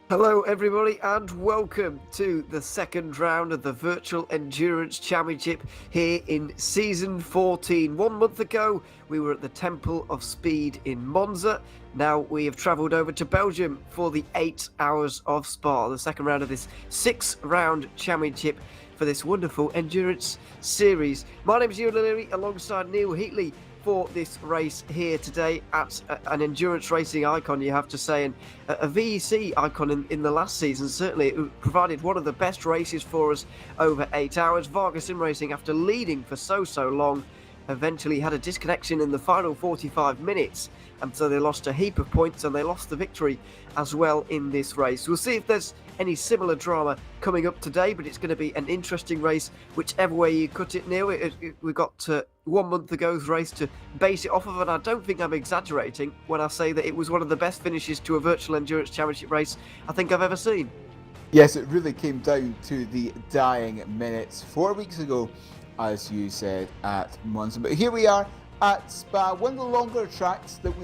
Hello, everybody, and welcome to the second round of the Virtual Endurance Championship here in Season 14. 1 month ago, we were at the Temple of Speed in Monza. Now we have travelled over to Belgium for the 8 hours of Spa, the second round of this 6-round championship for this wonderful endurance series. My name is Ewan Leary, alongside Neil Heatley, for this race here today at an endurance racing icon, you have to say, and a VEC icon in the last season. Certainly it provided one of the best races for us over 8 hours. Varga Sim Racing, after leading for so long, eventually had a disconnection in the final 45 minutes, and so they lost a heap of points and they lost the victory as well in this race. We'll see if there's any similar drama coming up today, but it's going to be an interesting race whichever way you cut it, Neil. We got 1 month ago's race to base it off of, and I don't think I'm exaggerating when I say that it was one of the best finishes to a virtual endurance championship race I think I've ever seen. Yes, it really came down to the dying minutes 4 weeks ago, as you said, at Monza. But here we are at Spa, one of the longer tracks that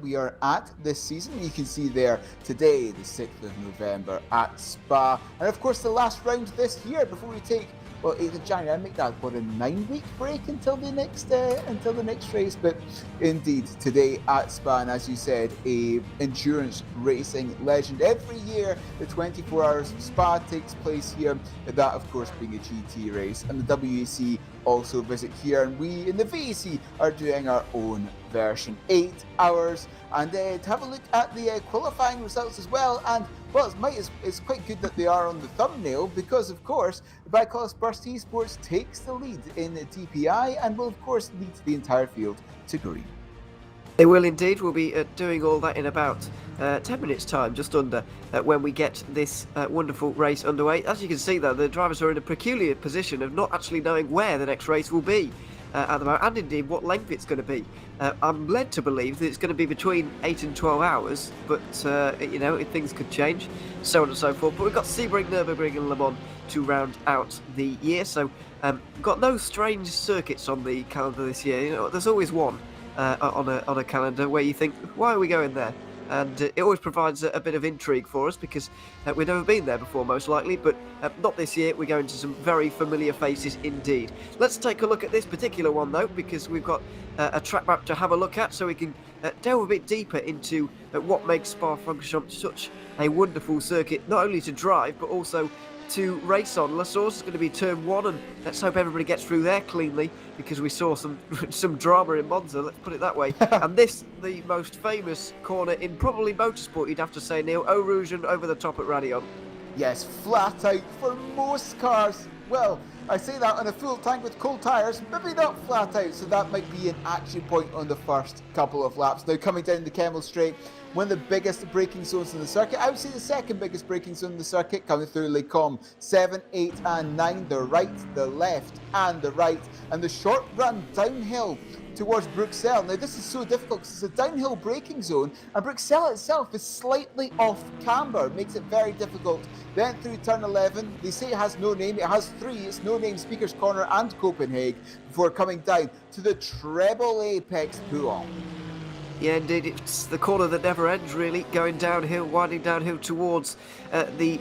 we are at this season. You can see there today, the 6th of November at Spa, and of course the last round this year before we take 8th of January. I make that a 9-week break until the next race. But indeed, today at Spa, and as you said, a endurance racing legend. Every year, the 24 Hours of Spa takes place here. That, of course, being a GT race, and the WEC also visit here, and we in the VEC are doing our own version. 8 hours, and to have a look at the qualifying results as well. And well, it's quite good that they are on the thumbnail, because of course Bicolis Burst Esports takes the lead in the TPI and will of course lead the entire field to green. They will indeed. We'll be doing all that in about 10 minutes time, just under, when we get this wonderful race underway. As you can see though, the drivers are in a peculiar position of not actually knowing where the next race will be at the moment, and indeed what length it's going to be. I'm led to believe that it's going to be between 8 and 12 hours, but things could change, so on and so forth. But we've got Sebring, Nürburgring and Le Mans to round out the year, so got no strange circuits on the calendar this year. There's always one on a calendar where you think, why are we going there? And it always provides a bit of intrigue for us, because we've never been there before, most likely, but not this year. We're going to some very familiar faces indeed. Let's take a look at this particular one though, because we've got a track map to have a look at, so we can delve a bit deeper into what makes Spa-Francorchamps such a wonderful circuit, not only to drive but also to race on. La Source is going to be turn 1, and let's hope everybody gets through there cleanly, because we saw some drama in Monza, let's put it that way. And this, the most famous corner in probably motorsport, you'd have to say, Neil, Eau Rouge and over the top at Raidillon. Yes, flat out for most cars. Well, I say that on a full tank with cold tyres, maybe not flat out, so that might be an action point on the first couple of laps. Now coming down the Kemmel Straight, one of the biggest braking zones in the circuit. I would say the second biggest braking zone in the circuit, coming through Les Combes. 7, 8 and 9, the right, the left and the right, and the short run downhill towards Bruxelles. Now this is so difficult because it's a downhill braking zone, and Bruxelles itself is slightly off camber, makes it very difficult. Then through turn 11, they say it has no name, it has 3, it's no name, Speaker's Corner and Copenhagen, before coming down to the treble apex pull-on. Yeah, indeed, it's the corner that never ends, really, going downhill, winding downhill towards the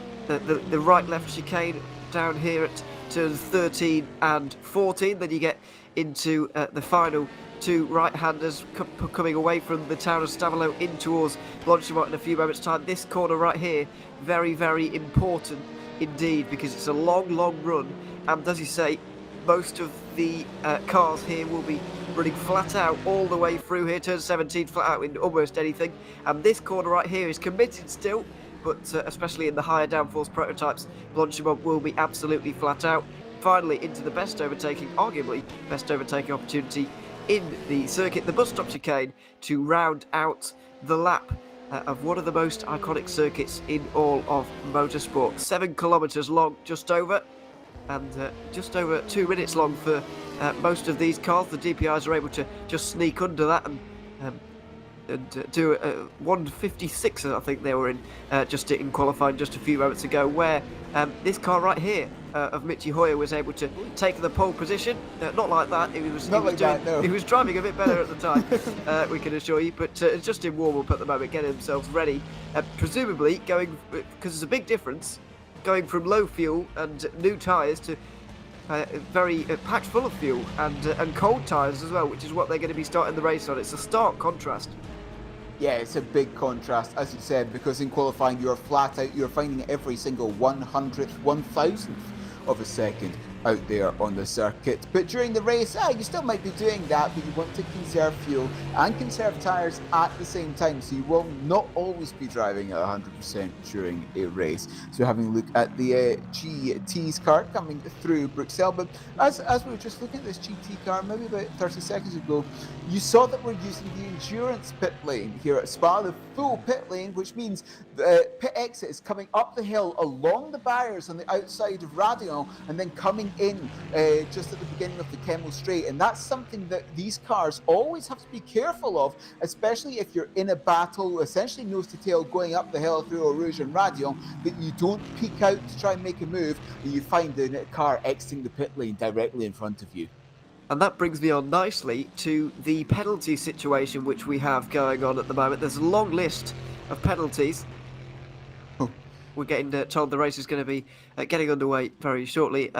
right-left chicane down here at turns 13 and 14. Then you get into the final 2 right-handers coming away from the town of Stavelot in towards Blanchimont in a few moments' time. This corner right here, very, very important indeed, because it's a long run, and as you say, most of the cars here will be running flat out all the way through here. Turn 17 flat out in almost anything, and this corner right here is committed still, but especially in the higher downforce prototypes, Blanchimont will be absolutely flat out. Finally into the best overtaking, arguably best overtaking opportunity in the circuit, the bus stop chicane, to round out the lap of one of the most iconic circuits in all of motorsport. 7 kilometres long, just over, and just over 2 minutes long for most of these cars. The DPIs are able to just sneak under that and and do 1:56, I think they were in just in qualifying just a few moments ago, where this car right here of Michi Hoyer was able to take the pole position. Not like that. He was driving a bit better at the time, we can assure you, but just in warm-up at the moment, getting themselves ready, presumably going, because there's a big difference, going from low fuel and new tyres to very packed full of fuel and cold tyres as well, which is what they're going to be starting the race on. It's a stark contrast. Yeah, it's a big contrast, as you said, because in qualifying you're flat out, you're finding every single 100th, 1000th of a second out there on the circuit. But during the race, you still might be doing that, but you want to conserve fuel and conserve tyres at the same time, so you will not always be driving at 100% during a race. So having a look at the GT's car coming through Bruxelles, but as we were just looking at this GT car, maybe about 30 seconds ago, you saw that we're using the endurance pit lane here at Spa, the full pit lane, which means the pit exit is coming up the hill along the barriers on the outside of Radion and then coming in just at the beginning of the Kemmel Straight, and that's something that these cars always have to be careful of, especially if you're in a battle, essentially nose to tail, going up the hill through Eau Rouge and Radion, that you don't peek out to try and make a move and you find the car exiting the pit lane directly in front of you. And that brings me on nicely to the penalty situation which we have going on at the moment. There's a long list of penalties. We're getting told the race is going to be getting underway very shortly,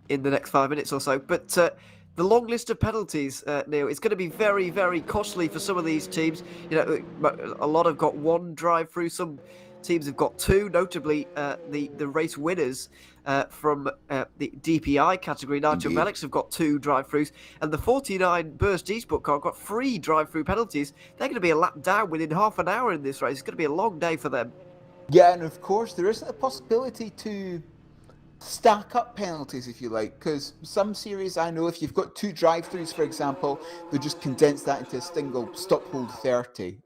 in the next 5 minutes or so. But the long list of penalties, Neil, it's going to be very, very costly for some of these teams. You know, a lot have got one drive-through. Some teams have got two, notably the race winners from the DPI category. Nigel Melix have got two drive-throughs, and the 49 Burst Esport car got 3 drive-through penalties. They're going to be a lap down within half an hour in this race. It's going to be a long day for them. Yeah, and of course there isn't a possibility to stack up penalties, if you like, because some series, I know, if you've got 2 drive-throughs, for example, they just condense that into a single stop-hold 30,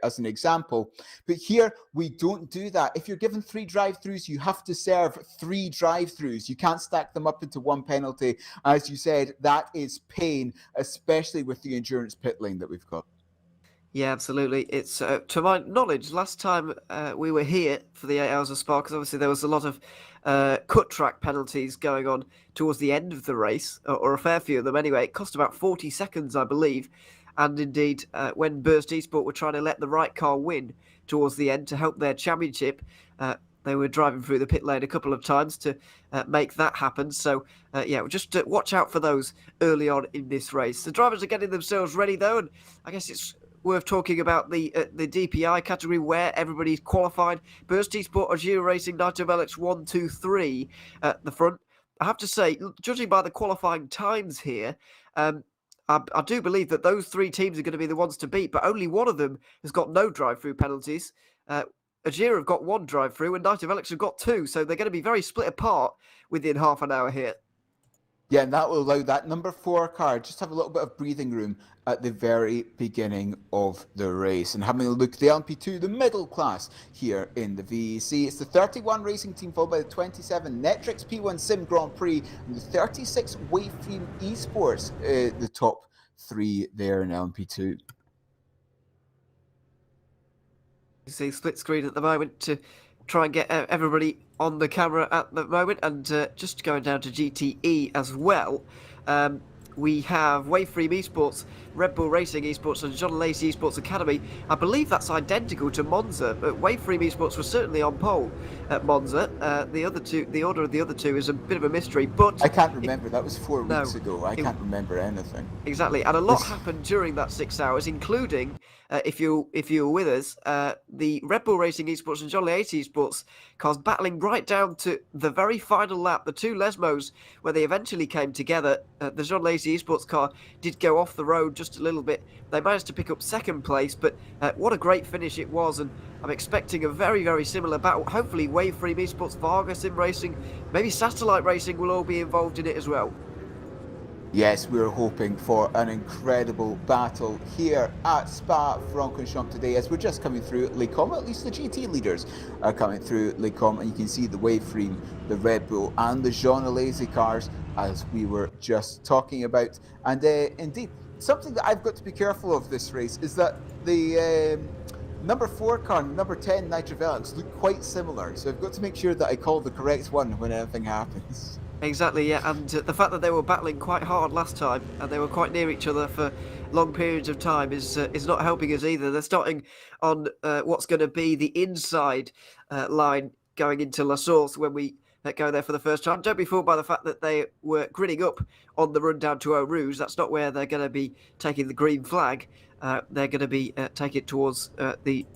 as an example. But here, we don't do that. If you're given 3 drive-throughs, you have to serve 3 drive-throughs. You can't stack them up into one penalty. As you said, that is pain, especially with the endurance pit lane that we've got. Yeah, absolutely. It's, to my knowledge, last time we were here for the 8 hours of Spa, because obviously there was a lot of cut track penalties going on towards the end of the race, or a fair few of them anyway. It cost about 40 seconds, I believe. And indeed, when Burst Esport were trying to let the right car win towards the end to help their championship, they were driving through the pit lane a couple of times to make that happen. So, yeah, just watch out for those early on in this race. The drivers are getting themselves ready, though, and I guess it's worth talking about the DPI category where everybody's qualified. Burst Esport, Agile Racing, Nitro Melix 1, 2, 3 at the front. I have to say, judging by the qualifying times here, I do believe that those 3 teams are going to be the ones to beat, but only one of them has got no drive-through penalties. Agile have got 1 drive-through and Nitro Melix have got 2, so they're going to be very split apart within half an hour here. Yeah, and that will allow that number 4 car just have a little bit of breathing room at the very beginning of the race. And having a look at the LMP2, the middle class here in the VEC, it's the 31 Racing Team followed by the 27 Netrix P1 Sim Grand Prix and the 36 Waveframe Esports, the top 3 there in LMP2. You see split screen at the moment to try and get everybody on the camera at the moment, and just going down to GTE as well. We have Waveframe Esports, Red Bull Racing Esports, and John Lacey Esports Academy. I believe that's identical to Monza, but Waveframe Esports was certainly on pole at Monza. The other two, the order of the other two is a bit of a mystery, but I can't remember. That was 4 weeks ago. I can't remember anything. Exactly, and a lot happened during that 6 hours, including, if you were with us, the Red Bull Racing Esports and John Lacey Esports cars battling right down to the very final lap. The 2 Lesmos, where they eventually came together. The John Lacey Esports car did go off the road just a little bit. They managed to pick up 2nd place, but what a great finish it was, and I'm expecting a very, very similar battle. Hopefully Waveframe Esports, Varga Sim Racing, maybe Satellite Racing will all be involved in it as well. Yes, we're hoping for an incredible battle here at Spa-Francorchamps today as we're just coming through Les Combes. At least the GT leaders are coming through Les Combes, and you can see the Waveframe, the Red Bull and the Jean Alesi cars as we were just talking about. And indeed, something that I've got to be careful of this race is that the number 4 car and number 10 Nitrovelix look quite similar, so I've got to make sure that I call the correct one when anything happens. Exactly, yeah, and the fact that they were battling quite hard last time and they were quite near each other for long periods of time is not helping us either. They're starting on what's going to be the inside line going into La Source when we go there for the first time. Don't be fooled by the fact that they were grinning up on the run down to Eau Rouge. That's not where they're going to be taking the green flag. They're going to be taking it towards the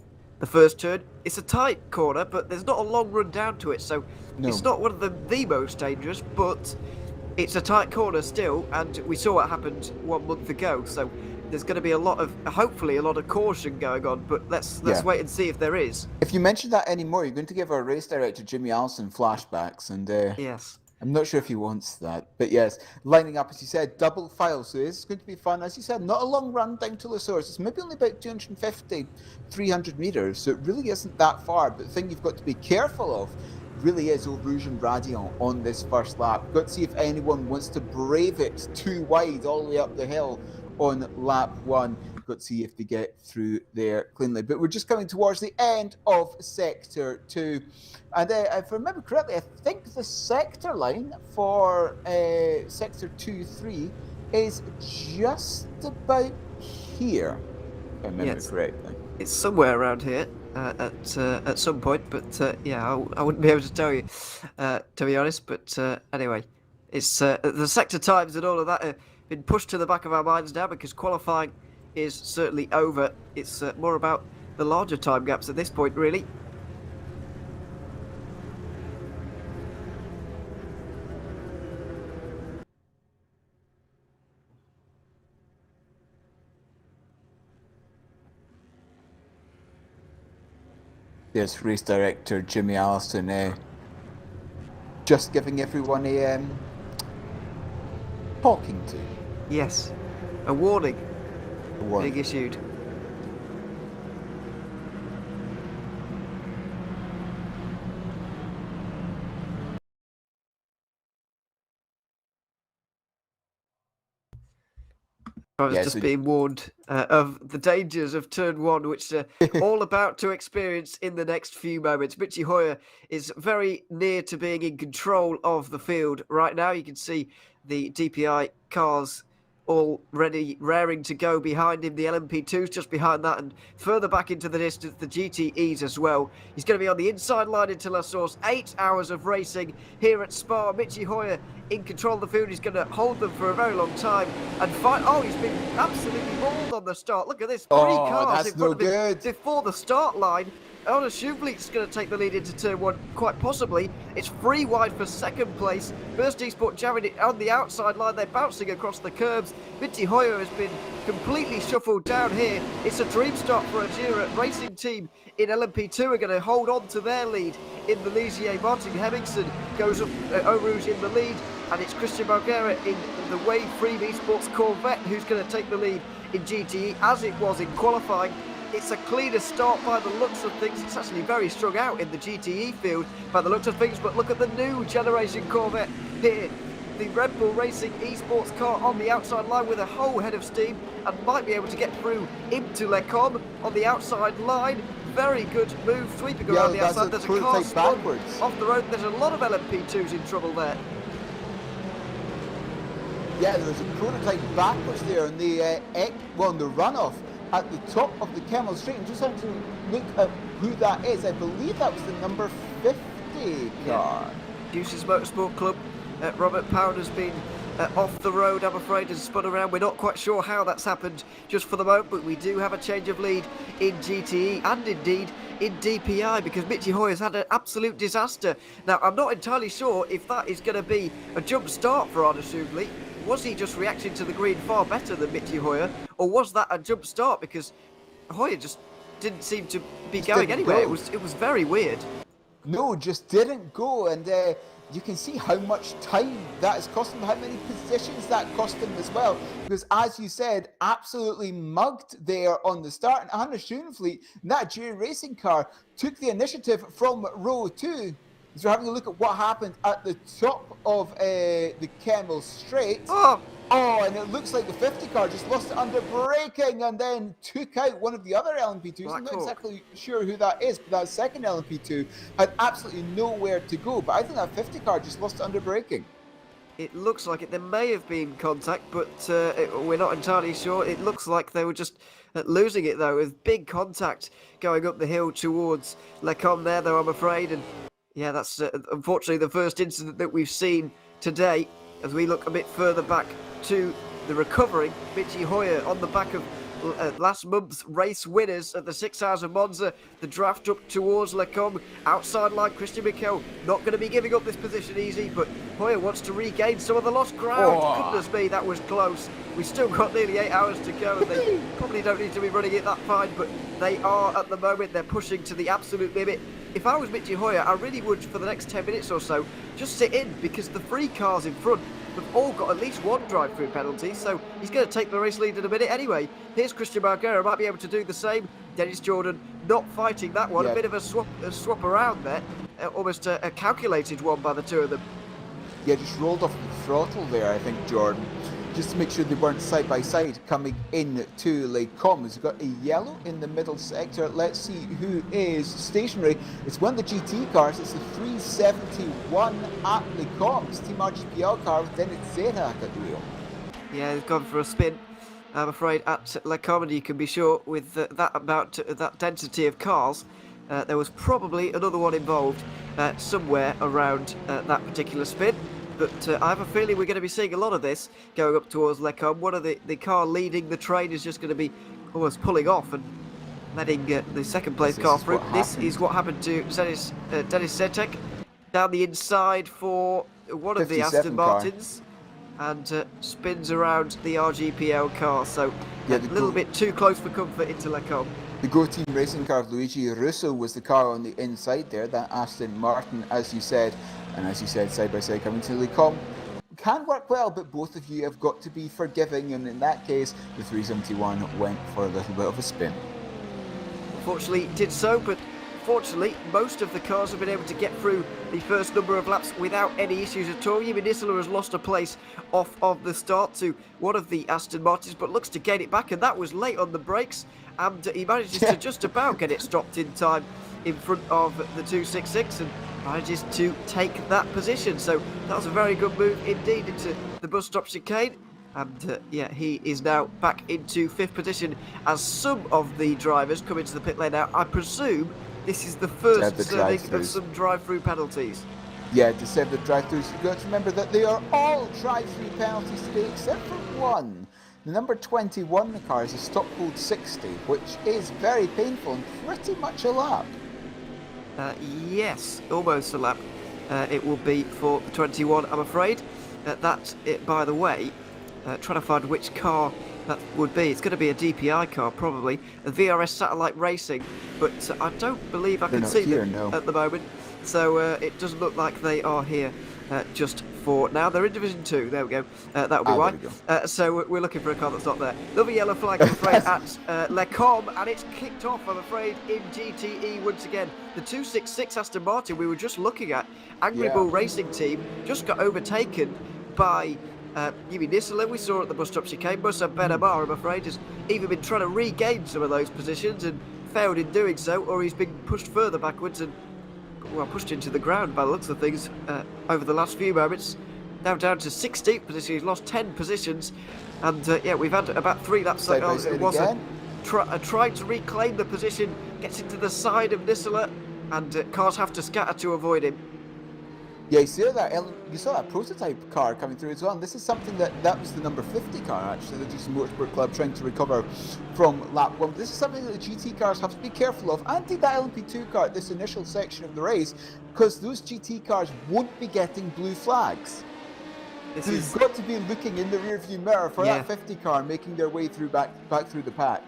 first turn. It's a tight corner, but there's not a long run down to it, so it's not one of the most dangerous, but it's a tight corner still, and we saw what happened 1 month ago, so there's going to be hopefully a lot of caution going on, but let's wait and see if there is. If you mention that anymore, you're going to give our race director, Jimmy Allison, flashbacks, and Yes. I'm not sure if he wants that, but yes, lining up, as you said, double file, so this is going to be fun. As you said, not a long run down to La Source. It's maybe only about 250, 300 metres, so it really isn't that far, but the thing you've got to be careful of really is Eau Rouge and Radion on this first lap. Got to see if anyone wants to brave it too wide all the way up the hill on lap 1. Got to see if they get through there cleanly. But we're just coming towards the end of Sector 2. And if I remember correctly, I think the sector line for Sector 2-3 is just about here, if I remember correctly. It's somewhere around here at some point, but I wouldn't be able to tell you, to be honest. But anyway, it's the sector times and all of that have been pushed to the back of our minds now because qualifying is certainly over. It's more about the larger time gaps at this point, really. There's race director Jimmy Allison just giving everyone a talking to. Yes, a warning. Being issued. I was just being warned of the dangers of turn 1, which they're all about to experience in the next few moments. Michi Hoyer is very near to being in control of the field right now. You can see the DPI cars already raring to go behind him. The LMP2's just behind that, and further back into the distance, the GTEs as well. He's going to be on the inside line into La Source. 8 hours of racing here at Spa. Michi Hoyer in control of the field. He's going to hold them for a very long time and fight. Oh, he's been absolutely mauled on the start. Look at this. 3 cars in front of him before the start line. Ona Shuvlik's going to take the lead into turn 1, quite possibly. It's 3 wide for second place. Burst Esport jamming it on the outside line. They're bouncing across the curbs. Michi Hoyer has been completely shuffled down here. It's a dream start for a Jura racing team in LMP2 are going to hold on to their lead in the Ligier. Martin Hemmingson goes up, Eau Rouge in the lead, and it's Christian Marguera in the Wave Free Esports Corvette who's going to take the lead in GTE, as it was in qualifying. It's a cleaner start by the looks of things. It's actually very strung out in the GTE field by the looks of things, but look at the new generation Corvette here. The Red Bull Racing esports car on the outside line with a whole head of steam and might be able to get through into Lecom on the outside line. Very good move, sweeping around the outside. There's a car spun off the road. There's a lot of LMP2s in trouble there. Yeah, there's a prototype backwards there on the the runoff at the top of the Camel Straight. I'm just having to look at who that is. I believe that was the number 50 car. Deuces Motorsport Club. Robert Pound has been off the road, I'm afraid, has spun around. We're not quite sure how that's happened just for the moment, but we do have a change of lead in GTE and indeed in DPI because Michi Hoyer's had an absolute disaster. Now, I'm not entirely sure if that is going to be a jump start for Arne Schubli. Was he just reacting to the green far better than Michi Hoyer, or was that a jump start because Hoyer just didn't seem to be going anywhere? It was very weird. No, just didn't go, and you can see how much time that has cost him, how many positions that cost him as well. Because as you said, absolutely mugged there on the start. And Arne Schoenfleet, that Jury racing car, took the initiative from row 2 is we're having a look at what happened at the top of the Kemmel Straight. Oh, And it looks like the 50 car just lost it under braking and then took out one of the other LMP2s. I'm not exactly sure who that is, but that second LMP2 had absolutely nowhere to go. But I think that 50 car just lost it under braking. it looks like it. There may have been contact, but we're not entirely sure. It looks like they were just losing it, though, with big contact going up the hill towards Lecombe there, though, I'm afraid. And yeah, that's unfortunately the first incident that we've seen today. As we look a bit further back to the recovering Michi Hoyer on the back of last month's race winners at the 6 Hours of Monza. The draft up towards Lecombe, outside line Christian Mikel, not going to be giving up this position easy, but Hoyer wants to regain some of the lost ground. Goodness me, that was close. We've still got nearly 8 hours to go, and they probably don't need to be running it that fine, but they are at the moment. They're pushing to the absolute limit. If I was Michi Hoyer, I really would, for the next 10 minutes or so, just sit in, because the 3 cars in front have all got at least 1 drive-through penalty, so he's going to take the race lead in a minute anyway. Here's Christian Margera, might be able to do the same. Dennis Jordan not fighting that one, a bit of a swap around there, almost a calculated one by the two of them. Yeah, just rolled off the throttle there, I think, Jordan, just to make sure they weren't side by side coming in to Lecombe. We've got a yellow in the middle sector. Let's see who is stationary. It's one of the GT cars. It's the 371 at Lecombe. It's Team RGPL car with Dennis Zerhak at the wheel. Yeah, they've gone for a spin, I'm afraid, at Lecombe, and you can be sure with that density of cars, there was probably another one involved somewhere around that particular spin. But I have a feeling we're going to be seeing a lot of this going up towards Lecombe. One of the car leading the train is just going to be almost pulling off and letting the second place car through. This is what happened to Dennis Setek down the inside for one of the Aston Martins and spins around the RGPL car. So a little bit too close for comfort into Lecombe. The Go Team racing car of Luigi Russo was the car on the inside there, that Aston Martin, as you said, and as you said, side by side coming to Lecombe. Can work well, but both of you have got to be forgiving, and in that case, the 371 went for a little bit of a spin. Unfortunately, it did so, but fortunately, most of the cars have been able to get through the first number of laps without any issues at all. Jimmy Nisler has lost a place off of the start to one of the Aston Martins, but looks to gain it back, and that was late on the brakes, and he manages to just about get it stopped in time in front of the 266 and manages to take that position. So that was a very good move indeed into the bus stop chicane. And he is now back into 5th position as some of the drivers come into the pit lane now. I presume this is the first serving of some drive-through penalties. Yeah, to serve the drive-throughs, you've got to remember that they are all drive-through penalties today, except for one. The number 21 car is a stop hold 60, which is very painful and pretty much a lap. Yes, almost a lap. It will be for the 21, I'm afraid. By the way, trying to find which car that would be. It's going to be a DPI car, probably. A VRS Satellite Racing, but I don't believe I can see them at the moment. So it doesn't look like they are here just for now. They're in Division 2. There we go. That'll be why. So we're looking for a car that's not there. Lovely yellow flag, I'm afraid, at Lecombe, and it's kicked off, I'm afraid, in GTE once again. The 266 Aston Martin we were just looking at, Angry Bull Racing Team, just got overtaken by Jimmy Nisler. We saw at the bus stop chicane. Musa Ben Amar, I'm afraid, has even been trying to regain some of those positions and failed in doing so, or he's been pushed further backwards and pushed into the ground by the looks of things over the last few moments. Now down to 16th position. He's lost 10 positions, and we've had about 3 laps. It was trying to reclaim the position, gets into the side of Nisler, and cars have to scatter to avoid him. Yeah, you saw that prototype car coming through as well. And this is something that was the number 50 car, actually, the DC Motorsport Club trying to recover from lap 1. But this is something that the GT cars have to be careful of, and the LMP2 car at this initial section of the race, because those GT cars won't be getting blue flags. So you've got to be looking in the rearview mirror for that 50 car making their way through back through the pack.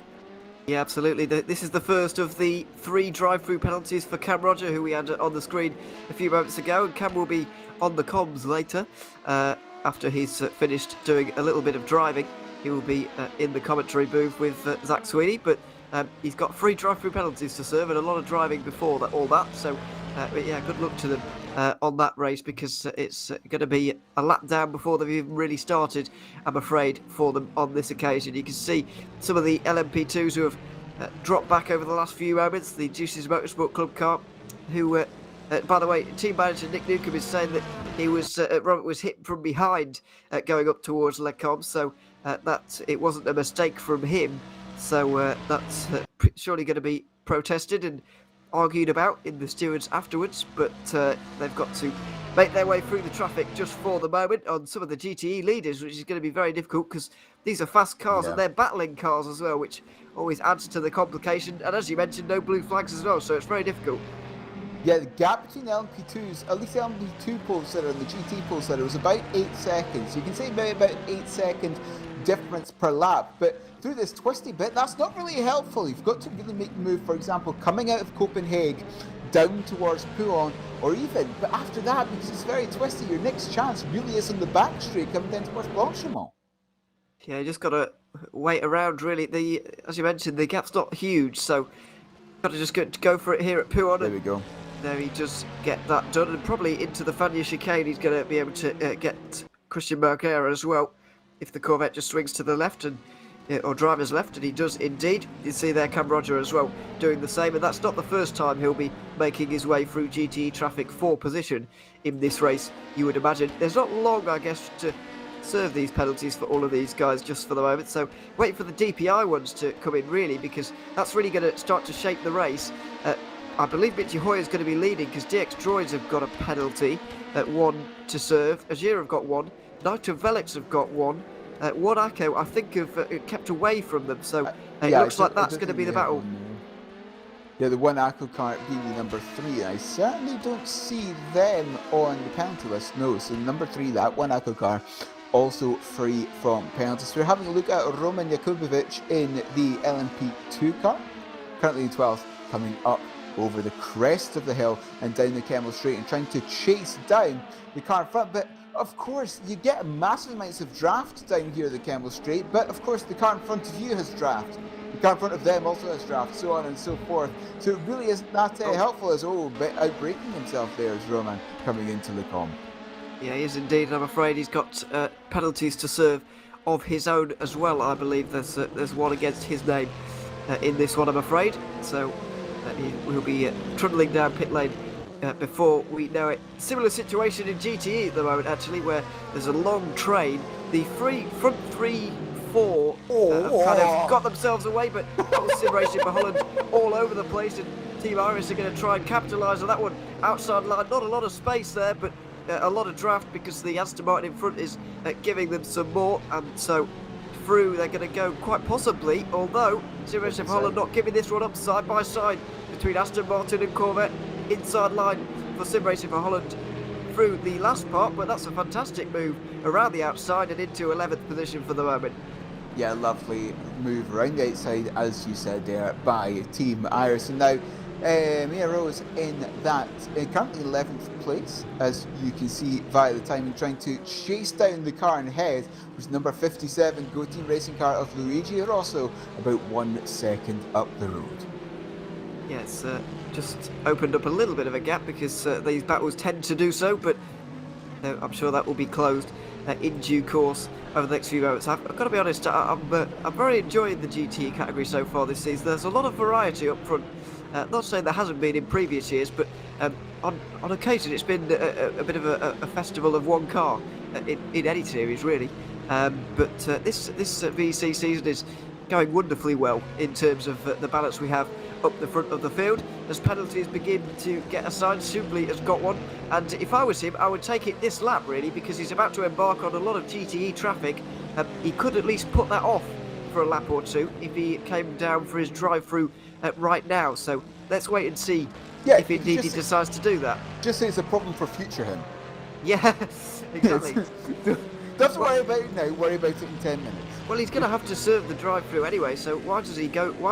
Yeah, absolutely. This is the first of the 3 drive-through penalties for Cam Roger, who we had on the screen a few moments ago. And Cam will be on the comms later after he's finished doing a little bit of driving. He will be in the commentary booth with Zach Sweeney, but he's got 3 drive-through penalties to serve and a lot of driving before all that. So, good luck to them on that race, because it's going to be a lap down before they've even really started, I'm afraid, for them on this occasion. You can see some of the LMP2s who have dropped back over the last few moments. The Juices Motorsport Club car, who, by the way, team manager Nick Newcomb is saying that he was Robert was hit from behind going up towards Les Combes, so that it wasn't a mistake from him. So that's surely going to be protested and argued about in the stewards afterwards, but they've got to make their way through the traffic just for the moment on some of the GTE leaders, which is going to be very difficult because these are fast cars and they're battling cars as well, which always adds to the complication. And as you mentioned, no blue flags as well, so it's very difficult. Yeah, the gap between the LMP2s, at least the LMP2 pole sitter and the GT pole sitter, was about 8 seconds. You can say maybe about 8-second difference per lap, but through this twisty bit, that's not really helpful. You've got to really make the move, for example, coming out of Copenhagen down towards Pouillon, or even, but after that, because it's very twisty, your next chance really is on the back straight coming down towards Blanchimont. Yeah, you just got to wait around, really. As you mentioned, the gap's not huge, so got to just go for it here at Pouillon. There we go. There he does get that done, and probably into the Fagnes chicane he's going to be able to get Christian Marquez as well, if the Corvette just swings to the left and or driver's left, and he does indeed. You see there Cam Roger as well doing the same, and that's not the first time he'll be making his way through GTE traffic for position in this race, you would imagine. There's not long, I guess, to serve these penalties for all of these guys just for the moment, so wait for the DPI ones to come in, really, because that's really going to start to shape the race. I believe Mitchy Hoyer is going to be leading because DX Droids have got a penalty at 1 to serve. Azure have got 1. Nitro Velix have got 1. One Akko, I think, have kept away from them. So it looks like that's going to be the battle. Yeah, the one Akko car being the number 3. I certainly don't see them on the penalty list. No, so number 3, that one Akko car, also free from penalties. So we're having a look at Roman Jakubovic in the LMP2 car, currently in 12th, coming up over the crest of the hill and down the Kemmel Straight and trying to chase down the car in front. But of course, you get massive amounts of draft down here at the Kemmel Straight, but of course the car in front of you has draft. The car in front of them also has draft, so on and so forth. So it really isn't that helpful as outbraking himself there as Roman coming into Les Combes. Yeah, he is indeed. I'm afraid he's got penalties to serve of his own as well. I believe there's one against his name in this one, I'm afraid. So he will be trundling down pit lane before we know it. Similar situation in GTE at the moment, actually, where there's a long train. The front 3, 4 have kind of got themselves away, but that was Sim Racing for Holland all over the place, and Team Iris are going to try and capitalise on that one. Outside line, not a lot of space there, but a lot of draft because the Aston Martin in front is giving them some more, and so through they're going to go quite possibly, although Sim Racing for Holland not giving this one up side by side between Aston Martin and Corvette. Inside line for Sim Racing for Holland through the last part, but that's a fantastic move around the outside and into 11th position for the moment. Yeah, lovely move around the outside, as you said there, by Team Iris. And now Mia Rose in that currently 11th place, as you can see via the timing, trying to chase down the car in head, was number 57 Go Team Racing car of Luigi Rosso, about 1 second up the road. Yeah, it's just opened up a little bit of a gap because these battles tend to do so, but I'm sure that will be closed in due course over the next few moments. I've got to be honest, I'm very enjoying the GT category so far this season. There's a lot of variety up front. Not saying there hasn't been in previous years, but on occasion it's been a bit of a festival of one car in any series, really. But this VEC season is going wonderfully well in terms of the balance we have up the front of the field as penalties begin to get assigned. Subli has got one, and if I was him, I would take it this lap, really, because he's about to embark on a lot of GTE traffic. He could at least put that off for a lap or two if he came down for his drive-through right now. So let's wait and see if indeed he decides to do that. Just say it's a problem for future him. Yeah, exactly. Don't worry about it now, worry about it in 10 minutes. Well, he's going to have to serve the drive-through anyway, so why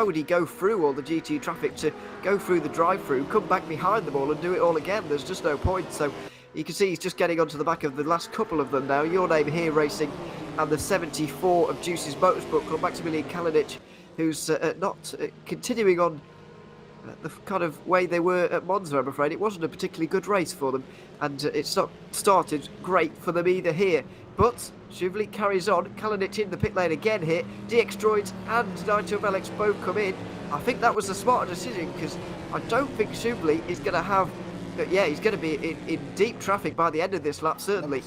would he go through all the GT traffic to go through the drive-through, come back behind them all and do it all again? There's just no point. So you can see he's just getting onto the back of the last couple of them now. Your Name Here Racing and the 74 of Juice's Motorsport Club, Maximilian Kalinic, who's not continuing on the kind of way they were at Monza, I'm afraid. It wasn't a particularly good race for them, and it's not started great for them either here. But Shuvli carries on. Kalinic in the pit lane again here. DX Droids and Nigel Velix both come in. I think that was the smarter decision, because I don't think Shuvli is going to have... Yeah, he's going to be in deep traffic by the end of this lap, certainly.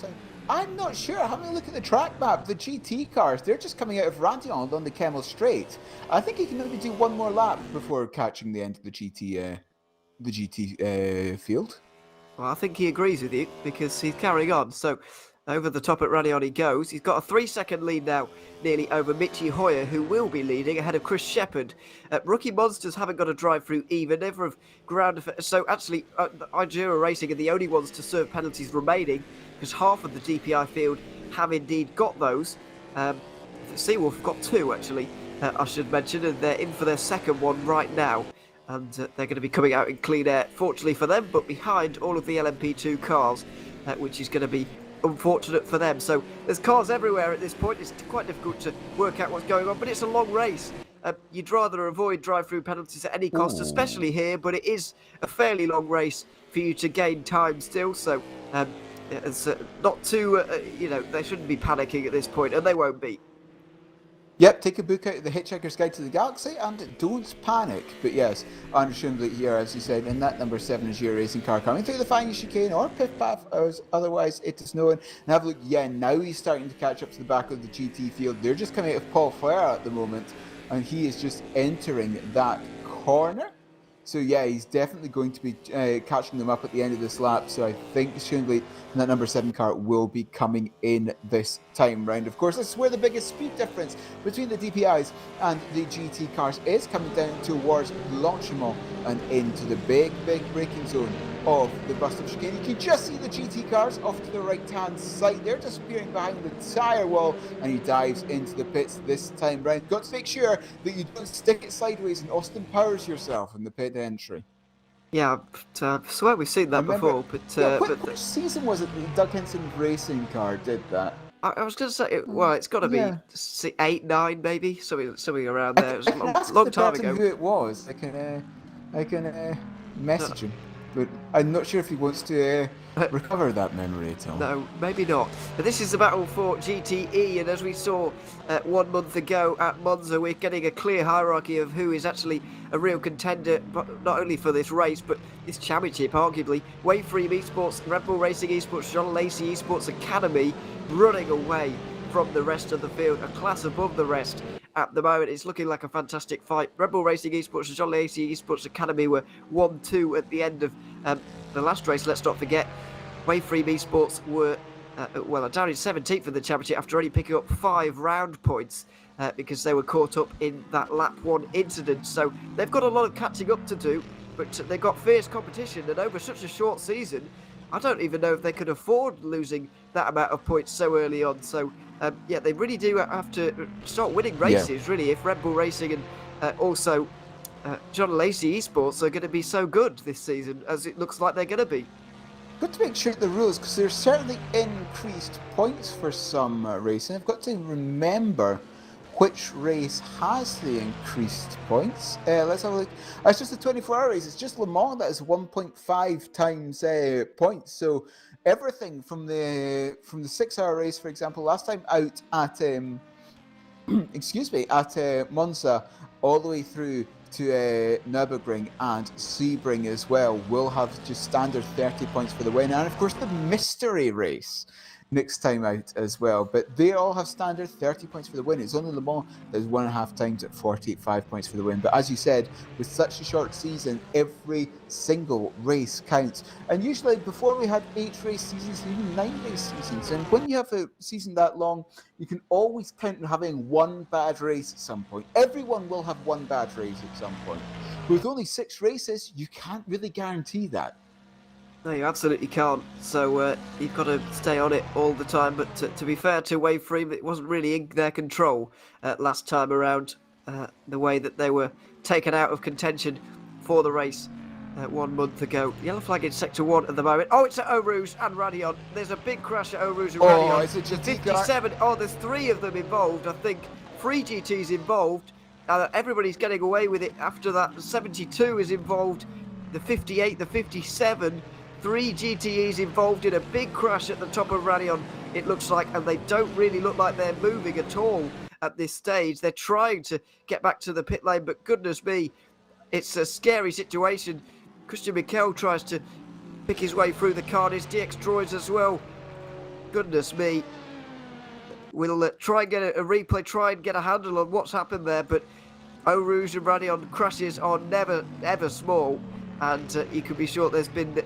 I'm not sure. Having a look at the track map, the GT cars, they're just coming out of Radion on the Kemmel Straight. I think he can maybe do one more lap before catching the end of the GT field. Well, I think he agrees with you, because he's carrying on. So over the top at Radion he goes. He's got a 3-second lead now, nearly over Michi Hoyer, who will be leading ahead of Chris Shepherd. Rookie Monsters haven't got a drive-through either. Never have ground effect. So actually, Igera Racing are the only ones to serve penalties remaining, because half of the DPI field have indeed got those. Seawolf got 2, actually, I should mention, and they're in for their second one right now. And they're going to be coming out in clean air, fortunately for them, but behind all of the LMP2 cars, which is going to be unfortunate for them. So there's cars everywhere at this point. It's quite difficult to work out what's going on, but it's a long race. You'd rather avoid drive-through penalties at any cost, especially here, but it is a fairly long race for you to gain time still. So it's not too, they shouldn't be panicking at this point, and they won't be. Yep, take a book out of the Hitchhiker's Guide to the Galaxy and don't panic. But yes, unashamedly here, as you said, in that number 7 is your racing car coming through the final chicane or pit path, as otherwise it is known. And have a look, yeah, now he's starting to catch up to the back of the GT field. They're just coming out of Paul Flair at the moment, and he is just entering that corner. So yeah, he's definitely going to be catching them up at the end of this lap. So I think Schoenblade and that number 7 car will be coming in this time round. Of course, this is where the biggest speed difference between the DPIs and the GT cars is coming down towards Blanchimont and into the big braking zone of the bust-up chicane. You can just see the GT cars off to the right-hand side. They're disappearing behind the tyre wall, and he dives into the pits this time round. Got to make sure that you don't stick it sideways and Austin Powers yourself in the pit entry. Yeah, I swear we've seen that before, but... which season was it that Doug Henson Racing car did that? I was going to say, well, it's got to be 8, 9 maybe, something around there. It was a long time ago. Who it was? I can message him. But I'm not sure if he wants to recover that memory at all. No, maybe not. But this is the battle for GTE, and as we saw 1 month ago at Monza, we're getting a clear hierarchy of who is actually a real contender, not only for this race, but this championship, arguably. Waveframe Esports, Red Bull Racing Esports, John Lacey Esports Academy running away from the rest of the field, a class above the rest. At the moment, it's looking like a fantastic fight. Red Bull Racing Esports and John Lacey Esports Academy were 1-2 at the end of the last race. Let's not forget, Waveframe Esports were, down in 17th in the championship after only picking up 5 round points because they were caught up in that lap 1 incident. So they've got a lot of catching up to do, but they've got fierce competition, and over such a short season, I don't even know if they could afford losing that amount of points so early on. So, yeah, they really do have to start winning races, really, if Red Bull Racing and also John Lacey Esports are going to be so good this season, as it looks like they're going to be. Got to make sure the rules, because there's certainly increased points for some racing. I've got to remember which race has the increased points. Let's have a look. It's just a 24-hour race. It's just Le Mans that is 1.5 times points. So everything from the 6-hour race, for example, last time out at at Monza, all the way through to Nürburgring and Sebring as well, will have just standard 30 points for the win. And of course the mystery race next time out as well, but they all have standard 30 points for the win. It's only Le Mans that is 1.5 times at 45 points for the win. But as you said, with such a short season, every single race counts. And usually before we had 8 race seasons, even 9 race seasons, and when you have a season that long, you can always count on having one bad race at some point. Everyone will have one bad race at some point. With only 6 races, you can't really guarantee that. No, you absolutely can't. So you've got to stay on it all the time. But to be fair to Waveframe, it wasn't really in their control last time around, the way that they were taken out of contention for the race 1 month ago. Yellow flag in Sector 1 at the moment. Oh, it's at Eau Rouge and Radion. There's a big crash at Eau Rouge and Radion. It's a GT 57. Oh, there's 3 of them involved, I think. 3 GTs involved. Everybody's getting away with it after that. 72 is involved, the 58, the 57. 3 GTEs involved in a big crash at the top of Radion, it looks like, and they don't really look like they're moving at all at this stage. They're trying to get back to the pit lane, but goodness me, it's a scary situation. Christian Mikel tries to pick his way through the carnage. DX Droids as well. Goodness me. We'll try and get a replay, try and get a handle on what's happened there, but Eau Rouge and Radion crashes are never, ever small, and you can be sure there's been...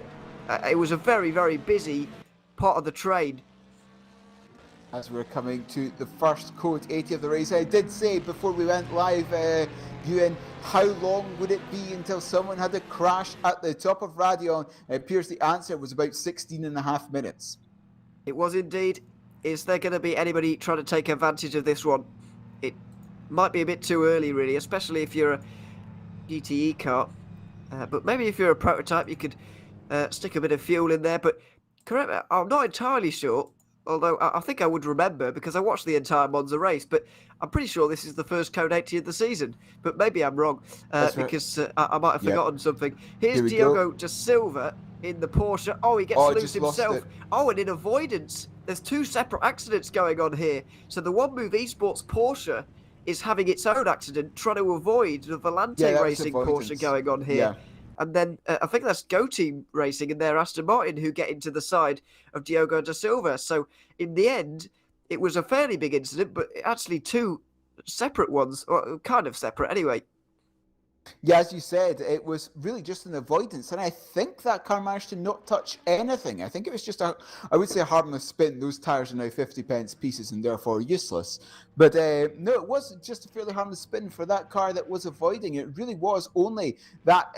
it was a very, very busy part of the train. As we're coming to the first Code 80 of the race, I did say before we went live, Ewan, how long would it be until someone had a crash at the top of Radion? It appears the answer was about 16 and a half minutes. It was indeed. Is there going to be anybody trying to take advantage of this one? It might be a bit too early, really, especially if you're a GTE car. But maybe if you're a prototype, you could stick a bit of fuel in there. But correct me, I'm not entirely sure, although I think I would remember because I watched the entire Monza race. But I'm pretty sure this is the first Code 80 of the season. But maybe I'm wrong because I might have forgotten something. Here's Diogo da Silva in the Porsche. Oh, he gets loose himself. Oh, and in avoidance, there's 2 separate accidents going on here. So the One Move Esports Porsche is having its own accident, trying to avoid the Volante Racing Porsche going on here. Yeah. And then I think that's Go Team Racing and their Aston Martin who get into the side of Diogo da Silva. So in the end, it was a fairly big incident, but actually 2 separate ones, or kind of separate anyway. Yeah, as you said, it was really just an avoidance, and I think that car managed to not touch anything. I think it was just I would say a harmless spin. Those tyres are now 50 pence pieces and therefore useless. But no, it was just a fairly harmless spin for that car that was avoiding. It really was only that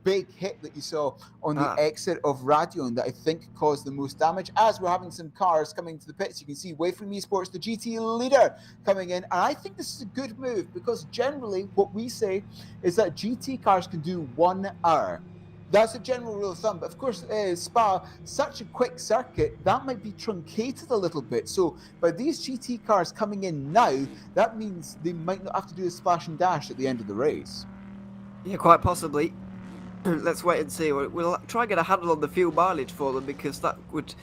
big hit that you saw on the exit of Radion that I think caused the most damage. As we're having some cars coming to the pits, you can see Wayframe Esports, the GT leader, coming in. And I think this is a good move because generally what we say is that GT cars can do 1 hour. That's a general rule of thumb. But of course, Spa, such a quick circuit, that might be truncated a little bit. So by these GT cars coming in now, that means they might not have to do a splash and dash at the end of the race. Yeah, quite possibly. Let's wait and see. We'll try and get a handle on the fuel mileage for them because that would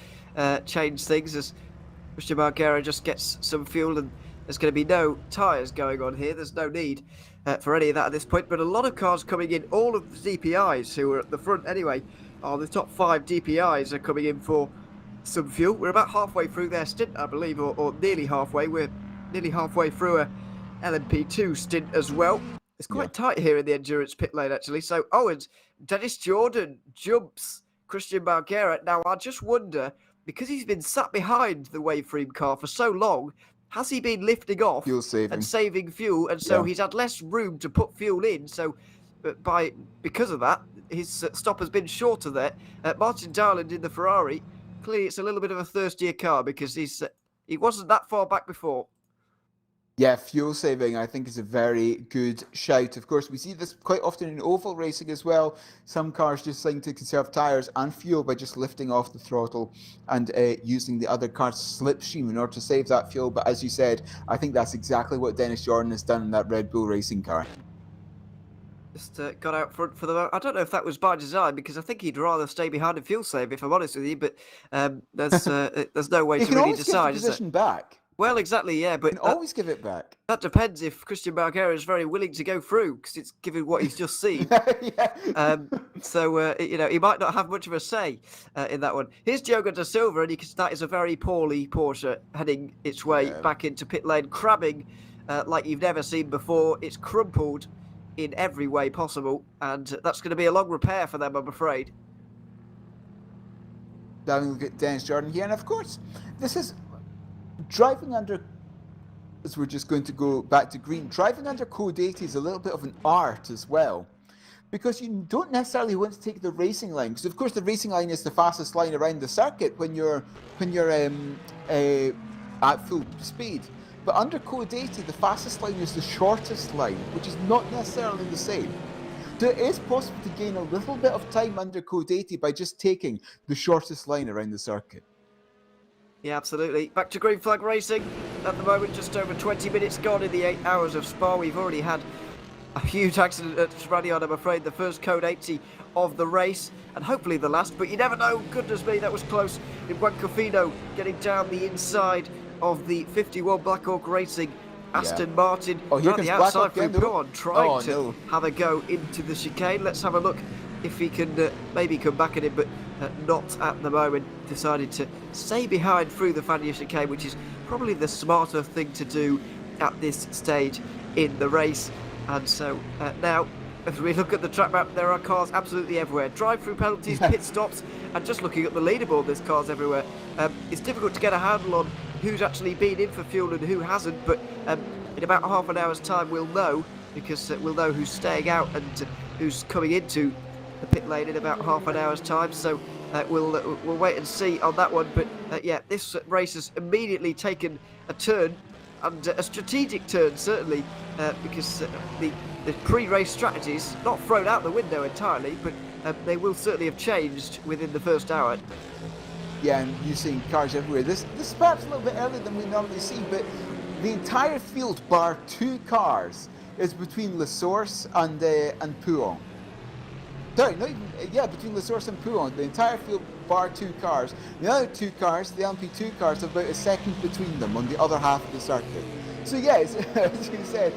change things as Christian Margera just gets some fuel and there's going to be no tyres going on here. There's no need for any of that at this point. But a lot of cars coming in, all of the DPIs who are at the front anyway, the top 5 DPIs are coming in for some fuel. We're about halfway through their stint, I believe, or nearly halfway. We're nearly halfway through a LMP2 stint as well. It's quite tight here in the endurance pit lane, actually. So, and Dennis Jordan jumps Christian Margera. Now, I just wonder, because he's been sat behind the Wayframe car for so long, has he been lifting off and saving fuel? And so he's had less room to put fuel in. So because of that, his stop has been shorter there. Martin Darland in the Ferrari, clearly it's a little bit of a thirstier car because he wasn't that far back before. Yeah, fuel saving, I think, is a very good shout. Of course, we see this quite often in oval racing as well. Some cars just like to conserve tyres and fuel by just lifting off the throttle and using the other car's slipstream in order to save that fuel. But as you said, I think that's exactly what Dennis Jordan has done in that Red Bull racing car. Just got out front for the... I don't know if that was by design because I think he'd rather stay behind and fuel save, if I'm honest with you. But there's no way to really decide, is there? You can always give the position back. Well, exactly, yeah, but... You can always give it back. That depends if Christian Margera is very willing to go through, because it's given what he's just seen. So, he might not have much of a say in that one. Here's Diogo da Silva, and that is a very poorly Porsche heading its way back into pit lane, crabbing like you've never seen before. It's crumpled in every way possible, and that's going to be a long repair for them, I'm afraid. Having a look at Dennis Jordan here, and of course, this is... Driving under, as we're just going to go back to green, driving under Code 80 is a little bit of an art as well. Because you don't necessarily want to take the racing line. Because of course the racing line is the fastest line around the circuit when you're at full speed. But under Code 80, the fastest line is the shortest line, which is not necessarily the same. So it is possible to gain a little bit of time under Code 80 by just taking the shortest line around the circuit. Yeah, absolutely. Back to green flag racing. At the moment, just over 20 minutes gone in the 8 hours of Spa. We've already had a huge accident at Radion, I'm afraid. The first code 80 of the race, and hopefully the last, but you never know. Goodness me, that was close. In Buencofino getting down the inside of the 51 Black Hawk Racing Aston Martin. Oh, here Around comes the Black outside Hawk through again, though. Puon, trying Oh, to no. have a go into the chicane. Let's have a look if he can maybe come back at him, but not at the moment. Decided to stay behind through the Fania chicane, which is probably the smarter thing to do at this stage in the race. And so now, as we look at the track map, there are cars absolutely everywhere. Drive-through penalties, pit stops, and just looking at the leaderboard, there's cars everywhere. It's difficult to get a handle on who's actually been in for fuel and who hasn't, but in about half an hour's time we'll know, because we'll know who's staying out and who's coming into the pit lane in about half an hour's time. So we'll wait and see on that one. But yeah, this race has immediately taken a turn, and a strategic turn certainly, because the pre-race strategies not thrown out the window entirely, but they will certainly have changed within the first hour. Yeah, and you're seeing cars everywhere. This is perhaps a little bit earlier than we normally see, but the entire field, bar 2 cars, is between La Source and Puon. Sorry, not even, between La Source and Puon. The entire field, bar 2 cars. The other 2 cars, the LMP2 cars, have about a second between them on the other half of the circuit. So yes, as you said,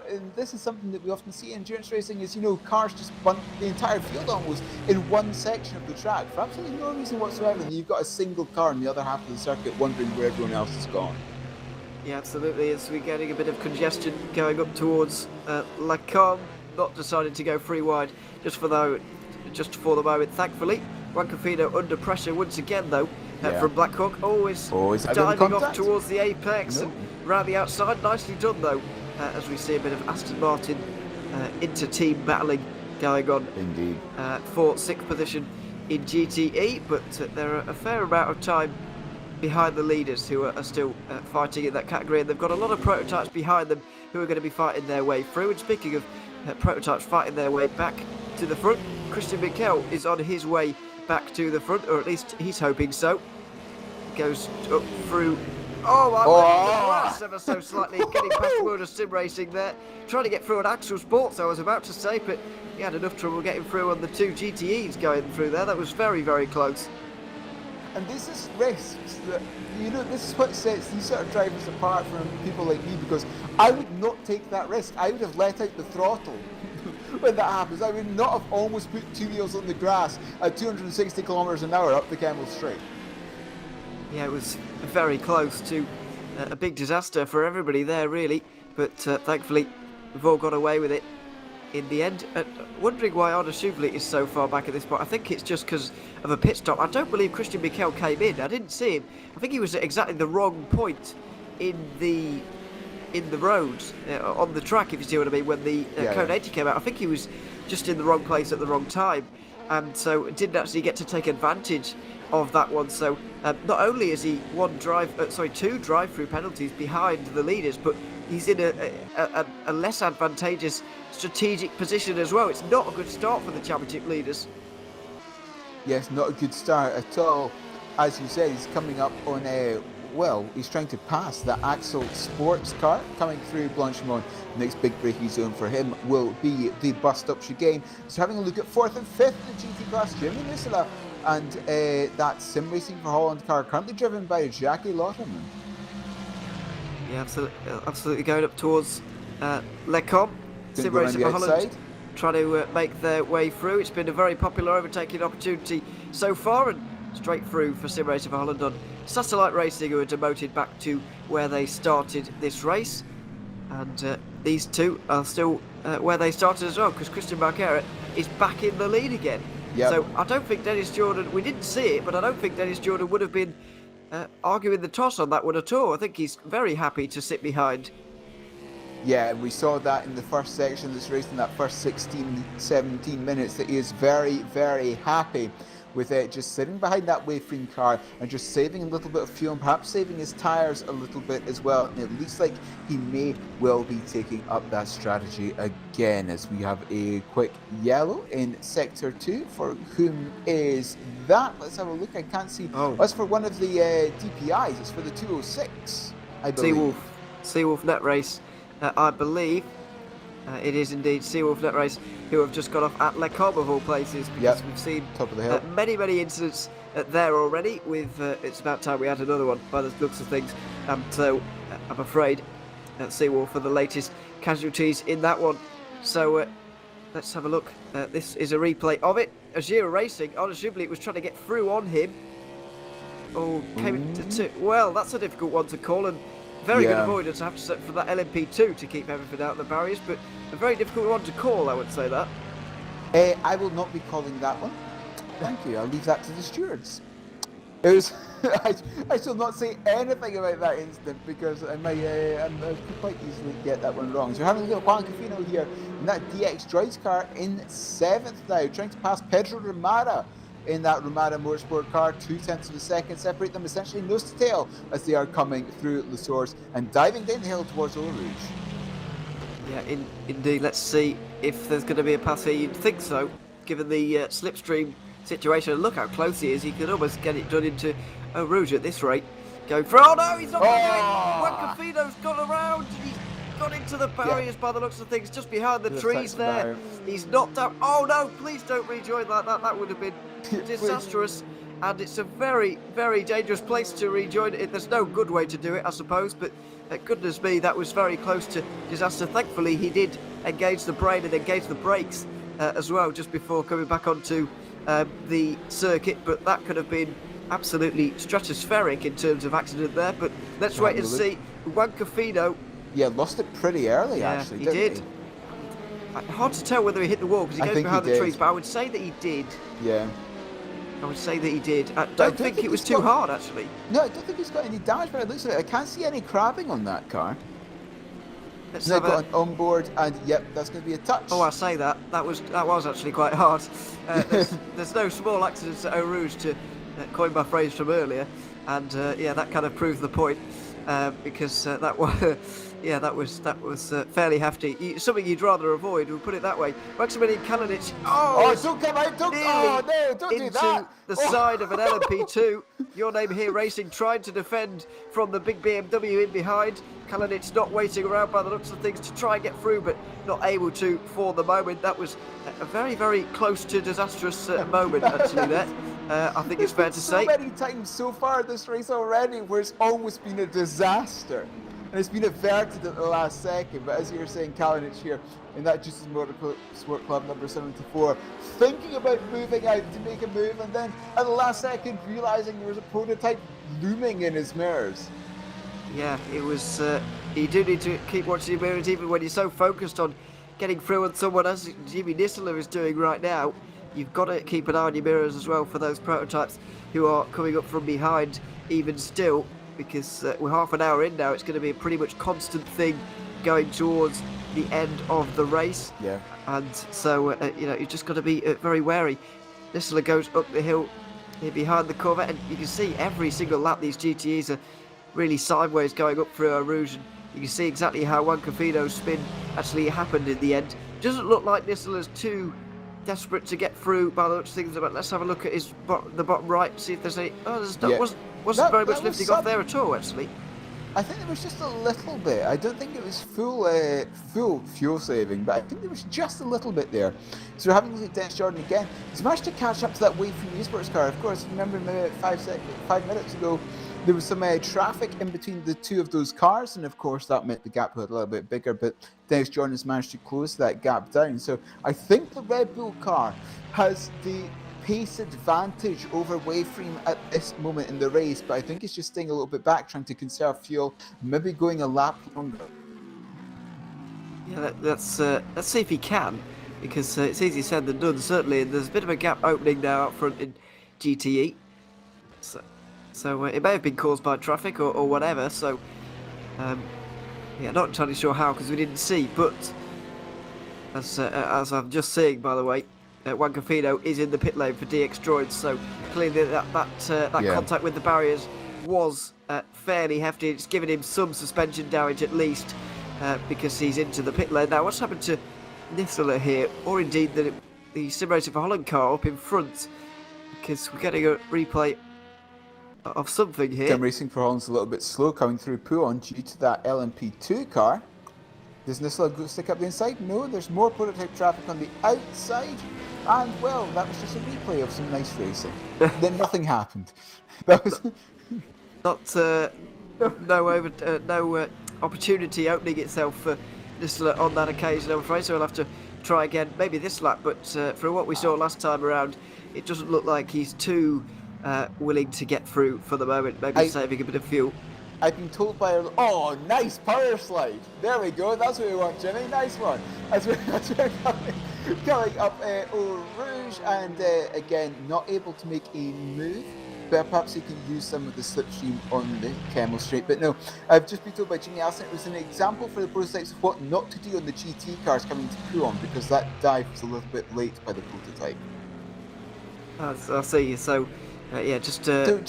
and this is something that we often see in endurance racing, is, cars just bunt the entire field almost in one section of the track for absolutely no reason whatsoever, and you've got a single car in the other half of the circuit wondering where everyone else has gone. Yeah, absolutely. As we're getting a bit of congestion going up towards La Com, not decided to go free wide just for the moment, thankfully. Buencofino under pressure once again, though, from Black Hawk, always diving off towards the apex and round the outside. Nicely done, though, as we see a bit of Aston Martin inter-team battling going on. Indeed. For 6th position in GTE, but there are a fair amount of time behind the leaders who are still fighting in that category, and they've got a lot of prototypes behind them who are going to be fighting their way through. And speaking of prototypes fighting their way back to the front, Christian Mikel is on his way back to the front, or at least he's hoping so. Goes up through. Oh, I went in the glass ever so slightly, getting past World of Sim Racing there. Trying to get through an Axel Sports, I was about to say, but he had enough trouble getting through on the 2 GTEs going through there. That was very, very close. And this is risks that, this is what sets these sort of drivers apart from people like me, because I would not take that risk. I would have let out the throttle when that happens. I would not have almost put 2 wheels on the grass at 260 kilometers an hour up the Kemmel Straight. Yeah, it was very close to a big disaster for everybody there, really. But thankfully, we've all got away with it in the end. Wondering why Arnaud Chauvelet is so far back at this point. I think it's just because of a pit stop. I don't believe Christian Mikel came in. I didn't see him. I think he was at exactly the wrong point in the roads on the track, if you see what I mean, when the Code 80 came out. I think he was just in the wrong place at the wrong time, and so didn't actually get to take advantage of that one. So not only is he 2 drive-through penalties behind the leaders, but he's in a less advantageous strategic position as well. It's not a good start for the championship leaders. Yes, not a good start at all. As you said, he's coming up on he's trying to pass the Axel Sports car coming through Blanchimont. Next big braking zone for him will be the bus-stop chicane. So having a look at 4th and 5th in the GT class, Jimmy Nussela, and that Sim Racing for Holland car currently driven by Jackie Lotterman. Yeah, absolutely going up towards Lecom. Sim Racing for Holland trying to make their way through. It's been a very popular overtaking opportunity so far, and straight through for Sim Racing for Holland on Satellite Racing, who are demoted back to where they started this race. And these two are still where they started as well, because Christian Marquardt is back in the lead again. Yep. So I don't think Dennis Jordan, we didn't see it, but I don't think Dennis Jordan would have been arguing the toss on that one at all. I think he's very happy to sit behind. Yeah, we saw that in the first section of this race, in that first 16, 17 minutes, that he is very, very happy. with just sitting behind that Wayframe car and just saving a little bit of fuel and perhaps saving his tyres a little bit as well. And it looks like he may well be taking up that strategy again, as we have a quick yellow in Sector 2. For whom is that? Let's have a look. I can't see. Oh. That's for one of the DPIs. It's for the 206, I believe. Seawolf Net Race, I believe. It is indeed Seawolf Net Race, who have just got off at Le Cobb of all places, because we've seen top of the hill. many incidents there already. With it's about time we had another one by the looks of things. So I'm afraid Seawolf are the latest casualties in that one. So let's have a look. This is a replay of it. Azira Racing, unassumably, it was trying to get through on him. Oh, came into two. Well, that's a difficult one to call, and very good avoidance, I have to say, for that LMP2 to keep everything out of the barriers, but a very difficult one to call, I would say that. I will not be calling that one. Thank you. I'll leave that to the stewards. It was. I shall not say anything about that incident because I could quite easily get that one wrong. So we're having a look at Juan Cafino here in that DX Droids car in 7th now, trying to pass Pedro Ramada in that Ramada Motorsport car, 0.2 of a second, separate them essentially nose to tail as they are coming through Le Source and diving down the hill towards Eau Rouge. Yeah, indeed. Let's see if there's going to be a pass here. You'd think so, given the slipstream situation. Look how close he is. He could almost get it done into Eau Rouge at this rate. Going for... Oh, no, he's not going to do it. Juan Cafino's gone around. He's got into the barriers by the looks of things, just behind the trees there. He's knocked out. Oh, no, please don't rejoin that. That would have been disastrous. And it's a very dangerous place to rejoin it. There's no good way to do it, I suppose, but goodness me, that was very close to disaster. Thankfully, he did engage the brain and engage the brakes as well just before coming back onto the circuit, but that could have been absolutely stratospheric in terms of accident there. But let's wait and see. Juan Cafino, lost it pretty early, actually. He did. Hard to tell whether he hit the wall because he goes behind the trees, but I would say that he did. Yeah. I would say that he did. I don't think it was too hard, actually. No, I don't think he's got any damage, but it looks like I can't see any crabbing on that car. Let's have got an onboard, and yep, that's going to be a touch. Oh, I say that. That was actually quite hard. There's no small accidents at Eau Rouge, to coin my phrase from earlier, and that kind of proved the point because that was fairly hefty. Something you'd rather avoid. We'll put it that way. Maximilian Kalinic. Oh, don't come out! Don't do that! Into the side of an LMP2. Your Name Here Racing trying to defend from the big BMW in behind. Kalinic not waiting around by the looks of things to try and get through, but not able to for the moment. That was a very close to disastrous moment, actually, there. I think it's fair to say. So many times so far this race already where it's almost been a disaster. And it's been averted at the last second, but as you were saying, Kalinic here in that Juice's Motorsport Club number 74, thinking about moving out to make a move, and then at the last second realising there was a prototype looming in his mirrors. Yeah, it was. You do need to keep watching your mirrors, even when you're so focused on getting through on someone as Jimmy Nisler is doing right now. You've got to keep an eye on your mirrors as well for those prototypes who are coming up from behind, even still. Because we're half an hour in now, it's going to be a pretty much constant thing going towards the end of the race. Yeah. And so, you've just got to be very wary. Nisler goes up the hill here behind the Corvette, and you can see every single lap these GTEs are really sideways going up through Eau Rouge, and you can see exactly how Juan Cafino's spin actually happened in the end. Doesn't look like Nisler's too desperate to get through by the looks of things, but let's have a look at the bottom right, see if there's any... wasn't very much lifting off there at all, actually. I think there was just a little bit. I don't think it was full fuel saving, but I think there was just a little bit there. So we're having a look at Dennis Jordan again. He's managed to catch up to that Wayframe Esports car. Of course, remember 5 minutes ago, there was some traffic in between the two of those cars, and of course that meant the gap got a little bit bigger, but Dennis Jordan has managed to close that gap down. So I think the Red Bull car has the pace advantage over Wayframe at this moment in the race, but I think it's just staying a little bit back, trying to conserve fuel, maybe going a lap longer. Yeah, let's see if he can, because it's easier said than done, certainly, and there's a bit of a gap opening now up front in GTE. So it may have been caused by traffic or whatever, so not entirely sure how, because we didn't see, but as I'm just seeing, by the way, Juan Cofino is in the pit lane for DX Droids, so clearly that Yeah. contact with the barriers was fairly hefty. It's given him some suspension damage at least, because he's into the pit lane. Now, what's happened to Nisler here, or indeed the Simulator for Holland car up in front? Because we're getting a replay of something here. Sim Racing for Holland's a little bit slow coming through Puon due to that LMP2 car. Does Nisler go stick up the inside? No, there's more prototype traffic on the outside. And, well, that was just a replay of some nice racing. Then nothing happened. That was... no opportunity opening itself for Nisler on that occasion, I'm afraid, so we'll have to try again, maybe this lap, but from what we saw last time around, it doesn't look like he's too willing to get through for the moment, maybe saving a bit of fuel. I've been told by our... Oh, nice power slide. There we go. That's what we want, Jimmy. Nice one. That's what we're coming up Eau Rouge, and again, not able to make a move. But perhaps he can use some of the slipstream on the Camel Straight. But no, I've just been told by Jimmy Allison it was an example for the prototypes of what not to do on the GT cars coming to Puon, because that dive was a little bit late by the prototype. I see. So, yeah, just don't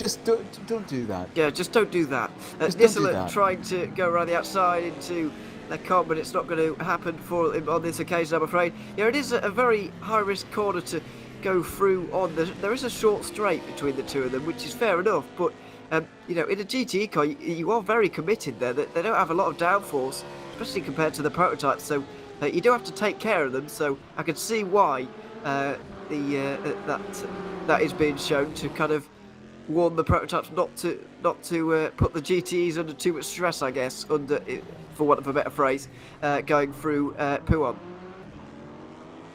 do that. Yeah, just don't do that. Just don't do Nisler that. trying to go around the outside into Lecon, but it's not going to happen for him on this occasion, I'm afraid. Yeah, it is a very high-risk corner to go through on. There is a short straight between the two of them, which is fair enough, but you know, in a GT car, you are very committed there. They don't have a lot of downforce, especially compared to the prototypes, so you do have to take care of them. So I can see why that is being shown to kind of warn the prototypes not to put the GTEs under too much stress, I guess, under, for want of a better phrase, going through Puon.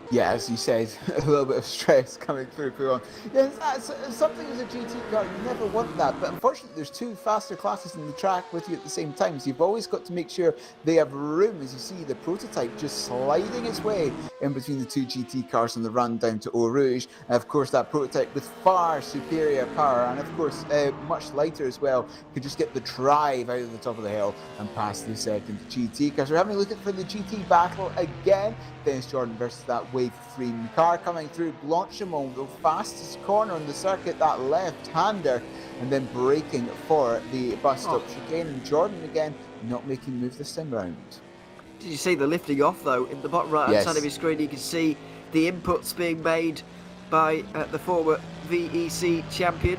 Yeah, as you said, a little bit of stress coming through Puon. Yeah, something as a GT car, you never want that. But unfortunately, there's two faster classes in the track with you at the same time. So you've always got to make sure they have room. As you see, the prototype just sliding its way in between the two GT cars on the run down to Eau Rouge. And of course, that prototype with far superior power, and of course, much lighter as well, could just get the drive out of the top of the hill and pass the second GT car. So we're having a look at for the GT battle again. Dennis Jordan versus that Wave 3 car coming through. Blanchimont, the fastest corner on the circuit, that left-hander, and then braking for the bus stop chicane. And Jordan again not making move this time round. Did you see the lifting off though? In the bottom right hand side of your screen, you can see the inputs being made by the former VEC champion.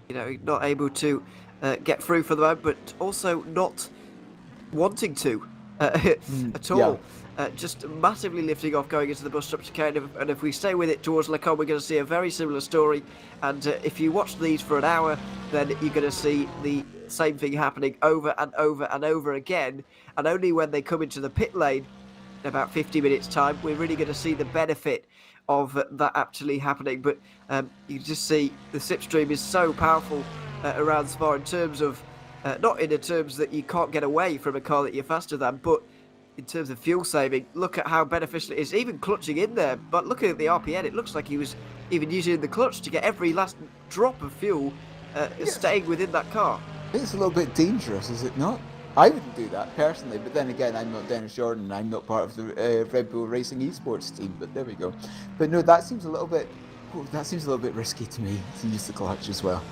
You know, not able to get through for the moment, but also not wanting to at all. Yeah. Just massively lifting off going into the bus stop chicane, and if we stay with it towards Lecon, we're going to see a very similar story. And if you watch these for an hour, then you're going to see the same thing happening over and over and over again. And only when they come into the pit lane in about 50 minutes time, we're really going to see the benefit of that actually happening. But you can just see the slipstream is so powerful around Spa in terms of not in the terms that you can't get away from a car that you're faster than, but in terms of fuel saving. Look at how beneficial it is, even clutching in there. But looking at the RPN, it looks like he was even using the clutch to get every last drop of fuel staying within that car. It's a little bit dangerous, is it not? I wouldn't do that personally, but then again, I'm not Dennis Jordan. I'm not part of the Red Bull Racing Esports team. But there we go. But no, that seems a little bit. That seems a little bit risky to me to use the clutch as well.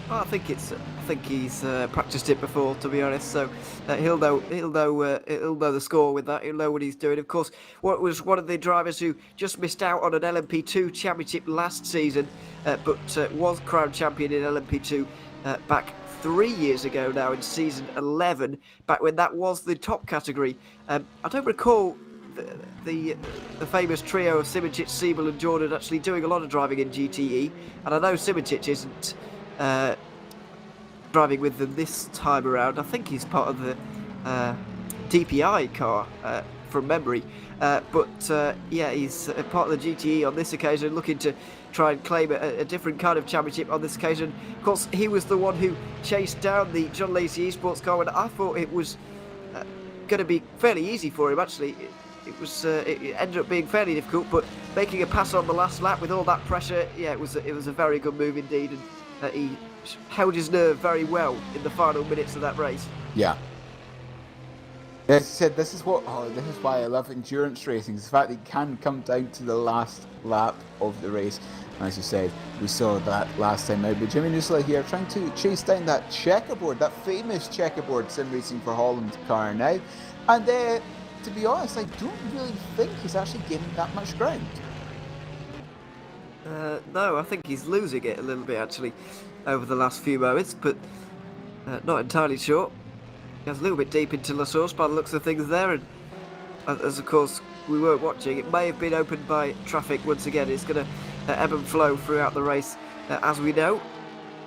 I think he's practiced it before, to be honest. So he'll know the score with that. He'll know what he's doing. Of course, what was one of the drivers who just missed out on an LMP2 championship last season, but was crowned champion in LMP2 back 3 years ago now in season 11, back when that was the top category. I don't recall the famous trio of Simoncic, Siebel and Jordan actually doing a lot of driving in GTE, and I know Simoncic isn't driving with them this time around. I think he's part of the DPI car from memory, but yeah, he's part of the GTE on this occasion, looking to try and claim a different kind of championship on this occasion. Of course, he was the one who chased down the John Lacey Esports car, and I thought it was going to be fairly easy for him. Actually, it ended up being fairly difficult, but making a pass on the last lap with all that pressure, yeah, it was a very good move indeed, and he held his nerve very well in the final minutes of that race. Yeah. As I said, this is why I love endurance racing. It's the fact that it can come down to the last lap of the race. And as you said, we saw that last time out. But Jimmy Nusla here trying to chase down that checkerboard, that famous checkerboard sim racing for Holland car now. And to be honest, I don't really think he's actually gaining that much ground. No, I think he's losing it a little bit actually over the last few moments, but not entirely sure. He has a little bit deep into La Source by the looks of things there, and as of course we weren't watching, it may have been opened by traffic once again. It's going to ebb and flow throughout the race, as we know,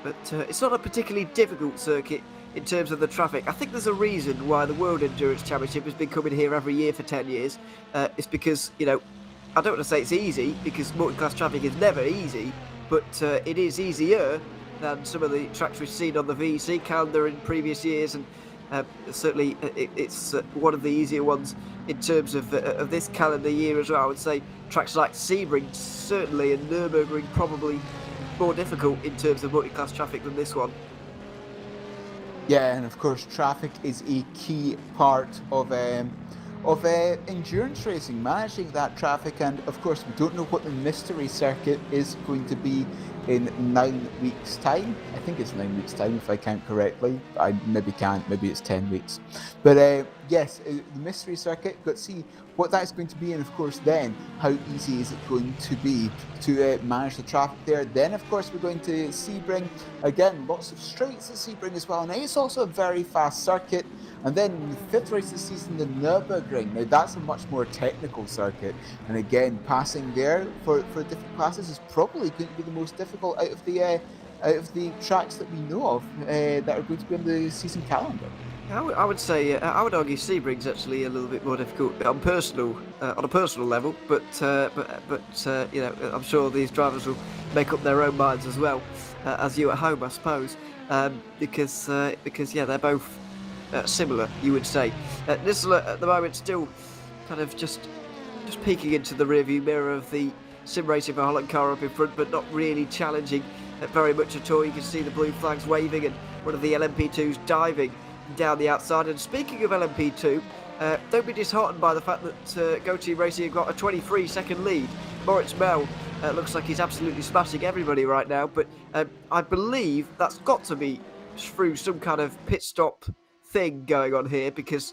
but it's not a particularly difficult circuit in terms of the traffic. I think there's a reason why the World Endurance Championship has been coming here every year for 10 years. It's because, you know, I don't want to say it's easy, because multi-class traffic is never easy, but it is easier than some of the tracks we've seen on the VEC calendar in previous years, and certainly it's one of the easier ones in terms of this calendar year as well. I would say tracks like Sebring certainly, and Nürburgring probably more difficult in terms of multi-class traffic than this one. Yeah, and of course traffic is a key part of endurance racing, managing that traffic. And of course we don't know what the mystery circuit is going to be in 9 weeks time. I think it's 9 weeks time if I count correctly. I maybe can't, maybe it's 10 weeks. But yes, the mystery circuit, got to see what that's going to be, and of course then how easy is it going to be to manage the traffic there. Then of course we're going to Sebring, again lots of straights at Sebring as well, and it's also a very fast circuit. And then the fifth race of the season, the Nürburgring. Now that's a much more technical circuit, and again passing there for different classes is probably going to be the most difficult out of the tracks that we know of that are going to be on the season calendar. I would say I would argue Sebring's actually a little bit more difficult on a personal level, but you know, I'm sure these drivers will make up their own minds as well, as you at home, I suppose, because yeah, they're both similar, you would say. Nisla at the moment still kind of just peeking into the rearview mirror of the sim racing for Holland car up in front, but not really challenging very much at all. You can see the blue flags waving, and one of the LMP2s diving down the outside. And speaking of LMP2, don't be disheartened by the fact that Go Team Racing have got a 23-second lead. Moritz Mel looks like he's absolutely smashing everybody right now, but I believe that's got to be through some kind of pit stop thing going on here, because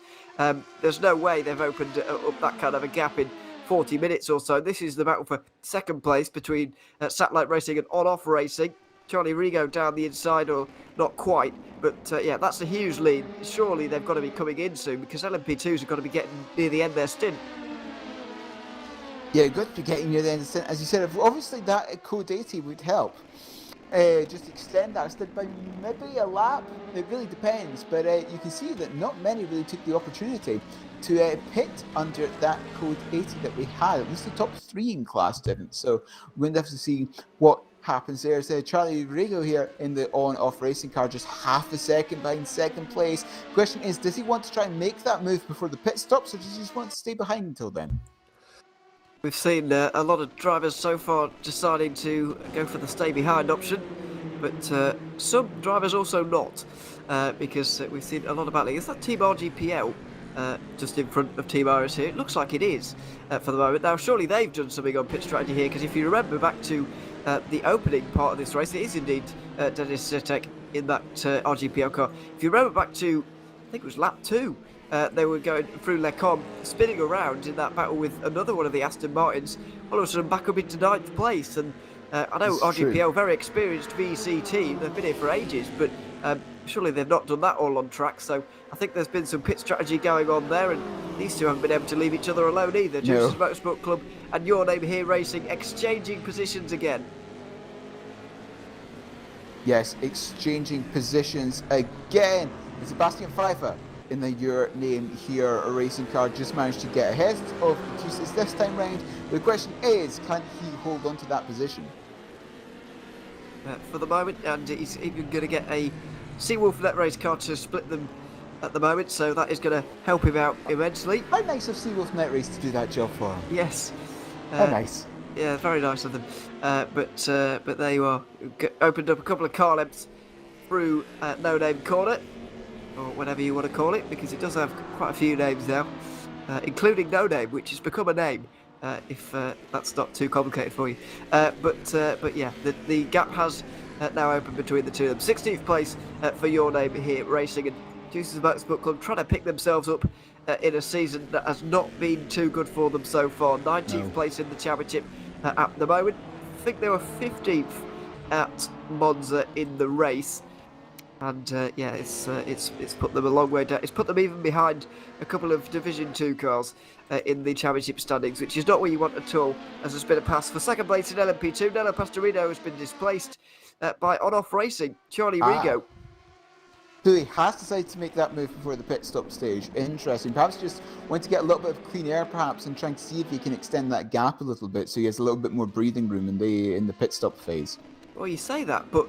there's no way they've opened up that kind of a gap in 40 minutes or so. This is the battle for second place between Satellite Racing and On-Off Racing. Charlie Rigo down the inside, or not quite, but yeah, that's a huge lead. Surely they've got to be coming in soon, because LMP2s have got to be getting near the end of their stint. Yeah, good to be getting near the end of the stint. As you said, obviously that code 80 would help. Just extend that stint by maybe a lap. It really depends, but you can see that not many really took the opportunity to pit under that code 80 that we had. At least the top 3 in class didn't. So we're going to have to see what happens there. So Charlie Rigo here in the on-off racing car, just half a second behind second place. Question is, does he want to try and make that move before the pit stops, or does he just want to stay behind until then? We've seen a lot of drivers so far deciding to go for the stay behind option, but some drivers also not, because we've seen a lot of battling. Is that Team RGPL just in front of Team RS here? It looks like it is for the moment. Now surely they've done something on pit strategy here, because if you remember back to the opening part of this race, it is indeed Denis Zetek in that RGPL car. If you remember back to, I think it was lap 2, they were going through Les Combes, spinning around in that battle with another one of the Aston Martins, all of a sudden back up into 9th place. And I know RGPL, very experienced VEC team, they've been here for ages, but surely they've not done that all on track. So I think there's been some pit strategy going on there, and these two haven't been able to leave each other alone either. No. Genesis Motorsport Club and Your Name Here Racing exchanging positions again. Yes, exchanging positions again. Sebastian Pfeiffer in the Your Name Here racing car just managed to get ahead of Jesus this time round. The question is, can he hold on to that position? For the moment, and he's even going to get a Seawolf Net Race car to split them at the moment, so that is going to help him out immensely. How nice of Seawolf Net Race to do that job for him. Yes. How nice. Yeah, very nice of them. But there you are. Opened up a couple of car lengths through No Name Corner. or whatever you want to call it, because it does have quite a few names now, including No Name, which has become a name. If that's not too complicated for you, but yeah, the gap has now opened between the two of them. 16th place for Your Name here racing, and Juice's Motorsport Club trying to pick themselves up in a season that has not been too good for them so far. 19th place in the championship at the moment. I think they were 15th at Monza in the race. And yeah, it's put them a long way down. It's put them even behind a couple of Division 2 cars in the championship standings, which is not what you want at all, as there's been a pass for second place in LMP2. Nello Pastorino has been displaced by On-Off Racing, Charlie Rigo. So he has decided to make that move before the pit stop stage. Interesting. Perhaps just want to get a little bit of clean air, perhaps, and trying to see if he can extend that gap a little bit, so he has a little bit more breathing room in the pit stop phase. Well, you say that, but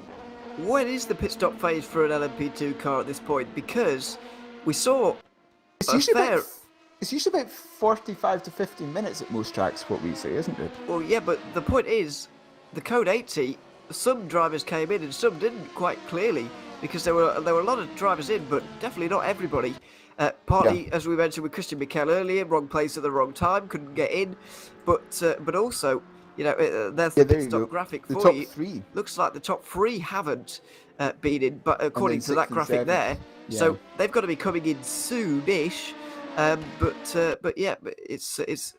when is the pit stop phase for an LMP2 car at this point? Because we saw it's usually about 45 to 50 minutes at most tracks, what we say, isn't it? Well, yeah, but the point is, the Code 80, some drivers came in and some didn't, quite clearly, because there were a lot of drivers in, but definitely not everybody. Partly, as we mentioned with Christian Mikel earlier, wrong place at the wrong time, couldn't get in, but also, you know, there's the pit stop graphic for you. Three. Looks like the top three haven't been in, but according to that graphic there, so they've got to be coming in soonish. But yeah, it's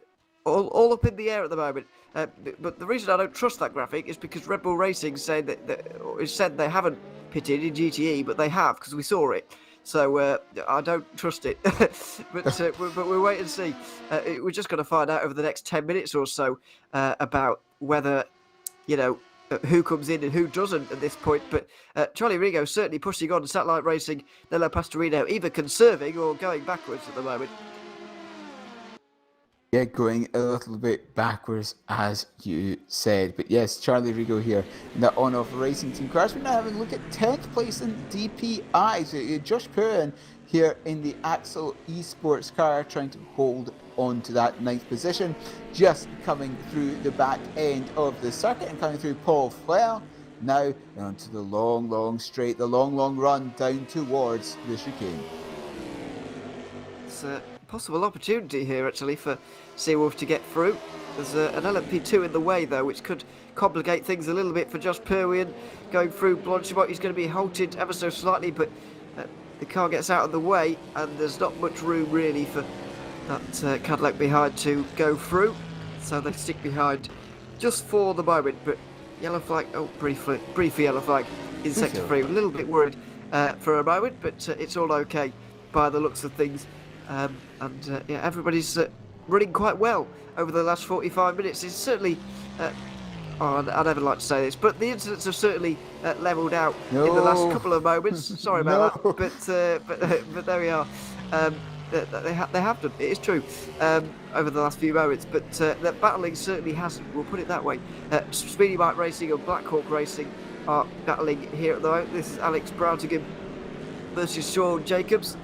all up in the air at the moment. But the reason I don't trust that graphic is because Red Bull Racing said said they haven't pitted in GTE, but they have, because we saw it. So I don't trust it. but we'll wait and see. We're just going to find out over the next 10 minutes or so about whether, you know, who comes in and who doesn't at this point. But Charlie Rigo certainly pushing on Satellite Racing, Nello Pastorino either conserving or going backwards at the moment. Yeah, going a little bit backwards, as you said. But yes, Charlie Rigo here in the On-Off Racing Team cars. We're now having a look at 10th place in DPI. So Josh Purin here in the Axel Esports car, trying to hold on to that 9th position. Just coming through the back end of the circuit and coming through Paul Flair. Now onto the long straight, the long run down towards the chicane. It's a possible opportunity here, actually, for Seawolf to get through. There's an LMP2 in the way, though, which could complicate things a little bit for Josh Purwian going through Blanchimont. He's going to be halted ever so slightly, but the car gets out of the way, and there's not much room, really, for that Cadillac behind to go through. So they stick behind just for the moment, but yellow flag, briefly yellow flag in sector 3. A little bit worried for a moment, but it's all okay by the looks of things. Yeah, everybody's running quite well over the last 45 minutes. It's certainly, I never like to say this, but the incidents have certainly levelled out in the last couple of moments. Sorry about that, but there we are. They have done. It is true over the last few moments, but the battling certainly hasn't. We'll put it that way. Speedy Bike Racing and Black Hawk Racing are battling here at the moment. This is Alex Broughtingham versus Sean Jacobs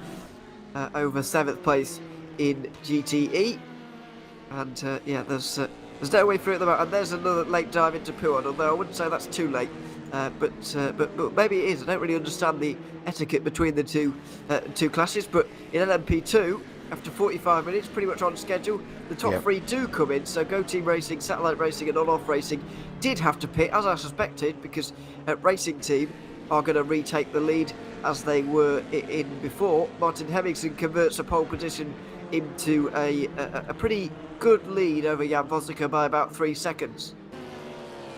over 7th place in GTE, and yeah, there's no way through at the moment. And there's another late dive into Puan, although I wouldn't say that's too late. But maybe it is. I don't really understand the etiquette between the two classes. But in LMP2, after 45 minutes, pretty much on schedule, the top three do come in. So Go Team Racing, Satellite Racing, and On-Off Racing did have to pit, as I suspected, because Racing Team are going to retake the lead as they were in before. Martin Hemmingsen converts a pole position into a pretty good lead over Jan Vosnicker by about 3 seconds.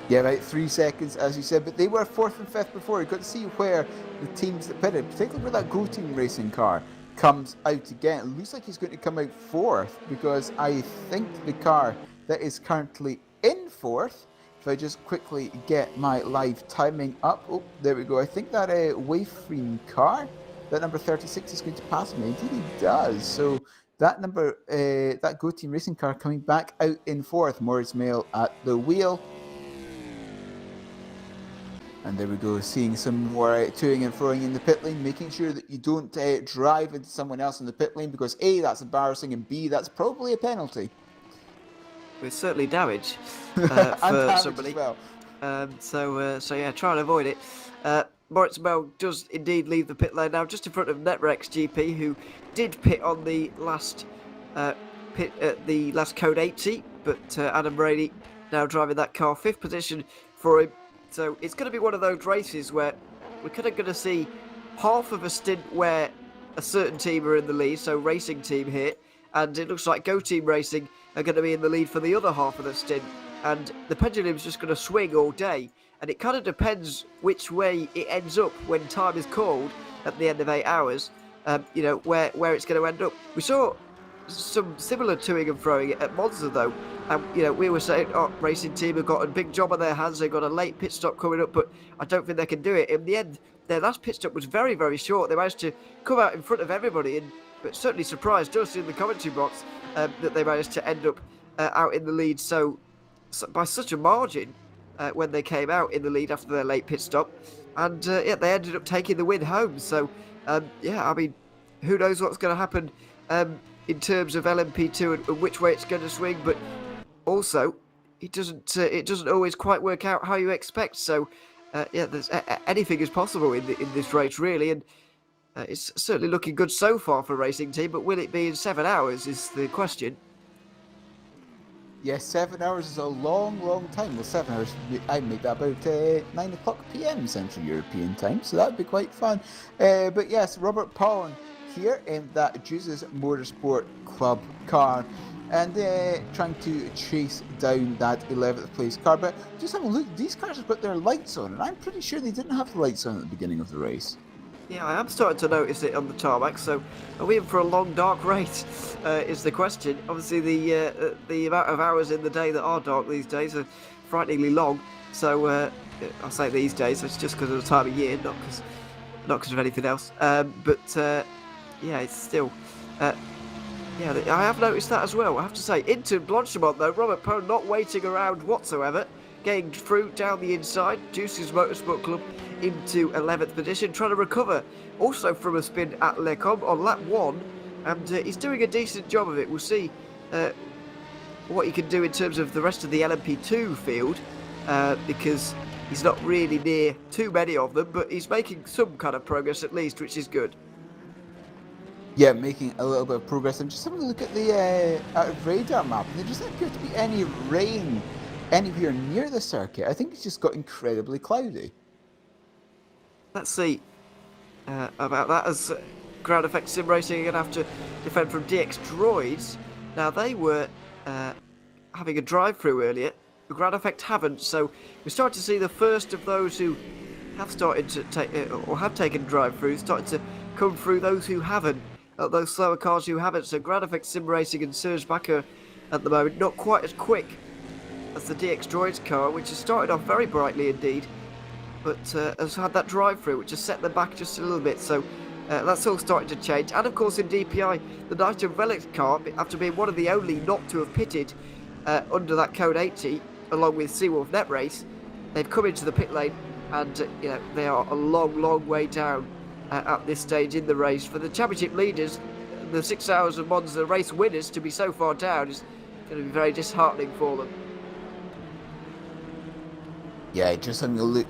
Yeah, about 3 seconds, as you said, but they were 4th and 5th before. You've got to see where the teams that pitted, particularly where that Go Team Racing car comes out again. It looks like he's going to come out 4th, because I think the car that is currently in 4th, if I just quickly get my live timing up, oh, there we go. I think that Wayfreen car, that number 36, is going to pass me. Indeed he does. So that number, that Go Team Racing car coming back out in 4th. Moritz Mail at the wheel. And there we go, seeing some more toing and froing in the pit lane, making sure that you don't drive into someone else in the pit lane, because A, that's embarrassing, and B, that's probably a penalty. It's certainly damage for somebody. As well. So yeah, try and avoid it. Moritz Mel does indeed leave the pit lane now, just in front of Netrex GP, who did pit on the last pit at the last Code 80, but Adam Brady now driving that car, 5th position for him. So it's going to be one of those races where we're kind of going to see half of a stint where a certain team are in the lead, so racing team here, and it looks like Go Team Racing are going to be in the lead for the other half of the stint, and the pendulum's just going to swing all day, and it kind of depends which way it ends up when time is called at the end of 8 hours, you know, where it's going to end up. We saw some similar toing and throwing at Monza though, and you know, we were saying, oh, racing team have got a big job on their hands, they've got a late pit stop coming up, but I don't think they can do it. In the end, their last pit stop was very, very short. They managed to come out in front of everybody, and but certainly surprised us in the commentary box that they managed to end up out in the lead so by such a margin when they came out in the lead after their late pit stop, and yeah, they ended up taking the win home. So yeah, I mean, who knows what's going to happen in terms of LMP2 and which way it's going to swing, but also it doesn't always quite work out how you expect. So yeah, there's anything is possible in this race really, and it's certainly looking good so far for Racing Team. But will it be in 7 hours is the question. Yes, 7 hours is a long, long time. Well, 7 hours, I make that about 9 o'clock p.m. Central European time, so that'd be quite fun. But yes, Robert Pollen here in that Jesus Motorsport Club car, and trying to chase down that 11th place car. But just have a look, these cars have got their lights on, and I'm pretty sure they didn't have the lights on at the beginning of the race. Yeah, I am starting to notice it on the tarmac. So, are we in for a long, dark race? Is the question. Obviously, the amount of hours in the day that are dark these days are frighteningly long. So, I say these days, it's just because of the time of year, not because of anything else. But yeah, it's still. Yeah, I have noticed that as well. I have to say, into Blanchimont though, Robert Poe not waiting around whatsoever, getting through down the inside, Juice's Motorsport Club into 11th position, trying to recover also from a spin at Lecombe on lap 1, and he's doing a decent job of it. We'll see what he can do in terms of the rest of the LMP2 field, because he's not really near too many of them, but he's making some kind of progress at least, which is good. Yeah, making a little bit of progress. I'm just having a look at the radar map, and there doesn't appear to be any rain anywhere near the circuit. I think it's just got incredibly cloudy. Let's see about that, as Ground Effect Sim Racing are going to have to defend from DX Droids. Now, they were having a drive-through earlier. The Ground Effect haven't, so we're starting to see the first of those who have started to take, or have taken drive-throughs, starting to come through those who haven't. Those slower cars who haven't. So Ground Effect Sim Racing and Serge Bakker at the moment not quite as quick as the DX Droids car, which has started off very brightly indeed, but has had that drive-through which has set them back just a little bit. So that's all starting to change. And of course in DPI, the Nitro Relic car, after being one of the only not to have pitted under that Code 80, along with Seawolf Net Race, they've come into the pit lane, and you know, they are a long, long way down at this stage in the race. For the championship leaders, the 6 hours of Monza race winners, to be so far down is going to be very disheartening for them. Yeah, just having a look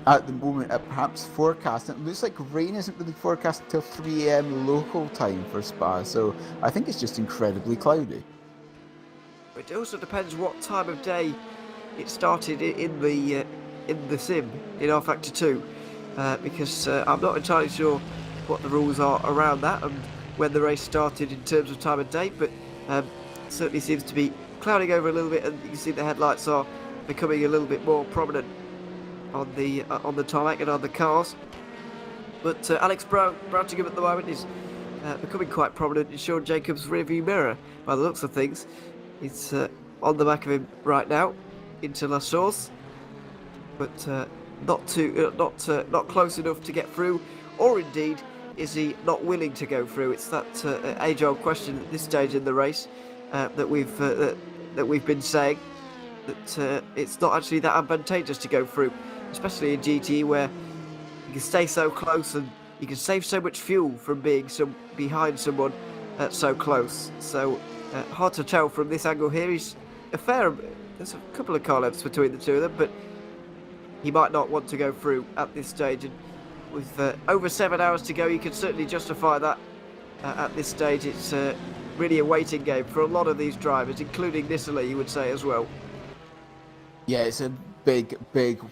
at the moment at perhaps forecast. It looks like rain isn't really forecast until 3 a.m. local time for Spa, so I think it's just incredibly cloudy. It also depends what time of day it started in the sim in rFactor 2. Because I'm not entirely sure what the rules are around that and when the race started in terms of time and date, but certainly seems to be clouding over a little bit, and you can see the headlights are becoming a little bit more prominent on the tarmac and on the cars. But Alex Broughtingham at the moment is becoming quite prominent in Sean Jacobs' rearview mirror by the looks of things. He's on the back of him right now into La Source, but not close enough to get through, or indeed is he not willing to go through? It's that age-old question at this stage in the race that we've been saying, that it's not actually that advantageous to go through, especially in GT, where you can stay so close and you can save so much fuel from being behind someone so close. So hard to tell from this angle here. There's a couple of car lengths between the two of them, but he might not want to go through at this stage, and with over 7 hours to go, you can certainly justify that at this stage. It's really a waiting game for a lot of these drivers, including Nisserly, you would say as well. Yeah, it's a big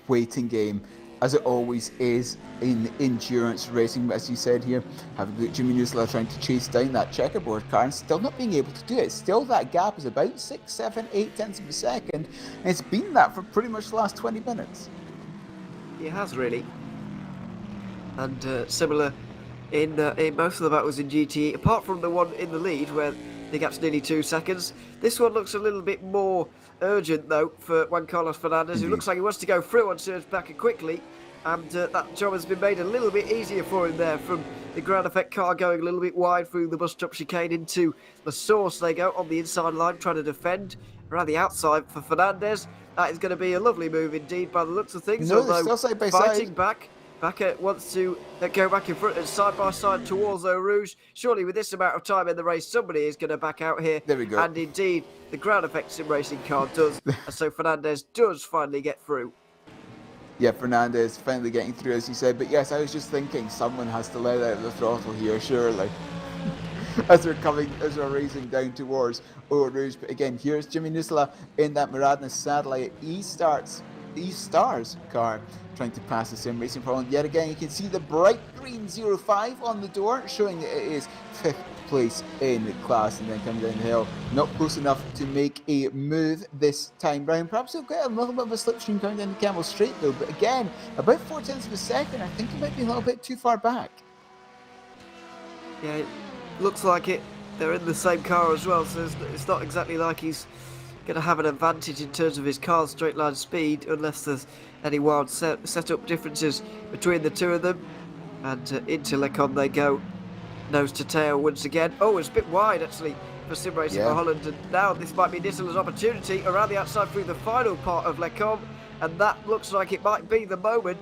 waiting game, as it always is in endurance racing. As you said here, having got Jimmy Nusla trying to chase down that checkerboard car and still not being able to do it. Still, that gap is about 6, 7, 8 tenths of a second, and it's been that for pretty much the last 20 minutes. It has really, and similar in most of the battles in GT, apart from the one in the lead where the gap's nearly 2 seconds. This one looks a little bit more urgent though for Juan Carlos Fernandez, who looks like he wants to go through on Serge Bakker quickly, and that job has been made a little bit easier for him there from the ground effect car going a little bit wide through the bus stop chicane into the source. They go on the inside line trying to defend around the outside for Fernandez. That is going to be a lovely move indeed by the looks of things, although still side by fighting side. back. Bakker wants to go back in front and side by side towards Eau Rouge. Surely with this amount of time in the race, somebody is going to back out here. There we go. And indeed, the ground effect sim racing car does. And so Fernandez does finally get through. Yeah, Fernandez finally getting through, as you said. But yes, I was just thinking someone has to let out the throttle here, surely. as they're racing down towards Eau Rouge. But again, here's Jimmy Nusla in that Maradna satellite E-Stars car, trying to pass the sim racing problem. Yet again, you can see the bright green 05 on the door, showing that it is 5th place in the class, and then coming down the hill, not close enough to make a move this time round. Perhaps he'll get a little bit of a slipstream coming down the Camel Straight though, but again, about 4 tenths of a second. I think he might be a little bit too far back. Yeah, it looks like it. They're in the same car as well, so it's not exactly like he's going to have an advantage in terms of his car's straight line speed, unless there's any wild setup differences between the two of them. And into Lecon they go, nose to tail once again. Oh, it's a bit wide actually for sim racing for Holland, and now this might be Nisserly's opportunity around the outside through the final part of Lecon, and that looks like it might be the moment.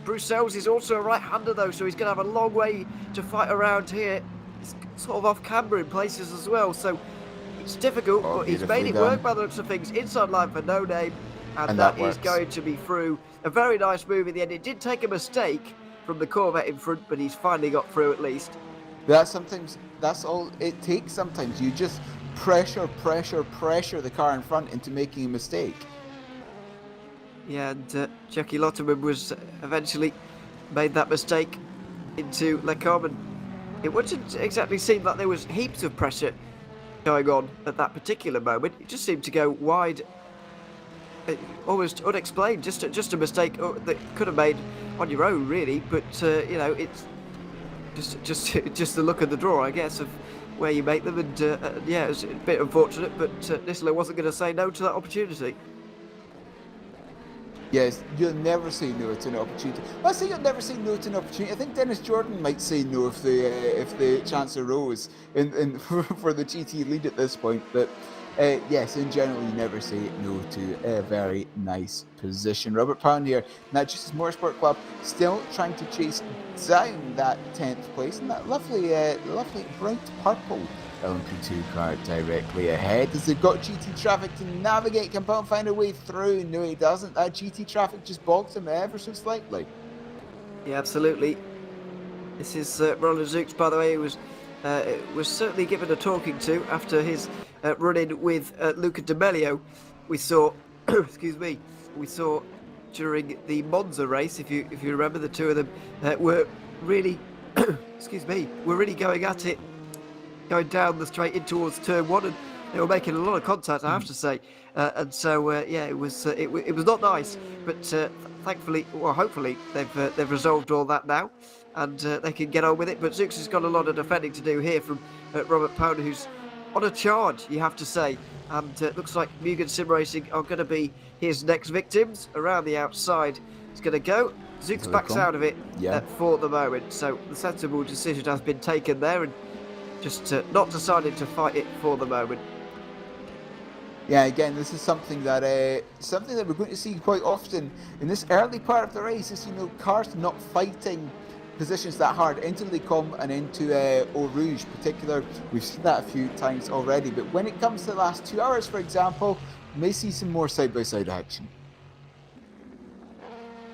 Bruxelles is also a right-hander though, so he's going to have a long way to fight around here. It's sort of off camber in places as well, so it's difficult, but he's made it work by the looks of things. Inside line for No Name, and that is going to be through. A very nice move in the end. It did take a mistake from the Corvette in front, but he's finally got through at least. That's all it takes sometimes. You just pressure the car in front into making a mistake. Yeah, and Jackie Lotterman was eventually made that mistake into Lecom, and it wouldn't exactly seem like there was heaps of pressure going on at that particular moment. It just seemed to go wide, almost unexplained. Just a mistake that could have made on your own, really. But you know, it's just the look of the draw, I guess, of where you make them. And yeah, it's a bit unfortunate, but Nisserly wasn't going to say no to that opportunity. Yes, you'll never say no to an opportunity. Well, I say you'll never say no to an opportunity. I think Dennis Jordan might say no if the chance arose for the GT lead at this point. But yes, in general, you never say no to a very nice position. Robert Pound here, Massachusetts Motorsport Club, still trying to chase down that 10th place in that lovely bright purple LMP2 car directly ahead. As they've got GT traffic to navigate, can Pound find a way through? No, he doesn't. That GT traffic just bogs him ever so slightly. Yeah, absolutely. This is Roland Zooks, by the way, who was certainly given a talking to after his run-in with Luca Di Melio. We saw, excuse me, during the Monza race, if you remember, the two of them were really, excuse me, going at it, going down the straight in towards turn 1, and they were making a lot of contact, I have to say, and so yeah, it was not nice, but thankfully, well, hopefully they've resolved all that now, and they can get on with it. But Zooks has got a lot of defending to do here from Robert Pound, who's on a charge, you have to say, and it looks like Mugen Sim Racing are going to be his next victims. Around the outside he's going to go. Zooks backs out of it for the moment, so the sensible decision has been taken there, and just not decided to fight it for the moment. Yeah, again, this is something that we're going to see quite often in this early part of the race. Is, you know, cars not fighting positions that hard into Le Combe and into Eau Rouge in particular. We've seen that a few times already, but when it comes to the last 2 hours, for example, we may see some more side-by-side action.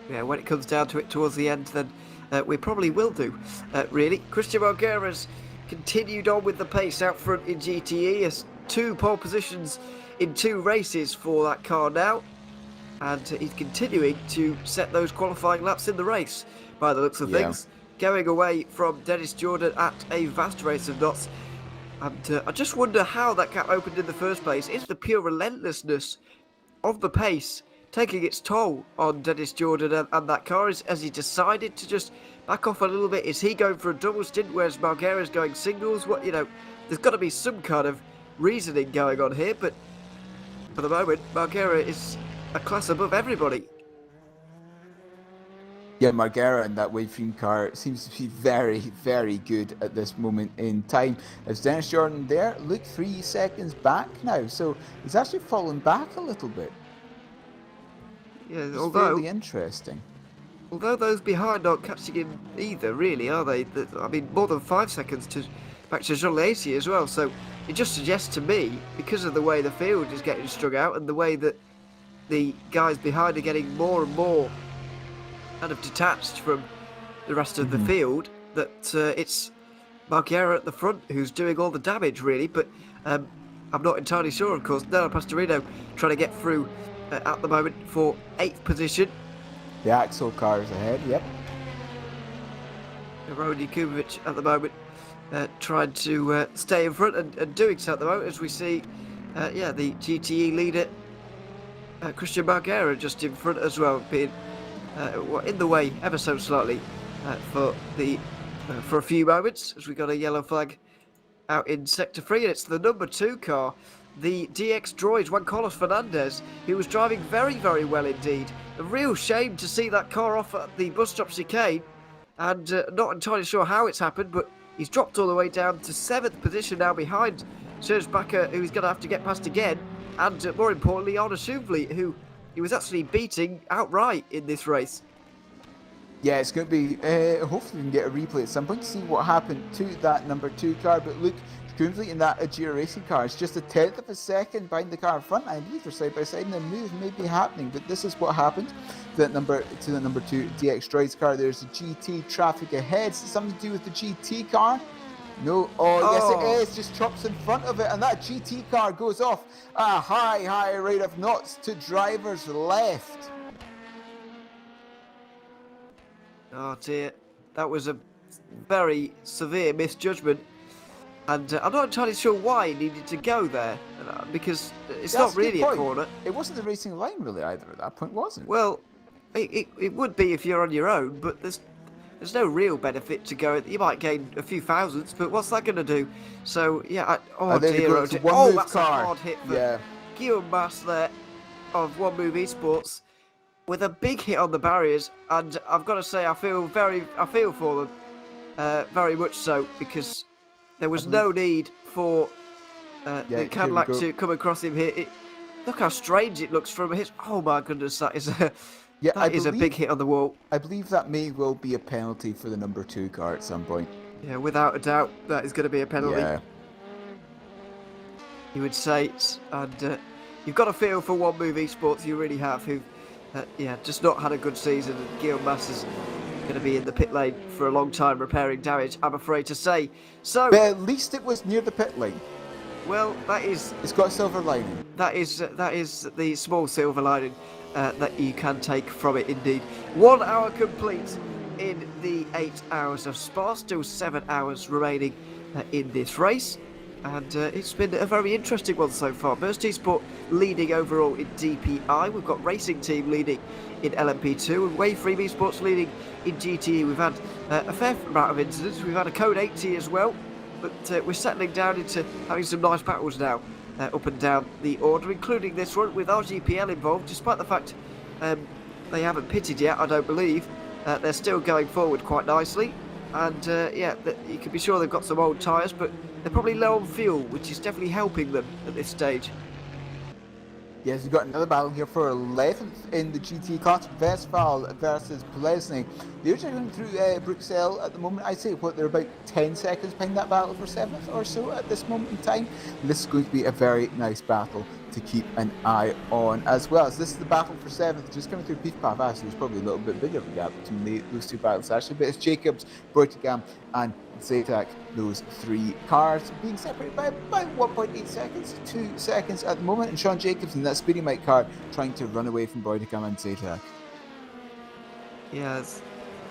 Yeah, when it comes down to it towards the end, then we probably will do, really. Christian Marguera's continued on with the pace out front in GTE. Has 2 pole positions in 2 races for that car now. And he's continuing to set those qualifying laps in the race, by the looks of things. Going away from Dennis Jordan at a vast race of knots. And I just wonder how that gap opened in the first place. Is the pure relentlessness of the pace taking its toll on Dennis Jordan and that car? Has he decided to just back off a little bit? Is he going for a double stint, whereas Marguera's going singles? What, there's got to be some kind of reasoning going on here, but for the moment, Marguera is a class above everybody. Yeah, Marguera and that Waveframe car seems to be very, very good at this moment in time. As Dennis Jordan there, look, 3 seconds back now, so he's actually fallen back a little bit. Yeah, it's really interesting. Although those behind aren't catching him either, really, are they? I mean, more than 5 seconds back to Jean Lacey as well. So it just suggests to me, because of the way the field is getting strung out and the way that the guys behind are getting more and more kind of detached from the rest of the field, that it's Marguera at the front who's doing all the damage, really. But I'm not entirely sure, of course. Nella Pastorino trying to get through at the moment for 8th position. The Axel car is ahead, yep. Roman Kubovic at the moment trying to stay in front and doing so at the moment, as we see, the GTE leader, Christian Marguera, just in front as well, being in the way ever so slightly for a few moments, as we got a yellow flag out in sector 3, and it's the number 2 car, the DX Droids, Juan Carlos Fernandez, who was driving very, very well indeed. A real shame to see that car off at the bus stop chicane, and not entirely sure how it's happened, but he's dropped all the way down to 7th position now behind Serge Bakker, who he's going to have to get past again, and more importantly, Arne Schuvli, who he was actually beating outright in this race. Yeah, it's going to be, hopefully we can get a replay at some point to see what happened to that number 2 car, but look, Schuvli in that Agera Racing car is just 1/10 of a second behind the car in front. I believe they're side by side and the move may be happening, but this is what happened to the number 2 DX Droids car. There's a GT traffic ahead. Is it something to do with the GT car? No. Oh, yes it is. Just chops in front of it, and that GT car goes off a high rate of knots to driver's left. Oh dear, that was a very severe misjudgment. And I'm not entirely sure why he needed to go there, because it's not really a corner. It wasn't the racing line really either at that point, was it? Well, it would be if you're on your own, but there's no real benefit to go. You might gain a few thousands, but what's that going to do? So, yeah, dear. That's a hard hit for Guillaume Mas there of One Move Esports with a big hit on the barriers, and I've got to say I feel for them, very much so, because there was no need for the Cadillac to come across him here. Look how strange it looks from his. Oh my goodness, that is a big hit on the wall. I believe that may well be a penalty for the number 2 car at some point. Yeah, without a doubt, that is going to be a penalty. Yeah. You would say, and you've got a feel for One Move Esports, you really have, who, just not had a good season. And Guillaume Mas is going to be in the pit lane for a long time repairing damage, I'm afraid to say. So, but at least it was near the pit lane. Well, that is. It's got a silver lining. That is the small silver lining that you can take from it. Indeed, 1 hour complete in the 8 hours of Spa. Still 7 hours remaining in this race, and it's been a very interesting one so far. Burst Esport leading overall in DPI. We've got Racing Team leading in LMP2 and Waveframe Esports leading in GTE. We've had a fair amount of incidents. We've had a Code 80 as well, but we're settling down into having some nice battles now up and down the order, including this one with RGPL involved, despite the fact they haven't pitted yet, I don't believe. They're still going forward quite nicely, and you can be sure they've got some old tyres, but they're probably low on fuel, which is definitely helping them at this stage. Yes, we've got another battle here for 11th in the GT class. Westphal versus Plesny. They're going through Bruxelles at the moment. I'd say they're about 10 seconds behind that battle for 7th or so at this moment in time. And this is going to be a very nice battle to keep an eye on as well. So this is the battle for 7th, just coming through Peath Path. Actually, there's probably a little bit bigger of a gap between those two battles, actually, but it's Jacobs, Bortigam, and Zatak, those 3 cars, being separated by about 1.8 seconds, 2 seconds at the moment, and Sean Jacobs in that Speedy Mike car trying to run away from Bortigam and Zatak. Yeah,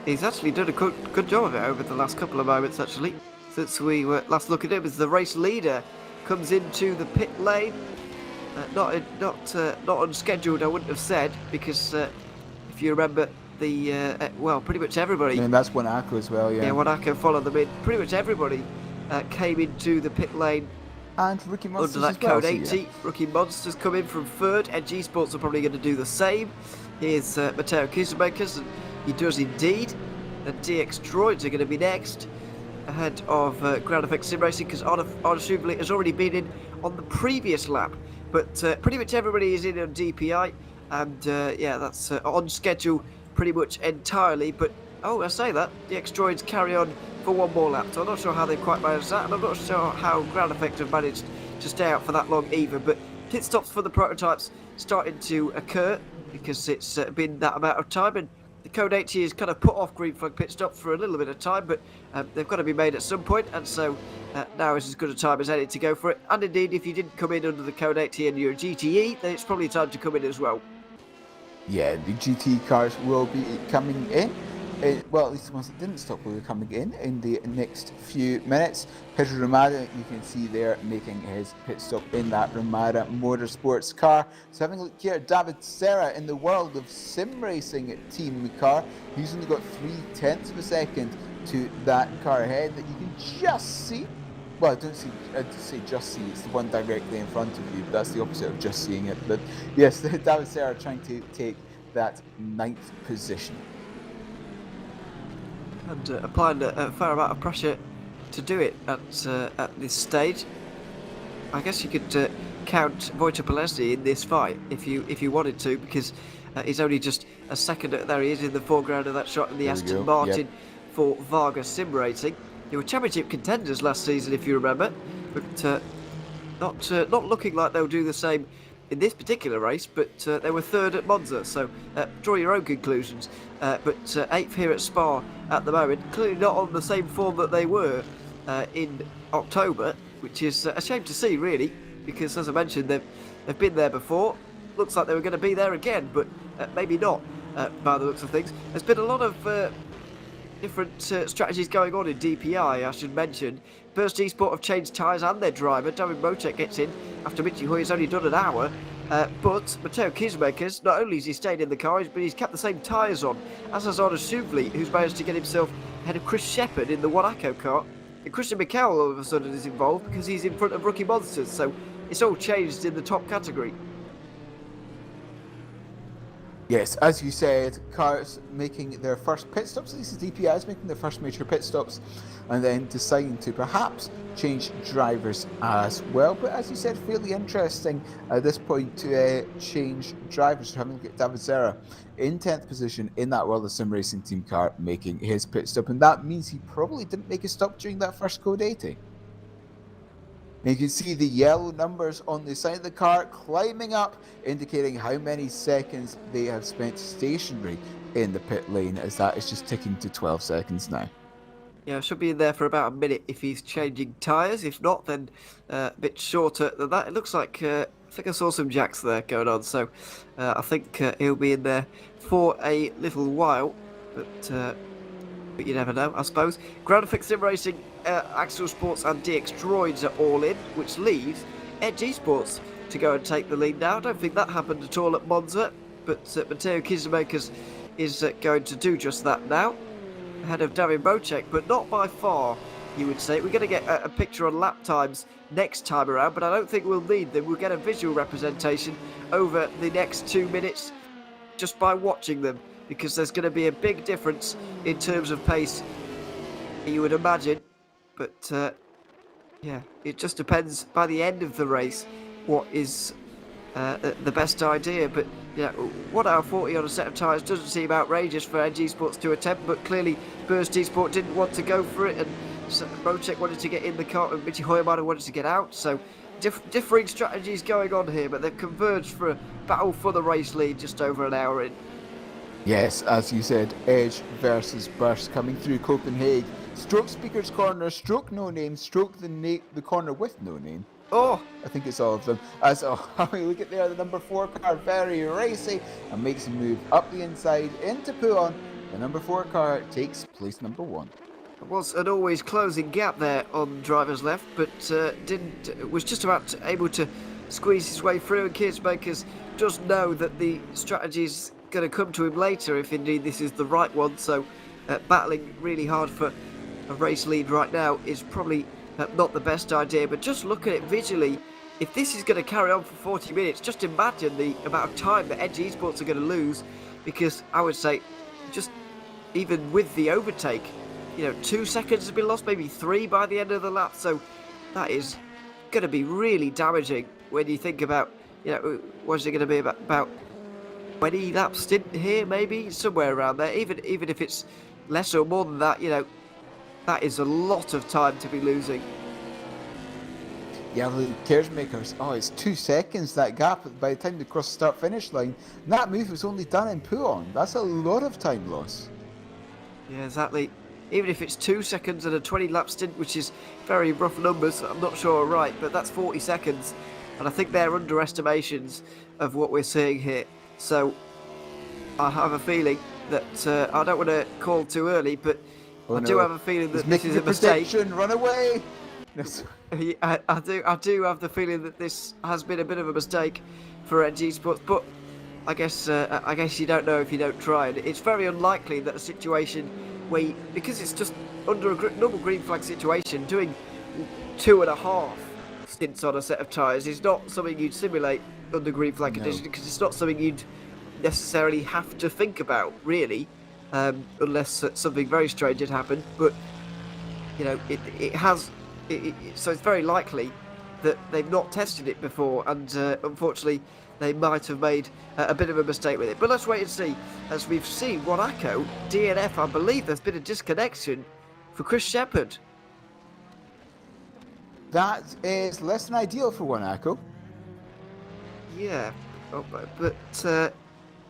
he's actually done a good job of it over the last couple of moments, actually, since we were last looking at him as the race leader comes into the pit lane. Not unscheduled, I wouldn't have said, because if you remember, pretty much everybody. And that's Wanako as well, yeah. Yeah, Wanako followed them in. Pretty much everybody came into the pit lane. And Rookie Monsters under that as well, code 80. Yeah. Rookie Monsters come in from 3rd. NG Sports are probably going to do the same. Here's Matteo Kisamakers, and he does indeed. And DX Droids are going to be next, ahead of Ground Effect Sim Racing, because Arna Shuvli has already been in on the previous lap. But pretty much everybody is in on DPI, and yeah, that's on schedule pretty much entirely. But I say that DX Droids carry on for one more lap, so I'm not sure how they've quite managed that, and I'm not sure how Ground Effect have managed to stay out for that long either. But pit stops for the prototypes starting to occur because it's been that amount of time, and the Code 80 is kind of put off green flag pit stops for a little bit of time, but they've got to be made at some point, and so now is as good a time as any to go for it. And indeed, if you didn't come in under the Code 80 and you're a GTE, then it's probably time to come in as well. Yeah, the GT cars will be coming in. Well, at least the ones that didn't stop will be coming in the next few minutes. Pedro Ramada, you can see there, making his pit stop in that Ramada Motorsports car. So having a look here, David Serra in the World of Sim Racing team car. He's only got 0.3 of a second to that car ahead that you can just see. Well, I don't say just see, it's the one directly in front of you, but that's the opposite of just seeing it. But yes, David Serra trying to take that 9th position. And applying a fair amount of pressure to do it at this stage. I guess you could count Wojciech Polesny in this fight if you wanted to, because he's only just a second. There he is in the foreground of that shot in the Aston Martin for Varga Sim Racing. They were championship contenders last season, if you remember, but not looking like they'll do the same in this particular race. But they were 3rd at Monza, so draw your own conclusions. But 8th here at Spa at the moment, clearly not on the same form that they were in October, which is a shame to see, really, because as I mentioned, they've been there before. Looks like they were going to be there again, but maybe not by the looks of things. There's been a lot of different strategies going on in DPI, I should mention. Burst Esport have changed tyres and their driver. Darren Mocek gets in after Michi Hoy has only done an hour. But Matteo Kismakers, not only has he stayed in the car, but he's kept the same tyres on, as has Arna Shuvli, who's managed to get himself ahead of Chris Shepherd in the Wanako car. And Christian McCowell all of a sudden is involved because he's in front of Rookie Monsters, so it's all changed in the top category. Yes, as you said, cars making their first pit stops, at least the DPIs making their first major pit stops, and then deciding to perhaps change drivers as well. But as you said, fairly interesting at this point to change drivers. Having a look at David Serra in 10th position in that World of Sim Racing team car, making his pit stop, and that means he probably didn't make a stop during that first Code 80. You can see the yellow numbers on the side of the car climbing up, indicating how many seconds they have spent stationary in the pit lane, as that is just ticking to 12 seconds now. Yeah, should be in there for about a minute if he's changing tyres. If not, then a bit shorter than that. It looks like, I think I saw some jacks there going on, so I think he'll be in there for a little while, but you never know, I suppose. Ground Effect Sim Racing, Axel Sports and DX Droids are all in, which leaves Edge Esports to go and take the lead now. I don't think that happened at all at Monza, but Matteo Kisamakers is going to do just that now, ahead of Darren Mocek, but not by far, you would say. We're going to get a picture on lap times next time around, but I don't think we'll need them. We'll get a visual representation over the next 2 minutes just by watching them, because there's going to be a big difference in terms of pace, you would imagine. But yeah, it just depends by the end of the race what is the best idea. But yeah, 1 hour 40 on a set of tyres doesn't seem outrageous for NG Sports to attempt, but clearly Burst Esport didn't want to go for it, and Mocek wanted to get in the car, and Michi Hoyamada wanted to get out, so differing strategies going on here, but they've converged for a battle for the race lead just over an hour in. Yes, as you said, Edge versus Burst coming through Copenhagen. Stroke Speaker's Corner, stroke No Name, stroke the corner with No Name. Oh, I think it's all of them. As look at there, the number 4 car, very racy, and makes a move up the inside into Puon. The number 4 car takes place number 1. it was an always closing gap there on driver's left, but was just about able to squeeze his way through, and Keersmakers does know that the strategy's going to come to him later if indeed this is the right one, so battling really hard for a race lead right now is probably not the best idea. But just look at it visually. If this is going to carry on for 40 minutes, just imagine the amount of time that Edge Esports are going to lose, because I would say just even with the overtake, 2 seconds has been lost, maybe 3 by the end of the lap, so that is going to be really damaging when you think about, what's it going to be about 20 lap stint here, maybe somewhere around there. Even if it's less or more than that, that is a lot of time to be losing. Yeah, the Keersmakers, it's 2 seconds, that gap by the time they cross the start-finish line. And that move was only done in Puon. That's a lot of time loss. Yeah, exactly. Even if it's 2 seconds and a 20-lap stint, which is very rough numbers, I'm not sure are right, but that's 40 seconds. And I think they're underestimations of what we're seeing here. So I have a feeling that I don't want to call too early, but I do have a feeling that this is a mistake. Run away! I do have the feeling that this has been a bit of a mistake for Edge Esports, but I guess you don't know if you don't try. And it's very unlikely that a situation where, because it's just under a normal green flag situation, doing 2.5 stints on a set of tyres is not something you'd simulate under green flag conditions, because it's not something you'd necessarily have to think about, really, unless something very strange had happened. But it has. So it's very likely that they've not tested it before, and unfortunately they might have made a bit of a mistake with it. But let's wait and see. As we've seen, Monaco, DNF, I believe there's been a disconnection for Chris Shepherd. That is less than ideal for Monaco. Yeah, but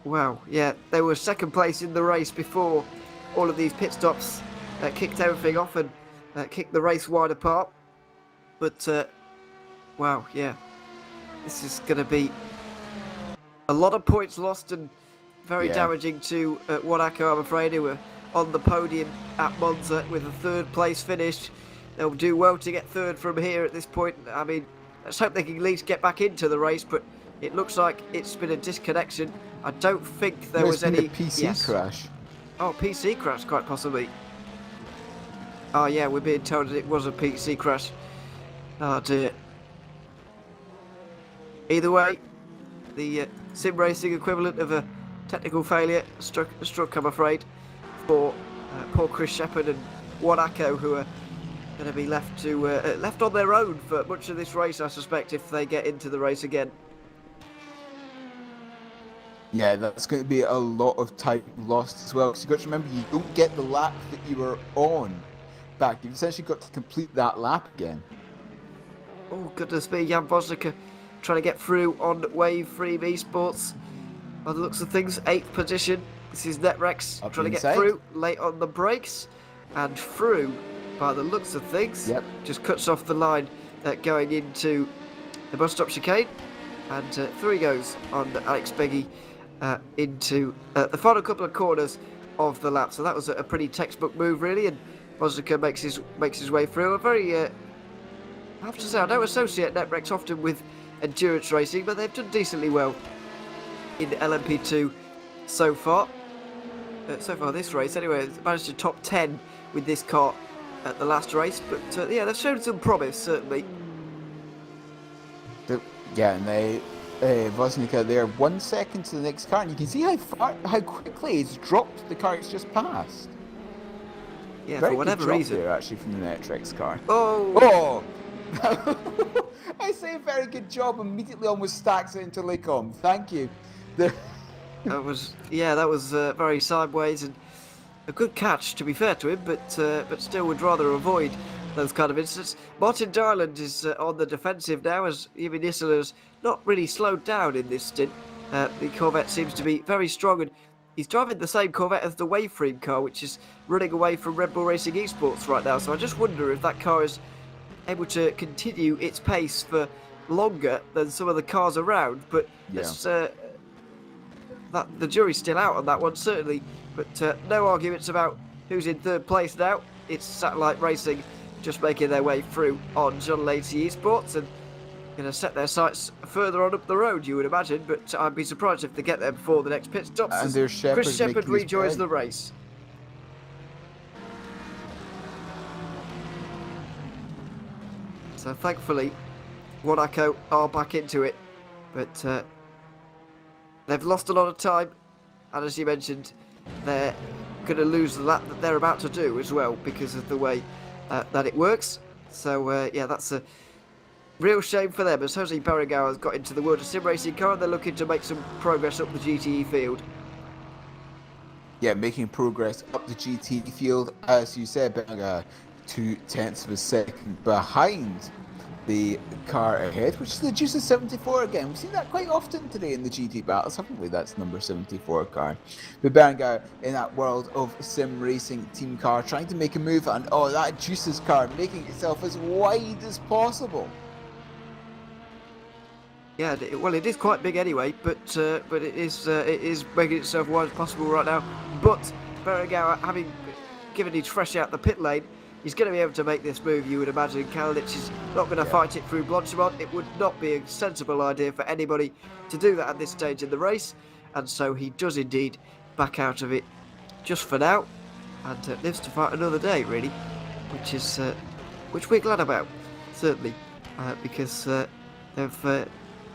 wow, yeah, they were second place in the race before all of these pit stops kicked everything off and kicked the race wide apart. But wow, yeah, this is going to be a lot of points lost and very damaging to Monaco, I'm afraid, who were on the podium at Monza with a 3rd place finish. They'll do well to get 3rd from here at this point. I mean, let's hope they can at least get back into the race, but it looks like it's been a disconnection. I don't think there was any PC crash. Oh, PC crash, quite possibly. Oh yeah, we're being told that it was a PC crash. Oh dear. Either way, the sim racing equivalent of a technical failure struck, I'm afraid, for poor Chris Shepherd and Monaco, who are going to be left on their own for much of this race, I suspect, if they get into the race again. Yeah, that's going to be a lot of time lost as well, because you've got to remember, you don't get the lap that you were on back. You've essentially got to complete that lap again. Oh, goodness me, Jan Vosnica trying to get through on Wave 3 Esports. By the looks of things, 8th position. This is Netrex trying to get through late on the brakes, and through by the looks of things. Yep. Just cuts off the line going into the bus stop chicane, and through he goes on Alex Beggy into the final couple of corners of the lap. So that was a pretty textbook move, really, and Vosnica makes his way through. A very, I have to say, I don't associate Netrex often with endurance racing, but they've done decently well in LMP2 so far. So far this race, anyway, managed to top 10 with this car at the last race. But yeah, they've shown some promise, certainly. Yeah, and Vosnica there 1 second to the next car, and you can see how quickly he's dropped the car it's just passed. Yeah, Very for whatever good job reason. there, actually, from the Netrex car. Oh! I say very good job, immediately almost stacks it into Lecom. Thank you. That was very sideways and a good catch, to be fair to him, but still would rather avoid those kind of incidents. Martin Dylan is on the defensive now, as Jimmy Nisser's not really slowed down in this stint. The Corvette seems to be very strong, and he's driving the same Corvette as the Waveframe car, which is running away from Red Bull Racing Esports right now. So I just wonder if that car is able to continue its pace for longer than some of the cars around. But the jury's still out on that one, certainly. But no arguments about who's in third place now. It's Satellite Racing just making their way through on John Lacey Esports and going to set their sights further on up the road, you would imagine. But I'd be surprised if they get there before the next pit stops. And there's Chris Shepherd rejoins the race. So thankfully, Monaco are back into it, but they've lost a lot of time, and as you mentioned, they're going to lose the lap that they're about to do as well because of the way that it works. So yeah, that's a real shame for them, as Jose Barragao has got into the World of Sim Racing car and they're looking to make some progress up the GTE field. Yeah, making progress up the GTE field, as you said, Barragao 0.2 of a second behind the car ahead, which is the Juice 74 again. We've seen that quite often today in the GT battles, haven't we? That's number 74 car. But Barragao in that World of Sim Racing team car trying to make a move, and oh, that Juice's car making itself as wide as possible. Yeah, well, it is quite big anyway, but it is making itself wide as possible right now. But Barragao, having given each fresh out the pit lane, he's going to be able to make this move, you would imagine. Kalinic is not going to fight it through Blanchimont. It would not be a sensible idea for anybody to do that at this stage in the race. And so he does indeed back out of it just for now and lives to fight another day, really, which we're glad about, certainly, because they've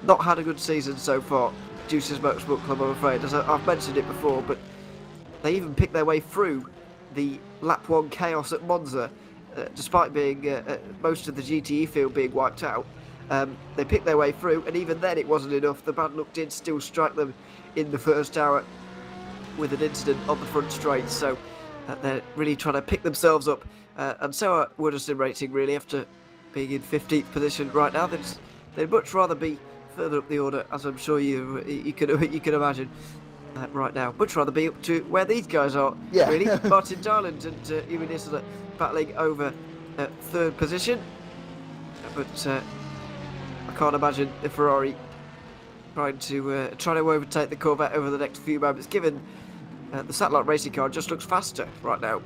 not had a good season so far, Juice's Motorsport Club, I'm afraid. As I've mentioned it before, but they even picked their way through the lap 1 chaos at Monza, despite being most of the GTE field being wiped out. They picked their way through, and even then it wasn't enough. The bad luck did still strike them in the first hour with an incident on the front straight, so they're really trying to pick themselves up, and so are World of Sim Racing, really, after being in 15th position right now. They'd much rather be further up the order, as I'm sure you can imagine. Right now, much rather be up to where these guys are. Yeah. Really, Martin Darland and Jimmy Nisser battling over third position, but I can't imagine the Ferrari trying to overtake the Corvette over the next few moments, given the Satellite Racing car just looks faster right now.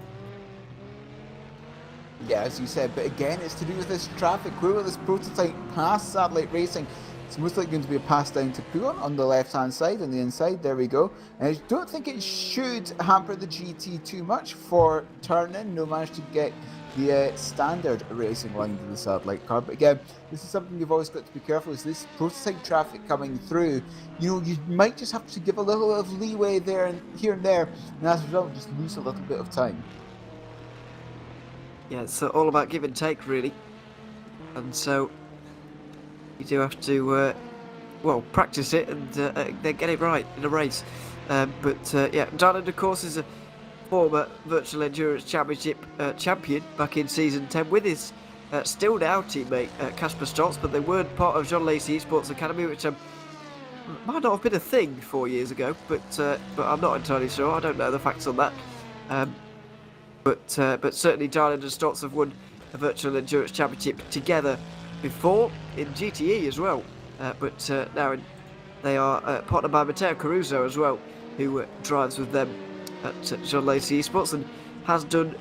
Yeah, as you said, but again, it's to do with this traffic. Where will this prototype pass Satellite Racing? It's most likely going to be a pass down to Poulon on the left-hand side, on the inside. There we go. And I don't think it should hamper the GT too much for turning. No managed to get the standard racing line to the Satellite car. But again, this is something you've always got to be careful. Is this prototype traffic coming through? You know, you might just have to give a little of leeway there and here and there, and as a result, just lose a little bit of time. Yeah, it's all about give and take, really. And so you do have to, practice it and then get it right in a race. Yeah, Dylan, of course, is a former Virtual Endurance Championship champion back in Season 10 with his still now teammate Casper Stoltz, but they weren't part of John Lacey Esports Academy, which might not have been a thing 4 years ago, but I'm not entirely sure. I don't know the facts on that. But certainly Dylan and Stoltz have won a Virtual Endurance Championship together before in GTE as well, but now they are partnered by Matteo Caruso as well, who drives with them at John Lacey Esports and has done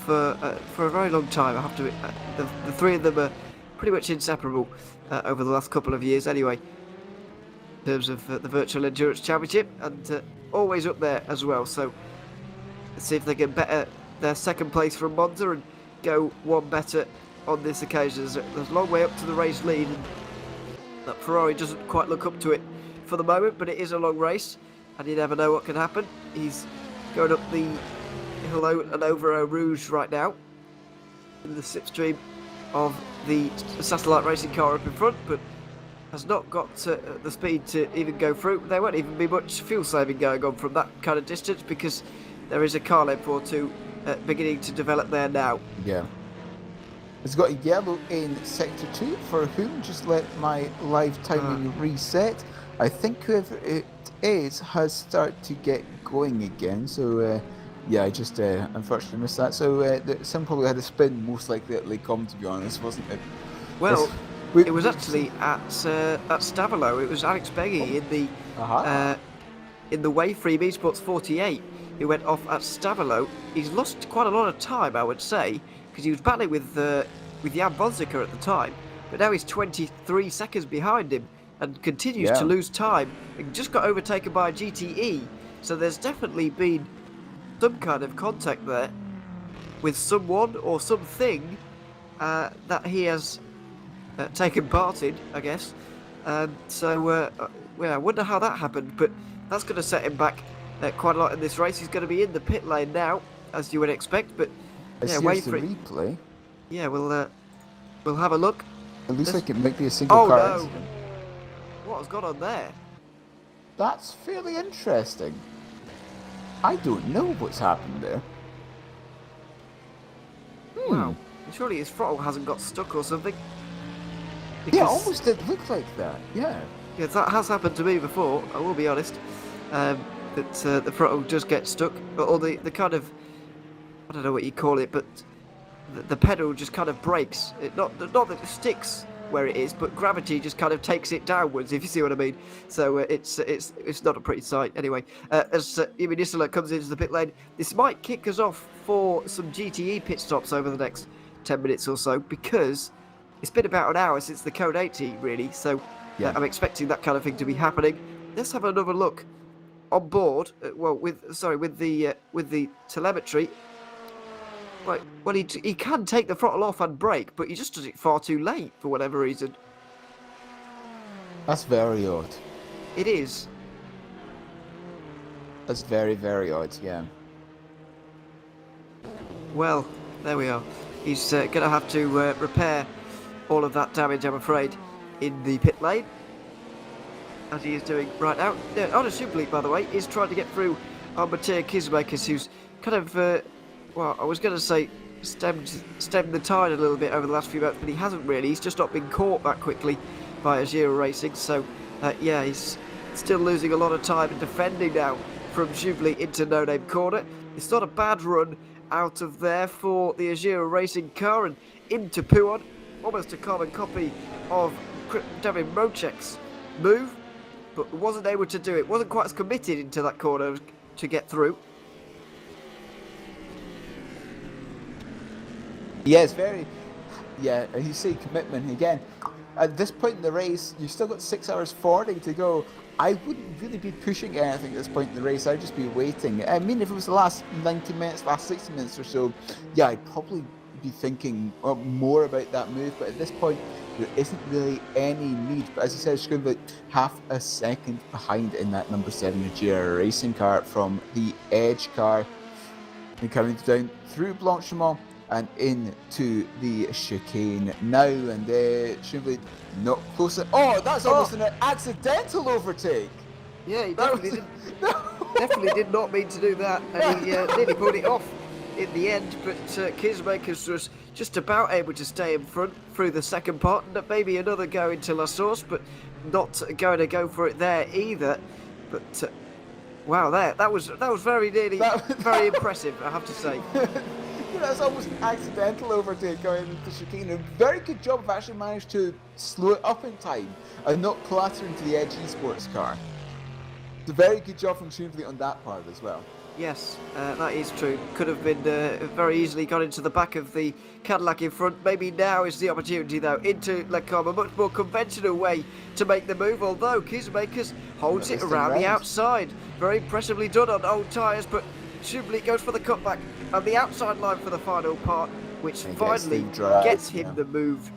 for a very long time. I have to the three of them are pretty much inseparable over the last couple of years anyway, in terms of the Virtual Endurance Championship, and always up there as well. So let's see if they can better their second place from Monza and go one better on this occasion. There's a long way up to the race lead, and that Ferrari doesn't quite look up to it for the moment, but it is a long race and you never know what can happen. He's going up the hill and over Eau Rouge right now in the slipstream of the Satellite Racing car up in front, but has not got the speed to even go through. There won't even be much fuel saving going on from that kind of distance because there is a car length or two beginning to develop there now. Yeah. It's got a yellow in Sector 2 for whom just let my live timing reset. I think whoever it is has started to get going again. So, yeah, I just unfortunately missed that. So, the sim probably had a spin, most likely at Lake Com, to be honest, wasn't it? Well, it was actually at Stavolo. It was Alex Beggy in the Wayframe Esports 48 who went off at Stavolo. He's lost quite a lot of time, I would say, because he was battling with Jan Bonziker at the time, but now he's 23 seconds behind him and continues to lose time and just got overtaken by a GTE. So there's definitely been some kind of contact there with someone or something that he has taken part in, I guess. So I wonder how that happened, but that's going to set him back quite a lot in this race. He's going to be in the pit lane now, as you would expect, but wait for it. Replay. Yeah, we'll have a look. It looks like it might be a single car accident. What has gone on there? That's fairly interesting. I don't know what's happened there. Wow. Surely his throttle hasn't got stuck or something. Yeah, it almost did look like that. Yeah. Yeah, that has happened to me before, I will be honest. That the throttle just gets stuck. Or the kind of, I don't know what you call it, but the pedal just kind of breaks. Not that it sticks where it is, but gravity just kind of takes it downwards, if you see what I mean. So it's not a pretty sight. Anyway, as Yumi Nisela comes into the pit lane, this might kick us off for some GTE pit stops over the next 10 minutes or so, because it's been about an hour since the Code 80, really. So I'm expecting that kind of thing to be happening. Let's have another look on board. With the telemetry. Right, well, he can take the throttle off and brake, but he just does it far too late for whatever reason. That's very odd. It is. That's very, very odd, yeah. Well, there we are. He's going to have to repair all of that damage, I'm afraid, in the pit lane, as he is doing right now. Unassumably, by the way, is trying to get through on Mateo Kismakis, who's kind of... well, I was going to say stemmed the tide a little bit over the last few months, but he hasn't really. He's just not been caught that quickly by Azira Racing. So, he's still losing a lot of time and defending now from Jubilee into No Name Corner. It's not a bad run out of there for the Azira Racing car and into Puon. Almost a carbon copy of Devin Mocek's move, but wasn't able to do it. Wasn't quite as committed into that corner to get through. Yeah, it's very... Yeah, you see commitment again. At this point in the race, you've still got 6 hours 40 to go. I wouldn't really be pushing anything at this point in the race. I'd just be waiting. I mean, if it was the last 90 minutes, last 60 minutes or so, yeah, I'd probably be thinking more about that move. But at this point, there isn't really any need. But as I said, it's going to be like half a second behind in that number 7 GR Racing car from the Edge car. And coming down through Blanchimont and into the chicane now, and Shumley not close. Oh, that's almost an accidental overtake. Yeah, he definitely did not mean to do that, and he nearly pulled it off in the end. But Kismakers was just about able to stay in front through the second part, and maybe another go into La Source, but not going to go for it there either. But wow, that was very nearly very impressive, I have to say. That's almost an accidental overtake going into the chicane. A very good job of actually managed to slow it up in time and not clatter into the Edge Esports car. It's a very good job from Shumley on that part as well. Yes, that is true. Could have been very easily got into the back of the Cadillac in front. Maybe now is the opportunity, though, into Lecom, a much more conventional way to make the move, although Kismakers holds it around the outside. Very impressively done on old tyres, but Shumley goes for the cutback and the outside line for the final part, which finally gets him the move.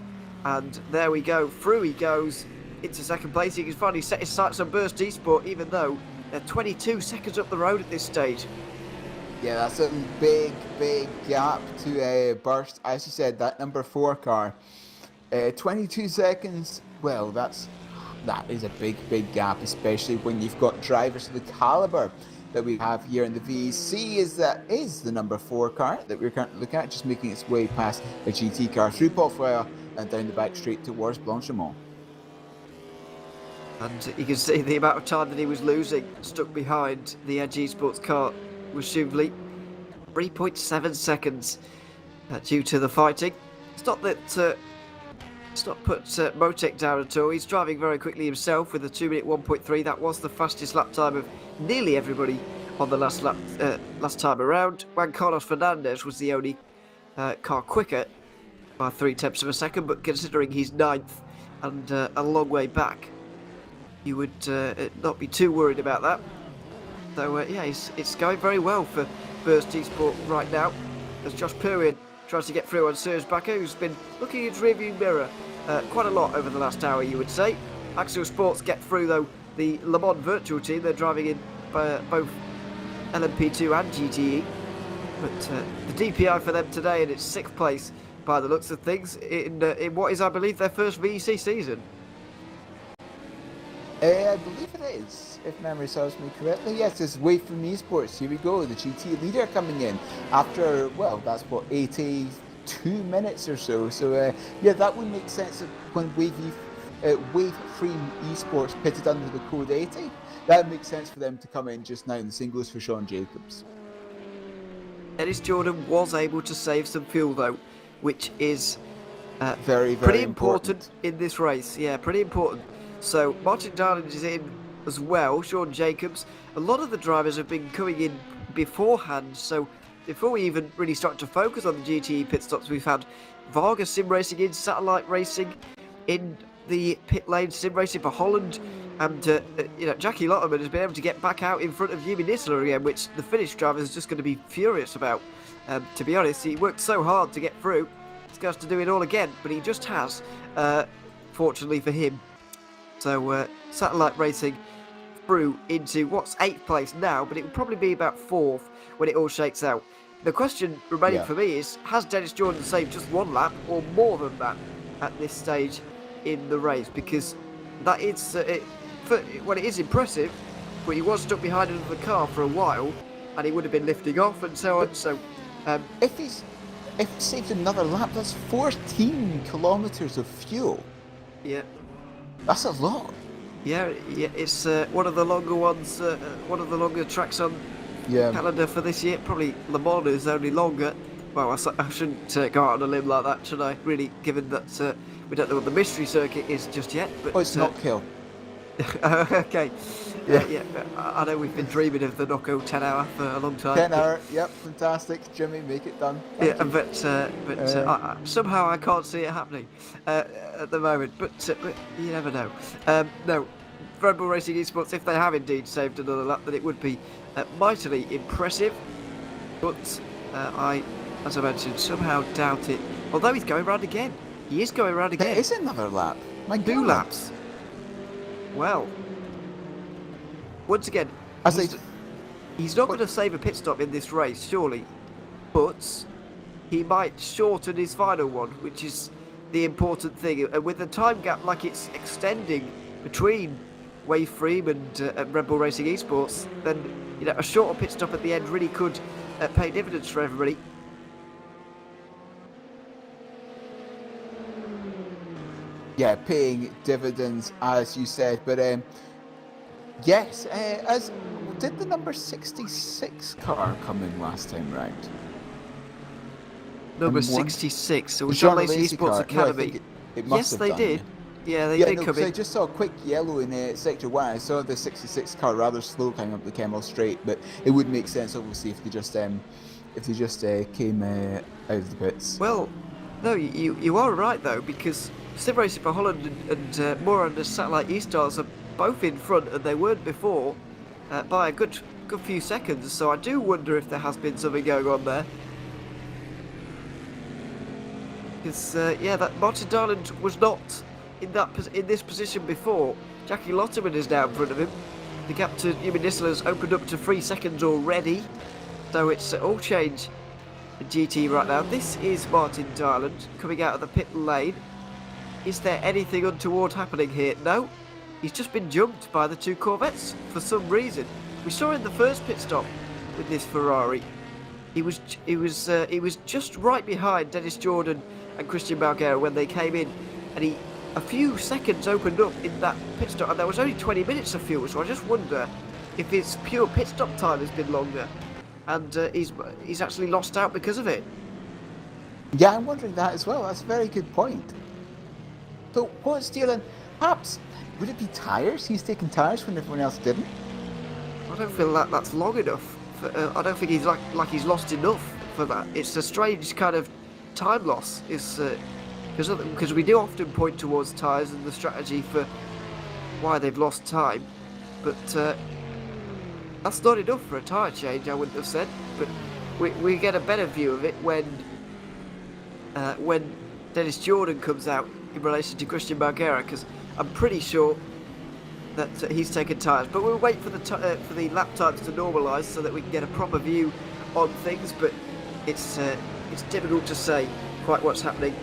And there we go, through he goes into second place. He can finally set his sights on Burst Esport, even though they're 22 seconds up the road at this stage. Yeah, that's a big gap to Burst. As you said, that number 4 car, 22 seconds. Well, that is a big gap, especially when you've got drivers of the caliber that we have here in the VEC is the number 4 car that we're currently looking at, just making its way past a GT car through Potfire and down the back straight towards Blanchimont. And you can see the amount of time that he was losing, stuck behind the Edge Esports car, was Shuvely. 3.7 seconds due to the fighting. It's not that it's not put Motek down at all. He's driving very quickly himself with a 2-minute 1.3. That was the fastest lap time of nearly everybody on the last time around. Juan Carlos Fernandez was the only car quicker by 0.3 of a second, but considering he's 9th and a long way back, you would not be too worried about that. So yeah, it's going very well for Burst Esport right now, as Josh Perrier tries to get through on Serge Bakker, who's been looking in his rearview mirror quite a lot over the last hour, you would say. Axial Sports get through, though, the Le Mans virtual team. They're driving in both LMP2 and GTE. But the DPI for them today, and it's 6th place by the looks of things in what is, I believe, their first VEC season. I believe it is, if memory serves me correctly. Yes, it's Wave from Esports. Here we go, the GT leader coming in after, well, that's what, 82 minutes or so. So, yeah, that would make sense when Wave Free Esports pitted under the code 80. That makes sense for them to come in just now in the singles for Sean Jacobs. Dennis Jordan was able to save some fuel, though, which is very pretty important in this race. Yeah, pretty important. So Martin Darland is in as well, Sean Jacobs. A lot of the drivers have been coming in beforehand, so before we even really start to focus on the GTE pit stops, we've had Varga sim racing in, Satellite Racing in the pit lane, sim racing for Holland, and Jackie Lotterman has been able to get back out in front of Yumi Nisler again, which the Finnish driver is just going to be furious about. To be honest, he worked so hard to get through. He's going to have to do it all again, but he just has, fortunately for him. So Satellite Racing through into what's 8th place now, but it will probably be about 4th when it all shakes out. The question remaining for me is, has Dennis Jordan saved just 1 lap or more than that at this stage in the race? Because that is, it is impressive, but he was stuck behind another car for a while, and he would have been lifting off and so on. So if he saved another lap, that's 14 kilometres of fuel. Yeah. That's a lot. Yeah, it's one of the longer ones, one of the longer tracks on calendar for this year. Probably Le Mans is only longer. Well, I shouldn't go out on a limb like that, should I? Really, given that we don't know what the mystery circuit is just yet. But it's Knockhill. Okay. Yeah. I know we've been dreaming of the Knocko 10 hour for a long time. 10 hour, yep, fantastic. Jimmy, make it done. Thank you. Somehow I can't see it happening at the moment. But you never know. No, Red Bull Racing Esports, if they have indeed saved another lap, then it would be mightily impressive. But I, as I mentioned, somehow doubt it. Although he's going round again. He is going round again. There is another lap. My 2 laps. Well, once again, he's not going to save a pit stop in this race, surely, but he might shorten his final one, which is the important thing. And with the time gap like it's extending between Wave Free and Red Bull Racing Esports, then a shorter pit stop at the end really could pay dividends for everybody. Yeah, paying dividends, as you said. But yes, did the number 66 car come in last time round? Number 66. So was John Lacey Esports Academy. No, it must have they done, did. Yeah, they did come in. I just saw a quick yellow in Sector 1. I saw the 66 car rather slow coming up the Kemmel Straight, but it would make sense, obviously, if they just came out of the pits. Well, no, you are right, though, because Sim Racing for Holland and Moore and the Satellite E-Stars are both in front, and they weren't before, by a good few seconds. So I do wonder if there has been something going on there. Because that Martin Darland was not in this position before. Jackie Lotterman is now in front of him. The gap to Yumi Nisler has opened up to 3 seconds already. So it's all change in GT right now. This is Martin Darland coming out of the pit lane. Is there anything untoward happening here? No. He's just been jumped by the 2 Corvettes for some reason, We saw in the first pit stop with this Ferrari, he was just right behind Dennis Jordan and Christian Marguerite when they came in, and a few seconds opened up in that pit stop, and there was only 20 minutes of fuel. So I just wonder if his pure pit stop time has been longer, and he's actually lost out because of it. Yeah, I'm wondering that as well. That's a very good point. So what's dealing? Perhaps would it be tyres? He's taking tyres when everyone else didn't. I don't feel that's long enough. I don't think he's like he's lost enough for that. It's a strange kind of time loss. It's because we do often point towards tyres and the strategy for why they've lost time, but that's not enough for a tyre change, I wouldn't have said. But we get a better view of it when Dennis Jordan comes out in relation to Christian Marguerite, because I'm pretty sure that he's taken tyres. But we'll wait for the lap times to normalise so that we can get a proper view on things. But it's difficult to say quite what's happening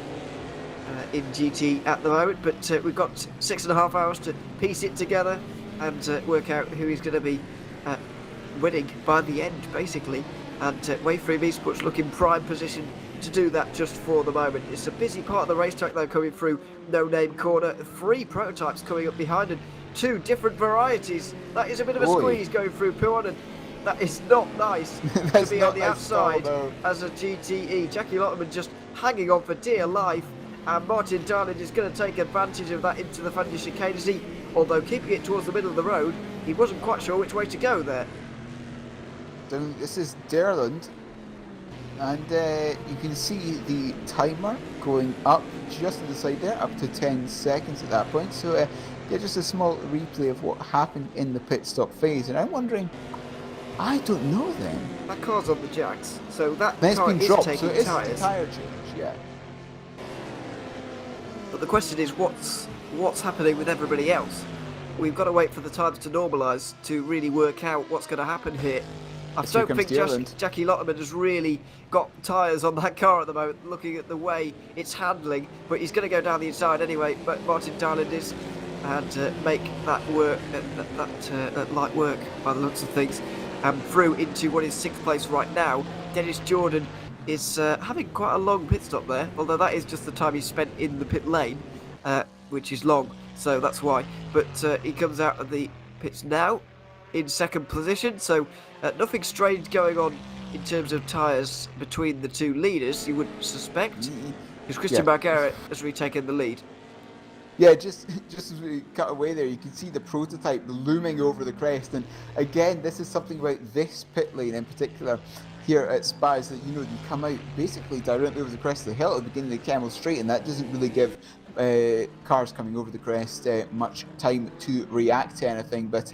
in GT at the moment. But we've got 6.5 hours to piece it together and work out who is going to be winning by the end, basically. And Wave 3 Esports look in prime position to do that just for the moment. It's a busy part of the racetrack though, coming through No Name Corner. 3 prototypes coming up behind, and 2 different varieties. That is a bit of a squeeze going through Puan, and that is not nice to be on the outside as a GTE. Jackie Lotterman just hanging on for dear life, and Martin Darling is going to take advantage of that into the Fanny chicane, as although keeping it towards the middle of the road, he wasn't quite sure which way to go there. So this is Derland, and you can see the timer going up just to the side there, up to 10 seconds at that point. So yeah, just a small replay of what happened in the pit stop phase. And I'm wondering, I don't know then. That car's on the jacks, so that then car it's been is dropped, taking so it's tyres. a tyre change, yeah. But the question is, what's happening with everybody else? We've got to wait for the times to normalise to really work out what's going to happen here. I don't think Jackie Lotterman has really got tyres on that car at the moment, looking at the way it's handling, but he's going to go down the inside anyway. But Martin Darland is, and make that work, that light work by the looks of things, through into what is 6th place right now. Dennis Jordan is having quite a long pit stop there, although that is just the time he spent in the pit lane, which is long, so that's why. But he comes out of the pits now in 2nd position, so nothing strange going on in terms of tyres between the 2 leaders, you would suspect, because Christian Marguerite has retaken the lead. Yeah, just as we cut away there, you can see the prototype looming over the crest. And again, this is something about this pit lane in particular here at Spa, is that, you come out basically directly over the crest of the hill at the beginning of the Camel Straight, and that doesn't really give cars coming over the crest much time to react to anything. But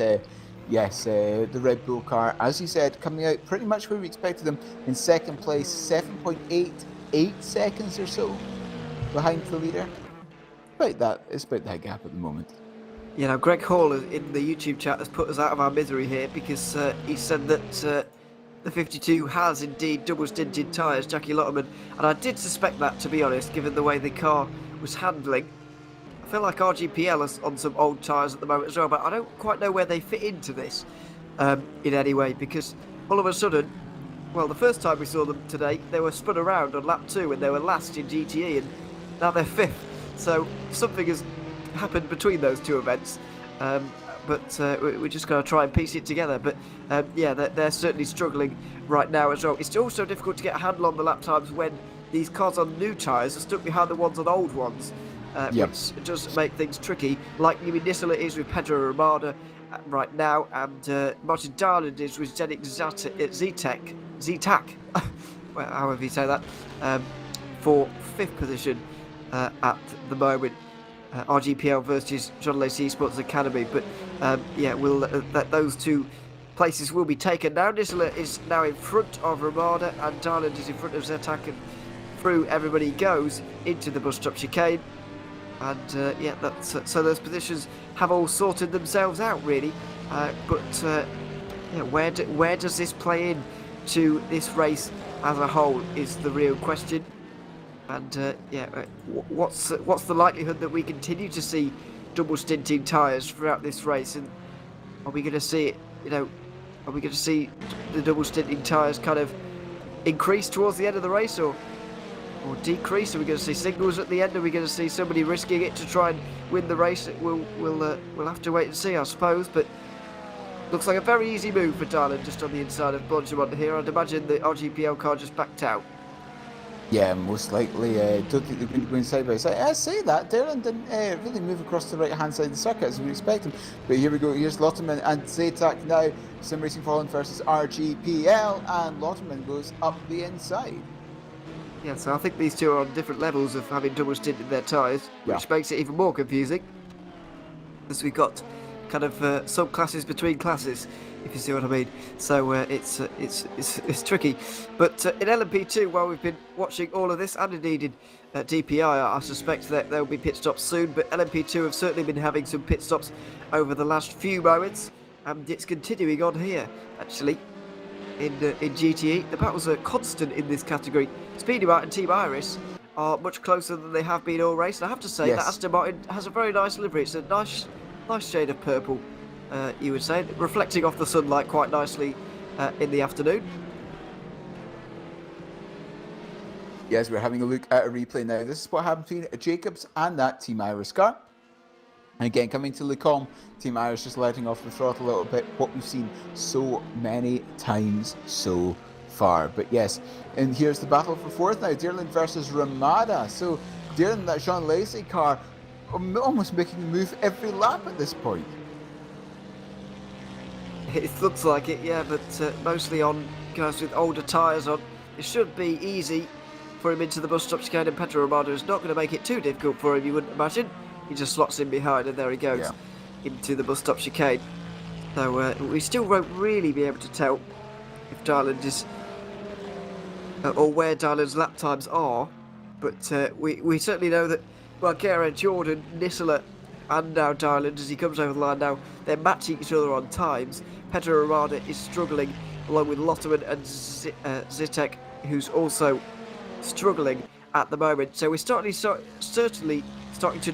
yes, the Red Bull car, as you said, coming out pretty much where we expected them, in 2nd place, 7.88 seconds or so behind the leader. It's about that gap at the moment. You know, Greg Hall in the YouTube chat has put us out of our misery here, because he said that the 52 has indeed double stinted tyres, Jackie Lotterman, and I did suspect that, to be honest, given the way the car was handling. I feel like RGPL is on some old tyres at the moment as well, but I don't quite know where they fit into this in any way, because all of a sudden, well, the first time we saw them today, they were spun around on lap 2 and they were last in GTE, and now they're 5th. So something has happened between those 2 events, but we're just going to try and piece it together. But yeah, they're certainly struggling right now as well. It's also difficult to get a handle on the lap times when these cars on new tyres are stuck behind the ones on old ones, which does make things tricky, like Nimi Nisela is with Pedro Ramada right now, and Martin Darland is with Zenit Zetak, well, however you say that, for 5th position at the moment. RGPL versus John Lacey Esports Academy, but yeah, those 2 places will be taken now. Nisela is now in front of Ramada, and Darland is in front of Zetak, and through everybody goes into the bus stop chicane. And yeah, so those positions have all sorted themselves out, really. But yeah, where does this play in to this race as a whole is the real question. And yeah, what's the likelihood that we continue to see double stinting tyres throughout this race? And are we going to see it, Are we going to see the double stinting tyres kind of increase towards the end of the race, or decrease? Are we going to see signals at the end? Are we going to see somebody risking it to try and win the race? We'll have to wait and see, I suppose. But looks like a very easy move for Dylan just on the inside of Bonjamon here. I'd imagine the RGPL car just backed out. Yeah, most likely. Don't think they're going to go side by side. I say that. Darren didn't really move across the right-hand side of the circuit as we expect him. But here we go. Here's Lotterman and Zatak now. Sim Racing Fallen versus RGPL. And Lotterman goes up the inside. Yeah, so I think these two are on different levels of having double stint in their tyres, which makes it even more confusing. As we've got kind of subclasses between classes, if you see what I mean. So it's tricky. But in LMP2, while we've been watching all of this, and indeed in DPI, I suspect that there will be pit stops soon. But LMP2 have certainly been having some pit stops over the last few moments, and it's continuing on here, actually. In GTE, the battles are constant in this category. Speedy Martin and Team Iris are much closer than they have been all race. And I have to say that Aston Martin has a very nice livery. It's a nice shade of purple, you would say, reflecting off the sunlight quite nicely in the afternoon. Yes, we're having a look at a replay now. This is what happened between Jacobs and that Team Iris car. And again, coming to Lecom, Team Iris just letting off the throttle a little bit, what we've seen so many times so far. But yes, and here's the battle for fourth now, Dearland versus Ramada. So Dearland, that Sean Lacey car, almost making a move every lap at this point. It looks like it, yeah, but mostly on guys with older tyres on. It should be easy for him into the bus stop chicane, and Pedro Ramada is not going to make it too difficult for him, you wouldn't imagine. He just slots in behind, and there he goes into the bus stop chicane. So we still won't really be able to tell if Dylan is or where Dylan's lap times are, but we certainly know that Margera, Jordan, Nisela, and now Dylan, as he comes over the line now, they're matching each other on times. Pedro Ramada is struggling, along with Lotterman and Zitek, who's also struggling at the moment. So we're certainly starting to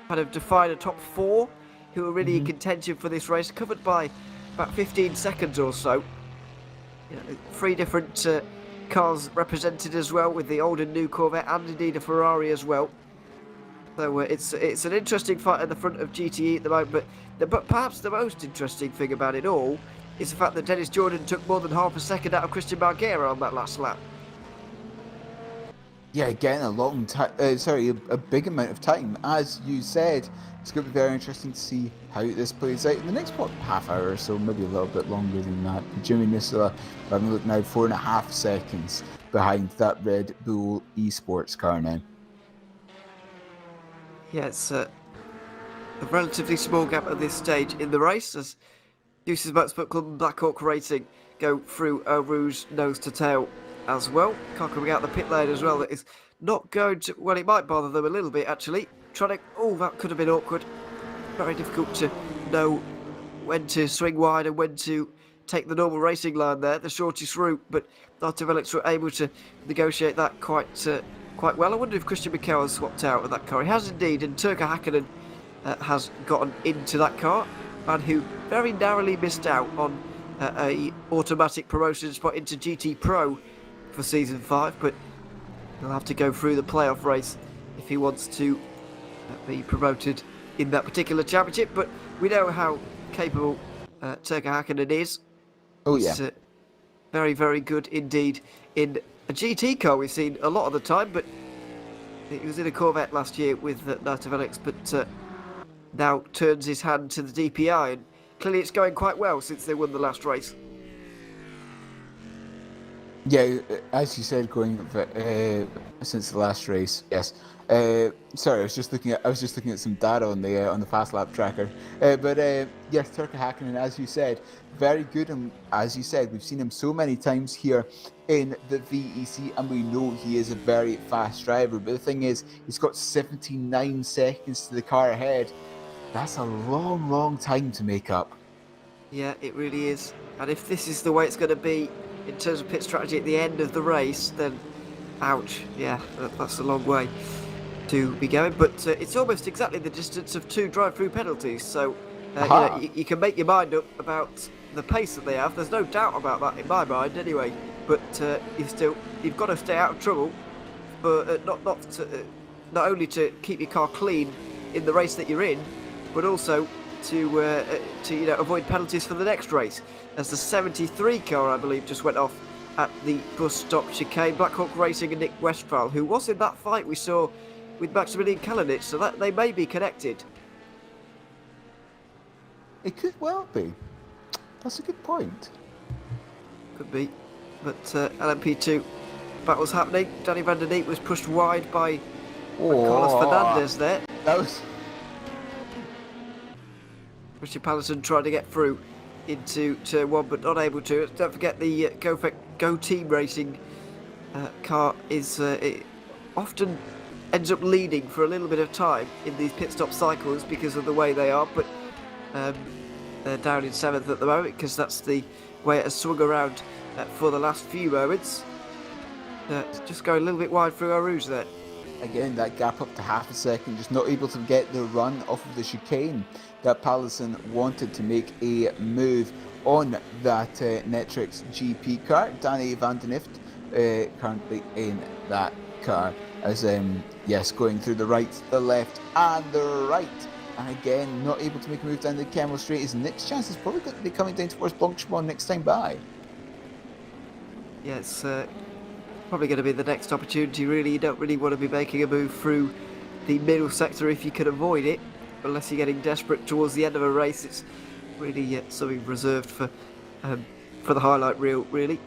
kind of define a top four who are really in contention for this race, covered by about 15 seconds or so. You know, 3 different cars represented as well, with the old and new Corvette and indeed a Ferrari as well. So it's an interesting fight at the front of GTE at the moment, but perhaps the most interesting thing about it all is the fact that Dennis Jordan took more than half a second out of Christian Margera on that last lap. Yeah, again, a big amount of time. As you said, it's going to be very interesting to see how this plays out in the next, half hour or so, maybe a little bit longer than that. Jimmy Nisela, having a look now, 4.5 seconds behind that Red Bull Esports car now. Yeah, it's a relatively small gap at this stage in the race, as Deuces Motorsport Club and Black Hawk Racing go through Eau Rouge nose to tail as well. Car coming out the pit lane as well, that is not going to, well, it might bother them a little bit actually. That could have been awkward. Very difficult to know when to swing wide and when to take the normal racing line there, the shortest route, but Artivelics were able to negotiate that quite well. I wonder if Christian Mikel has swapped out of that car. He has indeed, and Turka Hakkinen has gotten into that car, and who very narrowly missed out on a automatic promotion spot into GT Pro for Season 5, but he'll have to go through the playoff race if he wants to be promoted in that particular championship. But we know how capable Turka Hakkinen is. Oh yeah. He's very, very good indeed in a GT car we've seen a lot of the time, but he was in a Corvette last year with Artivelics, but now turns his hand to the DPI, and clearly it's going quite well since they won the last race. Yeah, as you said, going since the last race, yes. Sorry, I was just looking at some data on the fast lap tracker. But yes, Turka Hakkinen, as you said, very good. And as you said, we've seen him so many times here in the VEC, and we know he is a very fast driver. But the thing is, he's got 79 seconds to the car ahead. That's a long, long time to make up. Yeah, it really is. And if this is the way it's going to be in terms of pit strategy at the end of the race, then ouch. Yeah, that's a long way to be going. But it's almost exactly the distance of 2 drive-through penalties. So you can make your mind up about the pace that they have. There's no doubt about that in my mind, anyway. But you've got to stay out of trouble, but not only to keep your car clean in the race that you're in, but also to avoid penalties for the next race. As the 73 car, I believe, just went off at the bus stop chicane. Blackhawk Racing and Nick Westphal, who was in that fight we saw with Maximilian Kalinic, so that they may be connected. It could well be. That's a good point. Could be. But LMP2 battle's happening. Danny van der Neep was pushed wide by Carlos Fernandez there. That was... Richard Patterson trying to get through into turn 1, but not able to. Don't forget the Go Team Racing car is it often ends up leading for a little bit of time in these pit stop cycles because of the way they are, but they're down in 7th at the moment because that's the way it has swung around for the last few moments. Just going a little bit wide through our rouge there. Again, that gap up to half a second, just not able to get the run off of the chicane that Pallison wanted to make a move on that Netrix GP car. Danny van den Nift currently in that car as going through the right, the left and the right. And again, not able to make a move down the Camel Straight. His next chance is probably going to be coming down towards Blanchemont next time by. Yeah, it's probably going to be the next opportunity, really. You don't really want to be making a move through the middle sector if you can avoid it, unless you're getting desperate towards the end of a race. It's really something reserved for the highlight reel, really.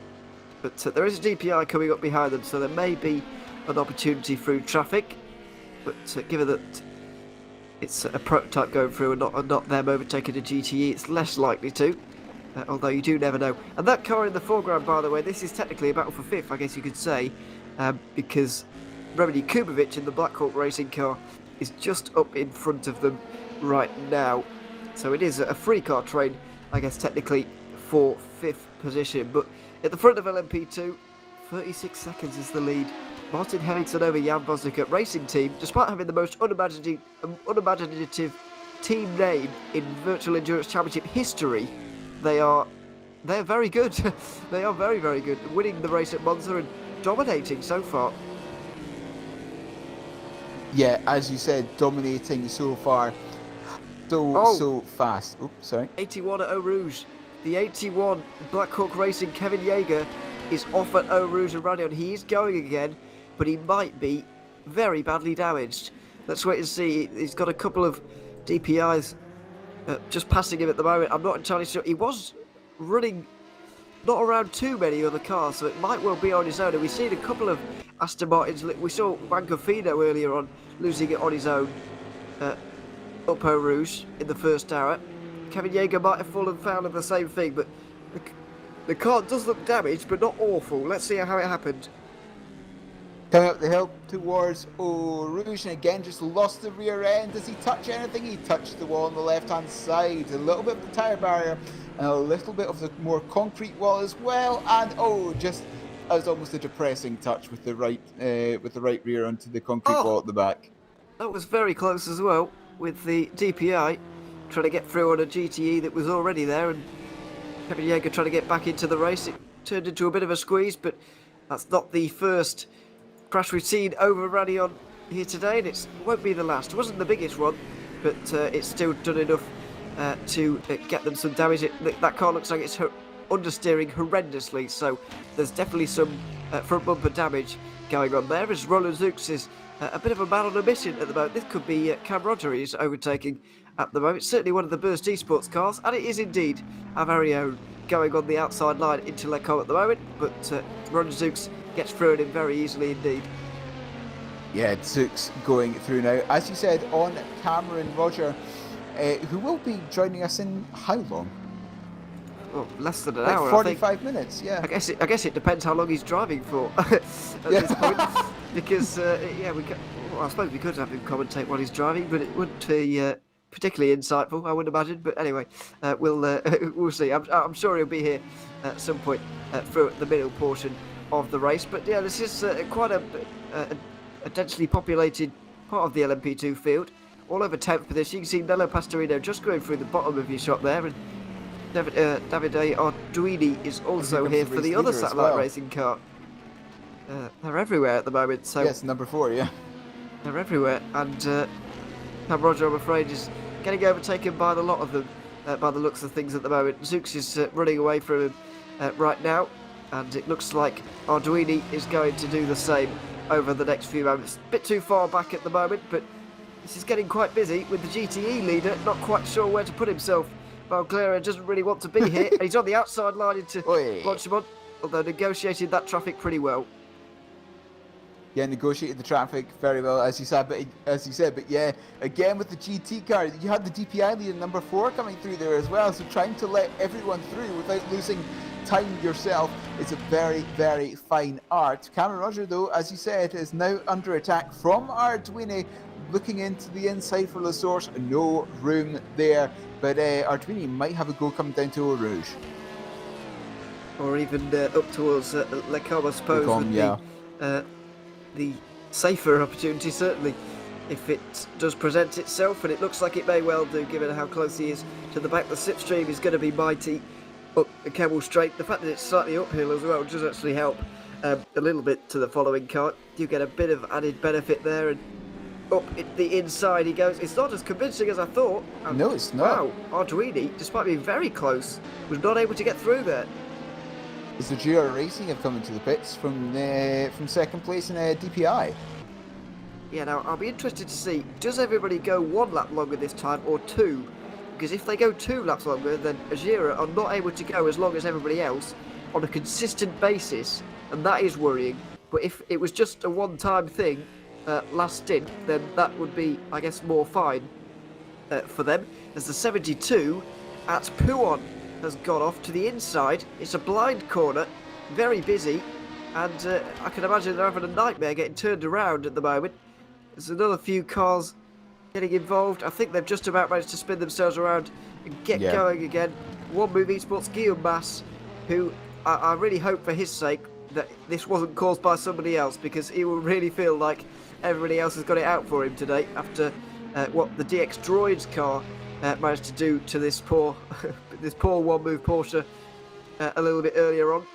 But there is a DPI coming up behind them, so there may be an opportunity through traffic. But given that it's a prototype going through and not them overtaking a GTE, it's less likely to. Although you do never know. And that car in the foreground, by the way, this is technically a battle for 5th, I guess you could say, because Remedy Kubovic in the Blackhawk Racing car is just up in front of them right now. So it is a free car train, I guess, technically for 5th position. But at the front of LMP2, 36 seconds is the lead. Martin Hemmington over Jan Bosnick at Racing Team, despite having the most unimaginative team name in Virtual Endurance Championship history. They're very good. They are very, very good. Winning the race at Monza and dominating so far. Yeah, as you said, dominating so far. So fast. Oops, sorry. 81 at Eau Rouge. The 81 Blackhawk Racing Kevin Yeager is off at Eau Rouge and Radion. He is going again, but he might be very badly damaged. Let's wait and see. He's got a couple of DPIs just passing him at the moment. I'm not entirely sure. He was running not around too many other cars, so it might well be on his own. And we've seen a couple of Aston Martins. We saw Juan Cofino earlier on losing it on his own up Eau Rouge in the first hour. Kevin Yeager might have fallen foul of the same thing, but the car does look damaged, but not awful. Let's see how it happened. Coming up the hill towards Eau Rouge, and again just lost the rear end. Does he touch anything? He touched the wall on the left-hand side. A little bit of the tyre barrier and a little bit of the more concrete wall as well. And just as almost a depressing touch with the right rear onto the concrete wall at the back. That was very close as well, with the DPI trying to get through on a GTE that was already there, and Kevin Yeager trying to get back into the race. It turned into a bit of a squeeze, but that's not the first crash we've seen over Radion here today, and it won't be the last. It wasn't the biggest one, but it's still done enough to get them some damage. That car looks like it's understeering horrendously, so there's definitely some front bumper damage going on there, as Roland Zooks is a bit of a man on a mission at the moment. This could be Cam Roger he's overtaking at the moment. Certainly one of the Burst Esports cars, and it is indeed our very own going on the outside line into Lecom at the moment, but Roland Zooks gets through it very easily indeed. Yeah, Zooks going through now. As you said, on Cameron Roger, who will be joining us in how long? Well, less than an like hour, 45 I think. minness, yeah. I guess it depends how long he's driving for at this point, because I suppose we could have him commentate while he's driving, but it wouldn't be particularly insightful, I would imagine. But anyway, we'll see. I'm sure he'll be here at some point through the middle portion of the race. But yeah, this is quite a densely populated part of the LMP2 field. All over 10th position. You can see Nello Pastorino just going through the bottom of your shot there, and Davide Arduini is also comes here the for race the other leader as satellite well. racing car. They're everywhere at the moment, so Yes, number 4, yeah. they're everywhere. And Cam Roger, I'm afraid, is getting overtaken by the lot of them, by the looks of things at the moment. Zooks is running away from him right now, and it looks like Arduini is going to do the same over the next few moments. A bit too far back at the moment, but this is getting quite busy with the GTE leader not quite sure where to put himself. Valglera doesn't really want to be here, and he's on the outside line into Oi. Blanchimont, although negotiated that traffic pretty well. Yeah, negotiated the traffic very well, as you said. But yeah, again with the GT car, you had the DPI leader number 4 coming through there as well. So trying to let everyone through without losing time yourself is a very, very fine art. Cameron Roger, though, as you said, is now under attack from Arduini, looking into the inside for the source. No room there, but Arduini might have a go coming down to Eau Rouge. Or even up towards Le Combe, I suppose, Combe, would yeah. be the safer opportunity, certainly, if it does present itself, and it looks like it may well do, given how close he is to the back. The slipstream is going to be mighty up the Kemmel Straight. The fact that it's slightly uphill as well does actually help a little bit to the following car. You get a bit of added benefit there, and up the inside he goes. It's not as convincing as I thought. And No, it's not. wow, Arduini, despite being very close, was not able to get through there. Is the GR Racing have come into the pits from second place in DPI? Yeah, now I'll be interested to see, does everybody go 1 lap longer this time or 2? Because if they go 2 laps longer, then Ajira are not able to go as long as everybody else on a consistent basis, and that is worrying. But if it was just a one-time thing last stint, then that would be, I guess, more fine for them. As the 72 at Pouon has gone off to the inside. It's a blind corner, very busy, and I can imagine they're having a nightmare getting turned around at the moment. There's another few cars getting involved. I think they've just about managed to spin themselves around and get going again. One Move Esports, Guillaume Mass, who I really hope for his sake that this wasn't caused by somebody else, because he will really feel like everybody else has got it out for him today after what the DX Droids car managed to do to this poor this poor One Move Porsche a little bit earlier on.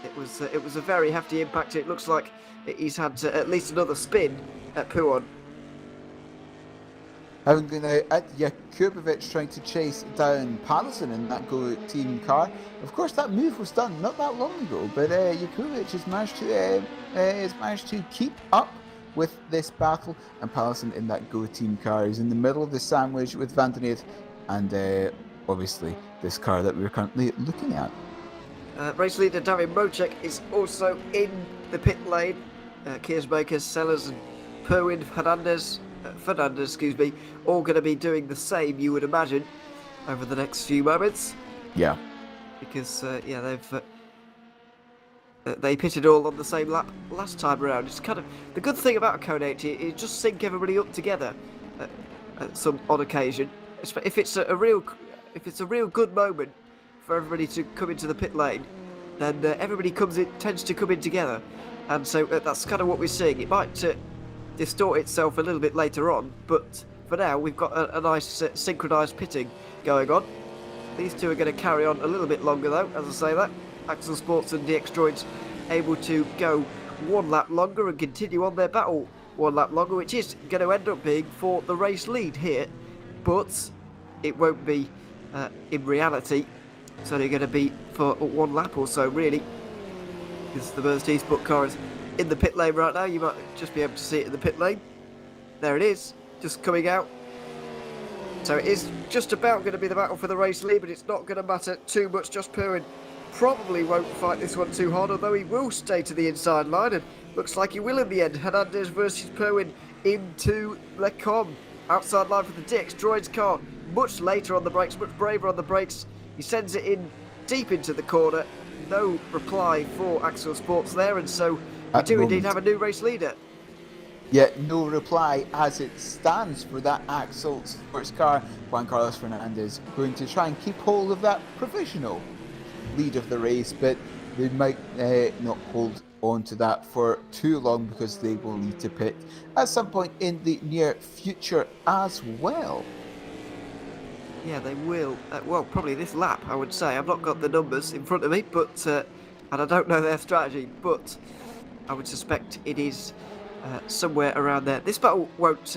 It was a very hefty impact. It looks like he's had at least another spin at Pouon. Having been at Jakubowicz trying to chase down Pallison in that Go Team car. Of course, that move was done not that long ago, but Jakubowicz has managed to keep up with this battle, and Pallison in that Go Team car is in the middle of the sandwich with Van den Eert and obviously this car that we're currently looking at. Race leader David Mocek is also in the pit lane. Kiersmaker, Sellers and Perwin Fernandez, all going to be doing the same, you would imagine, over the next few moments. Yeah. Because, they pitted all on the same lap last time around. It's kind of the good thing about Code 80 is just sync everybody up together at some odd occasion. If it's a real good moment for everybody to come into the pit lane, then everybody tends to come in together, and so that's kind of what we're seeing. It might distort itself a little bit later on, but for now we've got a nice synchronised pitting going on. These two are going to carry on a little bit longer though, as I say that. Axel Sports and DX Droids able to go 1 lap longer and continue on their battle 1 lap longer, which is going to end up being for the race lead here, but it won't be in reality. It's only going to be for 1 lap or so, really, because the Mercedes Esports car is in the pit lane right now. You might just be able to see it in the pit lane. There it is, just coming out. So it is just about going to be the battle for the race lead, but it's not going to matter too much. Josh Perwin probably won't fight this one too hard, although he will stay to the inside line, and looks like he will in the end. Hernandez versus Perwin into Le Combe. Outside line for the DX Droids car, much later on the brakes, much braver on the brakes. He sends it in deep into the corner. No reply for Axel Sports there, and so we do indeed have a new race leader. Yeah, no reply as it stands for that Axel Sports car. Juan Carlos Fernandez going to try and keep hold of that provisional lead of the race, but they might not hold on to that for too long, because they will need to pit at some point in the near future as well. Yeah, they will. Well, probably this lap, I would say. I've not got the numbers in front of me, but and I don't know their strategy, but I would suspect it is somewhere around there. This battle won't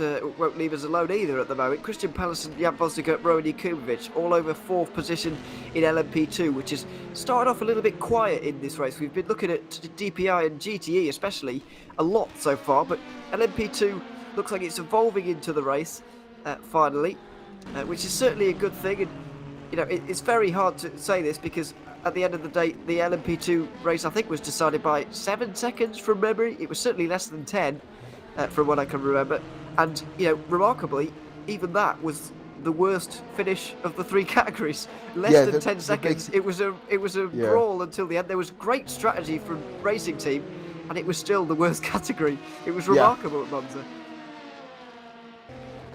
leave us alone either at the moment. Christian Pallison, Jan Bosnick, Rowan Jakubovic, all over 4th position in LMP2, which has started off a little bit quiet in this race. We've been looking at DPI and GTE especially a lot so far, but LMP2 looks like it's evolving into the race finally. Which is certainly a good thing, and it's very hard to say this because at the end of the day, the LMP2 race I think was decided by 7 seconds from memory. It was certainly less than 10 from what I can remember, and remarkably, even that was the worst finish of the 3 categories. Less than 10 seconds. It was a brawl until the end. There was great strategy from racing team, and it was still the worst category. It was remarkable at Monza.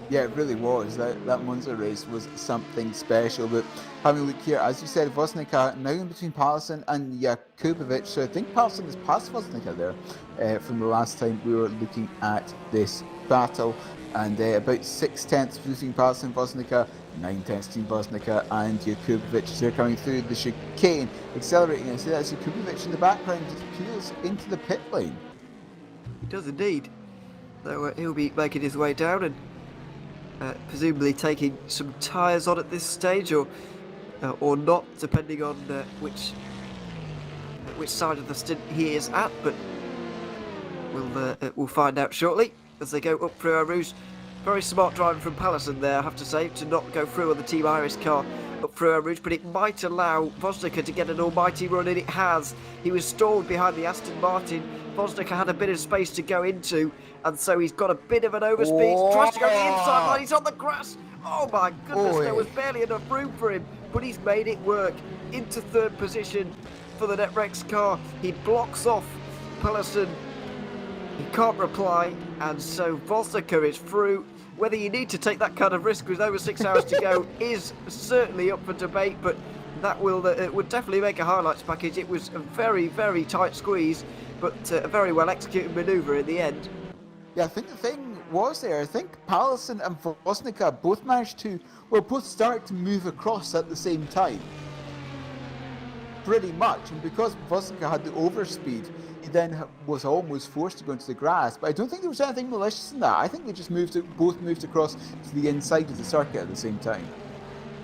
Yeah, it really was. That Monza race was something special. But having a look here, as you said, Vosnica now in between Pallison and Jakubovic. So I think Pallison has passed Vosnica there from the last time we were looking at this battle. And about 6/10 between Pallison and Vosnica, 9/10 between Vosnica and Jakubovic as they're coming through the chicane, accelerating. I see that's Jakubovic in the background, just peels into the pit lane. He does indeed. So he'll be making his way down and presumably taking some tyres on at this stage, or not, depending on which side of the stint he is at. But we'll find out shortly as they go up through our Rouge. Very smart driving from Pallison there, I have to say, to not go through on the Team Iris car up through our Rouge, but it might allow Vosnica to get an almighty run, and it has. He was stalled behind the Aston Martin. Vosnica had a bit of space to go into, and so he's got a bit of an overspeed. Tries to go to the inside line, he's on the grass. Oh my goodness, there was barely enough room for him, but he's made it work. Into 3rd position for the NetRex car. He blocks off Pallison. He can't reply, and so Vosnica is through. Whether you need to take that kind of risk with over 6 hours to go is certainly up for debate, but that would definitely make a highlights package. It was a very, very tight squeeze, but a very well executed manoeuvre in the end. Yeah, I think the thing was there, I think Pallison and Vosnica both managed to, both started to move across at the same time. Pretty much, and because Vosnica had the overspeed, he then was almost forced to go into the grass. But I don't think there was anything malicious in that. I think they just both moved across to the inside of the circuit at the same time.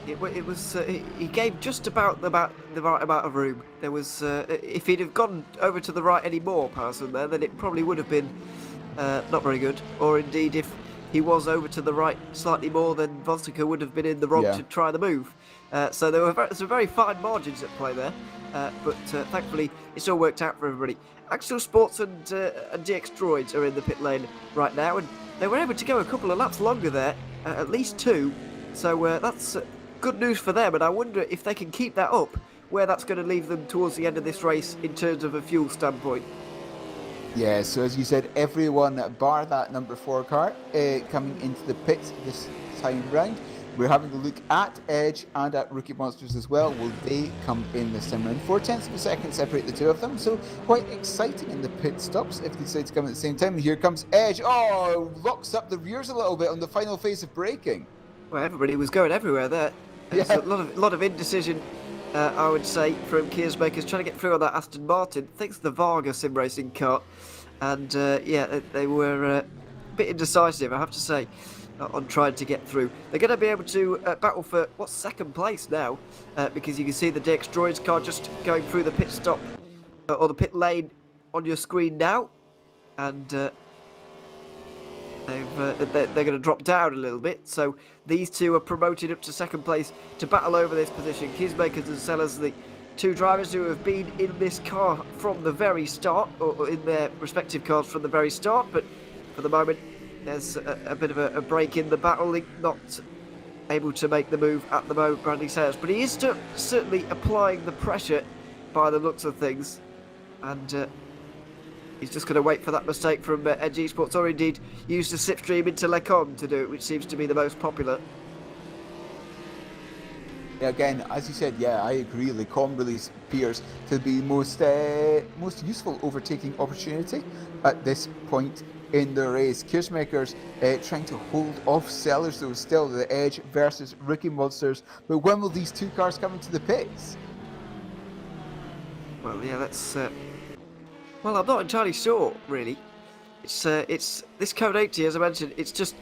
It was he gave just about the right amount of room. There was if he'd have gone over to the right any more, Pallison there, then it probably would have been not very good. Or indeed, if he was over to the right slightly more, then Vosnica would have been in the wrong to try the move. So there were some very fine margins at play there, but thankfully it's all worked out for everybody. Axial Sports and DX Droids are in the pit lane right now, and they were able to go a couple of laps longer there, at least 2. So that's good news for them, and I wonder if they can keep that up, where that's going to leave them towards the end of this race in terms of a fuel standpoint. Yeah, so as you said, everyone bar that number 4 car coming into the pits this time round. We're having a look at Edge and at Rookie Monsters as well. Will they come in this time round? 0.4 of a second separate the two of them, so quite exciting in the pit stops if they decide to come at the same time. Here comes Edge. Oh, locks up the rears a little bit on the final phase of braking. Well, everybody was going everywhere there. There's a lot of indecision, I would say, from Keersmakers trying to get through on that Aston Martin. I think it's the Varga sim racing car, and they were a bit indecisive, I have to say, on trying to get through. They're going to be able to battle for what's 2nd place now, because you can see the DX Droids car just going through the pit stop or the pit lane on your screen now, and they're going to drop down a little bit. So these two are promoted up to 2nd place to battle over this position. Keersmakers and Sellers, the 2 drivers who have been in this car from the very start, or in their respective cars from the very start, but for the moment there's a bit of a break in the battle. Not able to make the move at the moment, Bradley Sayers, but he is certainly applying the pressure by the looks of things, and he's just going to wait for that mistake from Edge Esports, or indeed use the slipstream into Lecom to do it, which seems to be the most popular. Yeah, again, as you said, I agree. Lecom really appears to be most useful overtaking opportunity at this point in the race. Kirschmakers trying to hold off Sellers, though, still the edge versus Rookie Monsters. But when will these two cars come into the pits? Well, yeah, that's... Well, I'm not entirely sure, really. It's this Code 80, as I mentioned, it's just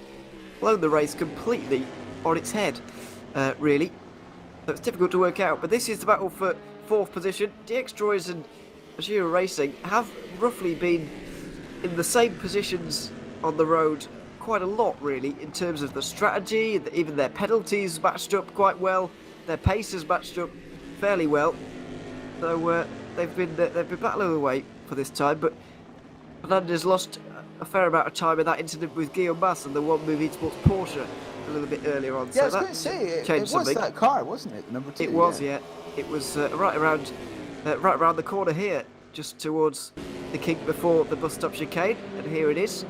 blown the race completely on its head, really. So it's difficult to work out. But this is the battle for 4th position. DX Droids and Azure Racing have roughly been in the same positions on the road quite a lot, really, in terms of the strategy. Even their penalties matched up quite well. Their paces matched up fairly well. So they've been battling away for this time. But Fernandez lost a fair amount of time in that incident with Guillaume Mas and the one with Esports Porsche a little bit earlier on. Yeah, so I was going to say, it was something. that car, wasn't it? Number 2. It was, yeah. It was right around the corner here, just towards the kink before the bus stop chicane, and here it is.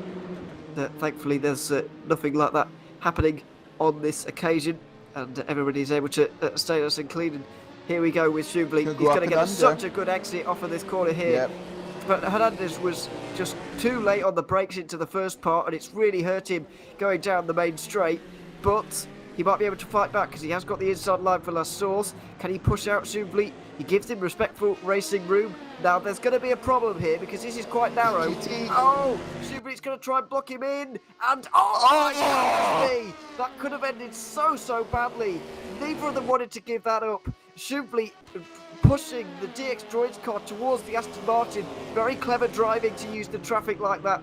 Thankfully, there's nothing like that happening on this occasion, and everybody's able to stay nice and clean. And here we go with Schubli. He's going to get such a good exit off of this corner here. Yep. But Hernandez was just too late on the brakes into the first part, and it's really hurt him going down the main straight. But he might be able to fight back because he has got the inside line for La Source. Can he push out Schubli? He gives him respectful racing room. Now, there's going to be a problem here because this is quite narrow. Oh, Schubli's going to try and block him in. And, me! That could have ended so badly. Neither of them wanted to give that up. Schubli pushing the DX Droids car towards the Aston Martin. Very clever driving to use the traffic like that.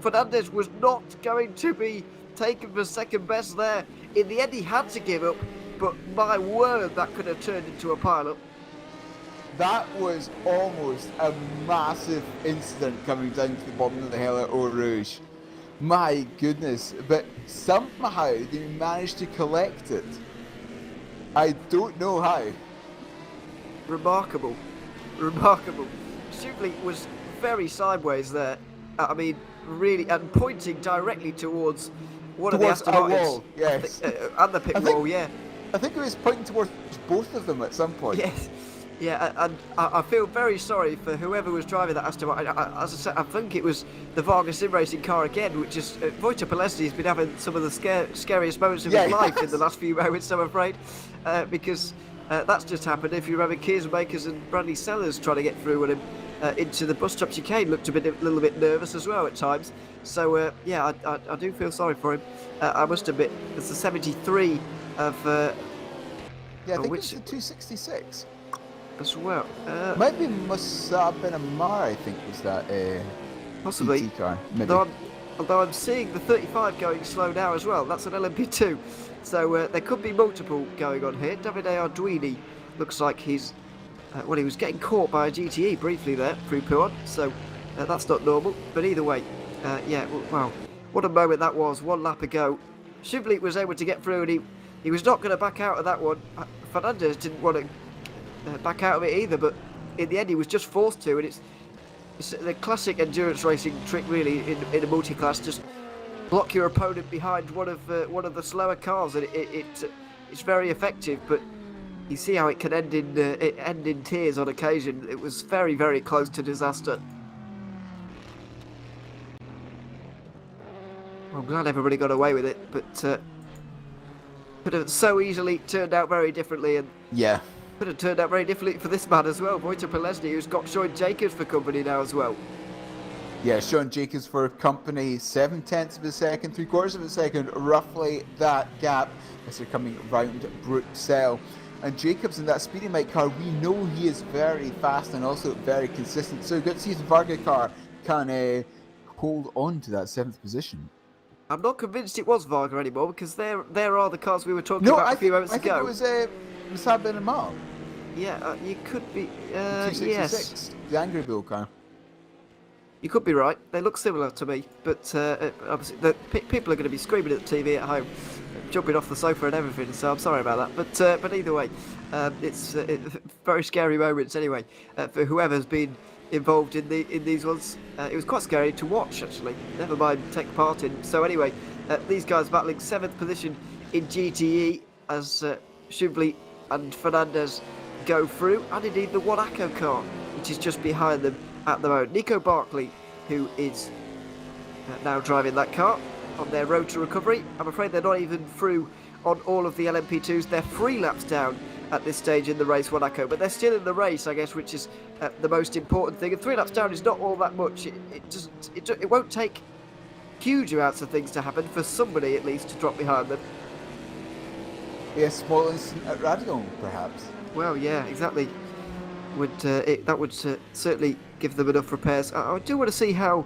Fernandez was not going to be taken for second best there. In the end, he had to give up. But my word, that could have turned into a pile-up. That was almost a massive incident coming down to the bottom of the hill at Eau Rouge. My goodness, but somehow they managed to collect it. I don't know how. Remarkable. Schubli was very sideways there. I mean, really, and pointing directly towards one of the Aston Martins. Wall, yes. And the pit wall, yeah. I think it was pointing towards both of them at some point. Yes. Yeah, and I feel very sorry for whoever was driving that Aston Martin. As I said, I think it was the Vargas sim racing car again, which is Wojciech Polesny has been having some of the scariest moments of his life in the last few moments, I'm afraid, because that's just happened. If you remember, Kears Makers and Bradley Sellers trying to get through with him into the bus stop chicane looked a little bit nervous as well at times. So yeah, I do feel sorry for him. I must admit, it's the 73 of yeah, I think it's the 266. As well. Might be Musa Ben Ammar, I think, was that possibly. PT car. Maybe. Although I'm seeing the 35 going slow now as well. That's an LMP2. So there could be multiple going on here. Davide Arduini looks like he's... well, he was getting caught by a GTE briefly there through Puan. So that's not normal. But either way, yeah, wow. What a moment that was. One lap ago. Schubli was able to get through and he was not going to back out of that one. Fernandez didn't want to back out of it either, but in the end he was just forced to, and it's the classic endurance racing trick really in a multi-class. Just block your opponent behind one of the slower cars, and it's very effective. But you see how it can end in tears on occasion. It was very close to disaster. Well, I'm glad everybody got away with it, but could have so easily turned out very differently, and yeah. Could have turned out very differently for this man as well. Wojciech Polesny, who's got Sean Jacobs for company now as well. Yeah, Sean Jacobs for company, 7/10 of a second, 3/4 of a second, roughly that gap as they're coming round Bruxelles. And Jacobs in that Speedy Mike car, we know he is very fast and also very consistent. So good to see if the Varga car can hold on to that 7th position. I'm not convinced it was Varga anymore, because there are the cars we were talking about a few moments ago. I think it was Musab Ben Ammar. Yeah, you could be. 266, yes. the Angry Bull car. You could be right. They look similar to me, but obviously people are going to be screaming at the TV at home, jumping off the sofa and everything. So I'm sorry about that. But either way, it's very scary moments anyway for whoever's been involved in these ones. It was quite scary to watch, actually. Never mind take part in. So anyway, these guys battling 7th position in GTE as Schubli and Fernandez go through, and indeed the Monaco car, which is just behind them at the moment. Nico Barkley, who is now driving that car on their road to recovery. I'm afraid they're not even through on all of the LMP2s. They're 3 laps down at this stage in the race, Monaco, but they're still in the race, I guess, which is the most important thing. And 3 laps down is not all that much. It won't take huge amounts of things to happen for somebody at least to drop behind them. Yeah, small incident at Radion, perhaps. Well, yeah, exactly. That would certainly give them enough repairs. I do want to see how.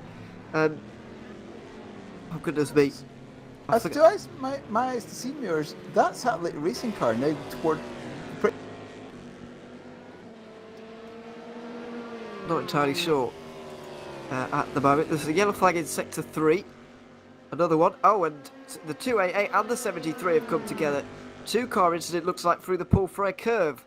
Oh goodness me! My eyes to see mirrors. That satellite racing car now toward. Not entirely sure at the moment. There's a yellow flag in sector 3. Another one. Oh, and the 288 and the 73 have come together. 2-car incident looks like through the Paul Frere curve.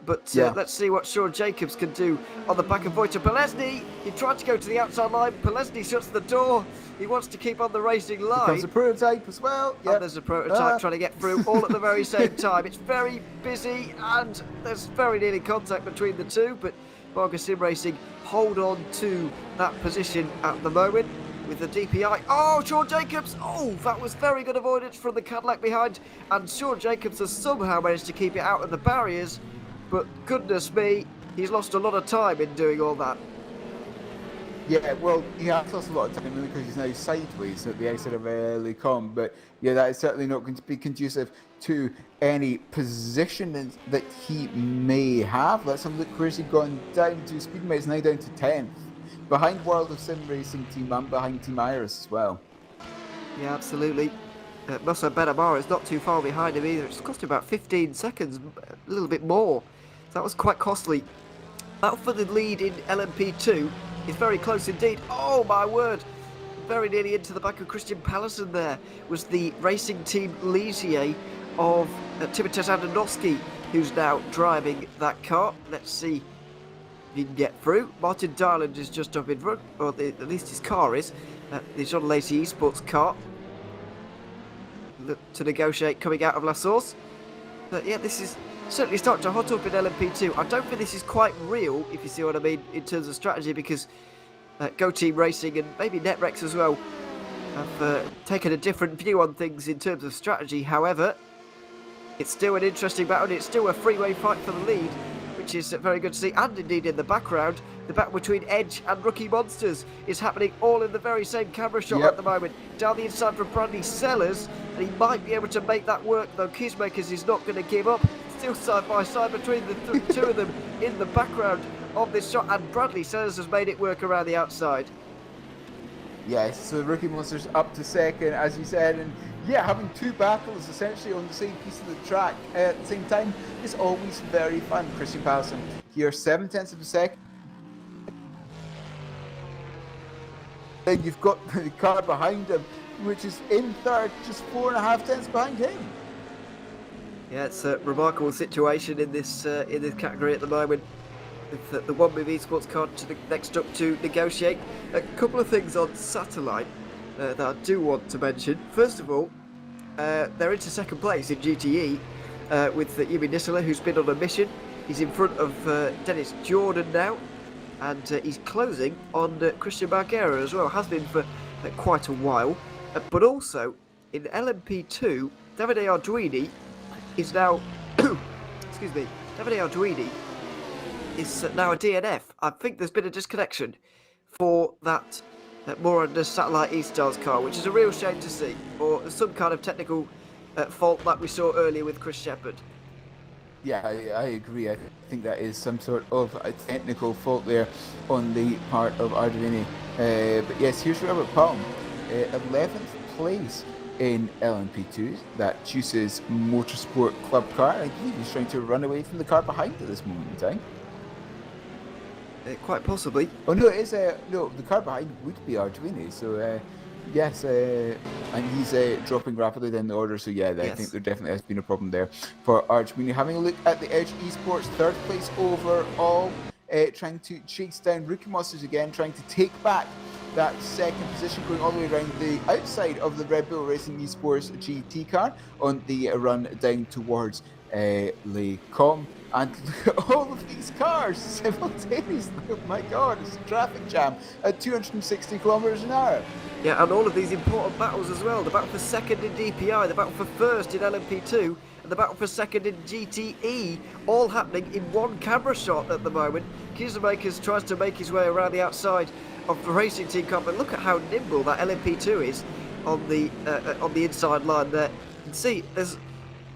Let's see what Sean Jacobs can do on the back of Wojciech Polesny. He tried to go to the outside line. Polesny shuts the door. He wants to keep on the racing line. There's a prototype as well. Yep. And there's a prototype trying to get through all at the very same time. It's very busy and there's very nearly contact between the two. But Marcus Sim Racing hold on to that position at the moment with the DPI. Oh, Sean Jacobs! Oh, that was very good avoidance from the Cadillac behind. And Sean Jacobs has somehow managed to keep it out of the barriers. But goodness me, he's lost a lot of time in doing all that. Yeah, well, he has lost a lot of time because he's now sideways at the exit of Le Com. But yeah, that is certainly not going to be conducive to any position that he may have. Let's have a look. Where's he gone down to? Speedmate is now down to 10th. Behind World of Sim Racing Team and behind Team Iris as well. Yeah, absolutely. Musa Benamara is not too far behind him either. It's cost him about 15 seconds, a little bit more. So that was quite costly. Battle for the lead in LMP2 is very close indeed. Oh my word! Very nearly into the back of Christian Pallison there was the racing team Ligier of Timothée Andonovski, who's now driving that car. Let's see if he can get through. Martin Dylan is just up in front, or at least his car is. The John Lacey Esports car. Look to negotiate coming out of La Source. But yeah, this is certainly starting to hot up in LMP2. I don't think this is quite real, if you see what I mean, in terms of strategy, because Go Team Racing and maybe NetRex as well have taken a different view on things in terms of strategy. However, it's still an interesting battle. It's still a three-way fight for the lead, which is very good to see. And indeed, in the background, the battle between Edge and Rookie Monsters is happening all in the very same camera shot at the moment. Down the inside from Bradley Sellers, and he might be able to make that work, though Kissmakers is not going to give up. Still side by side between the two of them in the background of this shot, and Bradley Sellers has made it work around the outside. Yes, so Rookie Monsters up to second, as you said, and yeah, having two battles essentially on the same piece of the track at the same time is always very fun. Christian Pallison here, 7/10 of a second. Then you've got the car behind him, which is in third, just 4.5 tenths behind him. Yeah, it's a remarkable situation in this category at the moment. With the one with esports car to the next up to negotiate. A couple of things on satellite that I do want to mention. First of all, they're into second place in GTE with Yumi Nisela, who's been on a mission. He's in front of Dennis Jordan now, and he's closing on Christian Margera as well. Has been for quite a while. But also in LMP2, Davide Arduini is now excuse me, Davide Arduini is now a DNF. I think there's been a disconnection for that more under Satellite E-Stars car, which is a real shame to see, or some kind of technical fault like we saw earlier with Chris Shepherd. Yeah, I agree. I think that is some sort of a technical fault there on the part of Arduini. But yes, here's Robert Palm, 11th place in LMP2. That chooses Motorsport Club car. I believe he's trying to run away from the car behind at this moment in time. Quite possibly. Oh no, it is no. The car behind would be Arduini. So yes, and he's dropping rapidly down the order. So yeah, I think there definitely has been a problem there for Arduini. Having a look at the Edge Esports, third place overall, trying to chase down Rookie Monsters again, trying to take back that second position, going all the way around the outside of the Red Bull Racing Esports GT car on the run down towards Les Combes. And look at all of these cars simultaneously. Oh my god, it's a traffic jam at 260 kilometers an hour. Yeah, and all of these important battles as well. The battle for second in DPI, the battle for first in LMP2, and the battle for second in GTE, all happening in one camera shot at the moment. Kiesemakers tries to make his way around the outside of the racing team car, but look at how nimble that LMP2 is on the inside line there. You can see there's,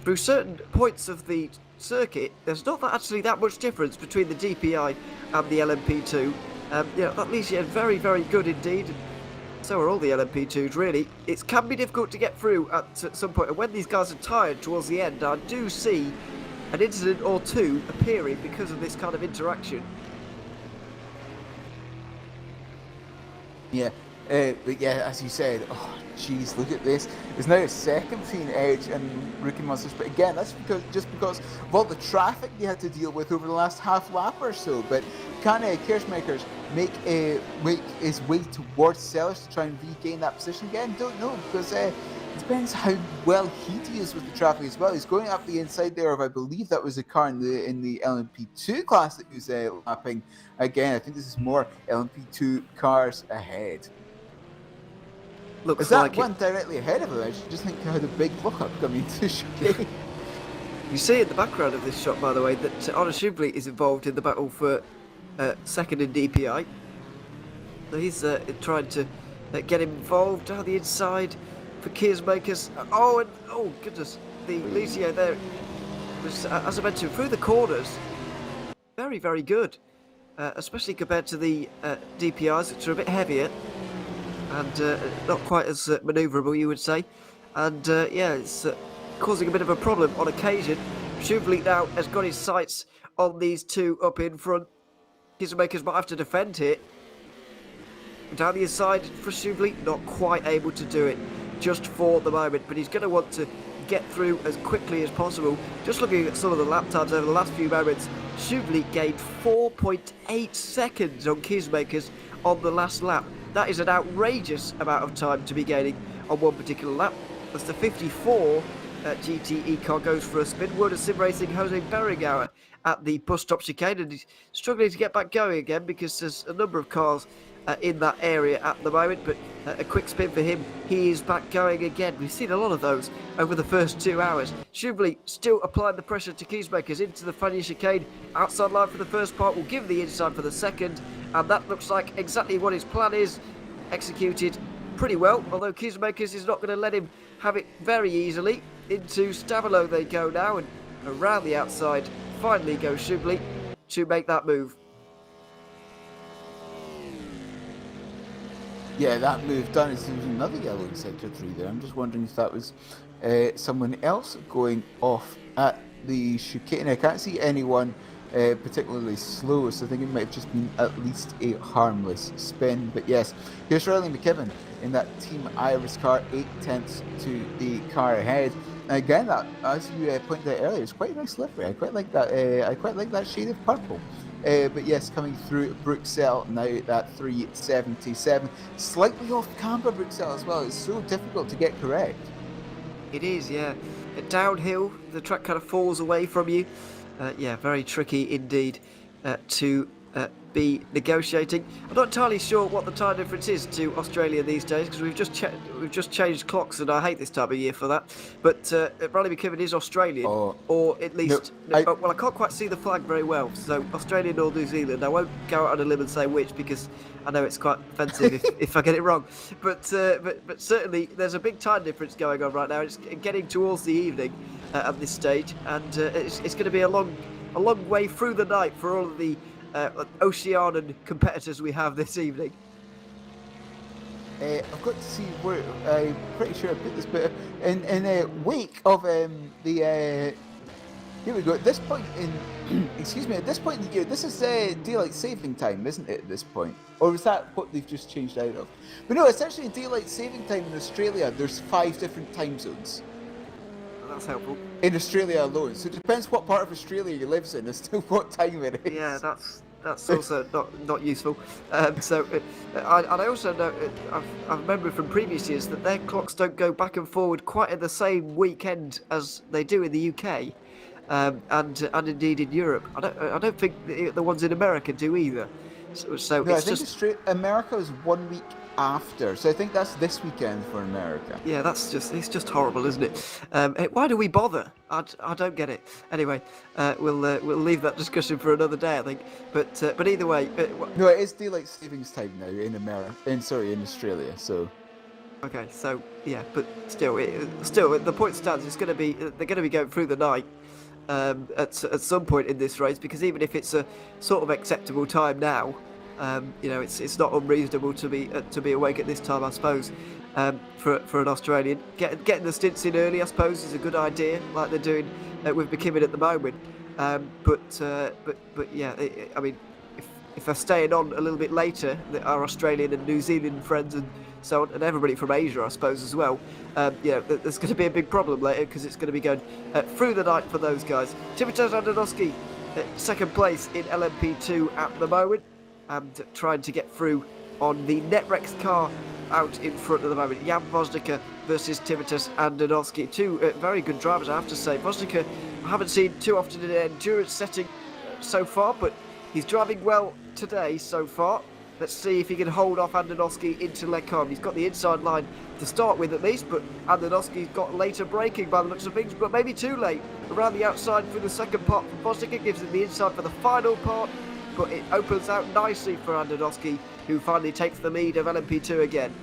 through certain points of the circuit, there's not actually that much difference between the DPI and the LMP2. Yeah, that leaves you very, very good indeed. So are all the LMP2s, really. It can be difficult to get through at some point, and when these guys are tired towards the end, I do see an incident or two appearing because of this kind of interaction. Yeah, but yeah, as you said, oh jeez, look at this. There's now a second between Edge and Rookie Monsters, but again, that's because of all the traffic they had to deal with over the last half lap or so. But can Kiesemakers make his way towards Sellers to try and regain that position again? Don't know, because it depends how well he is with the traffic as well. He's going up the inside there of, I believe that was a car in the LMP2 class that he was lapping. Again, I think this is more LMP2 cars ahead. Looks is that like one directly ahead of him? I just think how the big lookup coming to chicane. You see in the background of this shot, by the way, that Honor Shively is involved in the battle for second in DPI. So he's trying to get him involved down the inside for Kiesemakers. Oh, and oh goodness, the Licio there was, as I mentioned, through the corners, very, very good, especially compared to the DPIs, which are a bit heavier and not quite as manoeuvrable, you would say. And yeah, it's causing a bit of a problem on occasion. Shively now has got his sights on these two up in front. Kiesemakers might have to defend here. Down the inside for Shively, not quite able to do it just for the moment, but he's going to want to get through as quickly as possible. Just looking at some of the lap times over the last few moments, Shively gained 4.8 seconds on Kiesemakers on the last lap. That is an outrageous amount of time to be gaining on one particular lap. As the 54 GTE car goes for a spin, World of Sim Racing Jose Beringauer at the bus stop chicane, and he's struggling to get back going again because there's a number of cars in that area at the moment, but a quick spin for him, he is back going again. We've seen a lot of those over the first 2 hours. Shively still applying the pressure to Kiesemakers into the funny chicane. Outside line for the first part, will give the inside for the second, and that looks like exactly what his plan is, executed pretty well, although Kiesemakers is not going to let him have it very easily. Into Stavilo they go now, and around the outside finally goes Shively to make that move. Yeah, that move done. There's another yellow in sector 3 there. I'm just wondering if that was someone else going off at the chicane. I can't see anyone particularly slow, so I think it might have just been at least a harmless spin. But yes, here's Riley McKibben in that Team Iris car, 8/10 to the car ahead. And again, that, as you pointed out earlier, it's quite a nice livery. I quite like that. I quite like that shade of purple. But yes, coming through Bruxelles now at 377. Slightly off camber Bruxelles as well. It's so difficult to get correct. It is, yeah. Downhill, the track kind of falls away from you. Yeah, very tricky indeed to be negotiating. I'm not entirely sure what the time difference is to Australia these days, because we've just changed clocks, and I hate this time of year for that. But Riley McKibben is Australian, or at least well, I can't quite see the flag very well, so Australian or New Zealand. I won't go out on a limb and say which, because I know it's quite offensive if I get it wrong. But certainly there's a big time difference going on right now. It's getting towards the evening at this stage, and it's going to be a long way through the night for all of the Oceanian competitors we have this evening. I've got to see where, I'm pretty sure I put this, but in wake of the here we go. At this point in, excuse me, at this point in the year, this is daylight saving time, isn't it? At this point, or is that what they've just changed out of? But no, it's actually daylight saving time in Australia. There's 5 different time zones. That's helpful. In Australia alone, so it depends what part of Australia you live in as to what time it is. Yeah, that's That's also not useful. I also know I remember from previous years that their clocks don't go back and forward quite at the same weekend as they do in the UK, and indeed in Europe. I don't think the ones in America do either. So No, I it's think just America is 1 week after, so I think that's this weekend for America. yeah, it's just horrible, isn't it? Why do we bother? I don't get it. Anyway, we'll leave that discussion for another day, I think. But either way, No, it is daylight savings time now in America. In Australia. So okay, so yeah, but still, the point stands. It's going to be they're going to be going through the night at some point in this race because even if it's a sort of acceptable time now, it's not unreasonable to be awake at this time, I suppose. For an Australian, getting the stints in early, I suppose, is a good idea, like they're doing with McKibben at the moment. But yeah, I mean, if they're staying on a little bit later, our Australian and New Zealand friends and so on, and everybody from Asia, I suppose, as well, there's going to be a big problem later because it's going to be going through the night for those guys. Timothée Andonovski, second place in LMP2 at the moment, and trying to get through on the Netrex car out in front at the moment. Jan Vosnica versus Timothée Andonovski. Two very good drivers, I have to say. Vosnica I haven't seen too often in an endurance setting so far, but he's driving well today so far. Let's see if he can hold off Andonovski into Les Combes. He's got the inside line to start with at least, but Andonovski's got later braking by the looks of things, but maybe too late. Around the outside for the second part from Vosnica, gives him the inside for the final part, but it opens out nicely for Andonovski, who finally takes the lead of LMP2 again.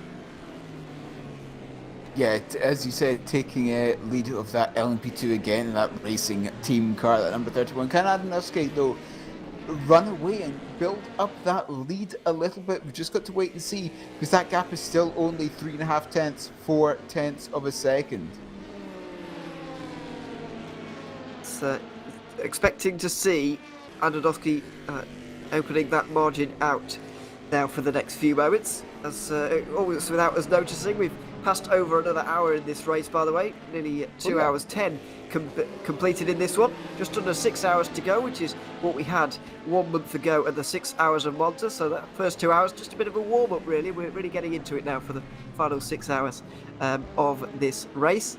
yeah, as you said, taking a lead of that LMP2 again, that racing team car, that number 31. Can Andonovski though run away and build up that lead a little bit? We've just got to wait and see because that gap is still only 3.5 tenths, 4 tenths of a second. So, expecting to see Andonovski opening that margin out now for the next few moments. As almost without us noticing, we've passed over another hour in this race, by the way. Nearly 2 hours 10 completed in this one. Just under 6 hours to go, which is what we had 1 month ago at the 6 hours of Monza. So that first 2 hours, just a bit of a warm-up, really. We're really getting into it now for the final 6 hours of this race.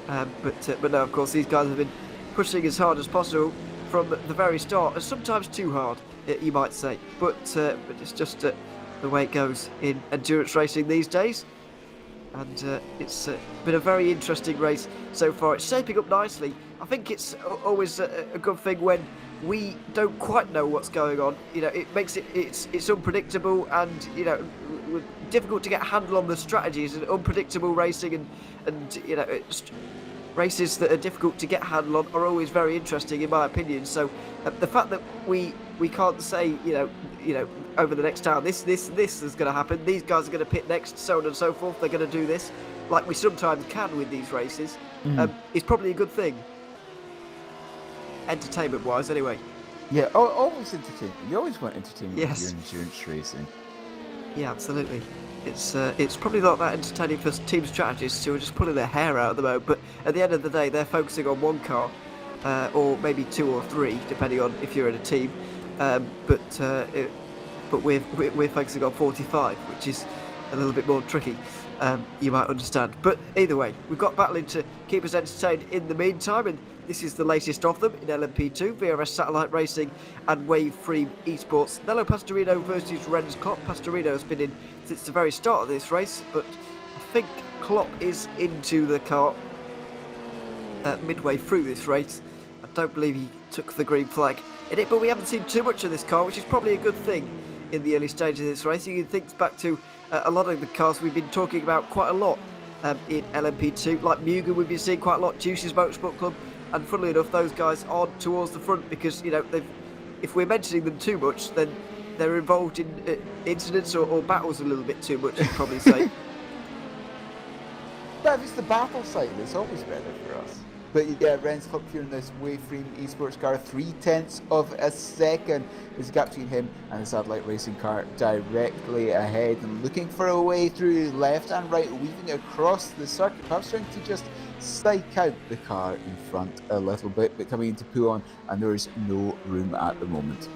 But no, of course, these guys have been pushing as hard as possible from the very start, and sometimes too hard, you might say. But it's just the way it goes in endurance racing these days. And it's been a very interesting race so far. It's shaping up nicely. I think it's always a good thing when we don't quite know what's going on. It makes it's unpredictable and difficult to get a handle on the strategies. And unpredictable racing and races that are difficult to get a handle on are always very interesting, in my opinion. So the fact that we can't say over the next hour this is going to happen, these guys are going to pit next, so on and so forth, they're going to do this, like we sometimes can with these races, is probably a good thing, entertainment wise anyway. Yeah, always entertainment. You always want entertainment Yes. with your endurance racing. Yeah, absolutely. It's probably not that entertaining for team strategists who are just pulling their hair out at the moment, but at the end of the day they're focusing on one car, or maybe two or three, depending on if you're in a team. But we're focusing on 45, which is a little bit more tricky, you might understand. But either way, we've got battling to keep us entertained in the meantime, and this is the latest of them in LMP2, VRS Satellite Racing and Wave Free Esports. Nello Pastorino versus Renz Klopp. Pastorino has been in since the very start of this race, but I think Klopp is into the car midway through this race. I don't believe he took the green flag in it, but we haven't seen too much of this car, which is probably a good thing in the early stages of this race. You can think back to a lot of the cars we've been talking about quite a lot in LMP2, like Mugen we've been seeing quite a lot, Juice's Motorsport Club, and funnily enough those guys are towards the front because if we're mentioning them too much, then they're involved in incidents or battles a little bit too much, you'd probably say. But if it's the battle side, it's always better for us. But yeah, Renz Klopp here in this Wave Free Esports car, 3 tenths of a second is the gap between him and the Satellite Racing car directly ahead, and looking for a way through left and right, weaving across the circuit, perhaps trying to just psych out the car in front a little bit, but coming into pull on, and there is no room at the moment.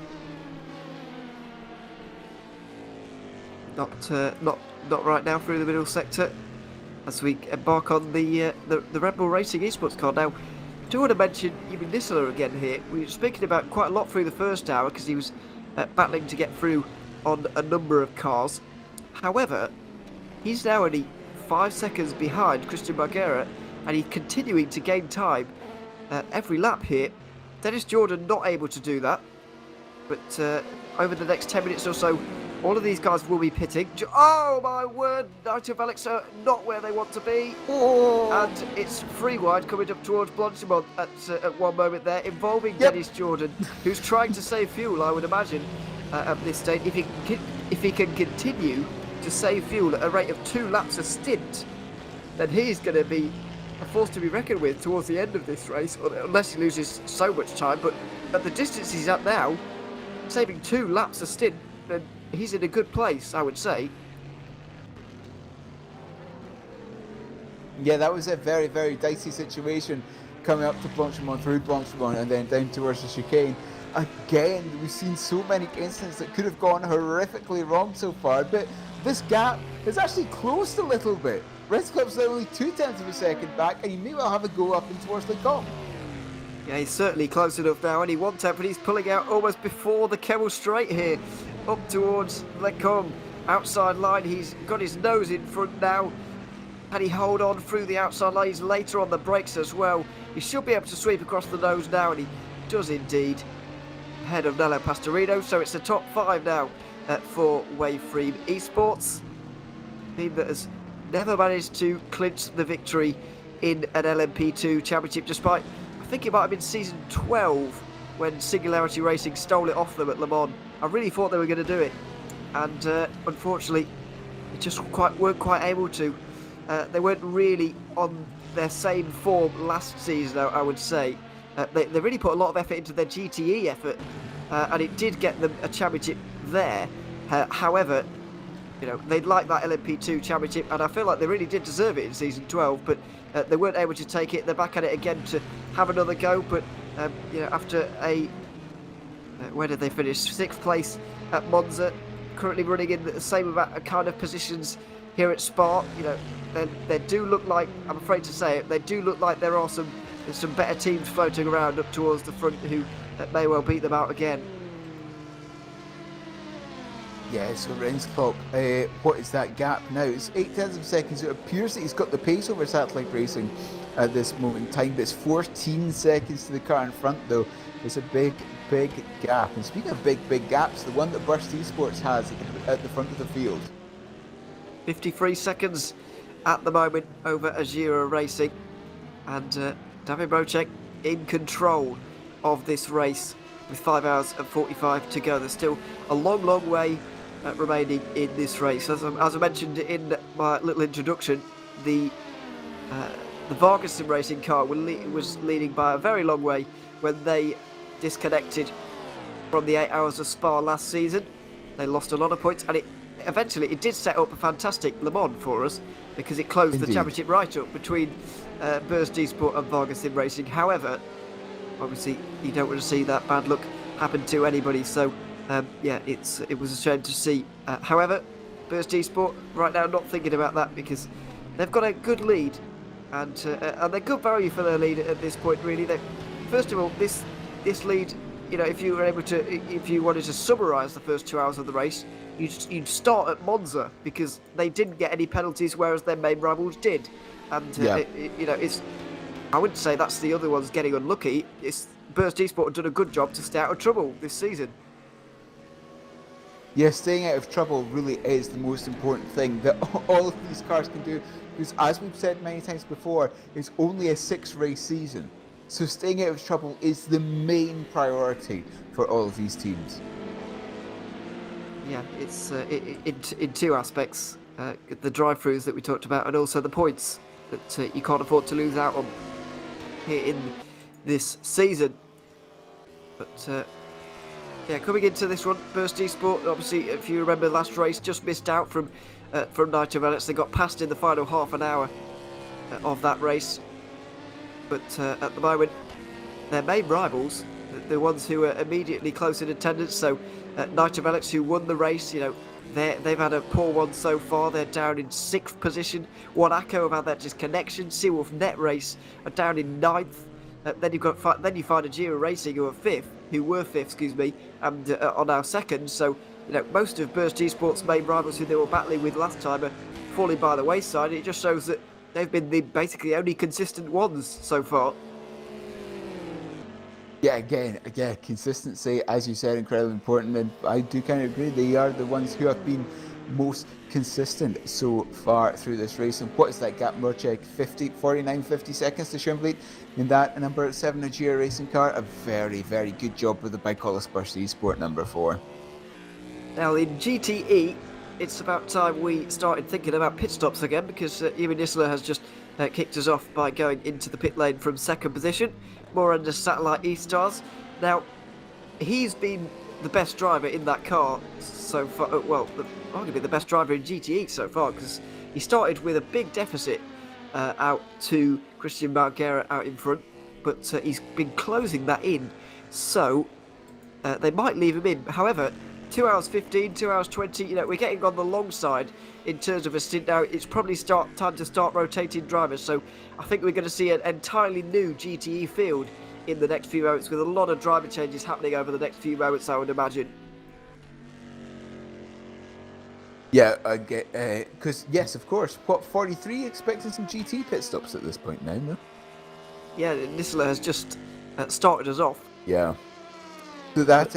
Not right now through the middle sector as we embark on the Red Bull Racing Esports car. Now, I do want to mention Yumi Nisler again here. We were speaking about quite a lot through the first hour because he was battling to get through on a number of cars. However, he's now only 5 seconds behind Christian Margera, and he's continuing to gain time every lap here. Dennis Jordan not able to do that, but over the next 10 minutes or so, all of these guys will be pitting. Oh my word, Nitro Alex are not where they want to be. Oh. And it's free wide coming up towards Blanchimont at one moment there, involving Dennis Jordan, who's trying to save fuel, I would imagine, at this stage. If he can continue to save fuel at a rate of 2 laps a stint, then he's going to be a force to be reckoned with towards the end of this race, unless he loses so much time. But at the distance he's at now, saving 2 laps a stint, then he's in a good place, I would say. Yeah, that was a very, very dicey situation coming up to Blanchimont, through Blanchimont, and then down towards the chicane. Again, we've seen so many incidents that could have gone horrifically wrong so far, but this gap is actually closed a little bit. Red Club's now only 0.2 of a second back, and you may well have a go up in towards the Gong. Yeah, he's certainly close enough now, only 1/10, but he's pulling out almost before the Kemmel Straight here, up towards Lecombe. Outside line, he's got his nose in front now. Can he hold on through the outside line? He's later on the brakes as well. He should be able to sweep across the nose now, and he does indeed. Ahead of Nello Pastorino, so it's the top 5 now for Waveframe Esports. Team that has never managed to clinch the victory in an LMP2 championship, despite, I think it might have been season 12 when Singularity Racing stole it off them at Le Mans. I really thought they were going to do it, and unfortunately they just weren't quite able to. They weren't really on their same form last season, I would say. They really put a lot of effort into their GTE effort, and it did get them a championship there. However, you know, they'd like that LMP2 championship, and I feel like they really did deserve it in season 12, but they weren't able to take it. They're back at it again to have another go, but you know, after a where did they finish? 6th place at Monza, currently running in the same amount of kind of positions here at Spa. You know, they do look like, I'm afraid to say it, they do look like there are some better teams floating around up towards the front who may well beat them out again. Yeah, so Rensclop, what is that gap now? It's 0.8 seconds. It appears that he's got the pace over Satellite Racing at this moment in time, but it's 14 seconds to the car in front, though. It's a big, big gap. And speaking of big, big gaps, the one that Burst Esports has at the front of the field. 53 seconds at the moment over Azura Racing, and David Bocek in control of this race with 5 hours and 45 to go. There's still a long, long way remaining in this race. As I mentioned in my little introduction, the Vargason Racing car was leading by a very long way when they disconnected from the 8 hours of Spa last season. They lost a lot of points, and eventually it did set up a fantastic Le Mans for us, because it closed the championship right up between Burst Esport and Vargason Racing. However, obviously you don't want to see that bad luck happen to anybody, so yeah, it was a shame to see. However, Burst Esport right now not thinking about that, because they've got a good lead, and they're good value for their lead at this point, really. First of all, this lead, you know, if you wanted to summarise the first 2 hours of the race, you'd start at Monza, because they didn't get any penalties, whereas their main rivals did. And you know, I wouldn't say that's the other ones getting unlucky. It's Burst Esport have done a good job to stay out of trouble this season. Yeah, staying out of trouble really is the most important thing that all of these cars can do, because as we've said many times before, it's only a 6-race season. So staying out of trouble is the main priority for all of these teams. Yeah, it's in 2 aspects, the drive-throughs that we talked about, and also the points that you can't afford to lose out on here in this season. But yeah, coming into this one, Burst Esport, obviously, if you remember last race, just missed out from Nitro Velets. They got passed in the final half an hour of that race. But at the moment, their main rivals, the ones who are immediately close in attendance, so Nitro Velets, who won the race, you know, They've had a poor one so far. They're down in 6th position. Wanako have had that disconnection. Seawolf Net Race are down in 9th. Then you find Ajira Racing who were 5th, excuse me, and are now 2nd. So most of Burst Esports' main rivals who they were battling with last time are falling by the wayside. It just shows that they've been the basically only consistent ones so far. Yeah, again, consistency, as you said, incredibly important, and I do kind of agree. They are the ones who have been most consistent so far through this race. And what is that gap? More check, 50 seconds to Schimbley in that number 7 Nigeria racing car. A very, very good job with the Bicolis Burst Esport number 4. Now in GTE, it's about time we started thinking about pit stops again, because Yumi Nisler has just kicked us off by going into the pit lane from 2nd position, more under Satellite E-Stars. Now, he's been the best driver in that car so far, well, arguably the best driver in GTE so far, because he started with a big deficit out to Christian Marguerite out in front, but he's been closing that in, so they might leave him in. However, 2 hours 15, 2 hours 20, we're getting on the long side in terms of a stint now. It's probably time to start rotating drivers, so I think we're going to see an entirely new GTE field in the next few moments, with a lot of driver changes happening over the next few moments, I would imagine. Yeah, I get, because yes, of course, 43 expecting some GT pit stops at this point now, no? Yeah, Nisler has just started us off. Yeah. So that,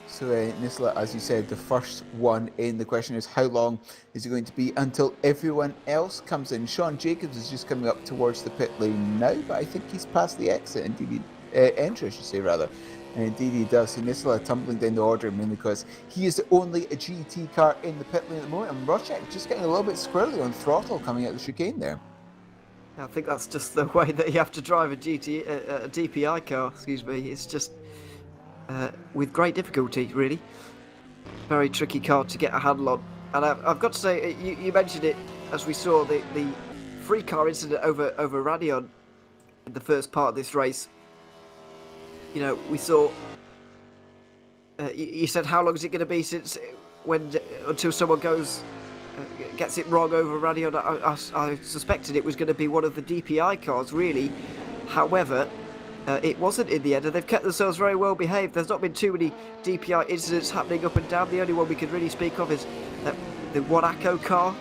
Nisla, as you said, the first one in. The question is, how long is it going to be until everyone else comes in? Sean Jacobs is just coming up towards the pit lane now, but I think he's past the exit. Indeed, entry, I should say, rather. And indeed he does. So Nisla tumbling down the order, mainly because he is only a GT car in the pit lane at the moment. And Rochek just getting a little bit squirrely on throttle coming out the chicane there. I think that's just the way that you have to drive a DPI car, excuse me. It's just with great difficulty, really. Very tricky car to get a handle on. And I've got to say, you mentioned it as we saw the free car incident over Radion in the first part of this race. We saw. You said, how long is it going to be until someone gets it wrong over Radion? I suspected it was going to be one of the DPI cars, really. However, it wasn't in the end, and they've kept themselves very well behaved. There's not been too many DPI incidents happening up and down. The only one we can really speak of is the Wanako car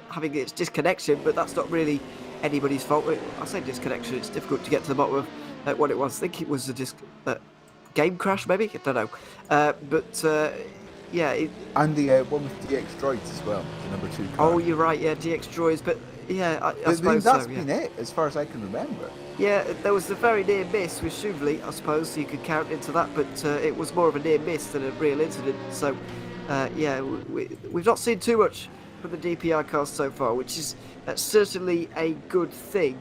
having its disconnection, but that's not really anybody's fault. I say disconnection, it's difficult to get to the bottom of what it was. I think it was a game crash, maybe? I don't know. Yeah. And the one with DX Droids as well, the number 2 car. Oh, you're right, yeah, DX Droids, but yeah, I suppose that's so, yeah. been it, as far as I can remember. Yeah, there was a very near miss with Shuvli, I suppose, you could count into that, but it was more of a near miss than a real incident. So, yeah, we've not seen too much from the DPI cars so far, which is certainly a good thing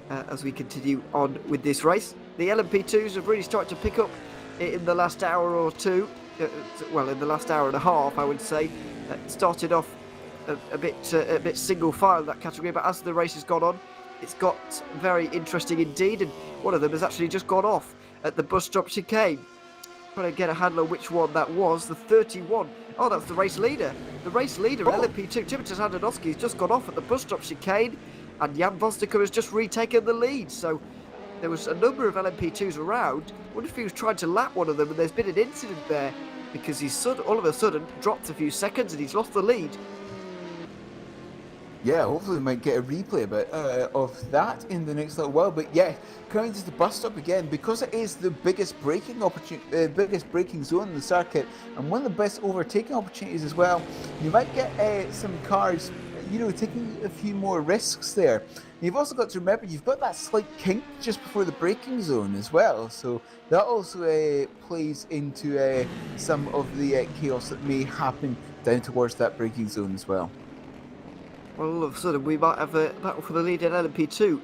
as we continue on with this race. The LMP2s have really started to pick up in the last hour or two. Well, in the last hour and a half, I would say. Started off a bit single file in that category, but as the race has gone on, it's got very interesting indeed, and one of them has actually just gone off at the bus stop chicane. Trying to get a handle on which one that was. The 31. Oh, that's the race leader. The race leader, LMP2, Timotas Andonovski, has just gone off at the bus stop chicane, and Jan Vostika has just retaken the lead. So there was a number of LMP2s around. I wonder if he was trying to lap one of them, and there's been an incident there, because he's all of a sudden dropped a few seconds and he's lost the lead. Yeah, hopefully we might get a replay of that in the next little while. But yeah, coming to the bus stop again, because it is the biggest braking zone in the circuit, and one of the best overtaking opportunities as well. You might get some cars, taking a few more risks there. You've also got to remember you've got that slight kink just before the braking zone as well, so that also plays into some of the chaos that may happen down towards that braking zone as well. Well, all of a sudden we might have a battle for the lead in LMP2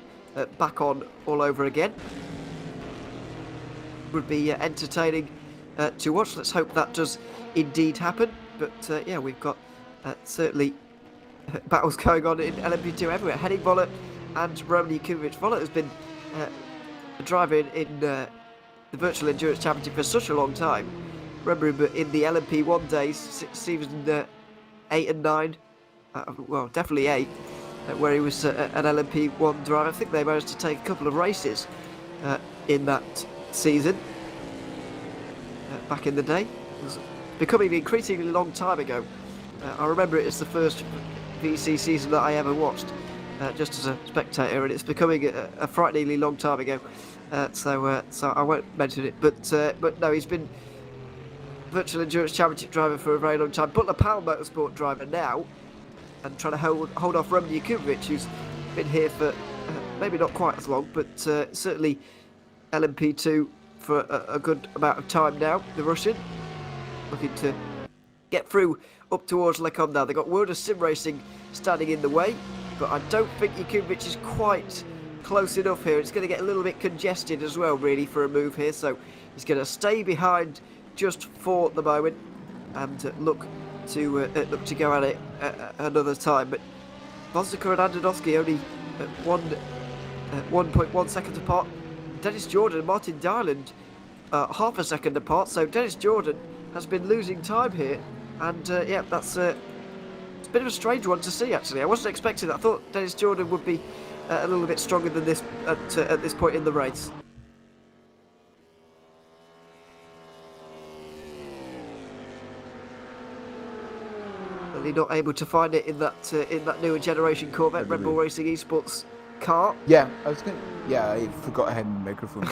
back on all over again. Would be entertaining to watch. Let's hope that does indeed happen. But yeah, we've got certainly battles going on in LMP2 everywhere. Henning Vollert and Roman Yakubovic. Vollert has been a driver in the Virtual Endurance Championship for such a long time remember him in the LMP1 days, season 8 and 9. Well, definitely 8, where he was an LMP1 driver. I think they managed to take a couple of races in that season back in the day. It was becoming an increasingly long time ago. I remember it as the first VEC season that I ever watched, just as a spectator, and it's becoming a frighteningly long time ago. So I won't mention it. But no, he's been Virtual Endurance Championship driver for a very long time. Butler Powell Motorsport driver now, and trying to hold off Roman Yakubovic, who's been here for maybe not quite as long, but certainly LMP2 for a good amount of time now. The Russian looking to get through up towards Lecom now. They've got World of Sim Racing standing in the way, but I don't think Yakubovic is quite close enough here. It's going to get a little bit congested as well, really, for a move here. So he's going to stay behind just for the moment and look to go at it another time. But Voznica and Andonowski only 1.1 seconds apart. Dennis Jordan and Martin Dyland half a second apart. So Dennis Jordan has been losing time here, and yeah, that's it's a bit of a strange one to see, actually. I wasn't expecting that. I thought Dennis Jordan would be a little bit stronger than this at this point in the race. Really not able to find it in that newer generation Corvette Red Bull Racing Esports car. Yeah, I forgot I had a microphone.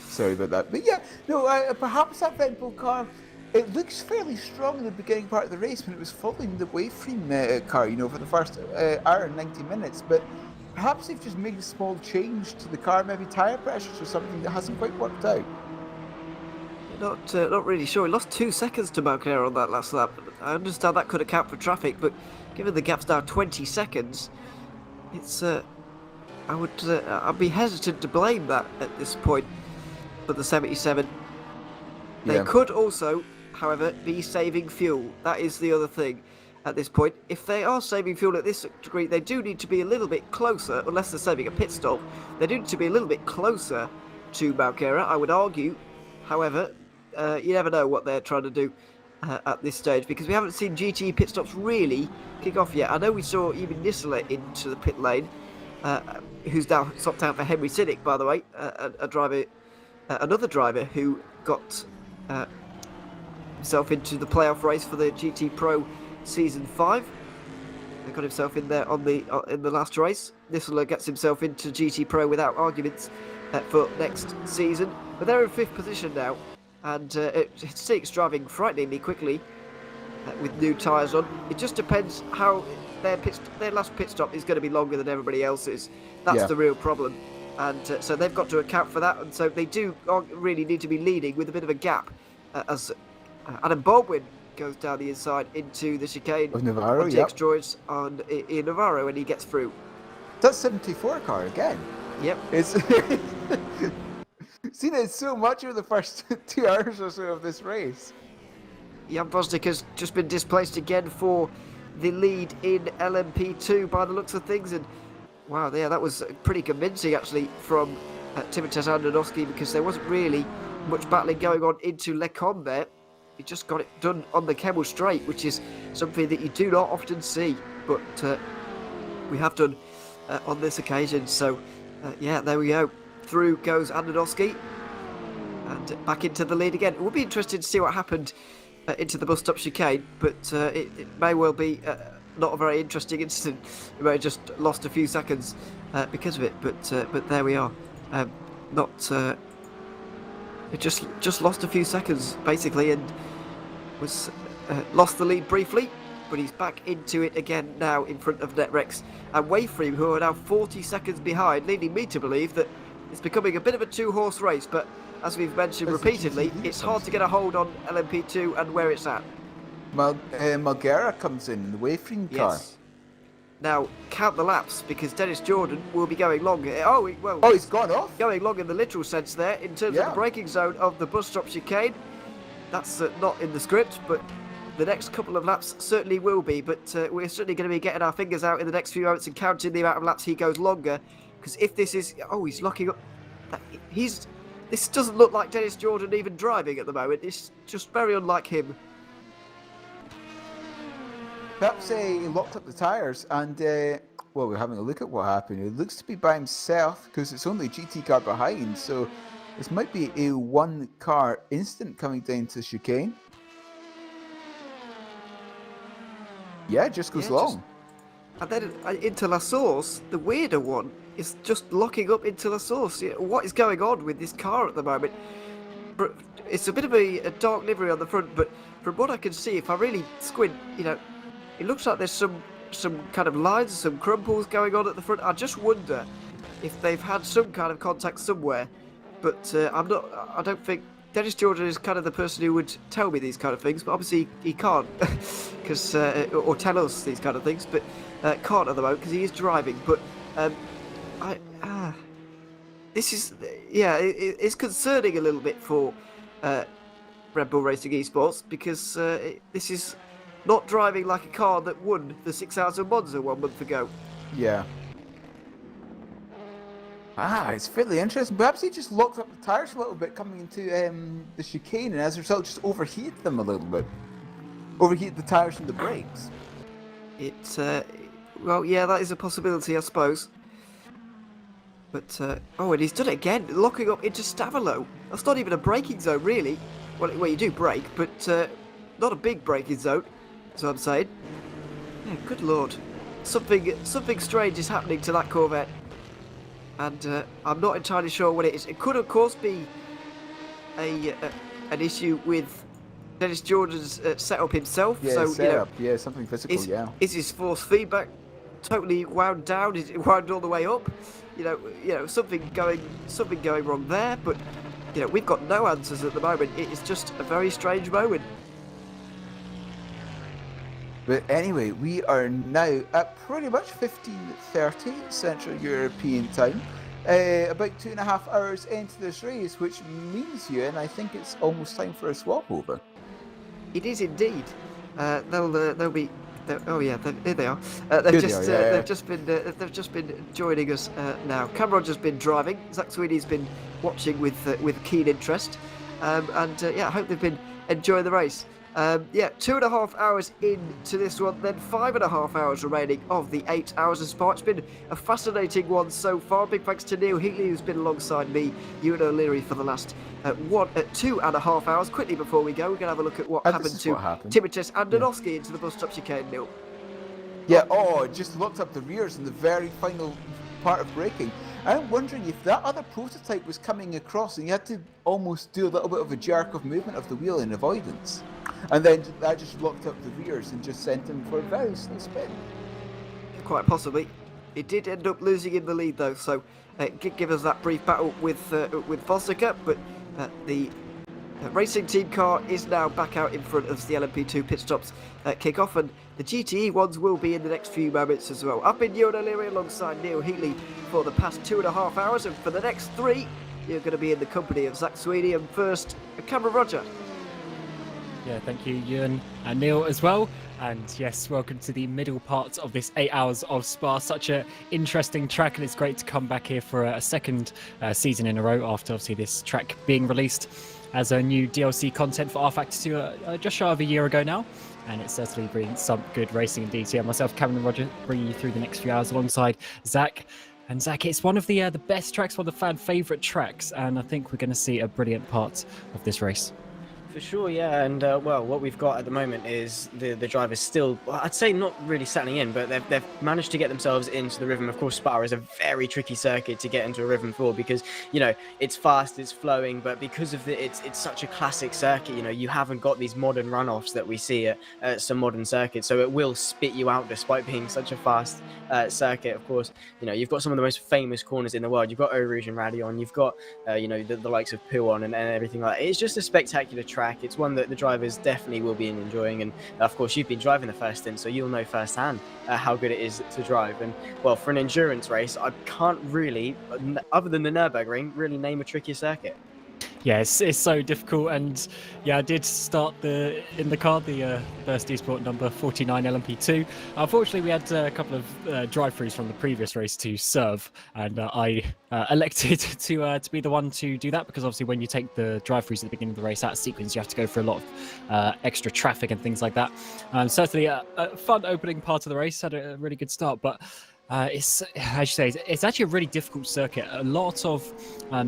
Sorry about that. But yeah, no, perhaps that Red Bull car, it looks fairly strong in the beginning part of the race when it was following the Waveframe car, for the first hour and 90 minutes. But perhaps they've just made a small change to the car, maybe tyre pressures or something that hasn't quite worked out. Not really sure. He lost 2 seconds to Malcare on that last lap. I understand that could account for traffic, but given the gap's now 20 seconds, it's I'd be hesitant to blame that at this point for the 77. They could also, however, be saving fuel. That is the other thing at this point. If they are saving fuel at this degree, they do need to be a little bit closer, unless they're saving a pit stop. They do need to be a little bit closer to Malcare, I would argue. However, you never know what they're trying to do at this stage, because we haven't seen GT pit stops really kick off yet. I know we saw even Nisela into the pit lane, who's now swapped out for Henry Sinnick, by the way, another driver who got himself into the playoff race for the GT Pro Season 5. He got himself in there in the last race. Nisela gets himself into GT Pro without arguments for next season. But they're in 5th position now, and Sinnick's driving frighteningly quickly with new tyres on. It just depends how their last pit stop is going to be longer than everybody else's. That's the real problem, and so they've got to account for that. And so they do really need to be leading with a bit of a gap as Adam Baldwin goes down the inside into the chicane of Navarro, on GX Droids in Navarro, and he gets through. That's 74 car again. Yep. It's seen it so much over the first 2 hours or so of this race. Jan Bosnick has just been displaced again for the lead in LMP2 by the looks of things, and wow, yeah, that was pretty convincing actually from Timothej Andonowski, because there wasn't really much battling going on into Lecom there. He just got it done on the Kemmel Straight, which is something that you do not often see, but we have done on this occasion. So yeah, there we go. Through goes Andonowski, and back into the lead again. It will be interesting to see what happened into the bus stop chicane, but it may well be not a very interesting incident. We may have just lost a few seconds because of it, but there we are. It just lost a few seconds basically, and was lost the lead briefly, but he's back into it again now in front of Netrex and Waveframe, who are now 40 seconds behind, leading me to believe that it's becoming a bit of a 2-horse race. But as we've mentioned repeatedly, it's hard to get a hold on LMP2 and where it's at. Malgera comes in the Waveframe car. Yes. Now, count the laps, because Dennis Jordan will be going long. He's gone off? Going long in the literal sense there, in terms of the braking zone of the bus stop chicane. That's not in the script, but the next couple of laps certainly will be. But we're certainly going to be getting our fingers out in the next few moments and counting the amount of laps he goes longer. Because if this is... Oh, he's locking up... He's this doesn't look like Dennis Jordan even driving at the moment. It's just very unlike him. Perhaps he locked up the tyres and, well, we're having a look at what happened. It looks to be by himself because it's only a GT car behind. So this might be a one-car instant coming down to the chicane. Yeah, just goes long. And then into La Source, the weirder one is just locking up into La Source. What is going on with this car at the moment? It's a bit of a dark livery on the front, but from what I can see, if I really squint, it looks like there's some kind of lines, some crumples going on at the front. I just wonder if they've had some kind of contact somewhere. But I don't think Dennis Jordan is kind of the person who would tell me these kind of things. But obviously he can't, because or tell us these kind of things. But can't at the moment because he is driving. But this is it's concerning a little bit for Red Bull Racing Esports because this is not driving like a car that won the 6,000 Monza 1 month ago. Yeah. It's fairly interesting. Perhaps he just locked up the tyres a little bit coming into the chicane, and as a result just overheated them a little bit. Overheated the tyres and the brakes. Well, yeah, that is a possibility, I suppose. But, and he's done it again, locking up into Stavolo. That's not even a braking zone, really. Well, you do brake, but not a big braking zone. That's what I'm saying. Yeah, good lord. Something strange is happening to that Corvette. And I'm not entirely sure what it is. It could, of course, be an issue with Dennis Jordan's setup himself. Yeah, so, setup. Yeah, something physical, Is his force feedback totally wound down? Is it wound all the way up? Something going wrong there. But, we've got no answers at the moment. It is just a very strange moment. But anyway, we are now at pretty much 15:30 Central European time, about 2.5 hours into this race, which means, Ewan, I think it's almost time for a swap over. It is indeed. They'll be. Here they are. They've just been joining us now. Cam Rogers has been driving. Zach Sweeney's been watching with keen interest, I hope they've been enjoying the race. 2.5 hours into this one, then 5.5 hours remaining of the 8 hours of Spa. It's been a fascinating one so far. Big thanks to Neil Heatley, who's been alongside me, Ewan O'Leary, for the last 2.5 hours. Quickly before we go, we're going to have a look at what happened to Timothée and Danowski into the bus stop chicane, Neil. Yeah, it just locked up the rears in the very final part of braking. I'm wondering if that other prototype was coming across and you had to almost do a little bit of a jerk of movement of the wheel in avoidance. And then that just locked up the rears and just sent him for a very slow spin. Quite possibly. It did end up losing in the lead though, so give us that brief battle with Fossica, but the racing team car is now back out in front as the LMP2 pit stops kick off, and the GTE ones will be in the next few moments as well. I've been Ewan O'Leary alongside Neil Heatley for the past 2.5 hours, and for the next 3, you're going to be in the company of Zach Sweeney, and first, Cameron Roger. Yeah, thank you, Ewan and Neil as well. And yes, welcome to the middle part of this 8 hours of Spa. Such an interesting track, and it's great to come back here for a second season in a row after obviously this track being released as a new DLC content for rFactor 2 just shy of a year ago now. And it's certainly bringing some good racing indeed. So yeah, myself, Cameron and Roger, bringing you through the next few hours alongside Zach. And Zach, it's one of the best tracks, one of the fan favourite tracks, and I think we're going to see a brilliant part of this race. For sure, yeah, and what we've got at the moment is the drivers still, I'd say not really settling in, but they've managed to get themselves into the rhythm. Of course, Spa is a very tricky circuit to get into a rhythm for because, it's fast, it's flowing, but because of it's such a classic circuit, you haven't got these modern runoffs that we see at some modern circuits, so it will spit you out despite being such a fast circuit. Of course, you've got some of the most famous corners in the world. You've got Eau Rouge and Raidillon, you've got, the likes of Pouon and everything like that. It's just a spectacular track. It's one that the drivers definitely will be enjoying, and of course you've been driving the first stint, so you'll know firsthand how good it is to drive. And well, for an endurance race, I can't really, other than the Nürburgring, really name a trickier circuit. Yeah, it's so difficult, and yeah, I did start in the car the Burst Esport number 49 LMP2. Unfortunately, we had a couple of drive-throughs from the previous race to serve, and I elected to be the one to do that, because obviously when you take the drive-throughs at the beginning of the race out of sequence, you have to go through a lot of extra traffic and things like that. Certainly a fun opening part of the race, had a really good start, but it's, as you say, it's actually a really difficult circuit. A lot of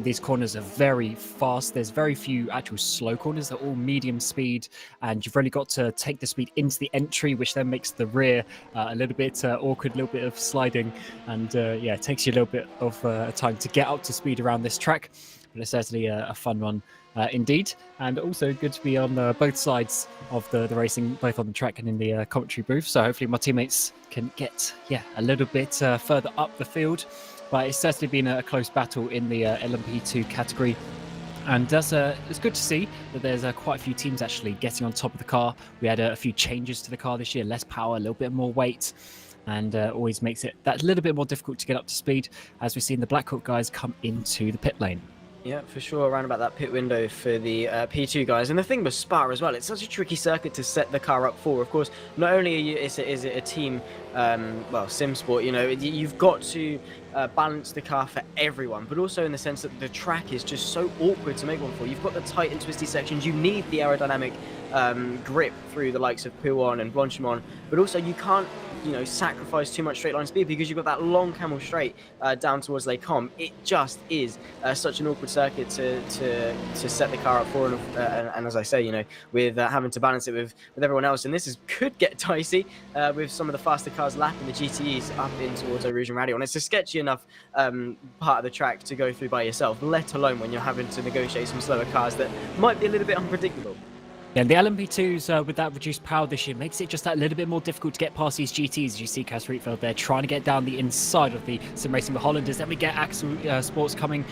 these corners are very fast. There's very few actual slow corners. They're all medium speed, and you've really got to take the speed into the entry, which then makes the rear a little bit awkward, a little bit of sliding, and yeah, it takes you a little bit of time to get up to speed around this track. But it's certainly a fun one. Indeed, and also good to be on both sides of the racing, both on the track and in the commentary booth. So hopefully my teammates can get a little bit further up the field. But it's certainly been a close battle in the LMP2 category. And it's good to see that there's quite a few teams actually getting on top of the car. We had a few changes to the car this year, less power, a little bit more weight, and always makes it that little bit more difficult to get up to speed as we've seen the Black Hawk guys come into the pit lane. Yeah, for sure, around about that pit window for the P2 guys. And the thing with Spa as well, it's such a tricky circuit to set the car up for. Of course, not only is it a team, sim sport, you've got to balance the car for everyone, but also in the sense that the track is just so awkward to make one for. You've got the tight and twisty sections, you need the aerodynamic grip through the likes of Pouon and Blanchimont, but also you can't sacrifice too much straight line speed because you've got that long camel straight down towards Les Combes. It just is such an awkward circuit to set the car up for, and as I say, with having to balance it with everyone else, and could get dicey with some of the faster cars lapping the GTEs up in towards Eau Rouge and Radion. It's a sketchy enough part of the track to go through by yourself, let alone when you're having to negotiate some slower cars that might be a little bit unpredictable. Yeah, and the LMP2s with that reduced power this year makes it just that little bit more difficult to get past these GTs. As you see Cas Rietveld there trying to get down the inside of the Sim Racing Hollanders. Then we get Axel Sports coming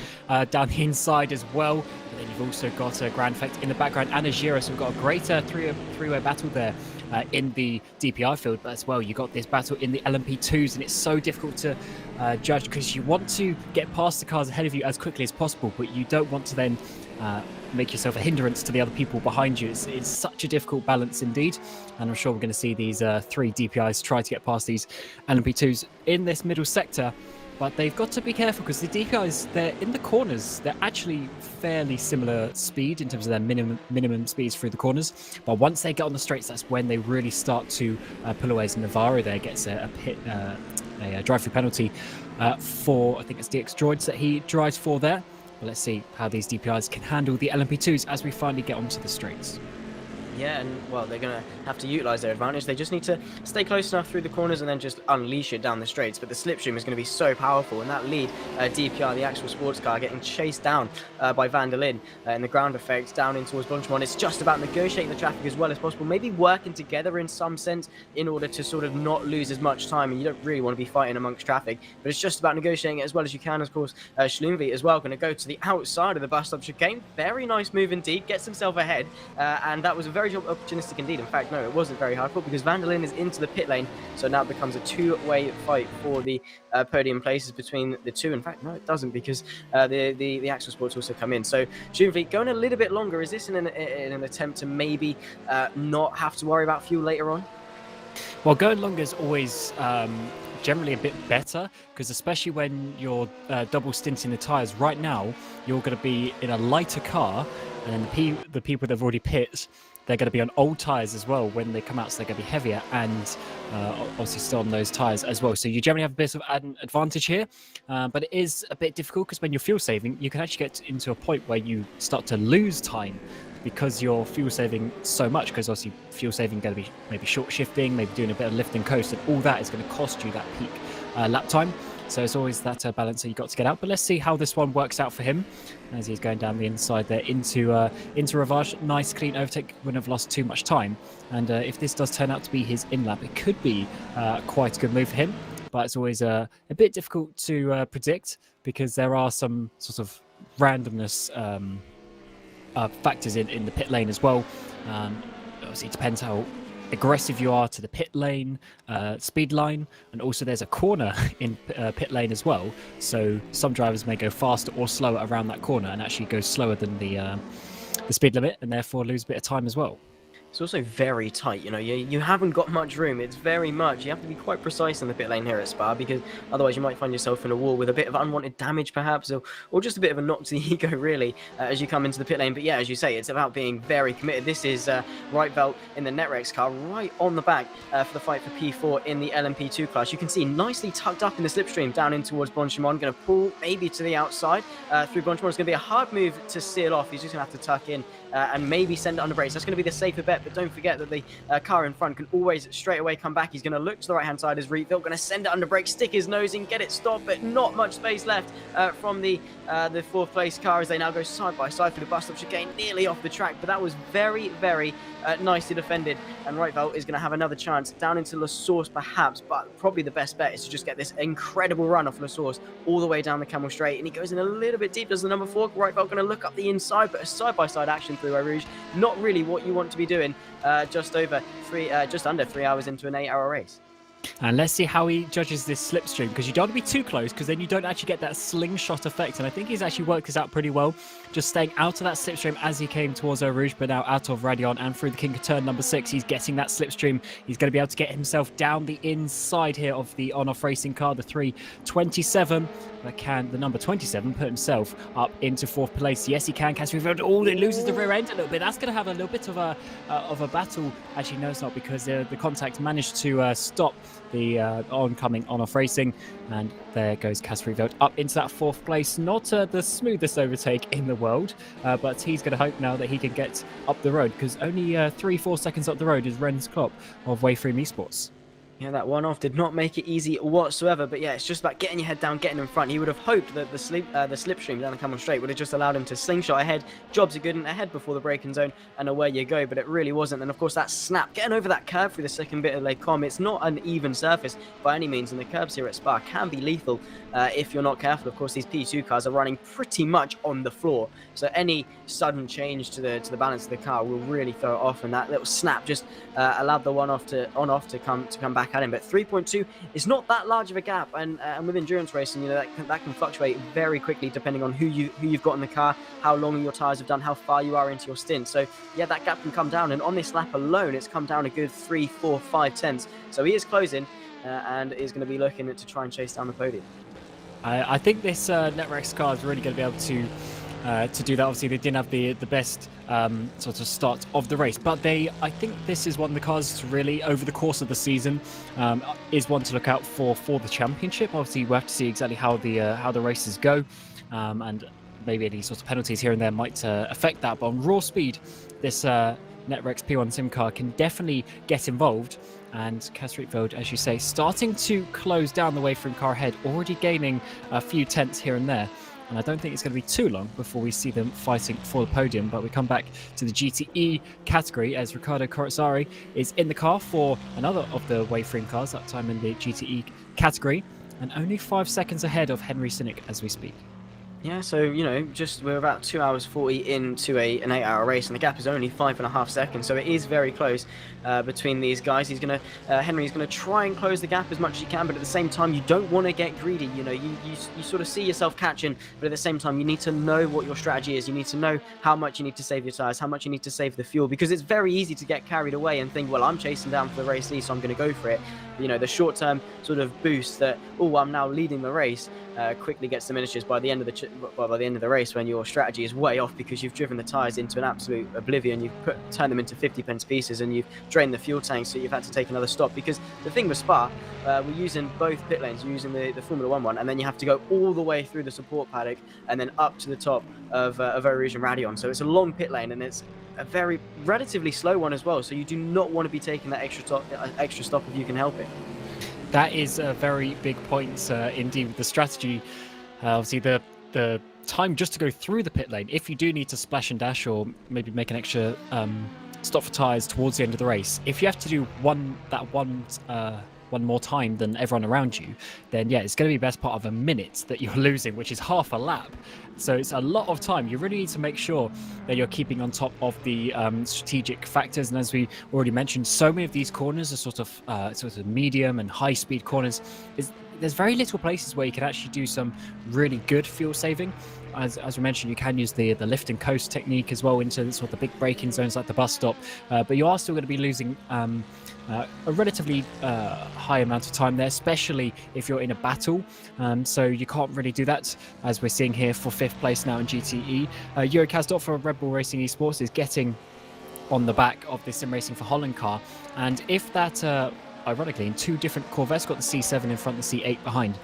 down the inside as well. And then you've also got Grand Effect in the background and a Gira, so we've got a great three-way battle there in the DPI field. But as well, you've got this battle in the LMP2s, and it's so difficult to judge because you want to get past the cars ahead of you as quickly as possible, but you don't want to then make yourself a hindrance to the other people behind you. It's such a difficult balance indeed, and I'm sure we're going to see these three DPIs try to get past these LMP2s in this middle sector, but they've got to be careful because the DPIs, they're in the corners, they're actually fairly similar speed in terms of their minimum speeds through the corners, but once they get on the straights, that's when they really start to pull away. As Navarro there gets a drive-through penalty for, I think it's DX Droids that he drives for there. Let's see how these DPIs can handle the LMP2s as we finally get onto the straights. Yeah, and well, they're going to have to utilise their advantage. They just need to stay close enough through the corners and then just unleash it down the straights. But the slipstream is going to be so powerful, and that lead DPI, the actual sports car, getting chased down by Van der Linde in the ground effect down in towards Blanchimont. It's just about negotiating the traffic as well as possible, maybe working together in some sense in order to sort of not lose as much time. And you don't really want to be fighting amongst traffic, but it's just about negotiating it as well as you can. Of course, Schlumvi as well going to go to the outside of the bus stop chicane. Very nice move indeed, gets himself ahead, and that was a very opportunistic indeed. In fact, no, it wasn't very hard fought because Van der Linde is into the pit lane, so now it becomes a two-way fight for the podium places between the two. In fact, no, it doesn't, because the Axel Sports also come in. So Schoenvliet going a little bit longer. Is this in an attempt to maybe not have to worry about fuel later on? Well, going longer is always generally a bit better, because especially when you're double stinting the tyres, right now you're going to be in a lighter car, and the people that have already pit, they're going to be on old tyres as well when they come out, so they're going to be heavier and obviously still on those tyres as well. So you generally have a bit of an advantage here, but it is a bit difficult because when you're fuel saving, you can actually get into a point where you start to lose time because you're fuel saving so much, because obviously fuel saving going to be maybe short shifting, maybe doing a bit of lift and coast, and all that is going to cost you that peak lap time. So it's always that balance that you've got to get out. But let's see how this one works out for him as he's going down the inside there into Ravage. Nice clean overtake, wouldn't have lost too much time. And if this does turn out to be his in-lap, it could be quite a good move for him. But it's always a bit difficult to predict because there are some sort of randomness factors in the pit lane as well. Obviously, it depends how aggressive you are to the pit lane, speed line, and also there's a corner in pit lane as well. So some drivers may go faster or slower around that corner and actually go slower than the speed limit, and therefore lose a bit of time as well. It's also very tight, you haven't got much room. It's very much, you have to be quite precise in the pit lane here at Spa, because otherwise you might find yourself in a wall with a bit of unwanted damage perhaps, or just a bit of a knock to the ego really, as you come into the pit lane. But yeah, as you say, it's about being very committed. This is rFactor in the NetRex car right on the back for the fight for P4 in the LMP2 class. You can see nicely tucked up in the slipstream down in towards Blanchimon, going to pull maybe to the outside through Blanchimon. It's going to be a hard move to seal off. He's just going to have to tuck in and maybe send it under brakes. That's going to be the safer bet, but don't forget that the car in front can always straight away come back. He's going to look to the right hand side as rFactor, going to send it under brakes, stick his nose in, get it stopped, but not much space left from the fourth place car as they now go side by side through the bus stop chicane, nearly off the track. But that was very, very nicely defended, and rFactor is going to have another chance down into La Source perhaps, but probably the best bet is to just get this incredible run off La Source all the way down the Camel Straight, and he goes in a little bit deep as the number 4. rFactor going to look up the inside, but a side-by-side action through Eau Rouge, not really what you want to be doing just under 3 hours into an 8-hour race. And let's see how he judges this slipstream, because you don't want to be too close, because then you don't actually get that slingshot effect. And I think he's actually worked this out pretty well, just staying out of that slipstream as he came towards Eau Rouge, but now out of Radion and through the King of Turn number 6. He's getting that slipstream. He's going to be able to get himself down the inside here of the on-off racing car, the 327. But can the number 27 put himself up into 4th place? Yes, he can. Oh, it loses the rear end a little bit. That's going to have a little bit of a battle. Actually, no, it's not, because the contact managed to stop the oncoming on-off racing, and there goes Casperveld up into that 4th place. Not the smoothest overtake in the world, but he's going to hope now that he can get up the road, because only 3-4 seconds up the road is Ren's Klopp of Wayframe Esports. Yeah, that one-off did not make it easy whatsoever, but yeah, it's just about getting your head down, getting in front. He would have hoped that the slipstream down the Camel Straight would have just allowed him to slingshot ahead, jobs are good, and ahead before the braking zone, and away you go, but it really wasn't. And of course, that snap, getting over that curve through the second bit of Les Combes, it's not an even surface by any means, and the curbs here at Spa can be lethal if you're not careful. Of course, these P2 cars are running pretty much on the floor, so any sudden change to the balance of the car will really throw it off, and that little snap just allowed the on-off to come back at him. But 3.2 is not that large of a gap, and with endurance racing, that can fluctuate very quickly depending on who you've got in the car, how long your tires have done, how far you are into your stint. So yeah, that gap can come down, and on this lap alone, it's come down a good 3, 4, 5 tenths. So he is closing and is going to be looking to try and chase down the podium. I think this NetRex car is really going to be able to do that. Obviously, they didn't have the best sort of start of the race, but I think this is one of the cars really over the course of the season is one to look out for the championship. Obviously, we'll have to see exactly how the races go, and maybe any sort of penalties here and there might affect that. But on raw speed, this NetRex P1 sim car can definitely get involved. And Casperveld, as you say, starting to close down the way from car ahead, already gaining a few tenths here and there. And I don't think it's going to be too long before we see them fighting for the podium. But we come back to the GTE category as Riccardo Corazzari is in the car for another of the Wayframe cars, that time in the GTE category, and only 5 seconds ahead of Henry Sinnick as we speak. Yeah, so, we're about 2 hours 40 into an 8-hour race, and the gap is only 5.5 seconds, so it is very close between these guys. Henry's gonna try and close the gap as much as he can, but at the same time, you don't want to get greedy. You sort of see yourself catching, but at the same time, you need to know what your strategy is. You need to know how much you need to save your tires, how much you need to save the fuel, because it's very easy to get carried away and think, well, I'm chasing down for the race lead, so I'm going to go for it. The short-term sort of boost that, I'm now leading the race, quickly gets diminished by the end of the race, when your strategy is way off because you've driven the tires into an absolute oblivion. You've turned them into 50 pence pieces, and you've drained the fuel tank, so you've had to take another stop. Because the thing with Spa, we're using both pit lanes. You're using the Formula 1 one, and then you have to go all the way through the support paddock and then up to the top of Eau Rouge and Radion. So it's a long pit lane, and it's a very relatively slow one as well. So you do not want to be taking that extra stop if you can help it. That is a very big point indeed with the strategy. Obviously, the time just to go through the pit lane, if you do need to splash and dash or maybe make an extra stop for tyres towards the end of the race, if you have to do one one more time than everyone around you, then yeah, it's going to be best part of a minute that you're losing, which is half a lap. So it's a lot of time. You really need to make sure that you're keeping on top of the strategic factors. And as we already mentioned, so many of these corners are sort of medium and high speed corners. There's very little places where you can actually do some really good fuel saving. As we mentioned, you can use the lift and coast technique as well into sort of the big braking zones like the bus stop, but you are still going to be losing a relatively high amount of time there, especially if you're in a battle. So you can't really do that, as we're seeing here for 5th place now in GTE. Yuri Kasdorf for Red Bull Racing Esports is getting on the back of the Sim Racing for Holland car, and if that ironically in 2 different Corvettes, got the C7 in front, the C8 behind.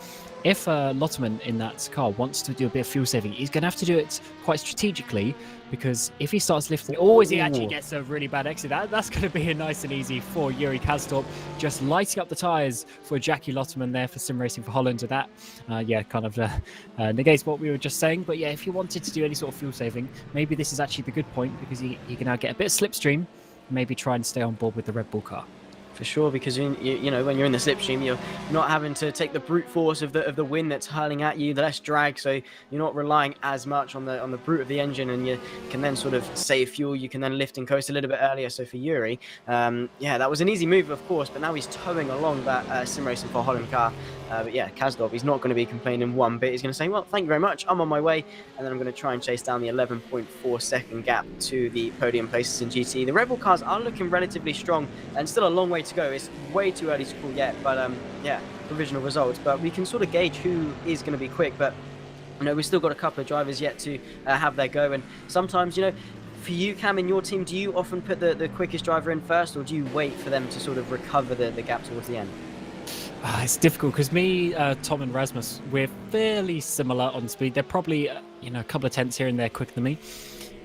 If Lotterman in that car wants to do a bit of fuel saving, he's going to have to do it quite strategically, because if he starts lifting, he actually gets a really bad exit. That's going to be a nice and easy for Yuri Kastorp, just lighting up the tyres for Jackie Lotterman there for Sim Racing for Holland. With that, kind of negates what we were just saying. But yeah, if you wanted to do any sort of fuel saving, maybe this is actually the good point, because he can now get a bit of slipstream, maybe try and stay on board with the Red Bull car. For sure, because you know, when you're in the slipstream, you're not having to take the brute force of the wind that's hurling at you, the less drag, so you're not relying as much on the brute of the engine, and you can then sort of save fuel. You can then lift and coast a little bit earlier. So for Yuri, that was an easy move, of course, but now he's towing along that Sim Racing for Holland car. But yeah, Kasdorp, he's not going to be complaining one bit. He's going to say, well, thank you very much, I'm on my way, and then I'm going to try and chase down the 11.4 second gap to the podium places in GT. The Red Bull cars are looking relatively strong, and still a long way to go. It's way too early to call yet, but provisional results. But we can sort of gauge who is going to be quick. But you know, we've still got a couple of drivers yet to have their go. And sometimes, you know, for you, Cam, in your team, do you often put the quickest driver in first, or do you wait for them to sort of recover the gap towards the end? It's difficult, because me, Tom and Rasmus, we're fairly similar on speed. They're probably a couple of tenths here and there quicker than me.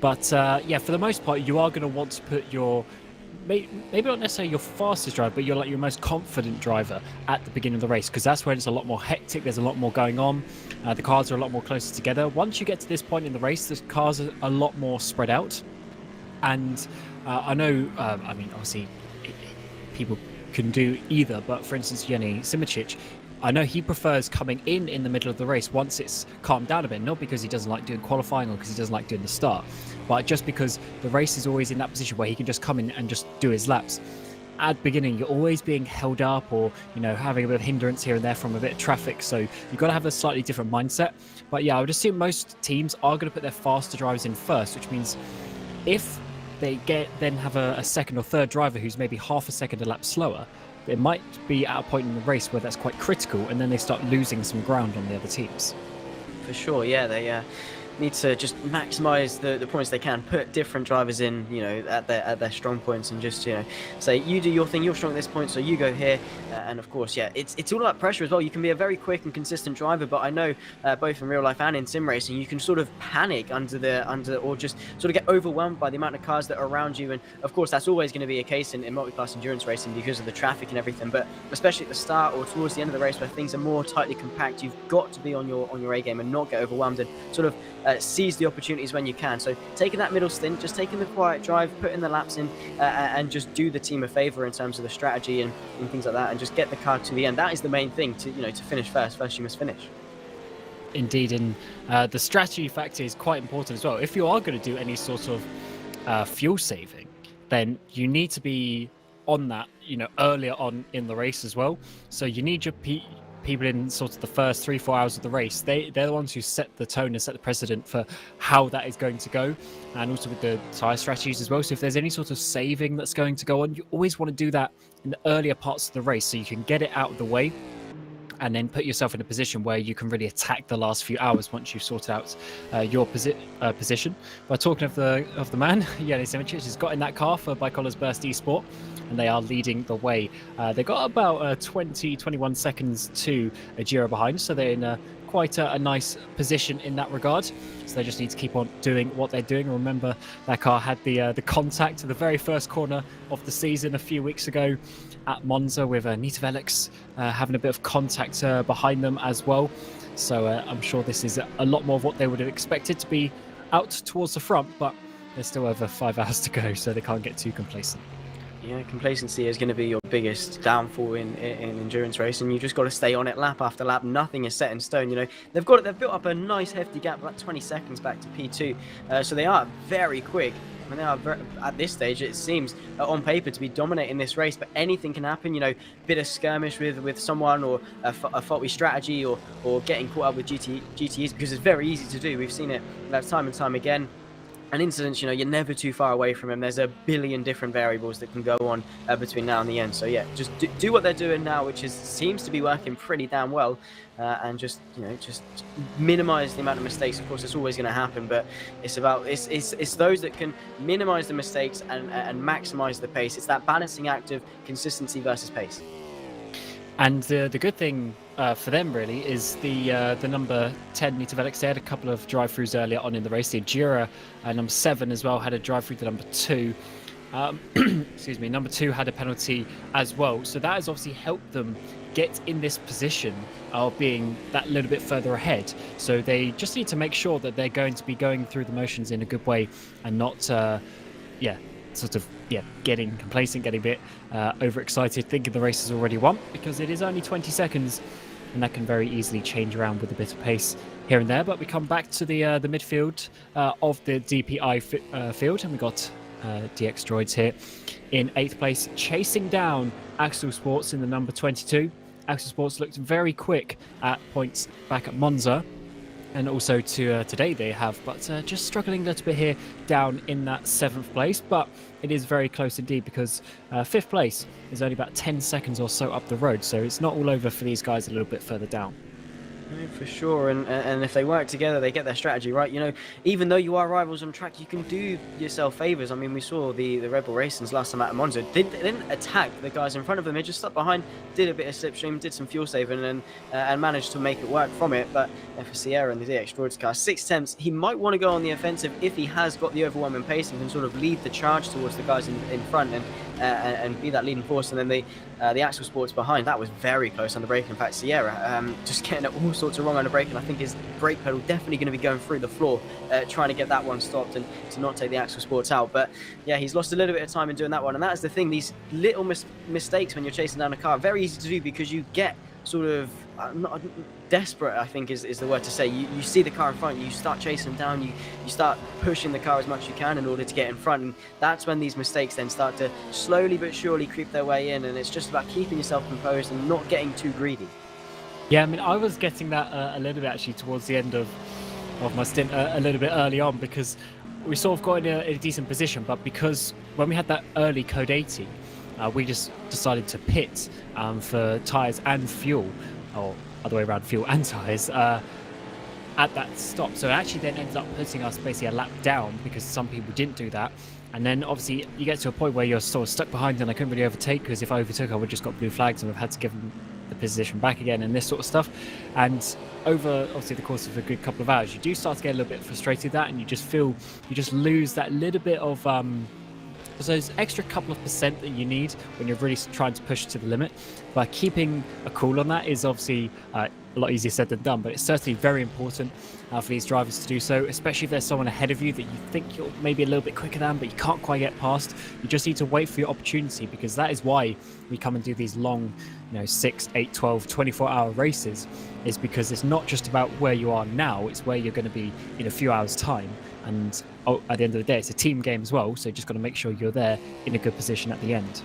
But for the most part, you are going to want to put your maybe not necessarily your fastest driver, but your most confident driver at the beginning of the race, because that's when it's a lot more hectic. There's a lot more going on. The cars are a lot more closer together. Once you get to this point in the race, the cars are a lot more spread out. And I know, obviously, people can do either, but for instance, Jenny Simicic, I know he prefers coming in the middle of the race once it's calmed down a bit, not because he doesn't like doing qualifying or because he doesn't like doing the start, but just because the race is always in that position where he can just come in and just do his laps. At the beginning, you're always being held up, or having a bit of hindrance here and there from a bit of traffic, so you've got to have a slightly different mindset. But yeah, I would assume most teams are going to put their faster drivers in first, which means if they then have a second or third driver who's maybe half a second a lap slower, it might be at a point in the race where that's quite critical, and then they start losing some ground on the other teams. For sure, yeah, they need to just maximize the points they can, put different drivers in, at their strong points, and just, say, you do your thing, you're strong at this point, so you go here. And of course, yeah, it's all about pressure as well. You can be a very quick and consistent driver, but I know both in real life and in sim racing, you can sort of panic or just sort of get overwhelmed by the amount of cars that are around you. And of course, that's always going to be a case in multi-class endurance racing because of the traffic and everything. But especially at the start or towards the end of the race, where things are more tightly compact, you've got to be on your A game and not get overwhelmed, and sort of seize the opportunities when you can. So taking that middle stint, just taking the quiet drive, putting the laps in, and just do the team a favor in terms of the strategy and things like that, and just get the car to the end. That is the main thing, to finish first. First you must finish. Indeed, and the strategy factor is quite important as well. If you are going to do any sort of fuel saving, then you need to be on that earlier on in the race as well. So you need your people in sort of the first 3-4 hours of the race. They're the ones who set the tone and set the precedent for how that is going to go, and also with the tyre strategies as well. So if there's any sort of saving that's going to go on, you always want to do that in the earlier parts of the race, so you can get it out of the way and then put yourself in a position where you can really attack the last few hours once you've sorted out your position. But talking of the man, Yannis Simicic has got in that car for Baikonur's Burst Esport, and they are leading the way. They got about 21 seconds to Giro behind, so they're in quite a nice position in that regard. So they just need to keep on doing what they're doing. Remember, that car had the contact at the very first corner of the season a few weeks ago at Monza, with Nita Velix having a bit of contact behind them as well. So I'm sure this is a lot more of what they would have expected to be out towards the front, but there's still over 5 hours to go, so they can't get too complacent. Yeah, complacency is going to be your biggest downfall in endurance race, and you just got to stay on it lap after lap. Nothing is set in stone. You know, they've built up a nice hefty gap, like 20 seconds back to P2, so they are very quick. I mean, they are at this stage, it seems on paper to be dominating this race, but anything can happen. You know, bit of skirmish with someone, or a faulty strategy, or getting caught up with GTEs, because it's very easy to do. We've seen it time and time again. And incidents, you know, you're never too far away from him. There's a billion different variables that can go on between now and the end. So yeah, just do what they're doing now, which seems to be working pretty damn well, and just minimize the amount of mistakes. Of course, it's always going to happen, but it's those that can minimize the mistakes and maximize the pace. It's that balancing act of consistency versus pace. And the good thing for them really is the number 10 Nita Velix. They had a couple of drive-throughs earlier on in the race. The Endura number 7 as well had a drive-through to number 2. Excuse me, number 2 had a penalty as well. So that has obviously helped them get in this position of being that little bit further ahead. So they just need to make sure that they're going to be going through the motions in a good way and not, getting complacent, getting a bit overexcited, thinking the race is already won, because it is only 20 seconds and that can very easily change around with a bit of pace here and there. But we come back to the midfield of the DPI field, and we got DX Droids here in 8th place, chasing down Axel Sports in the number 22. Axel Sports looked very quick at points back at Monza, and also today they have, but just struggling a little bit here down in that 7th place. But it is very close indeed, because 5th place is only about 10 seconds or so up the road, so it's not all over for these guys a little bit further down. No, for sure, and if they work together, they get their strategy right. You know, even though you are rivals on track, you can do yourself favors. I mean, we saw the Red Bull Racings last time out at Monza. They didn't attack the guys in front of them. They just stuck behind, did a bit of slipstream, did some fuel saving, and managed to make it work from it. But for Sierra and the DX Droids car, 6 tenths, he might want to go on the offensive if he has got the overwhelming pace and can sort of lead the charge towards the guys in front and be that leading force. And then the Axel Sports behind, that was very close on the brake. In fact, Sierra just getting it all sorts of wrong on the brake, and I think his brake pedal definitely going to be going through the floor, trying to get that one stopped and to not take the Axel Sports out. But yeah, he's lost a little bit of time in doing that one, and that is the thing, these little mistakes when you're chasing down a car, very easy to do, because you get sort of not desperate, I think is the word to say. You see the car in front, you start chasing them down, you start pushing the car as much as you can in order to get in front, and that's when these mistakes then start to slowly but surely creep their way in. And it's just about keeping yourself composed and not getting too greedy. Yeah, I mean, I was getting that a little bit actually towards the end of my stint, a little bit early on, because we sort of got in a decent position, but because when we had that early code 80, we just decided to pit for tyres and fuel, or other way around, fuel and tyres, at that stop. So it actually then ended up putting us basically a lap down, because some people didn't do that. And then obviously you get to a point where you're sort of stuck behind, and I couldn't really overtake, because if I overtook, I would just got blue flags and I've had to give them the position back again and this sort of stuff. And over obviously the course of a good couple of hours, you do start to get a little bit frustrated with that, and you just lose that little bit of those extra couple of percent that you need when you're really trying to push to the limit. But keeping a cool on that is obviously a lot easier said than done, but it's certainly very important for these drivers to do so, especially if there's someone ahead of you that you think you're maybe a little bit quicker than, but you can't quite get past. You just need to wait for your opportunity, because that is why we come and do these long, 6, 8, 12, 24-hour races, is because it's not just about where you are now, it's where you're going to be in a few hours' time. And at the end of the day, it's a team game as well, so you just got to make sure you're there in a good position at the end.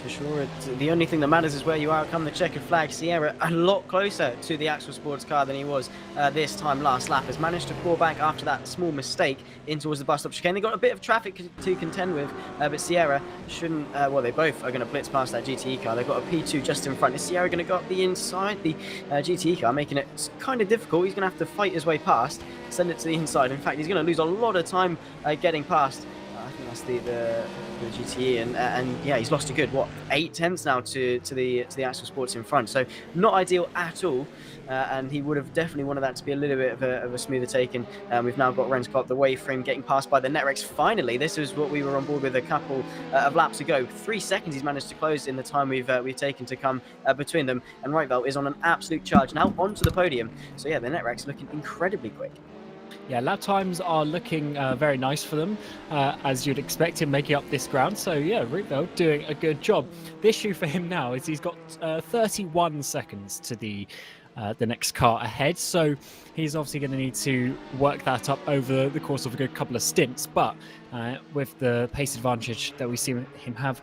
For sure, the only thing that matters is where you are. Come the checkered flag, Sierra a lot closer to the Axel Sports car than he was this time last lap. Has managed to claw back after that small mistake in towards the bus stop chicane. They got a bit of traffic to contend with, but Sierra shouldn't. They both are going to blitz past that GTE car. They've got a P2 just in front. Is Sierra going to go up the inside the GTE car, making it kind of difficult? He's going to have to fight his way past, send it to the inside. In fact, he's going to lose a lot of time getting past. I think that's the GTE, and yeah, he's lost a good 8 tenths now to the Axel Sports in front. So not ideal at all, and he would have definitely wanted that to be a little bit of a smoother take. And we've now got Ren's got the wave frame getting passed by the Netrex. Finally, this is what we were on board with a couple of laps ago. 3 seconds he's managed to close in the time we've taken to come between them. And Rightvale is on an absolute charge now onto the podium. So yeah, the Netrex looking incredibly quick. Yeah, lap times are looking very nice for them, as you'd expect him making up this ground. So yeah, Rubel doing a good job. The issue for him now is he's got 31 seconds to the next car ahead. So he's obviously going to need to work that up over the course of a good couple of stints. But with the pace advantage that we see him have,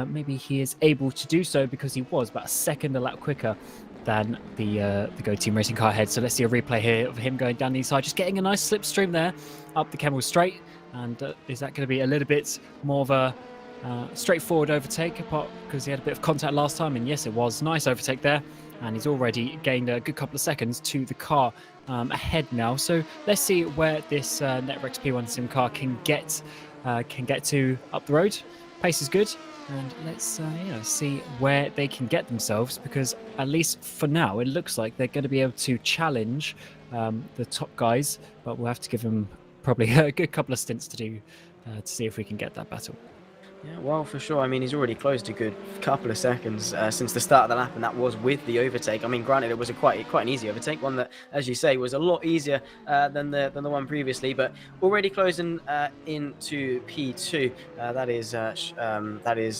maybe he is able to do so because he was about a second a lap quicker than the Go Team Racing car ahead. So let's see a replay here of him going down the inside, just getting a nice slipstream there up the Kemmel straight. And is that going to be a little bit more of a straightforward overtake, apart because he had a bit of contact last time? And yes, it was nice overtake there. And he's already gained a good couple of seconds to the car ahead now. So let's see where this Netrex P1 Sim car can get to up the road. Pace is good. And let's see where they can get themselves, because at least for now it looks like they're going to be able to challenge the top guys, but we'll have to give them probably a good couple of stints to do to see if we can get that battle. Yeah, well, for sure. I mean, he's already closed a good couple of seconds since the start of the lap, and that was with the overtake. I mean, granted, it was quite an easy overtake, one that, as you say, was a lot easier than the one previously. But already closing into P2, that is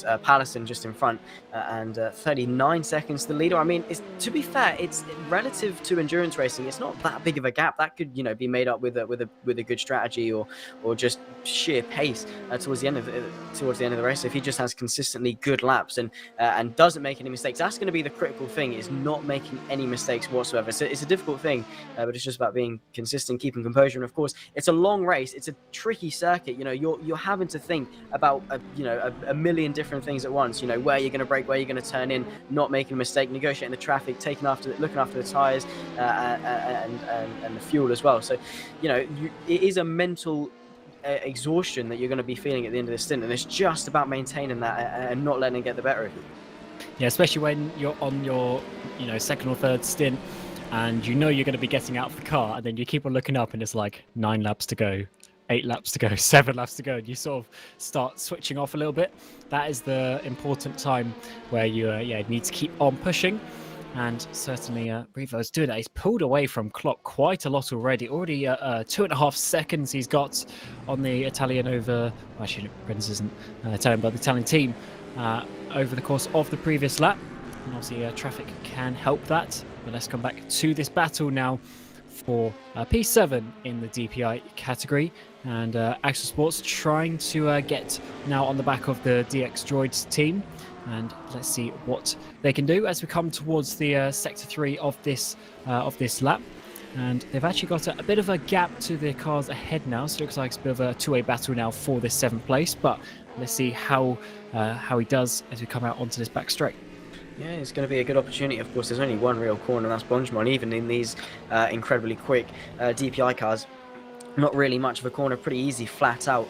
Pallison just in front, and 39 seconds to the leader. I mean, to be fair, it's relative to endurance racing. It's not that big of a gap. That could be made up with a good strategy or just sheer pace towards the end of the race. If he just has consistently good laps and doesn't make any mistakes, that's going to be the critical thing, is not making any mistakes whatsoever. So it's a difficult thing, but it's just about being consistent, keeping composure. And of course, it's a long race, it's a tricky circuit. You're having to think about a million different things at once. Where you're going to brake, where you're going to turn in, not making a mistake, negotiating the traffic, looking after the tires and the fuel as well. So it is a mental exhaustion that you're going to be feeling at the end of the stint, and it's just about maintaining that and not letting it get the better of you. Yeah, especially when you're on your second or third stint and you're going to be getting out of the car, and then you keep on looking up and it's like 9 laps to go, 8 laps to go, 7 laps to go, and you sort of start switching off a little bit. That is the important time where you need to keep on pushing. And certainly Revo's doing that. He's pulled away from clock quite a lot already. 2.5 seconds he's got on the Italian over... Well, actually, Renz isn't Italian, but the Italian team over the course of the previous lap. And obviously traffic can help that. But let's come back to this battle now for P7 in the DPI category. And Axel Sports trying to get now on the back of the DX Droids team. And let's see what they can do as we come towards the sector 3 of this lap. And they've actually got a bit of a gap to the cars ahead now, so it looks like it's a bit of a two-way battle now for this 7th place. But let's see how he does as we come out onto this back straight. Yeah, it's going to be a good opportunity. Of course, there's only one real corner, and that's Bongemon. Even in these incredibly quick DPI cars, not really much of a corner, pretty easy, flat out,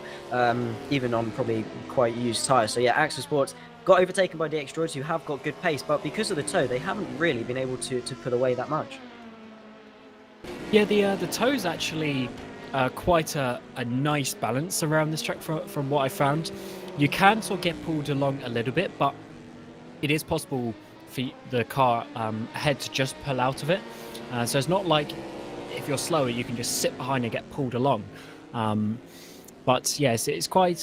even on probably quite used tyres. So yeah, Axel Sports got overtaken by DX Droids, who have got good pace, but because of the toe, they haven't really been able to put away that much. Yeah, the toe's actually quite a nice balance around this track from what I found. You can sort of get pulled along a little bit, but it is possible for the car ahead to just pull out of it. So it's not like if you're slower, you can just sit behind and get pulled along. But yes, it's quite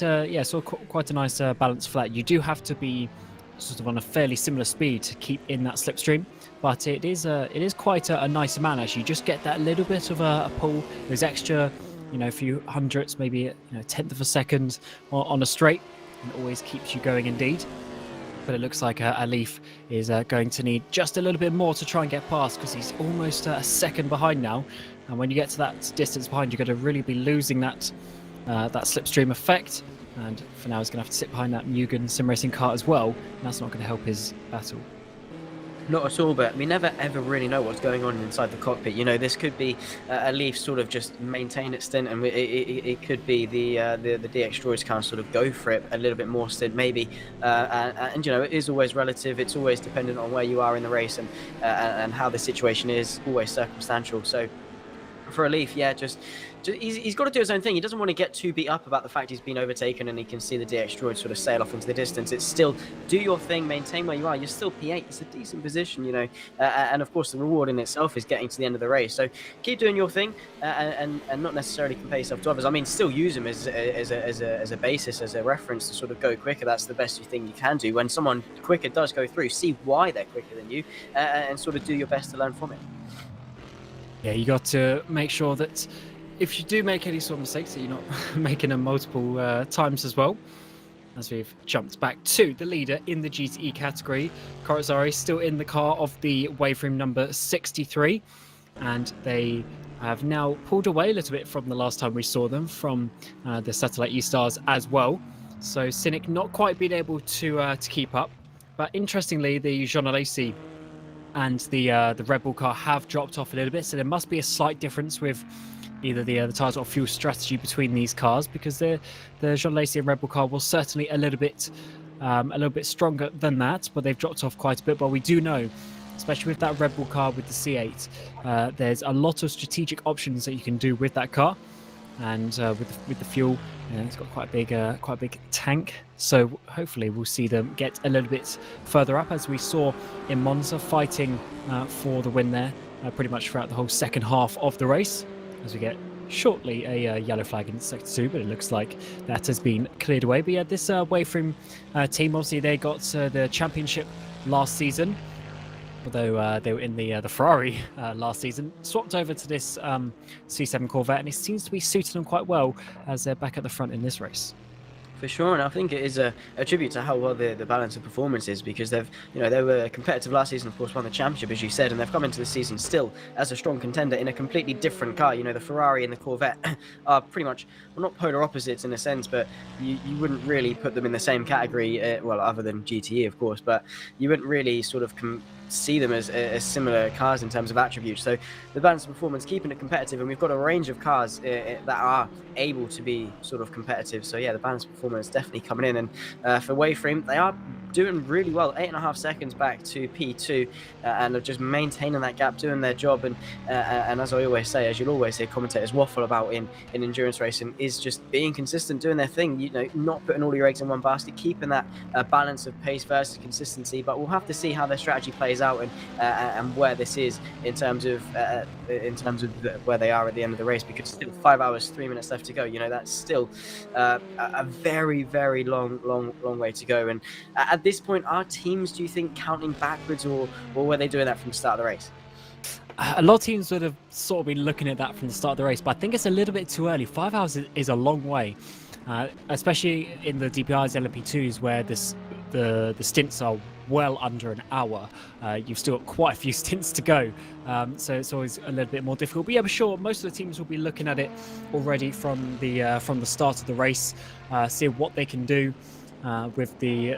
quite a nice balanced flat. You do have to be sort of on a fairly similar speed to keep in that slipstream, but it is quite a nice amount actually. You just get that little bit of a pull. There's extra, a few hundredths, maybe a tenth of a second on a straight, and always keeps you going indeed. But it looks like Alif is going to need just a little bit more to try and get past, because he's almost a second behind now. And when you get to that distance behind, you're going to really be losing that slipstream effect. And for now, he's going to have to sit behind that Mugen sim racing car as well. And that's not going to help his battle. Not at all, but we never ever really know what's going on inside the cockpit. This could be a Leaf sort of just maintain its stint, and it could be the DX Droids kind of sort of go for it a little bit more stint maybe. And it is always relative. It's always dependent on where you are in the race and how the situation is. Always circumstantial. So For a Leaf, yeah, just he's got to do his own thing. He doesn't want to get too beat up about the fact he's been overtaken and he can see the DX droid sort of sail off into the distance. It's still do your thing, maintain where you are. You're still P8. It's a decent position, you know. And of course, the reward in itself is getting to the end of the race. So keep doing your thing and not necessarily compare yourself to others. I mean, still use them as a basis, as a reference to sort of go quicker. That's the best thing you can do. When someone quicker does go through, see why they're quicker than you and sort of do your best to learn from it. Yeah, you got to make sure that if you do make any sort of mistakes, that you're not making them multiple times as well. As we've jumped back to the leader in the GTE category, Corazari still in the car of the waveframe number 63, and they have now pulled away a little bit from the last time we saw them from the Satellite E-Stars as well. So Cynic not quite being able to keep up, but interestingly, the Jean Alesi and the Red Bull car have dropped off a little bit, so there must be a slight difference with either the tyres or fuel strategy between these cars, because the Jean Alesi and Red Bull car was certainly a little bit stronger than that, but they've dropped off quite a bit. But we do know, especially with that Red Bull car with the C8, there's a lot of strategic options that you can do with that car, and with the fuel, it's got quite a big tank. So hopefully we'll see them get a little bit further up, as we saw in Monza, fighting for the win there pretty much throughout the whole second half of the race, as we get shortly a yellow flag in sector 2, but it looks like that has been cleared away. But yeah, this waveframe team, obviously they got the championship last season, although they were in the Ferrari last season, swapped over to this C7 Corvette, and it seems to be suiting them quite well as they're back at the front in this race. For sure, and I think it is a tribute to how well the balance of performance is, because they were competitive last season, of course, won the championship, as you said, and they've come into the season still as a strong contender in a completely different car. You know, the Ferrari and the Corvette are pretty much, well, not polar opposites in a sense, but you wouldn't really put them in the same category, well, other than GTE, of course, but you wouldn't really sort of see them as similar cars in terms of attributes. So the balance of performance, keeping it competitive, and we've got a range of cars that are able to be sort of competitive. So yeah, the balance of performance definitely coming in, and for Waveframe, they are doing really well, 8.5 seconds back to P2, and are just maintaining that gap, doing their job. And as I always say, as you'll always hear commentators waffle about in endurance racing, is just being consistent, doing their thing, you know, not putting all your eggs in one basket, keeping that balance of pace versus consistency. But we'll have to see how their strategy plays out and where this is in terms of where they are at the end of the race, because still 5 hours 3 minutes left to go. You know, that's still a very, very long way to go. And at this point, are teams, do you think, counting backwards, or were they doing that from the start of the race? A lot of teams would have sort of been looking at that from the start of the race, but I think it's a little bit too early. 5 hours is a long way, especially in the DPIs, LMP2s, where the stints are well under an hour. You've still got quite a few stints to go, so it's always a little bit more difficult. But yeah, for sure, most of the teams will be looking at it already from the start of the race, see what they can do with the,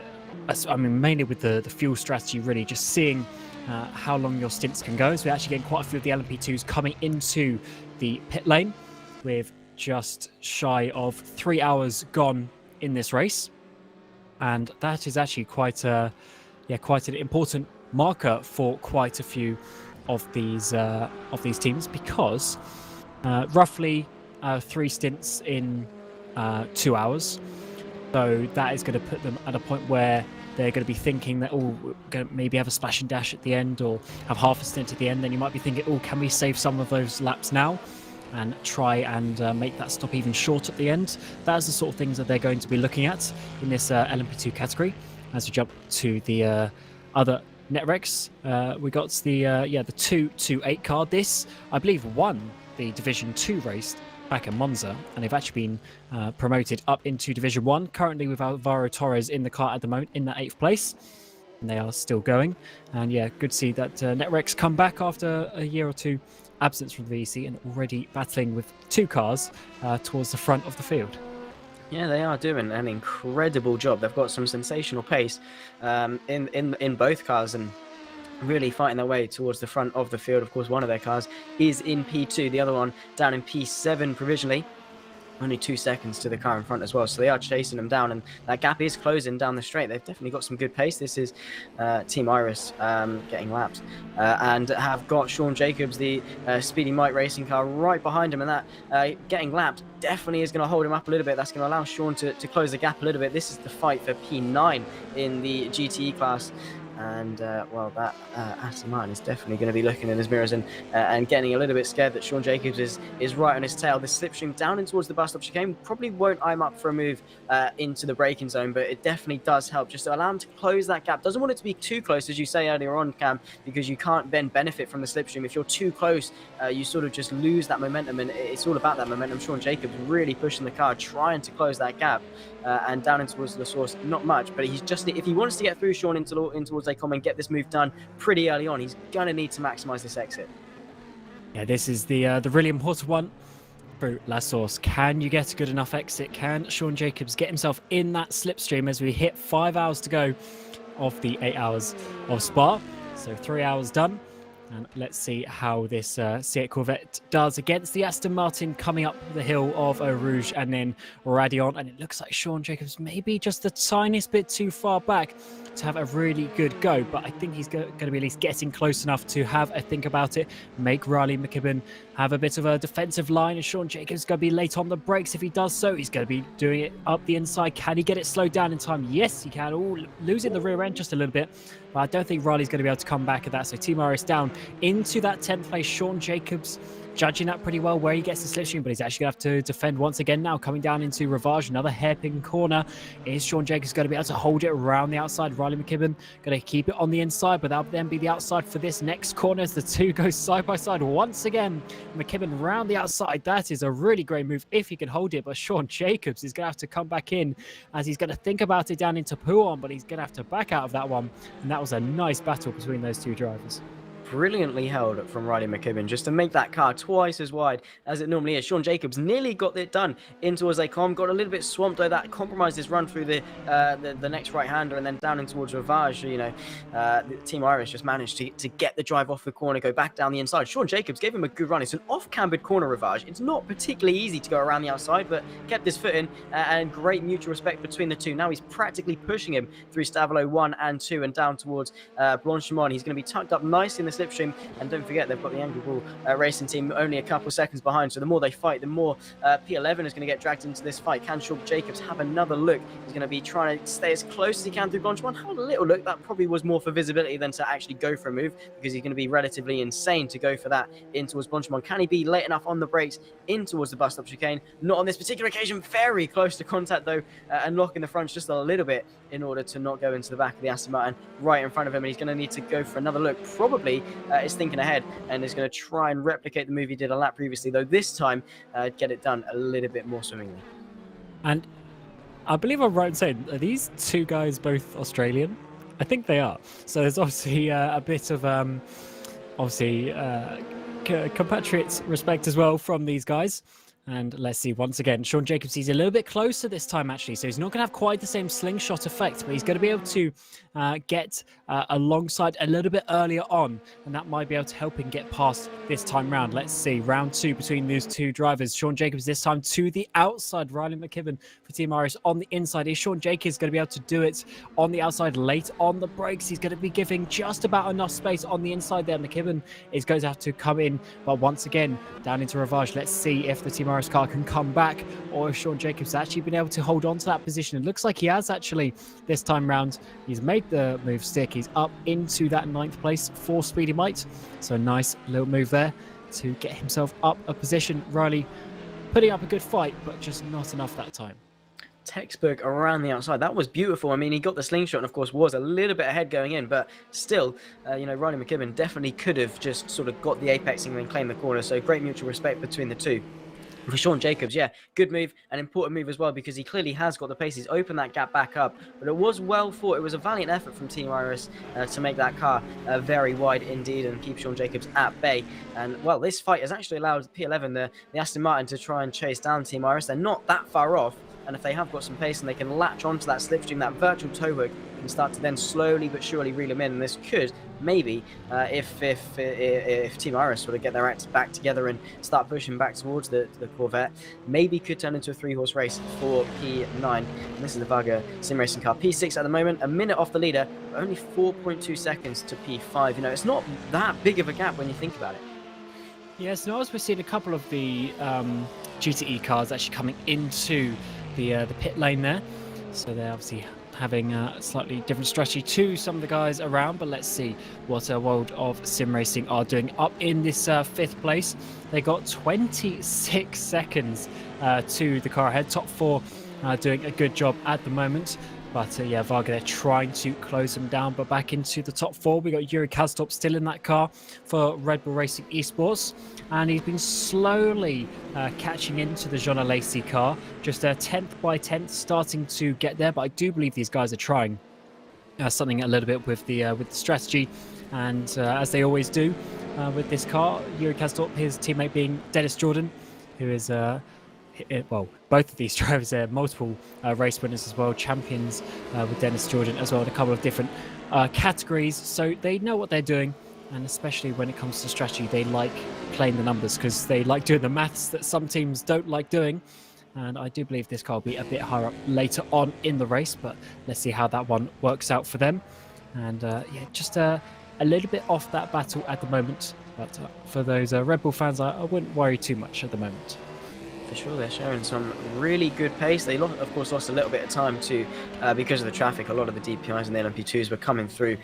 I mean, mainly with the fuel strategy, really just seeing how long your stints can go. So we're actually getting quite a few of the LMP2s coming into the pit lane with just shy of 3 hours gone in this race, and that is actually quite an important marker for quite a few of these teams, because roughly 3 stints in 2 hours. So that is going to put them at a point where they're going to be thinking that, oh, we're going to maybe have a splash and dash at the end, or have half a stint at the end. Then you might be thinking, oh, can we save some of those laps now and try and make that stop even short at the end? That's the sort of things that they're going to be looking at in this LMP2 category. As we jump to the other Netrex, we got the 228 car. This, I believe, won the Division 2 race back in Monza, and they've actually been promoted up into Division 1. Currently with Alvaro Torres in the car at the moment in that 8th place, and they are still going. And yeah, good to see that Netrex come back after a year or two absence from the VEC, and already battling with 2 cars towards the front of the field. Yeah, they are doing an incredible job. They've got some sensational pace in both cars, and really fighting their way towards the front of the field. Of course, one of their cars is in P2, the other one down in P7 provisionally. only 2 seconds to the car in front as well. So they are chasing them down, and that gap is closing down the straight. They've definitely got some good pace. This is Team Iris getting lapped and have got Sean Jacobs, the Speedy Mike racing car, right behind him, and that getting lapped definitely is going to hold him up a little bit. That's going to allow Sean to close the gap a little bit. This is the fight for P9 in the GTE class. And well, that Aston Martin is definitely going to be looking in his mirrors and getting a little bit scared that Sean Jacobs is right on his tail. The slipstream down in towards the bus stop chicane probably won't I'm up for a move into the braking zone, but it definitely does help just to allow him to close that gap. Doesn't want it to be too close, as you say earlier on, Cam, because you can't then benefit from the slipstream. If you're too close, you sort of just lose that momentum, and it's all about that momentum. Sean Jacobs really pushing the car, trying to close that gap. And down in towards the source, not much, but he's just, if he wants to get through Sean in towards Acom and get this move done pretty early on, he's going to need to maximize this exit. Yeah, this is the really important one through La Source. Can you get a good enough exit? Can Sean Jacobs get himself in that slipstream as we hit 5 hours to go of the 8 hours of Spa? So 3 hours done. And let's see how this C8 Corvette does against the Aston Martin coming up the hill of Eau Rouge and then Radion. And it looks like Sean Jacobs maybe just the tiniest bit too far back to have a really good go. But I think he's going to be at least getting close enough to have a think about it, make Riley McKibben have a bit of a defensive line. And Sean Jacobs is going to be late on the brakes. If he does so, he's going to be doing it up the inside. Can he get it slowed down in time? Yes, he can. Oh, losing the rear end just a little bit. But I don't think Riley's going to be able to come back at that. So Team RS down into that 10th place. Sean Jacobs judging that pretty well where he gets the slipstream, but he's actually going to have to defend once again now. Coming down into Rivage, another hairpin corner. Is Sean Jacobs going to be able to hold it around the outside? Riley McKibben going to keep it on the inside, but that'll then be the outside for this next corner as the two go side by side once again. McKibben round the outside. That is a really great move if he can hold it, but Sean Jacobs is going to have to come back in as he's going to think about it down into Pouon, but he's going to have to back out of that one. And that was a nice battle between those two drivers. Brilliantly held from Riley McKibben just to make that car twice as wide as it normally is. Sean Jacobs nearly got it done in towards Acom, got a little bit swamped though. That compromised his run through the next right-hander and then down in towards Rivage. You know, the Team Irish just managed to get the drive off the corner, go back down the inside. Sean Jacobs gave him a good run. It's an off-cambered corner Rivage. It's not particularly easy to go around the outside, but kept his foot in and great mutual respect between the two. Now he's practically pushing him through Stavelo 1 and 2 and down towards Blanchimont. He's going to be tucked up nicely in the slipstream, and don't forget they've got the Angry Bull racing team only a couple seconds behind, so the more they fight, the more P11 is going to get dragged into this fight. Can Sean Jacobs have another look? He's going to be trying to stay as close as he can through Blanchimont. Have a little look. That probably was more for visibility than to actually go for a move, because he's going to be relatively insane to go for that in towards Blanchimont. Can he be late enough on the brakes in towards the bus stop chicane? Not on this particular occasion. Very close to contact though, and locking the fronts just a little bit in order to not go into the back of the Aston Martin right in front of him, and he's going to need to go for another look. Probably is thinking ahead and is going to try and replicate the move he did a lap previously, though this time get it done a little bit more swimmingly. And I believe I'm right in saying, are these two guys both Australian? I think they are. So there's obviously a bit of compatriots respect as well from these guys. And let's see, once again, Sean Jacobs, he's a little bit closer this time, actually. So he's not going to have quite the same slingshot effect, but he's going to be able to get alongside a little bit earlier on. And that might be able to help him get past this time round. Let's see, round 2 between these two drivers. Sean Jacobs this time to the outside. Riley McKibben for Team Irish on the inside. Is Sean Jacobs going to be able to do it on the outside late on the brakes? He's going to be giving just about enough space on the inside there. McKibben is going to have to come in. But once again, down into Rivage. Let's see if the Team Irish car can come back, or if Sean Jacobs has actually been able to hold on to that position. It looks like he has actually this time round. He's made the move stick. He's up into that 9th place for Speedy Mite. So nice little move there to get himself up a position. Riley putting up a good fight, but just not enough that time. Textbook around the outside. That was beautiful. I mean, he got the slingshot and of course was a little bit ahead going in, but still, you know, Riley McKibben definitely could have just sort of got the apexing and then claimed the corner. So great mutual respect between the two. For Sean Jacobs, yeah, good move, an important move as well, because he clearly has got the pace. He's opened that gap back up, but it was well fought. It was a valiant effort from Team Iris to make that car very wide indeed and keep Sean Jacobs at bay. And, well, this fight has actually allowed P11, the Aston Martin, to try and chase down Team Iris. They're not that far off, and if they have got some pace and they can latch onto that slipstream, that virtual toe hook, can start to then slowly but surely reel him in, and this could maybe if Team Iris sort of get their acts back together and start pushing back towards the Corvette, maybe could turn into a 3-horse race for P9. And this is the Varga sim racing car. P6 at the moment, a minute off the leader, but only 4.2 seconds to P5. You know, it's not that big of a gap when you think about it. Yes, now as we're seeing a couple of the GTE cars actually coming into the pit lane there, so they're obviously having a slightly different strategy to some of the guys around. But let's see what World of Sim Racing are doing up in this 5th place. They got 26 seconds to the car ahead. Top 4 doing a good job at the moment. But yeah, Varga, they're trying to close them down. But back into the top 4, we got Yuri Kaztop still in that car for Red Bull Racing Esports. And he's been slowly catching into the Jean Alesi car. Just 10th by 10th, starting to get there. But I do believe these guys are trying something a little bit with the strategy. And as they always do with this car, Yuri Kaztop, his teammate being Dennis Jordan, who is... well, both of these drivers are multiple race winners as well, champions with Dennis Jordan as well in a couple of different categories. So they know what they're doing, and especially when it comes to strategy, they like playing the numbers because they like doing the maths that some teams don't like doing. And I do believe this car will be a bit higher up later on in the race, but let's see how that one works out for them. And yeah, just a little bit off that battle at the moment, but for those Red Bull fans, I wouldn't worry too much at the moment. For sure, they're showing some really good pace. They, of course, lost a little bit of time too because of the traffic. A lot of the DPIs and the LMP2s were coming through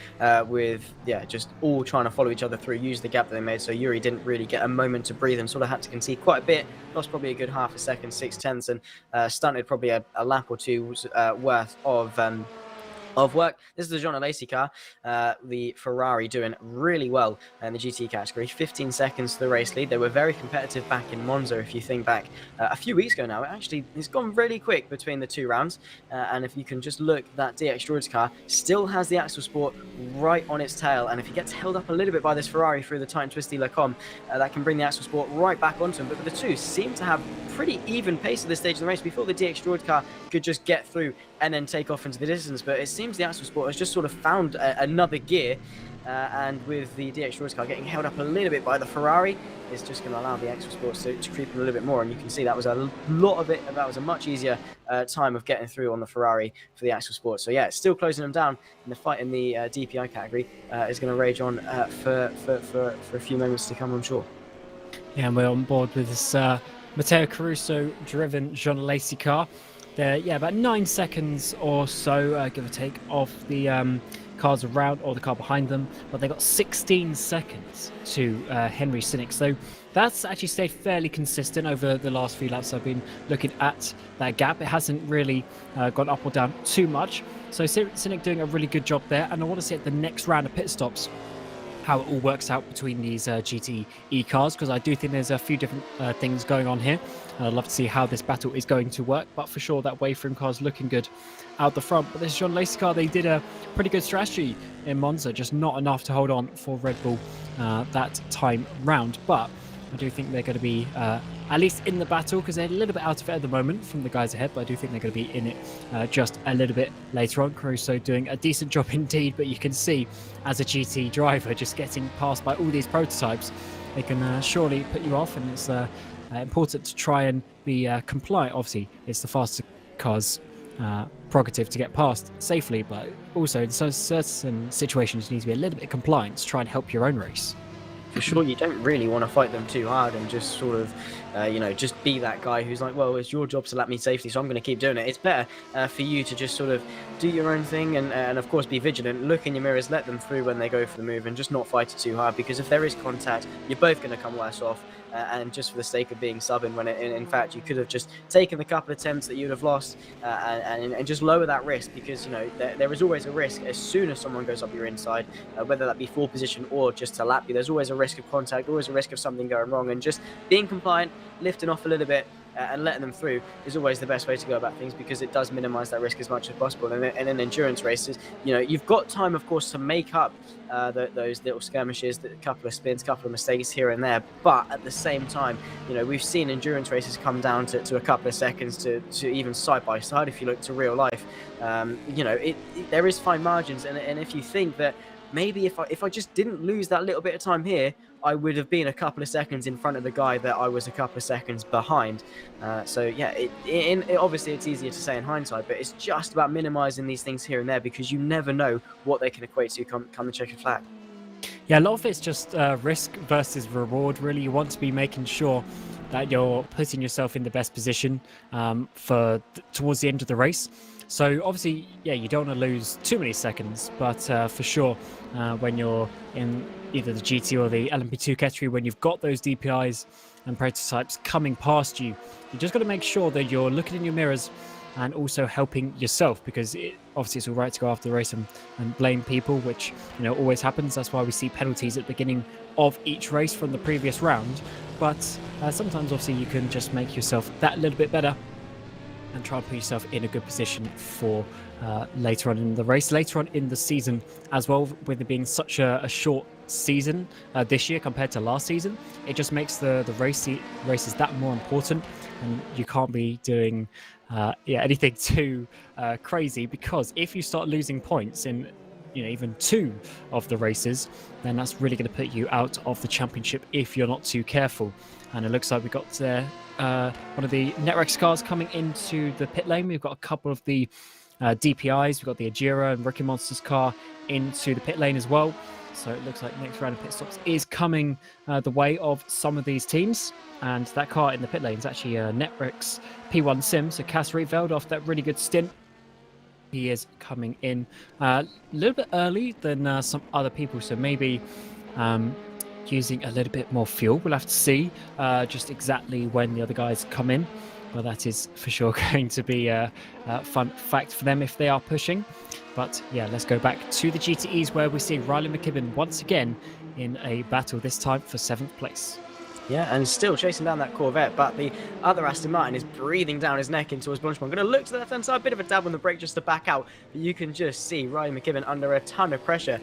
with, just all trying to follow each other through, use the gap that they made. So Yuri didn't really get a moment to breathe and sort of had to concede quite a bit. Lost probably a good half a second, 6/10, and stunted probably a lap or two worth of work. This is the Jean Alesi car, the Ferrari doing really well in the GT category. 15 seconds to the race lead. They were very competitive back in Monza, if you think back a few weeks ago now. It's gone really quick between the 2 rounds. And if you can just look, that DX Droids car still has the Axel Sport right on its tail. And if he gets held up a little bit by this Ferrari through the tight and twisty Lecom, that can bring the Axel Sport right back onto him. But the 2 seem to have pretty even pace at this stage of the race. We thought the DX Droid car could just get through and then take off into the distance, but it seems the Axel Sport has just sort of found another gear, and with the DX Droids car getting held up a little bit by the Ferrari, it's just going to allow the Axel Sport to creep a little bit more. And you can see that was a lot of it. That was a much easier time of getting through on the Ferrari for the Axel Sport. So yeah, it's still closing them down. And the fight in the DPI category is going to rage on for a few moments to come, I'm sure. Yeah, and we're on board with this Matteo Caruso driven Jean Alesi car. They're about 9 seconds or so, give or take, off the cars around or the car behind them, but they got 16 seconds to Henry Cynic. So that's actually stayed fairly consistent over the last few laps. I've been looking at that gap. It hasn't really gone up or down too much. So Cynic doing a really good job there, and I want to see at the next round of pit stops how it all works out between these GTE cars, because I do think there's a few different things going on here. I'd love to see how this battle is going to work, but for sure that Waveframe car is looking good out the front. But this Jean Alesi car, they did a pretty good strategy in Monza, just not enough to hold on for Red Bull that time round. But I do think they're going to be at least in the battle, because they're a little bit out of it at the moment from the guys ahead, but I do think they're going to be in it just a little bit later on. Caruso doing a decent job indeed, but you can see as a GT driver just getting passed by all these prototypes, they can surely put you off, and it's important to try and be compliant. Obviously, it's the faster cars' prerogative to get past safely, but also in certain situations you need to be a little bit compliant to try and help your own race. For sure, you don't really want to fight them too hard and just sort of, just be that guy who's like, well, it's your job to lap me safely, so I'm going to keep doing it. It's better for you to just sort of do your own thing and of course, be vigilant, look in your mirrors, let them through when they go for the move, and just not fight it too hard, because if there is contact, you're both going to come worse off. And just for the sake of being subbing, when in fact you could have just taken the couple of attempts that you'd have lost and just lower that risk, because there is always a risk as soon as someone goes up your inside, whether that be full position or just to lap you. There's always a risk of contact, always a risk of something going wrong, and just being compliant, lifting off a little bit, and letting them through is always the best way to go about things, because it does minimize that risk as much as possible. And in endurance races, you've got time, of course, to make up those little skirmishes, a couple of spins, couple of mistakes here and there. But at the same time, we've seen endurance races come down to a couple of seconds to even side by side. If you look to real life, there is fine margins. And if you think that maybe if I just didn't lose that little bit of time here, I would have been a couple of seconds in front of the guy that I was a couple of seconds behind. So yeah, obviously it's easier to say in hindsight, but it's just about minimizing these things here and there, because you never know what they can equate to come the checkered flag. Yeah, a lot of it's just risk versus reward, really. You want to be making sure that you're putting yourself in the best position towards the end of the race. So obviously, yeah, you don't want to lose too many seconds, but for sure, when you're in either the GT or the LMP2 category, when you've got those DPIs and prototypes coming past you, you just got to make sure that you're looking in your mirrors and also helping yourself, because obviously it's all right to go after the race and blame people, which always happens. That's why we see penalties at the beginning of each race from the previous round. But sometimes obviously you can just make yourself that little bit better and try and put yourself in a good position for later on in the race, later on in the season as well. With it being such a short season this year compared to last season, it just makes the races that more important, and you can't be doing anything too crazy, because if you start losing points in even 2 of the races, then that's really going to put you out of the championship if you're not too careful. And it looks like we got one of the Netrex cars coming into the pit lane. We've got a couple of the DPIs. We've got the Ajira and Rookie Monsters car into the pit lane as well. So it looks like next round of pit stops is coming the way of some of these teams. And that car in the pit lane is actually a Netrex P1 Sim. So Cass Rietveld, off that really good stint, he is coming in a little bit early than some other people. So maybe using a little bit more fuel. We'll have to see just exactly when the other guys come in. Well, that is for sure going to be a fun fact for them if they are pushing. But yeah, let's go back to the GTEs, where we see Riley McKibben once again in a battle, this time for 7th place. Yeah, and still chasing down that Corvette, but the other Aston Martin is breathing down his neck into his Blanchimont. Going to look to the left-hand side, a bit of a dab on the brake just to back out. But you can just see Riley McKibben under a ton of pressure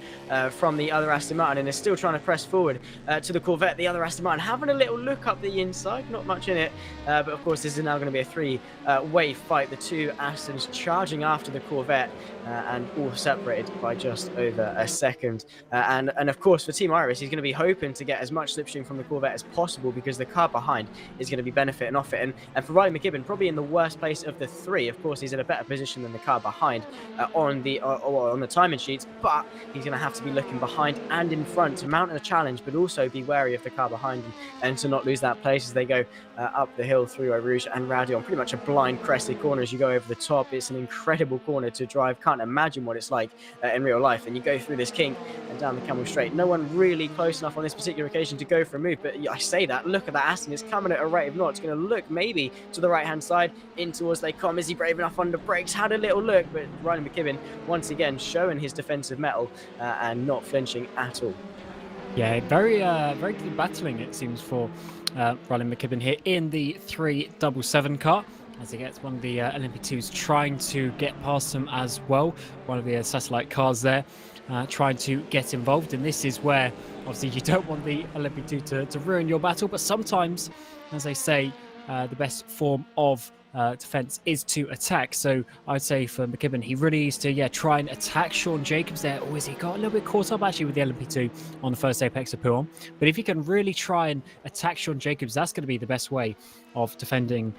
from the other Aston Martin, and is still trying to press forward to the Corvette. The other Aston Martin having a little look up the inside, not much in it. But of course, this is now going to be a 3-way fight. The 2 Astons charging after the Corvette, and all separated by just over a second. And of course, for Team Iris, he's going to be hoping to get as much slipstream from the Corvette as possible, because the car behind is going to be benefiting off it. And for Riley McKibben, probably in the worst place of the 3. Of course, he's in a better position than the car behind on the timing sheets, but he's going to have to be looking behind and in front to mount a challenge, but also be wary of the car behind and to not lose that place as they go up the hill through Eau Rouge and Rowdy on pretty much a blind crested corner as you go over the top. It's an incredible corner to drive. Can't imagine what it's like in real life. And you go through this kink and down the Camel Straight. No one really close enough on this particular occasion to go for a move, but I say that, look at that Aston, it's coming at a rate of knots. It's going to look maybe to the right hand side in towards they come. Is he brave enough under brakes? Had a little look, but Riley McKibben once again showing his defensive mettle and not flinching at all. Yeah, very good battling it seems for Riley McKibben here in the 377 car, as he gets one of the LMP2s trying to get past him as well. One of the satellite cars there trying to get involved, and this is where obviously you don't want the LMP2 to ruin your battle, but sometimes, as they say, the best form of defense is to attack. So I'd say for McKibben, he really needs to try and attack Sean Jacobs there. Or is he got a little bit caught up actually with the LMP2 on the first Apex of Pouhon? But if he can really try and attack Sean Jacobs, that's going to be the best way of defending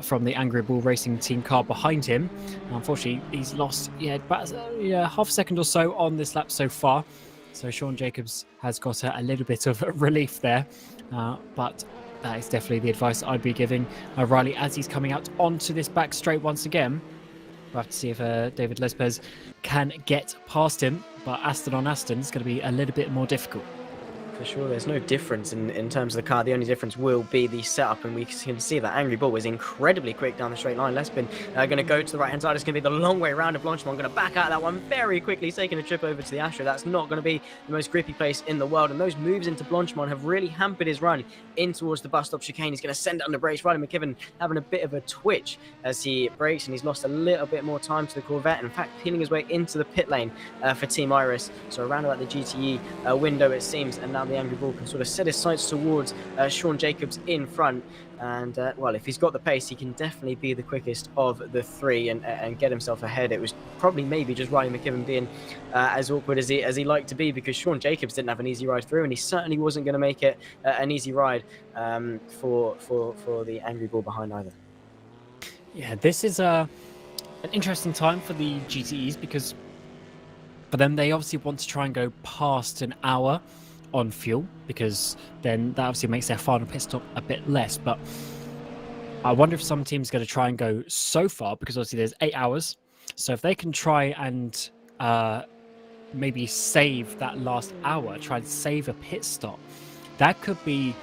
from the Angry Bull Racing team car behind him. Unfortunately, he's lost about half a second or so on this lap so far. So Sean Jacobs has got a little bit of relief there, but that is definitely the advice I'd be giving Riley as he's coming out onto this back straight once again. We'll have to see if David Lespez can get past him, but Aston on Aston is going to be a little bit more difficult. For sure, there's no difference in terms of the car. The only difference will be the setup, and we can see that Angry Bull is incredibly quick down the straight line. Lespin going to go to the right-hand side. It's going to be the long way round of Blanchimont. Going to back out that one very quickly, taking a trip over to the Astra. That's not going to be the most grippy place in the world, and those moves into Blanchimont have really hampered his run in towards the bus stop chicane. He's going to send it under brakes. Riley McKibben having a bit of a twitch as he brakes, and he's lost a little bit more time to the Corvette, and in fact peeling his way into the pit lane for Team Iris. So around about the GTE window it seems, and now the angry ball can sort of set his sights towards Sean Jacobs in front. And well, if he's got the pace, he can definitely be the quickest of the three and get himself ahead. It was probably maybe just Riley McKibben being as awkward as he liked to be, because Sean Jacobs didn't have an easy ride through, and he certainly wasn't going to make it an easy ride for the angry ball behind either. Yeah, this is an interesting time for the GTEs, because for them, they obviously want to try and go past an hour on fuel, because then that obviously makes their final pit stop a bit less. But I wonder if some teams are going to try and go so far, because obviously there's 8 hours. So if they can try and maybe save that last hour, try and save a pit stop, that could be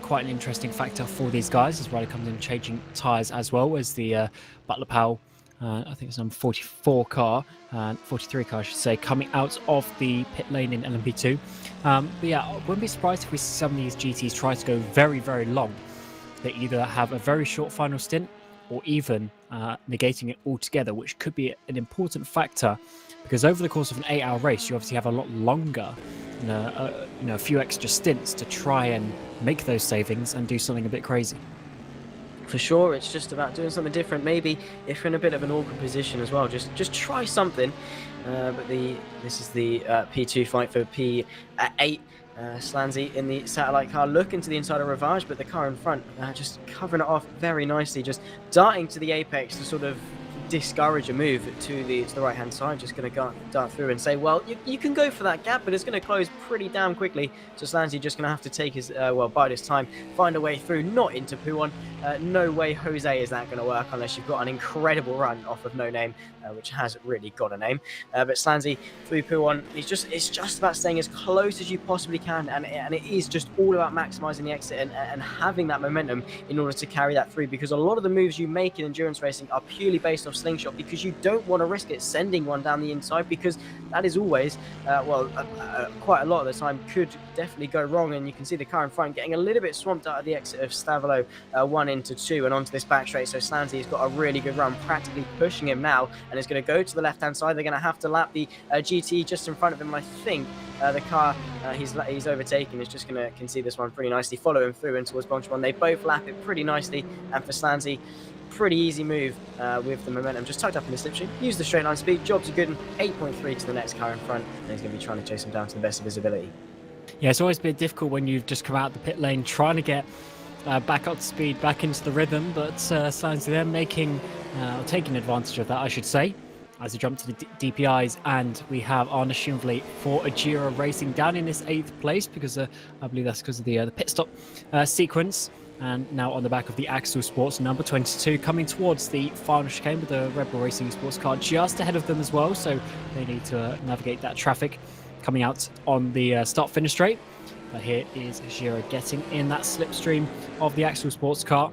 quite an interesting factor for these guys, as Riley comes in changing tyres, as well as the Butler Powell, I think it's number 44 car, 43 car I should say, coming out of the pit lane in LMP2. But yeah, I wouldn't be surprised if we see some of these GTs try to go very, very long. They either have a very short final stint, or even negating it altogether, which could be an important factor, because over the course of an 8-hour race, you obviously have a lot longer, a few extra stints to try and make those savings and do something a bit crazy. For sure, it's just about doing something different. Maybe if you're in a bit of an awkward position as well, just try something. But this is the P2 fight for P8. Slanzy in the satellite car looking to the inside of Ravage, but the car in front just covering it off very nicely, just darting to the apex to sort of discourage a move to the right hand side. Just going to dart through and say, well, you can go for that gap, but it's going to close pretty damn quickly. So Slanzy just going to have to take his bide his time, find a way through, not into Puon. No way, Jose, is that going to work unless you've got an incredible run off of No Name, which has really got a name. But Slanzy through Puon, it's just about staying as close as you possibly can, and it is just all about maximising the exit and having that momentum in order to carry that through, because a lot of the moves you make in endurance racing are purely based off slingshot, because you don't want to risk it sending one down the inside, because that is always quite a lot of the time could definitely go wrong. And you can see the car in front getting a little bit swamped out of the exit of Stavolo 1 into 2 and onto this back straight. So Slanzy's got a really good run, practically pushing him now, and is going to go to the left hand side. They're going to have to lap the GT just in front of him. I think the car he's overtaken is just going to concede this one pretty nicely, follow him through and towards Bonchon. They both lap it pretty nicely, and for Slanzy, pretty easy move with the momentum just tucked up in the slipstream. Use the straight line speed. Jobs are good. 8.3 to the next car in front, and he's going to be trying to chase him down to the best of his ability. Yeah, it's always a bit difficult when you've just come out the pit lane trying to get back up to speed, back into the rhythm, but Slanzy there taking advantage of that, I should say, as we jump to the DPIs, and we have Arne Schumvli for Ajira Racing down in this 8th place, because I believe that's because of the pit stop sequence. And now on the back of the Axel Sports number 22, coming towards the final chicane with the Red Bull Racing sports car just ahead of them as well, so they need to navigate that traffic coming out on the start-finish straight. But here is Ajira getting in that slipstream of the Axel Sports car,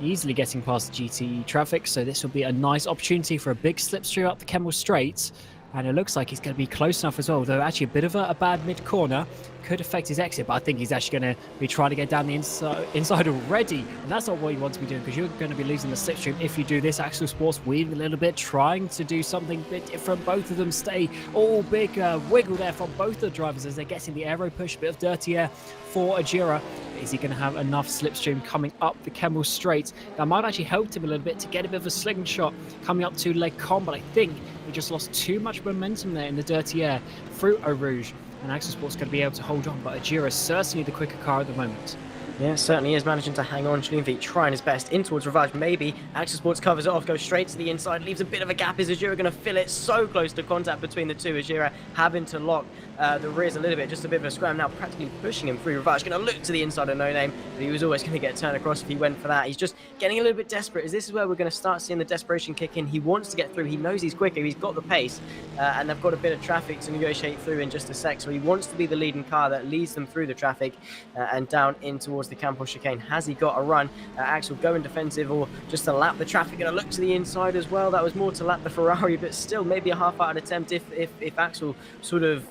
easily getting past the GTE traffic, so this will be a nice opportunity for a big slipstream up the Kemmel Straight. And it looks like he's going to be close enough as well, though actually a bit of a bad mid-corner could affect his exit, but I think he's actually going to be trying to get down the inside already, and that's not what you want to be doing, because you're going to be losing the slipstream if you do this. Axel Sports weaving a little bit, trying to do something a bit different. Both of them stay all big wiggle there from both the drivers as they're getting the aero push, a bit of dirty air for Ajira. Is he going to have enough slipstream coming up the Kemmel Straight? That might actually help him a little bit to get a bit of a slingshot coming up to Les Combes, but I think he just lost too much momentum there in the dirty air through Eau Rouge, and Axel Sport's going to be able to hold on, but Ajira is certainly the quicker car at the moment. Yeah, certainly is managing to hang on. Schumvli trying his best in towards Ravage. Maybe Axel Sports covers it off, goes straight to the inside, leaves a bit of a gap. Is Ajira going to fill it? So close to contact between the two. Ajira having to lock the rears a little bit, just a bit of a scram now, practically pushing him through. Ravage going to look to the inside of No Name, but he was always going to get turned across if he went for that. He's just getting a little bit desperate, as this is where we're going to start seeing the desperation kick in. He wants to get through. He knows he's quicker. He's got the pace, and they've got a bit of traffic to negotiate through in just a sec. So he wants to be the leading car that leads them through the traffic and down in towards the Campos chicane. Has he got a run? Axel going defensive, or just to lap the traffic? Going to look to the inside as well. That was more to lap the Ferrari, but still maybe a half-hearted attempt if Axel sort of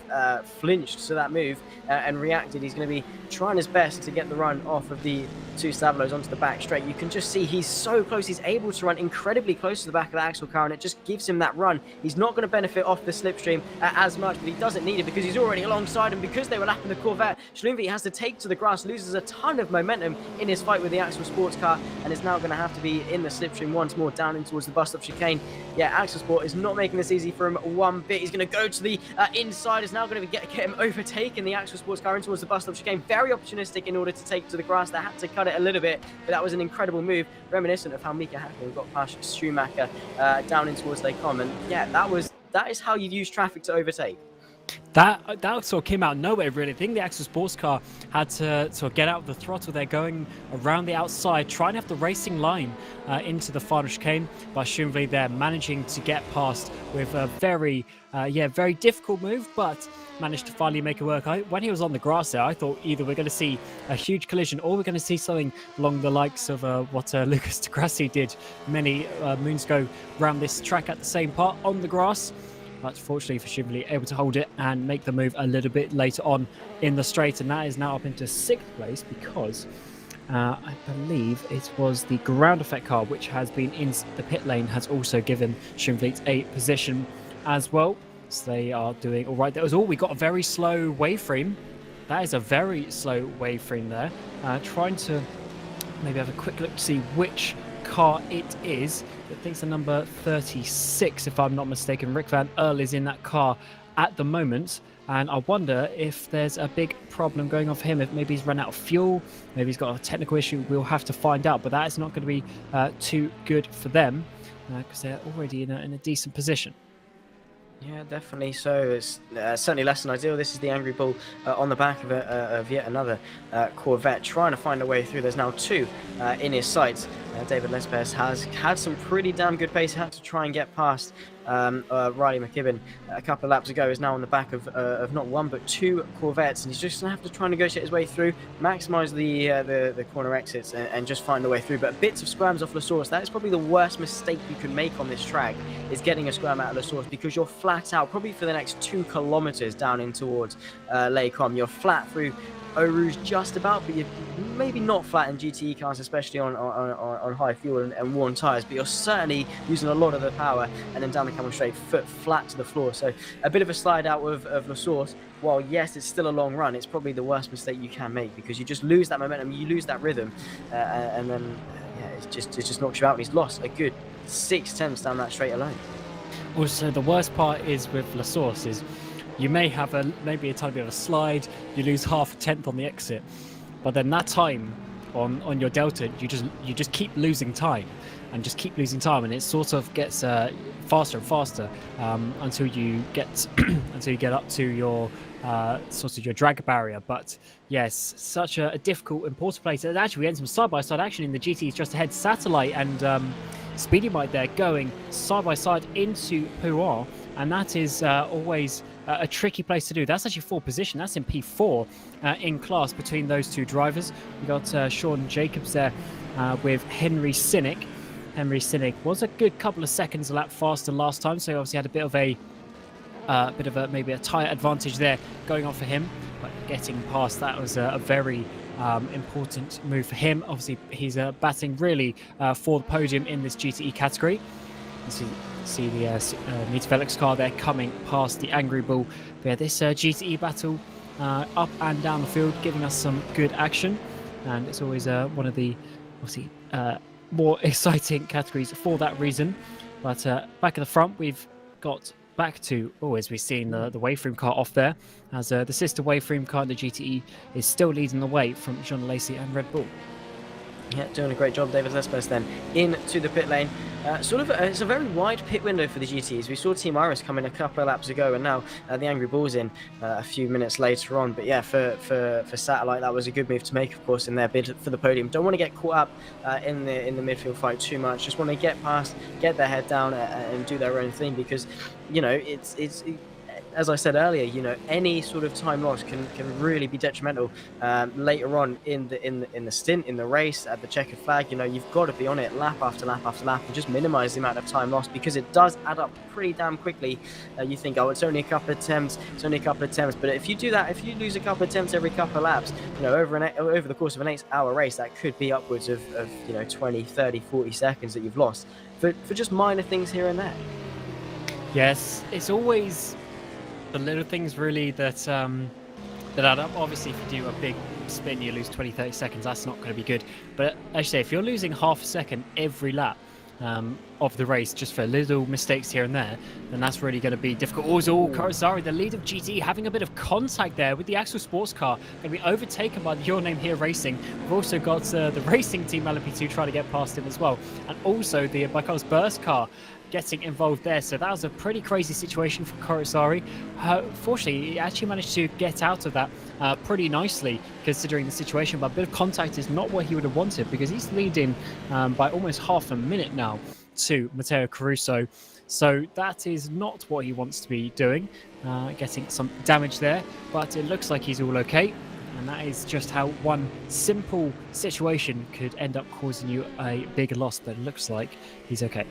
flinched to that move and reacted. He's going to be trying his best to get the run off of the two Stavelos onto the back straight. You can just see he's so close. He's able to run incredibly close to the back of the axle car, and it just gives him that run. He's not going to benefit off the slipstream as much, but he doesn't need it because he's already alongside him. Because they were lapping the Corvette, Schlumvik has to take to the grass, loses a ton of momentum in his fight with the Axel Sports car, and is now going to have to be in the slipstream once more down in towards the bus stop chicane. Yeah, Axel Sport is not making this easy for him one bit. He's going to go to the inside. Is now going to get him overtaken the Axel Sports car in towards the bus stop chicane. Very opportunistic in order to take to the grass. They had to cut it a little bit, but that was an incredible move, reminiscent of how Mika Hakkinen got past Schumacher down in towards Lake Com. And yeah, that is how you use traffic to overtake. That sort of came out of nowhere, really. I think the Axel Sports car had to sort of get out of the throttle. They're going around the outside, trying to have the racing line into the final chicane. But Schlumvik there managing to get past with a very difficult move, but managed to finally make it work. When he was on the grass there, I thought either we're going to see a huge collision or we're going to see something along the likes of what Lucas Di Grassi did many moons ago around this track at the same part on the grass. But fortunately for Schlumvik, able to hold it and make the move a little bit later on in the straight, and that is now up into 6th place because I believe it was the ground effect car which has been in the pit lane has also given Schlumvik a position as well. So they are doing all right. That was all. We got a very slow wave frame. That is a very slow wave frame there. Trying to maybe have a quick look to see which car it is. I think it's the number 36, if I'm not mistaken. Rick Van Earl is in that car at the moment, and I wonder if there's a big problem going on for him. If maybe he's run out of fuel, maybe he's got a technical issue. We'll have to find out, but that is not going to be too good for them because they're already in a decent position. Yeah, definitely. So it's certainly less than ideal. This is the Angry Bull on the back of yet another Corvette, trying to find a way through. There's now two in his sights. David Lespes has had some pretty damn good pace. Had to try and get past Riley McKibben a couple of laps ago. Is now on the back of not one but two Corvettes, and he's just going to have to try and negotiate his way through, maximise the corner exits, and just find a way through. But bits of squams off La Source, that is probably the worst mistake you can make on this track, is getting a squam out of La Source, because you're flat out probably for the next 2 kilometres down in towards Lake Com. You're flat through Eau Rouge just about, but you're maybe not flat in GTE cars, especially on high fuel and worn tyres, but you're certainly using a lot of the power, and then down the Camel Straight, foot flat to the floor. So a bit of a slide out of La Source. While yes, it's still a long run, it's probably the worst mistake you can make, because you just lose that momentum, you lose that rhythm, and then it just knocks you out. And he's lost a good 6/10 down that straight alone. Also, the worst part is with La Source is you may have maybe a tiny bit of a slide, you lose half a tenth on the exit, but then that time on your delta, you just keep losing time, and it sort of gets faster and faster until you get up to your sort of your drag barrier. But yes, such a difficult, important place. And actually, we had some side-by-side action in the GTs just ahead. Satellite and Speedy Mike there going side-by-side into Pouin, and that is always a tricky place to do. That's actually 4th position. That's in P4 in class between those two drivers. We got Sean Jacobs there with Henry Sinnick. Henry Sinnick was a good couple of seconds a lap faster last time, so he obviously had a bit of a maybe a tyre advantage there going on for him. But getting past that was a very important move for him. Obviously, he's batting really for the podium in this GTE category. You see the Nita Felix car there coming past the Angry Bull. But yeah, this GTE battle up and down the field, giving us some good action, and it's always one of the obviously more exciting categories for that reason. But back at the front, we've got back to, as we've seen the Waveframe car off there, as the sister Waveframe car in the GTE is still leading the way from Jean Lacey and Red Bull. Yeah, doing a great job, David Lespes then into the pit lane. It's a very wide pit window for the GTs. We saw Team Iris come in a couple of laps ago, and now the Angry Bull's in a few minutes later on. But yeah, for Satellite, that was a good move to make, of course, in their bid for the podium. Don't want to get caught up in the midfield fight too much. Just want to get past, get their head down, and do their own thing, because you know it's as I said earlier, you know, any sort of time loss can really be detrimental later on in the stint, in the race, at the checkered flag. You know, you've got to be on it lap after lap after lap and just minimize the amount of time lost, because it does add up pretty damn quickly. You think, oh, it's only a couple of attempts, but if you do that, if you lose a couple of attempts every couple of laps, you know, over the course of an 8-hour race, that could be upwards of you know, 20, 30, 40 seconds that you've lost for just minor things here and there. Yes, it's always the little things really that that add up. Obviously, if you do a big spin, you lose 20, 30 seconds. That's not going to be good. But as you say, if you're losing half a second every lap of the race just for little mistakes here and there, then that's really going to be difficult. Also, Kurosari, the lead of GT, having a bit of contact there with the actual sports car, going to be overtaken by the Your Name Here Racing. We've also got the racing team LMP2 trying to get past him as well, and also the Baikal's Burst car getting involved there. So that was a pretty crazy situation for Kurosari. Fortunately, he actually managed to get out of that pretty nicely considering the situation, but a bit of contact is not what he would have wanted, because he's leading by almost half a minute now to Matteo Caruso. So that is not what he wants to be doing, getting some damage there, but it looks like he's all okay. And that is just how one simple situation could end up causing you a big loss, but it looks like he's okay.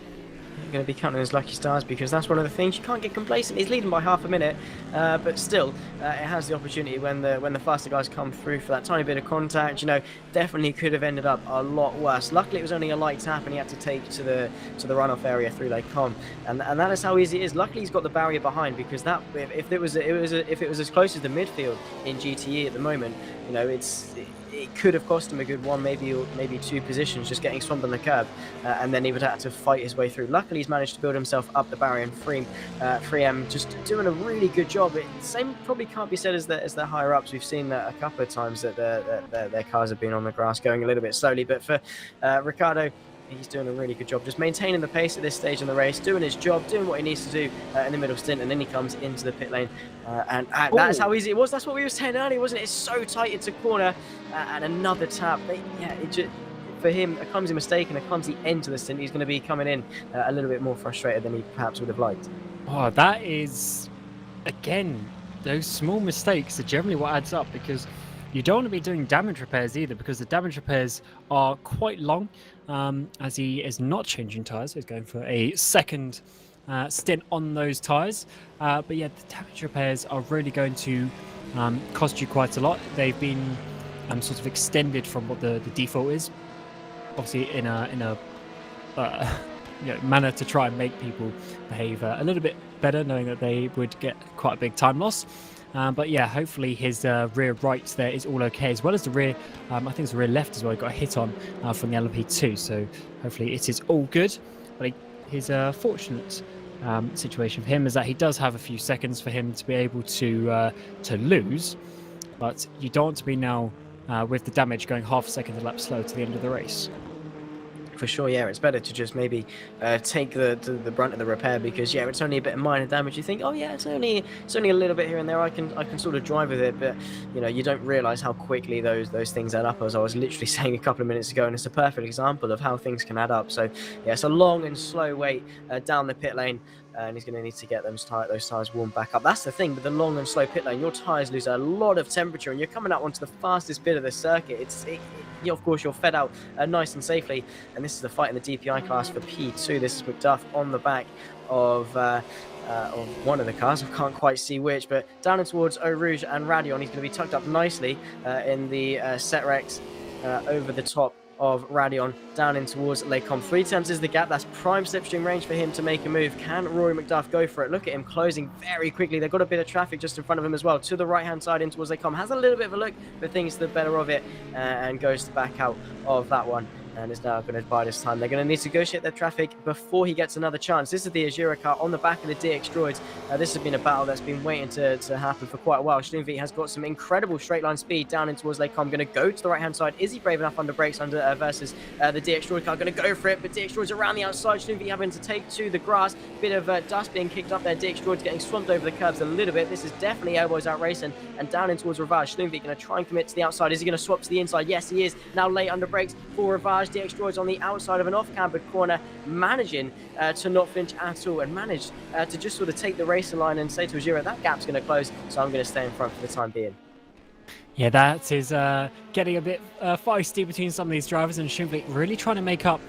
Going to be counting his lucky stars, because that's one of the things, you can't get complacent. He's leading by half a minute, but still it has the opportunity when the faster guys come through for that tiny bit of contact. You know, definitely could have ended up a lot worse. Luckily it was only a light tap and he had to take to the runoff area through Lake Com, and that is how easy it is. Luckily he's got the barrier behind, because that if it was as close as the midfield in GTE at the moment, you know, it could have cost him a good one, maybe two positions, just getting swamped on the curb, and then he would have to fight his way through. Luckily, he's managed to build himself up the barrier, and 3M just doing a really good job. Same probably can't be said as the higher ups. We've seen that a couple of times that their cars have been on the grass going a little bit slowly, but for Ricciardo, he's doing a really good job, just maintaining the pace at this stage in the race, doing his job, doing what he needs to do in the middle stint, and then he comes into the pit lane, and that is how easy it was. That's what we were saying earlier, wasn't it? It's so tight into corner, and another tap. For him, a clumsy mistake and a clumsy end to the stint, he's going to be coming in a little bit more frustrated than he perhaps would have liked. Oh, that is, again, those small mistakes are generally what adds up, because you don't want to be doing damage repairs either, because the damage repairs are quite long, as he is not changing tyres. He's going for a second stint on those tyres. But yeah, the damage repairs are really going to cost you quite a lot. They've been sort of extended from what the default is, obviously in a manner to try and make people behave a little bit better, knowing that they would get quite a big time loss. But yeah, hopefully his rear right there is all okay, as well as the rear, I think it's the rear left as well, he got a hit on from the LMP2, so hopefully it is all good. But his fortunate situation for him is that he does have a few seconds for him to be able to lose, but you don't want to be now with the damage going half a second a lap slow to the end of the race. For sure, yeah, it's better to just maybe take the brunt of the repair, because yeah, it's only a bit of minor damage. You think, oh yeah, it's only a little bit here and there. I can sort of drive with it, but you know, you don't realise how quickly those things add up. As I was literally saying a couple of minutes ago, and it's a perfect example of how things can add up. So yeah, it's a long and slow wait down the pit lane. And he's going to need to get those tyres warmed back up. That's the thing with the long and slow pit lane. Your tyres lose a lot of temperature, and you're coming out onto the fastest bit of the circuit. Of course, you're fed out nice and safely. And this is the fight in the DPI class for P2. This is McDuff on the back of one of the cars. I can't quite see which, but down and towards Eau Rouge and Radion. He's going to be tucked up nicely in the Setrex over the top of Radion, down in towards Lake Com. 3 tenths is the gap. That's prime slipstream range for him to make a move. Can Rory McDuff go for it? Look at him closing very quickly. They've got a bit of traffic just in front of him as well, to the right hand side in towards Lake Com. Has a little bit of a look, but thinks the better of it, and goes back out of that one, and is now going to buy this time. They're going to need to negotiate their traffic before he gets another chance. This is the Azura car on the back of the DX Droids. This has been a battle that's been waiting to happen for quite a while. Schlumvik has got some incredible straight line speed down in towards Lake Com. Going to go to the right hand side. Is he brave enough under brakes versus the DX Droid car? Going to go for it, but DX Droid's around the outside. Schlumvik having to take to the grass. Bit of dust being kicked up there. DX Droid's getting swamped over the curbs a little bit. This is definitely elbows out racing, and down in towards Ravage. Schlumvik going to try and commit to the outside. Is he going to swap to the inside? Yes, he is. Now late under brakes for Ravage. charge. DX Droids on the outside of an off-cambered corner, managing to not flinch at all and managed to just sort of take the racer line and say to Ajira, that gap's going to close, so I'm going to stay in front for the time being. Yeah, that is getting a bit feisty between some of these drivers, and Schindler really trying to make up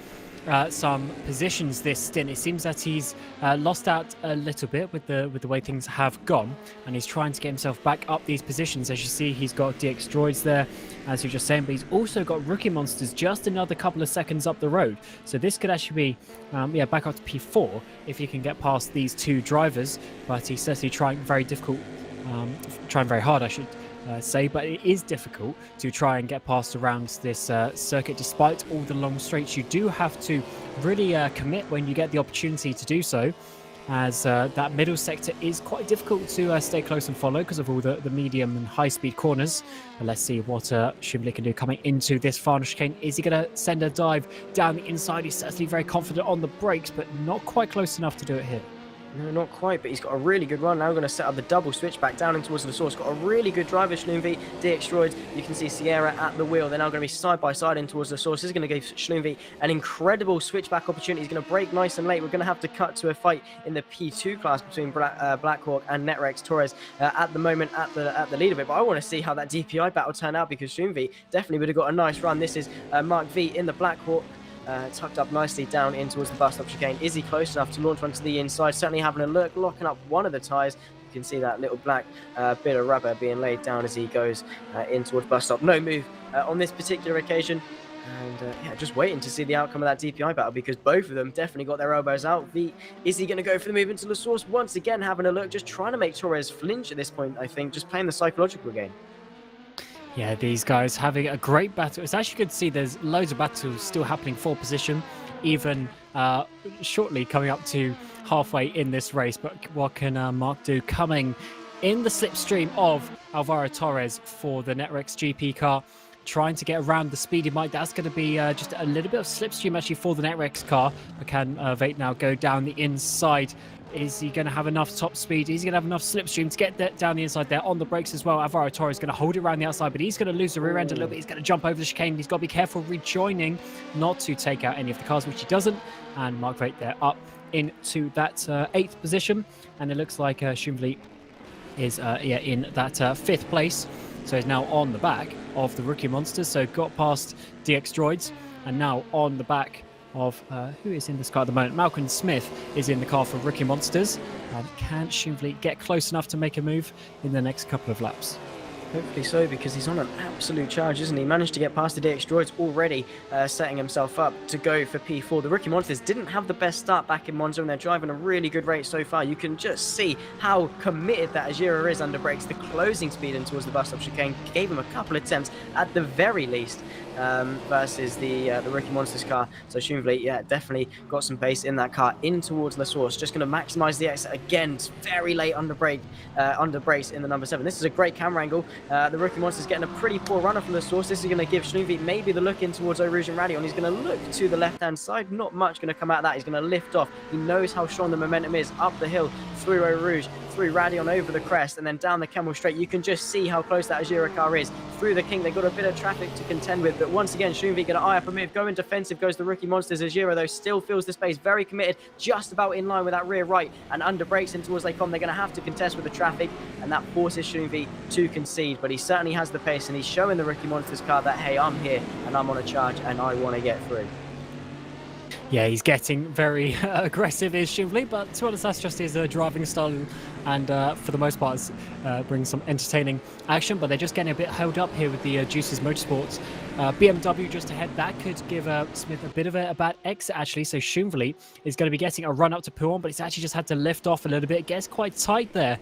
some positions this stint. It seems that he's lost out a little bit with the way things have gone, and he's trying to get himself back up these positions. As you see, he's got DX Droids there, as you're just saying, but he's also got Rookie Monsters just another couple of seconds up the road. So this could actually be back up to P4 if he can get past these two drivers, but he's certainly trying very hard, I should say, but it is difficult to try and get past around this circuit despite all the long straights. You do have to really commit when you get the opportunity to do so, as that middle sector is quite difficult to stay close and follow because of all the medium and high speed corners. But let's see what Schindler can do coming into this final chicane. Is he going to send a dive down the inside? He's certainly very confident on the brakes, but not quite close enough to do it here. No, not quite, but he's got a really good run. Now we're going to set up the double switch back down in towards the source. Got a really good driver, Schlumvi, DX Droids. You can see Sierra at the wheel. They're now going to be side by side in towards the source. This is going to give Schlumvi an incredible switchback opportunity. He's going to brake nice and late. We're going to have to cut to a fight in the P2 class between Blackhawk and Netrex Torres at the moment at the lead of it. But I want to see how that DPI battle turned out, because Schlumvi definitely would have got a nice run. This is Mark V in the Blackhawk. Tucked up nicely down in towards the bus stop chicane. Is he close enough to launch onto the inside? Certainly having a look, locking up one of the tyres. You can see that little black bit of rubber being laid down as he goes in towards bus stop. No move on this particular occasion. And just waiting to see the outcome of that DPI battle, because both of them definitely got their elbows out. Is he going to go for the move into the source? Once again, having a look, just trying to make Torres flinch at this point, I think. Just playing the psychological game. Yeah, these guys having a great battle. It's actually good to see there's loads of battles still happening for position, even shortly coming up to halfway in this race. But what can Mark do coming in the slipstream of Alvaro Torres for the Netrex GP car? Trying to get around the speedy Mike. That's going to be just a little bit of slipstream actually for the Netrex car. But can Vate now go down the inside? Is he going to have enough top speed? Is he going to have enough slipstream to get that down the inside there on the brakes as well? Alvaro Torres is going to hold it around the outside, but he's going to lose the rear end a little bit. He's going to jump over the chicane. He's got to be careful rejoining, not to take out any of the cars, which he doesn't. And Mark Vate there up into that 8th position. And it looks like Schumvli is in that 5th place. So he's now on the back of the Rookie Monsters. So got past DX Droids and now on the back of who is in this car at the moment. Malcolm Smith is in the car for Rookie Monsters. And can Schumvli get close enough to make a move in the next couple of laps? Hopefully so, because he's on an absolute charge, isn't he? Managed to get past the DX Droids already, setting himself up to go for P4. The Rookie Monsters didn't have the best start back in Monza, and they're driving a really good rate so far. You can just see how committed that Ajira is under brakes. The closing speed in towards the bus stop chicane gave him a couple of attempts at the very least versus the Rookie Monsters car. So Schumvli, yeah, definitely got some pace in that car in towards the source. Just going to maximize the exit again. It's very late under brakes in the number 7. This is a great camera angle. The Rookie Monster's getting a pretty poor runner from the source. This is going to give Schumvli maybe the look in towards Eau Rouge and Radion. He's going to look to the left-hand side. Not much going to come out of that. He's going to lift off. He knows how strong the momentum is up the hill, through Eau Rouge, through Radion over the crest, and then down the Camel Straight. You can just see how close that Ajira car is. Through the King, they've got a bit of traffic to contend with, but once again, Schumvli going to eye up a move. Going defensive goes the Rookie Monsters. Ajira, though, still fills the space, very committed, just about in line with that rear right, and under brakes in towards Lake Com. They're going to have to contest with the traffic, and that forces Schumvli to concede, but he certainly has the pace, and he's showing the Rookie Monsters car that, hey, I'm here, and I'm on a charge, and I want to get through. Yeah, he's getting very aggressive, is Schumvli, but to be honest, that's just his driving style, and for the most part, brings some entertaining action. But they're just getting a bit held up here with the Juices Motorsports BMW just ahead. That could give Smith a bit of a bad exit, actually. So Schumvli is going to be getting a run up to Pouon, but it's actually just had to lift off a little bit. It gets quite tight there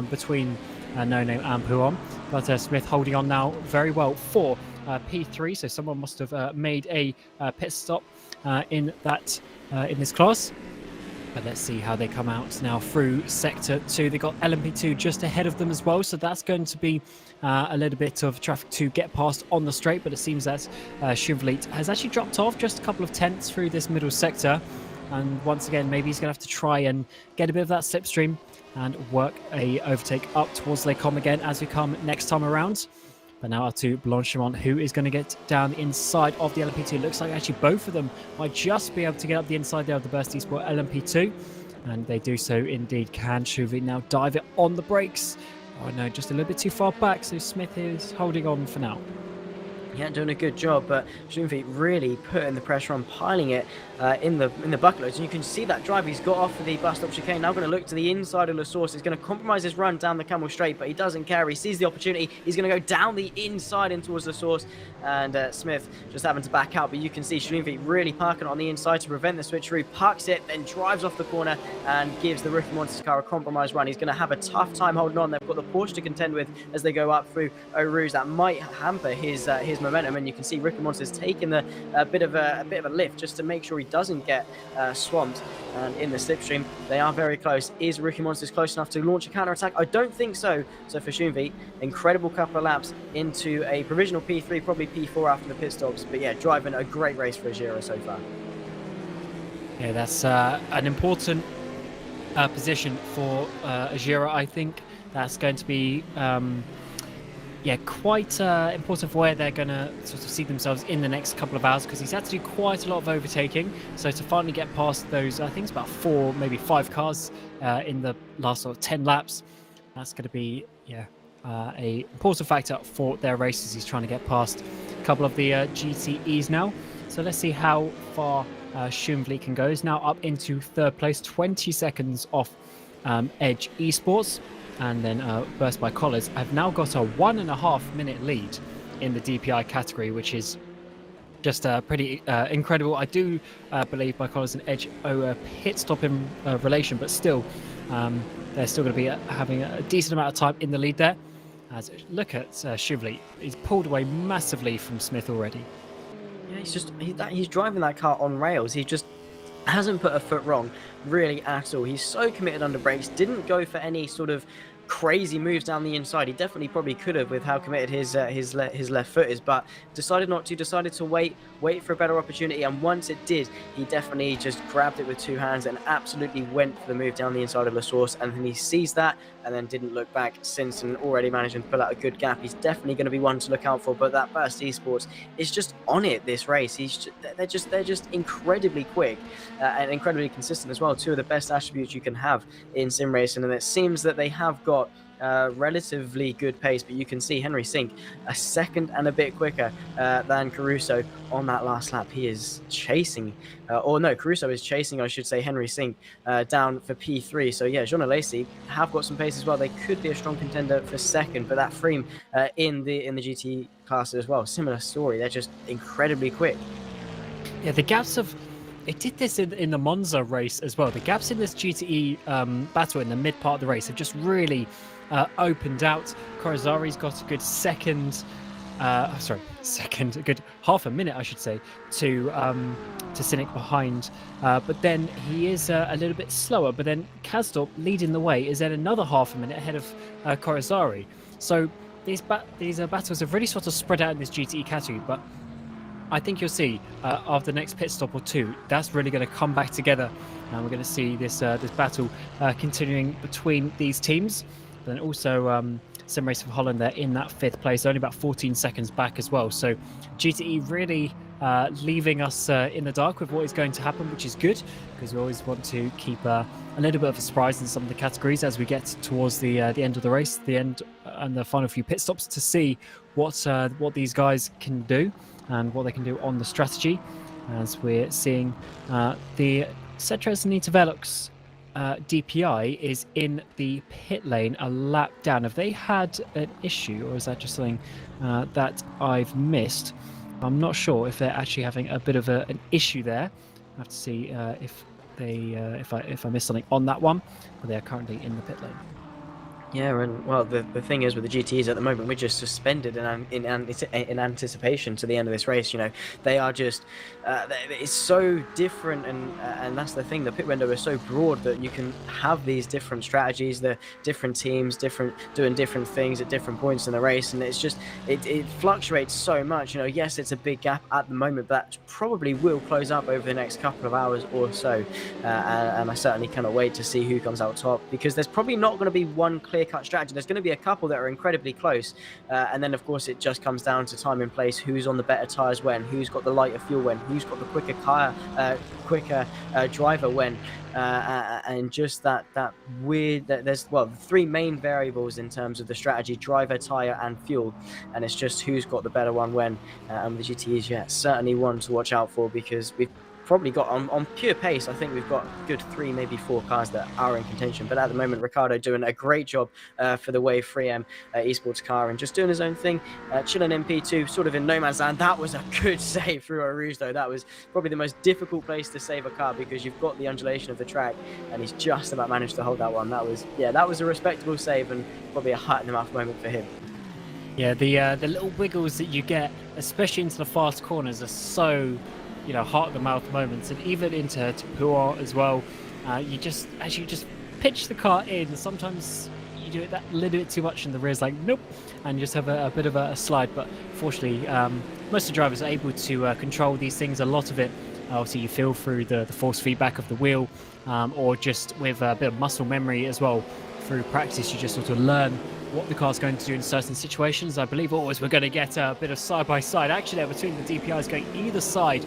between No Name and Pouon, but Smith holding on now very well for P3. So someone must have made a pit stop in this class. But let's see how they come out now through Sector 2. They got LMP2 just ahead of them as well, so that's going to be a little bit of traffic to get past on the straight. But it seems that Schumvli has actually dropped off just a couple of tenths through this middle sector. And once again, maybe he's going to have to try and get a bit of that slipstream and work a overtake up towards Lake Com again as we come next time around. But now to Blanchimont, who is going to get down the inside of the LMP2. Looks like actually both of them might just be able to get up the inside there of the Burst Esport LMP2. And they do so indeed. Can Shuvi now dive it on the brakes? Oh no, just a little bit too far back. So Smith is holding on for now. Yeah, doing a good job, but Schoenfeld really putting the pressure on, piling it in the bucket loads. And you can see that drive he's got off of the bus stop chicane. Now going to look to the inside of La Source. He's going to compromise his run down the Camel Straight, but he doesn't care. He sees the opportunity. He's going to go down the inside in towards La Source, and Smith just having to back out. But you can see Schoenfeld really parking on the inside to prevent the switcheroo. Parks it, then drives off the corner and gives the Rookie Monsters car a compromised run. He's going to have a tough time holding on. They've got the Porsche to contend with as they go up through Eau Rouge. That might hamper his momentum, and you can see Rookie Monsters taking a bit of a lift just to make sure he doesn't get swamped. And in the slipstream, they are very close. Is Rookie Monsters close enough to launch a counter-attack? I don't think so. So for Schoenfeld, incredible couple of laps into a provisional P3, probably P4 after the pit stops. But yeah, driving a great race for Ajira so far. Yeah, that's an important position for Ajira. I think that's going to be quite important for where they're going to sort of see themselves in the next couple of hours, because he's had to do quite a lot of overtaking. So to finally get past those, I think it's about 4, maybe 5 cars in the last sort of 10 laps, that's going to be a important factor for their races. He's trying to get past a couple of the GTEs now. So let's see how far Schoenfeld can go. He's now up into 3rd place, 20 seconds off Edge Esports. And then Burst by Collars have now got a 1.5 minute lead in the DPI category, which is just pretty incredible. I do believe by Collars and Edge owe a pit stop in relation, but still, they're still going to be having a decent amount of time in the lead there. As look at Shively, he's pulled away massively from Smith already. Yeah, he's driving that car on rails. He just hasn't put a foot wrong really at all. He's so committed under brakes, didn't go for any sort of crazy moves down the inside. He definitely probably could have with how committed his left foot is, but decided not to, decided to wait for a better opportunity. And once it did, he definitely just grabbed it with 2 hands and absolutely went for the move down the inside of La Source. And then he sees that and then didn't look back since, and already managing to pull out a good gap. He's definitely going to be one to look out for. But that Burst Esports is just on it this race. They're just incredibly quick and incredibly consistent as well. 2 of the best attributes you can have in sim racing, and it seems that they have got relatively good pace, but you can see Henry Sink a second and a bit quicker than Caruso on that last lap. He is chasing, Caruso is chasing, I should say, Henry Sink down for P3. So yeah, Jean Lacey have got some pace as well. They could be a strong contender for second, but that Freem in the GT class as well, similar story. They're just incredibly quick. Yeah, the gaps of it did this in the Monza race as well. The gaps in this GTE battle in the mid part of the race have just really opened out. Corazari's got a good a good half a minute, I should say, to Cynic behind. But then he is a little bit slower. But then Kazdorp leading the way is then another half a minute ahead of Corazari. So these battles have really sort of spread out in this GTE category, but I think you'll see after the next pit stop or 2, that's really going to come back together, and we're going to see this battle continuing between these teams. But then also Sim Race of Holland, they're in that 5th place, only about 14 seconds back as well. So GTE really leaving us in the dark with what is going to happen, which is good, because we always want to keep a little bit of a surprise in some of the categories as we get towards the end of the race, the end and the final few pit stops, to see what these guys can do and what they can do on the strategy. As we're seeing the Cetres Nita Velox DPI is in the pit lane a lap down. Have they had an issue, or is that just something that I've missed? I'm not sure if they're actually having a bit of an issue there. I have to see if I missed something on that one, but they are currently in the pit lane. Yeah, and well, the thing is with the GTEs at the moment, we're just suspended in anticipation to the end of this race. You know, they are just it's so different, and that's the thing. The pit window is so broad that you can have these different strategies, the different teams, doing different things at different points in the race, and it's just it fluctuates so much. You know, yes, it's a big gap at the moment, but that probably will close up over the next couple of hours or so. And I certainly cannot wait to see who comes out top, because there's probably not going to be one clear clear-cut strategy. There's going to be a couple that are incredibly close, and then of course it just comes down to time and place, who's on the better tires when, who's got the lighter fuel when, who's got the quicker driver when, and just that weird that there's three main variables in terms of the strategy: driver, tire, and fuel, and it's just who's got the better one when. And the GTEs, certainly one to watch out for, because we've probably got on pure pace, I think we've got good 3, maybe 4 cars that are in contention. But at the moment, Ricciardo doing a great job for the Wave 3M esports car and just doing his own thing, chilling in P2, sort of in no man's land. That was a good save through Eau Rouge, though. That was probably the most difficult place to save a car, because you've got the undulation of the track, and he's just about managed to hold that one. That was a respectable save, and probably a heart in the mouth moment for him. Yeah, the little wiggles that you get, especially into the fast corners, are so, heart of the mouth moments, and even into Puer as well. You just, as you just pitch the car in, sometimes you do it that little bit too much, and the rear's like nope, and you just have a bit of a slide. But fortunately, most of the drivers are able to control these things. A lot of it, obviously, you feel through the force feedback of the wheel, or just with a bit of muscle memory as well. Through practice, you just sort of learn what the car's going to do in certain situations. I believe always we're going to get a bit of side-by-side action there between the DPIs going either side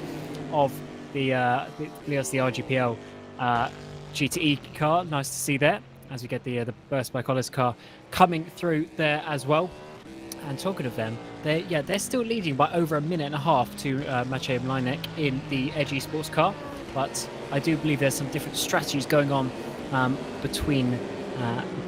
of the RGPL GTE car. Nice to see there, as we get the Burst by Collis car coming through there as well. And talking of them, they're still leading by over a minute and a half to Maciej Mlinek in the Edge Esports car. But I do believe there's some different strategies going on between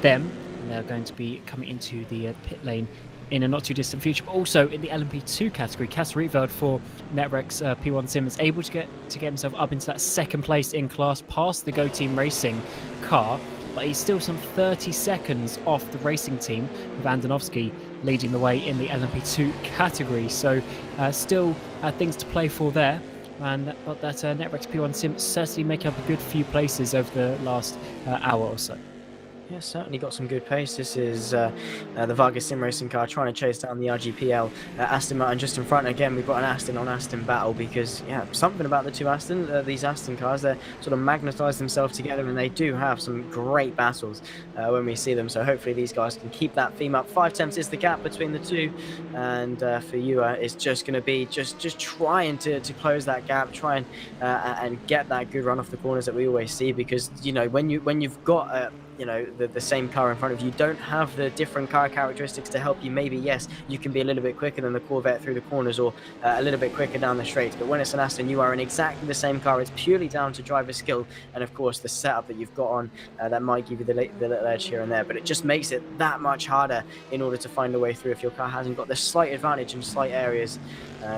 them. And they're going to be coming into the pit lane in a not too distant future. But also in the LMP2 category, Casper Rietveld for Network's P1 Sim is able to get himself up into that second place in class, past the Go Team Racing car. But he's still some 30 seconds off the racing team, with Andonovski leading the way in the LMP2 category. So still things to play for there. But that Network's P1 Sim certainly making up a good few places over the last hour or so. Yeah, certainly got some good pace. This is the Vargas Sim Racing car trying to chase down the RGPL Aston Martin just in front. Again, we've got an Aston on Aston battle, because something about the two these Aston cars, they sort of magnetise themselves together, and they do have some great battles when we see them. So hopefully these guys can keep that theme up. 5 tenths is the gap between the two, and for you, it's just going to be just trying to close that gap, try and get that good run off the corners that we always see, because when you've got the same car in front of you, don't have the different car characteristics to help you. Maybe yes, you can be a little bit quicker than the Corvette through the corners, or a little bit quicker down the straights, but when it's an Aston, you are in exactly the same car. It's purely down to driver skill, and of course the setup that you've got on that might give you the little edge here and there, but it just makes it that much harder in order to find a way through if your car hasn't got the slight advantage in slight areas.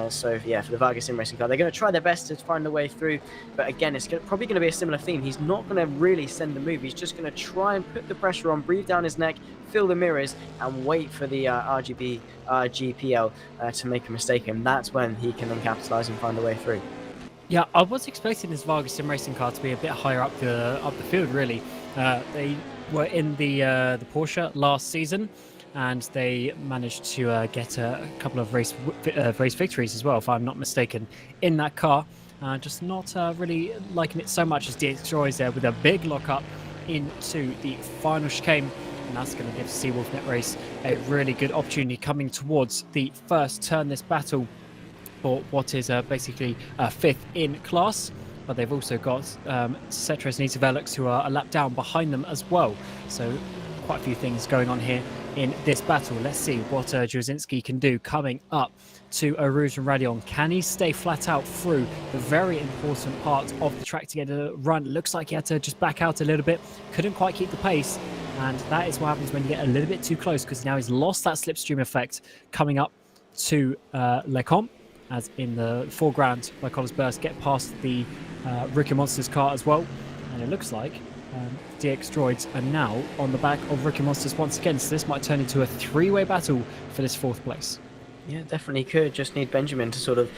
So for the Vargas Sim Racing car, they're going to try their best to find a way through, but again, it's probably going to be a similar theme. He's not going to really send the move. He's just going to try and put the pressure on, breathe down his neck, fill the mirrors, and wait for the GPL to make a mistake, and that's when he can then capitalise and find a way through. Yeah, I was expecting this Vargas Sim Racing car to be a bit higher up the field, really. They were in the Porsche last season, and they managed to get a couple of race victories as well, if I'm not mistaken, in that car. Just not really liking it so much as DX Joy is there with a big lock-up into the final chicane, and that's going to give Seawolf Net Race a really good opportunity coming towards the first turn this battle for what is basically 5th in class. But they've also got Cetras and Velux, who are a lap down behind them as well. So quite a few things going on here in this battle. Let's see what Jasinski can do coming up to Eau Rouge and Radion. Can he stay flat out through the very important part of the track to get a run? Looks like he had to just back out a little bit, couldn't quite keep the pace, and that is what happens when you get a little bit too close, because now he's lost that slipstream effect coming up to Lecomte, as in the foreground by Collins Burst get past the Rookie Monsters car as well, and it looks like DX Droids are now on the back of Rookie Monsters once again, so this might turn into a 3-way battle for this 4th place. Yeah, definitely could. Just need Benjamin to sort of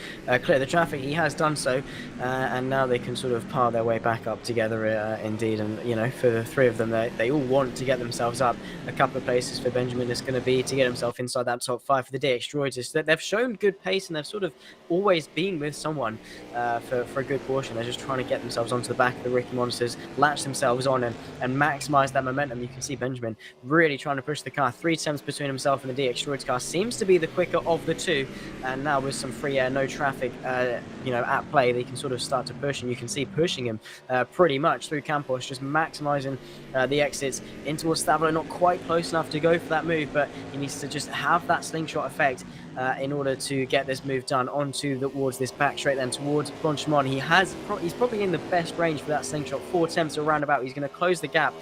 clear the traffic. He has done so, and now they can sort of par their way back up together, indeed. And, you know, for the three of them, they all want to get themselves up. A couple of places for Benjamin is going to be to get himself inside that top 5 for the DX Droids. They've shown good pace, and they've sort of always been with someone for a good portion. They're just trying to get themselves onto the back of the Ricky Monsters, latch themselves on, and maximize that momentum. You can see Benjamin really trying to push the car. 3 attempts between himself and the DX Droids car. Seems to be the quicker of the two, and now with some free air, no traffic, you know, at play, they can sort of start to push, and you can see pushing him pretty much through Campos, just maximizing the exits in towards Stavro. Not quite close enough to go for that move, but he needs to just have that slingshot effect in order to get this move done towards this back straight, then towards Bronchemont. He's probably in the best range for that slingshot. 4 attempts or roundabout. He's going to close the gap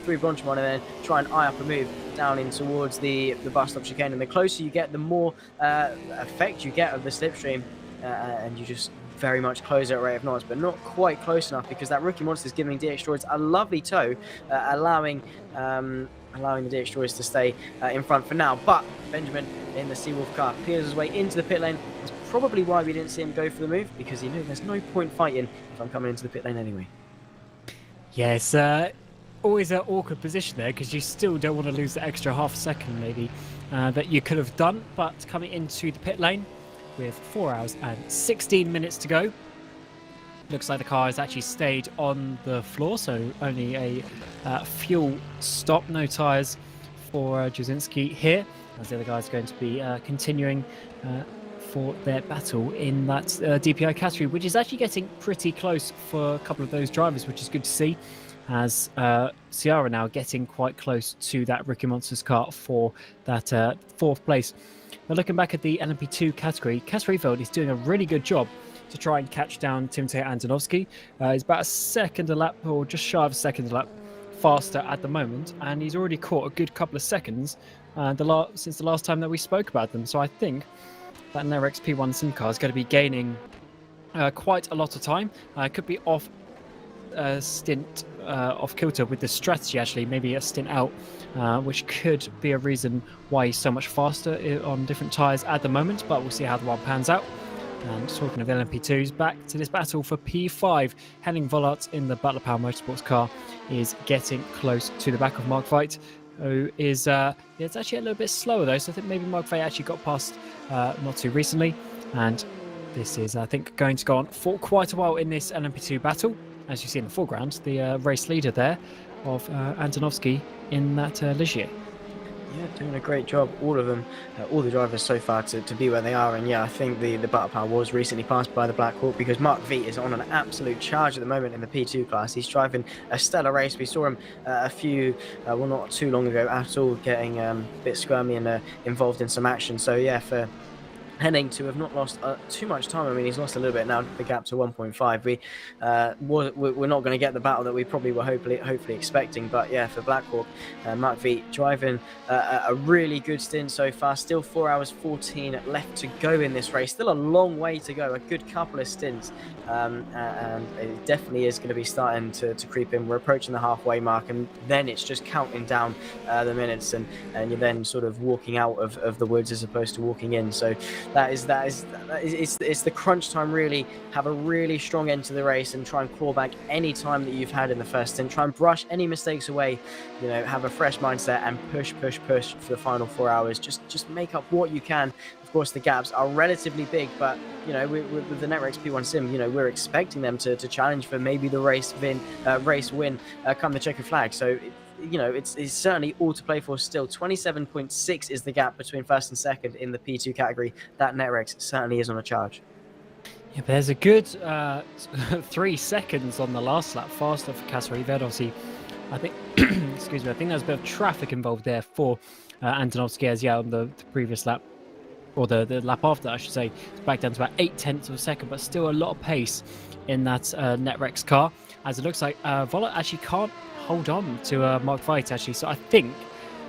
through Bronchemont and then try and eye up a move down in towards the bus stop chicane. And the closer you get, the more effect you get of the slipstream, and you just very much close at a rate of knots, but not quite close enough, because that Rookie Monster is giving DX Droids a lovely tow, allowing the DX Droids to stay in front for now. But Benjamin in the Seawolf car peels his way into the pit lane. That's probably why we didn't see him go for the move, because he knew there's no point fighting if I'm coming into the pit lane anyway. Yes, always an awkward position there, because you still don't want to lose the extra half a second maybe that you could have done. But coming into the pit lane with 4 hours and 16 minutes to go, looks like the car has actually stayed on the floor, so only a fuel stop, no tyres for Jasinski here, as the other guys are going to be continuing for their battle in that DPI category, which is actually getting pretty close for a couple of those drivers, which is good to see, as Ciara now getting quite close to that Ricky Monsters car for that 4th place. Now, looking back at the LMP2 category, Kasperveld is doing a really good job to try and catch down Timotej Antonovsky. He's about a second a lap, or just shy of a second a lap, faster at the moment, and he's already caught a good couple of seconds since the last time that we spoke about them. So I think that Nerex P1 sim car is going to be gaining quite a lot of time. Could be off stint off kilter with this strategy, actually, maybe a stint out, which could be a reason why he's so much faster on different tyres at the moment, but we'll see how the one pans out. And talking of LMP2s, back to this battle for P5. Henning Vollert in the Butler Power Motorsports car is getting close to the back of Mark Veit, who is it's actually a little bit slower though, so I think maybe Mark Veit actually got past not too recently, and this is, I think, going to go on for quite a while in this LMP2 battle. As you see in the foreground, the race leader there of Antonovsky in that Ligier. Yeah, doing a great job, all of them, all the drivers so far to be where they are. And yeah, I think the Butler Power was recently passed by the Black Hawk, because Mark Veit is on an absolute charge at the moment in the P2 class. He's driving a stellar race. We saw him not too long ago at all, getting a bit squirmy and involved in some action. So yeah, for Henning to have not lost too much time. I mean, he's lost a little bit now, the gap to 1.5. We're not going to get the battle that we probably were hopefully expecting. But yeah, for Blackhawk, Mark Veit driving a really good stint so far. Still 4 hours 14 left to go in this race. Still a long way to go. A good couple of stints, and it definitely is going to be starting to creep in. We're approaching the halfway mark, and then it's just counting down the minutes, and you're then sort of walking out of the woods as opposed to walking in. So it's the crunch time. Really have a really strong end to the race and try and claw back any time that you've had in the first stint. Try and brush any mistakes away. You know, have a fresh mindset and push for the final 4 hours. Just make up what you can. Of course, the gaps are relatively big, but you know, with the Nerex P1 Sim, you know, we're expecting them to challenge for maybe the race win come the checkered flag. So you know, it's certainly all to play for still. 27.6 is the gap between first and second in the P2 category. That Nerex certainly is on a charge. Yeah, there's a good 3 seconds on the last lap faster for Kasperveld. Obviously, I think, excuse me, I think there's a bit of traffic involved there for Antonovsky, as on the previous lap, or the lap after, I should say. It's back down to about 0.8 of a second, but still a lot of pace in that Netrex car, as it looks like Vollert actually can't hold on to Mark Veit, actually. So I think,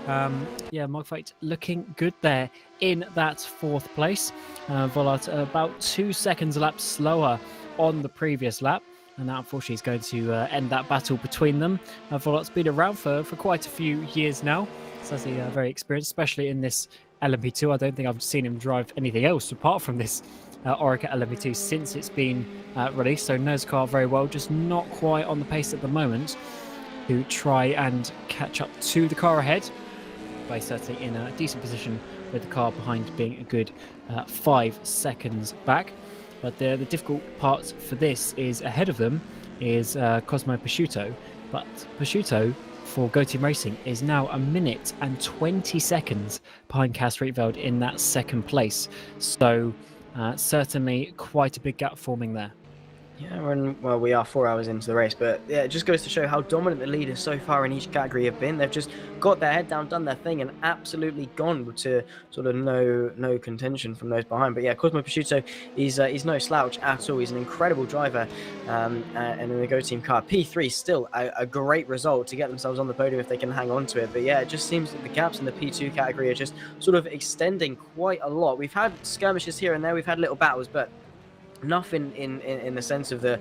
Mark Veit looking good there in that 4th place. Vollert about 2 seconds a lap slower on the previous lap, and that unfortunately is going to end that battle between them. Vollert's been around for quite a few years now, so he's very experienced, especially in this LMP2. I don't think I've seen him drive anything else apart from this Orica LMP2 since it's been released. So knows the car very well, just not quite on the pace at the moment to try and catch up to the car ahead. But he's certainly in a decent position with the car behind being a good 5 seconds back. But the difficult part for this is ahead of them is Cosmo Prosciutto. But Prosciutto for Go Team Racing is now 1 minute and 20 seconds behind Cas Rietveld in that second place. So certainly quite a big gap forming there. Yeah, and well, we are 4 hours into the race, but yeah, it just goes to show how dominant the leaders so far in each category have been. They've just got their head down, done their thing, and absolutely gone to sort of no contention from those behind. But yeah, Cosmo Prosciutto, he's no slouch at all. He's an incredible driver, and in the Go Team car, P3 still a great result to get themselves on the podium if they can hang on to it. But yeah, it just seems that the gaps in the P2 category are just sort of extending quite a lot. We've had skirmishes here and there, we've had little battles, but nothing in the sense of the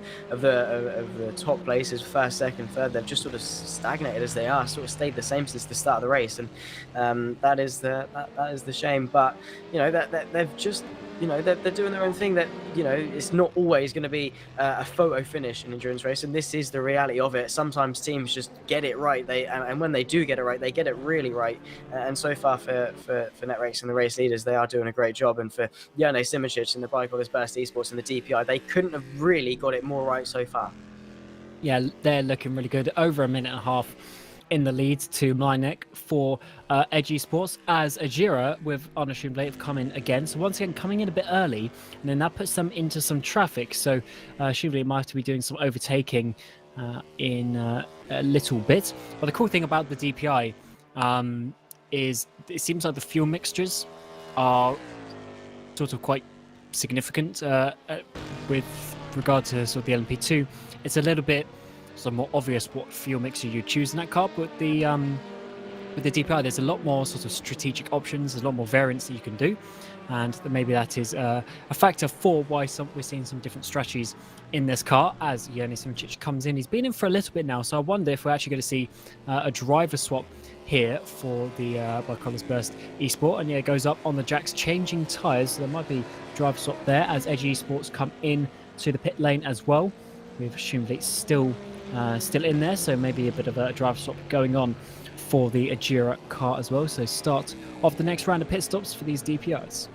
top places, first, second, third. They've just sort of stagnated as they are, sort of stayed the same since the start of the race, and that is the shame. But you know that they've just, you know, they're doing their own thing. That, you know, it's not always going to be a photo finish in endurance race, and this is the reality of it. Sometimes teams just get it right. And when they do get it right, they get it really right. And so far for NetRace and the race leaders, they are doing a great job. And for Jerne Simoncic and the Bike Oilers Burst Esports and the DPI, they couldn't have really got it more right so far. Yeah, they're looking really good. Over 1.5 minutes in the lead to Mleinek for Edge Esports, as Ajira with Arna Schumble have come in again. So once again, coming in a bit early, and then that puts them into some traffic. So Schumble might have to be doing some overtaking in a little bit. But the cool thing about the DPI is it seems like the fuel mixtures are sort of quite significant with regard to sort of the LMP2. It's a little bit sort of more obvious what fuel mixture you choose in that car, but with the DPI, there's a lot more sort of strategic options. There's a lot more variants that you can do, and maybe that is a factor for why we're seeing some different strategies in this car as Jerne Simoncic comes in. He's been in for a little bit now, so I wonder if we're actually going to see a driver swap here for the Bike Oilers Burst Esport. And yeah, it goes up on the jacks, changing tyres. So there might be driver swap there as Edge Esports come in to the pit lane as well, with Schumble still in there, so maybe a bit of a driver swap going on for the Ajira car as well. So start of the next round of pit stops for these DPIs.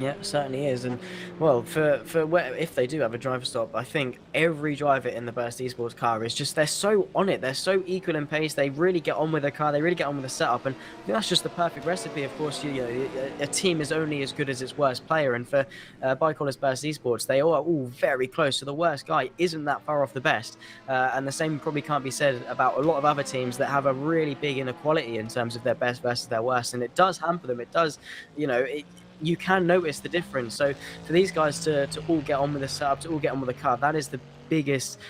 Yeah, certainly is. And well, if they do have a driver stop, I think every driver in the Burst Esports car is just, they're so on it. They're so equal in pace. They really get on with the car. They really get on with the setup. And I think that's just the perfect recipe. Of course, you know, a team is only as good as its worst player. And for Bike Oilers Burst Esports, they are all very close. So the worst guy isn't that far off the best. And the same probably can't be said about a lot of other teams that have a really big inequality in terms of their best versus their worst. And it does hamper them. It does, you know, you can notice the difference. So for these guys to all get on with the setup, to all get on with the car, that is the biggest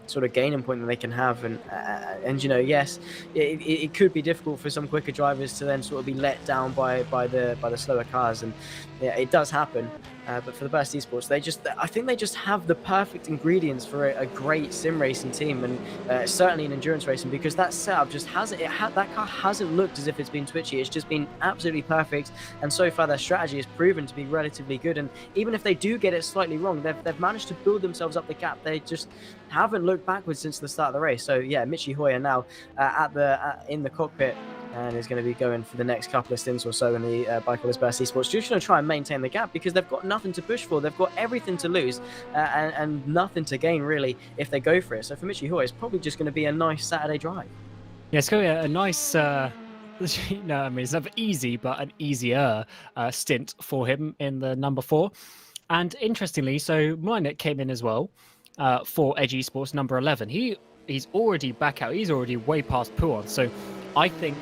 sort of gaining point that they can have. And you know, yes, it could be difficult for some quicker drivers to then sort of be let down by the slower cars, and yeah, it does happen. But for the Burst Esports, I think they just have the perfect ingredients for a great sim racing team, and certainly in endurance racing, because that setup just hasn't. That car hasn't looked as if it's been twitchy. It's just been absolutely perfect, and so far their strategy has proven to be relatively good. And even if they do get it slightly wrong, they've managed to build themselves up the gap. They just haven't looked backwards since the start of the race. So yeah, Michi Hoyer now in the cockpit, and is going to be going for the next couple of stints or so in the Bike Oilers Burst Esports. Just going to try and maintain the gap, because they've got nothing to push for. They've got everything to lose and nothing to gain, really, if they go for it. So for Michi Hoyer, it's probably just going to be a nice Saturday drive. Yeah, it's going to be a nice, no, I mean, it's never easy, but an easier stint for him in the number 4. And interestingly, so Mleinek came in as well for Edge Esports, number 11. He's already back out. He's already way past Pouon. So I think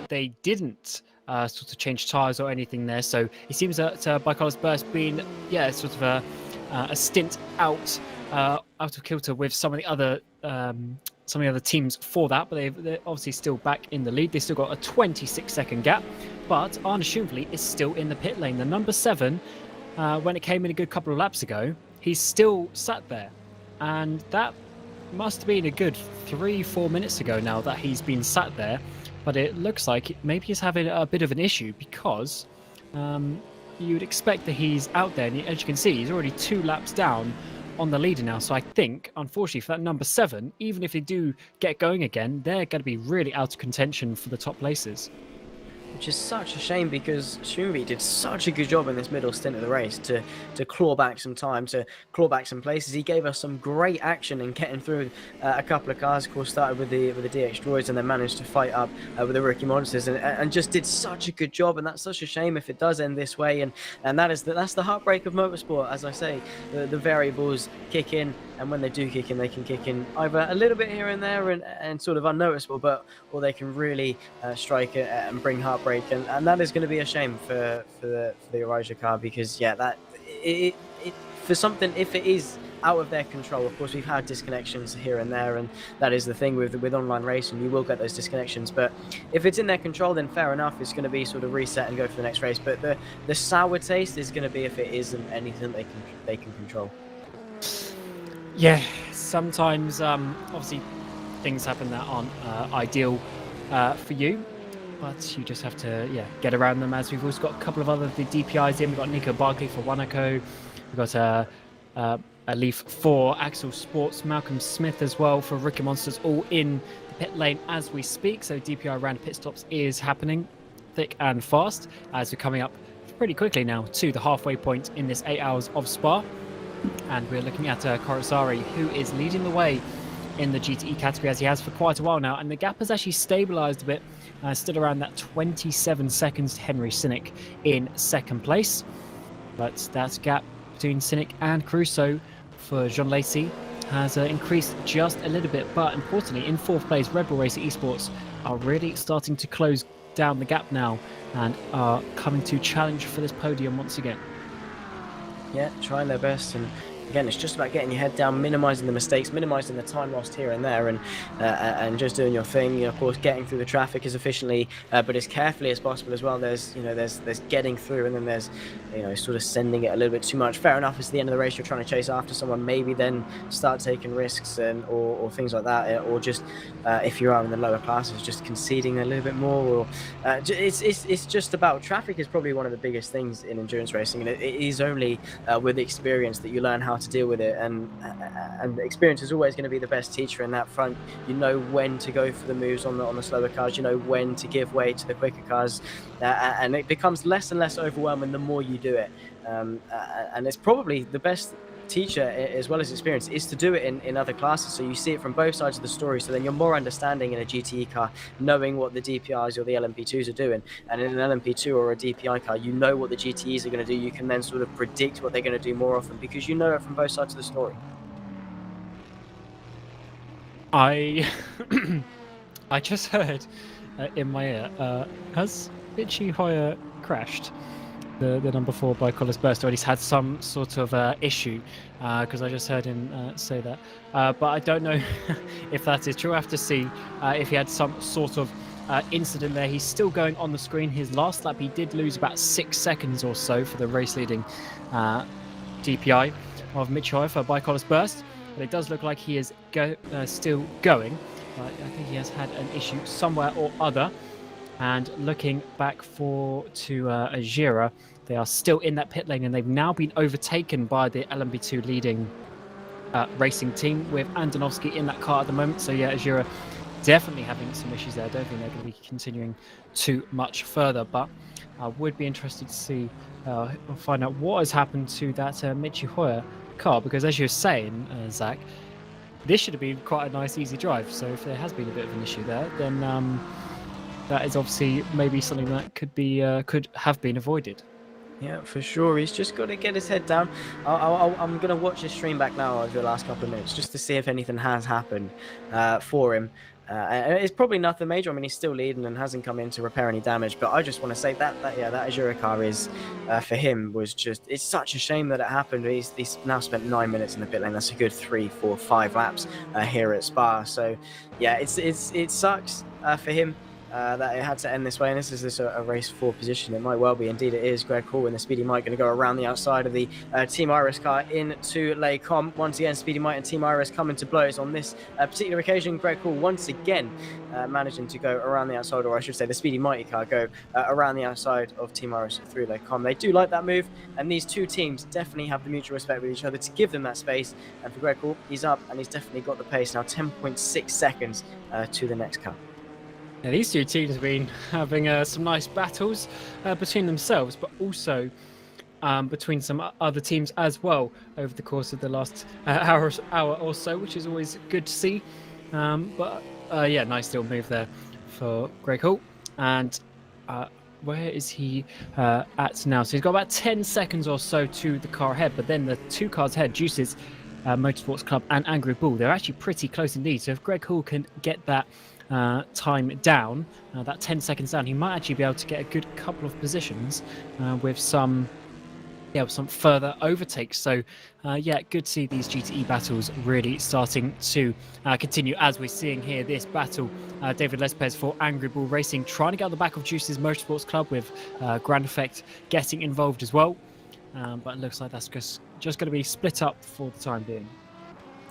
they didn't sort of change tyres or anything there. So it seems that Bike Oilers Burst been, yeah, sort of a stint out of kilter with some of the other teams for that. But they're obviously still back in the lead. They still got a 26-second gap. But Arne Schumble is still in the pit lane. The number 7, when it came in a good couple of laps ago, he's still sat there. And that must have been a good 3-4 minutes ago now that he's been sat there. but it looks like maybe he's having a bit of an issue because you would expect that he's out there, and as you can see, he's already 2 laps down on the leader now. So I think, unfortunately, for that number 7, even if they do get going again, they're going to be really out of contention for the top places. Which is such a shame because Schumby did such a good job in this middle stint of the race to claw back some time, to claw back some places. He gave us some great action in getting through a couple of cars. Of course, started with the DX droids and then managed to fight up with the rookie monsters and just did such a good job. And that's such a shame if it does end this way. And that's the heartbreak of motorsport. As I say, the variables kick in, and when they do kick in, they can kick in either a little bit here and there and sort of unnoticeable, or they can really strike it and bring heartbreak, and that is going to be a shame for the Elijah car, because that for something, if it is out of their control, of course we've had disconnections here and there, and that is the thing with online racing, you will get those disconnections, but if it's in their control, then fair enough, it's going to be sort of reset and go for the next race. But the sour taste is going to be if it isn't anything they can control. Yeah, sometimes obviously things happen that aren't ideal for you, but you just have to get around them. As we've also got a couple of other DPIs in. We've got Nico Barkley for Wanako. We've got a Leaf for Axel Sports, Malcolm Smith as well for Rookie Monsters, all in the pit lane as we speak. So DPI round pit stops is happening thick and fast as we're coming up pretty quickly now to the halfway point in this 8 hours of Spa. And we're looking at Korosari, who is leading the way in the GTE category as he has for quite a while now. And the gap has actually stabilized a bit, stood around that 27 seconds to Henry Cynic in second place. But that gap between Cynic and Crusoe for Jean Lacey has increased just a little bit. But importantly, in fourth place, Red Bull Racer Esports are really starting to close down the gap now and are coming to challenge for this podium once again. Yeah, trying their best, and again, it's just about getting your head down, minimizing the mistakes, minimizing the time lost here and there, and just doing your thing. Of course, getting through the traffic as efficiently but as carefully as possible as well. There's getting through, and then there's sort of sending it a little bit too much. Fair enough, it's the end of the race, you're trying to chase after someone, maybe then start taking risks or things like that, or just if you are in the lower classes, just conceding a little bit more. Or it's just about traffic is probably one of the biggest things in endurance racing, and it is only with experience that you learn how to deal with it, and experience is always going to be the best teacher in that front. You know when to go for the moves on the slower cars, you know when to give way to the quicker cars, and it becomes less and less overwhelming the more you do it, and it's probably the best teacher as well as experience is to do it in other classes, so you see it from both sides of the story, so then you're more understanding in a GTE car, knowing what the DPIs or the LMP2s are doing, and in an LMP2 or a DPI car, you know what the GTEs are going to do. You can then sort of predict what they're going to do more often because you know it from both sides of the story. I just heard in my ear, has Itchy Hoyer crashed? The number 4 by Collis Burst, or he's had some sort of issue, because I just heard him say that. But I don't know if that is true. I have to see if he had some sort of incident there. He's still going on the screen. His last lap, he did lose about 6 seconds or so for the race-leading DPI of Mitch Hoyer for by Collis Burst. But it does look like he is still going. But I think he has had an issue somewhere or other. And looking back to Ajira, they are still in that pit lane, and they've now been overtaken by the LMP2 leading racing team with Andonovsky in that car at the moment. So yeah, Ajira definitely having some issues there. I don't think they're going to be continuing too much further, but I would be interested to see, find out what has happened to that Michi Hoyer car, because as you were saying, Zach, this should have been quite a nice, easy drive. So if there has been a bit of an issue there, then that is obviously maybe something that could have been avoided. Yeah, for sure. He's just got to get his head down. I'm going to watch his stream back now over the last couple of minutes just to see if anything has happened for him. And it's probably nothing major. I mean, he's still leading and hasn't come in to repair any damage. But I just want to say that Azura car is, for him, was just... It's such a shame that it happened. He's now spent 9 minutes in the pit lane. That's a good 3, 4, 5 laps here at Spa. So, yeah, it sucks for him. that it had to end this way, and is this a race for position? It might well be. Indeed, it is. Greg Hall and the Speedy Mike going to go around the outside of the Team Iris car into Les Combes. Once again, Speedy Mike and Team Iris coming to blows on this particular occasion. Greg Hall once again managing to go around the outside, or I should say the Speedy Mighty car go around the outside of Team Iris through Les Combes. They do like that move, and these two teams definitely have the mutual respect with each other to give them that space. And for Greg Hall, he's up and he's definitely got the pace now. 10.6 seconds to the next car. Yeah, these two teams have been having some nice battles between themselves, but also between some other teams as well over the course of the last hour or so, which is always good to see. But yeah, nice little move there for Greg Hall. And where is he at now? So he's got about 10 seconds or so to the car ahead, but then the two cars ahead, Juices Motorsports Club and Angry Bull, they're actually pretty close indeed. So if Greg Hall can get that time down, that 10 seconds down, he might actually be able to get a good couple of positions with some further overtakes. So yeah, good to see these GTE battles really starting to continue, as we're seeing here this battle. David Lespez for Angry Bull Racing trying to get on the back of Juice's Motorsports Club, with Grand Effect getting involved as well, but it looks like that's just going to be split up for the time being.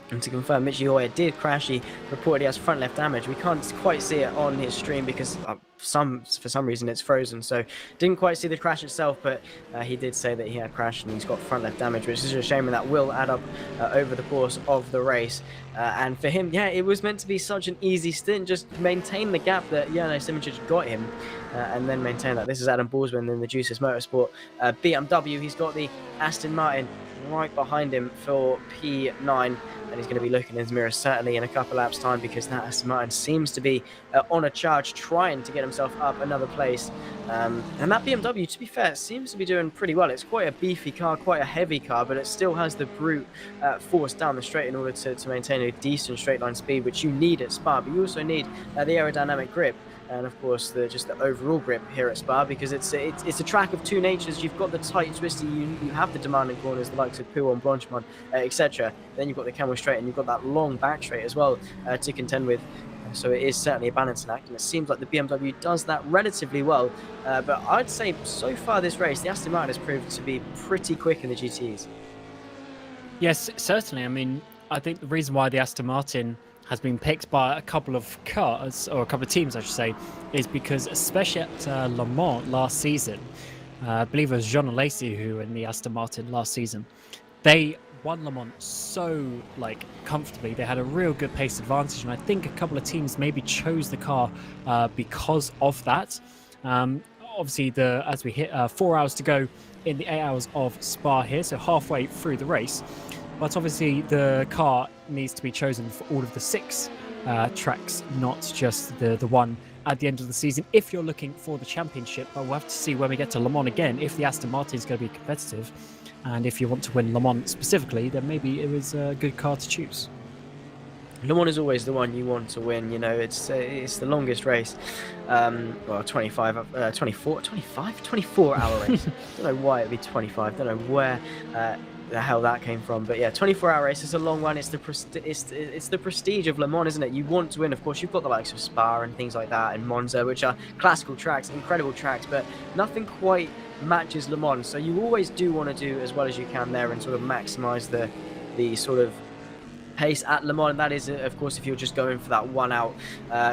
And to confirm, Mitchie Hoyer did crash. He reported he has front left damage. We can't quite see it on his stream because for some reason it's frozen, so didn't quite see the crash itself, but he did say that he had crashed and he's got front left damage, which is a shame, and that will add up over the course of the race. And for him, yeah, it was meant to be such an easy stint, just maintain the gap that Jernej Simoncic got him, and then maintain that. This is Adam Borsman in the Juices Motorsport BMW. He's got the Aston Martin right behind him for P9, and he's going to be looking in his mirror certainly in a couple laps time, because that Aston Martin seems to be on a charge, trying to get himself up another place. And that BMW, to be fair, seems to be doing pretty well. It's quite a beefy car, quite a heavy car, but it still has the brute force down the straight in order to maintain a decent straight line speed, which you need at Spa, but you also need the aerodynamic grip. And of course, just the overall grip here at Spa, because it's a track of two natures. You've got the tight, twisty, you have the demanding corners, the likes of Pouon, Blanchimont, etc. Then you've got the camel straight, and you've got that long back straight as well to contend with. So it is certainly a balancing act, and it seems like the BMW does that relatively well. But I'd say so far this race, the Aston Martin has proved to be pretty quick in the GTs. Yes, certainly. I mean, I think the reason why the Aston Martin has been picked by a couple of cars, or a couple of teams I should say, is because especially at Le Mans last season, I believe it was Jean Lacey who in the Aston Martin last season, they won Le Mans so comfortably. They had a real good pace advantage, and I think a couple of teams maybe chose the car because of that. Obviously, as we hit 4 hours to go in the 8 hours of Spa here, so halfway through the race. But obviously the car needs to be chosen for all of the 6 tracks, not just the one at the end of the season, if you're looking for the championship. But we'll have to see when we get to Le Mans again if the Aston Martin is going to be competitive. And if you want to win Le Mans specifically, then maybe it was a good car to choose. Le Mans is always the one you want to win. You know, it's the longest race. Well, 24 hour race. Don't know why it'd be 25. Don't know where the hell that came from, but yeah, 24-hour race is a long one. It's the prestige of Le Mans, isn't it? You want to win. Of course, you've got the likes of Spa and things like that, and Monza, which are classical tracks, incredible tracks, but nothing quite matches Le Mans. So you always do want to do as well as you can there and sort of maximize the sort of pace at Le Mans, and that is, of course, if you're just going for that one out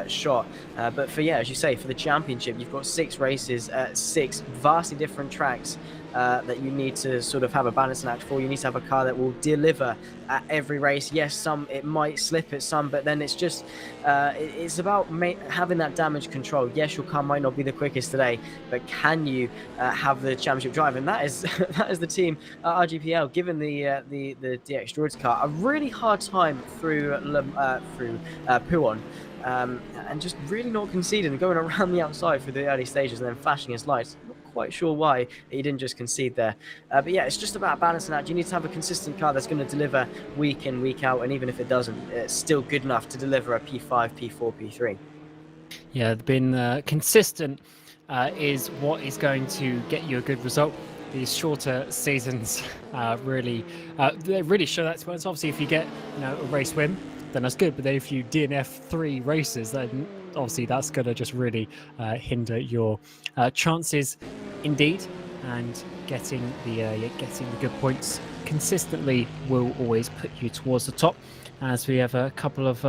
shot. But for, yeah, as you say, for the championship, you've got 6 races at 6 vastly different tracks that you need to sort of have a balancing act for. You need to have a car that will deliver at every race. Yes, it might slip at some, but then it's just it's about having that damage control. Yes, your car might not be the quickest today, but can you have the championship drive? And that is that is the team RGPL given the DX Droids car a really hard time through Pouon. And just really not conceding, going around the outside for the early stages and then flashing his lights. Not quite sure why he didn't just concede there. But yeah, it's just about balancing out. You need to have a consistent car that's going to deliver week in, week out, and even if it doesn't, it's still good enough to deliver a P5, P4, P3. Yeah, been consistent is what is going to get you a good result. These shorter seasons really show that. Obviously, if you get a race win, then that's good. But then if you DNF 3 races, then obviously that's going to just really hinder your chances indeed, and getting the good points consistently will always put you towards the top. As we have a couple of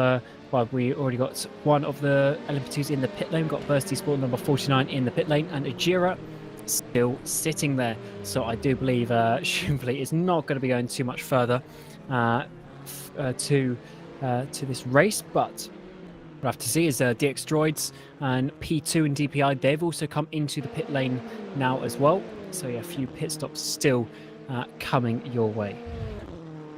well, we already got one of the LMP2s in the pit lane. Got Bursty Sport number 49 in the pit lane, and Ajira still sitting there. So I do believe Shumley is not going to be going too much further to this race, but we'll have to see. Is DX Droids and P2 and DPI, they've also come into the pit lane now as well. So yeah, a few pit stops still coming your way.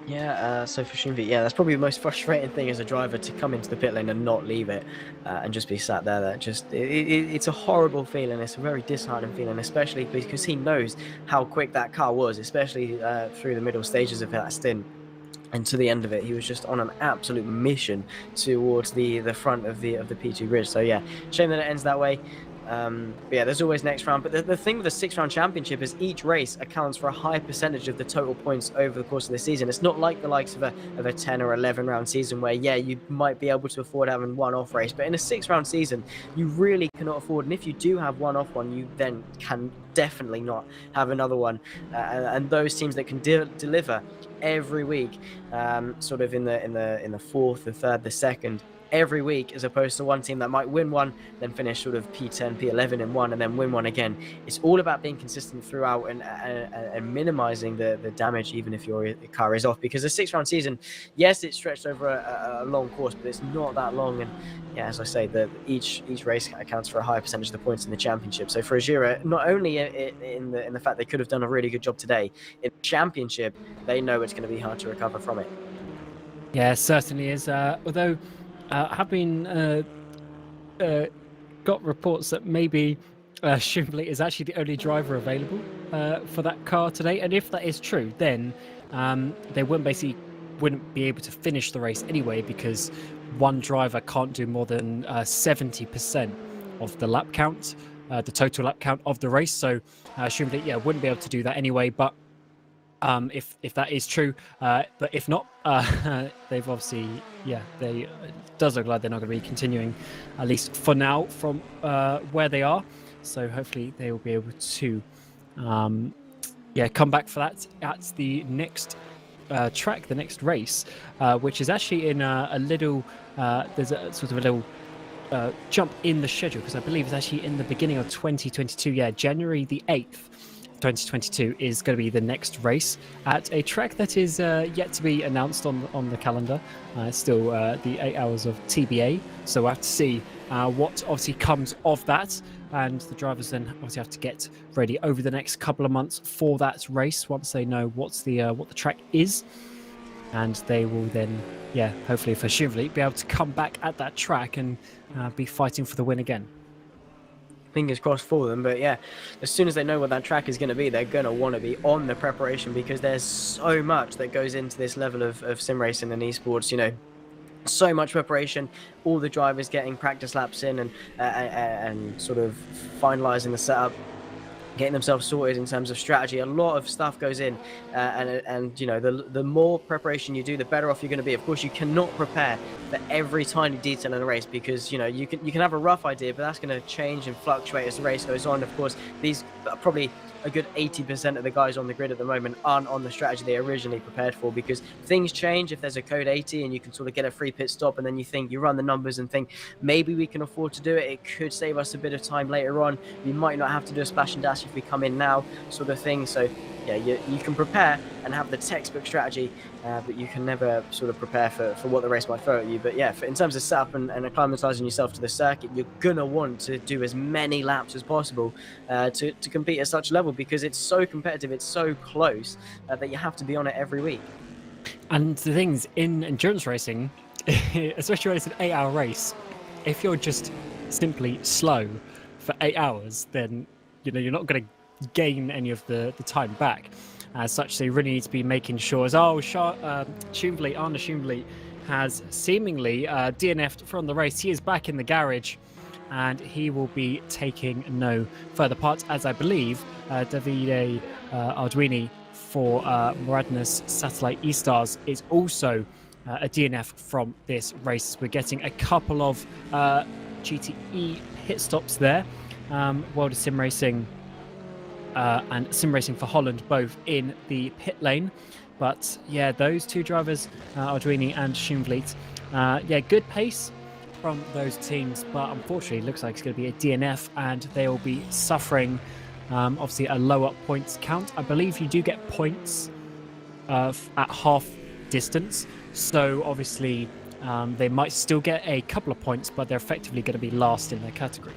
Yeah, so for Shinvi, yeah, that's probably the most frustrating thing as a driver, to come into the pit lane and not leave it and just be sat there. That just it's a horrible feeling. It's a very disheartening feeling, especially because he knows how quick that car was, especially through the middle stages of that stint. And to the end of it, he was just on an absolute mission towards the front of the P2 grid. So yeah, shame that it ends that way. But yeah, there's always next round. But the thing with the 6-round championship is each race accounts for a high percentage of the total points over the course of the season. It's not like the likes of a 10 or 11 round season where, yeah, you might be able to afford having one off race. But in a 6-round season, you really cannot afford. And if you do have one off one, you then can definitely not have another one. And those teams that can deliver every week, sort of in the fourth, the third, the second, every week, as opposed to one team that might win one, then finish sort of P10, P11 in one, and then win one again. It's all about being consistent throughout and minimizing the damage, even if your car is off. Because a 6-round season, yes, it's stretched over a long course, but it's not that long. And yeah, as I say, each race accounts for a higher percentage of the points in the championship. So for Ajira, not only in the fact they could have done a really good job today, in the championship, they know it's going to be hard to recover from it. Yeah, it certainly is. Although have been got reports that maybe Shumley is actually the only driver available for that car today, and if that is true, then they wouldn't be able to finish the race anyway, because one driver can't do more than 70% of the lap count, the total lap count of the race. So Shumley, yeah, wouldn't be able to do that anyway. But if that is true, but if not, they've obviously, yeah, it does look like they're not going to be continuing, at least for now, from where they are. So hopefully they will be able to, come back for that at the next track, the next race, which is actually in a little, there's a sort of a little jump in the schedule, because I believe it's actually in the beginning of 2022. Yeah, January the 8th. 2022 is going to be the next race at a track that is yet to be announced on the calendar. It's still the 8 hours of TBA, so we'll have to see what obviously comes of that, and the drivers then obviously have to get ready over the next couple of months for that race once they know what the track is, and they will then, yeah, hopefully for Shumley, be able to come back at that track and be fighting for the win again. Fingers crossed for them. But yeah, as soon as they know what that track is going to be, they're going to want to be on the preparation, because there's so much that goes into this level of sim racing and esports. You know, so much preparation, all the drivers getting practice laps in and sort of finalizing the setup, getting themselves sorted in terms of strategy. A lot of stuff goes in, and you know, the more preparation you do, the better off you're going to be. Of course, you cannot prepare for every tiny detail in a race, because you know, you can have a rough idea, but that's going to change and fluctuate as the race goes on. Of course, these probably a good 80% of the guys on the grid at the moment aren't on the strategy they originally prepared for, because things change. If there's a code 80 and you can sort of get a free pit stop, and then you run the numbers and think maybe we can afford to do it, it could save us a bit of time later on, we might not have to do a splash and dash if we come in now, sort of thing. So yeah, you can prepare and have the textbook strategy, but you can never sort of prepare for what the race might throw at you. But yeah, in terms of setup and acclimatizing yourself to the circuit, you're gonna want to do as many laps as possible to compete at such a level, because it's so competitive, it's so close, that you have to be on it every week. And the things in endurance racing, especially when it's an 8-hour race, if you're just simply slow for 8 hours, then you know you're not going to gain any of the time back as such. So you really need to be making sure, as Arne Shumley has seemingly DNF'd from the race. He is back in the garage, and he will be taking no further part, as I believe Davide Arduini for Moradness Satellite E-Stars is also a DNF from this race. We're getting a couple of GTE pit stops there. World of Sim Racing and Sim Racing for Holland both in the pit lane. But yeah, those two drivers, Arduini and Schoenvliet, yeah, good pace from those teams, but unfortunately it looks like it's going to be a DNF and they will be suffering obviously a lower points count. I believe you do get points at half distance, so obviously they might still get a couple of points, but they're effectively going to be last in their category.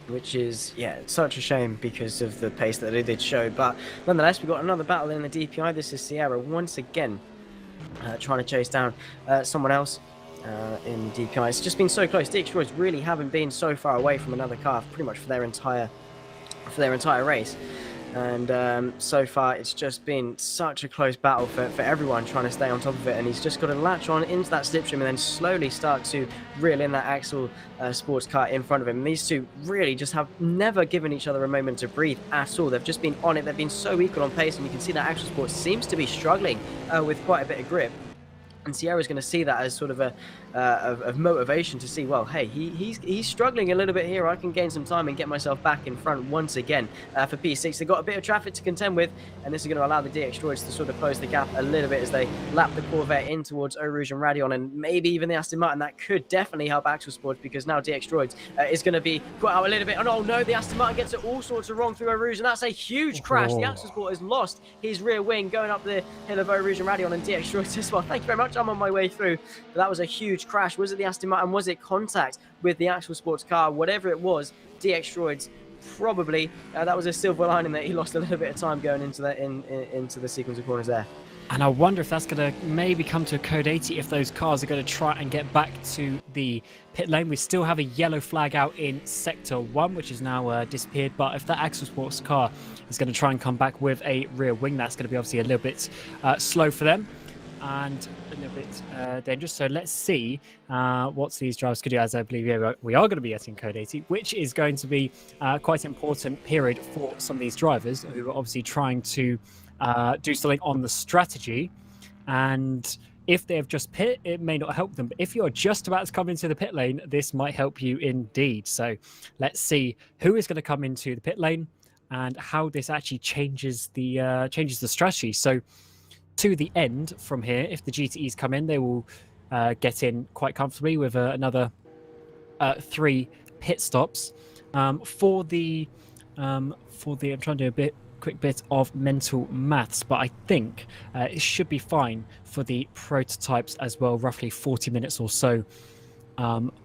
Which is, yeah, such a shame because of the pace that they did show. But nonetheless, we've got another battle in the DPI. This is Sierra once again trying to chase down someone else in DPI. It's just been so close. The Extroids really haven't been so far away from another car pretty much for their entire race. And so far, it's just been such a close battle for everyone trying to stay on top of it. And he's just got to latch on into that slipstream and then slowly start to reel in that Axel sports car in front of him. And these two really just have never given each other a moment to breathe at all. They've just been on it. They've been so equal on pace. And you can see that Axel Sports seems to be struggling with quite a bit of grip. And Sierra's going to see that as sort of of motivation to see, well, hey, he's struggling a little bit here. I can gain some time and get myself back in front once again. For P6, they've got a bit of traffic to contend with, and this is going to allow the DX Droids to sort of close the gap a little bit as they lap the Corvette in towards Eau Rouge and Radeon, and maybe even the Aston Martin. That could definitely help Axel Sports because now DX Droids is going to be put out a little bit. And oh no, the Aston Martin gets it all sorts of wrong through Eau Rouge, and that's a huge crash. The Axel Sport has lost his rear wing going up the hill of Eau Rouge and Radeon, and DX Droids as well. Thank you very much. I'm on my way through. But that was a huge crash. Was it the Aston Martin? Was it contact with the Axel Sports car? Whatever it was, DX Droids probably that was a silver lining that he lost a little bit of time going into that into the sequence of corners there. And I wonder if that's going to maybe come to a code 80 if those cars are going to try and get back to the pit lane. We still have a yellow flag out in sector 1, which has now disappeared. But if that Axel Sports car is going to try and come back with a rear wing, that's going to be obviously a little bit slow for them and a little bit dangerous. So let's see what these drivers could do, as I believe we are going to be getting code 80, which is going to be quite an important period for some of these drivers who are obviously trying to do something on the strategy. And if they have just pit, it may not help them. But if you're just about to come into the pit lane, this might help you indeed. So let's see who is going to come into the pit lane and how this actually changes the strategy. So to the end from here, if the GTEs come in, they will get in quite comfortably with another 3 pit stops. For the I'm trying to do a quick bit of mental maths, but I think it should be fine for the prototypes as well, roughly 40 minutes or so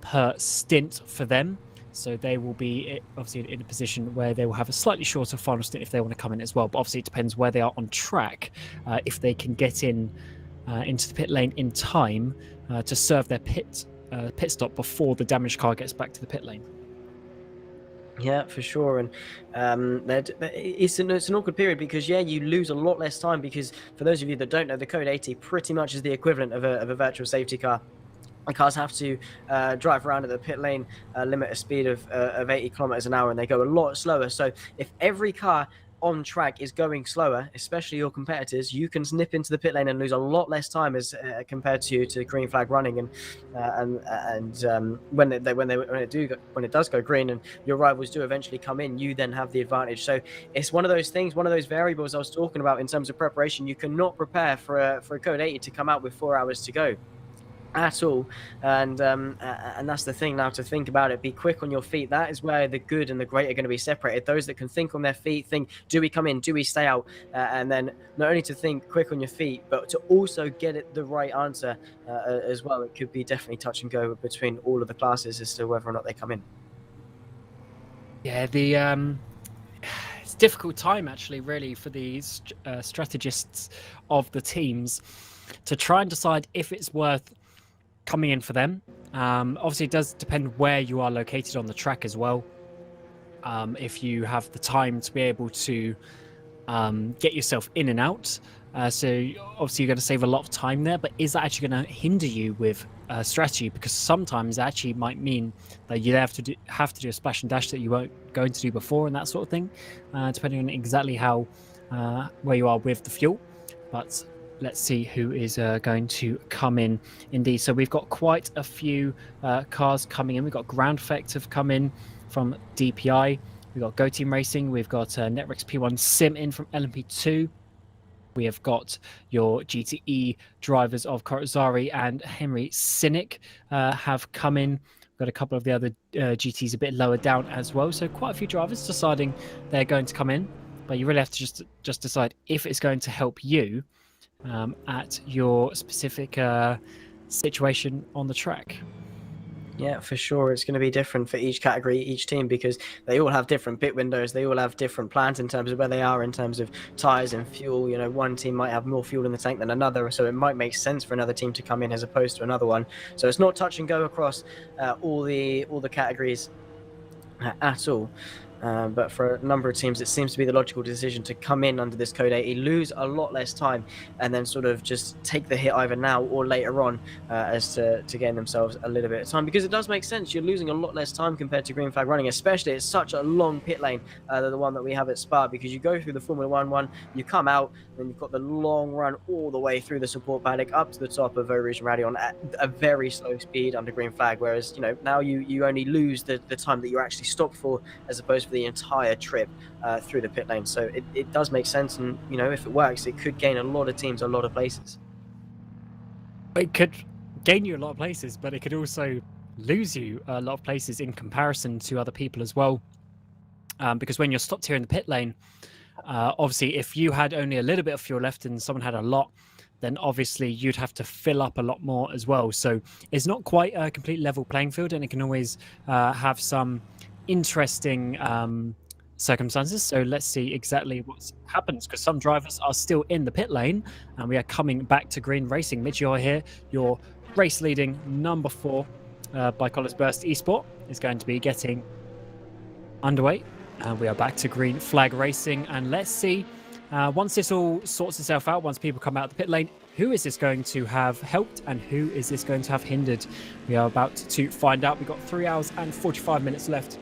per stint for them. So they will be obviously in a position where they will have a slightly shorter final stint if they want to come in as well. But obviously it depends where they are on track, if they can get in into the pit lane in time to serve their pit stop before the damaged car gets back to the pit lane. Yeah, for sure. And it's an awkward period because, yeah, you lose a lot less time because for those of you that don't know, the Code 80 pretty much is the equivalent of a virtual safety car. The cars have to drive around at the pit lane limit a speed of 80 kilometers an hour, and they go a lot slower. So if every car on track is going slower, especially your competitors, you can nip into the pit lane and lose a lot less time as compared to green flag running. And when it does go green and your rivals do eventually come in, you then have the advantage. So it's one of those things, one of those variables I was talking about in terms of preparation. You cannot prepare for a Code 80 to come out with 4 hours to go at all, and that's the thing now, to think about it, be quick on your feet. That is where the good and the great are going to be separated. Those that can think on their feet, think, do we come in, do we stay out, and then not only to think quick on your feet, but to also get it the right answer as well. It could be definitely touch and go between all of the classes as to whether or not they come in. Yeah, it's a difficult time actually, really, for the strategists of the teams to try and decide if it's worth coming in for them. Obviously it does depend where you are located on the track as well. If you have the time to be able to get yourself in and out, so obviously you're going to save a lot of time there, but is that actually going to hinder you with strategy? Because sometimes it actually might mean that you have to do a splash and dash that you weren't going to do before and that sort of thing, depending on exactly how where you are with the fuel. But let's see who is going to come in indeed. So we've got quite a few cars coming in. We've got rFactor have come in from DPI. We've got Go Team Racing. We've got Netrex P1 Sim in from LMP2. We have got your GTE drivers of Korozari and Henry Cynic have come in. We've got a couple of the other GTs a bit lower down as well. So quite a few drivers deciding they're going to come in. But you really have to just decide if it's going to help you at your specific situation on the track. Yeah, for sure. It's going to be different for each category, each team, because they all have different pit windows. They all have different plans in terms of where they are, in terms of tyres and fuel. You know, one team might have more fuel in the tank than another, so it might make sense for another team to come in as opposed to another one. So it's not touch and go across all the categories at all. But for a number of teams, it seems to be the logical decision to come in under this Code 80, lose a lot less time, and then sort of just take the hit either now or later on as to gain themselves a little bit of time. Because it does make sense. You're losing a lot less time compared to green flag running, especially it's such a long pit lane, the one that we have at Spa, because you go through the Formula 1, you come out, then you've got the long run all the way through the support paddock up to the top of Eau Radion at a very slow speed under green flag. Whereas, you know, now you only lose the time that you're actually stopped for, as opposed to the entire trip through the pit lane. So it does make sense, and you know, if it works, it could gain a lot of teams a lot of places. It could gain you a lot of places, but it could also lose you a lot of places in comparison to other people as well. Because when you're stopped here in the pit lane, obviously if you had only a little bit of fuel left and someone had a lot, then obviously you'd have to fill up a lot more as well. So it's not quite a complete level playing field, and it can always have some interesting circumstances. So let's see exactly what happens, because some drivers are still in the pit lane, and we are coming back to green racing. Midge, here, your race leading number 4 by Collins Burst Esport is going to be getting underway, and we are back to green flag racing. And let's see, once this all sorts itself out, once people come out of the pit lane, who is this going to have helped and who is this going to have hindered? We are about to find out. We've got 3 hours and 45 minutes left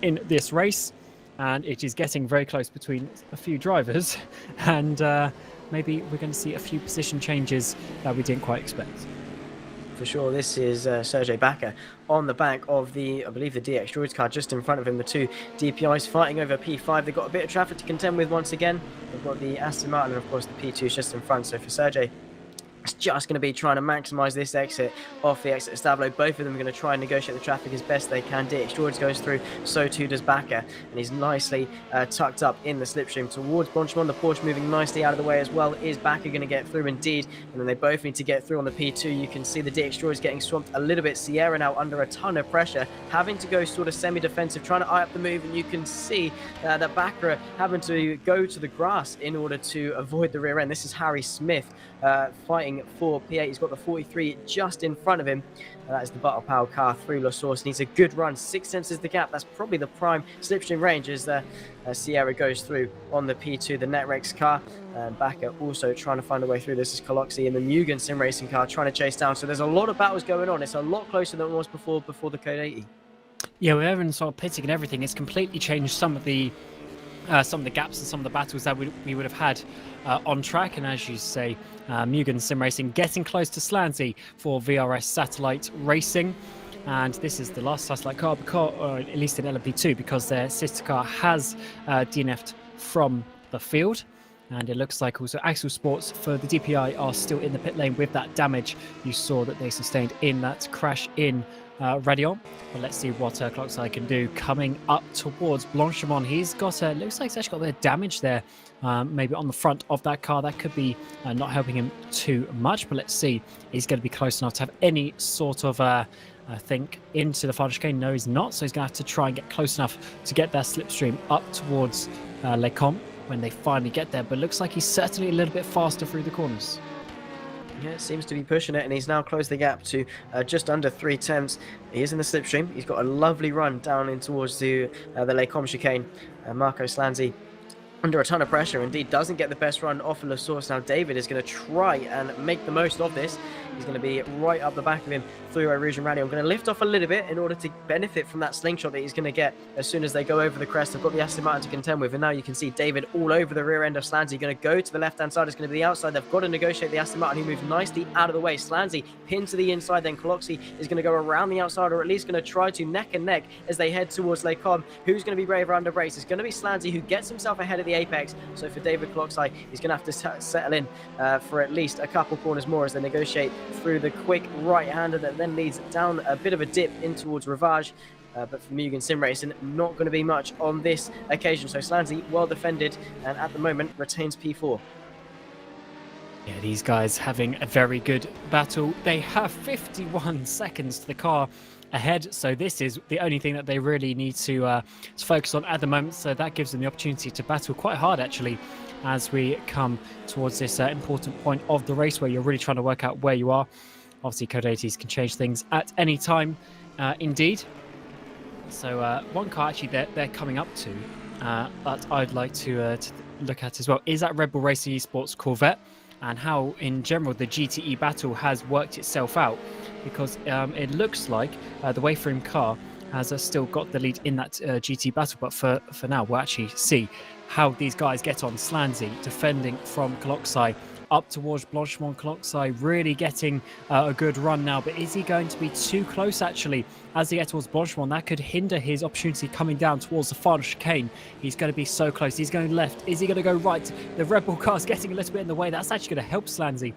in this race, and it is getting very close between a few drivers, and maybe we're going to see a few position changes that we didn't quite expect. For sure, this is Sergej Bakker on the back of the, I believe, the DX Droids car. Just in front of him, the two DPIs fighting over P5. They've got a bit of traffic to contend with once again. They've got the Aston Martin, and of course the P2 is just in front. So for Sergej, it's just going to be trying to maximise this exit off the exit establo. Both of them are going to try and negotiate the traffic as best they can. DX Droids goes through, so too does Bakker, and he's nicely tucked up in the slipstream towards Blanchimont. The Porsche moving nicely out of the way as well. Is Bakker going to get through? Indeed. And then they both need to get through on the P2. You can see the DX Droids getting swamped a little bit. Sierra now under a ton of pressure, having to go sort of semi-defensive, trying to eye up the move, and you can see that Bakker having to go to the grass in order to avoid the rear end. This is Harry Smith fighting for P8. He's got the 43 just in front of him. That is the Battle Power car through La Source. Needs a good run. 6 tenths is the gap. That's probably the prime slipstream range as Sierra goes through on the P2, the Netrex car. And Bakker also trying to find a way through. This is Coloxy in the Mugen sim racing car trying to chase down. So there's a lot of battles going on. It's a lot closer than it was before the Code 80. Yeah, with everyone sort of pitting and everything, it's completely changed some of the gaps and some of the battles that we would have had on track. And as you say, Mugen Sim Racing getting close to Slansy for VRS Satellite Racing. And this is the last satellite car, or at least in LMP2, because their sister car has DNF'd from the field. And it looks like also Axel Sports for the DPI are still in the pit lane with that damage you saw that they sustained in that crash in Radion. But let's see what Clockside can do coming up towards Blanchimont. He's got looks like he's actually got a bit of damage there, maybe on the front of that car. That could be not helping him too much, but let's see. He's going to be close enough to have any sort of I think into the final chicane. No, he's not, so he's going to have to try and get close enough to get that slipstream up towards Les Combes when they finally get there. But looks like he's certainly a little bit faster through the corners. Yeah, seems to be pushing it, and he's now closed the gap to just under 3 tenths. He is in the slipstream. He's got a lovely run down in towards the Les Combes chicane. Marco Slanzi under a ton of pressure. Indeed, doesn't get the best run off of the source. Now David is going to try and make the most of this. He's going to be right up the back of him through Rouge and Rally. I'm going to lift off a little bit in order to benefit from that slingshot that he's going to get as soon as they go over the crest. They've got the Aston Martin to contend with, and now you can see David all over the rear end of Slansy. Going to go to the left-hand side. It's going to be the outside. They've got to negotiate the Aston Martin, who moves nicely out of the way. Slansy pinned to the inside. Then Coloxy is going to go around the outside, or at least going to try to neck and neck as they head towards Les Combes. Who's going to be braver under brace? It's going to be Slansy, who gets himself ahead of the apex. So for David Coloxy, he's going to have to settle in for at least a couple corners more as they negotiate through the quick right-hander that then leads down a bit of a dip in towards Rivage. But for Mugen Sim Racing, not going to be much on this occasion. So Slansy, well defended, and at the moment retains P4. Yeah, these guys having a very good battle. They have 51 seconds to the car ahead, so this is the only thing that they really need to focus on at the moment. So that gives them the opportunity to battle quite hard, actually, as we come towards this important point of the race where you're really trying to work out where you are. Obviously, Code 80s can change things at any time, indeed. So one car actually they're coming up to that I'd like to look at as well is that Red Bull Racing Esports Corvette, and how in general the GTE battle has worked itself out, because it looks like the Wayframe car has still got the lead in that GT battle. But for now, we'll actually see how these guys get on. Slansy defending from Coloxy up towards Blanchimont. Coloxy really getting a good run now, but is he going to be too close actually as he gets towards Blanchimont? That could hinder his opportunity coming down towards the final chicane. He's going to be so close. He's going left. Is he going to go right? The Red Bull car's getting a little bit in the way. That's actually going to help Slansy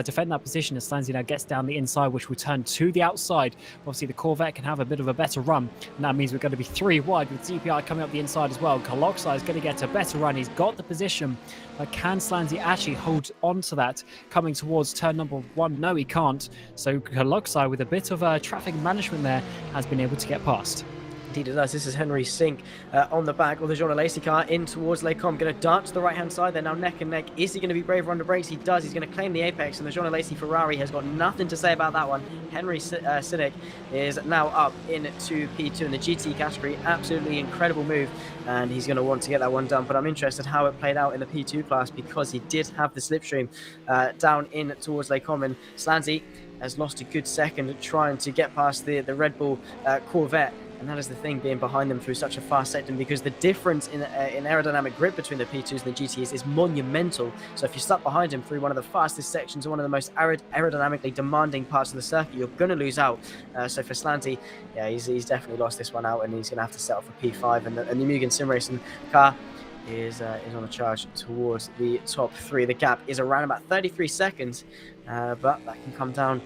defend that position as Slansy now gets down the inside, which will turn to the outside. Obviously, the Corvette can have a bit of a better run, and that means we're going to be 3 wide with DPI coming up the inside as well. Coloxy is going to get a better run. He's got the position, but can Slansy actually hold on to that coming towards turn number 1? No, he can't. So Coloxy, with a bit of traffic management there, has been able to get past. Indeed it does. This is Henry Sink on the back of the Jean Lacey car in towards Les Combes. Going to dart to the right-hand side. They're now neck and neck. Is he going to be braver under brakes? He does. He's going to claim the apex, and the Jean Lacey Ferrari has got nothing to say about that one. Henry Sinek is now up into P2 in the GT category. Absolutely incredible move, and he's going to want to get that one done. But I'm interested how it played out in the P2 class, because he did have the slipstream down in towards Les Combes. And Slansy has lost a good second trying to get past the Red Bull Corvette. And that is the thing, being behind them through such a fast section, because the difference in aerodynamic grip between the P2s and the GTs is monumental. So if you're stuck behind him through one of the fastest sections and one of the most aerodynamically demanding parts of the circuit, you're going to lose out. So for Slanty, yeah, he's definitely lost this one out, and he's going to have to settle for P5. And the Mugen Sim Racing car is on a charge towards the top 3. The gap is around about 33 seconds, but that can come down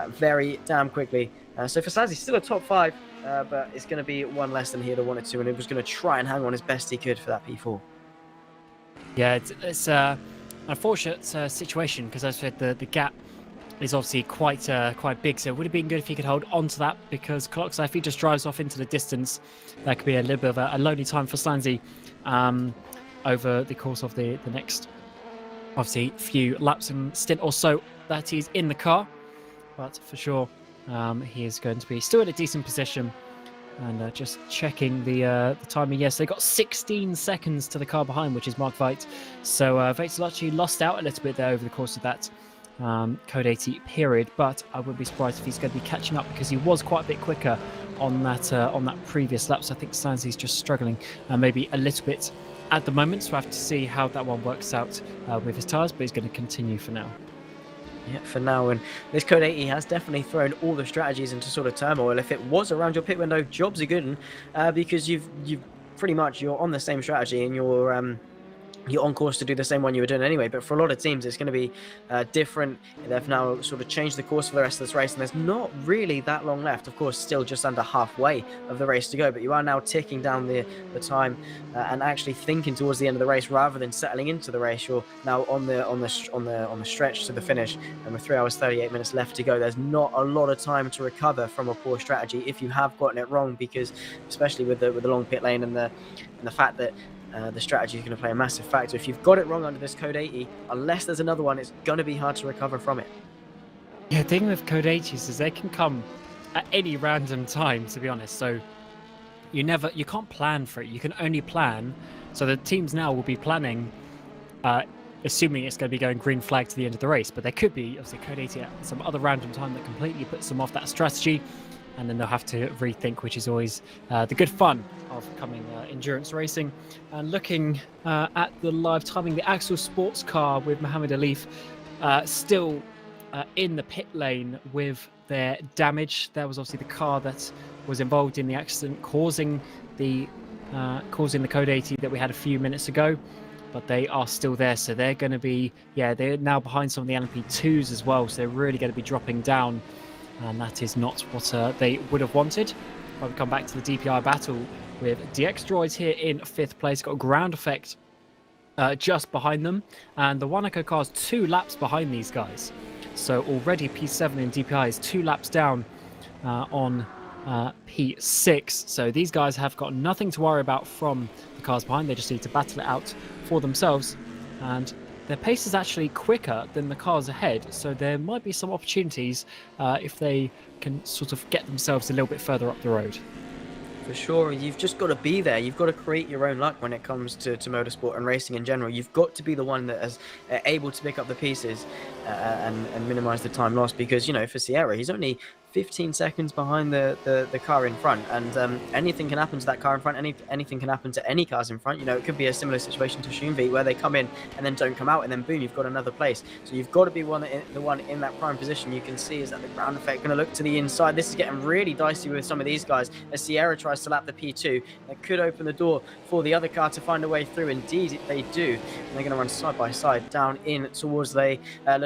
very damn quickly. So for Slanty, still a top 5. But it's going to be one less than he'd have wanted to, and he was going to try and hang on as best he could for that P4. Yeah, it's an unfortunate situation, because as I said, the gap is obviously quite big, so it would have been good if he could hold on to that, because Coloxy, if he just drives off into the distance, that could be a little bit of a lonely time for Slansy over the course of the next, obviously, few laps and stint or so that he's in the car. But for sure, he is going to be still in a decent position. And just checking the timing, yes, they got 16 seconds to the car behind, which is Mark Veit. So Veit's actually lost out a little bit there over the course of that Code 80 period, but I wouldn't be surprised if he's going to be catching up, because he was quite a bit quicker on that previous lap. So I think Slansy's just struggling maybe a little bit at the moment. So I have to see how that one works out with his tyres, but he's going to continue for now. Yeah, for now. And this Code 80 has definitely thrown all the strategies into sort of turmoil. If it was around your pit window, jobs are good, because you've pretty much, you're on the same strategy, and you're on course to do the same one you were doing anyway. But for a lot of teams, it's going to be different. They've now sort of changed the course for the rest of this race, and there's not really that long left. Of course, still just under halfway of the race to go, but you are now ticking down the time and actually thinking towards the end of the race rather than settling into the race. You're now on the stretch to the finish, and with 3 hours 38 minutes left to go, there's not a lot of time to recover from a poor strategy if you have gotten it wrong, because especially with the long pit lane and the fact that the strategy is going to play a massive factor. If you've got it wrong under this Code 80, unless there's another one, it's going to be hard to recover from it. Yeah, the thing with Code 80s is they can come at any random time, to be honest. So you can't plan for it. You can only plan So the teams now will be planning, assuming it's going to be going green flag to the end of the race, but there could be obviously Code 80 at some other random time that completely puts them off that strategy, and then they'll have to rethink, which is always the good fun of coming endurance racing. And looking at the live timing, the Axel sports car with Mohammed Alif still in the pit lane with their damage. That was obviously the car that was involved in the accident, causing the Code 80 that we had a few minutes ago. But they are still there, so they're going to be, they're now behind some of the LMP2s as well, so they're really going to be dropping down, and that is not what they would have wanted. But we come back to the DPI battle with DX Droids here in 5th place, got a ground effect just behind them, and the Wanako car's 2 laps behind these guys. So already P7 in DPI is 2 laps down on P6. So these guys have got nothing to worry about from the cars behind. They just need to battle it out for themselves, and their pace is actually quicker than the cars ahead, so there might be some opportunities if they can sort of get themselves a little bit further up the road. For sure, you've just got to be there. You've got to create your own luck when it comes to motorsport and racing in general. You've got to be the one that is able to pick up the pieces and minimize the time lost, because, you know, for Sierra, he's only 15 seconds behind the car in front, and anything can happen to that car in front. Anything can happen to any cars in front. You know, it could be a similar situation to Schumvi, where they come in and then don't come out, and then boom, you've got another place. So you've got to be the one in that prime position. You can see is that the ground effect going to look to the inside. This is getting really dicey with some of these guys as Sierra tries to lap the P2. That could open the door for the other car to find a way through. Indeed, they do. And they're going to run side by side down in towards La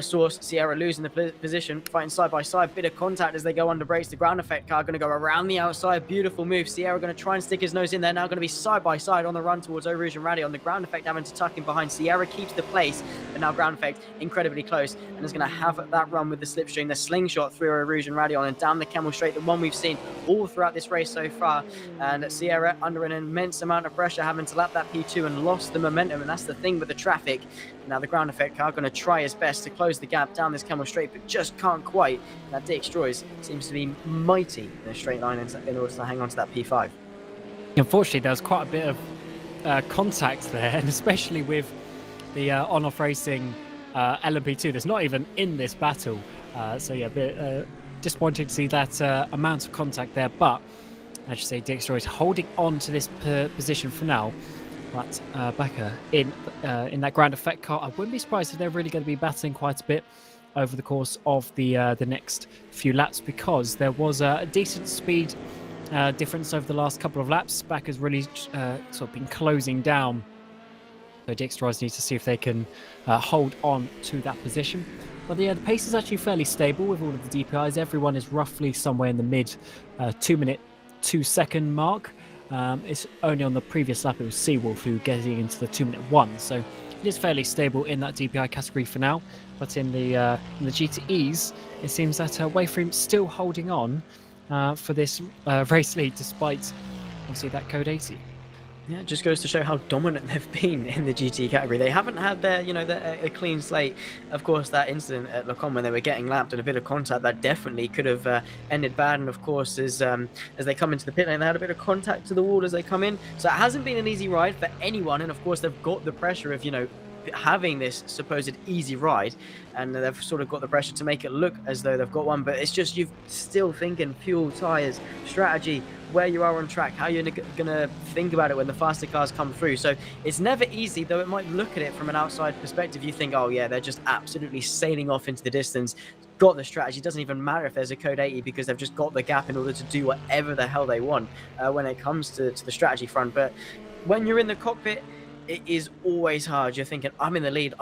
Source. Sierra losing the position, fighting side by side. Bit of contact as they go under brakes. The ground effect car going to go around the outside. Beautiful move. Sierra going to try and stick his nose in there. Now going to be side by side on the run towards Eau Rouge and Rally. On the ground effect having to tuck in behind. Sierra keeps the place, but now ground effect incredibly close and is going to have that run with the slipstream, the slingshot through Eau Rouge and Rally on and down the Camel Straight, the one we've seen all throughout this race so far. And Sierra under an immense amount of pressure, having to lap that P2 and lost the momentum, and that's the thing with the traffic. Now the ground effect car going to try his best to close the gap down this Camel Straight, but just can't quite. That DX Droids seems to be mighty in a straight line in order to hang on to that P5. Unfortunately, there was quite a bit of contact there, and especially with the on-off racing LMP2 that's not even in this battle. So yeah, a bit disappointing to see that amount of contact there, but as you say, DX Droids holding on to this position for now. But Becker in that ground effect car, I wouldn't be surprised if they're really going to be battling quite a bit over the course of the next few laps, because there was a decent speed difference over the last couple of laps. Becker's really sort of been closing down. So DX Droids need to see if they can hold on to that position. But the pace is actually fairly stable with all of the DPIs. Everyone is roughly somewhere in the mid 2 minute 2 second mark. It's only on the previous lap it was Seawolf who getting into the 2 minute 1. So it is fairly stable in that DPI category for now. But in the GTEs, it seems that Wayframe's still holding on for this race lead, despite obviously that Code 80. Yeah, it just goes to show how dominant they've been in the GT category. They haven't had their, a clean slate. Of course, that incident at Le Mans when they were getting lapped and a bit of contact, that definitely could have ended bad. And of course, as they come into the pit lane, they had a bit of contact to the wall as they come in. So it hasn't been an easy ride for anyone. And of course, they've got the pressure of, having this supposed easy ride, and they've sort of got the pressure to make it look as though they've got one, but it's just you're still thinking fuel, tires, strategy, where you are on track, how you're gonna think about it when the faster cars come through. So it's never easy, though it might look at it from an outside perspective. You think, oh yeah, they're just absolutely sailing off into the distance, got the strategy, doesn't even matter if there's a Code 80 because they've just got the gap in order to do whatever the hell they want when it comes to the strategy front. But when you're in the cockpit, it is always hard. You're thinking, I'm in the lead.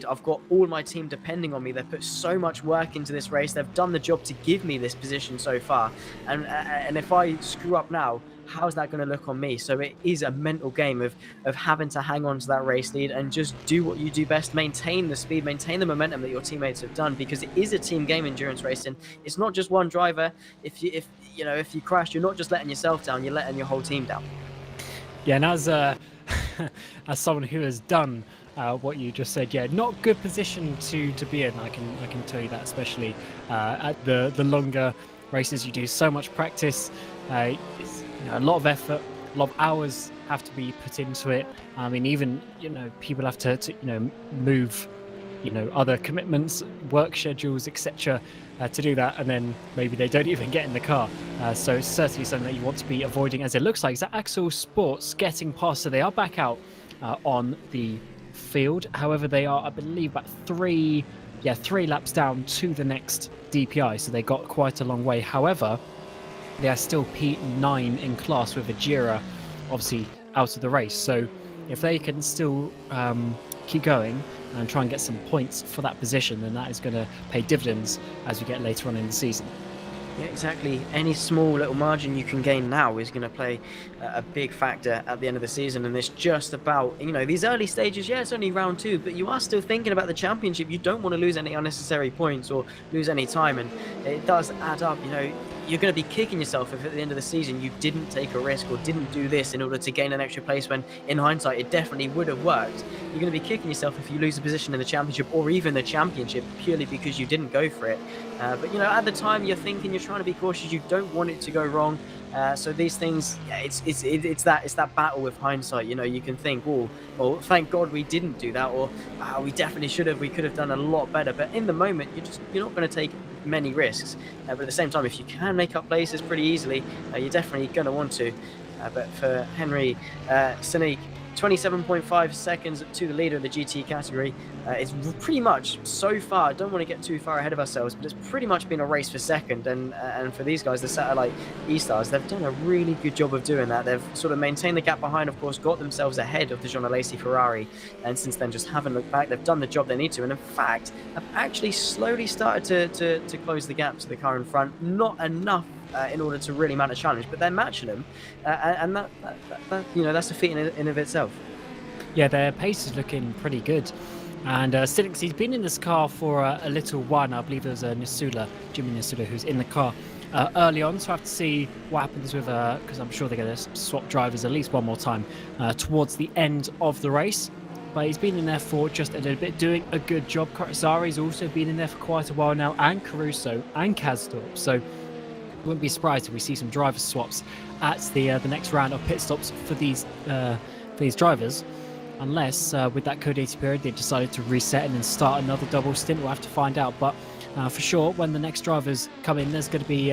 I've got all my team depending on me. They've put so much work into this race. They've done the job to give me this position so far. And if I screw up now, how's that going to look on me? So it is a mental game of having to hang on to that race lead and just do what you do best. Maintain the speed, maintain the momentum that your teammates have done, because it is a team game, endurance racing. It's not just one driver. If you crash, you're not just letting yourself down, you're letting your whole team down. Yeah, and as someone who has done what you just said, yeah, not good position to be in. I can tell you that, especially at the longer races. You do so much practice, it's a lot of effort a lot of hours have to be put into it. I mean, even, people have to move, other commitments, work schedules, etc., to do that, and then maybe they don't even get in the car. So it's certainly something that you want to be avoiding, as it looks like. Is that Axel Sports getting past? So they are back out on the field. However, they are, I believe, about three laps down to the next DPI, so they got quite a long way. However, they are still P9 in class with a Jira, obviously, out of the race. So if they can still keep going and try and get some points for that position, then that is going to pay dividends as we get later on in the season. Yeah, exactly. Any small little margin you can gain now is going to play a big factor at the end of the season, and it's just about, these early stages. Yeah, it's only round 2, but you are still thinking about the championship. You don't want to lose any unnecessary points or lose any time, and it does add up. You're going to be kicking yourself if at the end of the season you didn't take a risk or didn't do this in order to gain an extra place, when in hindsight it definitely would have worked. You're going to be kicking yourself if you lose a position in the championship or even the championship purely because you didn't go for it. But at the time you're thinking, you're trying to be cautious, you don't want it to go wrong. So these things, it's that battle with hindsight. You can think, well, thank God we didn't do that, or we definitely should have. We could have done a lot better. But in the moment, you're not going to take many risks. But at the same time, if you can make up places pretty easily, you're definitely going to want to. But for Henry Stints, 27.5 seconds to the leader of the GT category. It's pretty much, so far, I don't want to get too far ahead of ourselves, but it's pretty much been a race for second. And for these guys, the Satellite E-Stars, they've done a really good job of doing that. They've sort of maintained the gap behind, of course, got themselves ahead of the Jean Alesi Ferrari, and since then just haven't looked back. They've done the job they need to, and in fact, have actually slowly started to close the gap to the car in front. Not enough in order to really mount a challenge, but they're matching them, and that that's a feat in of itself. Yeah, their pace is looking pretty good, and Stints, he's been in this car for a little while now. I believe there's Jimmy Nisula, who's in the car early on, so I have to see what happens with because I'm sure they're going to swap drivers at least one more time towards the end of the race. But he's been in there for just a little bit, doing a good job. Zari's also been in there for quite a while now, and Caruso and Kazdorp. So wouldn't be surprised if we see some driver swaps at the next round of pit stops for these drivers, unless with that code 80 period they decided to reset and then start another double stint. We'll have to find out, but for sure when the next drivers come in, there's going to be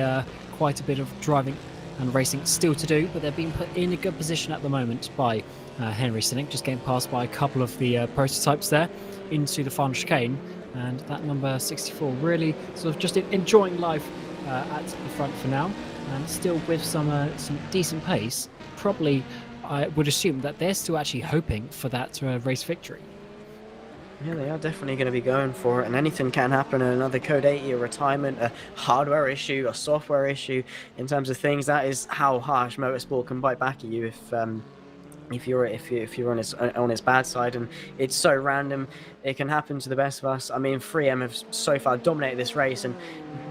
quite a bit of driving and racing still to do, but they're being put in a good position at the moment by Henry Stints, just getting passed by a couple of the prototypes there into the final chicane, and that number 64 really sort of just enjoying life at the front for now, and still with some decent pace. Probably, I would assume that they're still actually hoping for that race victory. Yeah, they are definitely going to be going for it, and anything can happen. Another code 80, a retirement, a hardware issue, a software issue. In terms of things, that is how harsh motorsport can bite back at you if you're on its bad side, and it's so random. It can happen to the best of us. I mean, 3M have so far dominated this race, and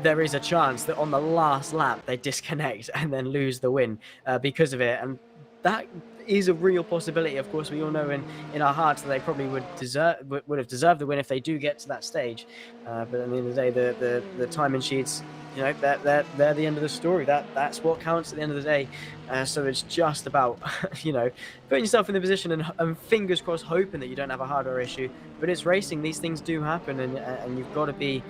there is a chance that on the last lap they disconnect and then lose the win because of it, and that is a real possibility. Of course, we all know in our hearts that they probably would have deserved the win if they do get to that stage. But at the end of the day, the timing sheets, they're the end of the story. That's what counts at the end of the day. So it's just about putting yourself in the position and fingers crossed hoping that you don't have a hardware issue. But it's racing; these things do happen, and you've got to be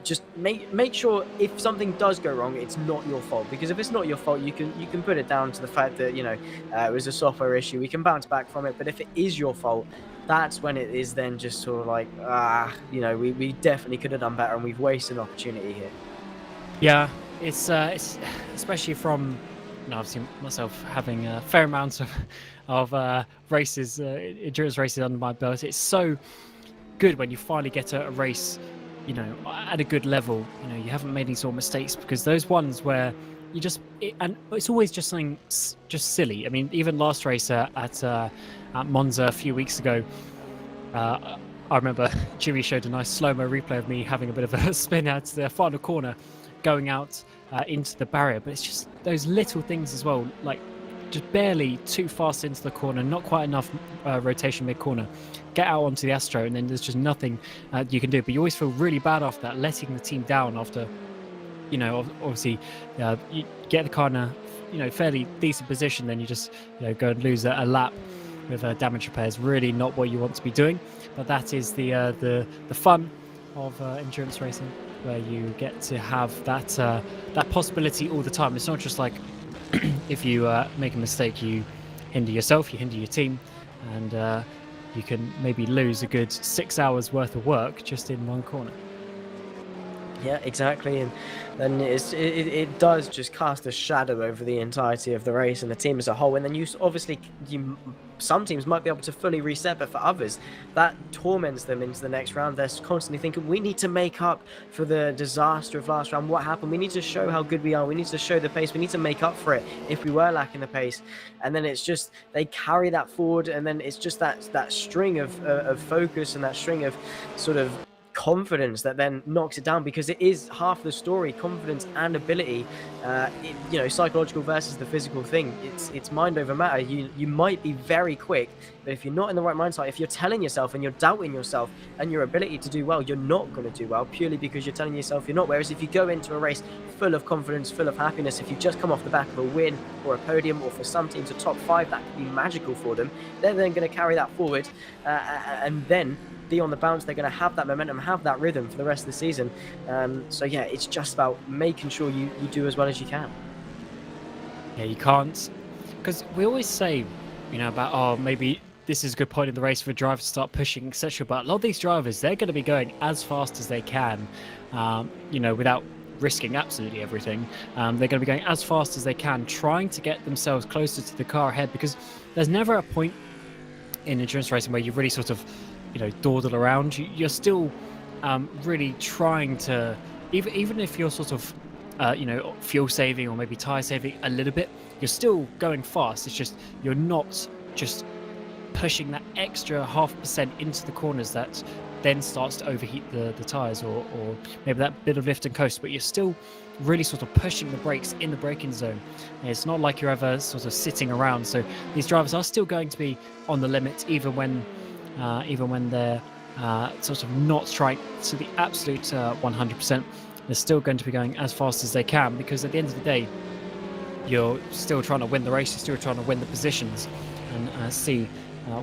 just make sure if something does go wrong, it's not your fault. Because if it's not your fault, you can put it down to the fact that it was a software issue. We can bounce back from it. But if it is your fault, that's when it is then just sort of like we definitely could have done better, and we've wasted an opportunity here. Yeah, it's especially from obviously myself having a fair amount of races, endurance races under my belt. It's so good when you finally get a race, at a good level. You haven't made any sort of mistakes, because those ones where you and it's always just something just silly. I mean, even last race at Monza a few weeks ago, I remember Jimmy showed a nice slow-mo replay of me having a bit of a spin out to the final corner, going out into the barrier. But it's just those little things as well, like just barely too fast into the corner, not quite enough rotation mid-corner, get out onto the Astro, and then there's just nothing you can do. But you always feel really bad after that, letting the team down after, obviously you get the car in a fairly decent position, then you just go and lose a lap with damage repairs. Really not what you want to be doing. But that is the fun of endurance racing, where you get to have that possibility all the time. It's not just like if you make a mistake, you hinder yourself, you hinder your team, and you can maybe lose a good 6 hours worth of work just in one corner. Yeah, exactly, and then it does just cast a shadow over the entirety of the race and the team as a whole. And then some teams might be able to fully reset, but for others, that torments them into the next round. They're constantly thinking, we need to make up for the disaster of last round. What happened? We need to show how good we are. We need to show the pace. We need to make up for it if we were lacking the pace. And then it's just they carry that forward, and then it's just that string of focus and that string of sort of confidence that then knocks it down, because it is half the story. Confidence and ability, psychological versus the physical thing. It's mind over matter. You might be very quick, but if you're not in the right mindset, if you're telling yourself and you're doubting yourself and your ability to do well, you're not going to do well, purely because you're telling yourself you're not. Whereas if you go into a race full of confidence, full of happiness, if you just come off the back of a win or a podium, or for some teams a top 5, that could be magical for them. They're then going to carry that forward, and then be on the bounce. They're going to have that momentum, have that rhythm for the rest of the season. So yeah, it's just about making sure you do as well as you can. Yeah, you can't, because we always say, about maybe this is a good point in the race for drivers to start pushing, etc. But a lot of these drivers, they're going to be going as fast as they can, without risking absolutely everything. They're going to be going as fast as they can, trying to get themselves closer to the car ahead, because there's never a point in endurance racing where you really sort of dawdle around. You're still really trying to, even if you're sort of fuel saving or maybe tire saving a little bit, you're still going fast. It's just you're not just pushing that extra 0.5% into the corners that then starts to overheat the tires, or maybe that bit of lift and coast, but you're still really sort of pushing the brakes in the braking zone. And it's not like you're ever sort of sitting around. So these drivers are still going to be on the limit, even when they're sort of not trying to the absolute 100%. They're still going to be going as fast as they can, because at the end of the day, you're still trying to win the race, you're still trying to win the positions, and see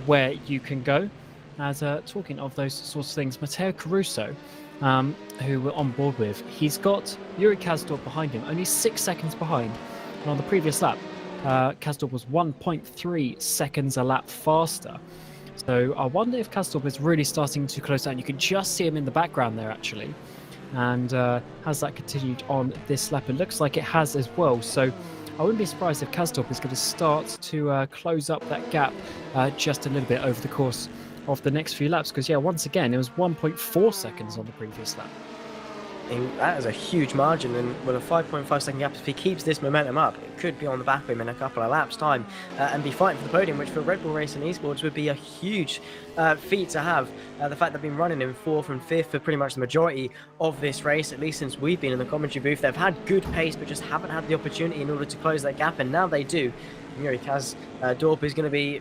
where you can go. As talking of those sorts of things, Matteo Caruso, who we're on board with, he's got Yuri Kasdorp behind him, only 6 seconds behind. And on the previous lap, Kasdorp was 1.3 seconds a lap faster. So I wonder if Kasdorp is really starting to close down. You can just see him in the background there, actually. And has that continued on this lap? It looks like it has as well. So I wouldn't be surprised if Kasdorp is going to start to close up that gap just a little bit over the course of the next few laps. Because, yeah, once again, it was 1.4 seconds on the previous lap. That is a huge margin, and with a 5.5 second gap, if he keeps this momentum up, it could be on the back of him in a couple of laps time, and be fighting for the podium, which for Red Bull Racing Esports would be a huge feat to have. The fact they've been running in 4th and 5th for pretty much the majority of this race, at least since we've been in the commentary booth. They've had good pace, but just haven't had the opportunity in order to close that gap, and now they do. Yuri Kasdorp is going to be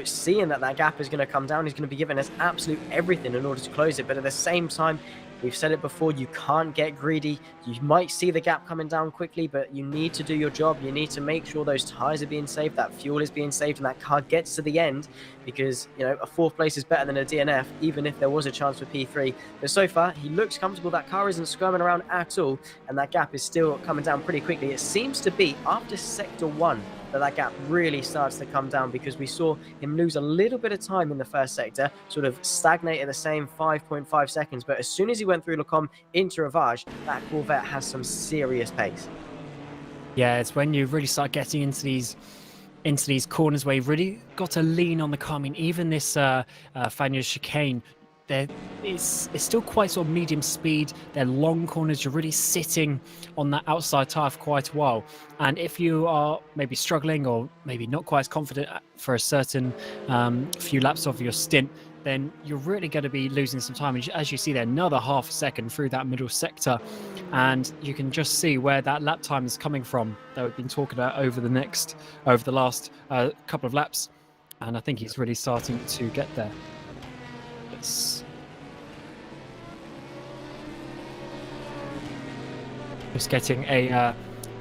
seeing that gap is going to come down. He's going to be giving us absolute everything in order to close it, but at the same time, we've said it before, you can't get greedy. You might see the gap coming down quickly, but you need to do your job. You need to make sure those tires are being saved, that fuel is being saved, and that car gets to the end, because a 4th place is better than a DNF, even if there was a chance for P3. But so far, he looks comfortable. That car isn't squirming around at all, and that gap is still coming down pretty quickly. It seems to be after Sector 1 that gap really starts to come down, because we saw him lose a little bit of time in the first sector, sort of stagnate at the same 5.5 seconds. But as soon as he went through Lecombe into Ravage, that Corvette has some serious pace. Yeah, it's when you really start getting into these corners where you've really got to lean on the car. I mean, even this Fania chicane, it's still quite sort of medium speed. They're long corners. You're really sitting on that outside tyre for quite a while. And if you are maybe struggling or maybe not quite as confident for a certain few laps of your stint, then you're really going to be losing some time. And as you see there, another 0.5 second through that middle sector. And you can just see where that lap time is coming from that we've been talking about over the last couple of laps. And I think he's really starting to get there. Just getting a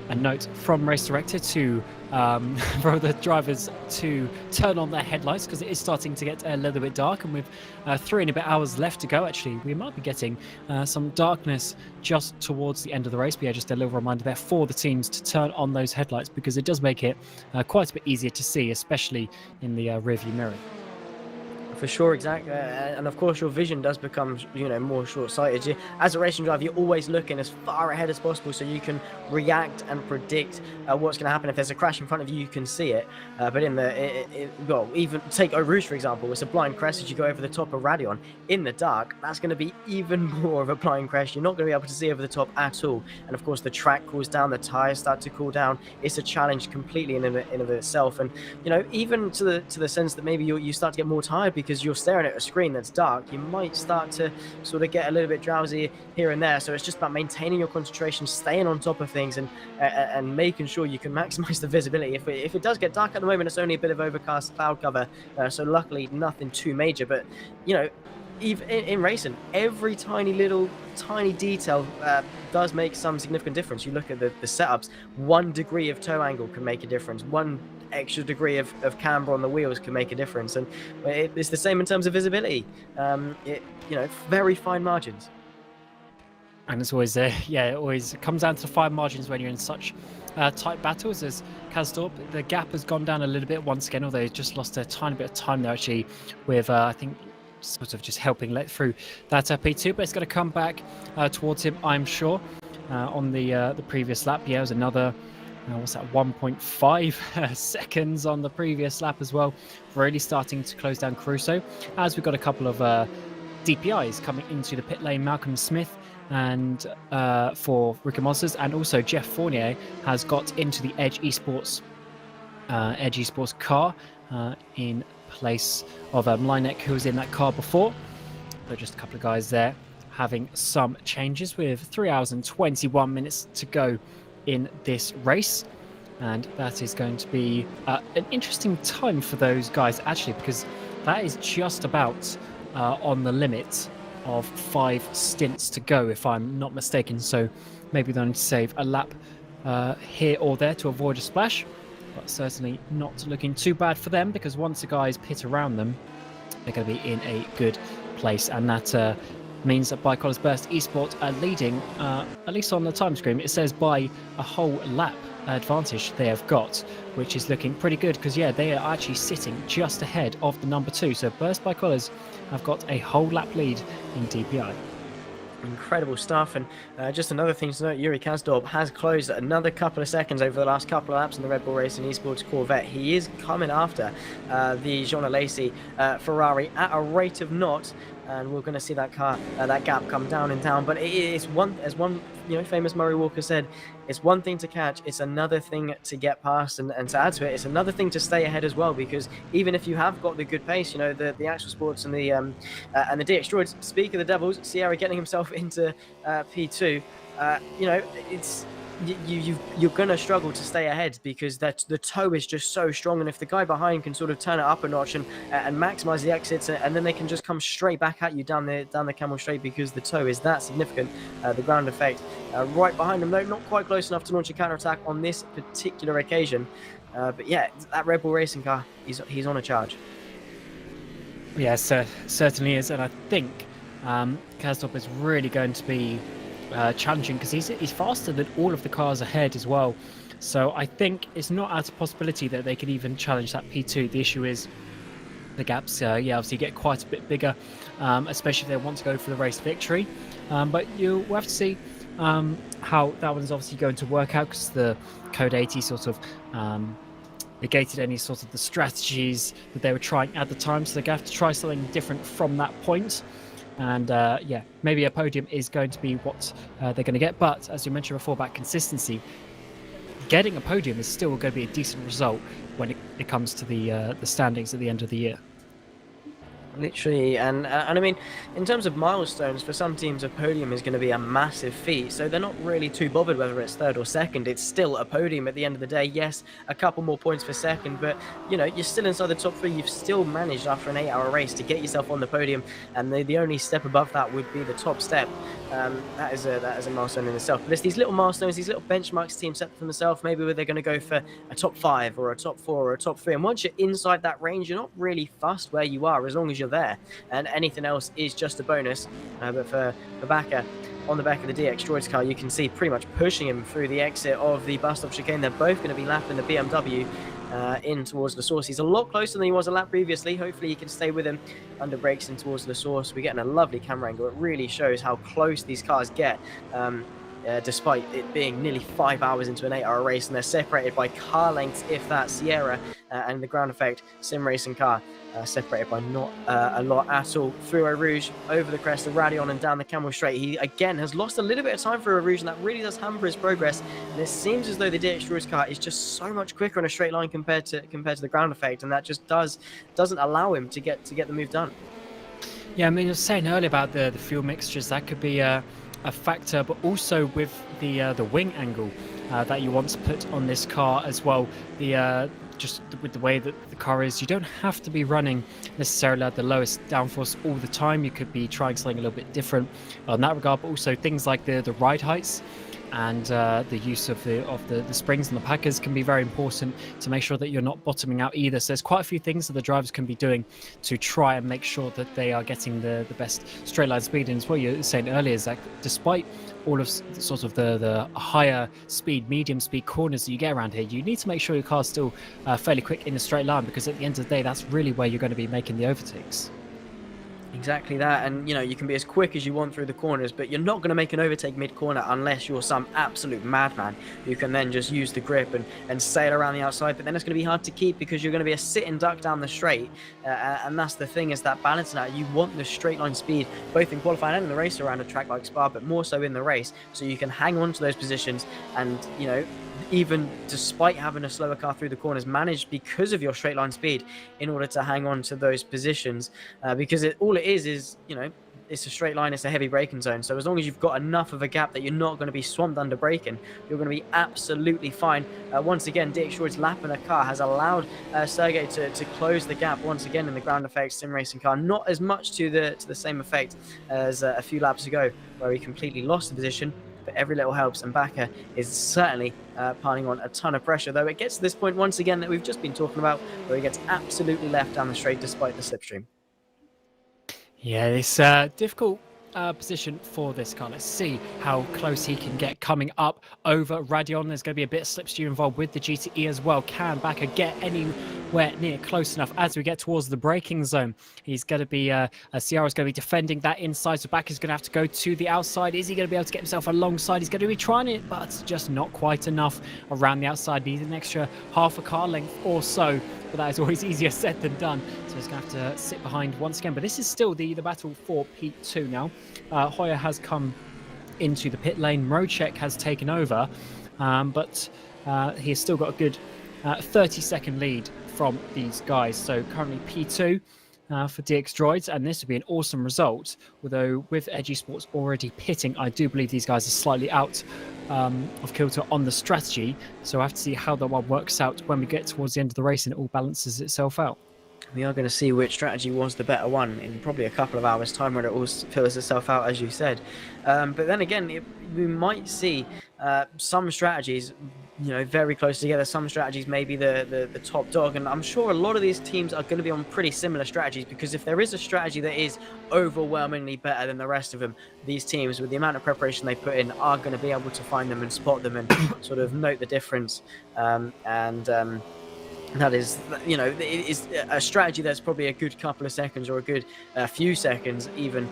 a note from race director to for the drivers to turn on their headlights, because it is starting to get a little bit dark, and with 3 and a bit hours left to go, actually we might be getting some darkness just towards the end of the race. But yeah, just a little reminder there for the teams to turn on those headlights, because it does make it quite a bit easier to see, especially in the rearview mirror. For sure, exactly, and of course your vision does become, more short-sighted. As a racing driver, you're always looking as far ahead as possible so you can react and predict what's going to happen. If there's a crash in front of you, you can see it. But in well, even take Eau Rouge for example, it's a blind crash as you go over the top of Radion in the dark. That's going to be even more of a blind crash. You're not going to be able to see over the top at all. And of course, the track cools down, the tires start to cool down. It's a challenge completely in of itself. And even to the sense that maybe you start to get more tired because you're staring at a screen that's dark, you might start to sort of get a little bit drowsy here and there. So it's just about maintaining your concentration, staying on top of things, and making sure you can maximize the visibility. If it does get dark at the moment, it's only a bit of overcast cloud cover, so luckily nothing too major. But even in racing, every tiny detail does make some significant difference. You look at the setups, 1 degree of toe angle can make a difference. 1 extra degree of camber on the wheels can make a difference, and it's the same in terms of visibility. Very fine margins. And it's always it always comes down to fine margins when you're in such tight battles. As Kazdorp, the gap has gone down a little bit once again, although he's just lost a tiny bit of time there actually, with I think sort of just helping let through that P2, but it's going to come back towards him, I'm sure. On the previous lap, it was another 1.5 seconds on the previous lap as well, really starting to close down Caruso, as we've got a couple of DPIs coming into the pit lane. Malcolm Smith and for Ricky Monsters, and also Jeff Fournier has got into the Edge Esports car in place of Mlinek, who was in that car before. But just a couple of guys there having some changes, with 3 hours and 21 minutes to go in this race. And that is going to be an interesting time for those guys, actually, because that is just about on the limit of 5 stints to go, if I'm not mistaken. So maybe they'll need to save a lap here or there to avoid a splash, but certainly not looking too bad for them, because once the guys pit around them, they're going to be in a good place. And that means that by Collins Burst Esports are leading, at least on the time screen, it says by a whole lap advantage they have got, which is looking pretty good, because they are actually sitting just ahead of the number 2. So Burst by Collins have got a whole lap lead in DPI. Incredible stuff. And just another thing to note, Yuri Kazdorp has closed another couple of seconds over the last couple of laps in the Red Bull Racing Esports Corvette. He is coming after the Jean Alesi Ferrari at a rate of knots, and we're going to see that gap come down and down. But it's one, as one famous Murray Walker said, it's one thing to catch, it's another thing to get past, and to add to it, it's another thing to stay ahead as well, because even if you have got the good pace, the Actual Sports and the DX Droids, speak of the Devils, Sierra getting himself into P2, it's you're gonna struggle to stay ahead, because the toe is just so strong, and if the guy behind can sort of turn it up a notch and maximize the exits, and then they can just come straight back at you down the Camel Straight, because the toe is that significant. The ground effect right behind them, though not quite close enough to launch a counter attack on this particular occasion. But yeah, that Red Bull Racing car, he's on a charge. Yes, certainly is, and I think Kazdorp is really going to be challenging, because he's faster than all of the cars ahead as well. So I think it's not out of possibility that they could even challenge that P2. The issue is the gaps, obviously get quite a bit bigger, especially if they want to go for the race victory. But you'll have to see how that one's obviously going to work out, because the Code 80 sort of negated any sort of the strategies that they were trying at the time. So they're going to have to try something different from that point. And maybe a podium is going to be what they're going to get. But as you mentioned before about consistency, getting a podium is still going to be a decent result when it comes to the standings at the end of the year. Literally, and I mean, in terms of milestones, for some teams a podium is going to be a massive feat, so they're not really too bothered whether it's third or second. It's still a podium at the end of the day. Yes, a couple more points for second, but you're still inside the top 3. You've still managed after an 8-hour race to get yourself on the podium, and the only step above that would be the top step. that is a milestone in itself. But there's these little milestones, these little benchmarks teams set for themselves, maybe where they're going to go for a top 5 or a top 4 or a top 3. And once you're inside that range, you're not really fussed where you are as long as you're there. And anything else is just a bonus. But for Bakker, on the back of the DX Droids car, you can see pretty much pushing him through the exit of the bus stop chicane. They're both going to be lapping the BMW in towards the source. He's a lot closer than he was a lap previously. Hopefully he can stay with him under brakes in towards the source. We're getting a lovely camera angle. It really shows how close these cars get, despite it being nearly 5 hours into an 8-hour race, and they're separated by car lengths, if that. Sierra and the ground effect sim racing car separated by not a lot at all. Through Eau Rouge, over the crest of Radion and down the Camel Straight. He again has lost a little bit of time for Eau Rouge, and that really does hamper his progress. And it seems as though the DX Droids car is just so much quicker in a straight line compared to the ground effect, and that just doesn't allow him to get the move done. Yeah, I mean, I was saying earlier about the fuel mixtures, that could be a factor, but also with the wing angle that you want to put on this car as well. Just with the way that the car is, you don't have to be running necessarily at the lowest downforce all the time. You could be trying something a little bit different on that regard, but also things like the ride heights and the use of the springs and the packers can be very important to make sure that you're not bottoming out either. So there's quite a few things that the drivers can be doing to try and make sure that they are getting the best straight line speed. And what you were saying earlier is that despite all of sort of the higher speed, medium speed corners that you get around here, you need to make sure your car's still fairly quick in a straight line, because at the end of the day, that's really where you're going to be making the overtakes. Exactly that, and you can be as quick as you want through the corners, but you're not going to make an overtake mid-corner unless you're some absolute madman who can then just use the grip and sail around the outside. But then it's going to be hard to keep, because you're going to be a sitting duck down the straight, and that's the thing, is that balancing out. You want the straight line speed both in qualifying and in the race around a track like Spa, but more so in the race, so you can hang on to those positions and even despite having a slower car through the corners, manage, because of your straight line speed, in order to hang on to those positions, because all it is it's a straight line, it's a heavy braking zone. So as long as you've got enough of a gap that you're not going to be swamped under braking, you're going to be absolutely fine. Once again, DX Droids lapping a car has allowed Sergey to close the gap once again in the ground effect sim racing car. Not as much to the same effect as a few laps ago, where he completely lost the position. But every little helps, and Bakker is certainly piling on a ton of pressure, though it gets to this point once again that we've just been talking about, where he gets absolutely left down the straight despite the slipstream. Yeah, it's difficult position for this car. Let's see how close he can get coming up over Radion. There's going to be a bit of slipstream involved with the GTE as well. Can Bakker get anywhere near close enough as we get towards the braking zone? He's going to be Sierra's going to be defending that inside, so Bakker's going to have to go to the outside. Is he going to be able to get himself alongside? He's going to be trying it, but just not quite enough around the outside. Needs an extra half a car length or so, but that is always easier said than done. So he's going to have to sit behind once again. But this is still the battle for P2 now. Hoyer has come into the pit lane. Mrocek has taken over, but he has still got a good 30-second lead from these guys. So currently P2 for DX Droids, and this would be an awesome result. Although with Edgy Sports already pitting, I do believe these guys are slightly out of kilter on the strategy. So I have to see how that one works out when we get towards the end of the race and it all balances itself out. We are going to see which strategy was the better one in probably a couple of hours' time, when it all fills itself out, as you said. But then again, we might see some strategies, very close together. Some strategies maybe the top dog, and I'm sure a lot of these teams are going to be on pretty similar strategies, because if there is a strategy that is overwhelmingly better than the rest of them, these teams, with the amount of preparation they put in, are going to be able to find them and spot them and sort of note the difference. That is, it is a strategy that's probably a good couple of seconds, or a good few seconds even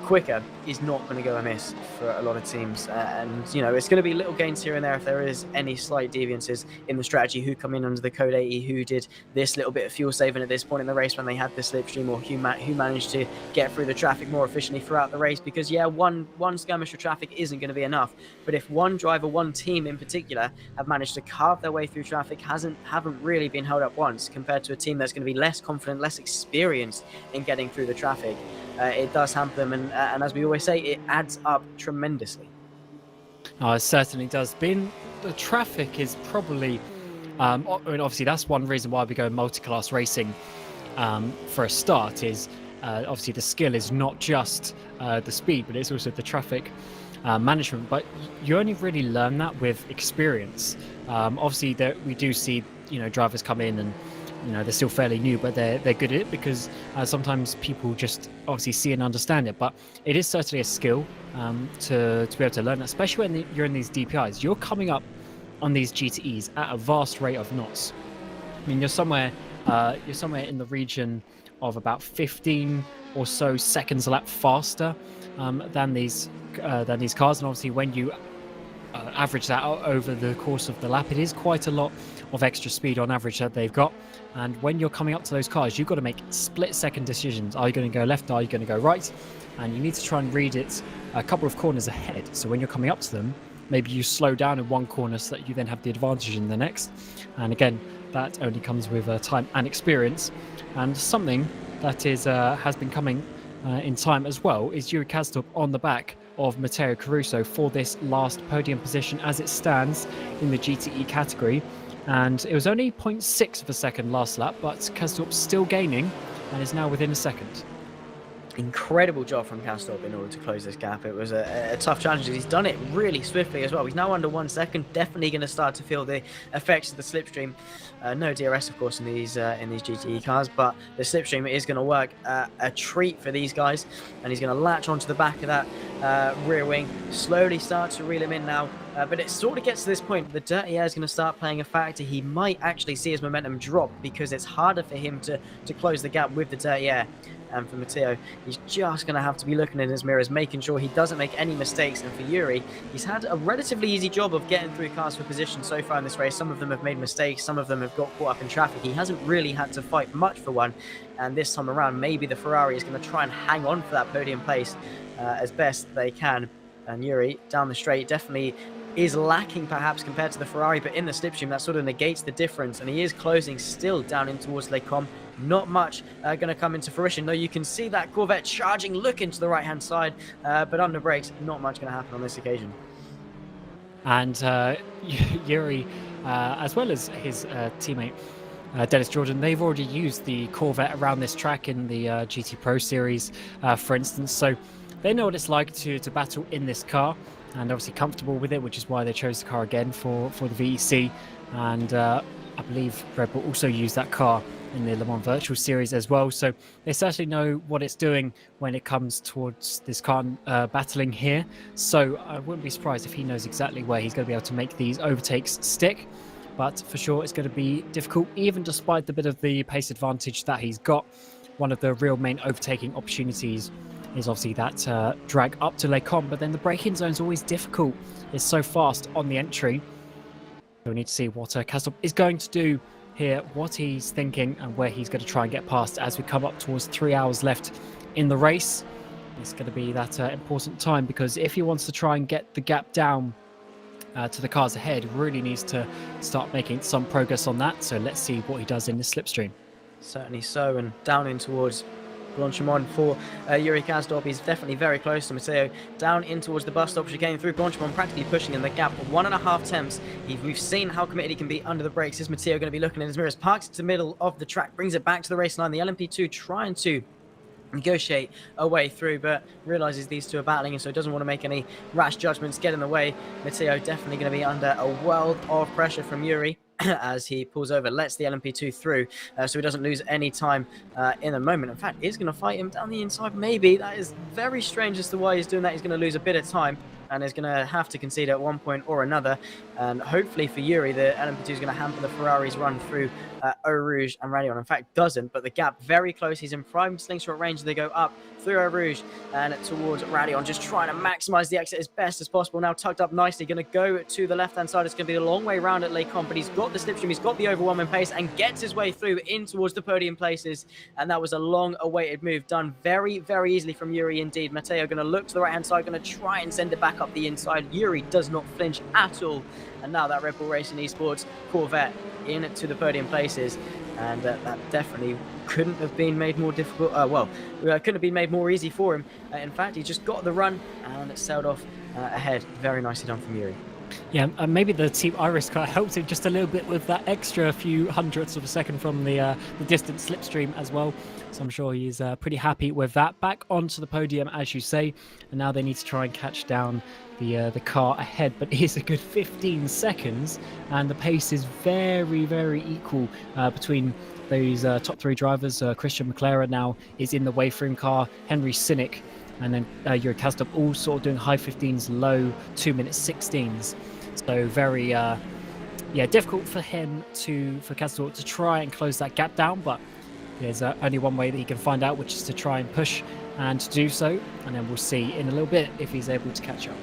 quicker, is not going to go amiss for a lot of teams. And it's going to be little gains here and there if there is any slight deviances in the strategy. Who come in under the code 80, who did this little bit of fuel saving at this point in the race when they had the slipstream, or who managed to get through the traffic more efficiently throughout the race. Because one skirmish of traffic isn't going to be enough, but if one driver, one team in particular, have managed to carve their way through traffic, haven't really been held up once, compared to a team that's going to be less confident, less experienced in getting through the traffic, it does hamper them, and as we always say, it adds up tremendously. It certainly does. The traffic is probably, obviously that's one reason why we go multi-class racing for a start, is obviously the skill is not just the speed, but it's also the traffic management. But you only really learn that with experience. Obviously, we do see drivers come in and they're still fairly new, but they're good at it because sometimes people just obviously see and understand it. But it is certainly a skill to be able to learn, especially when you're in these DPIs. You're coming up on these GTEs at a vast rate of knots. I mean, you're somewhere in the region of about 15 or so seconds a lap faster than these cars, and obviously when you average that out over the course of the lap, it is quite a lot of extra speed on average that they've got. And when you're coming up to those cars, you've got to make split-second decisions. Are you going to go left? Are you going to go right? And you need to try and read it a couple of corners ahead. So when you're coming up to them, maybe you slow down in one corner so that you then have the advantage in the next. And again, that only comes with time and experience. And something that has been coming in time as well is Yuri Kazdorp on the back of Matteo Caruso for this last podium position as it stands in the GTE category. And it was only 0.6 of a second last lap, but Kazdorp's still gaining and is now within a second. Incredible job from Kazdorp in order to close this gap. It was a tough challenge. He's done it really swiftly as well. He's now under 1 second. Definitely going to start to feel the effects of the slipstream. No DRS, of course, in these GTE cars, but the slipstream is going to work a treat for these guys, and he's going to latch onto the back of that rear wing, slowly start to reel him in now. But it sort of gets to this point. The dirty air is going to start playing a factor. He might actually see his momentum drop because it's harder for him to close the gap with the dirty air. And for Matteo, he's just going to have to be looking in his mirrors, making sure he doesn't make any mistakes. And for Yuri, he's had a relatively easy job of getting through cars for position so far in this race. Some of them have made mistakes. Some of them have got caught up in traffic. He hasn't really had to fight much for one. And this time around, maybe the Ferrari is going to try and hang on for that podium place as best they can. And Yuri, down the straight, definitely is lacking perhaps compared to the Ferrari, but in the slipstream that sort of negates the difference, and he is closing still down in towards Les Combes. Not much going to come into fruition, though you can see that Corvette charging, looking to the right hand side, but under brakes, not much going to happen on this occasion. And Yuri, as well as his teammate Dennis Jordan, they've already used the Corvette around this track in the GT Pro Series, for instance, so they know what it's like to battle in this car, and obviously comfortable with it, which is why they chose the car again for the VEC. And I believe Red Bull also used that car in the Le Mans Virtual Series as well, so they certainly know what it's doing when it comes towards this car battling here. So I wouldn't be surprised if he knows exactly where he's going to be able to make these overtakes stick, but for sure it's going to be difficult, even despite the bit of the pace advantage that he's got. One of the real main overtaking opportunities is obviously that drag up to Les Combes, but then the braking zone is always difficult. It's so fast on the entry. So we need to see what Kazdorp is going to do here, what he's thinking, and where he's going to try and get past as we come up towards 3 hours left in the race. It's going to be that important time, because if he wants to try and get the gap down to the cars ahead, really needs to start making some progress on that. So let's see what he does in the slipstream. Certainly so, and down in towards Blanchimont for Yuri Kazdorp. He's definitely very close to Matteo. Down in towards the bus stop chicane through Blanchimont, practically pushing in the gap. 1.5 temps. We've seen how committed he can be under the brakes. Is Matteo going to be looking in his mirrors? Parks it to the middle of the track, brings it back to the race line. The LMP2 trying to negotiate a way through, but realizes these two are battling, and so doesn't want to make any rash judgments, get in the way. Matteo definitely going to be under a world of pressure from Yuri as he pulls over, lets the LMP2 through, so he doesn't lose any time in the moment. In fact, is going to fight him down the inside, maybe. That is very strange as to why he's doing that. He's going to lose a bit of time and is going to have to concede at one point or another. And hopefully for Yuri, the LMP2 is going to hamper the Ferrari's run through Eau Rouge and Radion. In fact, doesn't, but the gap very close. He's in prime slingshot range. They go up through Eau Rouge and towards Radion, just trying to maximize the exit as best as possible. Now tucked up nicely, going to go to the left-hand side. It's going to be a long way round at Les Combes, but he's got the slipstream, he's got the overwhelming pace, and gets his way through in towards the podium places. And that was a long-awaited move, done very, very easily from Yuri indeed. Matteo going to look to the right-hand side, going to try and send it back up the inside. Yuri does not flinch at all. And now that Red Bull Racing Esports Corvette into the podium places, and that definitely couldn't have been made more difficult. Couldn't have been made more easy for him. In fact, he just got the run and it sailed off ahead. Very nicely done from Yuri. Yeah, maybe the Team Iris car helped him just a little bit with that extra few hundredths of a second from the distance slipstream as well. So I'm sure he's pretty happy with that. Back onto the podium, as you say, and now they need to try and catch down the car ahead. But it is a good 15 seconds, and the pace is very, very equal between those top three drivers. Christian McLaren now is in the Wayframe car, Henry Cynic, and then Yuri Kazdub all sort of doing high 15s, low 2-minute 16s. So very, difficult for him for Kazdub to try and close that gap down. But there's only one way that he can find out, which is to try and push and to do so. And then we'll see in a little bit if he's able to catch up.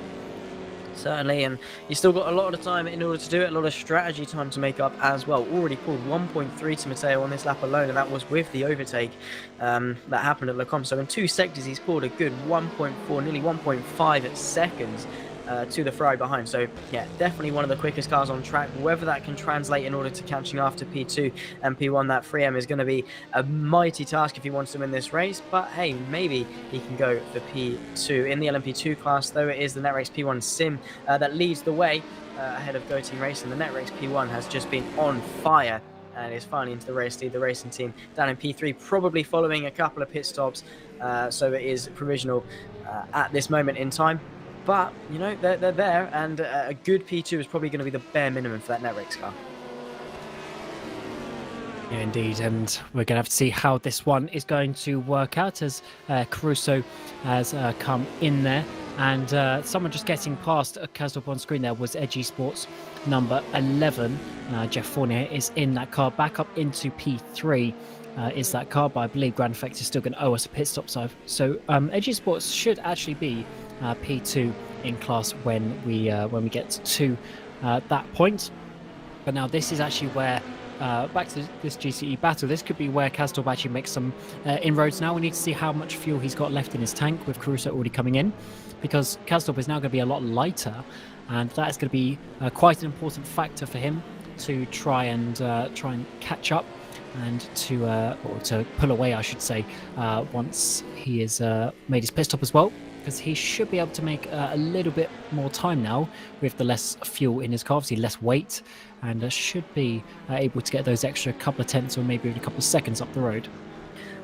Certainly, and you still got a lot of time in order to do it, a lot of strategy time to make up as well. Already pulled 1.3 to Matteo on this lap alone, and that was with the overtake that happened at Le Combe. So in 2 sectors, he's pulled a good 1.4, nearly 1.5 seconds to the Ferrari behind. So yeah, definitely one of the quickest cars on track. Whether that can translate in order to catching after P2 and P1, that 3M is going to be a mighty task if he wants to win this race. But hey, maybe he can go for P2. In the LMP2 class, though, it is the Netrex P1 Sim that leads the way ahead of Go Team Racing. The Netrex P1 has just been on fire and is finally into the race lead. The racing team down in P3, probably following a couple of pit stops. So it is provisional at this moment in time. But, you know, they're there, and a good P2 is probably going to be the bare minimum for that Netrex car. Yeah, indeed, and we're going to have to see how this one is going to work out as Caruso has come in there. And someone just getting past Kazdub on screen there was Edgy Sports number 11. Jeff Fournier is in that car, back up into P3. Is that car, but I believe rFactor is still going to owe us a pit stop. So Edgy Sports should actually be P2 in class when we get to that point. But now this is actually where back to this GCE battle, this could be where Kazdub actually makes some inroads. Now we need to see how much fuel he's got left in his tank with Caruso already coming in, because Kazdub is now going to be a lot lighter, and that is going to be quite an important factor for him to try and catch up and to pull away, I should say, once he has made his pit stop as well, because he should be able to make a little bit more time now with the less fuel in his car, obviously less weight, and should be able to get those extra couple of tenths or maybe even a couple of seconds up the road.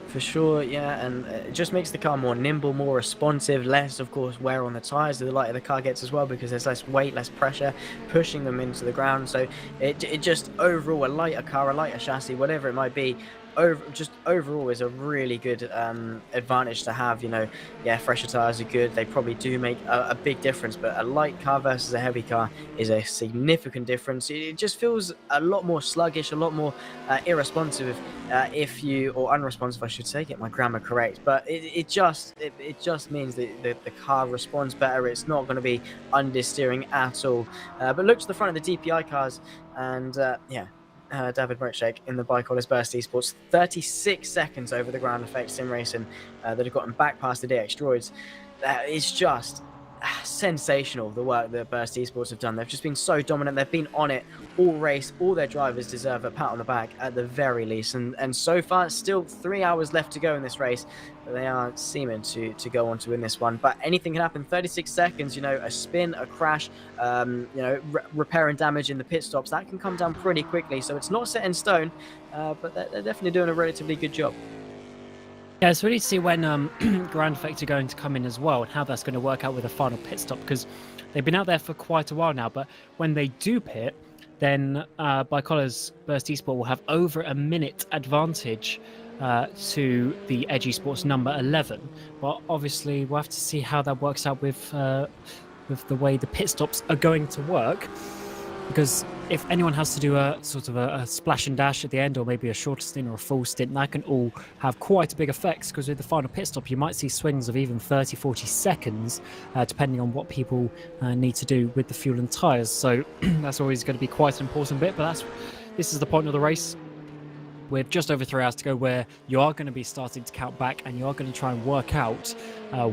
For sure, yeah, and it just makes the car more nimble, more responsive, less, of course, wear on the tyres the lighter the car gets as well, because there's less weight, less pressure pushing them into the ground. So it just overall, a lighter car, a lighter chassis, whatever it might be, overall is a really good advantage to have. You know, yeah, fresher tyres are good, they probably do make a big difference, but a light car versus a heavy car is a significant difference. It just feels a lot more sluggish, a lot more irresponsive, or unresponsive, I should say, get my grammar correct, but it just means that the car responds better. It's not going to be understeering at all. But look to the front of the DPI cars, and David Murchek in the Bicolors Burst Esports, 36 seconds over the ground effect sim racing that have gotten back past the DX Droids. It's just sensational, the work that Burst Esports have done. They've just been so dominant. They've been on it all race. All their drivers deserve a pat on the back at the very least. And so far, still 3 hours left to go in this race. They are seeming to go on to win this one. But anything can happen. 36 seconds, you know, a spin, a crash, repair and damage in the pit stops, that can come down pretty quickly. So it's not set in stone, but they're definitely doing a relatively good job. Yeah, so we need to see when rFactor are going to come in as well, and how that's going to work out with a final pit stop, because they've been out there for quite a while now. But when they do pit, then Bicolors Burst Esport will have over a minute advantage to the Edgy Sports number 11. But obviously, we'll have to see how that works out with the way the pit stops are going to work. Because if anyone has to do a sort of a splash and dash at the end, or maybe a shorter stint or a full stint, that can all have quite big effects, because with the final pit stop you might see swings of even 30-40 seconds depending on what people need to do with the fuel and tyres. So that's always going to be quite an important bit. But this is the point of the race with just over 3 hours to go, where you are going to be starting to count back, and you are going to try and work out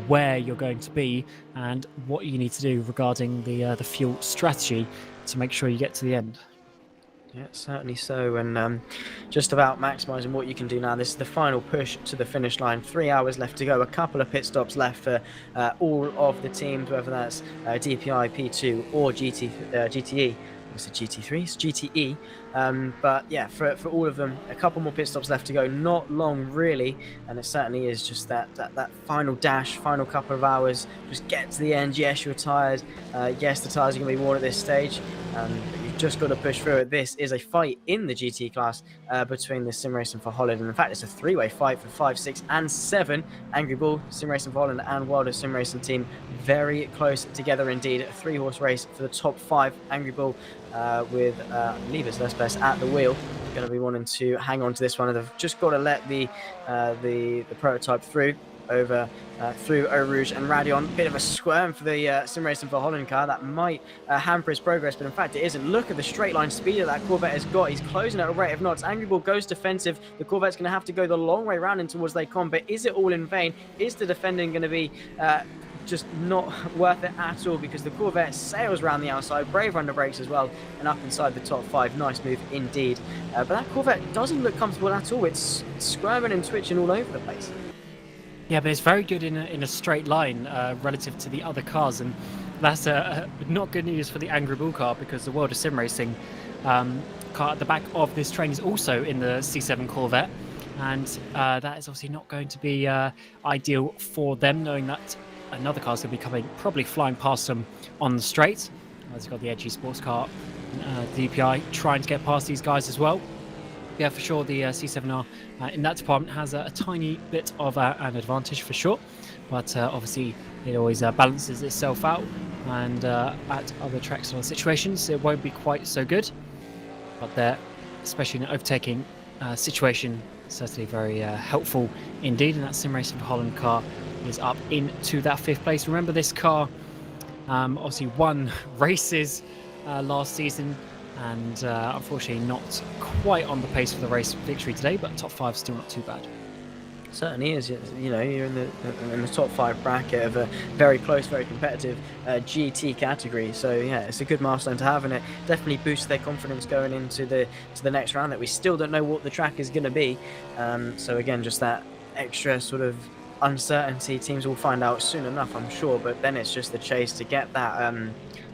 where you're going to be and what you need to do regarding the fuel strategy to make sure you get to the end. Yeah, certainly so, and just about maximising what you can do now. This is the final push to the finish line. 3 hours left to go. A couple of pit stops left for all of the teams, whether that's DPI, P2, or GTE. Was it GT3? It's GTE. But yeah, for all of them, a couple more pit stops left to go. Not long, really, and it certainly is just that final dash, final couple of hours. Just get to the end. Yes, you're tired. Yes, the tyres are going to be worn at this stage. But you've just got to push through it. This is a fight in the GT class between the Sim Racing for Holland, and in fact, it's a three-way fight for 5, 6, and 7. Angry Bull, Sim Racing for Holland, and Wilder Sim Racing team very close together indeed. A 3-horse race for the top 5. Angry Bull with Levers Lespes at the wheel, going to be wanting to hang on to this one, and they've just got to let the prototype through through Eau Rouge and Radion. Bit of a squirm for the Sim Racing for Holland car. That might hamper his progress, but in fact it isn't. Look at the straight line speed that Corvette has got. He's closing at a rate of knots. Angry Bull goes defensive. The Corvette's going to have to go the long way round in towards Lake Con, but is it all in vain? Is the defending going to be just not worth it at all, because the Corvette sails around the outside, brave under brakes as well, and up inside the top 5. Nice move indeed. But that Corvette doesn't look comfortable at all. It's squirming and twitching all over the place. Yeah, but it's very good in a straight line relative to the other cars, and that's not good news for the Angry Bull car, because the World of Sim Racing car at the back of this train is also in the C7 Corvette, and that is obviously not going to be ideal for them, knowing that another car's going to be coming, probably flying past them on the straight. He's got the edgy sports car, DPI, trying to get past these guys as well. Yeah, for sure, the C7R in that department has a tiny bit of an advantage for sure, but obviously it always balances itself out, and at other tracks and other situations it won't be quite so good, but there, especially in an overtaking situation, certainly very helpful indeed. And that Sim Racing for Holland car is up into that 5th place. Remember, this car obviously won races last season, and unfortunately not quite on the pace for the race victory today, but top 5 still not too bad. Certainly is. You know, you're in the top 5 bracket of a very close, very competitive GT category. So yeah, it's a good milestone to have, and it definitely boosts their confidence going into the next round, that we still don't know what the track is going to be. So again, just that extra sort of uncertainty. Teams will find out soon enough, I'm sure, but then it's just the chase to get that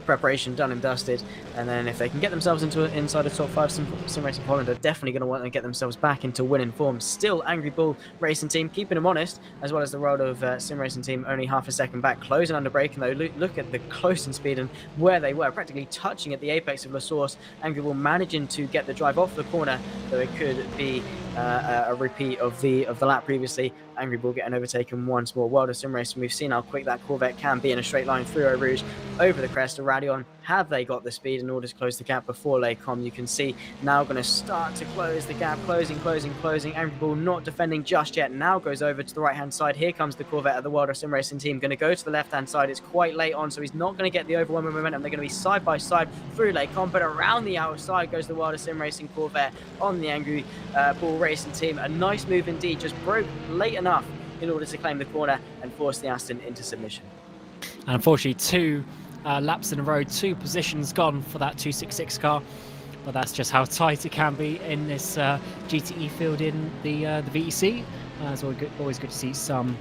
preparation done and dusted, and then if they can get themselves inside the top 5, Sim Racing Holland are definitely going to want to get themselves back into winning form. Still, Angry Bull Racing Team keeping them honest, as well as the world of Sim Racing Team only half a second back, closing under braking though. Look at the closing speed and where they were, practically touching at the apex of La Source. Angry Bull managing to get the drive off the corner, though it could be a repeat of the lap previously. Angry Bull getting overtaken once more. World of Sim Racing, we've seen how quick that Corvette can be in a straight line through Eau Rouge, over the crest of Radion. Have they got the speed in order to close the gap before Lake Com? You can see now going to start to close the gap, closing. Angry Bull not defending just yet, now goes over to the right hand side. Here comes the Corvette of the World of Sim Racing team, going to go to the left hand side. It's quite late on, so he's not going to get the overwhelming momentum. They're going to be side by side through Lake Com, but around the outside goes the World of Sim Racing Corvette on the Angry Bull Racing team. A nice move indeed, just broke late enough in order to claim the corner and force the Aston into submission. And unfortunately, 2 laps in a row, 2 positions gone for that 266 car, but that's just how tight it can be in this GTE field in the VEC. It's always good to see some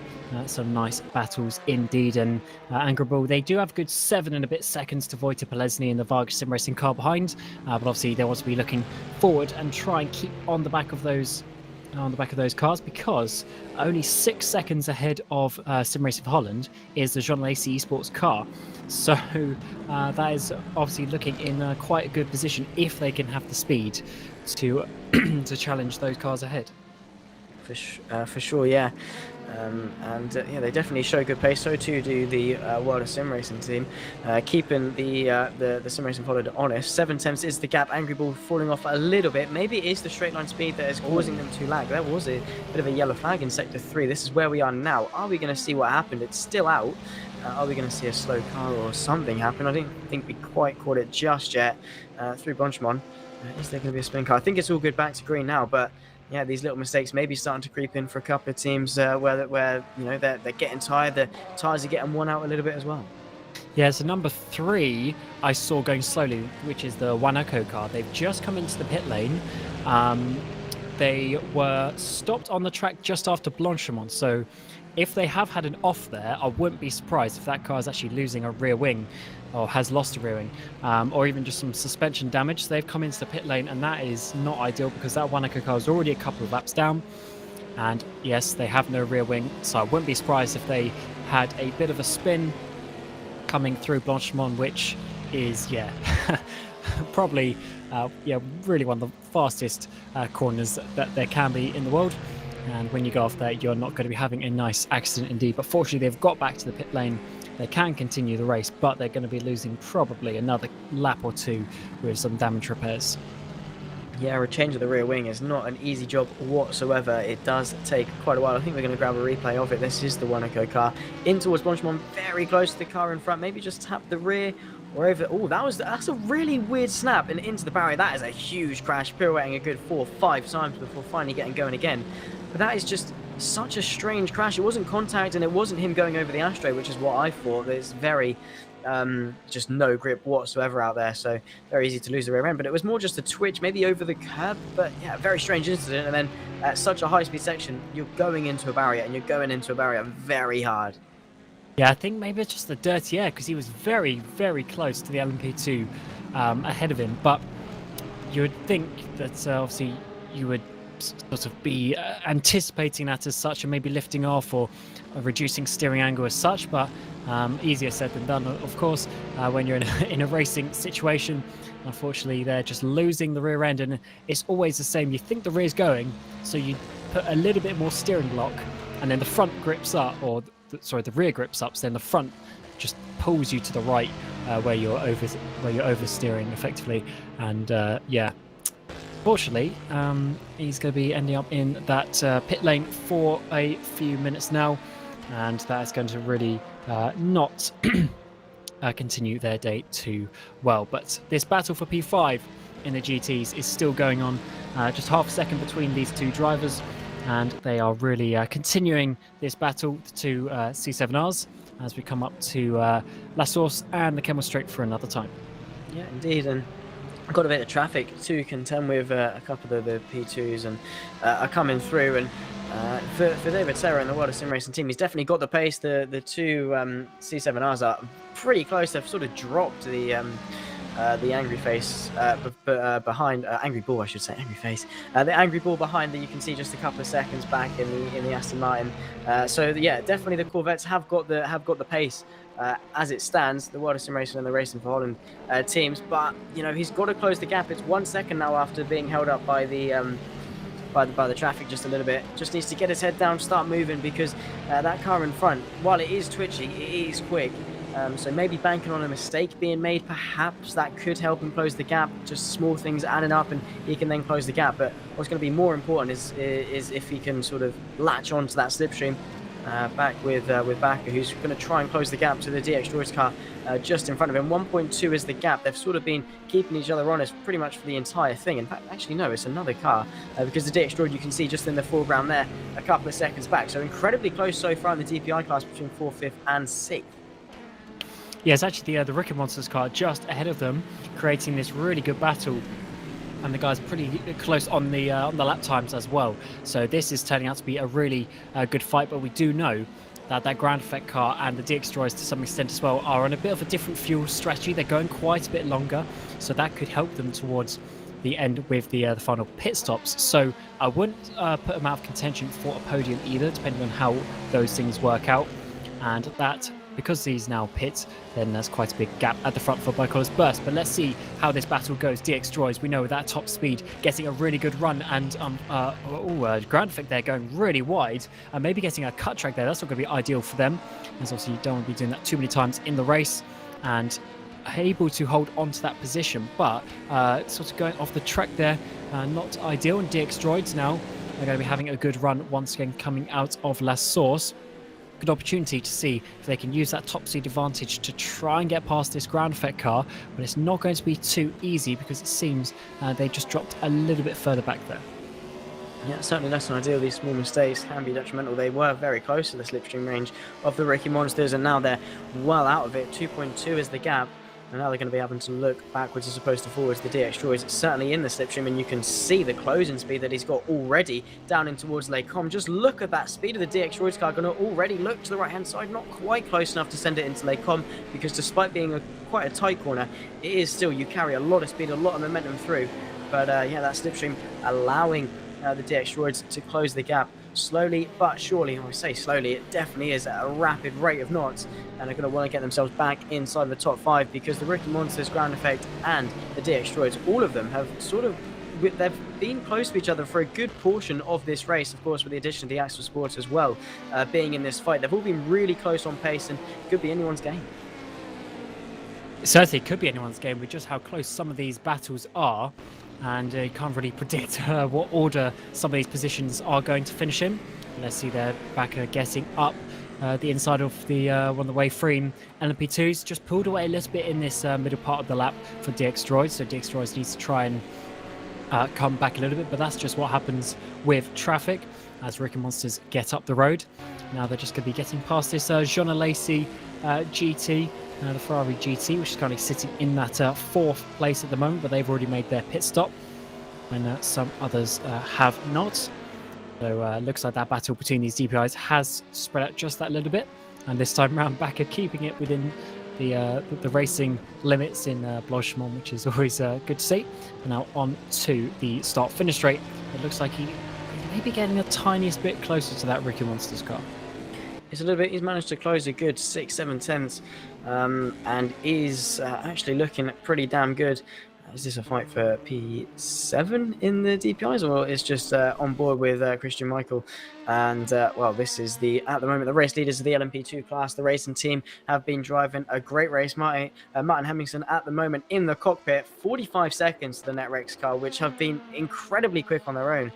nice battles indeed. And Angry Bull, they do have a good 7 and a bit seconds to Wojtek Polesny in the Vargas Sim Racing car behind, but obviously they want to be looking forward and try and keep on the back of those cars, because only 6 seconds ahead of Sim Racing for Holland is the Jean Lacey Esports car. So that is obviously looking in quite a good position if they can have the speed to to challenge those cars ahead. For sure, yeah. Yeah, they definitely show good pace. So too do the World of Sim Racing team, keeping the Sim Racing Holland honest. 7 tenths is the gap. Angry Bull falling off a little bit. Maybe it is the straight line speed that is causing them to lag. There was a bit of a yellow flag in sector 3. This is where we are now. Are we going to see what happened? It's still out. Are we going to see a slow car or something happen? I didn't think we quite caught it just yet. Through Bonchmon, is there going to be a spin car? I think it's all good back to green now, but yeah, these little mistakes may be starting to creep in for a couple of teams where you know they're getting tired. The tyres are getting worn out a little bit as well. Yeah, so number 3 I saw going slowly, which is the Wanako car. They've just come into the pit lane. They were stopped on the track just after Blanchimont, so if they have had an off there, I wouldn't be surprised if that car is actually losing a rear wing or has lost a rear wing, or even just some suspension damage. So they've come into the pit lane, and that is not ideal because that Wanako car is already a couple of laps down. And yes, they have no rear wing, so I wouldn't be surprised if they had a bit of a spin coming through Blanchimont, which is, yeah, probably, really one of the fastest corners that there can be in the world. And when you go off there, you're not going to be having a nice accident indeed. But fortunately, they've got back to the pit lane. They can continue the race, but they're going to be losing probably another lap or 2 with some damage repairs. Yeah, a change of the rear wing is not an easy job whatsoever. It does take quite a while. I think we're going to grab a replay of it. This is the Wanako car in towards Blanchimont, very close to the car in front. Maybe just tap the rear or over. Oh, that's a really weird snap and into the barrier. That is a huge crash, pirouetting a good 4 or 5 times before finally getting going again. But that is just such a strange crash. It wasn't contact, and it wasn't him going over the ashtray, which is what I thought. There's very just no grip whatsoever out there, so very easy to lose the rear end. But it was more just a twitch, maybe over the curb. But yeah, very strange incident. And then at such a high-speed section, you're going into a barrier, and you're going into a barrier very hard. Yeah, I think maybe it's just the dirty air because he was very, very close to the LMP2 ahead of him. But you would think that obviously you would sort of be anticipating that as such, and maybe lifting off or reducing steering angle as such. But easier said than done, of course, when you're in a racing situation. Unfortunately, they're just losing the rear end, and it's always the same. You think the rear's going, so you put a little bit more steering block, and then the front grips up, or the rear grips up, so then the front just pulls you to the right, where you're oversteering effectively. And yeah, fortunately, he's going to be ending up in that pit lane for a few minutes now, and that is going to really not continue their day too well. But this battle for P5 in the GTs is still going on, just half a second between these 2 drivers, and they are really continuing this battle to C7Rs as we come up to La Source and the Kemmel Straight for another time. Yeah, indeed. And I've got a bit of traffic to contend with. A couple of the P2s and are coming through, and for David Serra and the World of Sim Racing team, he's definitely got the pace. The 2 C7Rs are pretty close. They've sort of dropped the angry face behind angry ball, I should say, angry face. The angry ball behind that you can see just a couple of seconds back in the Aston Martin. So yeah, definitely the Corvettes have got the pace. As it stands, the World of Sim Racing and the Racing for Holland teams, but you know, he's got to close the gap. It's 1 second now after being held up by the traffic just a little bit. Just needs to get his head down, start moving, because that car in front, while it is twitchy, it is quick. So maybe banking on a mistake being made, perhaps that could help him close the gap. Just small things adding up, and he can then close the gap. But what's going to be more important is if he can sort of latch onto that slipstream. Back with Bakker, who's going to try and close the gap to the DX Droids car just in front of him. 1.2 is the gap. They've sort of been keeping each other honest pretty much for the entire thing. In fact, actually, no, it's another car because the DX Droid, you can see just in the foreground there, a couple of seconds back. So incredibly close so far in the DPI class between 4th, 5th and 6th. Yeah, it's actually the Ricket Monsters car just ahead of them, creating this really good battle. And the guys are pretty close on the lap times as well. So this is turning out to be a really good fight. But we do know that Grand Effect car and the DX Droids to some extent as well are on a bit of a different fuel strategy. They're going quite a bit longer, so that could help them towards the end with the final pit stops. So I wouldn't put them out of contention for a podium either, depending on how those things work out. And that, because these now pit, then there's quite a big gap at the front for Bicolor's Burst. But let's see how this battle goes. DX Droids, we know with that top speed, getting a really good run, and Grand Effect there going really wide, and maybe getting a cut track there. That's not going to be ideal for them, as obviously you don't want to be doing that too many times in the race, and able to hold on to that position. But sort of going off the track there, not ideal. And DX Droids now are going to be having a good run once again coming out of La Source. Good opportunity to see if they can use that top speed advantage to try and get past this Ground Effect car, but it's not going to be too easy because it seems they just dropped a little bit further back there. Yeah, certainly less than ideal. These small mistakes can be detrimental. They were very close to the slipstream range of the Ricky Monsters, and now they're well out of it. 2.2 is the gap, and now they're going to be having to look backwards as opposed to forwards. The DX Droid is certainly in the slipstream, and you can see the closing speed that he's got already down in towards Lake Com. Just look at that speed of the DX Droid's car. Going to already look to the right-hand side, not quite close enough to send it into Lake Com, because despite being quite a tight corner, it is still, you carry a lot of speed, a lot of momentum through. But yeah, that slipstream allowing the DX Droids to close the gap slowly but surely. I say slowly, it definitely is at a rapid rate of knots, and they're going to want to get themselves back inside the top 5, because the Ricky Monsters, Ground Effect, and the DX Droids, all of them have sort of, they've been close to each other for a good portion of this race, of course, with the addition of the Axel Sports as well being in this fight. They've all been really close on pace, and could be anyone's game. It certainly could be anyone's game with just how close some of these battles are. And you can't really predict what order some of these positions are going to finish in. Let's see, they're back getting up the inside of the one of the way free LMP2s. Just pulled away a little bit in this middle part of the lap for DX Droids. So DX Droids needs to try and come back a little bit, but that's just what happens with traffic as Ricky Monsters get up the road. Now they're just going to be getting past this Jean Alesi GT. The Ferrari GT, which is currently sitting in that 4th place at the moment, but they've already made their pit stop, and some others have not. So looks like that battle between these DPIs has spread out just that little bit, and this time round back at keeping it within the racing limits in Blanchimont, which is always good to see. And now on to the start-finish straight. It looks like he may be getting a tiniest bit closer to that Ricky Monsters car. It's a little bit, he's managed to close a good 6-7 tenths, and is actually looking pretty damn good. Is this a fight for P7 in the DPIs, or is just on board with Christian Michael? And well, this is at the moment, the race leaders of the LMP2 class. The racing team have been driving a great race. Martin Hemmingson at the moment in the cockpit, 45 seconds to the NetRex car, which have been incredibly quick on their own.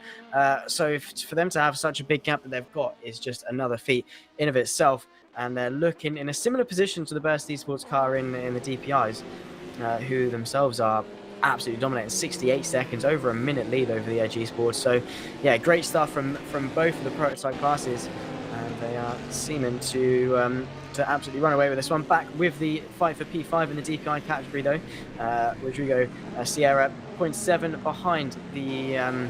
So for them to have such a big gap that they've got is just another feat in of itself. And they're looking in a similar position to the Burst Esports car in the DPIs, who themselves are absolutely dominating. 68 seconds, over a minute lead over the Edge Esports. So yeah, great stuff from both of the prototype classes, and they are seeming to absolutely run away with this one. Back with the fight for P5 in the DPI category though. Rodrigo Sierra 0.7 behind the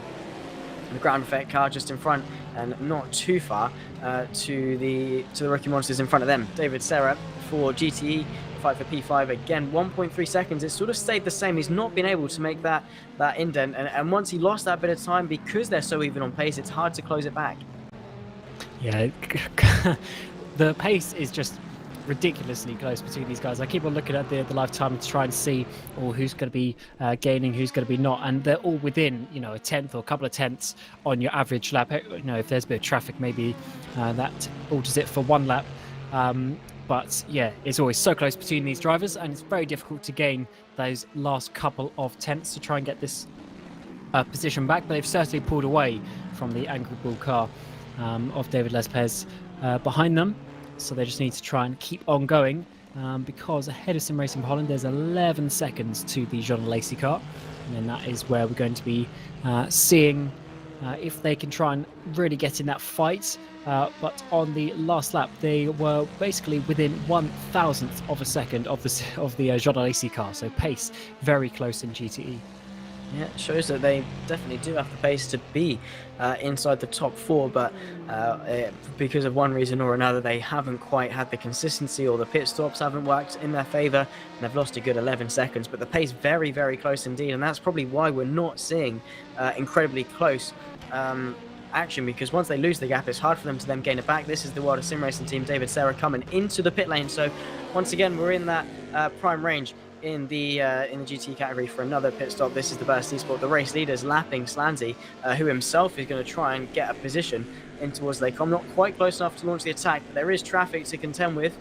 Ground Effect car, just in front and not too far to the Rookie Monsters in front of them. David Serra for GTE, fight for P5 again, 1.3 seconds. It's sort of stayed the same. He's not been able to make that indent, and once he lost that bit of time, because they're so even on pace, it's hard to close it back. Yeah, the pace is just ridiculously close between these guys. I keep on looking at the lifetime to try and see who's going to be gaining, who's going to be not, and they're all within a tenth or a couple of tenths on your average lap. If there's a bit of traffic, maybe that alters it for one lap. But yeah, it's always so close between these drivers, and it's very difficult to gain those last couple of tenths to try and get this position back. But they've certainly pulled away from the Angry Bull car of David Lespez behind them. So they just need to try and keep on going, because ahead of Sim Racing Holland, there's 11 seconds to the Jean Alesi car. And then that is where we're going to be seeing if they can try and really get in that fight. But on the last lap, they were basically within 1,000th of a second of the Jean Alesi car. So pace very close in GTE. Yeah, it shows that they definitely do have the pace to be inside the top 4, but because of one reason or another, they haven't quite had the consistency, or the pit stops haven't worked in their favour, and they've lost a good 11 seconds. But the pace very, very close indeed, and that's probably why we're not seeing incredibly close action, because once they lose the gap, it's hard for them to then gain it back. This is the World of Sim Racing team, David Serra, coming into the pit lane. So once again, we're in that prime range in the GT category for another pit stop. This is the Burst Esport, the race leaders, lapping Slanzy, who himself is going to try and get a position in towards Lake Com. Not quite close enough to launch the attack, but there is traffic to contend with,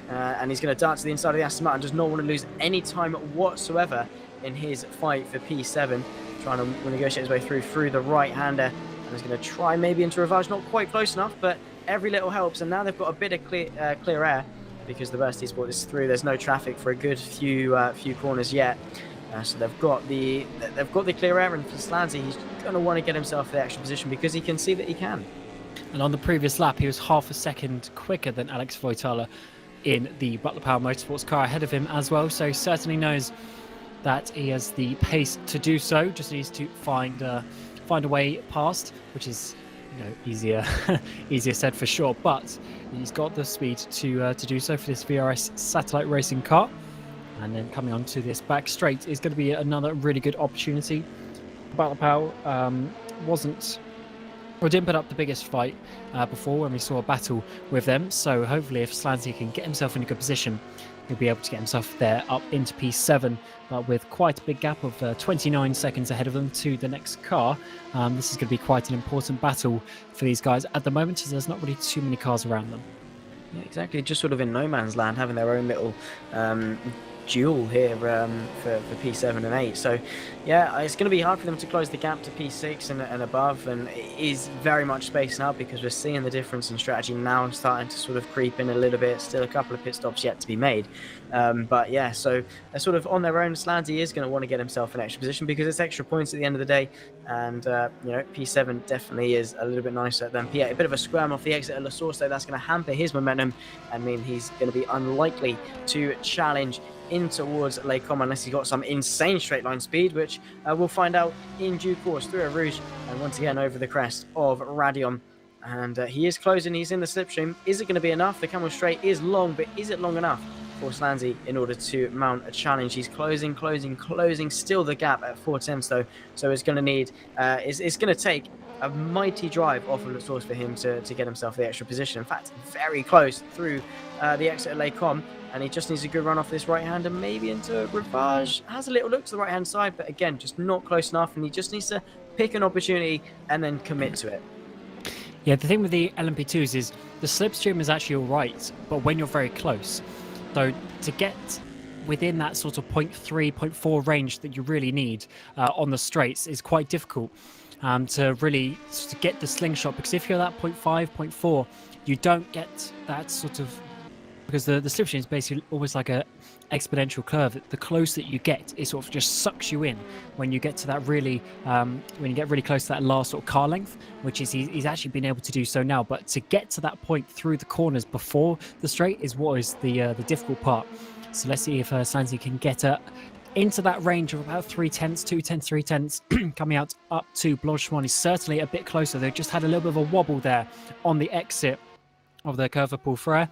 and he's going to dart to the inside of the Aston Martin. Does not want to lose any time whatsoever in his fight for P7, trying to negotiate his way through the right-hander, and is going to try maybe into Ravage. Not quite close enough, but every little helps, and now they've got a bit of clear air, because the Burst Esport is through. There's no traffic for a good few corners yet. So they've got the clear air, and for Slanzy, he's going to want to get himself the extra position because he can see that he can. And on the previous lap, he was half a second quicker than Alex Voitala in the Butler Power Motorsports car ahead of him as well. So he certainly knows that he has the pace to do so. Just needs to find a way past, which is easier said for sure. But he's got the speed to do so for this VRS satellite racing car. And then coming on to this back straight is going to be another really good opportunity. Butler Power didn't put up the biggest fight before when we saw a battle with them. So hopefully if Slanzy can get himself in a good position, he'll be able to get himself there up into P7, but with quite a big gap of 29 seconds ahead of them to the next car. This is going to be quite an important battle for these guys at the moment, as there's not really too many cars around them. Yeah, exactly. Just sort of in no man's land, having their own little duel here for P7 and 8. So yeah, it's going to be hard for them to close the gap to P6 and above, and it is very much spacing out because we're seeing the difference in strategy now starting to sort of creep in a little bit. Still a couple of pit stops yet to be made, but yeah, so they're sort of on their own. Slanzy is going to want to get himself an extra position because it's extra points at the end of the day, and P7 definitely is a little bit nicer than P8. A bit of a squirm off the exit of La Source, though. That's going to hamper his momentum and mean he's going to be unlikely to challenge in towards Lecom unless he's got some insane straight line speed, which we'll find out in due course through a Rouge and once again over the crest of Radion. And he is closing, he's in the slipstream. Is it going to be enough? The camel straight is long, but is it long enough for Slanzy in order to mount a challenge? He's closing, still the gap at 4/10 though, so it's going to need, it's going to take a mighty drive off of the source for him to get himself the extra position. In fact, very close through the exit of Lecom, and he just needs a good run off this right hand and maybe into Rivage. Has a little look to the right hand side, but again, just not close enough, and he just needs to pick an opportunity and then commit to it. Yeah, the thing with the LMP2s is the slipstream is actually all right, but when you're very close, though, to get within that sort of 0.3, 0.4 range that you really need on the straights is quite difficult to really get the slingshot, because if you're at 0.5, 0.4, you don't get that sort of, because the slipstream is basically almost like a exponential curve. The closer that you get, it sort of just sucks you in when you get to that really, when you get really close to that last sort of car length, which is he's actually been able to do so now. But to get to that point through the corners before the straight is what is the difficult part. So let's see if Slanzy can get into that range of about 3/10, 2/10, 3/10, coming out up to Blanchemont is certainly a bit closer. They just had a little bit of a wobble there on the exit of the curve of Poulfrere,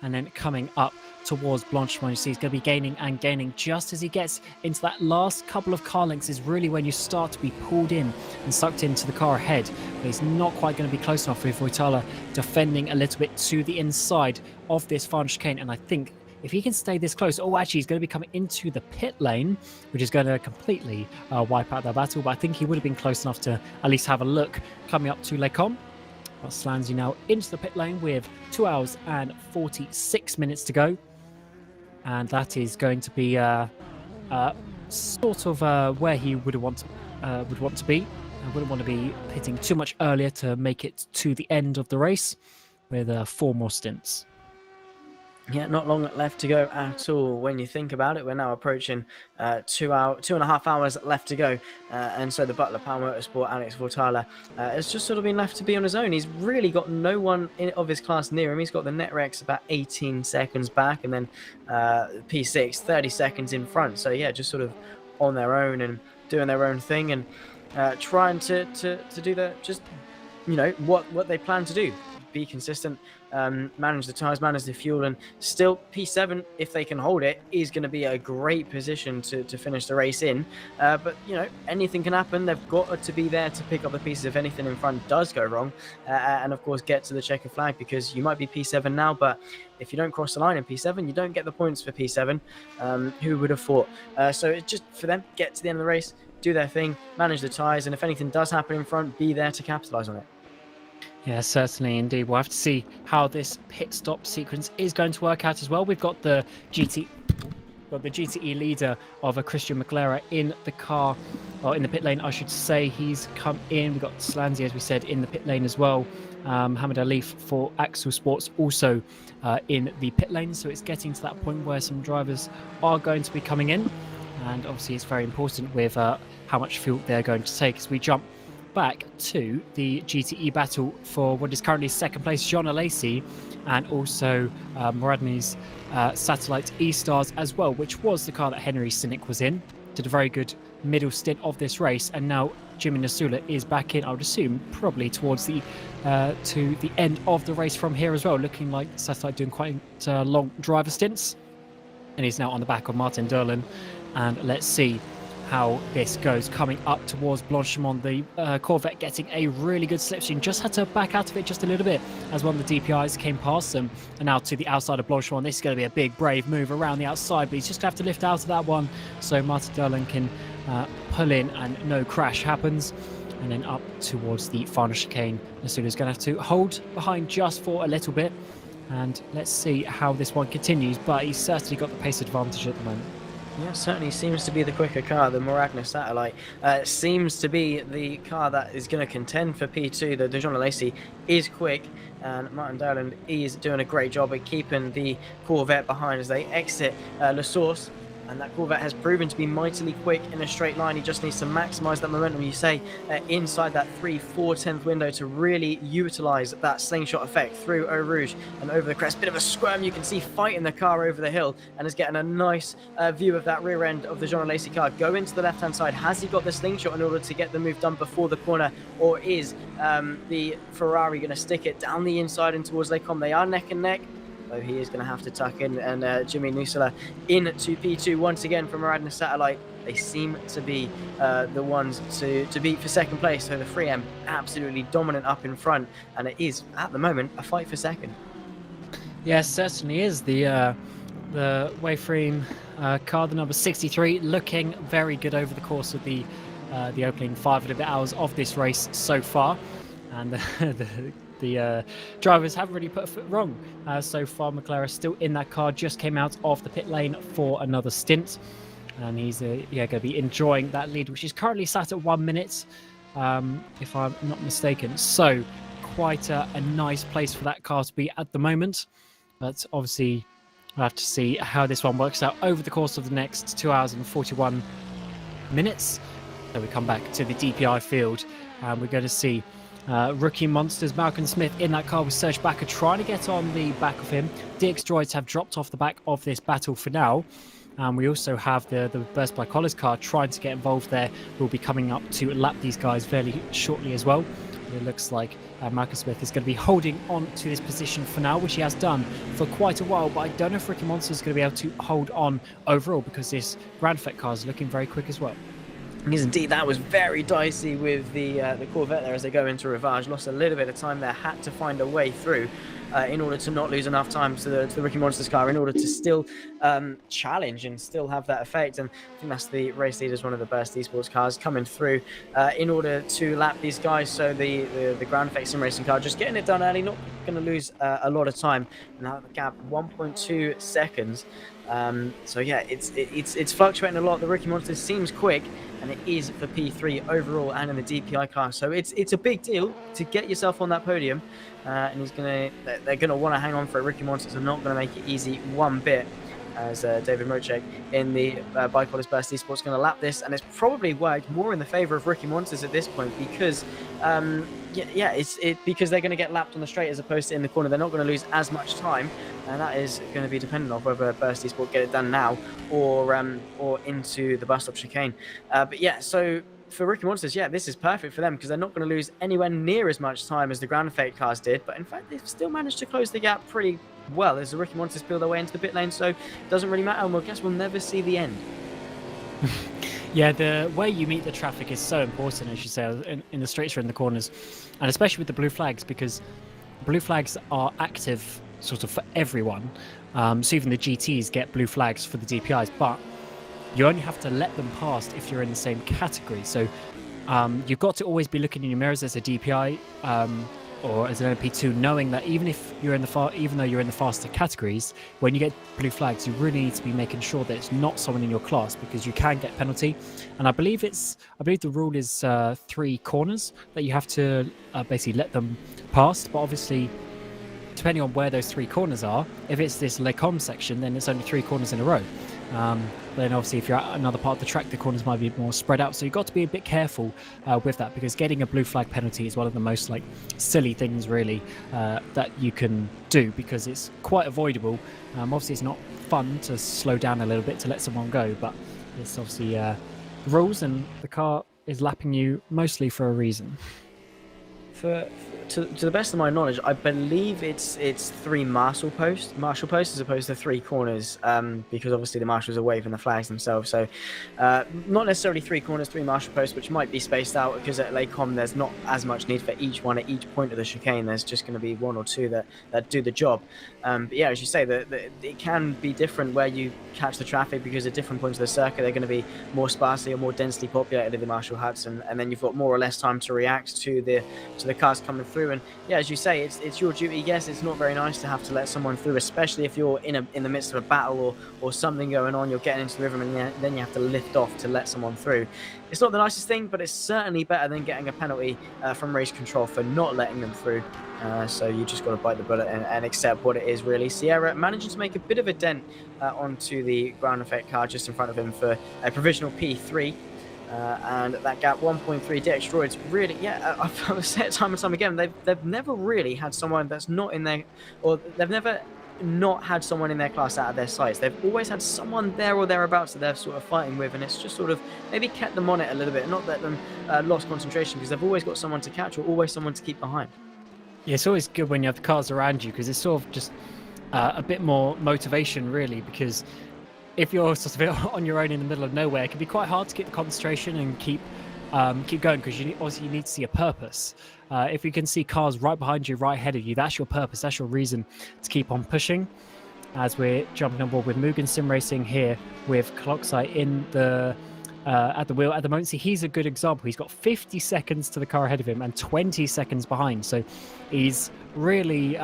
and then coming up towards Blanchemont, you see he's going to be gaining and gaining just as he gets into that last couple of car lengths is really when you start to be pulled in and sucked into the car ahead. But he's not quite going to be close enough with Voitala defending a little bit to the inside of this final chicane, and I think if he can stay this close, actually he's going to be coming into the pit lane, which is going to completely wipe out that battle, but I think he would have been close enough to at least have a look coming up to Lecom. But Slanzy now into the pit lane with 2 hours and 46 minutes to go. And that is going to be sort of where he would want to be. I wouldn't want to be pitting too much earlier to make it to the end of the race with 4 more stints. Yeah, not long left to go at all. When you think about it, we're now approaching 2.5 hours left to go. And so the Butler Power Motorsport, Alex Voitala, has just sort of been left to be on his own. He's really got no one of his class near him. He's got the Netrex about 18 seconds back, and then P6 30 seconds in front. So yeah, just sort of on their own and doing their own thing and trying to do what they plan to do. Be consistent, manage the tyres, manage the fuel, and still P7, if they can hold it, is going to be a great position to finish the race in. But anything can happen. They've got to be there to pick up the pieces if anything in front does go wrong, and of course get to the checker flag, because you might be P7 now, but if you don't cross the line in P7, you don't get the points for P7. Who would have thought? So it's just for them, get to the end of the race, do their thing, manage the tyres, and if anything does happen in front, be there to capitalise on it. Yeah, certainly indeed. We'll have to see how this pit stop sequence is going to work out as well. We've got the GTE leader of Christian McLaren in the car, or in the pit lane, I should say. He's come in. We've got Slanzy, as we said, in the pit lane as well. Hamid Alif for Axel Sports also in the pit lane. So it's getting to that point where some drivers are going to be coming in. and obviously it's very important with how much fuel they're going to take. As we jump back to the GTE battle for what is currently second place, John Alesi, and also Moradny's Satellite E-Stars as well, which was the car that Henry Sinick was in. Did a very good middle stint of this race, and now Jimmy Nasula is back in, I would assume, probably towards the to the end of the race from here as well, looking like Satellite doing quite long driver stints. And he's now on the back of Martin Derlin, and let's see how this goes. Coming up towards Blanchimont, the Corvette getting a really good slipstream, just had to back out of it just a little bit as one of the DPIs came past them. And now to the outside of Blanchimont, this is going to be a big brave move around the outside, but he's just going to have to lift out of that one so Martin Derlin can pull in and no crash happens. And then up towards the final chicane, Nasula's going to have to hold behind just for a little bit, and let's see how this one continues, but he's certainly got the pace advantage at the moment. Yeah, certainly seems to be the quicker car. The Moradny Satellite seems to be the car that is going to contend for P2. The Jean Alesi is quick, and Martin Derlin is doing a great job at keeping the Corvette behind as they exit La Source. And that Corvette has proven to be mightily quick in a straight line. He just needs to maximize that momentum, you say, inside that 3/4 window to really utilize that slingshot effect through Eau Rouge and over the crest. Bit of a squirm, you can see fighting the car over the hill, and is getting a nice view of that rear end of the Jean Alesi car. Go into the left-hand side. Has he got the slingshot in order to get the move done before the corner, or is the Ferrari going to stick it down the inside and towards Les Combes? They are neck and neck. So he is going to have to tuck in, and Jimmy Nasula into P2 once again from Moradny Satellite. They seem to be the ones to beat for second place. So the 3M absolutely dominant up in front, and it is at the moment a fight for second. Yes, certainly is. The Wayframe car, the number 63, looking very good over the course of the opening 5 and a bit hours of this race so far, and the drivers haven't really put a foot wrong so far. McLaren still in that car, just came out of the pit lane for another stint, and he's going to be enjoying that lead, which is currently sat at 1 minute, if I'm not mistaken. So quite a nice place for that car to be at the moment, but obviously we'll have to see how this one works out over the course of the next 2 hours and 41 minutes. So we come back to the DPI field, and we're going to see rookie monsters Malcolm Smith in that car with Serge Bakker trying to get on the back of him. DX droids have dropped off the back of this battle for now. We also have the Burst by Collars car trying to get involved there. We'll be coming up to lap these guys fairly shortly as well. It looks like Malcolm Smith is going to be holding on to this position for now, which he has done for quite a while, but I don't know if Rookie Monster is going to be able to hold on overall, because this Grand Fect car is looking very quick as well. Yes, indeed, that was very dicey with the Corvette there as they go into Rivage. Lost a little bit of time there, had to find a way through in order to not lose enough time to the Rookie Monsters car, in order to still challenge and still have that effect. And I think that's the race leaders, one of the Burst Esports cars, coming through in order to lap these guys. So the Grand Fect Sim Racing car just getting it done early, not going to lose a lot of time. Now the gap 1.2 seconds. So yeah, it's fluctuating a lot. The Rookie Monsters seems quick, and it is for P3 overall and in the DPI car. So it's a big deal to get yourself on that podium, and they're gonna want to hang on for it. Rookie Monsters are not going to make it easy one bit, as David Mocek in the By Collars Burst Esports going to lap this, and it's probably worked more in the favor of Rookie Monsters at this point, because because they're going to get lapped on the straight as opposed to in the corner. They're not going to lose as much time, and that is going to be dependent on whether Burst Esports get it done now or into the bus stop chicane. But yeah, so for Rookie Monsters, yeah, this is perfect for them, because they're not going to lose anywhere near as much time as the Grand Fate cars did, but in fact they've still managed to close the gap pretty well as the Rookie Monsters peel their way into the pit lane. So it doesn't really matter, and I guess we'll never see the end. Yeah, the way you meet the traffic is so important, as you say, in the straights or in the corners, and especially with the blue flags, because blue flags are active sort of for everyone. So even the GTs get blue flags for the DPIs, but you only have to let them past if you're in the same category. So you've got to always be looking in your mirrors as a DPI or as an LP2, knowing that even though you're in the faster categories, when you get blue flags, you really need to be making sure that it's not someone in your class, because you can get penalty. And I believe the rule is 3 corners that you have to basically let them past. But obviously, depending on where those 3 corners are, if it's this Les Combes section, then it's only 3 corners in a row. But then obviously if you're at another part of the track, the corners might be more spread out. So you've got to be a bit careful with that, because getting a blue flag penalty is one of the most like silly things really that you can do, because it's quite avoidable. Obviously it's not fun to slow down a little bit to let someone go, but it's obviously rules, and the car is lapping you mostly for a reason. To the best of my knowledge, I believe it's 3 marshal posts as opposed to 3 corners, because obviously the marshals are waving the flags themselves. So not necessarily 3 corners, 3 marshal posts, which might be spaced out, because at Lacombe there's not as much need for each one at each point of the chicane. There's just going to be 1 or 2 that do the job. But yeah, as you say, it can be different where you catch the traffic, because at different points of the circuit they're going to be more sparsely or more densely populated in the marshal huts, and then you've got more or less time to react to the cars coming through. And yeah, as you say, it's your duty. Yes, it's not very nice to have to let someone through, especially if you're in the midst of a battle or something going on. You're getting into the rhythm, and then you have to lift off to let someone through. It's not the nicest thing, but it's certainly better than getting a penalty from race control for not letting them through. So you just got to bite the bullet and accept what it is, really. Sierra managing to make a bit of a dent onto the ground effect car just in front of him for a provisional P3. And that gap 1.3 Dextroids really, yeah, I've said it time and time again, they've never really had someone that's not in their, or they've never not had someone in their class out of their sights. They've always had someone there or thereabouts that they're sort of fighting with, and it's just sort of maybe kept them on it a little bit, not let them lost concentration, because they've always got someone to catch or always someone to keep behind. Yeah, it's always good when you have the cars around you, because it's sort of just a bit more motivation really, because if you're sort of on your own in the middle of nowhere, it can be quite hard to keep the concentration and keep going, because obviously you need to see a purpose. If you can see cars right behind you, right ahead of you, that's your purpose, that's your reason to keep on pushing. As we're jumping on board with Mugen Sim Racing here with Clocksite in the at the wheel at the moment. See, he's a good example. He's got 50 seconds to the car ahead of him and 20 seconds behind, so he's really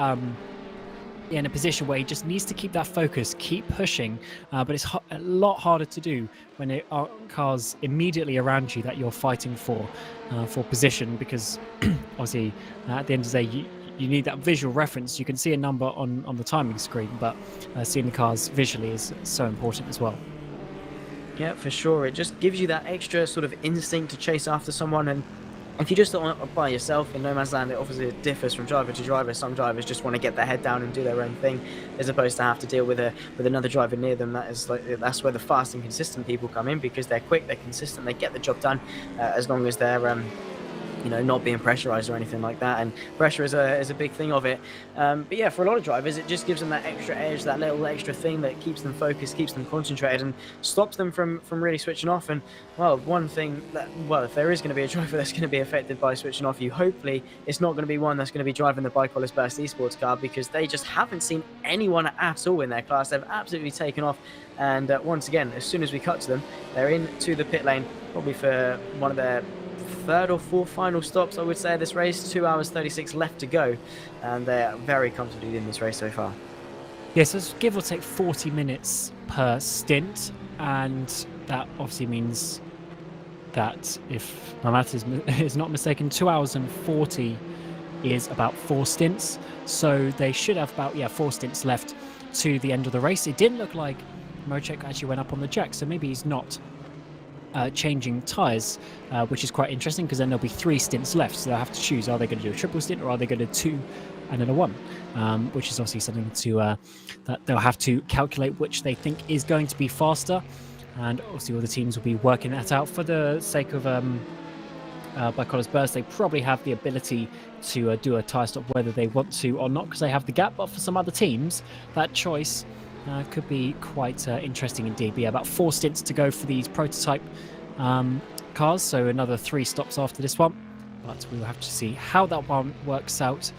in a position where he just needs to keep that focus, keep pushing, but it's a lot harder to do when there are cars immediately around you that you're fighting for position, because obviously at the end of the day you need that visual reference. You can see a number on the timing screen, but seeing the cars visually is so important as well. Yeah, for sure. It just gives you that extra sort of instinct to chase after someone, and if you just don't by yourself in no man's land, it obviously differs from driver to driver. Some drivers just want to get their head down and do their own thing, as opposed to have to deal with another driver near them. That's where the fast and consistent people come in, because they're quick, they're consistent, they get the job done, as long as they're not being pressurized or anything like that. And pressure is a big thing of it. But yeah, for a lot of drivers, it just gives them that extra edge, that little extra thing that keeps them focused, keeps them concentrated, and stops them from really switching off. And well, one thing if there is going to be a driver that's going to be affected by switching off, hopefully it's not going to be one that's going to be driving the Bicolors Burst Esports car, because they just haven't seen anyone at all in their class. They've absolutely taken off. And once again, as soon as we cut to them, they're into the pit lane, probably for one of their third or fourth final stops, I would say, this race. 2 hours 36 left to go, and they're very comfortably in this race so far. Yes, it's give or take 40 minutes per stint, and that obviously means that, if my math is not mistaken, 2 hours and 40 is about 4 stints. So they should have about 4 stints left to the end of the race. It didn't look like Mocek actually went up on the jack, so maybe he's not changing tyres, which is quite interesting, because then there'll be 3 stints left, so they'll have to choose, are they going to do a triple stint, or are they going to do 2 and then a 1, which is obviously something to that they'll have to calculate which they think is going to be faster. And obviously all the teams will be working that out. For the sake of Bicolors Burst, they probably have the ability to do a tyre stop whether they want to or not, because they have the gap. But for some other teams, that choice could be quite interesting indeed. But yeah, about 4 stints to go for these prototype cars, so another 3 stops after this one. But we will have to see how that one works out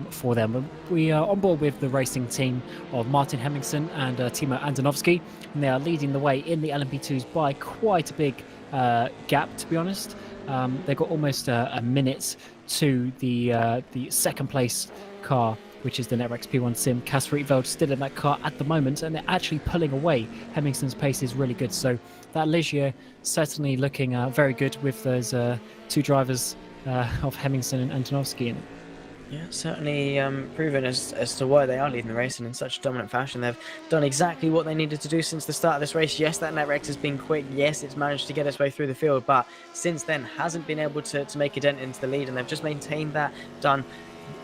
for them. We are on board with the racing team of Martin Hemmingsen and Timo Andonovski, and they are leading the way in the LMP2s by quite a big gap, to be honest. They've got almost a minute to the second place car, which is the Netrex P1 Sim. Casper Rietveld still in that car at the moment, and they're actually pulling away. Hemmingsen's pace is really good, so that Ligier certainly looking very good with those 2 drivers of Hemmingsen and Antonovsky in it. Yeah, certainly proven as to why they are leading the race and in such a dominant fashion. They've done exactly what they needed to do since the start of this race. Yes, that NetRex has been quick. Yes, it's managed to get its way through the field, but since then hasn't been able to make a dent into the lead, and they've just maintained that, done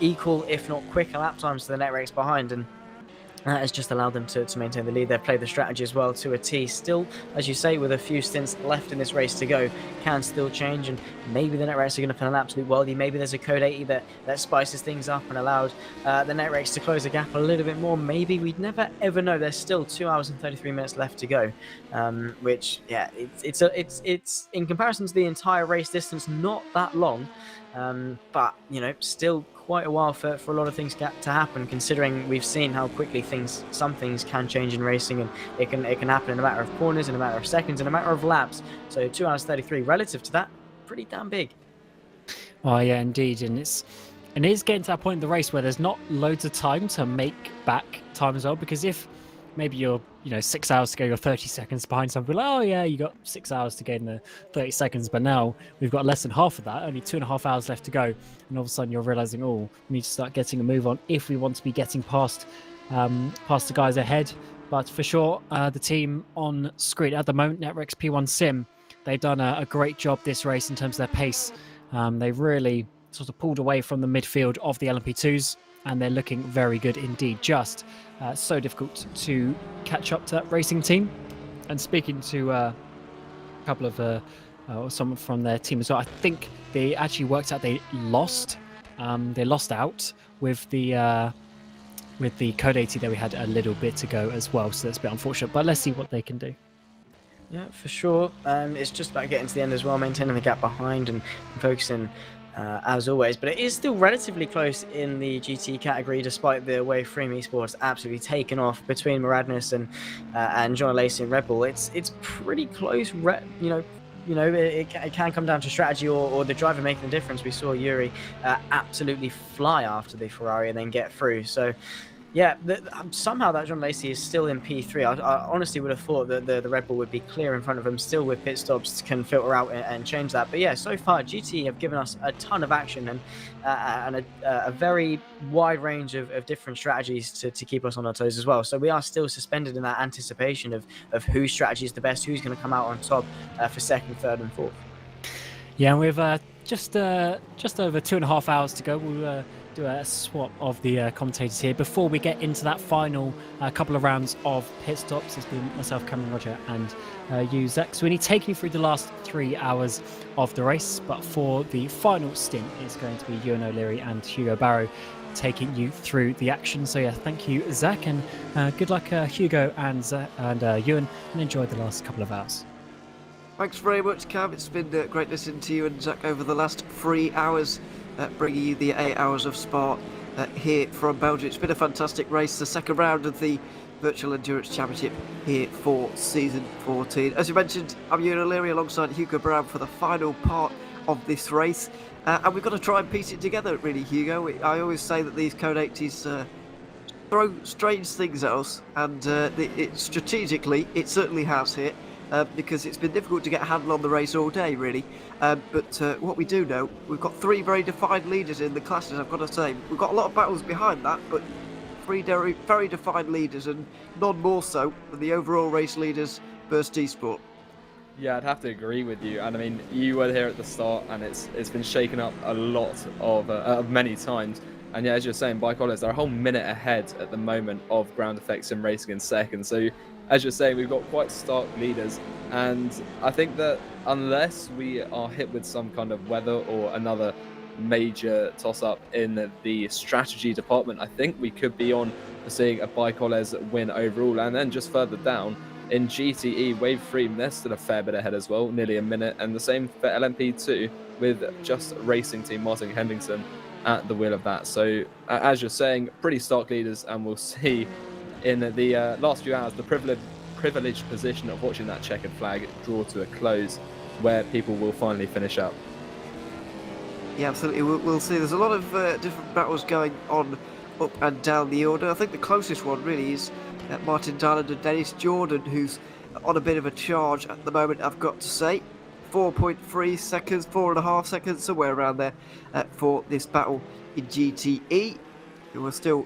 equal, if not quicker lap times to the NetRex behind, and that has just allowed them to maintain the lead. They've played the strategy as well to a T. Still, as you say, with a few stints left in this race to go, can still change. And maybe the NetRex are going to find an absolute worldie. Maybe there's a Code 80 that spices things up and allowed the NetRex to close the gap a little bit more. Maybe we'd never ever know. There's still 2 hours and 33 minutes left to go, which, yeah, it's in comparison to the entire race distance, not that long. But, you know, still quite a while for a lot of things to happen, considering we've seen how quickly some things can change in racing, and it can happen in a matter of corners, in a matter of seconds, in a matter of laps. So 2 hours 33 relative to that, pretty damn big. Oh yeah, indeed, and it is getting to that point in the race where there's not loads of time to make back time as well, because if maybe you're 6 hours to go, you're 30 seconds behind somebody, like, oh yeah, you got 6 hours to gain the 30 seconds, but now we've got less than half of that, only 2.5 hours left to go, and all of a sudden you're realizing, oh, we need to start getting a move on if we want to be getting past the guys ahead. But for sure, the team on screen at the moment, NetRex P1 Sim, they've done a great job this race in terms of their pace. They've really sort of pulled away from the midfield of the LMP2s, and they're looking very good indeed. Just so difficult to catch up to that racing team. And speaking to a couple of someone from their team as well, I think they actually worked out they lost out with the Code 80 that we had a little bit to go as well. So that's a bit unfortunate, but let's see what they can do. Yeah, for sure. It's just about getting to the end as well, maintaining the gap behind and focusing as always. But it is still relatively close in the GT category, despite the way Freem Esports absolutely taken off between Maradness and John Lacey and Red Bull. It's pretty close. It can come down to strategy or the driver making the difference. We saw Yuri absolutely fly after the Ferrari and then get through. So, yeah, somehow that John Lacey is still in P3. I honestly would have thought that the Red Bull would be clear in front of him, still with pit stops can filter out and change that. But yeah, so far GT have given us a ton of action and a very wide range of different strategies to keep us on our toes as well. So we are still suspended in that anticipation of whose strategy is the best, who's going to come out on top for second, third, and fourth. Yeah, and we've just over 2.5 hours to go. We'll do a swap of the commentators here before we get into that final couple of rounds of pit stops. It's been myself, Cameron, Roger, and you, Zach. So we need to take you through the last 3 hours of the race, but for the final stint, it's going to be Ewan O'Leary and Hugo Barrow taking you through the action. So yeah, thank you, Zach, and good luck, Hugo and Ewan, and enjoy the last couple of hours. Thanks very much, Cam. It's been great listening to you and Zach over the last 3 hours, bringing you the 8 hours of Spa here from Belgium. It's been a fantastic race, the second round of the Virtual Endurance Championship here for Season 14. As you mentioned, I'm Ewan O'Leary alongside Hugo Brown for the final part of this race. And we've got to try and piece it together, really, Hugo. I always say that these Code 80s throw strange things at us, and strategically, it certainly has here. Because it's been difficult to get a handle on the race all day, really. But what we do know, we've got 3 very defined leaders in the classes, I've got to say. We've got a lot of battles behind that, but 3 very, very defined leaders, and none more so than the overall race leaders versus T-Sport. Yeah, I'd have to agree with you. And I mean, you were here at the start, and it's been shaken up a lot of many times. And yeah, as you're saying, bike holidays, they're a whole minute ahead at the moment of ground effects and racing in second. So as you're saying, we've got quite stark leaders, and I think that unless we are hit with some kind of weather or another major toss-up in the strategy department, I think we could be on for seeing a Bike-Oles win overall. And then just further down in GTE, Wave 3, they're still a fair bit ahead as well, nearly a minute, and the same for LMP2 with just racing team Martin Henningsen at the wheel of that. So as you're saying, pretty stark leaders, and we'll see in the last few hours the privileged position of watching that checkered flag draw to a close, where people will finally finish up. Yeah, absolutely. We'll see. There's a lot of different battles going on up and down the order. I think the closest one really is Martin Dylan and Dennis Jordan, who's on a bit of a charge at the moment, I've got to say. 4.3 seconds, 4.5 seconds, somewhere around there for this battle in GTE, who are still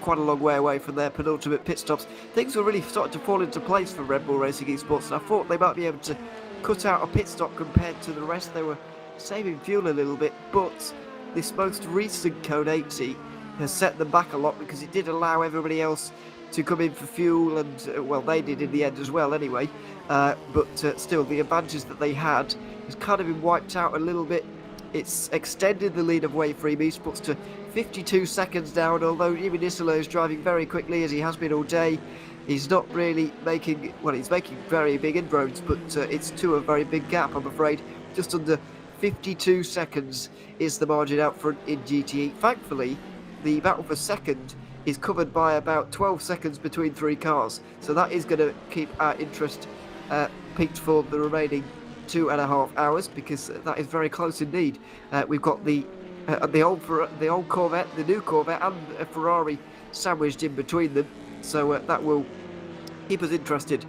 quite a long way away from their penultimate pit stops. Things were really starting to fall into place for Red Bull Racing Esports, and I thought they might be able to cut out a pit stop compared to the rest. They were saving fuel a little bit, but this most recent Code 80 has set them back a lot because it did allow everybody else to come in for fuel, and well, they did in the end as well anyway, but still the advantage that they had has kind of been wiped out a little bit. It's extended the lead of Waveframe Esports to 52 seconds down, although Jimmy Nisolo is driving very quickly as he has been all day. He's not really making, well, he's making very big inroads, but it's to a very big gap, I'm afraid. Just under 52 seconds is the margin out front in GTE. Thankfully, the battle for second is covered by about 12 seconds between three cars, so that is going to keep our interest peaked for the remaining 2.5 hours, because that is very close indeed. We've got the old Corvette, the new Corvette, and a Ferrari sandwiched in between them, so that will keep us interested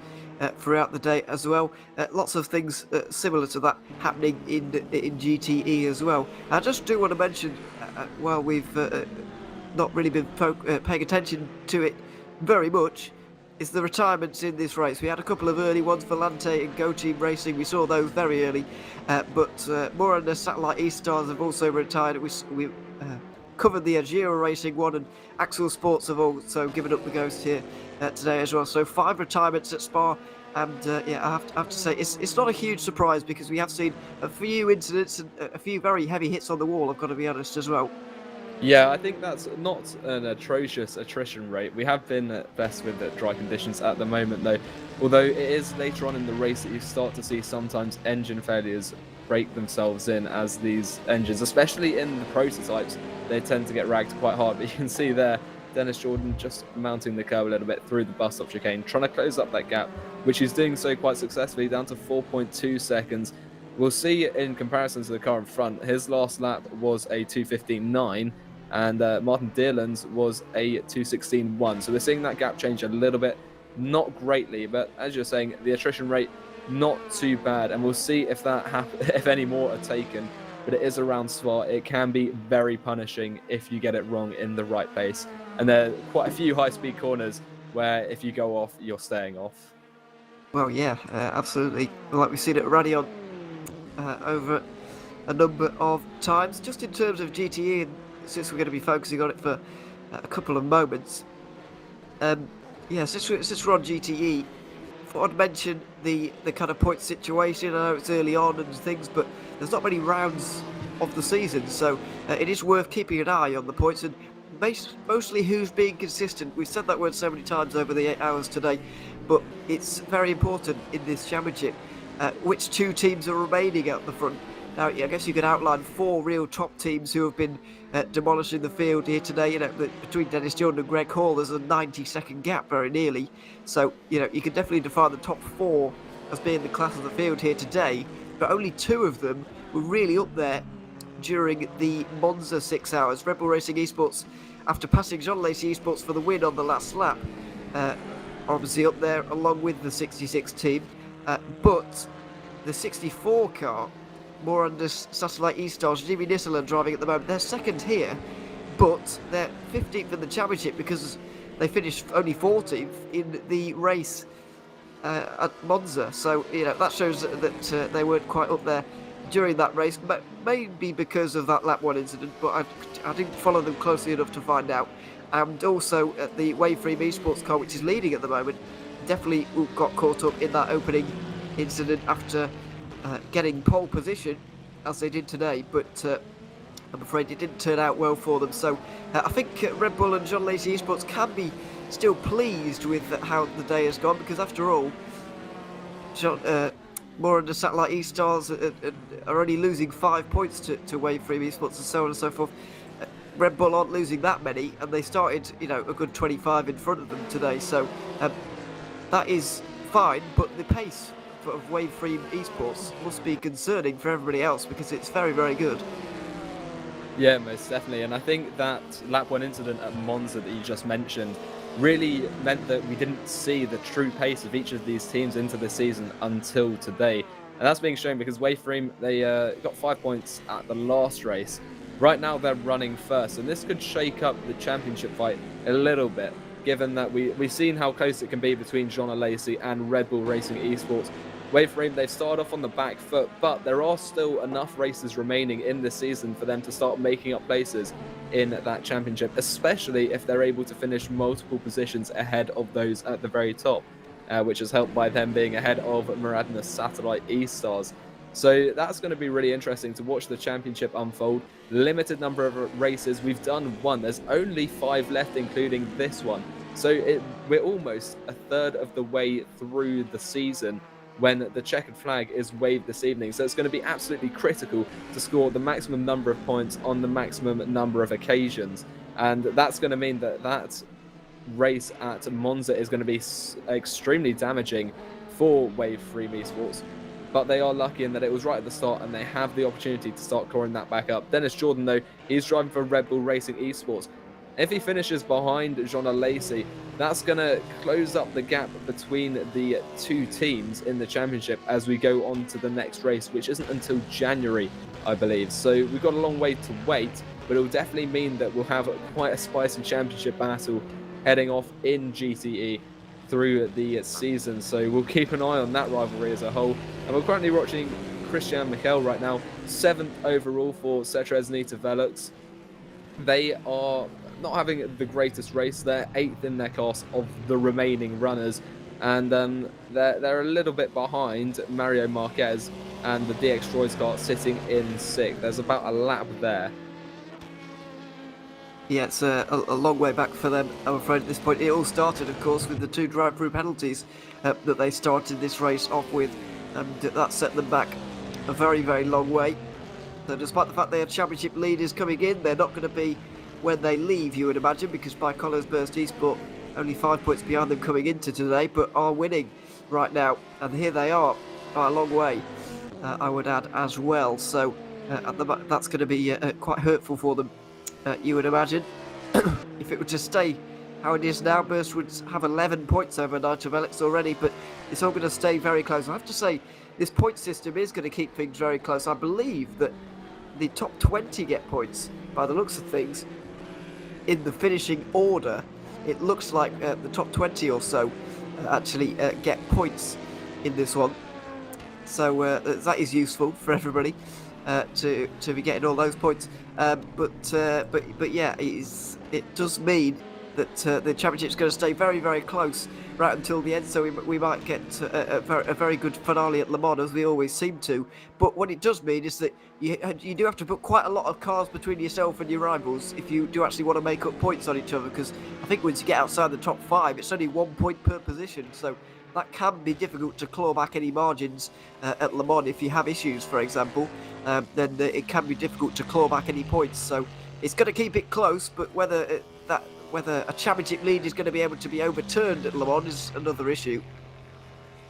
throughout the day as well. Lots of things similar to that happening in GTE as well. I just do want to mention, while we've not really been paying attention to it very much, is the retirements in this race. We had a couple of early ones for Lante and Go Team Racing. We saw those very early, but more on the Satellite E-Stars have also retired. We covered the Agiro Racing one, and Axel Sports have also given up the ghost here today as well. So 5 retirements at Spa, and yeah, I have to say it's not a huge surprise, because we have seen a few incidents and a few very heavy hits on the wall, I've got to be honest as well. Yeah, I think that's not an atrocious attrition rate. We have been best with the dry conditions at the moment, though. Although it is later on in the race that you start to see sometimes engine failures break themselves in, as these engines, especially in the prototypes, they tend to get ragged quite hard. But you can see there, Dennis Jordan just mounting the curb a little bit through the bus stop chicane, trying to close up that gap, which he's doing so quite successfully, down to 4.2 seconds. We'll see in comparison to the car in front, his last lap was a 2:15.9. And Martin Dearland's was a 2:16.1. So we're seeing that gap change a little bit, not greatly, but as you're saying, the attrition rate not too bad, and we'll see if if any more are taken. But it is around Spa. It can be very punishing if you get it wrong in the right place, and there are quite a few high-speed corners where if you go off, you're staying off. Well, yeah, absolutely. Like we've seen at Radion over a number of times. Just in terms of GTE, and since we're going to be focusing on it for a couple of moments, yeah, since we're on GTE, I thought I'd mention the kind of point situation. I know it's early on and things, but there's not many rounds of the season, so it is worth keeping an eye on the points, and mostly who's being consistent. We've said that word so many times over the 8 hours today, but it's very important in this championship which 2 teams are remaining at the front. Now, I guess you could outline 4 real top teams who have been demolishing the field here today. You know, between Dennis Jordan and Greg Hall, there's a 90-second gap very nearly. So, you know, you can definitely define the top 4 as being the class of the field here today. But only 2 of them were really up there during the Monza 6 hours. Red Bull Racing Esports, after passing John Lacey Esports for the win on the last lap, obviously up there along with the 66 team. But the 64 car, more on the Satellite E-Stars, Jimmy Nisolo driving at the moment. They're second here, but they're 15th in the championship because they finished only 14th in the race at Monza. So, you know, that shows that they weren't quite up there during that race, but maybe because of that lap 1 incident, but I didn't follow them closely enough to find out. And also the Waveframe Esports car, which is leading at the moment, definitely got caught up in that opening incident after getting pole position as they did today, but I'm afraid it didn't turn out well for them. So I think Red Bull and John Lacey Esports can be still pleased with how the day has gone, because after all, more on the Satellite E-Stars are only losing 5 points to Waveframe Esports and so on and so forth. Red Bull aren't losing that many, and they started, you know, a good 25 in front of them today. So that is fine, but the pace of Waveframe Esports must be concerning for everybody else, because it's very, very good. Yeah, most definitely. And I think that lap 1 incident at Monza that you just mentioned really meant that we didn't see the true pace of each of these teams into the season until today. And that's being shown because Waveframe, they got 5 points at the last race. Right now they're running first, and this could shake up the championship fight a little bit, given that we've seen how close it can be between John Lacey and Red Bull Racing Esports. Waveframe, they've started off on the back foot, but there are still enough races remaining in this season for them to start making up places in that championship, especially if they're able to finish multiple positions ahead of those at the very top, which is helped by them being ahead of Muradna Satellite E-Stars. So that's going to be really interesting to watch the championship unfold. Limited number of races. We've done one. There's only 5 left, including this one. So we're almost a third of the way through the season when the checkered flag is waved this evening. So it's going to be absolutely critical to score the maximum number of points on the maximum number of occasions. And that's going to mean that that race at Monza is going to be extremely damaging for Waveframe Esports. But they are lucky in that it was right at the start and they have the opportunity to start clawing that back up. Dennis Jordan, though, he's driving for Red Bull Racing Esports. If he finishes behind Jean Lacey, that's going to close up the gap between the 2 teams in the championship as we go on to the next race, which isn't until January, I believe. So we've got a long way to wait, but it will definitely mean that we'll have quite a spicy championship battle heading off in GTE through the season. So we'll keep an eye on that rivalry as a whole. And we're currently watching Christian Michael right now, 7th overall for Cetrezny Velux. They are not having the greatest race. They're 8th in their class of the remaining runners, and they're a little bit behind Mario Marquez and the DX Droids car sitting in 6th. There's about a lap there. Yeah, it's a long way back for them, I'm afraid, at this point. It all started, of course, with the 2 drive-through penalties that they started this race off with, and that set them back a very, very long way. So despite the fact they have championship leaders coming in, they're not going to be when they leave, you would imagine, because by Collins Burst Esport only 5 points behind them coming into today, but are winning right now. And here they are, by a long way, I would add, as well. So that's going to be quite hurtful for them. You would imagine. If it were to stay how it is now, Burst would have 11 points over Nigel Velix already, but it's all going to stay very close. I have to say, this point system is going to keep things very close. I believe that the top 20 get points, by the looks of things, in the finishing order. It looks like the top 20 or so actually get points in this one. So that is useful for everybody. To be getting all those points, but yeah, it does mean that the championship's going to stay very, very close right until the end. So we might get a very good finale at Le Mans, as we always seem to. But what it does mean is that you do have to put quite a lot of cars between yourself and your rivals if you do actually want to make up points on each other. Because I think once you get outside the top 5, it's only 1 point per position. So that can be difficult to claw back any margins at Le Mans. If you have issues, for example, then it can be difficult to claw back any points. So it's going to keep it close, but whether a championship lead is going to be able to be overturned at Le Mans is another issue.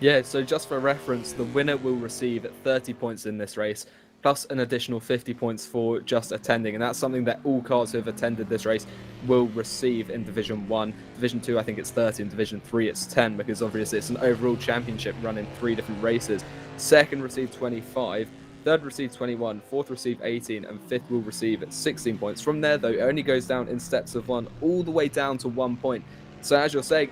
Yeah, so just for reference, the winner will receive 30 points in this race, plus an additional 50 points for just attending. And that's something that all cars who have attended this race will receive in Division 1. Division 2, I think it's 30, and Division 3, it's 10, because obviously it's an overall championship run in 3 different races. Second received 25, third received 21, fourth received 18, and fifth will receive 16 points. From there, though, it only goes down in steps of 1, all the way down to 1 point. So as you're saying,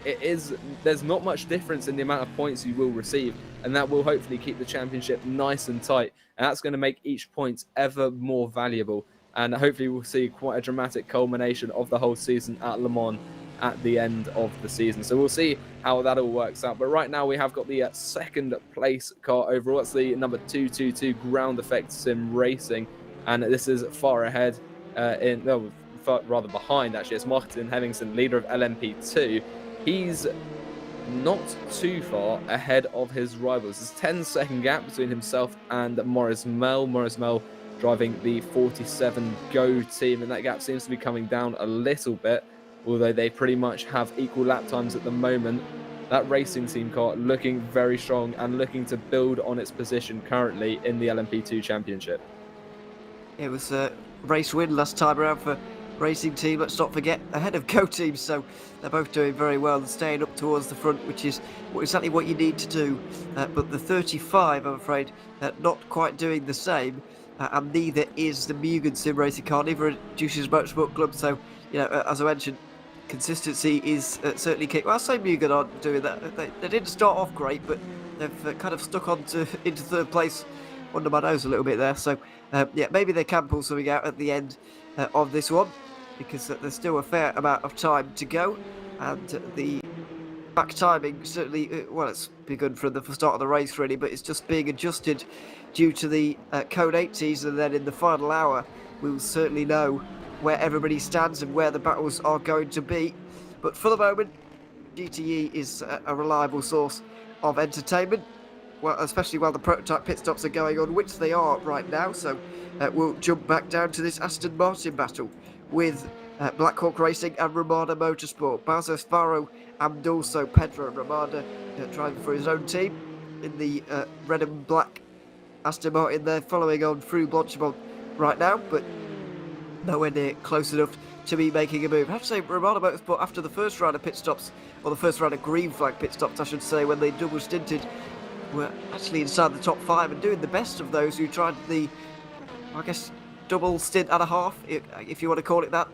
there's not much difference in the amount of points you will receive, and that will hopefully keep the championship nice and tight. And that's going to make each point ever more valuable. And hopefully we'll see quite a dramatic culmination of the whole season at Le Mans at the end of the season. So we'll see how that all works out. But right now we have got the second place car overall. That's the number 222 Ground Effect Sim Racing. And this is far ahead, rather behind actually. It's Martin Hemmingson, leader of LMP2. He's not too far ahead of his rivals. There's a 10-second gap between himself and Maurice Mel. Maurice Mel driving the 47 Go team, and that gap seems to be coming down a little bit, although they pretty much have equal lap times at the moment. That racing team car looking very strong and looking to build on its position currently in the LMP2 Championship. It was a race win last time around for Racing Team, let's not forget, ahead of Go Team, so they're both doing very well and staying up towards the front, which is exactly what you need to do. But the 35, I'm afraid, not quite doing the same. and neither is the Mugen Sim Racing car, neither are Juice's Motorsport Club. So, as I mentioned, consistency is certainly key. Well, I say Mugen aren't doing that. They didn't start off great, but they've kind of stuck on into third place under my nose a little bit there. So, maybe they can pull something out at the end of this one, because there's still a fair amount of time to go, and the back timing certainly, well, it's begun from the start of the race really, but it's just being adjusted due to the Code 80s, and then in the final hour we'll certainly know where everybody stands and where the battles are going to be. But for the moment, GTE is a reliable source of entertainment, well, especially while the prototype pit stops are going on, which they are right now. So we'll jump back down to this Aston Martin battle with Black Hawk Racing and Ramada Motorsport. Balzos Faro and also Pedro Ramada driving for his own team in the red and black Aston Martin. They're following on through Blanchimont right now, but nowhere near close enough to be making a move. I have to say, Ramada Motorsport, after the first round of pit stops, or the first round of green flag pit stops I should say, when they double stinted, were actually inside the top 5 and doing the best of those who tried the, I guess, double stint and a half, if you want to call it that,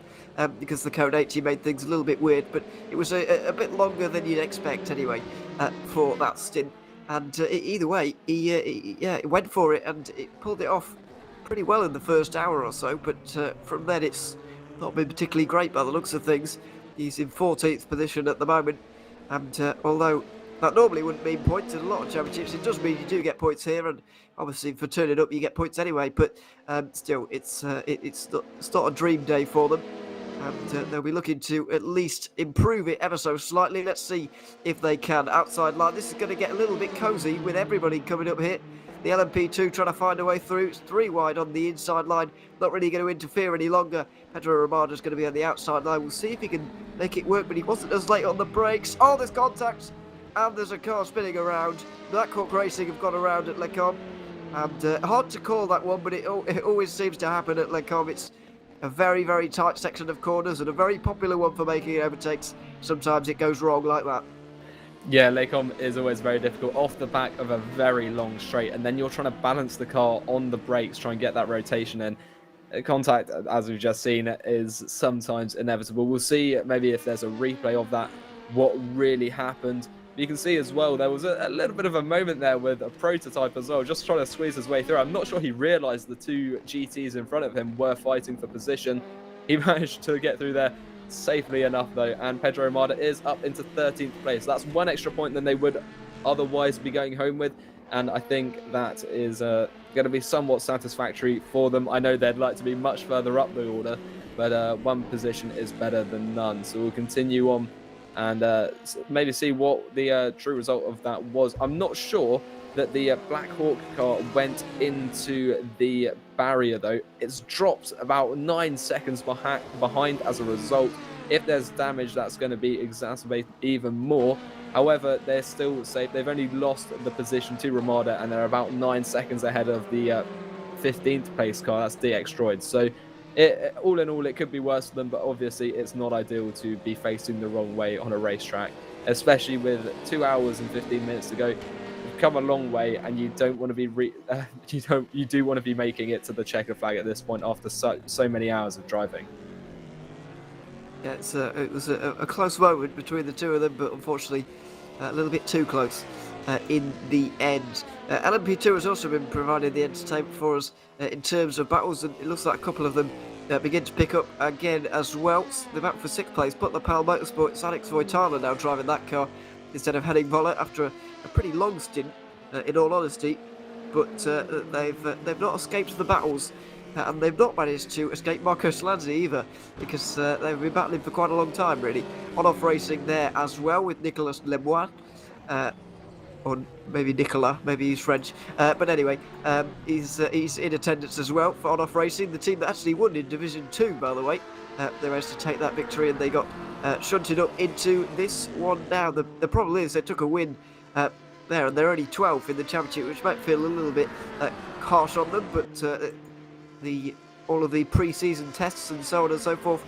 because the Code 80 made things a little bit weird, but it was a bit longer than you'd expect anyway for that stint. And either way, he went for it, and it pulled it off pretty well in the first hour or so, but from then it's not been particularly great by the looks of things. He's in 14th position at the moment, and although that normally wouldn't mean points in a lot of championships, it does mean you do get points here, and obviously for turning up you get points anyway, but still it's not a dream day for them, and they'll be looking to at least improve it ever so slightly. Let's see if they can. Outside line, this is going to get a little bit cosy with everybody coming up here. The LMP2 trying to find a way through. It's 3 wide on the inside line, not really going to interfere any longer. Pedro Ramada's going to be on the outside line. We'll see if he can make it work, but he wasn't as late on the brakes. Oh, there's contact, and there's a car spinning around. Black Hawk Racing have gone around at Lecom, and hard to call that one, but it always seems to happen at Lecom. It's a very, very tight section of corners, and a very popular one for making overtakes. Sometimes it goes wrong like that. Yeah, Lecom is always very difficult off the back of a very long straight, and then you're trying to balance the car on the brakes, try and get that rotation in. Contact, as we've just seen, is sometimes inevitable. We'll see maybe if there's a replay of that, what really happened. You can see as well, there was a little bit of a moment there with a prototype as well, just trying to squeeze his way through. I'm not sure he realised the 2 GTs in front of him were fighting for position. He managed to get through there safely enough though, and Pedro Ramada is up into 13th place. That's 1 extra point than they would otherwise be going home with, and I think that is going to be somewhat satisfactory for them. I know they'd like to be much further up the order, but 1 position is better than none. So we'll continue on and maybe see what the true result of that was. I'm not sure that the Black Hawk car went into the barrier though. It's dropped about 9 seconds behind as a result. If there's damage, that's going to be exacerbated even more. However, they're still safe. They've only lost the position to Ramada, and they're about 9 seconds ahead of the 15th place car. That's DX Droid. So all in all, it could be worse for them, but obviously it's not ideal to be facing the wrong way on a racetrack, especially with 2 hours and 15 minutes to go. You've come a long way, and you don't want to be you do want to be making it to the checker flag at this point after so many hours of driving. Yeah, it was a close moment between the two of them, but unfortunately a little bit too close in the end. LMP2 has also been providing the entertainment for us in terms of battles, and it looks like a couple of them begin to pick up again as well. They're back for 6th place. Butler Pal Motorsport, it's Alex Voitala now driving that car instead of Henning Voller after a pretty long stint, in all honesty. But they've not escaped the battles, and they've not managed to escape Marco Solanzi either, because they've been battling for quite a long time really. On-off racing there as well with Nicolas Lemoine, or maybe Nicolas, maybe he's French, but anyway, he's in attendance as well for On-Off Racing, the team that actually won in Division 2, by the way. They managed to take that victory, and they got shunted up into this one now. The problem is they took a win there, and they're only 12th in the championship, which might feel a little bit harsh on them, but all of the pre-season tests and so on and so forth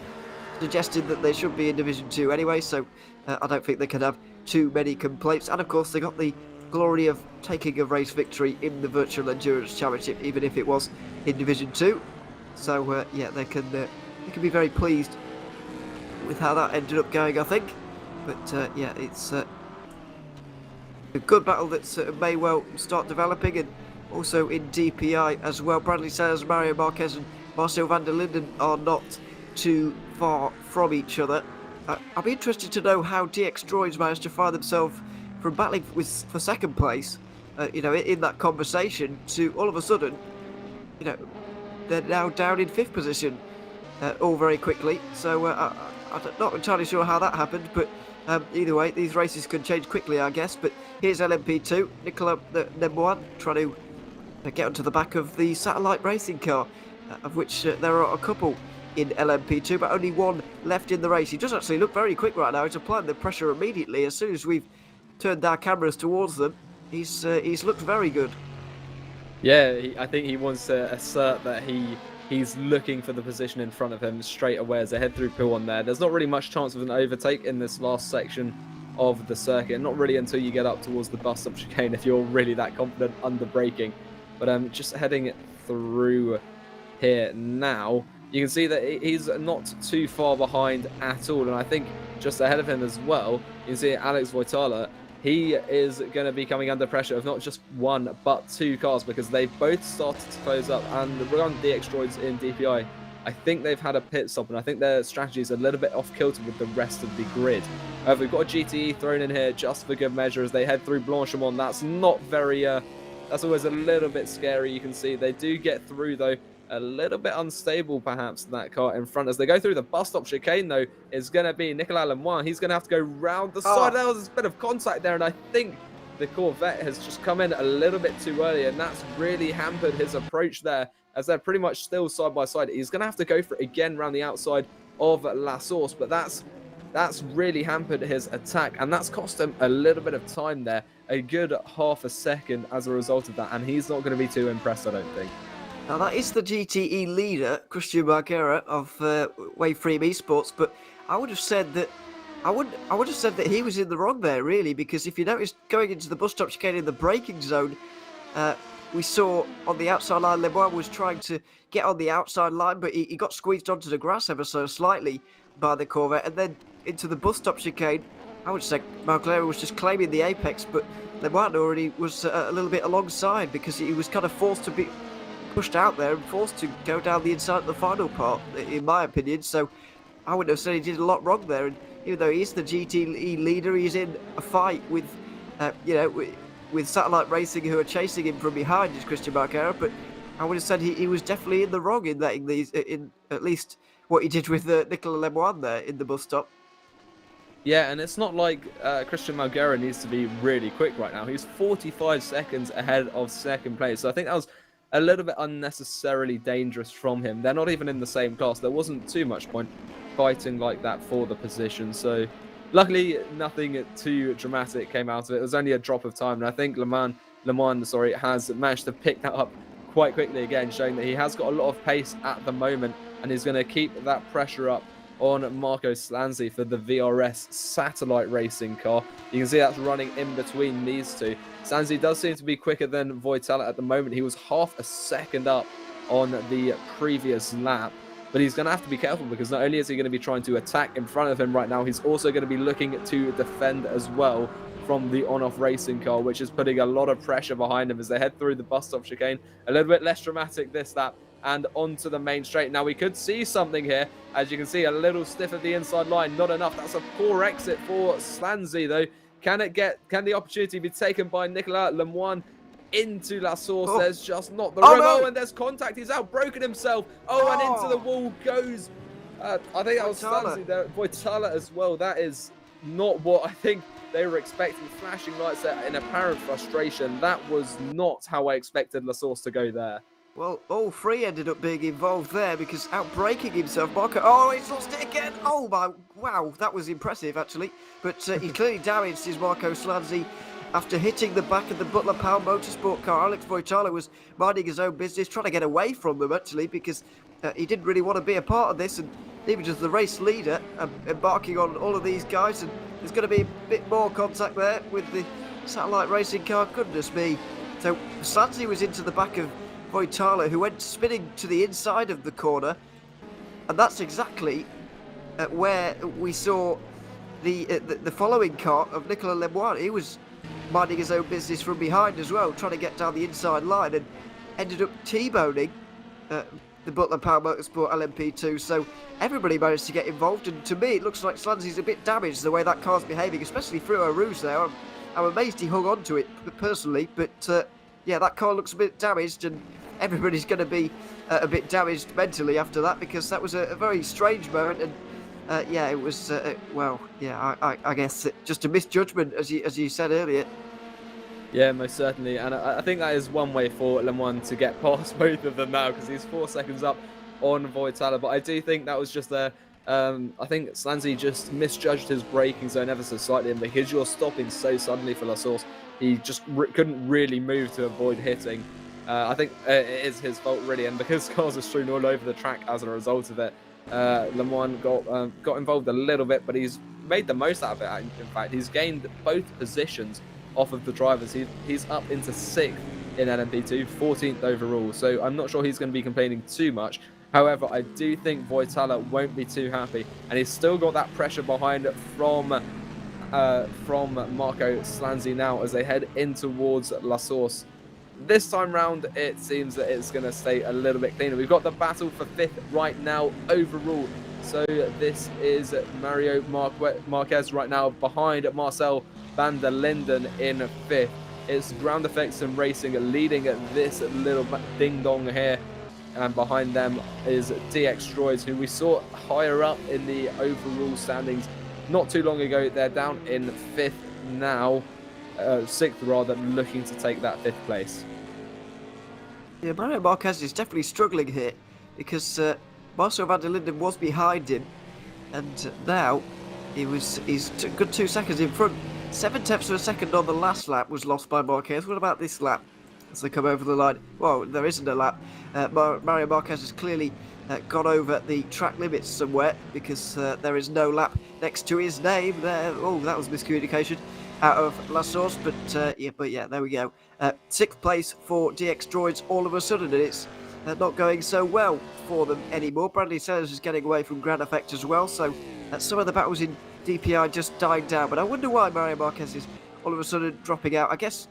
suggested that they should be in Division 2 anyway, so I don't think they can have too many complaints. And of course they got the glory of taking a race victory in the Virtual Endurance Championship, even if it was in Division 2. So, yeah, they can be very pleased with how that ended up going, I think. But, yeah, it's a good battle that may well start developing, and also in DPI as well. Bradley Sayers, Mario Marquez and Marcel van der Linden are not too far from each other. I'll be interested to know how DX Droids managed to find themselves from battling for second place, in that conversation, to all of a sudden, they're now down in 5th position all very quickly. So I'm not entirely sure how that happened, but either way, these races can change quickly, I guess. But here's LMP2, Nicolas Lemoine trying to get onto the back of the satellite racing car, of which there are a couple in LMP2, but only one left in the race. He does actually look very quick right now. He's applying the pressure immediately. As soon as we've turned our cameras towards them, he's looked very good. Yeah, I think he wants to assert that he's looking for the position in front of him straight away as they head through P1 there. There's not really much chance of an overtake in this last section of the circuit, not really until you get up towards the bus stop chicane if you're really that confident under braking. But just heading through here now, you can see that he's not too far behind at all, and I think just ahead of him as well, you can see Alex Voitala. He is going to be coming under pressure of not just one, but 2 cars, because they've both started to close up. And regarding DX Droids in DPI, I think they've had a pit stop, and I think their strategy is a little bit off kilter with the rest of the grid. We've got a GTE thrown in here just for good measure as they head through Blanchimont. That's not very, that's always a little bit scary. You can see they do get through, though. A little bit unstable, perhaps, that car in front. As they go through the bus stop chicane, though, is going to be Nicolas Lemoine. He's going to have to go round the side. There was a bit of contact there, and I think the Corvette has just come in a little bit too early, and that's really hampered his approach there, as they're pretty much still side by side. He's going to have to go for it again around the outside of La Source, but that's really hampered his attack, and that's cost him a little bit of time there, a good half a second as a result of that, and he's not going to be too impressed, I don't think. Now that is the GTE leader, Christian Marguera of Waveframe Esports, but I would have said that he was in the wrong there, really, because if you notice going into the bus stop chicane in the braking zone, we saw on the outside line Lemoine was trying to get on the outside line, but he got squeezed onto the grass ever so slightly by the Corvette, and then into the bus stop chicane. I would say Marguera was just claiming the apex, but Lemoine already was a little bit alongside, because he was kind of forced to be pushed out there and forced to go down the inside of the final part, in my opinion. So I would have said he did a lot wrong there, and even though he is the GTE leader, he's in a fight with with Satellite Racing, who are chasing him from behind, is Christian Marguera. But I would have said he was definitely in the wrong in letting these, in at least what he did with Nicolas Lemoine there in the bus stop. Yeah, and it's not like Christian Marguera needs to be really quick right now. He's 45 seconds ahead of second place, so I think that was a little bit unnecessarily dangerous from him. They're not even in the same class. There wasn't too much point fighting like that for the position. So luckily, nothing too dramatic came out of it. It was only a drop of time. And I think Lemoine has managed to pick that up quite quickly again, showing that he has got a lot of pace at the moment and is going to keep that pressure up on Marco Slanzi for the VRS satellite racing car. You can see that's running in between these two. Slanzi does seem to be quicker than Voitala at the moment. He was half a second up on the previous lap, but he's going to have to be careful, because not only is he going to be trying to attack in front of him right now, he's also going to be looking to defend as well from the on-off racing car, which is putting a lot of pressure behind him as they head through the bus stop chicane. A little bit less dramatic this lap, and onto the main straight. Now we could see something here. As you can see, a little stiff at the inside line, not enough. That's a poor exit for Slanzi though. Can the opportunity be taken by Nicolas Lemoine into La Source? Oh. There's just not the room. No. Oh, and there's contact. He's out, broken himself. Oh, and into the wall goes. I think that was Slanzi there. Voitala as well. That is not what I think they were expecting. Flashing lights there in apparent frustration. That was not how I expected La Source to go there. Well, all three ended up being involved there, because outbraking himself, Marco. Oh, he's lost it again. Oh my, wow, that was impressive actually. But he clearly damaged his Marco Slanzi after hitting the back of the Butler Power Motorsport car. Alex Voitala was minding his own business, trying to get away from them actually, because he didn't really want to be a part of this, and even just the race leader embarking on all of these guys. And there's going to be a bit more contact there with the satellite racing car, goodness me. So Slanzy was into the back of Voitala, who went spinning to the inside of the corner, and that's exactly where we saw the following car of Nicola Lemoine. He was minding his own business from behind as well, trying to get down the inside line, and ended up T-boning the Butler Power Motorsport LMP2. So everybody managed to get involved, and to me it looks like Slanzy's a bit damaged the way that car's behaving, especially through Eau Rouge there. I'm amazed he hung on to it personally, but yeah, that car looks a bit damaged, and everybody's going to be a bit damaged mentally after that, because that was a very strange moment. And yeah, it was well, yeah, I guess just a misjudgment, as you said earlier. Yeah, most certainly, and I think that is one way for Lemoine to get past both of them now, because he's 4 seconds up on Voitala. But I do think that was just I think Slanzy just misjudged his braking zone ever so slightly, and because you're stopping so suddenly for La Source, he just couldn't really move to avoid hitting. I think it is his fault really, and because cars are strewn all over the track as a result of it, Lemoine got involved a little bit, but he's made the most out of it. In fact, he's gained both positions off of the drivers. He's up into 6th in LMP2, 14th overall, so I'm not sure he's going to be complaining too much. However, I do think Voitala won't be too happy, and he's still got that pressure behind from Marco Slanzy now as they head in towards La Source. This time round, it seems that it's going to stay a little bit cleaner. We've got the battle for 5th right now overall. So this is Mario Marquez right now behind Marcel van der Linden in 5th. It's Ground Effects and Racing leading this little ding-dong here. And behind them is DX Droids, who we saw higher up in the overall standings not too long ago. They're down in 5th now. 6th rather, looking to take that 5th place. Yeah, Mario Marquez is definitely struggling here, because Marcel van der Linden was behind him, and now he's a good 2 seconds in front. 7/10 of a second on the last lap was lost by Marquez. What about this lap as they come over the line? Well, there isn't a lap. Mario Marquez has clearly gone over the track limits somewhere, because there is no lap next to his name there. Oh, that was miscommunication out of La Source, but yeah, there we go. 6th place for DX Droids all of a sudden, and it's not going so well for them anymore. Bradley Sellers is getting away from Ground Effect as well, so some of the battles in DPI just dying down. But I wonder why Mario Marquez is all of a sudden dropping out. I guess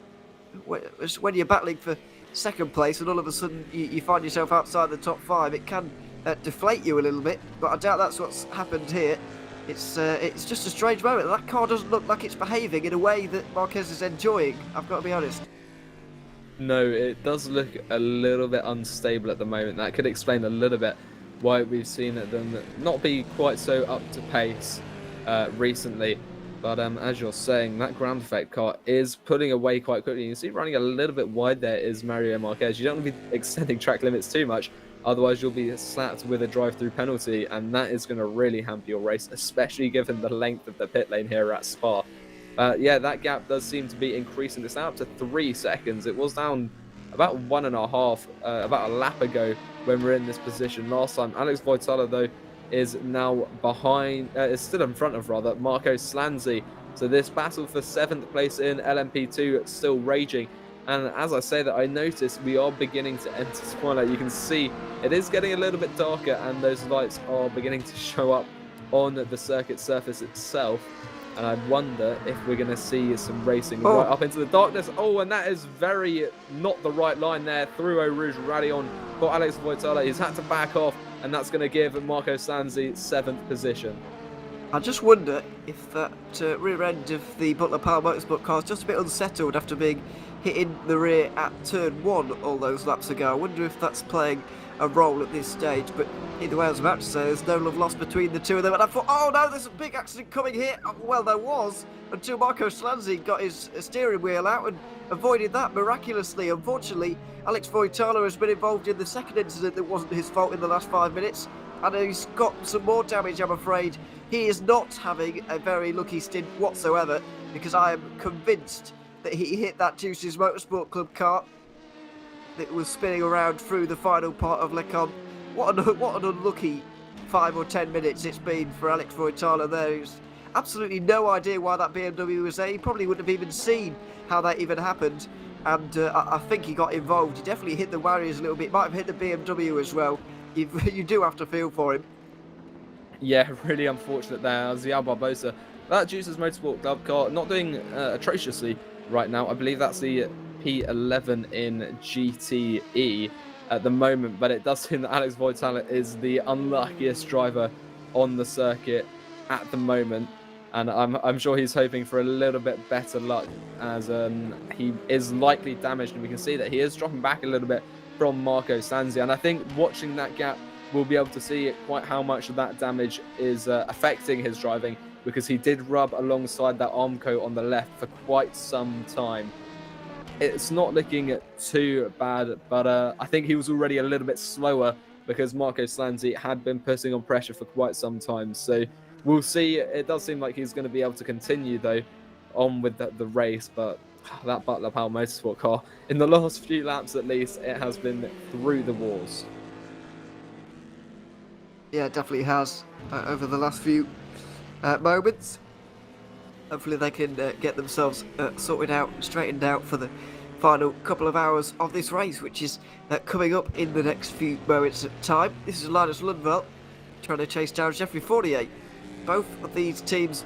when you're battling for 2nd place and all of a sudden you find yourself outside the top 5, it can deflate you a little bit, but I doubt that's what's happened here. It's just a strange moment. That car doesn't look like it's behaving in a way that Marquez is enjoying, I've got to be honest. No, it does look a little bit unstable at the moment. That could explain a little bit why we've seen them not be quite so up to pace recently. But as you're saying, that Ground Effect car is pulling away quite quickly. You see running a little bit wide there is Mario Marquez. You don't want to be extending track limits too much, otherwise you'll be slapped with a drive-through penalty, and that is going to really hamper your race, especially given the length of the pit lane here at Spa. Yeah, that gap does seem to be increasing. It's now up to 3 seconds. It was down about 1.5, about a lap ago when we were in this position last time. Alex Voitala, though, is now behind, is still in front of, rather, Marco Slanzy. So this battle for 7th place in LMP2 still raging. And as I say that, I notice we are beginning to enter twilight. You can see it is getting a little bit darker, and those lights are beginning to show up on the circuit surface itself. And I wonder if we're going to see some racing right up into the darkness. Oh, and that is very not the right line there through Eau Rouge Radion for Alex Voitala. He's had to back off, and that's going to give Marco Slanzy 7th position. I just wonder if that rear end of the Butler Power Motorsport car is just a bit unsettled after being hit in the rear at turn 1 all those laps ago. I wonder if that's playing a role at this stage, but either way, I was about to say there's no love lost between the two of them, and I thought, oh no, there's a big accident coming here. Well, there was, until Marco Slanzy got his steering wheel out and avoided that miraculously. Unfortunately, Alex Voitala has been involved in the 2nd incident that wasn't his fault in the last 5 minutes, and he's got some more damage, I'm afraid. He is not having a very lucky stint whatsoever, because I am convinced that he hit that Juices Motorsport Club car that was spinning around through the final part of Lecom. What an unlucky 5 or 10 minutes it's been for Alex Voitala there. He's absolutely no idea why that BMW was there. He probably wouldn't have even seen how that even happened. And I think he got involved. He definitely hit the barriers a little bit. Might have hit the BMW as well. You do have to feel for him. Yeah, really unfortunate there. Zial Barbosa, that Juice's Motorsport Club car, not doing atrociously right now. I believe that's the P11 in GTE at the moment, but it does seem that Alex Voitala is the unluckiest driver on the circuit at the moment. And I'm sure he's hoping for a little bit better luck, as he is likely damaged, and we can see that he is dropping back a little bit from Marco Sanzi. And I think watching that gap, we'll be able to see quite how much of that damage is affecting his driving, because he did rub alongside that Armco on the left for quite some time. It's not looking too bad, but I think he was already a little bit slower because Marco Sanzi had been putting on pressure for quite some time. So we'll see. It does seem like he's going to be able to continue, though, on with the race, but that Butler Powell Motorsport car, in the last few laps at least, it has been through the walls. Yeah, it definitely has over the last few moments. Hopefully they can get themselves sorted out and straightened out for the final couple of hours of this race, which is coming up in the next few moments of time. This is Linus Lundveld trying to chase down Jeffrey Fournier. Both of these teams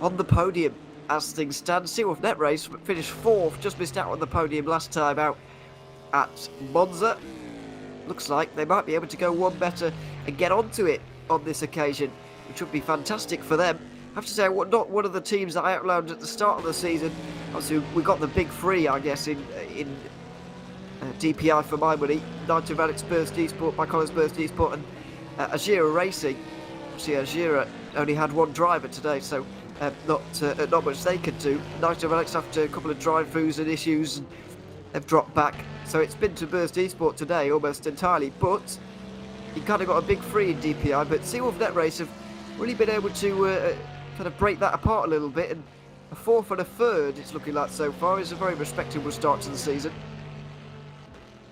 on the podium as things stand. Seawolf Net Race finished 4th, just missed out on the podium last time out at Monza. Looks like they might be able to go one better and get onto it on this occasion, which would be fantastic for them. I have to say, not one of the teams that I outlined at the start of the season. Obviously, we got the big three, I guess, in DPI for my money. Nitro Valix Burst Esport, by Collins Burst Esport, and Azira Racing. Obviously, Azira only had one driver today, so not much they could do. Nitro Valix, after a couple of drive-throughs and issues, and they've dropped back. So it's been to Burst Esport today almost entirely, but you kind of got a big three in DPI. But Seawolf Net Race have really been able to kind of break that apart a little bit, and a 4th and a 3rd it's looking like so far is a very respectable start to the season.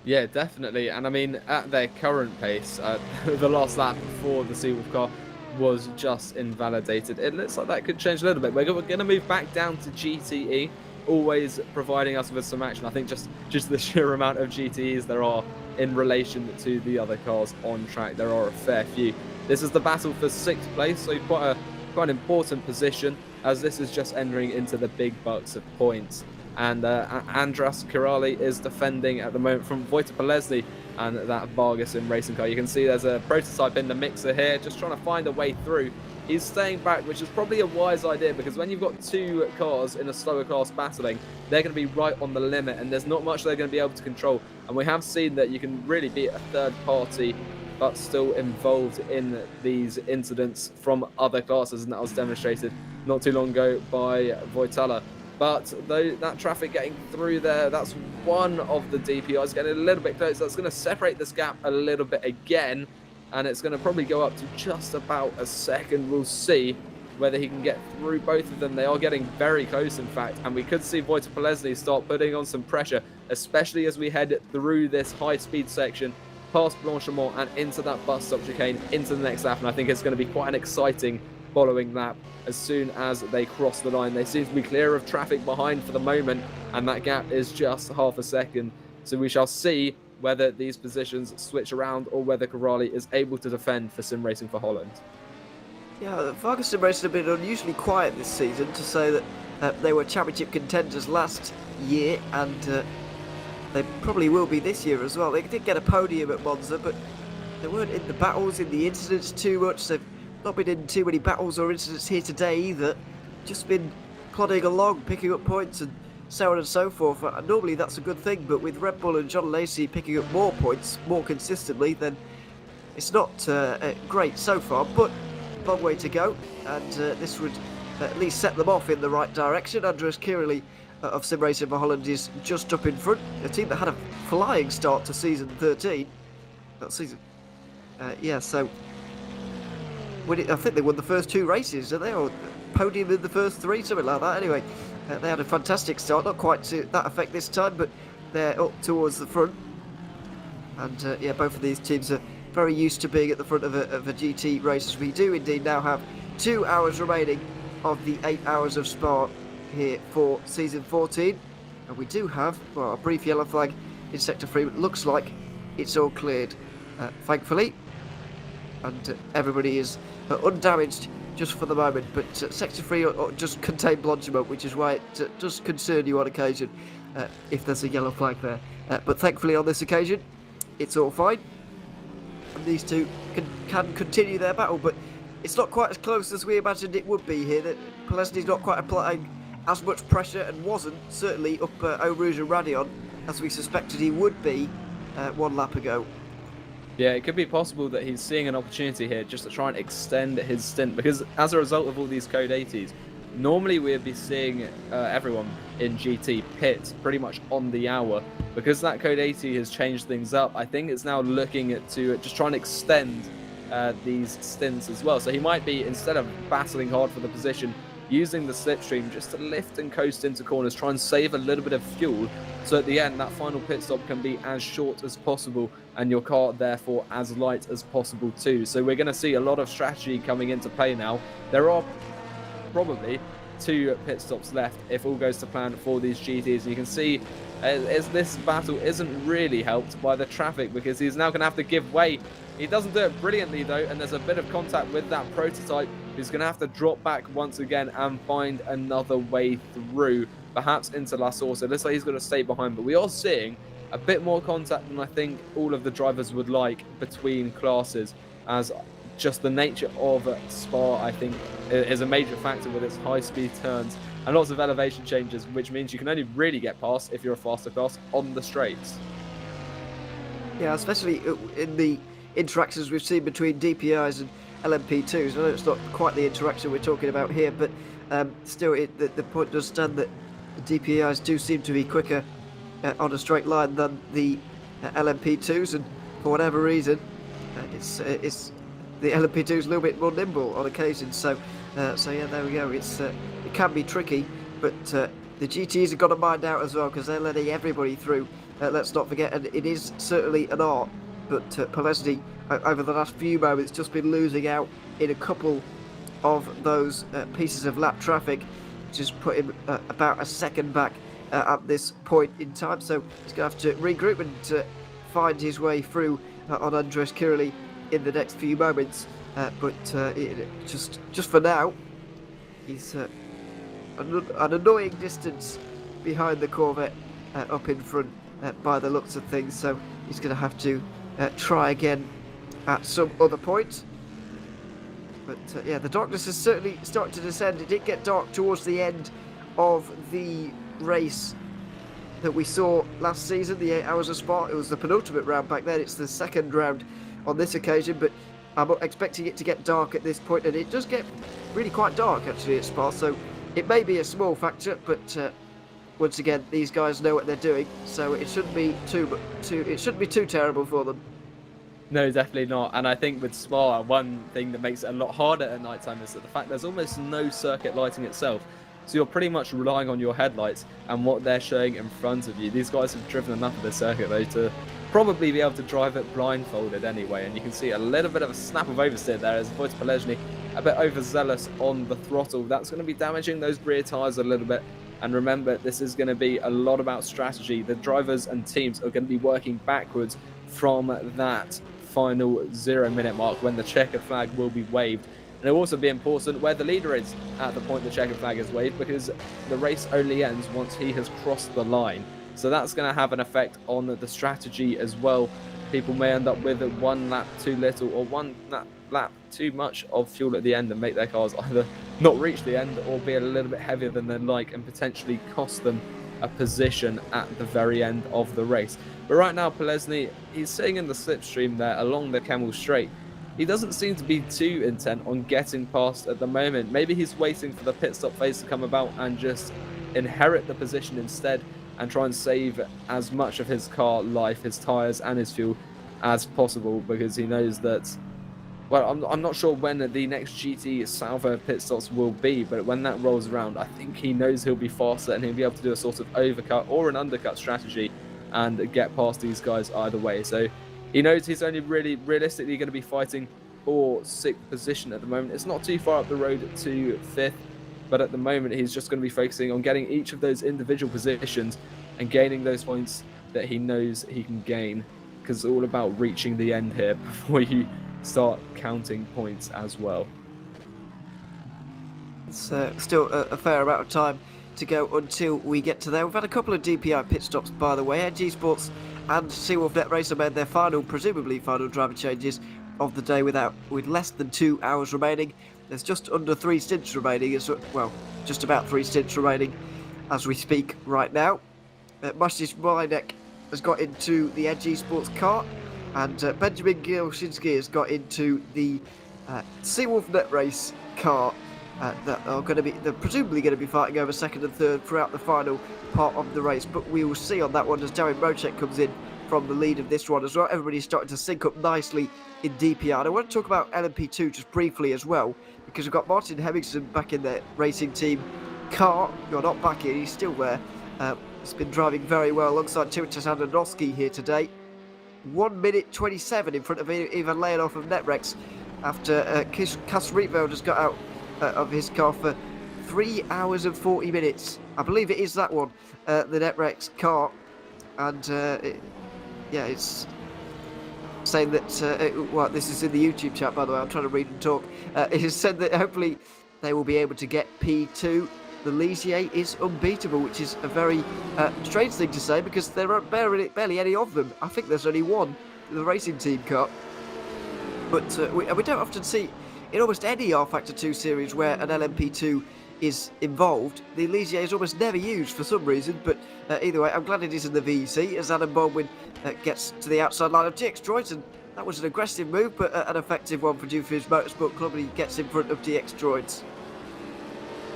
Yeah, definitely. And I mean, at their current pace, the last lap before the Seawolf car was just invalidated. It looks like that could change a little bit. We're going to move back down to GTE, always providing us with some action. I think just the sheer amount of GTEs there are in relation to the other cars on track, there are a fair few. This is the battle for 6th place, so quite an important position, as this is just entering into the big bucks of points. And Andras Kirali is defending at the moment from Wojtek Polesny and that Vargas in racing car. You can see there's a prototype in the mixer here, just trying to find a way through. He's staying back, which is probably a wise idea, because when you've got two cars in a slower class battling, they're going to be right on the limit, and there's not much they're going to be able to control. And we have seen that you can really beat a third party but still involved in these incidents from other classes, and that was demonstrated not too long ago by Voitala. But though that traffic getting through there, that's one of the DPIs getting a little bit close. That's going to separate this gap a little bit again, and it's going to probably go up to just about a second. We'll see whether he can get through both of them. They are getting very close, in fact, and we could see Wojtek Polesny start putting on some pressure, especially as we head through this high-speed section, past Blanchimont and into that bus stop chicane, into the next lap. And I think it's going to be quite an exciting following lap as soon as they cross the line. They seem to be clear of traffic behind for the moment, and that gap is just half a second. So we shall see whether these positions switch around or whether Corrali is able to defend for Sim Racing for Holland. Yeah, Vargas Sim Racing have been unusually quiet this season, to say that they were championship contenders last year, and they probably will be this year as well. They did get a podium at Monza, but they weren't in the battles, in the incidents too much. They've not been in too many battles or incidents here today either. Just been plodding along, picking up points and so on and so forth. Normally that's a good thing, but with Red Bull and John Lacey picking up more points more consistently, then it's not great so far, but a long way to go, and this would at least set them off in the right direction. Andres Kirali of Sim Racing for Holland is just up in front, a team that had a flying start to season 13. That season, so I think they won the first 2 races, didn't they? Or podium in the first 3, something like that. Anyway, they had a fantastic start, not quite to that effect this time, but they're up towards the front. And both of these teams are very used to being at the front of a GT race. We do indeed now have 2 hours remaining of the 8 Hours of Spa here for season 14. And we do have, well, a brief yellow flag in Sector 3, but looks like it's all cleared, thankfully. And everybody is undamaged just for the moment. But Sector 3 just contained Blanchiment, which is why it does concern you on occasion if there's a yellow flag there. But thankfully on this occasion, it's all fine. And these two can continue their battle, but it's not quite as close as we imagined it would be here. That Polesny's not quite applying as much pressure and wasn't, certainly, up Eau Rouge and Radion as we suspected he would be 1 lap ago. Yeah, it could be possible that he's seeing an opportunity here just to try and extend his stint, because as a result of all these Code 80s, normally we'd be seeing everyone in GT pit pretty much on the hour. Because that Code 80 has changed things up, I think it's now looking to just try and extend these stints as well. So he might be, instead of battling hard for the position, using the slipstream just to lift and coast into corners, try and save a little bit of fuel, so at the end that final pit stop can be as short as possible and your car therefore as light as possible too. So we're going to see a lot of strategy coming into play now. There are probably 2 pit stops left if all goes to plan for these GTs. You can see as this battle isn't really helped by the traffic, because he's now going to have to give way. He doesn't do it brilliantly though, and there's a bit of contact with that prototype, who's going to have to drop back once again and find another way through, perhaps into La Source. It looks like he's going to stay behind, but we are seeing a bit more contact than I think all of the drivers would like between classes, as just the nature of Spa, I think, is a major factor with its high-speed turns and lots of elevation changes, which means you can only really get past if you're a faster class on the straights. Yeah, especially in the interactions we've seen between DPIs and LMP2s. I know it's not quite the interaction we're talking about here, but still, the point does stand that the DPIs do seem to be quicker on a straight line than the LMP2s, and for whatever reason, it's the LMP2's a little bit more nimble on occasion. So yeah, there we go. It can be tricky, but the GTs have got to mind out as well, because they're letting everybody through. Let's not forget, and it is certainly an art. But Polesny, over the last few moments, just been losing out in a couple of those pieces of lap traffic, which has put him about a second back at this point in time. So he's going to have to regroup and find his way through on Andres Curley in the next few moments. But just for now, he's an annoying distance behind the Corvette up in front by the looks of things. So he's going to have to try again at some other point. But yeah, the darkness has certainly started to descend. It did get dark towards the end of the race that we saw last season, the 8 Hours of Spa. It was the penultimate round back then. It's the second round on this occasion, but I'm expecting it to get dark at this point, and it does get really quite dark actually at Spa, so it may be a small factor, but once again, these guys know what they're doing, so it shouldn't be too terrible for them. No, definitely not. And I think with Spa, one thing that makes it a lot harder at night time is that the fact there's almost no circuit lighting itself. So you're pretty much relying on your headlights and what they're showing in front of you. These guys have driven enough of the circuit though to probably be able to drive it blindfolded anyway. And you can see a little bit of a snap of oversteer there as Voigt Polesny a bit overzealous on the throttle. That's going to be damaging those rear tyres a little bit. And remember, this is going to be a lot about strategy. The drivers and teams are going to be working backwards from that final 0 minute mark when the checkered flag will be waved. And it'll also be important where the leader is at the point the checkered flag is waved, because the race only ends once he has crossed the line. So that's going to have an effect on the strategy as well. People may end up with 1 lap too little or 1 lap too much of fuel at the end and make their cars either not reach the end or be a little bit heavier than they'd like and potentially cost them a position at the very end of the race. But right now, Polesny, he's sitting in the slipstream there along the Camel Straight. He doesn't seem to be too intent on getting past at the moment. Maybe he's waiting for the pit stop phase to come about and just inherit the position instead and try and save as much of his car life, his tyres and his fuel as possible, because he knows that, well, I'm not sure when the next GT Salvo pit stops will be, but when that rolls around, I think he knows he'll be faster and he'll be able to do a sort of overcut or an undercut strategy and get past these guys either way. So he knows he's only really realistically going to be fighting for 6th position at the moment. It's not too far up the road to 5th. But at the moment, he's just going to be focusing on getting each of those individual positions and gaining those points that he knows he can gain, because it's all about reaching the end here before you start counting points as well. It's still a fair amount of time to go until we get to there. We've had a couple of DPI pit stops, by the way. Edge Esports and Seawolf Net Racer made their presumably final driver changes of the day with less than 2 hours remaining. There's just under 3 stints remaining, well, just about 3 stints remaining as we speak right now. Maciej Majek has got into the Edge Esports car, and Benjamin Gilshinski has got into the Seawolf Net Race car. That are they're presumably going to be fighting over second and third throughout the final part of the race. But we will see on that one as Darren Mocek comes in from the lead of this one as well. Everybody's starting to sync up nicely in DPR. And I want to talk about LMP2 just briefly as well, because we've got Martin Hemmingson back in the racing team car. You're not back in, he's still there. He's been driving very well alongside Timothy Andonovski here today. 1 minute 27 in front of Ivan Leonov of Netrex after Cas Rietveld has got out of his car for 3 hours and 40 minutes. I believe it is that one, the Netrex car. And it's saying that, well, this is in the YouTube chat, by the way, I'm trying to read and talk. It has said that hopefully they will be able to get P2. The Ligier is unbeatable, which is a very strange thing to say, because there are barely any of them. I think there's only one, the racing team car. But we don't often see in almost any rFactor 2 series where an LMP2 is involved. The Ligier is almost never used for some reason, but either way, I'm glad it is in the VEC as Adam Baldwin gets to the outside line of DX Droids, and that was an aggressive move, but an effective one for Doofus Motorsport Club, and he gets in front of DX Droids.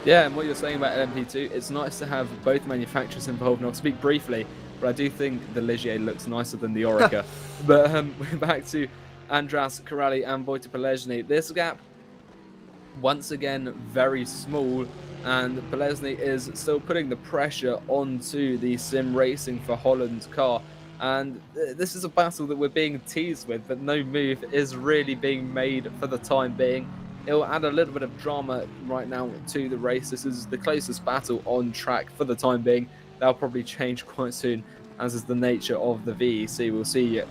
Yeah, and what you're saying about LMP2, it's nice to have both manufacturers involved, and I'll speak briefly, but I do think the Ligier looks nicer than the Orica. But we're back to Andras Corrali and Wojtek Polesny. This gap, once again, very small, and Polesny is still putting the pressure onto the Sim Racing for Holland car. And this is a battle that we're being teased with, but no move is really being made for the time being. It'll add a little bit of drama right now to the race. This is the closest battle on track for the time being. That'll probably change quite soon, as is the nature of the VEC. We'll see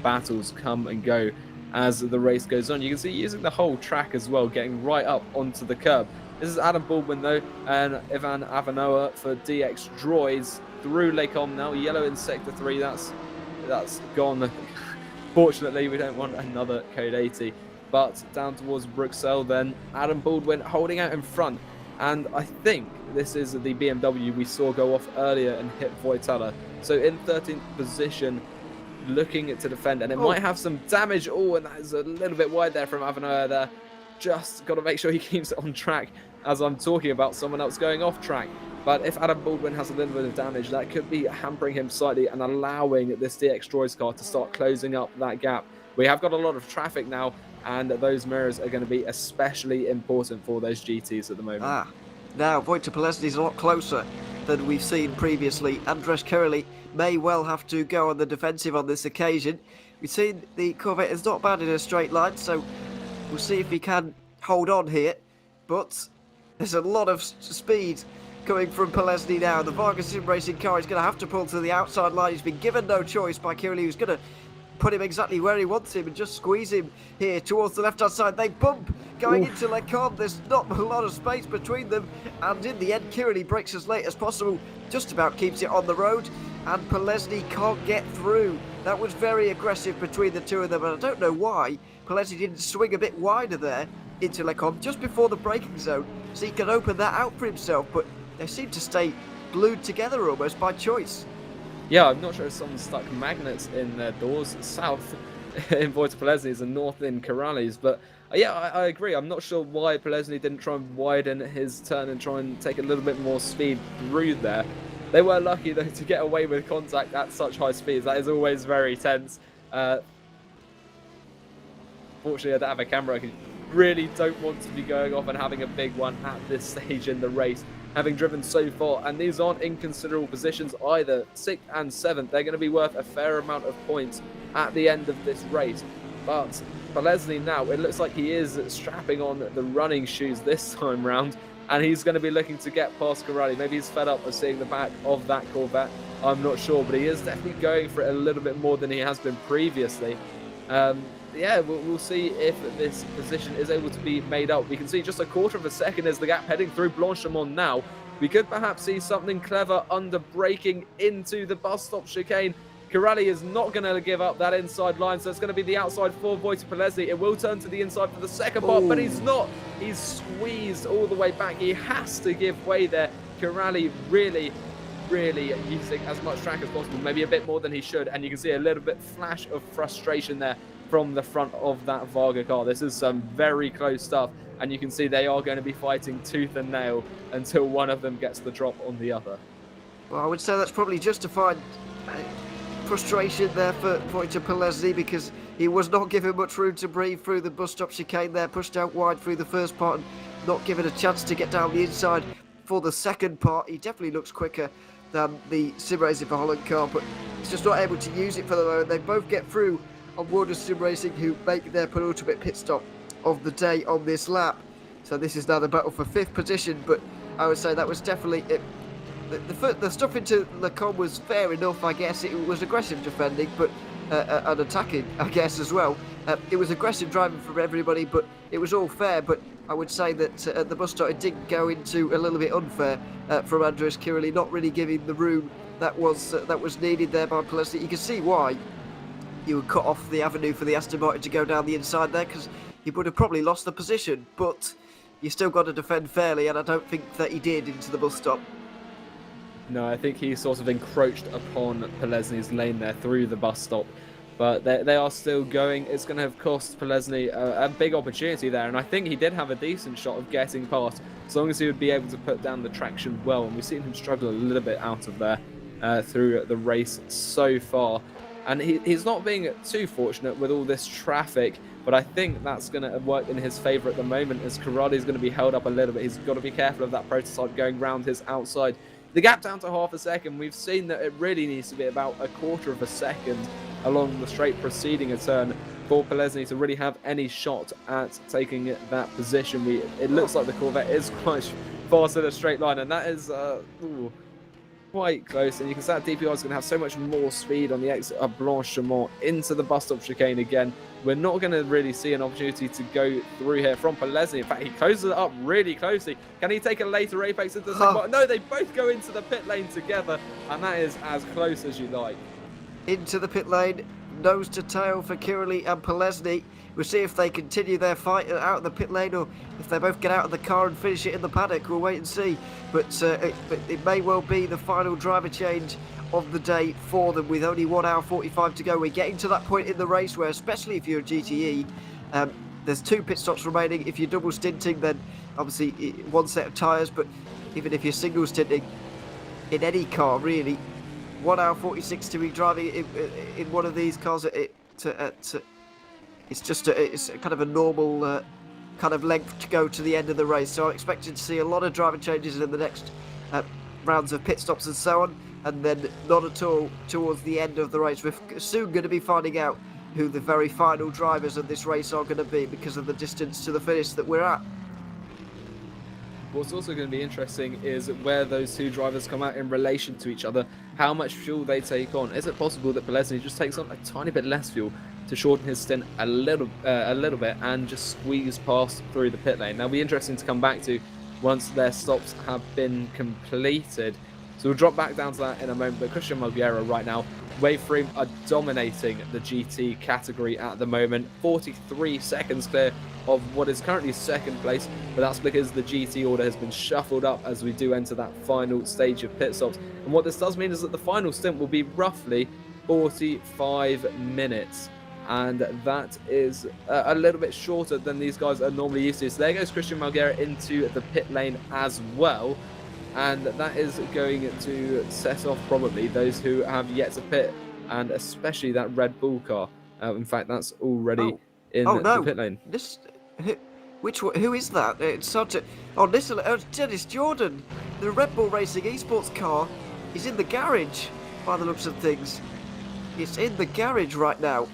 battles come and go as the race goes on. You can see using the whole track as well, getting right up onto the curb. This is Adam Baldwin though, and Ivan Avanoa for DX Droids through Lecom now. Yellow in sector 3. That's gone. Fortunately, we don't want another code 80. But down towards Bruxelles then, Adam Baldwin holding out in front. And I think this is the BMW we saw go off earlier and hit Voitala. So in 13th position, looking to defend, and it might have some damage. Oh, and that is a little bit wide there from Avanoa there. Just got to make sure he keeps it on track as I'm talking about someone else going off track. But if Adam Baldwin has a little bit of damage, that could be hampering him slightly and allowing this DX Droids car to start closing up that gap. We have got a lot of traffic now, and those mirrors are going to be especially important for those GTs at the moment. Now Wojtek Polesny is a lot closer than we've seen previously. Andras Corrali may well have to go on the defensive on this occasion. We've seen the Corvette is not bad in a straight line, so we'll see if he can hold on here. But there's a lot of speed coming from Polesny now. The Vargas Sim Racing car is going to have to pull to the outside line. He's been given no choice by Corrali, who's going to put him exactly where he wants him and just squeeze him here towards the left-hand side. They bump going into Lecom. There's not a lot of space between them, and in the end, Corrali brakes as late as possible, just about keeps it on the road, and Polesny can't get through. That was very aggressive between the two of them, and I don't know why Polesny didn't swing a bit wider there into Lecom just before the braking zone, so he could open that out for himself, but they seem to stay glued together almost by choice. Yeah, I'm not sure if someone stuck magnets in their doors south in Wojtek Polesny's and north in Corrali's, but yeah, I agree. I'm not sure why Polesny didn't try and widen his turn and try and take a little bit more speed through there. They were lucky though to get away with contact at such high speeds. That is always very tense. Fortunately, I don't have a camera. I really don't want to be going off and having a big one at this stage in the race, having driven so far, and these aren't inconsiderable positions either. 6th and 7th, they're going to be worth a fair amount of points at the end of this race. But Polesny now, it looks like he is strapping on the running shoes this time round, and he's going to be looking to get past Corrali. Maybe he's fed up of seeing the back of that Corvette. I'm not sure, but he is definitely going for it a little bit more than he has been previously. Yeah, we'll see if this position is able to be made up. We can see just a quarter of a second as the gap heading through Blanchimont now. We could perhaps see something clever under braking into the bus stop chicane. Corrali is not going to give up that inside line, so it's going to be the outside for Wojciech Polesny. It will turn to the inside for the second part, but he's not. He's squeezed all the way back. He has to give way there. Corrali really using as much track as possible, maybe a bit more than he should, and you can see a little bit flash of frustration there from the front of that Varga car. This is some very close stuff, and you can see they are going to be fighting tooth and nail until one of them gets the drop on the other. Well, I would say that's probably justified frustration there for Wojciech Polesny, because he was not given much room to breathe through the bus stop chicane there, pushed out wide through the first part and not given a chance to get down the inside for the second part. He definitely looks quicker than the Sim Racing for Holland car, but he's just not able to use it for the moment. They both get through on Warner Sim Racing, who make their penultimate pit stop of the day on this lap. So this is now the battle for 5th position, but I would say that was definitely it. The stuff into Lecombe was fair enough, I guess. It was aggressive defending, but and attacking, I guess, as well. It was aggressive driving from everybody, but it was all fair. But I would say that at the bus stop, it did go into a little bit unfair from Andreas Kirili, not really giving the room that was needed there by Polesny. You can see why you would cut off the avenue for the Aston Martin to go down the inside there, because he would have probably lost the position. But you still got to defend fairly, and I don't think that he did into the bus stop. No, I think he sort of encroached upon Polesny's lane there through the bus stop. But they are still going. It's going to have cost Polesny a big opportunity there. And I think he did have a decent shot of getting past, as long as he would be able to put down the traction well. And we've seen him struggle a little bit out of there through the race so far. And he's not being too fortunate with all this traffic. But I think that's going to work in his favour at the moment, as Corrali is going to be held up a little bit. He's got to be careful of that prototype going round his outside. The gap down to half a second. We've seen that it really needs to be about a quarter of a second along the straight preceding a turn for Polesny to really have any shot at taking that position. It looks like the Corvette is quite fast in a straight line, and that is quite close. And you can see that DPR is going to have so much more speed on the exit of Blanchimont into the bus stop chicane again. We're not going to really see an opportunity to go through here from Polesny. In fact, he closes it up really closely. Can he take a later apex into the second part? No, they both go into the pit lane together, and that is as close as you like. Into the pit lane, nose to tail for Kirili and Polesny. We'll see if they continue their fight out of the pit lane, or if they both get out of the car and finish it in the paddock. We'll wait and see. But it may well be the final driver change of the day for them, with only 1 hour 45 to go. We're getting to that point in the race where, especially if you're a GTE, there's 2 pit stops remaining. If you're double stinting, then obviously 1 set of tyres, but even if you're single stinting in any car, really, 1 hour 46 to be driving in one of these cars, it's kind of a normal kind of length to go to the end of the race. So I'm expecting to see a lot of driver changes in the next rounds of pit stops and so on, and then not at all towards the end of the race. We're soon going to be finding out who the very final drivers of this race are going to be, because of the distance to the finish that we're at. What's also going to be interesting is where those 2 drivers come out in relation to each other, how much fuel they take on. Is it possible that Polesny just takes on a tiny bit less fuel to shorten his stint a little bit and just squeeze past through the pit lane? Now, it'll be interesting to come back to once their stops have been completed. So we'll drop back down to that in a moment. But Christian Mulguera right now, Waveframe are dominating the GT category at the moment. 43 seconds clear of what is currently 2nd place, but that's because the GT order has been shuffled up as we do enter that final stage of pit stops. And what this does mean is that the final stint will be roughly 45 minutes. And that is a little bit shorter than these guys are normally used to. So there goes Christian Mulguera into the pit lane as well. And that is going to set off probably those who have yet to pit, and especially that Red Bull car. In fact, that's already in the pit lane. Who is that? It's such a... Oh, listen, it's Dennis Jordan. The Red Bull Racing Esports car is in the garage, by the looks of things. It's in the garage right now.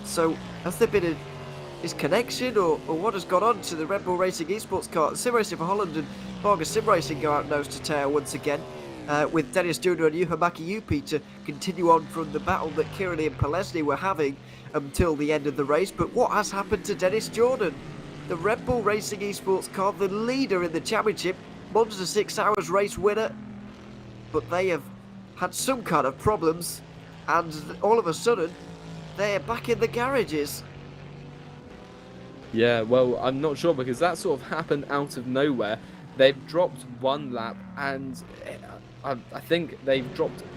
So, has there been his connection, or what has gone on to the Red Bull Racing Esports car? Sim Racing for Holland and Vargas Sim Racing go out nose to tail once again, with Dennis Jr. and Yuhamaki Yupi to continue on from the battle that Kirili and Polesny were having until the end of the race. But what has happened to Dennis Jordan? The Red Bull Racing Esports car, the leader in the championship, Monza 6 Hours race winner, but they have had some kind of problems, and all of a sudden they're back in the garages. Yeah, well, I'm not sure, because that sort of happened out of nowhere. They've dropped one lap, and I think they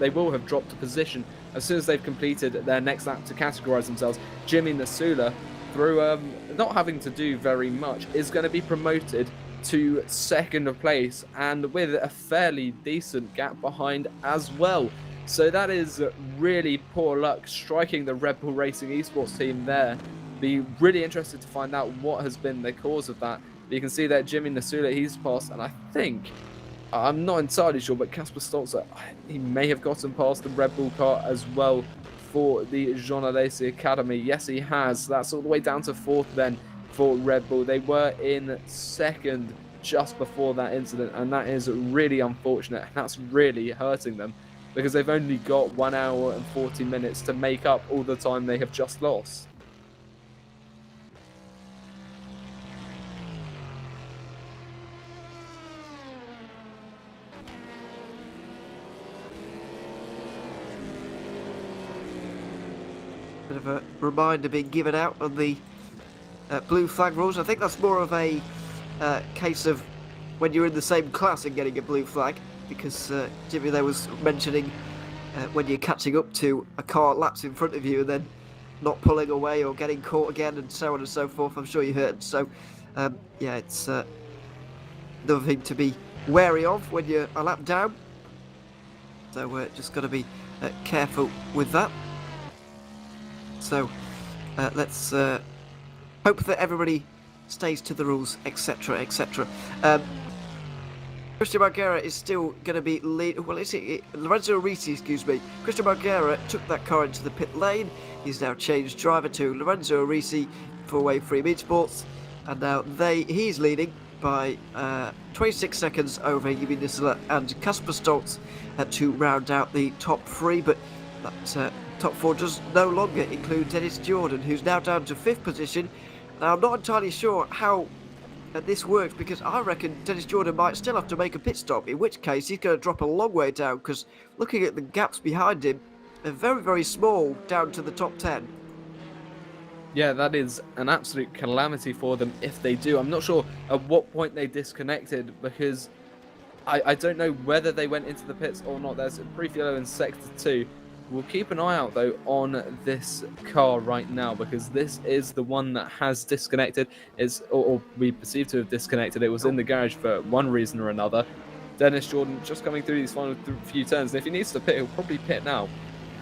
will have dropped a position as soon as they've completed their next lap to categorise themselves. Jimmy Nasula, through not having to do very much, is going to be promoted to second place, and with a fairly decent gap behind as well. So that is really poor luck striking the Red Bull Racing Esports team there. Be really interested to find out what has been the cause of that. But you can see that Jimmy Nasula, he's passed, and I think, I'm not entirely sure, but Kasper Stolzer, he may have gotten past the Red Bull car as well for the Jean Alesi Academy. Yes, he has. That's all the way down to 4th then for Red Bull. They were in 2nd just before that incident, and that is really unfortunate. That's really hurting them, because they've only got 1 hour and 40 minutes to make up all the time they have just lost. Bit of a reminder being given out on the blue flag rules. I think that's more of a case of when you're in the same class and getting a blue flag, because Jimmy there was mentioning when you're catching up to a car laps in front of you and then not pulling away or getting caught again and so on and so forth. I'm sure you heard. So yeah, it's another thing to be wary of when you're a lap down. So we're just got to be careful with that. So let's hope that everybody stays to the rules, etc., etc. Christian Margera is still going to be lead. Well, is it Lorenzo Ricci? Excuse me. Christian Margera took that car into the pit lane. He's now changed driver to Lorenzo Ricci for Wave 3 Motorsports, and now he's leading by 26 seconds over Yumi Nisela and Kasper Stolz to round out the top 3. But that top 4 does no longer include Dennis Jordan, who's now down to 5th position. Now, I'm not entirely sure how this works, because I reckon Dennis Jordan might still have to make a pit stop, in which case he's going to drop a long way down, because looking at the gaps behind him, they're very, very small down to the top 10. Yeah, that is an absolute calamity for them if they do. I'm not sure at what point they disconnected, because I don't know whether they went into the pits or not. There's a brief yellow in sector 2. We'll keep an eye out, though, on this car right now, because this is the one that has disconnected, or we perceive to have disconnected. It was in the garage for one reason or another. Dennis Jordan just coming through these final few turns, and if he needs to pit, he'll probably pit now.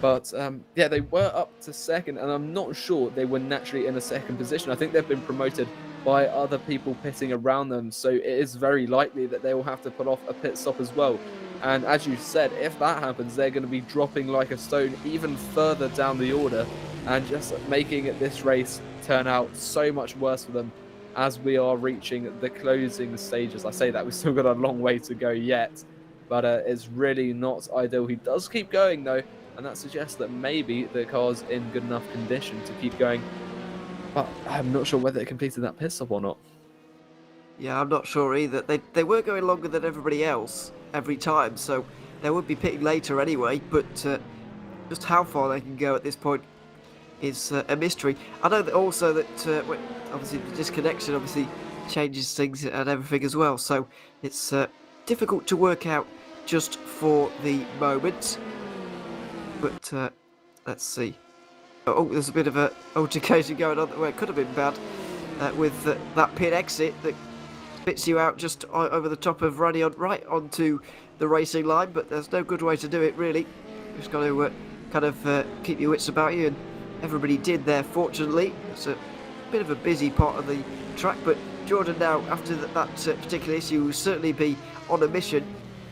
But, yeah, they were up to 2nd, and I'm not sure they were naturally in a 2nd position. I think they've been promoted by other people pitting around them, so it is very likely that they will have to put off a pit stop as well. And as you said, if that happens, they're going to be dropping like a stone even further down the order, and just making this race turn out so much worse for them as we are reaching the closing stages. I say that, we've still got a long way to go yet, but it's really not ideal. He does keep going, though, and that suggests that maybe the car's in good enough condition to keep going. But I'm not sure whether it completed that pit stop or not. Yeah, I'm not sure either. They were going longer than everybody else every time, so they would be pitting later anyway, but just how far they can go at this point is a mystery. I know that also that obviously the disconnection obviously changes things and everything as well, so it's difficult to work out just for the moment. But let's see. Oh, there's a bit of a altercation going on where it could have been bad with that pit exit that spits you out just over the top of running right onto the racing line, but there's no good way to do it really. You've just got to kind of keep your wits about you, and everybody did there, fortunately. It's a bit of a busy part of the track, but Jordan now, after that particular issue, will certainly be on a mission,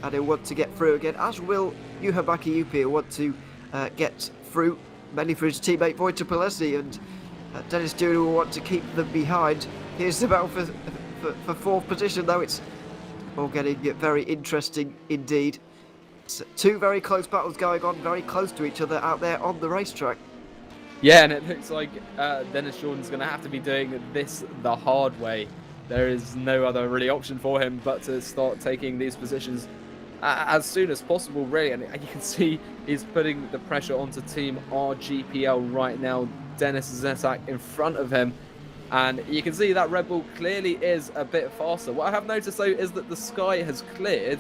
and he'll want to get through again, as will Yuhamaki Yupi. He'll want to get through, mainly for his teammate Wojtek Polesny, and Dennis Jr. will want to keep them behind. Here's the battle for 4th position, though. It's all getting very interesting indeed. Two very close battles going on, very close to each other out there on the racetrack. Yeah, and it looks like Dennis Jordan's going to have to be doing this the hard way. There is no other really option for him but to start taking these positions as soon as possible, really. And you can see he's putting the pressure onto Team RGPL right now. Dennis Zetak in front of him. And you can see that Red Bull clearly is a bit faster. What I have noticed, though, is that the sky has cleared.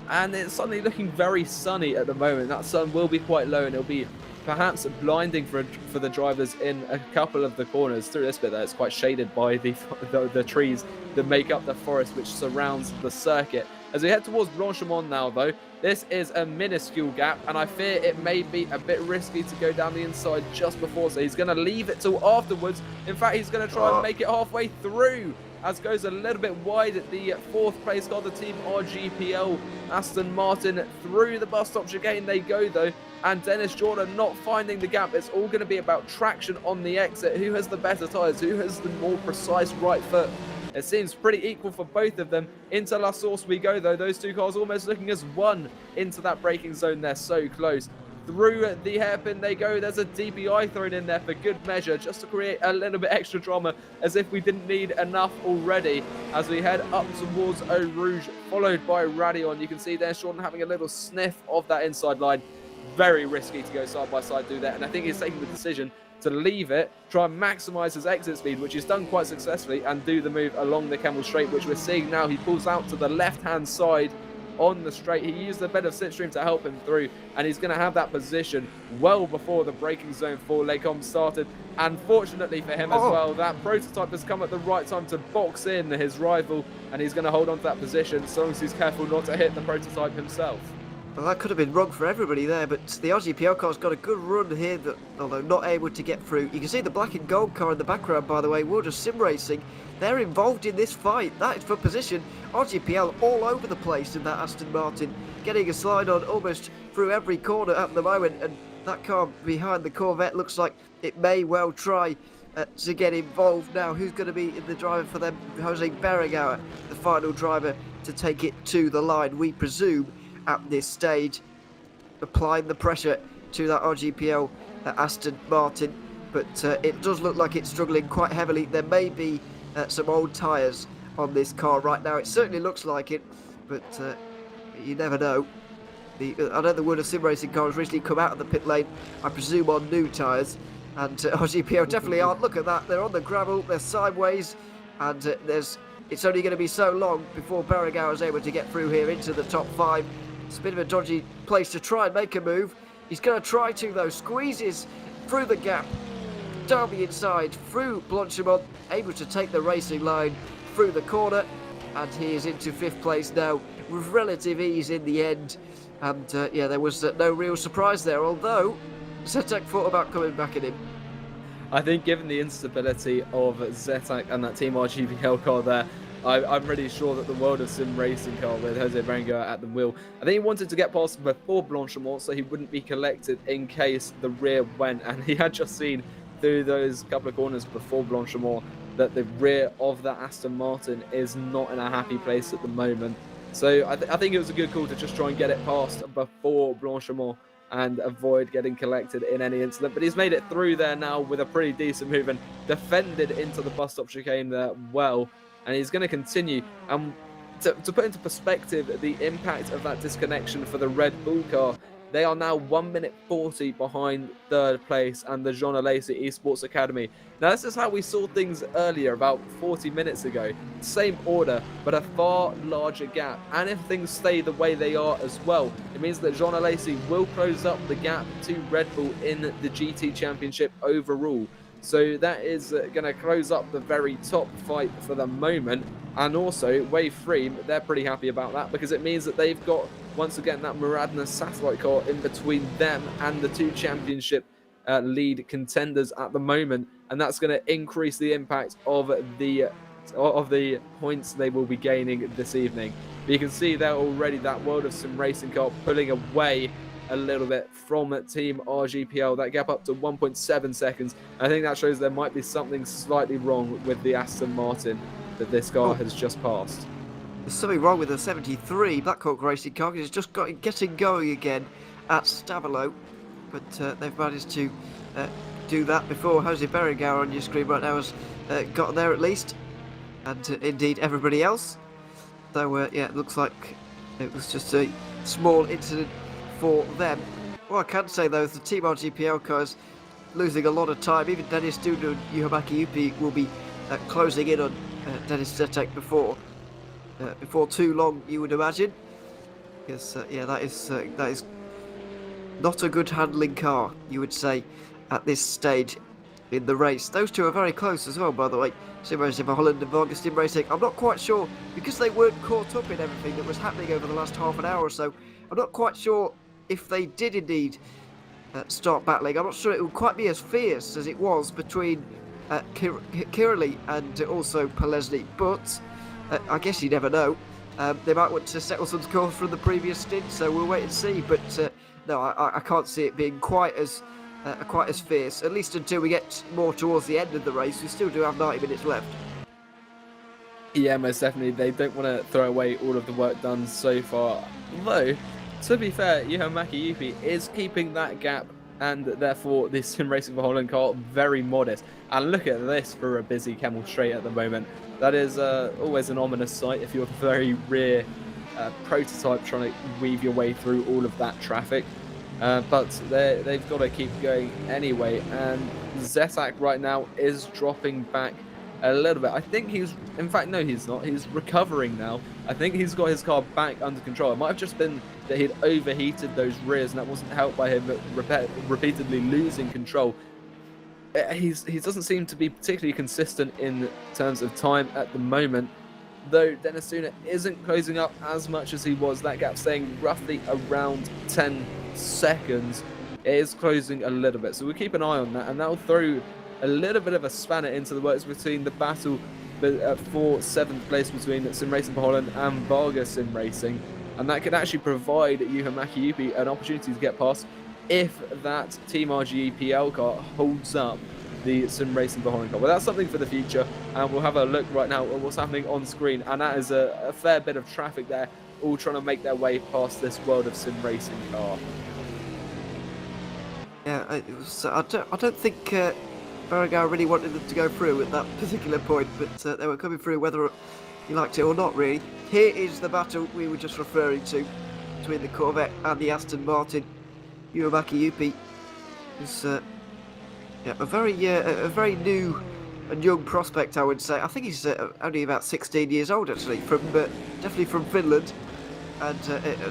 And it's suddenly looking very sunny at the moment. That sun will be quite low, and it'll be perhaps blinding for the drivers in a couple of the corners. Through this bit there, it's quite shaded by the trees that make up the forest which surrounds the circuit. As we head towards Blanchimont now, though, this is a minuscule gap, and I fear it may be a bit risky to go down the inside just before, so he's going to leave it till afterwards. In fact, he's going to try and make it halfway through, as goes a little bit wide at the fourth place car, the Team RGPL Aston Martin. Through the bus stop chicane they go, though, and Dennis Jordan not finding the gap. It's all going to be about traction on the exit. Who has the better tyres? Who has the more precise right foot? It seems pretty equal for both of them. Into La Source we go, though. Those two cars almost looking as one into that braking zone. They're so close. Through the hairpin they go. There's a DPI thrown in there for good measure, just to create a little bit extra drama, as if we didn't need enough already. As we head up towards Eau Rouge, followed by Radion. You can see there Jordan having a little sniff of that inside line. Very risky to go side by side through that, and I think he's taking the decision to leave it, try and maximise his exit speed, which he's done quite successfully, and do the move along the Kemmel Straight, which we're seeing now. He pulls out to the left-hand side on the straight. He used a bit of slipstream to help him through, and he's going to have that position well before the braking zone for Lecom started. And fortunately for him as well, that prototype has come at the right time to box in his rival, and he's going to hold on to that position as long as he's careful not to hit the prototype himself. Well, that could have been wrong for everybody there, but the RGPL car's got a good run here, that, although not able to get through. You can see the black and gold car in the background, by the way, World of Sim Racing. They're involved in this fight. That is for position. RGPL all over the place in that Aston Martin, getting a slide on almost through every corner at the moment, and that car behind the Corvette looks like it may well try to get involved now. Who's going to be in the driver for them? Jose Berregauer, the final driver to take it to the line, we presume, at this stage, applying the pressure to that RGPL Aston Martin, but it does look like it's struggling quite heavily. There may be some old tyres on this car right now. It certainly looks like it, but you never know. I know the World of Sim Racing car has recently come out of the pit lane, I presume on new tyres, and RGPL definitely aren't. Look at that, they're on the gravel, they're sideways, and it's only going to be so long before Berregauer is able to get through here into the top 5. It's a bit of a dodgy place to try and make a move. He's going to try to, though. Squeezes through the gap, down the inside, through Blanchimont, able to take the racing line through the corner, and he is into 5th place now with relative ease in the end. And yeah, there was no real surprise there, although Zetak thought about coming back at him. I think given the instability of Zetak and that Team RGPL car there, I'm pretty sure that the World of Sim Racing car with Jose Berregauer at the wheel, I think he wanted to get past before Blanchimont so he wouldn't be collected in case the rear went, and he had just seen through those couple of corners before Blanchimont that the rear of that Aston Martin is not in a happy place at the moment. So I think it was a good call to just try and get it past before Blanchimont and avoid getting collected in any incident. But he's made it through there now with a pretty decent move and defended into the bus stop chicane there well. And he's going to continue. To put into perspective the impact of that disconnection for the Red Bull car, they are now 1 minute 40 behind 3rd place and the Jean Alesi Esports Academy. Now, this is how we saw things earlier, about 40 minutes ago. Same order, but a far larger gap. And if things stay the way they are as well, it means that Jean Alesi will close up the gap to Red Bull in the GT Championship overall. So that is going to close up the very top fight for the moment. And also, Wave 3, they're pretty happy about that because it means that they've got, once again, that Muradna satellite car in between them and the 2 championship lead contenders at the moment. And that's going to increase the impact of the points they will be gaining this evening. But you can see there already that World of Sim Racing car pulling away a little bit from Team RGPL. That gap up to 1.7 seconds. I think that shows there might be something slightly wrong with the Aston Martin that this car has just passed. There's something wrong with the 73 Black Hawk Racing car, because it's just getting going again at Stavelot. But they've managed to do that before Jose Berenguer on your screen right now has gotten there at least. And indeed everybody else. So yeah, it looks like it was just a small incident for them. What I can say though is the Team RGPL cars losing a lot of time. Even Dennis Duda and Yuhamaki Yupi will be closing in on Dennis Zetek before too long, you would imagine. Because yeah, that is not a good handling car, you would say, at this stage in the race. Those two are very close as well, by the way. Sim Racing for Holland and Vargas Sim Racing. I'm not quite sure, because they weren't caught up in everything that was happening over the last half an hour or so, I'm not quite sure if they did indeed start battling. I'm not sure it would quite be as fierce as it was between Kirali and also Polesny, but I guess you never know. They might want to settle some scores from the previous stint, so we'll wait and see. But no, I can't see it being quite as fierce, at least until we get more towards the end of the race. We still do have 90 minutes left. Yeah, most definitely. They don't want to throw away all of the work done so far. Though, to be fair, Yuhamaki Yupi is keeping that gap, and therefore the Sim Racing for Holland car very modest. And look at this for a busy Kemmel Straight at the moment. That is always an ominous sight if you're a very rear prototype trying to weave your way through all of that traffic. But they've got to keep going anyway, and Zetak right now is dropping back a little bit. I think in fact, no, he's not. He's recovering now. I think he's got his car back under control. It might have just been that he'd overheated those rears, and that wasn't helped by him repeatedly losing control. He doesn't seem to be particularly consistent in terms of time at the moment, though Dennis Tuna isn't closing up as much as he was. That gap staying roughly around 10 seconds. It is closing a little bit, so we'll keep an eye on that, and that'll throw a little bit of a spanner into the works between the battle for 7th place between Sim Racing for Holland and Vargas Sim Racing, and that could actually provide Yuhamaki Yupi an opportunity to get past if that Team RGEPL car holds up the Sim Racing for Holland car. Well, that's something for the future, and we'll have a look right now at what's happening on screen, and that is a fair bit of traffic there, all trying to make their way past this World of Sim Racing car. Yeah, I don't think Berenguer really wanted them to go through at that particular point, but they were coming through whether you liked it or not, really. Here is the battle we were just referring to between the Corvette and the Aston Martin. Yuhamaki Yupi is yeah, a very new and young prospect, I would say. I think he's only about 16 years old, actually, definitely from Finland, and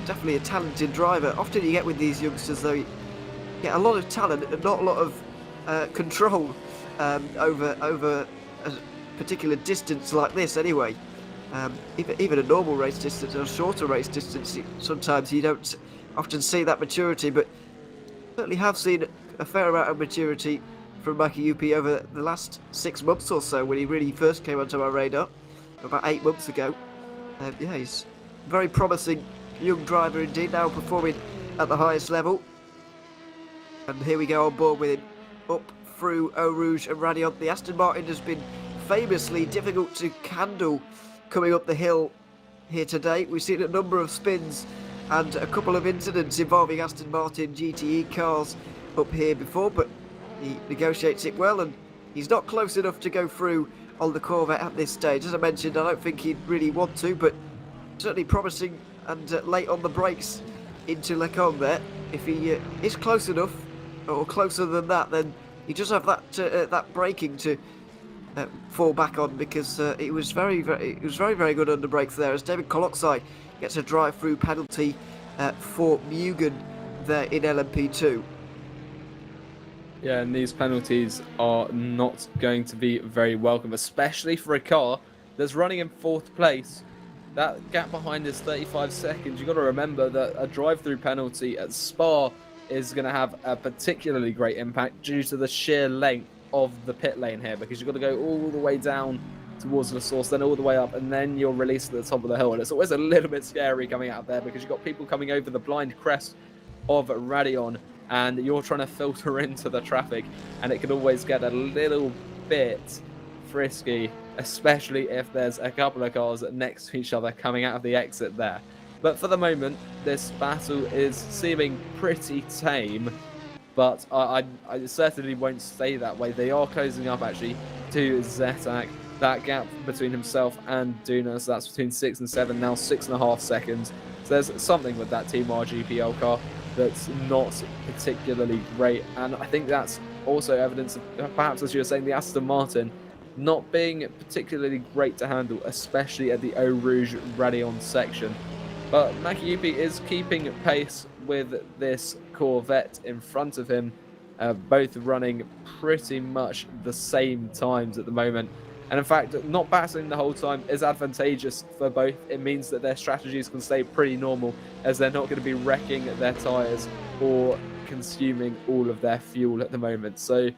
definitely a talented driver. Often you get with these youngsters, though, you get a lot of talent and not a lot of control over a particular distance like this, anyway. Even a normal race distance or a shorter race distance, sometimes you don't often see that maturity, but certainly have seen a fair amount of maturity from Maki Yupi over the last 6 months or so, when he really first came onto our radar about 8 months ago. Yeah, he's a very promising young driver indeed, now performing at the highest level. And here we go on board with him up through Eau Rouge and Radiant. The Aston Martin has been famously difficult to handle coming up the hill here today. We've seen a number of spins and a couple of incidents involving Aston Martin GTE cars up here before, but he negotiates it well, and he's not close enough to go through on the Corvette at this stage. As I mentioned, I don't think he'd really want to, but certainly promising and late on the brakes into Lecombe there. If he is close enough, or closer than that, then he does have that braking to fall back on, because it was very good under brakes there, as David Koloksai gets a drive-through penalty for Mugen there in LMP2. Yeah, and these penalties are not going to be very welcome, especially for a car that's running in 4th place. That gap behind is 35 seconds. You've got to remember that a drive-through penalty at Spa is going to have a particularly great impact due to the sheer length of the pit lane here, because you've got to go all the way down towards the source, then all the way up, and then you're released at the top of the hill. And it's always a little bit scary coming out there, because you've got people coming over the blind crest of Radion, and you're trying to filter into the traffic, and it can always get a little bit frisky especially if there's a couple of cars next to each other coming out of the exit there. But for the moment, this battle is seeming pretty tame, but I certainly won't stay that way. They are closing up, actually, to Zetak. That gap between himself and Duna, so that's between 6 and 7, now 6.5 seconds. So there's something with that Team RGPL car that's not particularly great, and I think that's also evidence of, perhaps as you were saying, the Aston Martin not being particularly great to handle, especially at the Eau Rouge Rayon section. But Makiyupi is keeping pace with this Corvette in front of him, both running pretty much the same times at the moment. And in fact, not battling the whole time is advantageous for both. It means that their strategies can stay pretty normal, as they're not going to be wrecking their tyres or consuming all of their fuel at the moment. So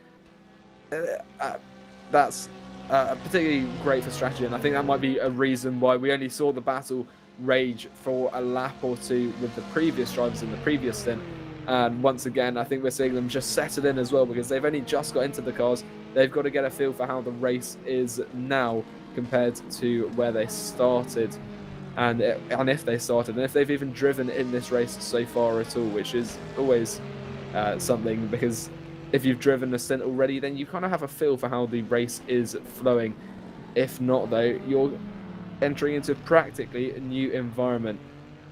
that's particularly great for strategy, and I think that might be a reason why we only saw the battle rage for a lap or two with the previous drivers in the previous stint. And once again, I think we're seeing them just settle in as well, because they've only just got into the cars. They've got to get a feel for how the race is now compared to where they started, and if they started, and if they've even driven in this race so far at all, which is always something, because if you've driven a stint already, then you kind of have a feel for how the race is flowing. If not, though, you're entering into practically a new environment,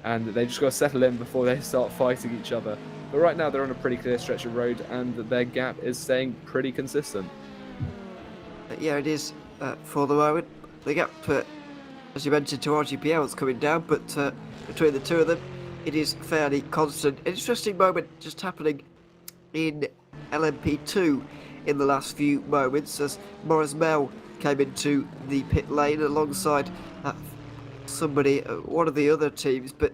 and they just got to settle in before they start fighting each other. But right now they're on a pretty clear stretch of road, and their gap is staying pretty consistent. Yeah, it is for the moment. The gap, as you mentioned, to RGPL is coming down, but between the two of them, it is fairly constant. An interesting moment just happening in LMP2 in the last few moments, as Maurice Mel came into the pit lane alongside somebody, one of the other teams. But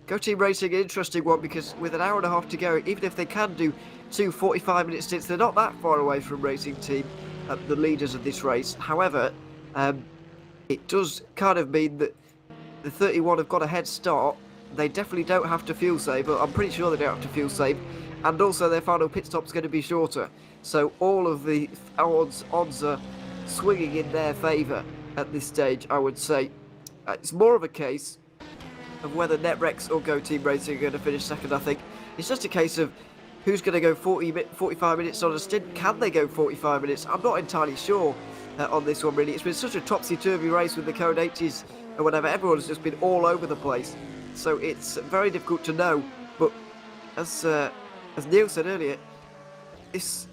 Go Team Racing, an interesting one, because with an hour and a half to go, even if they can do 2 45-minute stints, they're not that far away from Racing Team, the leaders of this race. However, it does kind of mean that the 31 have got a head start. They definitely don't have to fuel save, but I'm pretty sure they don't have to fuel save, and also their final pit stop's going to be shorter. So all of the odds are swinging in their favour at this stage, I would say. It's more of a case of whether NetRex or Go Team Racing are going to finish second, I think. It's just a case of who's going to go 45 minutes on a stint. Can they go 45 minutes? I'm not entirely sure on this one, really. It's been such a topsy-turvy race with the Code 80s and whatever. Everyone's just been all over the place. So it's very difficult to know. But as Neil said earlier,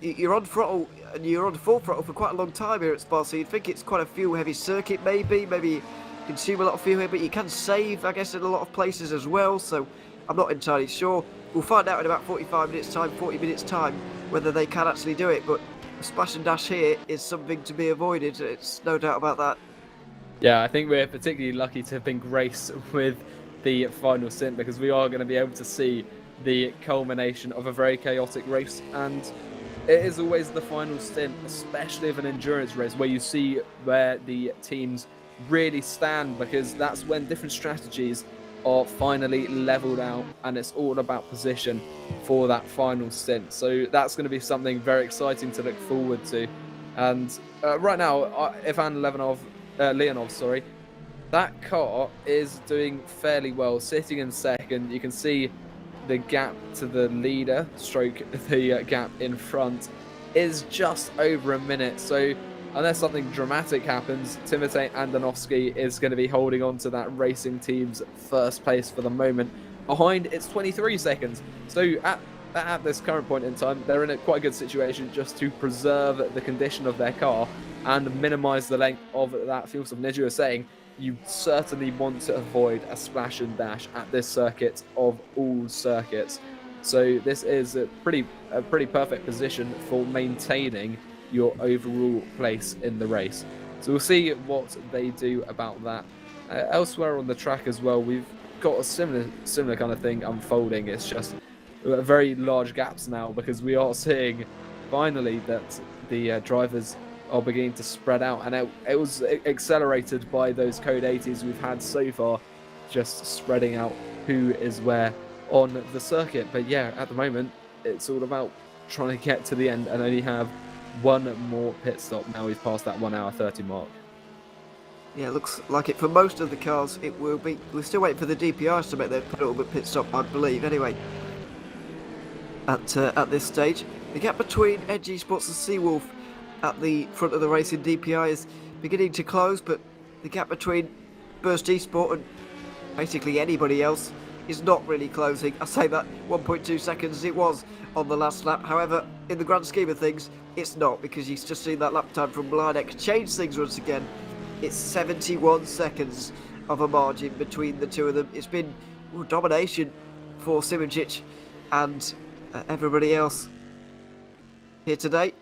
you're on throttle, and you're on full throttle for quite a long time here at Spa, so you'd think it's quite a fuel-heavy circuit, maybe consume a lot of fuel here, but you can save, I guess, in a lot of places as well, so I'm not entirely sure. We'll find out in about 45 minutes time, 40 minutes time, whether they can actually do it, but a splash and dash here is something to be avoided, it's no doubt about that. Yeah, I think we're particularly lucky to have been graced with the final stint, because we are going to be able to see the culmination of a very chaotic race, and it is always the final stint, especially of an endurance race, where you see where the teams really stand, because that's when different strategies are finally leveled out, and it's all about position for that final stint. So that's going to be something very exciting to look forward to. And right now, Ivan Leonov, that car is doing fairly well, sitting in second. You can see the gap to the leader, stroke the gap in front, is just over a minute. So unless something dramatic happens, Timotej Andonovski is going to be holding on to that racing team's first place for the moment. Behind, it's 23 seconds. So at this current point in time, they're in a quite good situation just to preserve the condition of their car and minimise the length of that fuel stop. And as you were saying, you certainly want to avoid a splash and dash at this circuit of all circuits. So this is a pretty perfect position for maintaining your overall place in the race. So we'll see what they do about that. Elsewhere on the track as well, we've got a similar kind of thing unfolding. It's just very large gaps now, because we are seeing finally that the drivers are beginning to spread out, and it was accelerated by those Code 80s we've had so far, just spreading out who is where on the circuit. But yeah, at the moment, it's all about trying to get to the end and only have one more pit stop. Now we've passed that 1 hour 30 mark. Yeah, looks like it for most of the cars. It will be. We're still waiting for the DPRs to make their penultimate pit stop, I believe. Anyway, at this stage, the gap between Edge Esports and Seawolf at the front of the race in DPI is beginning to close, but the gap between Burst Esport and basically anybody else is not really closing. I say that 1.2 seconds it was on the last lap. However, in the grand scheme of things, it's not, because you've just seen that lap time from Blinek change things once again. It's 71 seconds of a margin between the two of them. It's been domination for Simoncic and everybody else here today.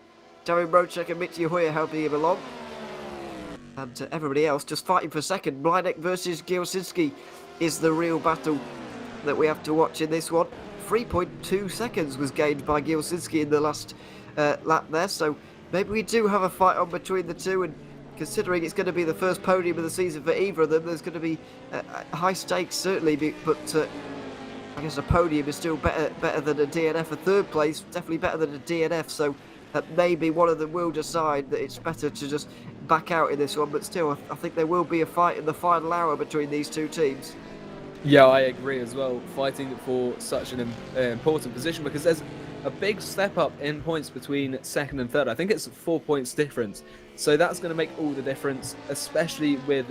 Darren Rochek and Mitzi Hoyer helping him along. And everybody else just fighting for second. Blinek versus Gilsinski is the real battle that we have to watch in this one. 3.2 seconds was gained by Gilsinski in the last lap there. So maybe we do have a fight on between the two, and considering it's going to be the first podium of the season for either of them, there's going to be high stakes certainly, but I guess a podium is still better than a DNF. A third place, definitely better than a DNF, so maybe one of them will decide that it's better to just back out in this one, but still, I think there will be a fight in the final hour between these two teams. Yeah, I agree as well. Fighting for such an important position, because there's a big step up in points between second and third. I think it's 4 points difference. So that's going to make all the difference, especially with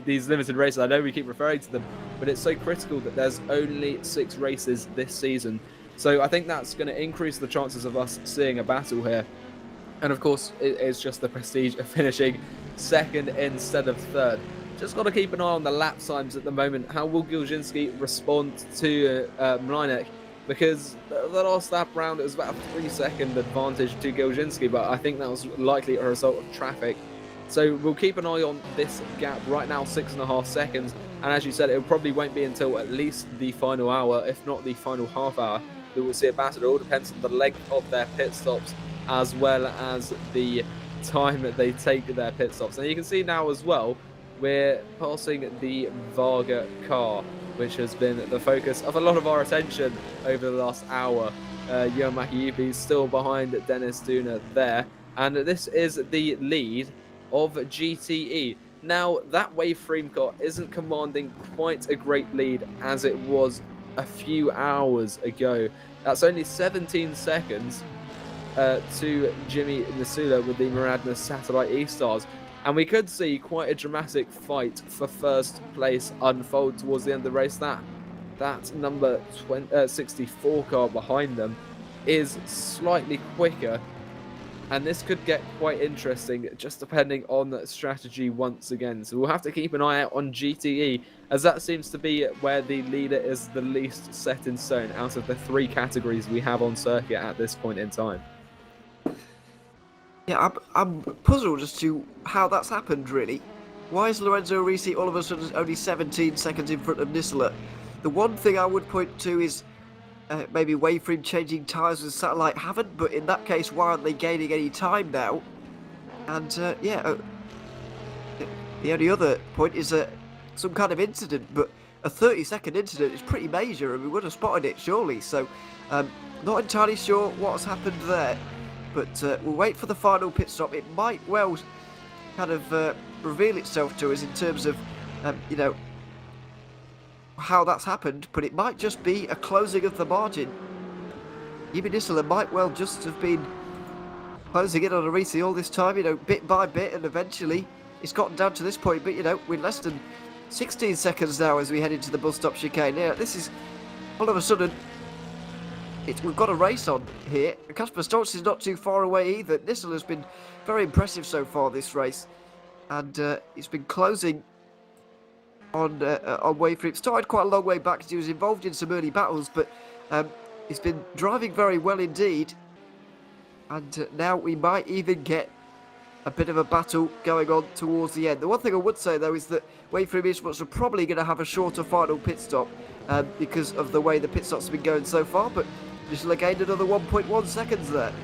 these limited races. I know we keep referring to them, but it's so critical that there's only 6 races this season. So I think that's going to increase the chances of us seeing a battle here. And of course, it's just the prestige of finishing second instead of third. Just got to keep an eye on the lap times at the moment. How will Gilzinski respond to Mlinek? Because the last lap round, it was about a 3-second advantage to Gilzinski, but I think that was likely a result of traffic. So we'll keep an eye on this gap. Right now, 6.5 seconds. And as you said, it probably won't be until at least the final hour, if not the final half hour, that we'll see a battle. It all depends on the length of their pit stops, as well as the time that they take their pit stops. And you can see now as well, we're passing the Varga car, which has been the focus of a lot of our attention over the last hour. Johan Makiyupi still behind Dennis Duna there. And this is the lead of GTE. Now, that Waveframe car isn't commanding quite a great lead as it was a few hours ago. That's only 17 seconds to Jimmy Nisula with the Maradna Satellite E-Stars. And we could see quite a dramatic fight for first place unfold towards the end of the race. That number 64 car behind them is slightly quicker, and this could get quite interesting, just depending on the strategy once again. So we'll have to keep an eye out on GTE, as that seems to be where the leader is the least set in stone out of the 3 categories we have on circuit at this point in time. Yeah, I'm puzzled as to how that's happened, really. Why is Lorenzo Risi all of a sudden only 17 seconds in front of Nisler? The one thing I would point to is maybe Waveframe changing tyres with Satellite haven't, but in that case, why aren't they gaining any time now? And the only other point is some kind of incident, but a 30-second incident is pretty major, and we would have spotted it surely. So, not entirely sure what's happened there. But we'll wait for the final pit stop. It might well kind of reveal itself to us in terms of, how that's happened. But it might just be a closing of the margin. Jimmy Nisula might well just have been closing in on Arisi all this time, bit by bit, and eventually it's gotten down to this point. But, we're less than 16 seconds now as we head into the bus stop chicane. Yeah, this is all of a sudden... we've got a race on here. Kasper Stoltz is not too far away either. Nisula has been very impressive so far this race, and he's been closing on Waveframe. Started quite a long way back because he was involved in some early battles, but he's been driving very well indeed. And now we might even get a bit of a battle going on towards the end. The one thing I would say though is that Waveframe Esports are probably going to have a shorter final pit stop because of the way the pit stops have been going so far, but Nisula gained another 1.1 seconds there.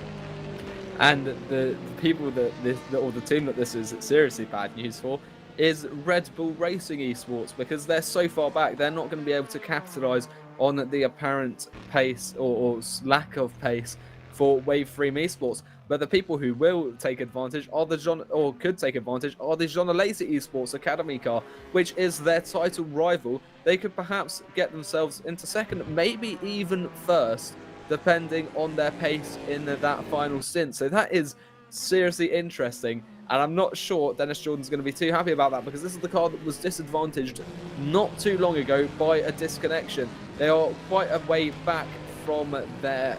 And the people or the team that this is seriously bad news for is Red Bull Racing Esports, because they're so far back, they're not going to be able to capitalise on the apparent pace or lack of pace for Waveframe Esports. But the people who will take advantage are could take advantage are the John Lacey Esports Academy car, which is their title rival. They could perhaps get themselves into second, maybe even first, depending on their pace in that final stint. So that is seriously interesting. And I'm not sure Dennis Jordan's going to be too happy about that, because this is the car that was disadvantaged not too long ago by a disconnection. They are quite a way back from their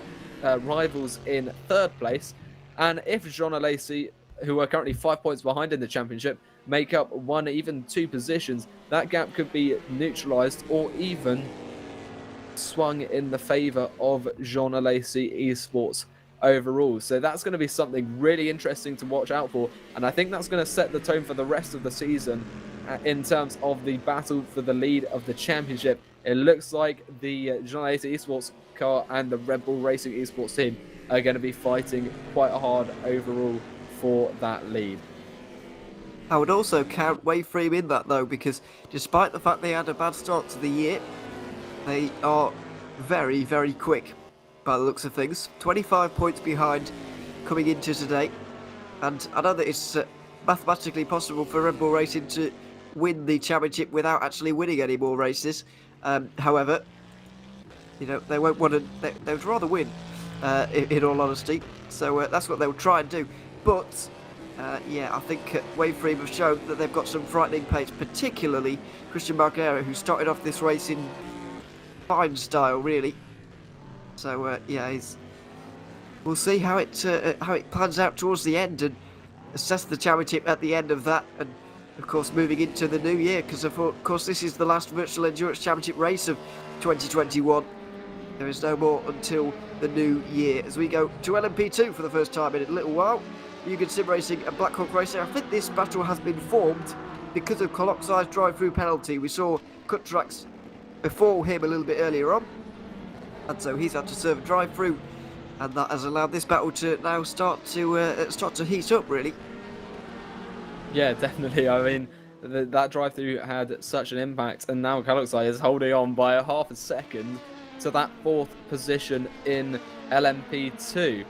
rivals in third place. And if Jean Lacey, who are currently 5 points behind in the championship, make up 1, even 2 positions, that gap could be neutralised or even swung in the favour of Jean Lacey Esports overall. So that's going to be something really interesting to watch out for, and I think that's going to set the tone for the rest of the season in terms of the battle for the lead of the championship. It looks like the Jean Lacey Esports car and the Red Bull Racing Esports team are going to be fighting quite hard overall for that lead. I would also count Waveframe in that though, because despite the fact they had a bad start to the year, they are very, very quick by the looks of things. 25 points behind coming into today, and I know that it's mathematically possible for Red Bull Racing to win the championship without actually winning any more races. However, you know, they won't want to. They would rather win, in all honesty. So that's what they'll try and do. But yeah, I think Waveframe have shown that they've got some frightening pace, particularly Christian Marguera, who started off this race in fine style, really. So yeah, we'll see how it plans out towards the end, and assess the championship at the end of that, and of course moving into the new year, because of course this is the last Virtual Endurance Championship race of 2021. There is no more until the new year, as we go to LMP2 for the first time in a little while. Mugen Sim Racing and Black Hawk Racing. I think this battle has been formed because of Coloxi's drive-through penalty. We saw Cut Tracks before him a little bit earlier on, and so he's had to serve a drive-through, and that has allowed this battle to now start to heat up, really. Yeah, definitely. I mean, that drive-through had such an impact, and now Coloxi is holding on by a half a second to that 4th position in LMP2.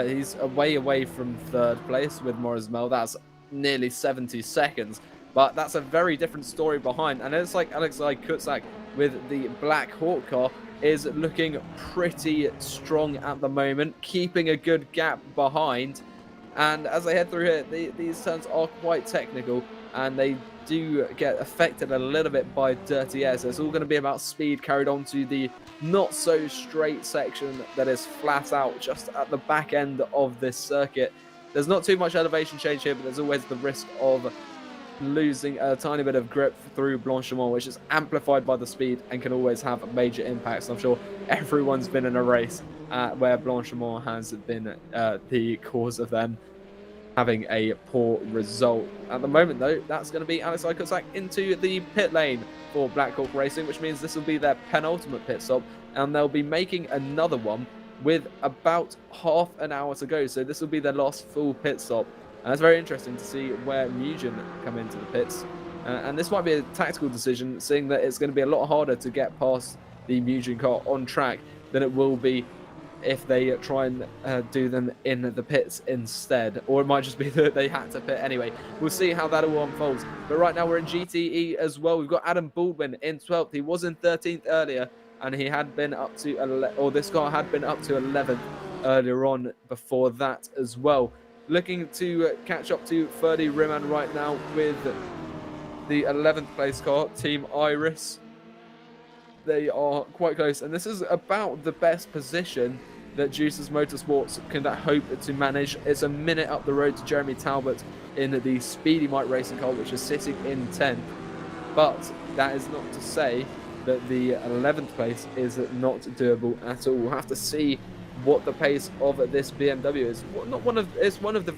He's away from 3rd place with Morris Mel. That's nearly 70 seconds, but that's a very different story behind. And it's like Alexei Kutzak with the Black Hawk car is looking pretty strong at the moment, keeping a good gap behind. And as I head through here, these turns are quite technical, and they do get affected a little bit by dirty air. So it's all going to be about speed carried on to the not so straight section that is flat out just at the back end of this circuit. There's not too much elevation change here, but there's always the risk of losing a tiny bit of grip through Blanchimont, which is amplified by the speed and can always have major impacts. I'm sure everyone's been in a race where Blanchimont has been the cause of them having a poor result. At the moment, though, that's going to be Alexei Kutzak into the pit lane for Black Hawk Racing, which means this will be their penultimate pit stop, and they'll be making another one with about half an hour to go. So this will be their last full pit stop. And it's very interesting to see where Mugen come into the pits. And this might be a tactical decision, seeing that it's going to be a lot harder to get past the Mugen car on track than it will be if they try and do them in the pits instead. Or it might just be that they had to pit anyway. We'll see how that all unfolds. But right now we're in GTE as well. We've got Adam Baldwin in 12th. He was in 13th earlier, and he had been up to, this car had been up to 11th earlier on before that as well. Looking to catch up to Ferdy Riman right now with the 11th place car, Team Iris. They are quite close, and this is about the best position that Juices Motorsports can hope to manage. It's a minute up the road to Jeremy Talbot in the Speedy Mike racing car, which is sitting in 10th. But that is not to say that the 11th place is not doable at all. We'll have to see what the pace of this BMW is. It's one of the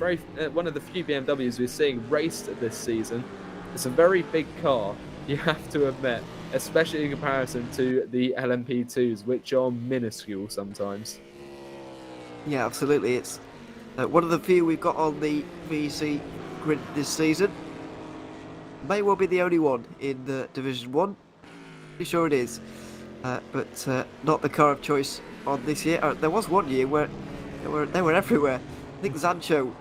few BMWs we're seeing raced this season. It's a very big car, you have to admit, especially in comparison to the LMP2s, which are minuscule sometimes. Yeah, absolutely. It's one of the few we've got on the VEC grid this season. May well be the only one in the Division 1. Pretty sure it is. But not the car of choice on this year. There was one year where they were everywhere. I think Zancho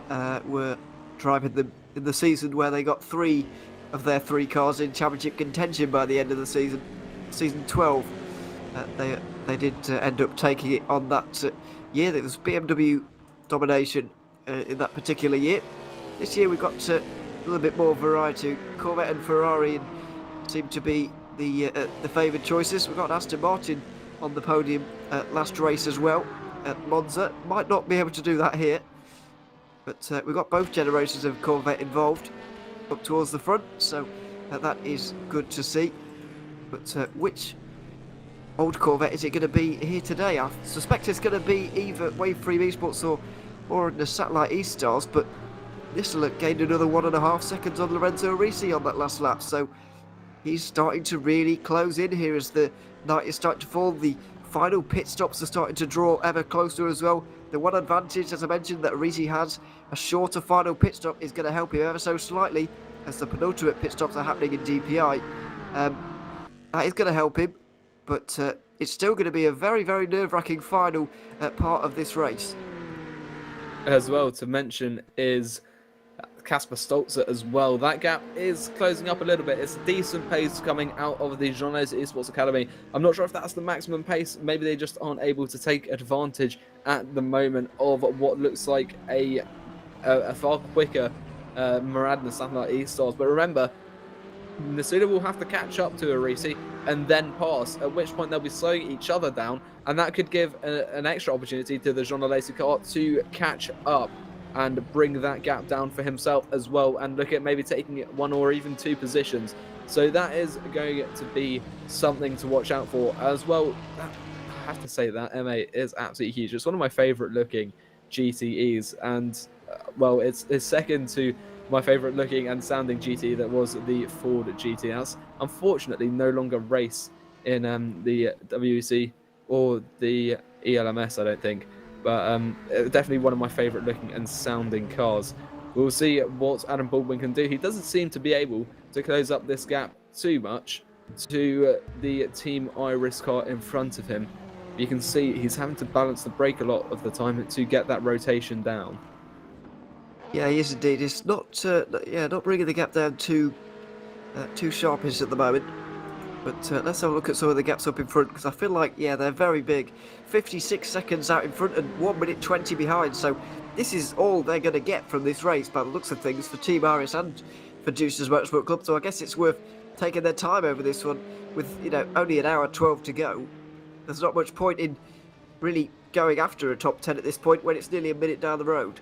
were driving them in the season where they got 3 of their 3 cars in championship contention by the end of the season. Season 12, they did end up taking it on that year. There was BMW domination in that particular year. This year we've got a little bit more variety. Corvette and Ferrari seem to be the favoured choices. We've got Aston Martin on the podium last race as well at Monza. Might not be able to do that here, but we've got both generations of Corvette involved up towards the front, so that is good to see. But which old Corvette is it going to be here today? I suspect it's going to be either Wave 3 Esports or in the Satellite E-Stars, but this will have gained another 1.5 seconds on Lorenzo Risi on that last lap, so he's starting to really close in here as the night is starting to fall. The final pit stops are starting to draw ever closer as well. The one advantage, as I mentioned, that Risi has, a shorter final pit stop, is going to help him ever so slightly as the penultimate pit stops are happening in DPI. That is going to help him, but it's still going to be a very, very nerve-wracking final part of this race. As well to mention is Casper Stolzer as well. That gap is closing up a little bit. It's a decent pace coming out of the Journalist Esports Academy. I'm not sure if that's the maximum pace. Maybe they just aren't able to take advantage at the moment of what looks like a far quicker Murad and the Satellite E-Stars. But remember, Nasuda will have to catch up to Arisi and then pass, at which point they'll be slowing each other down, and that could give an extra opportunity to the Journalist car to catch up and bring that gap down for himself as well, and look at maybe taking 1 or even 2 positions. So that is going to be something to watch out for as well. I have to say that M8 is absolutely huge. It's one of my favourite looking GTEs, and well, it's second to my favourite looking and sounding GT that was the Ford GT. That's unfortunately no longer race in the WEC or the ELMS, I don't think. But definitely one of my favourite looking and sounding cars. We'll see what Adam Baldwin can do. He doesn't seem to be able to close up this gap too much to the Team Iris car in front of him. You can see he's having to balance the brake a lot of the time to get that rotation down. Yeah, he is indeed. It's not not bringing the gap down too sharpish at the moment. But let's have a look at some of the gaps up in front, because I feel like, yeah, they're very big. 56 seconds out in front and 1 minute 20 behind. So this is all they're going to get from this race by the looks of things for Team Iris and for Juicers Motorsport Club. So I guess it's worth taking their time over this one with, only an hour 12 to go. There's not much point in really going after a top 10 at this point when it's nearly a minute down the road.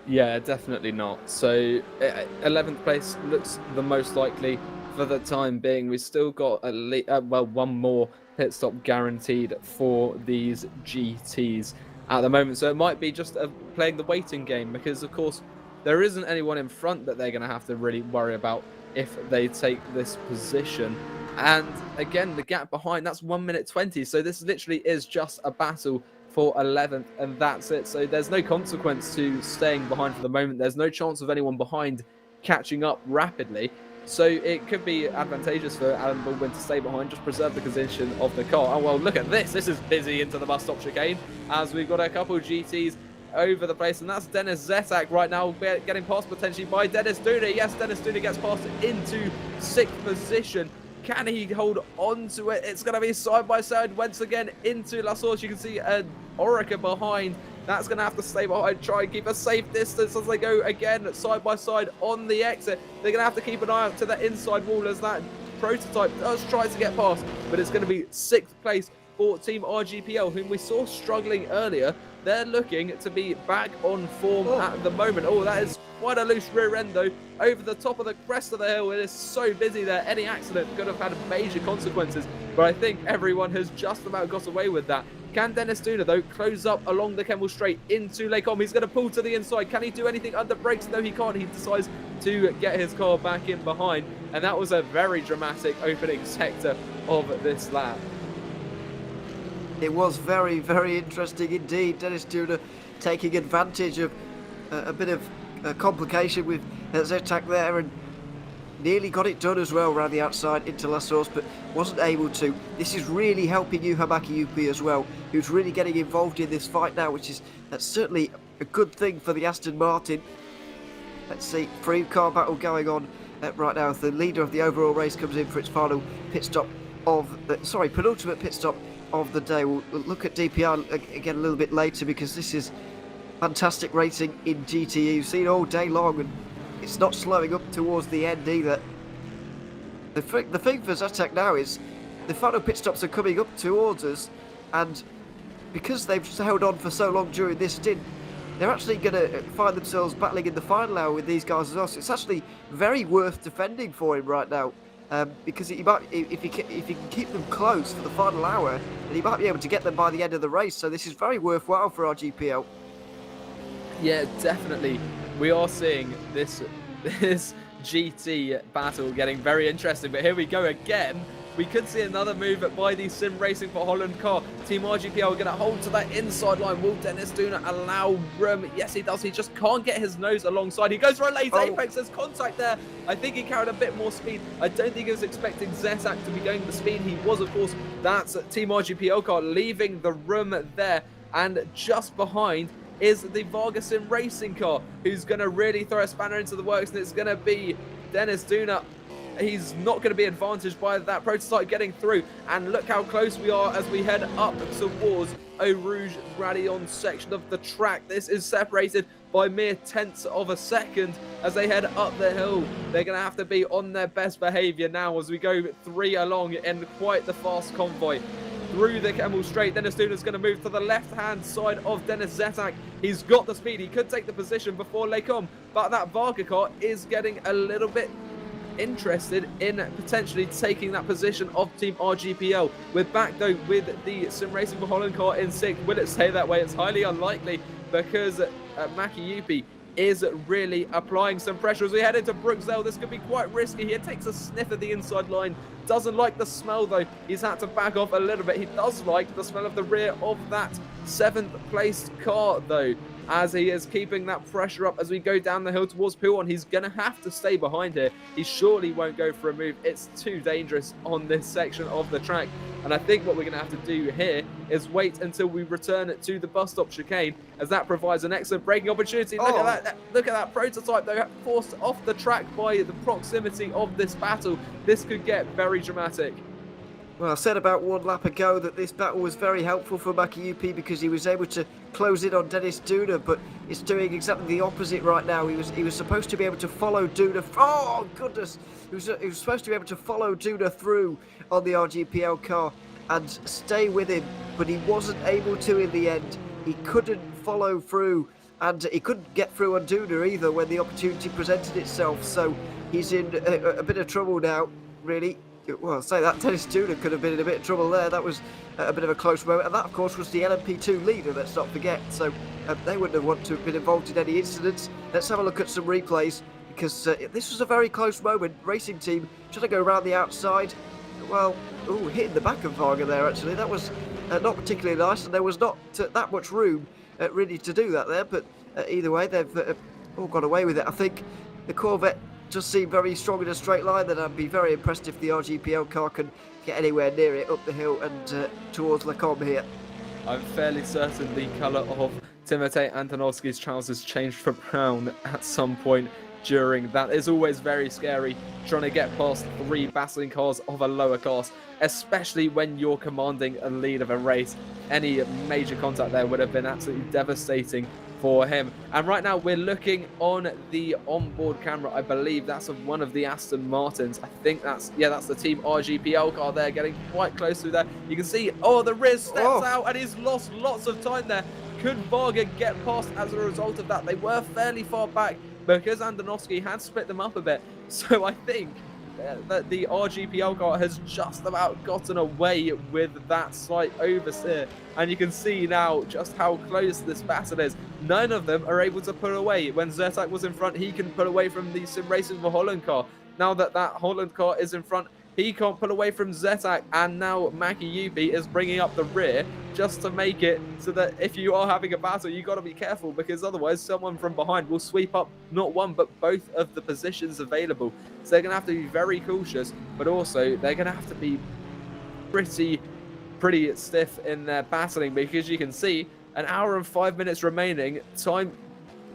Yeah, definitely not. So 11th place looks the most likely for the time being. We've still got one more pit stop guaranteed for these GTs at the moment. So it might be just playing the waiting game, because of course there isn't anyone in front that they're going to have to really worry about if they take this position. And again, the gap behind, that's 1 minute 20. So this literally is just a battle for 11th, and that's it. So there's no consequence to staying behind for the moment. There's no chance of anyone behind catching up rapidly. So it could be advantageous for Adam Baldwin to stay behind, just preserve the position of the car. Oh, well, look at this. This is busy into the bus stop chicane, as we've got a couple of GTs over the place, and that's Dennis Zetak right now getting passed potentially by Dennis Duda. Yes, Dennis Duda gets passed into 6th position. Can he hold on to it? It's going to be side by side once again into La Source. You can see Orica behind. That's going to have to stay behind, try and keep a safe distance as they go again side by side on the exit. They're going to have to keep an eye out to the inside wall as that prototype does try to get past, but it's going to be 6th place for Team RGPL, whom we saw struggling earlier. They're looking to be back on form at the moment. Oh, that is quite a loose rear end though, over the top of the crest of the hill. It is so busy there. Any accident could have had major consequences, but I think everyone has just about got away with that. Can Dennis Duda, though, close up along the Kemmel Straight into Lake Om? He's going to pull to the inside. Can he do anything under brakes? No, he can't. He decides to get his car back in behind, and that was a very dramatic opening sector of this lap. It was very, very interesting indeed. Dennis Duda taking advantage of a bit of complication with Zetak there, and nearly got it done as well around the outside into La Source, but wasn't able to. This is really helping Yuha Bakayuki as well, who's really getting involved in this fight now, which is certainly a good thing for the Aston Martin. Let's see, 3-car battle going on right now as the leader of the overall race comes in for its final pit stop penultimate pit stop of the day. We'll look at DPR again a little bit later because this is fantastic racing in GT. You've seen all day long and it's not slowing up towards the end either. The thing for Zetek now is the final pit stops are coming up towards us, and because they've held on for so long during this stint, they're actually going to find themselves battling in the final hour with these guys as well. So it's actually very worth defending for him right now, because he might, if he can keep them close for the final hour, then he might be able to get them by the end of the race. So this is very worthwhile for RGPL. Yeah, definitely. We are seeing this GT battle getting very interesting. But here we go again. We could see another move by the Sim Racing for Holland car. Team RGPL are going to hold to that inside line. Will Dennis Duna allow room? Yes, he does. He just can't get his nose alongside. He goes for a late apex. There's contact there. I think he carried a bit more speed. I don't think he was expecting Zetak to be going the speed he was, of course. That's Team RGPL car leaving the room there. And just behind is the Vargason Racing car, who's going to really throw a spanner into the works, and it's going to be Dennis Duna. He's not going to be advantaged by that prototype getting through, and look how close we are as we head up towards Eau Rouge Radion section of the track. This is separated by mere tenths of a second as they head up the hill. They're going to have to be on their best behavior now as we go 3 along in quite the fast convoy. Through the Kemmel Straight, Dennis Duna's going to move to the left-hand side of Dennis Zetak. He's got the speed. He could take the position before Lecom, but that Varga car is getting a little bit interested in potentially taking that position of Team RGPL. We're back though with the Sim Racing for Holland car in 6th. Will it stay that way? It's highly unlikely because Maki Yupi is really applying some pressure as we head into Bruxelles. This could be quite risky. He takes a sniff at the inside line. Doesn't like the smell though. He's had to back off a little bit. He does like the smell of the rear of that 7th placed car though, as he is keeping that pressure up as we go down the hill towards Pouon. He's going to have to stay behind here. He surely won't go for a move. It's too dangerous on this section of the track. And I think what we're going to have to do here is wait until we return to the bus stop chicane, as that provides an excellent braking opportunity. Look at that. Look at that prototype though, forced off the track by the proximity of this battle. This could get very dramatic. Well, I said about 1 lap ago that this battle was very helpful for Maki UP because he was able to close in on Dennis Duna, but it's doing exactly the opposite right now. He was supposed to be able to follow Duna. Oh goodness! He was supposed to be able to follow Duna through on the RGPL car and stay with him, but he wasn't able to in the end. He couldn't follow through, and he couldn't get through on Duna either when the opportunity presented itself. So he's in a bit of trouble now, really. Well, I'll say that Dennis Duna could have been in a bit of trouble there. That was a bit of a close moment, and that, of course, was the LMP2 leader, let's not forget. So they wouldn't have wanted to have been involved in any incidents. Let's have a look at some replays, because this was a very close moment. Racing team trying to go around the outside. Well, hitting the back of Varga there, actually. That was not particularly nice, and there was not that much room really to do that there. But either way, they've all got away with it. I think the Corvette just seem very strong in a straight line, then I'd be very impressed if the RGPL car can get anywhere near it up the hill and towards Lecom here. I'm fairly certain the colour of Timotei Antonovsky's trousers changed for brown at some point during that. It's always very scary trying to get past 3 battling cars of a lower class, especially when you're commanding a lead of a race. Any major contact there would have been absolutely devastating for him. And right now we're looking on the onboard camera. I believe that's of one of the Aston Martins. I think that's the Team RGPL car there, getting quite close to there. You can see, the Riz steps out and he's lost lots of time there. Could Varga get past as a result of that? They were fairly far back because Andonovsky had split them up a bit. So I think that the RGPL car has just about gotten away with that slight oversteer. And you can see now just how close this battle is. None of them are able to pull away. When Zetak was in front, he can pull away from the Sim Racing for Holland car. Now that Holland car is in front, he can't pull away from Zetak, and now Maki Yupi is bringing up the rear just to make it so that if you are having a battle, you got to be careful, because otherwise someone from behind will sweep up not one but both of the positions available. So they're going to have to be very cautious, but also they're going to have to be pretty stiff in their battling, because you can see An hour and 5 minutes remaining. Time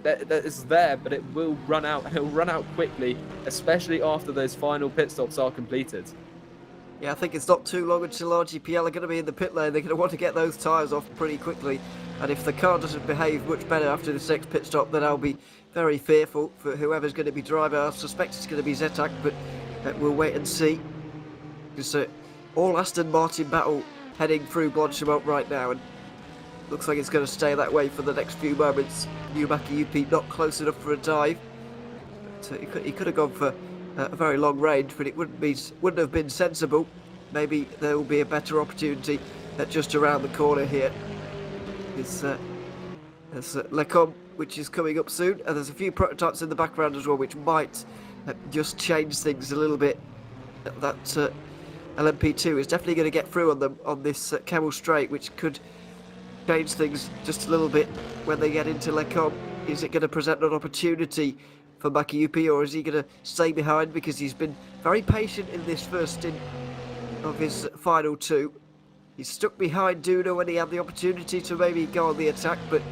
that is there, but it will run out, and it will run out quickly, especially after those final pit stops are completed. Yeah, I think it's not too long until RGPL are going to be in the pit lane. They're going to want to get those tyres off pretty quickly. And if the car doesn't behave much better after this next pit stop, then I'll be very fearful for whoever's going to be driving. I suspect it's going to be Zetak, but we'll wait and see. Because all Aston Martin battle heading through Blanchimont right now, and looks like it's going to stay that way for the next few moments. New Maki UP not close enough for a dive. But, he could have gone for a very long range, but it wouldn't have been sensible. Maybe there will be a better opportunity just around the corner here. There's Lecom, which is coming up soon, and there's a few prototypes in the background as well, which might just change things a little bit. That LMP2 is definitely going to get through on them on this Camel Straight, which could change things just a little bit when they get into Lecom. Is it going to present an opportunity for Maki UP, or is he going to stay behind because he's been very patient in this first stint of his final two? He's stuck behind Duna when he had the opportunity to maybe go on the attack, but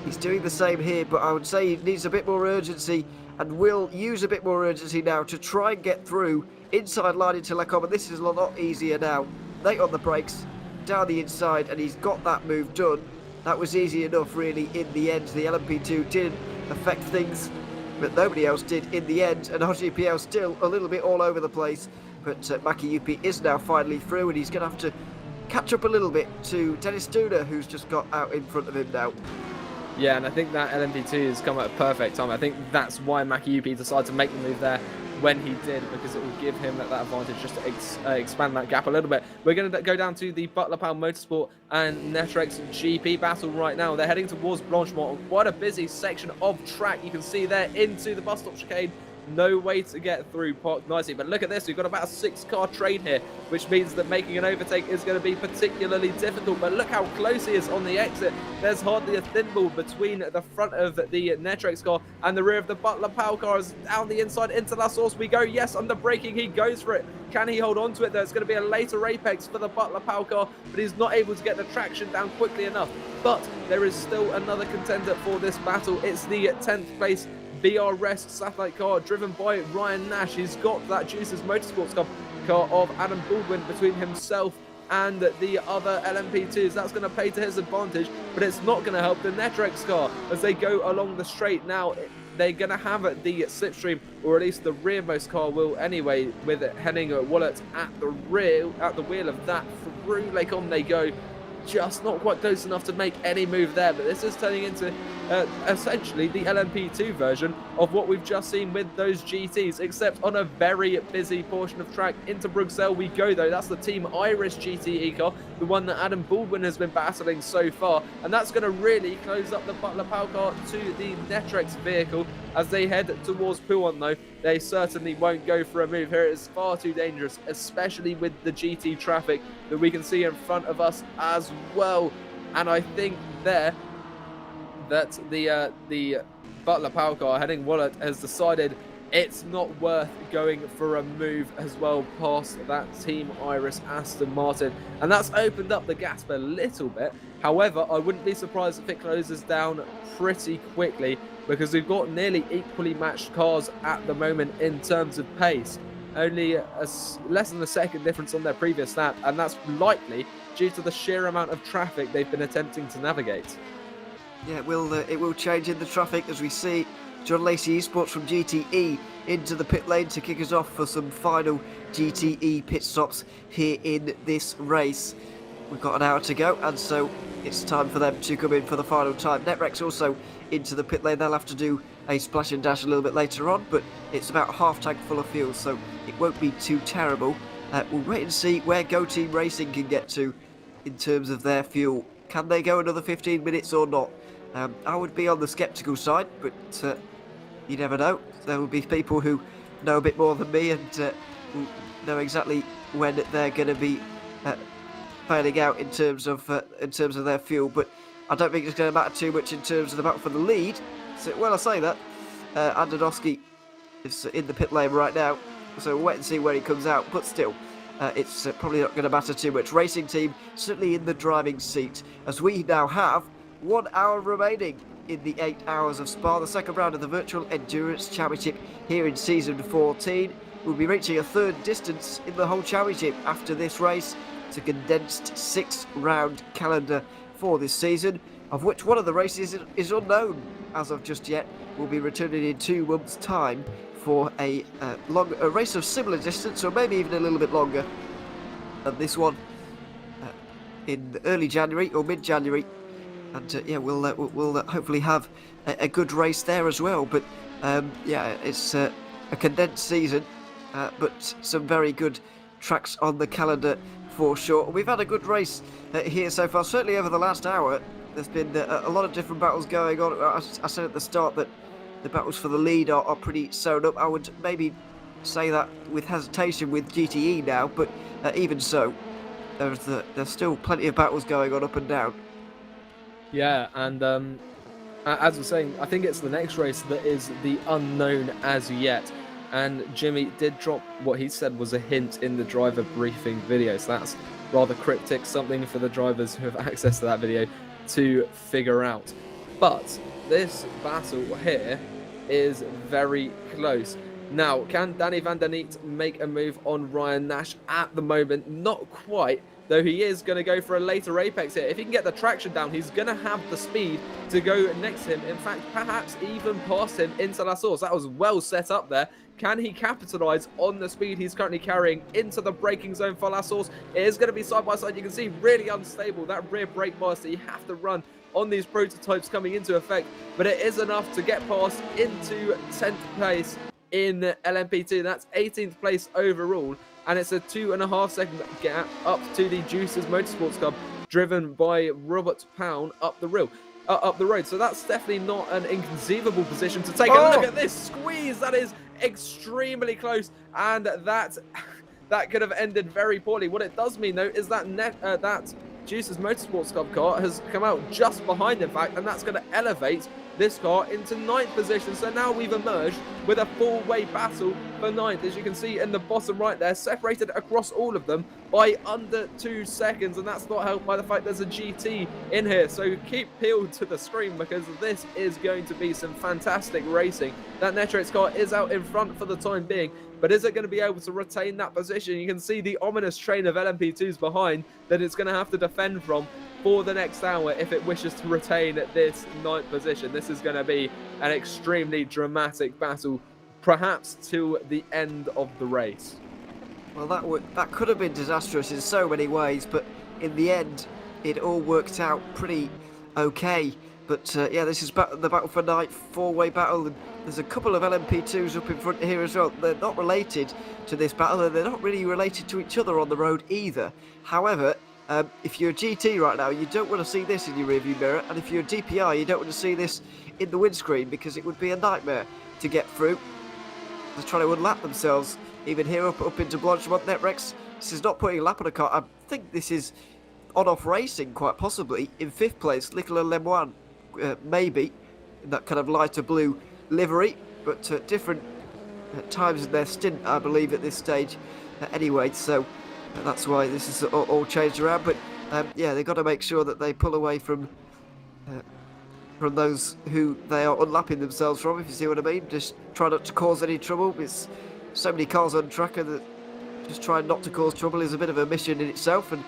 he's doing the same here. But I would say he needs a bit more urgency, and will use a bit more urgency now to try and get through inside line into Lecom, and this is a lot easier now. Late on the brakes, down the inside, and he's got that move done. That was easy enough really in the end. The LMP2 didn't affect things, but nobody else did in the end, and RGPL still a little bit all over the place. But Maki UP is now finally through, and he's going to have to catch up a little bit to Dennis Duna, who's just got out in front of him now. Yeah, and I think that LMP2 has come at a perfect time. I think that's why Maki UP decided to make the move there when he did, because it will give him that advantage just to expand that gap a little bit. We're going to go down to the Butler Power Motorsport and Netrex GP battle right now. They're heading towards Blanchimont. Quite a busy section of track. You can see there into the bus stop chicane. No way to get through parked nicely, but look at this, we've got about a 6-car train here, which means that making an overtake is going to be particularly difficult. But look how close he is on the exit. There's hardly a thimble between the front of the Netrex car and the rear of the Butler Power car. Is down the inside into La Source we go. Yes, under braking, he goes for it. Can he hold on to it though? It's going to be a later apex for the Butler Power car, but he's not able to get the traction down quickly enough. But there is still another contender for this battle. It's the 10th place BRS satellite car driven by Ryan Nash. He's got that Juices Motorsports car of Adam Baldwin between himself and the other LMP2s. That's going to play to his advantage, but it's not going to help the Netrex car as they go along the straight. Now they're going to have the slipstream, or at least the rearmost car will anyway, with Henning Wallet at the wheel of that. Through Lecom they go. Just not quite close enough to make any move there, but this is turning into essentially the LMP2 version of what we've just seen with those GTs, except on a very busy portion of track. Into Bruxelles we go though. That's the Team Iris GTE car, the one that Adam Baldwin has been battling so far, and that's going to really close up the Butler Power car to the Netrex vehicle as they head towards Pouhon. Though they certainly won't go for a move here. It is far too dangerous, especially with the GT traffic that we can see in front of us as well. And I think there that the Butler Power car Henning Wallet has decided it's not worth going for a move as well past that Team Iris Aston Martin, and that's opened up the gap a little bit. However, I wouldn't be surprised if it closes down pretty quickly, because we've got nearly equally matched cars at the moment in terms of pace. Only less than a second difference on their previous lap, and that's likely due to the sheer amount of traffic they've been attempting to navigate. Yeah, it will change in the traffic as we see John Lacey Esports from GTE into the pit lane to kick us off for some final GTE pit stops here in this race. We've got an hour to go, and so it's time for them to come in for the final time. Netrex also into the pit lane. They'll have to do a splash and dash a little bit later on, but it's about half tank full of fuel, so it won't be too terrible. We'll wait and see where Go Team Racing can get to in terms of their fuel. Can they go another 15 minutes or not? I would be on the sceptical side, but you never know. There will be people who know a bit more than me and will know exactly when they're going to be failing out in terms of their fuel. But I don't think it's going to matter too much in terms of the battle for the lead. So, well, I say that Andonowski is in the pit lane right now, so we'll wait and see where he comes out. But still, it's probably not going to matter too much. Racing team certainly in the driving seat, as we now have 1 hour remaining in the 8 hours of Spa, the second round of the Virtual Endurance Championship here in Season 14. We'll be reaching a third distance in the whole championship after this race. It's a condensed 6-round calendar for this season, of which one of the races is unknown as of just yet. We'll be returning in 2 months' time for a race of similar distance, or maybe even a little bit longer than this one, in early January or mid-January. And yeah, we'll hopefully have a good race there as well. But yeah, it's a condensed season, but some very good tracks on the calendar for sure. We've had a good race here so far, certainly over the last hour. There's been a lot of different battles going on. I said at the start that the battles for the lead are pretty sewn up. I would maybe say that with hesitation with GTE now, but even so, there's still plenty of battles going on up and down. Yeah, and as we're saying, I think it's the next race that is the unknown as yet. And Jimmy did drop what he said was a hint in the driver briefing video, so that's rather cryptic, something for the drivers who have access to that video to figure out. But this battle here is very close. Now, can Danny van der Neet make a move on Ryan Nash at the moment? Not quite, though he is going to go for a later apex here. If he can get the traction down, he's going to have the speed to go next to him. In fact, perhaps even past him into La Source. That was well set up there. Can he capitalize on the speed he's currently carrying into the braking zone for La Source? It is going to be side by side. You can see really unstable. That rear brake bias that you have to run on these prototypes coming into effect. But it is enough to get past into 10th place in LMP2. That's 18th place overall. And it's a 2.5 second gap up to the Juicers Motorsports Club, driven by Robert Pound up the road. So that's definitely not an inconceivable position to take. And look at this squeeze. That is extremely close, and that could have ended very poorly. What it does mean, though, is that that Juicers Motorsports Club car has come out just behind, in fact, and that's going to elevate this car into 9th position. So now we've emerged with a four-way battle for 9th, as you can see in the bottom right there, separated across all of them by under 2 seconds, and that's not helped by the fact there's a GT in here. So keep peeled to the screen, because this is going to be some fantastic racing. That Netrates car is out in front for the time being, but is it going to be able to retain that position? You can see the ominous train of LMP2s behind that it's going to have to defend from for the next hour if it wishes to retain this 9th position. This is going to be an extremely dramatic battle, perhaps to the end of the race. Well, that could have been disastrous in so many ways, but in the end, it all worked out pretty okay. But yeah, this is the battle for 9th, four-way battle, and there's a couple of LMP2s up in front here as well. They're not related to this battle, and they're not really related to each other on the road either. However, if you're a GT right now, you don't want to see this in your rearview mirror, and if you're a DPI, you don't want to see this in the windscreen, because it would be a nightmare to get through. They're trying to unlap themselves, even here up into Blanchemont. Netrex, this is not putting a lap on a car. I think this is on-off racing, quite possibly. In 5th place, Nicolas Lemoine, maybe, in that kind of lighter blue livery, but different times in their stint, I believe, at this stage. Anyway, so that's why this is all changed around. But yeah, they've got to make sure that they pull away from those who they are unlapping themselves from, if you see what I mean. Just try not to cause any trouble. It's so many cars on tracker that just trying not to cause trouble is a bit of a mission in itself, and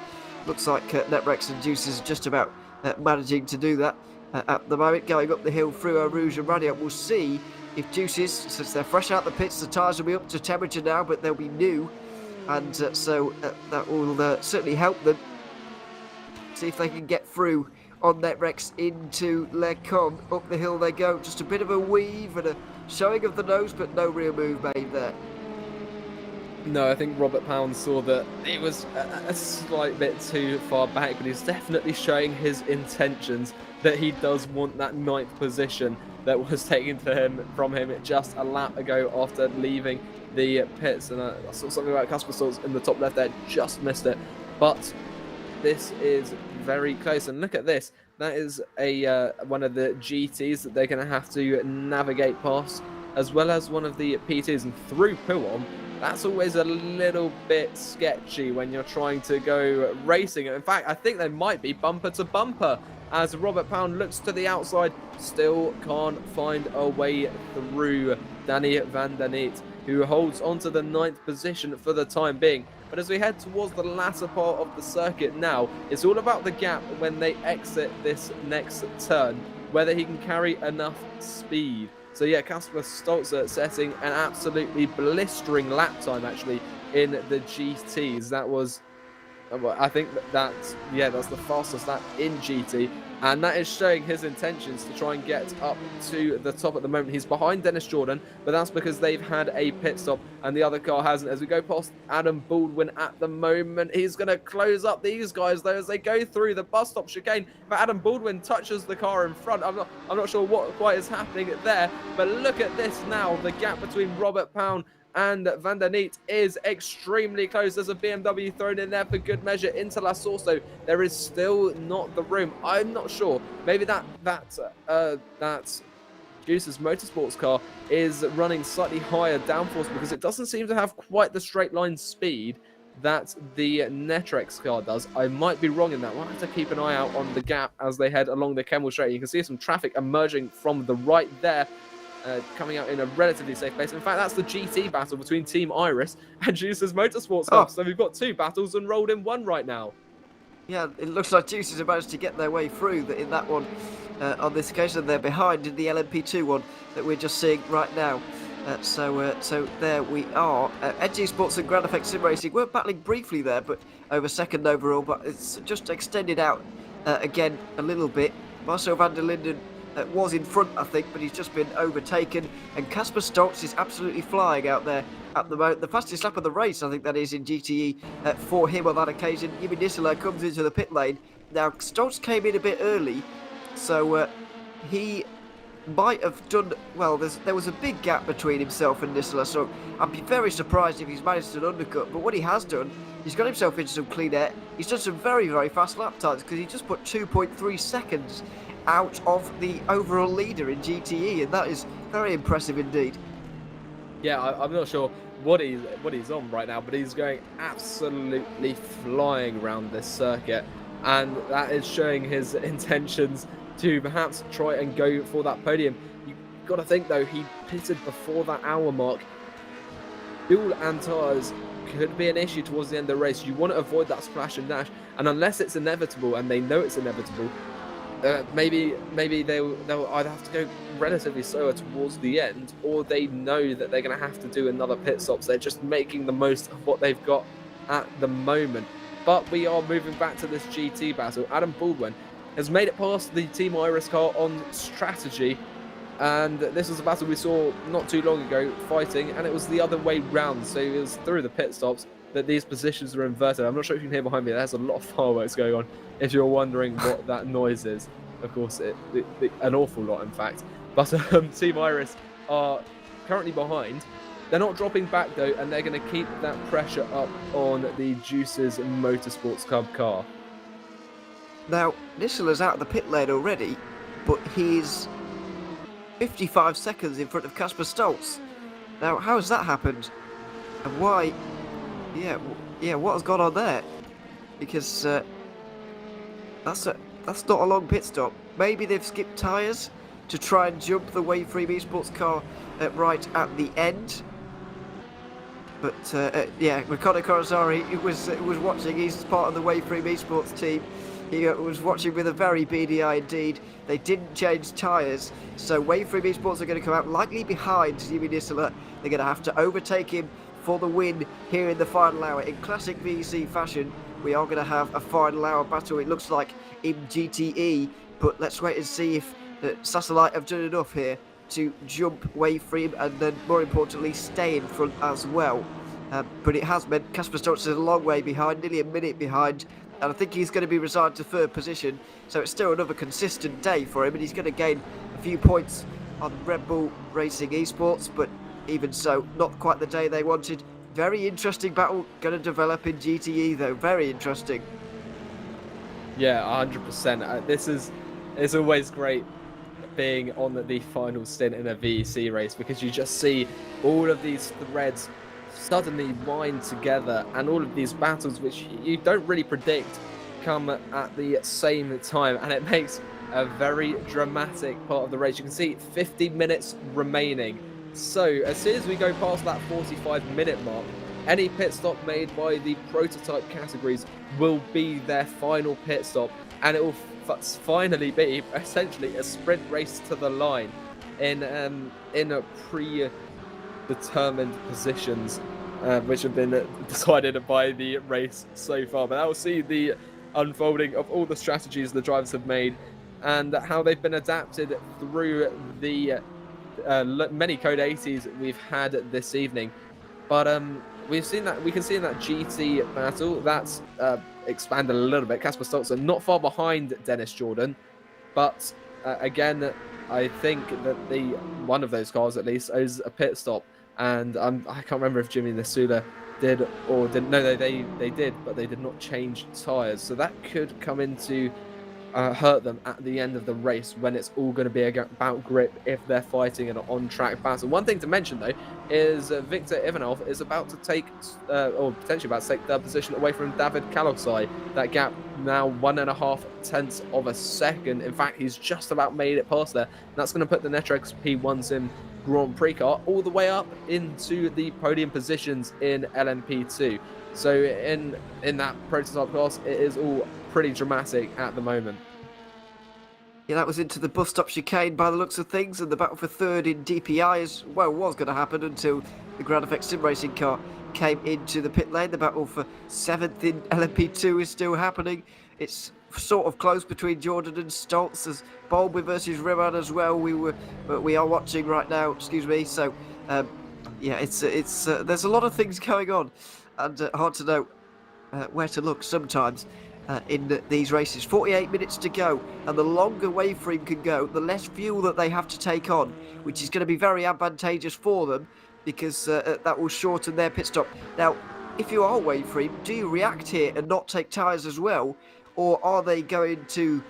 looks like Netrex and Juicers are just about managing to do that at the moment. Going up the hill through Eau Rouge and Radiant, we'll see if Juicers, since they're fresh out the pits, the tyres will be up to temperature now, but they'll be new, and so that will certainly help them. See if they can get through on Netrex into Les Combes. Up the hill they go, just a bit of a weave and a showing of the nose, but no real move made there. No, I think Robert Pound saw that it was a slight bit too far back, but he's definitely showing his intentions that he does want that 9th position that was taken from him just a lap ago after leaving the pits. And I saw something about Casper Stolz in the top left there, just missed it. But this is very close, and look at this. That is one of the GTs that they're going to have to navigate past, as well as one of the P2s. And through Pouon, that's always a little bit sketchy when you're trying to go racing. In fact, I think they might be bumper to bumper as Robert Pound looks to the outside, still can't find a way through Danny van der Neet, who holds onto the 9th position for the time being. But as we head towards the latter part of the circuit now, it's all about the gap when they exit this next turn, whether he can carry enough speed. So yeah, Kasper Stolzer setting an absolutely blistering lap time actually in the GTs. That was, I think that's the fastest lap in GT, and that is showing his intentions to try and get up to the top at the moment. He's behind Dennis Jordan, but that's because they've had a pit stop and the other car hasn't. As we go past Adam Baldwin at the moment, he's going to close up these guys though as they go through the bus stop chicane. But Adam Baldwin touches the car in front. I'm not sure what quite is happening there, but look at this now. The gap between Robert Pound and Van der Neet is extremely close. There's a BMW thrown in there for good measure into La Sorso. There is still not the room. I'm not sure. Maybe that Juice's Motorsports car is running slightly higher downforce because it doesn't seem to have quite the straight line speed that the Netrex car does. I might be wrong in that. We'll have to keep an eye out on the gap as they head along the Kemmel Straight. You can see some traffic emerging from the right there. Coming out in a relatively safe place. In fact, that's the GT battle between Team Iris and Juice's Motorsports Club. So we've got 2 battles enrolled in one right now. Yeah, it looks like Juices have managed to get their way through in that one on this occasion. They're behind in the LMP2 one that we're just seeing right now. So there we are. NG Sports and Grand Effect Sim Racing were battling briefly there, but over second overall. But it's just extended out again a little bit. Marcel van der Linden was in front, I think, but he's just been overtaken. And Kasper Stolz is absolutely flying out there at the moment. The fastest lap of the race, I think that is, in GTE for him on that occasion. Jimmy Nisela comes into the pit lane. Now, Stolz came in a bit early, so he might have done well. There was a big gap between himself and Nisela, so I'd be very surprised if he's managed an undercut. But what he has done, he's got himself into some clean air. He's done some very, very fast lap times because he just put 2.3 seconds out of the overall leader in GTE, and that is very impressive indeed. Yeah, I'm not sure what he's on right now, but he's going absolutely flying around this circuit, and that is showing his intentions to perhaps try and go for that podium. You've got to think though, he pitted before that hour mark. Fuel and tyres could be an issue towards the end of the race. You want to avoid that splash and dash, and unless it's inevitable, and they know it's inevitable, maybe they'll either have to go relatively slower towards the end, or they know that they're going to have to do another pit stop. So they're just making the most of what they've got at the moment. But we are moving back to this GT battle. Adam Baldwin has made it past the Team Iris car on strategy, and this was a battle we saw not too long ago fighting, and it was the other way round. So it was through the pit stops that these positions were inverted. I'm not sure if you can hear behind me, there's a lot of fireworks going on, if you're wondering what that noise is. Of course, an awful lot, in fact. But Team Iris are currently behind. They're not dropping back, though, and they're going to keep that pressure up on the Juice's Motorsports Club car. Now, Nisela's out of the pit lane already, but he's 55 seconds in front of Kasper Stolz. Now, how has that happened? And why? Yeah, what has gone on there? Because that's not a long pit stop. Maybe they've skipped tyres to try and jump the Waveframe Esports car right at the end. But yeah, Ricardo Corazari was watching. He's part of the Waveframe Esports team. He was watching with a very beady eye indeed. They didn't change tyres, so Waveframe Esports are going to come out likely behind Jimmy Nisela. They're going to have to overtake him for the win here in the final hour. In classic VEC fashion, we are going to have a final hour battle, it looks like, in GTE. But let's wait and see if Satellite have done enough here to jump Waveframe and then, more importantly, stay in front as well. But it has meant Kasper Stolz is a long way behind, nearly a minute behind, and I think he's going to be resigned to third position. So it's still another consistent day for him, and he's going to gain a few points on Red Bull Racing Esports, but even so, not quite the day they wanted. Very interesting battle going to develop in GTE though, very interesting. Yeah, 100%. It's always great being on the final stint in a VEC race, because you just see all of these threads suddenly wind together, and all of these battles, which you don't really predict, come at the same time, and it makes a very dramatic part of the race. You can see 50 minutes remaining. So as soon as we go past that 45-minute mark, any pit stop made by the prototype categories will be their final pit stop, and it will finally be essentially a sprint race to the line in a predetermined positions, which have been decided by the race so far. But that will see the unfolding of all the strategies the drivers have made and how they've been adapted through the many Code 80s we've had this evening. But we can see in that GT battle that's expanded a little bit. Kasper Stolzer not far behind Dennis Jordan, but again, I think that one of those cars at least owes a pit stop, and I can't remember if Jimmy Nasula did or didn't. No, they did, but they did not change tyres, so that could come into hurt them at the end of the race when it's all going to be about grip if they're fighting an on-track battle. One thing to mention though is Victor Ivanov is about to take, or potentially about to take third position away from David Kaloksai. That gap now 1.5 tenths of a second. In fact, he's just about made it past there. And that's going to put the Netrex P1 Sim Grand Prix car all the way up into the podium positions in LMP2. So in that prototype class, it is all pretty dramatic at the moment. Yeah, that was into the bus stop chicane by the looks of things, and the battle for third in DPI is, well, was going to happen until the Ground Effect Sim Racing car came into the pit lane. The battle for 7th in LMP2 is still happening. It's sort of close between Jordan and Stoltz. There's Bolby versus Riemann as well. We are watching right now. Excuse me. So, yeah, it's there's a lot of things going on, and hard to know where to look sometimes. In these races, 48 minutes to go, and the longer Waveframe can go, the less fuel that they have to take on, which is going to be very advantageous for them, because that will shorten their pit stop. Now, if you are Waveframe, do you react here and not take tyres as well, or are they going to,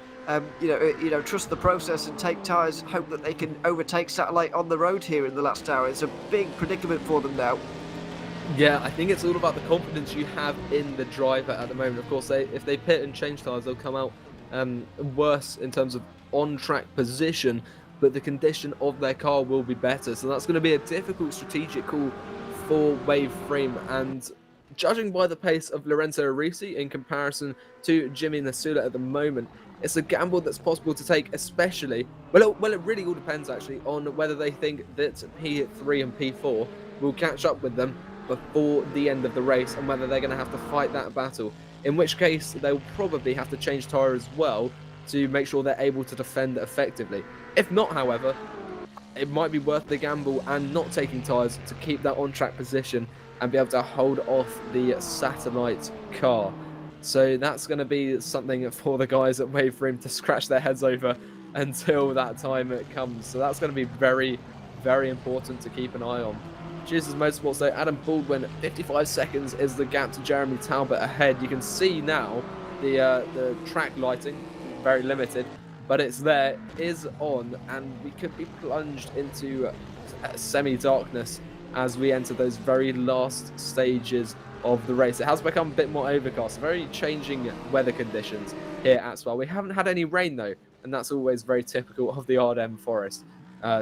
trust the process and take tyres, hope that they can overtake Satellite on the road here in the last hour? It's a big predicament for them now. Yeah, I think it's all about the confidence you have in the driver at the moment. Of course, if they pit and change tyres, they'll come out worse in terms of on-track position, but the condition of their car will be better. So that's going to be a difficult strategic call for Waveframe. And judging by the pace of Lorenzo Arisi in comparison to Jimmy Nasula at the moment, it's a gamble that's possible to take, especially... Well, it really all depends, actually, on whether they think that P3 and P4 will catch up with them before the end of the race, and whether they're going to have to fight that battle, in which case they'll probably have to change tyre as well to make sure they're able to defend effectively. If not, however, it might be worth the gamble and not taking tyres to keep that on-track position and be able to hold off the Satellite car. So that's going to be something for the guys at Waveframe to scratch their heads over until that time comes. So that's going to be very, very important to keep an eye on. Jesus Motorsports though, Adam Baldwin, 55 seconds is the gap to Jeremy Talbot ahead. You can see now the track lighting, very limited, but it's there, is on, and we could be plunged into semi-darkness as we enter those very last stages of the race. It has become a bit more overcast, very changing weather conditions here at Spa. We haven't had any rain though, and that's always very typical of the Ardennes Forest.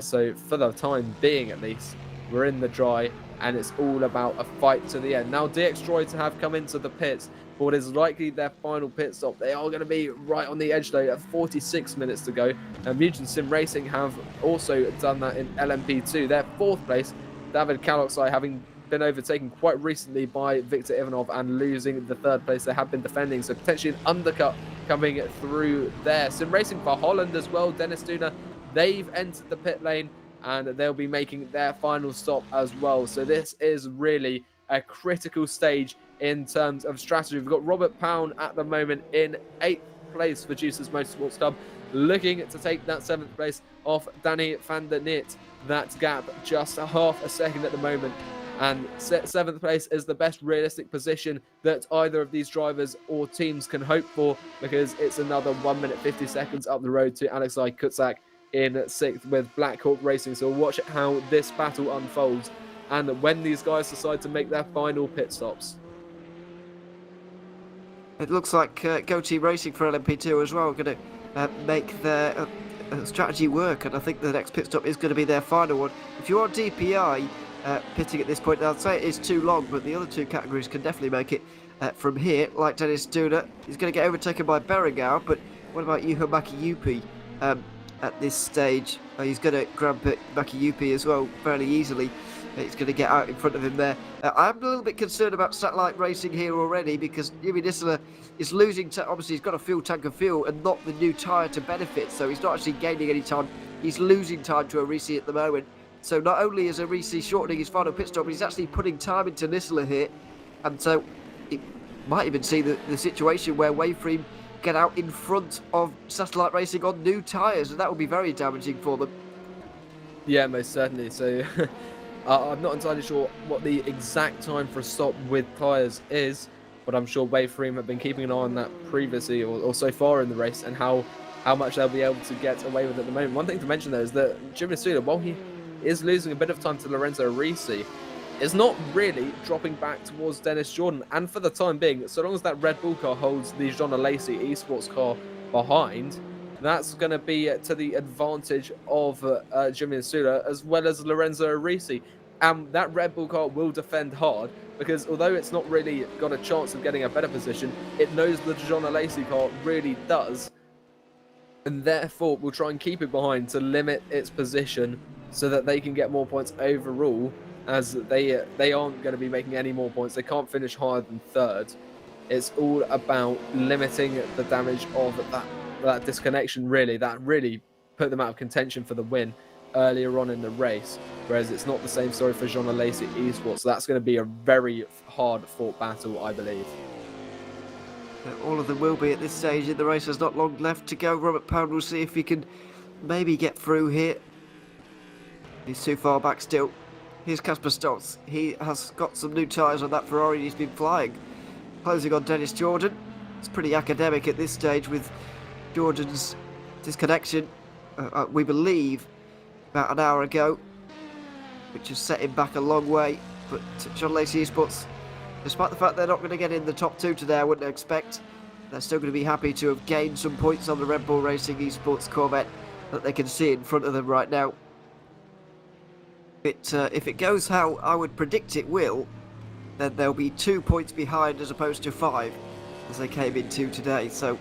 So for the time being at least, we're in the dry, and it's all about a fight to the end. Now, DX Droids have come into the pits for what is likely their final pit stop. They are going to be right on the edge, though, at 46 minutes to go. Mutant Sim Racing have also done that in LMP2. Their 4th place, David Kaloksai, having been overtaken quite recently by Victor Ivanov and losing the 3rd place they have been defending. So potentially an undercut coming through there. Sim Racing for Holland as well. Dennis Duna, they've entered the pit lane, and they'll be making their final stop as well. So this is really a critical stage in terms of strategy. We've got Robert Pound at the moment in 8th place for Juicers Motorsports Club, looking to take that 7th place off Danny van der Nit. That gap just half a second at the moment. And 7th place is the best realistic position that either of these drivers or teams can hope for, because it's another 1 minute 50 seconds up the road to Alexei Kutzak in 6th with Black Hawk Racing. So watch how this battle unfolds and when these guys decide to make their final pit stops. It looks like Go Team Racing for LMP2 as well going to make their strategy work, and I think the next pit stop is going to be their final one. If you are DPI pitting at this point, I'd say it is too long, but the other two categories can definitely make it from here, like Dennis Duna. He's going to get overtaken by Berenguer, but what about Yuho Makiyupi at this stage? He's going to grab Makiyupi as well fairly easily. He's going to get out in front of him there. I'm a little bit concerned about satellite racing here already, because Jimmy Nisler is losing. Obviously, he's got a fuel tank of fuel and not the new tyre to benefit, so he's not actually gaining any time. He's losing time to Arisi at the moment. So not only is Arisi shortening his final pit stop, but he's actually putting time into Nisler here. And so it might even see the situation where Waveframe get out in front of satellite racing on new tyres, and that would be very damaging for them. Yeah, most certainly. So I'm not entirely sure what the exact time for a stop with tyres is, but I'm sure Waveframe have been keeping an eye on that previously or so far in the race, and how much they'll be able to get away with at the moment. One thing to mention though is that Jimmy Suda, while he is losing a bit of time to Lorenzo Arisi, is not really dropping back towards Dennis Jordan. And for the time being, so long as that Red Bull car holds the Jean Alesi esports car behind, that's going to be to the advantage of Jimmy Suda as well as Lorenzo Arisi. And that Red Bull car will defend hard, because although it's not really got a chance of getting a better position, it knows the Jean Alesi car really does, and therefore will try and keep it behind to limit its position so that they can get more points overall, as they aren't going to be making any more points. They can't finish higher than third. It's all about limiting the damage of that disconnection, really. That really put them out of contention for the win earlier on in the race, whereas it's not the same story for Jean Alesi esports. So that's going to be a very hard fought battle, I believe. All of them will be at this stage in the race. There's not long left to go. Robert Pound will see if he can maybe get through here. He's too far back still. Here's Casper Stoltz. He has got some new tyres on that Ferrari he's been flying. Closing on Dennis Jordan. It's pretty academic at this stage with Jordan's disconnection, we believe, about an hour ago, which has set him back a long way. But John Lacey Esports, despite the fact they're not going to get in the top two today, I wouldn't expect, they're still going to be happy to have gained some points on the Red Bull Racing Esports Corvette that they can see in front of them right now. If it goes how I would predict it will, then they'll be 2 points behind as opposed to 5 as they came into today. So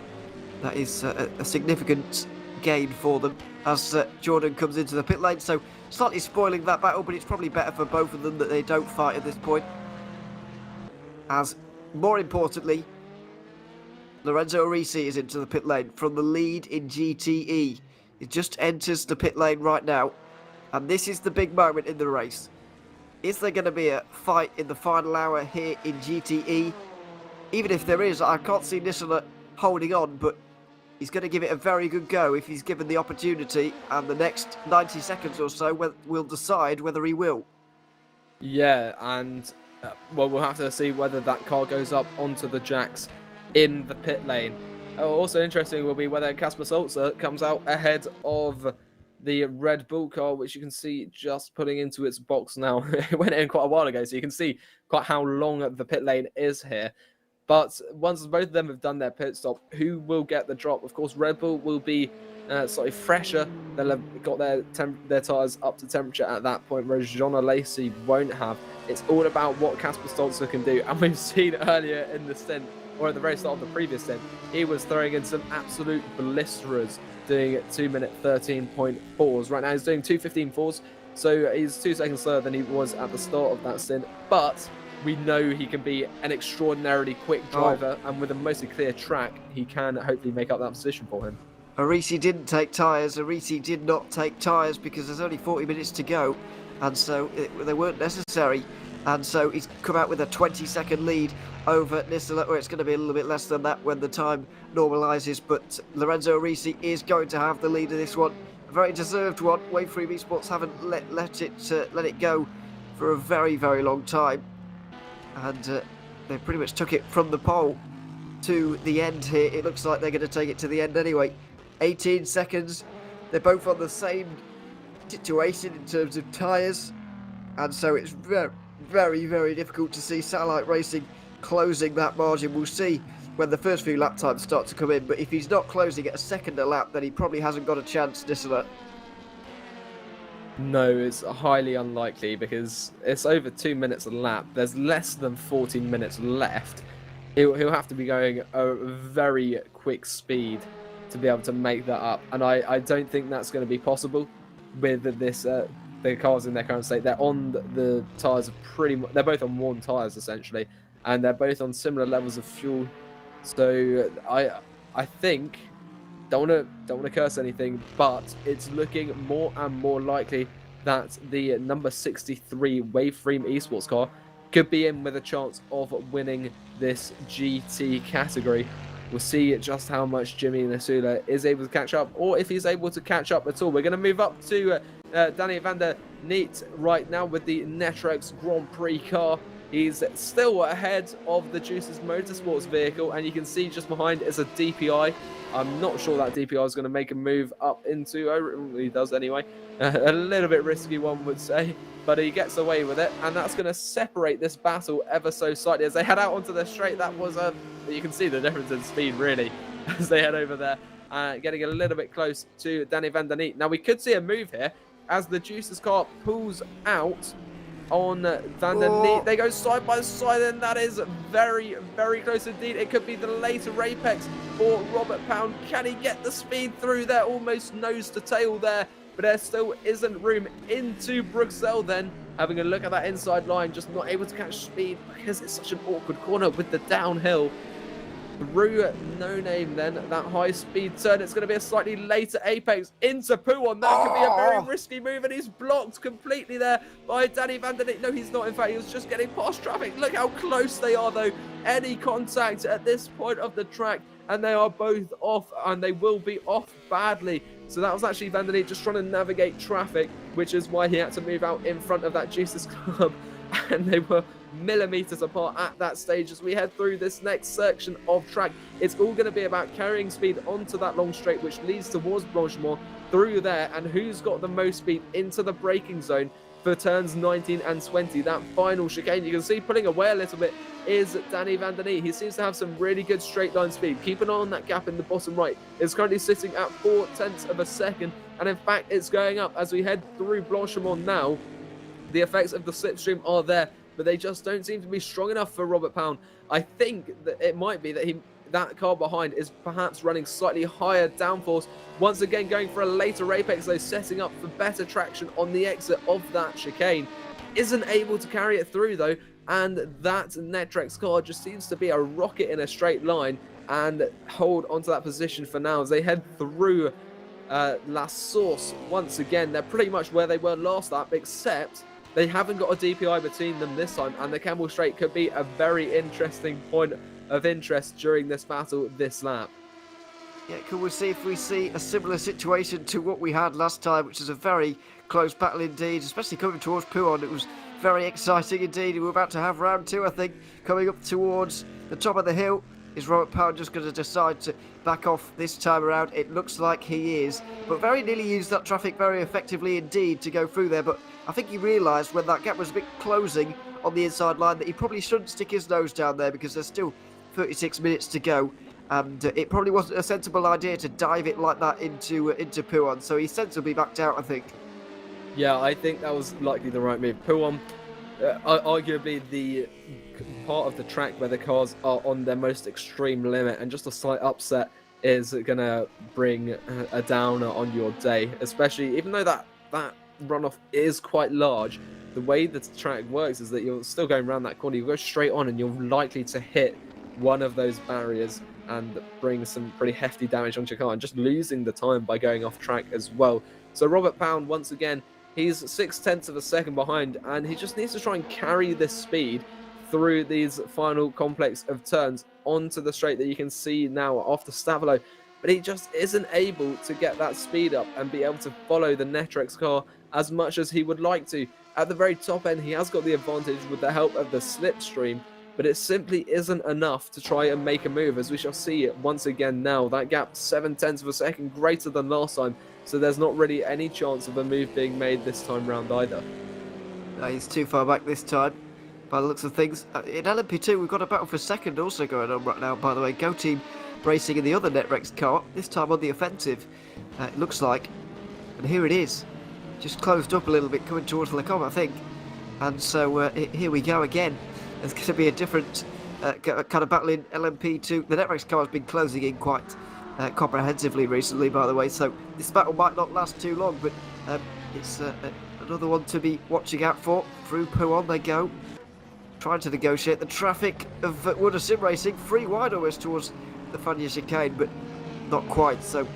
that is a significant gain for them as Jordan comes into the pit lane. So slightly spoiling that battle, but it's probably better for both of them that they don't fight at this point. As more importantly, Lorenzo Arisi is into the pit lane from the lead in GTE. He just enters the pit lane right now. And this is the big moment in the race. Is there going to be a fight in the final hour here in GTE? Even if there is, I can't see Nisler holding on, but he's going to give it a very good go if he's given the opportunity, and the next 90 seconds or so will decide whether he will. Yeah, and well, we'll have to see whether that car goes up onto the jacks in the pit lane. Also interesting will be whether Casper Sulzer comes out ahead of the Red Bull car, which you can see just putting into its box now. It went in quite a while ago, so you can see quite how long the pit lane is here. But once both of them have done their pit stop, who will get the drop? Of course, Red Bull will be slightly fresher. They'll have got their tyres up to temperature at that point, whereas Jean Alesi won't have. It's all about what Casper Stolzer can do. And we've seen earlier in the stint, or at the very start of the previous stint, he was throwing in some absolute blisterers, doing 2-minute 13.4s. Right now he's doing 2:15.4s, so he's 2 seconds slower than he was at the start of that stint. But we know he can be an extraordinarily quick driver, and with a mostly clear track, he can hopefully make up that position for him. Arisi didn't take tyres. Arisi did not take tyres because there's only 40 minutes to go, and so they weren't necessary. And so he's come out with a 20-second lead over Nisler, or it's going to be a little bit less than that when the time normalises. But Lorenzo Arisi is going to have the lead of this one. A very deserved one. Waveframe Esports haven't let it go for a very, very long time. And they pretty much took it from the pole to the end here. It looks like they're going to take it to the end anyway. 18 seconds. They're both on the same situation in terms of tyres. and so it's very, very, very difficult to see Satellite Racing closing that margin. We'll see when the first few lap times start to come in, but if he's not closing at a second a lap, then he probably hasn't got a chance, Dissolate. No, it's highly unlikely because it's over 2 minutes a lap. There's less than 14 minutes left. He'll have to be going a very quick speed to be able to make that up, and I don't think that's going to be possible with this the cars in their current state. They're on the tyres pretty much. They're both on worn tyres essentially, and they're both on similar levels of fuel. So I think don't want to curse anything, but it's looking more and more likely that the number 63 Waveframe Esports car could be in with a chance of winning this GT category. We'll see just how much Jimmy Nasula is able to catch up, or if he's able to catch up at all. We're going to move up to Danny van der Neet right now with the Netrex Grand Prix car. He's still ahead of the Juices Motorsports vehicle, and you can see just behind is a DPI. I'm not sure that DPI is going to make a move up into, oh, he does anyway, a little bit risky, one would say, but he gets away with it, and that's going to separate this battle ever so slightly as they head out onto the straight. That was you can see the difference in speed really as they head over there, getting a little bit close to Danny van der Neet. Now we could see a move here as the Juices car pulls out on Van der Neet. They go side by side, and that is very, very close indeed. It could be the later apex for Robert Pound. Can he get the speed through there? Almost nose to tail there, but there still isn't room into Bruxelles then. Having a look at that inside line, just not able to catch speed because it's such an awkward corner with the downhill. Through No Name then, that high speed turn. It's going to be a slightly later apex into Pouon. That could be a very risky move, and he's blocked completely there by Danny van der Neet. No, he's not. In fact, he was just getting past traffic. Look how close they are though. Any contact at this point of the track, and they are both off, and they will be off badly. So that was actually Van der Neet just trying to navigate traffic, which is why he had to move out in front of that Juices Club. And they were millimeters apart at that stage. As we head through this next section of track, it's all going to be about carrying speed onto that long straight which leads towards Blanchemont through there, and who's got the most speed into the braking zone for turns 19 and 20. That final chicane, you can see pulling away a little bit is Danny van der Neet. He seems to have some really good straight line speed. Keep an eye on that gap in the bottom right. It's currently sitting at 0.4 of a second, and in fact it's going up as we head through Blanchemont now. The effects of the slipstream are there, but they just don't seem to be strong enough for Robert Pound. I think that it might be that that car behind is perhaps running slightly higher downforce. Once again, going for a later apex, though, setting up for better traction on the exit of that chicane. Isn't able to carry it through, though, and that Netrex car just seems to be a rocket in a straight line and hold onto that position for now as they head through La Source once again. They're pretty much where they were last lap, except they haven't got a DPI between them this time, and the Campbell Straight could be a very interesting point of interest during this battle this lap. Yeah, can we see if we see a similar situation to what we had last time, which is a very close battle indeed, especially coming towards Pouon. It was very exciting indeed. We're about to have round two, I think, coming up towards the top of the hill. Is Robert Pound just going to decide to back off this time around? It looks like he is, but very nearly used that traffic very effectively indeed to go through there. But I think he realised when that gap was a bit closing on the inside line that he probably shouldn't stick his nose down there because there's still 36 minutes to go. And it probably wasn't a sensible idea to dive it like that into Pouon. So he sensibly backed out, I think. Yeah, I think that was likely the right move. Pouon, arguably the part of the track where the cars are on their most extreme limit, and just a slight upset is going to bring a downer on your day, especially even though that runoff is quite large. The way the track works is that you're still going around that corner, you go straight on, and you're likely to hit one of those barriers and bring some pretty hefty damage onto your car, and just losing the time by going off track as well. So Robert Pound, once again, he's 0.6 of a second behind, and he just needs to try and carry this speed through these final complex of turns onto the straight that you can see now off the Stavolo. But he just isn't able to get that speed up and be able to follow the Netrex car as much as he would like to. At the very top end, he has got the advantage with the help of the slipstream, but it simply isn't enough to try and make a move, as we shall see it once again now. That gap 0.7 of a second greater than last time, so there's not really any chance of a move being made this time round either. He's too far back this time, by the looks of things. In LMP2, we've got a battle for second also going on right now, by the way. Go Team racing in the other NetRex car, this time on the offensive, it looks like. And here it is. Just closed up a little bit, coming towards Lecom, I think. And so here we go again. There's going to be a different kind of battle in LMP2. The NetRex car has been closing in quite comprehensively recently, by the way, so this battle might not last too long, but it's another one to be watching out for. Through Puon they go, trying to negotiate the traffic of Wonder Sim Racing. Free wide almost towards the Fania chicane, but not quite, so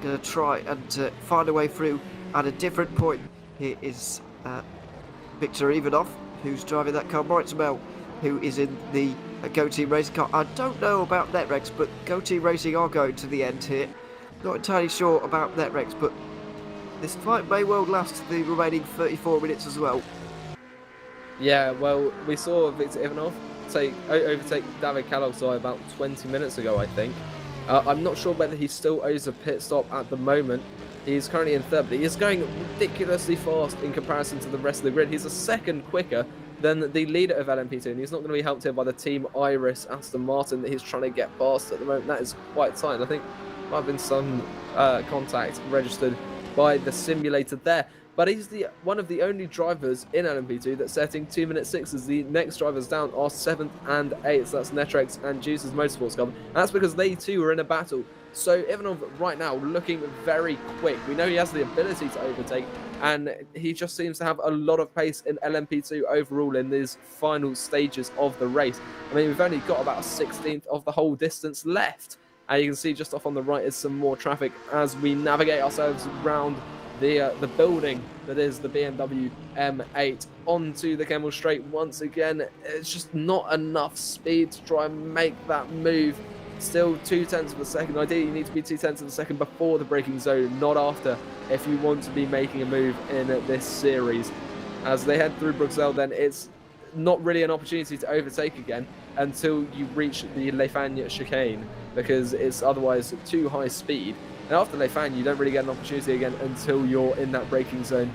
going to try and find a way through at a different point. Here is Victor Ivanov, who's driving that car. Moritz Mel, who is in the Go Team Racing car. I don't know about NetRex, but Go Team Racing are going to the end here. Not entirely sure about NetRex, but this fight may well last the remaining 34 minutes as well. Yeah, well, we saw Victor Ivanov overtake David Kalosai about 20 minutes ago, I think. I'm not sure whether he still owes a pit stop at the moment. He's currently in third, but he is going ridiculously fast in comparison to the rest of the grid. He's a second quicker than the leader of LMP2, and he's not going to be helped here by the Team Iris Aston Martin that he's trying to get past at the moment. That is quite tight. I think there might have been some contact registered by the simulator there. But he's one of the only drivers in LMP2 that's setting 2 minute 6s. The next drivers down are 7th and 8th. So that's Netrex and Juice's Motorsports Club. And that's because they too are in a battle. So Ivanov right now looking very quick. We know he has the ability to overtake, and he just seems to have a lot of pace in LMP2 overall in these final stages of the race. I mean, we've only got about a 16th of the whole distance left. And you can see just off on the right is some more traffic as we navigate ourselves around the building that is the BMW M8 onto the Kemmel Straight once again. It's just not enough speed to try and make that move. Still 0.2 of a second. Ideally, you need to be 0.2 of a second before the braking zone, not after, if you want to be making a move in this series. As they head through Bruxelles, then it's not really an opportunity to overtake again until you reach the Le Fagnes chicane, because it's otherwise too high speed. And after Le Fagnes, you don't really get an opportunity again until you're in that braking zone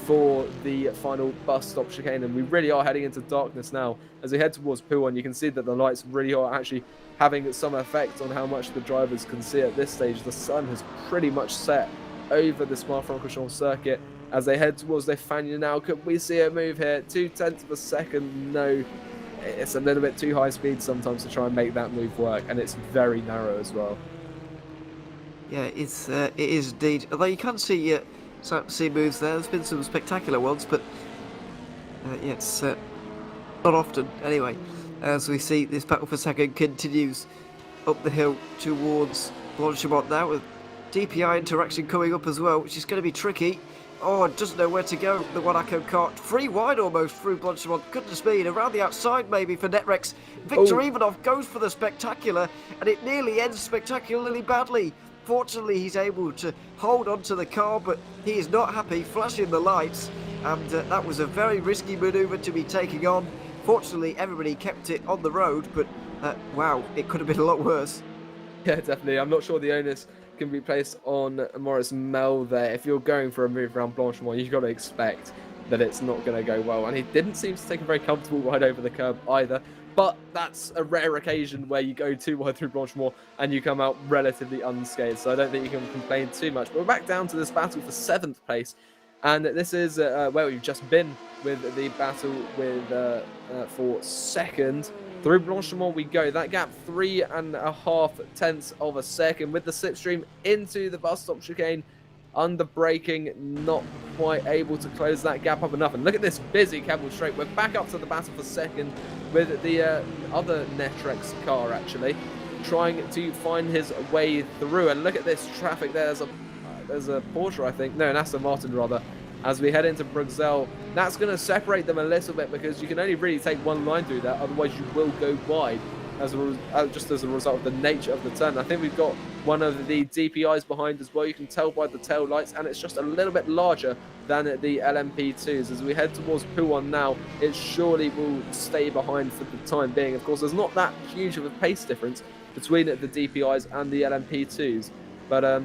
for the final bus stop chicane. And we really are heading into darkness now. As we head towards Puon, you can see that the lights really are actually having some effect on how much the drivers can see at this stage. The sun has pretty much set over the Spa-Francorchamps circuit. As they head towards Le Fagnes now, could we see a move here? 0.2 of a second, no. It's a little bit too high speed sometimes to try and make that move work, and it's very narrow as well. Yeah, it is indeed. Although you can see moves there. There's been some spectacular ones, but yeah, it's not often. Anyway, as we see this battle for second continues up the hill towards Blanchimont now, with DPI interaction coming up as well, which is going to be tricky. Oh, doesn't know where to go. The Wanaco kart free wide almost through Blanchimont. Goodness me, and around the outside maybe for Netrex. Victor Ivanov goes for the spectacular, and it nearly ends spectacularly badly. Fortunately, he's able to hold onto the car, but he is not happy, flashing the lights, and that was a very risky manoeuvre to be taking on. Fortunately, everybody kept it on the road, but wow, it could have been a lot worse. Yeah, definitely. I'm not sure the onus can be placed on Moritz Mel there. If you're going for a move around Blanchimont, you've got to expect that it's not going to go well. And he didn't seem to take a very comfortable ride over the curb either. But that's a rare occasion where you go too wide through Blanchimont and you come out relatively unscathed. So I don't think you can complain too much. But we're back down to this battle for 7th place. And this is where we've just been with the battle with for second. Through Blanchimont we go. That gap 3.5 of a second with the slipstream into the bus stop chicane. Under braking, not quite able to close that gap up enough. And look at this busy Kemmel Straight. We're back up to the battle for second with the other Netrex car actually trying to find his way through. And look at this traffic there. There's a Porsche, I think. No, an Aston Martin rather. As we head into Bruxelles, that's going to separate them a little bit because you can only really take one line through that. Otherwise, you will go wide. Just as a result of the nature of the turn. I think we've got one of the DPIs behind as well. You can tell by the tail lights, and it's just a little bit larger than the LMP2s. As we head towards Puon now, it surely will stay behind for the time being. Of course, there's not that huge of a pace difference between the DPIs and the LMP2s. But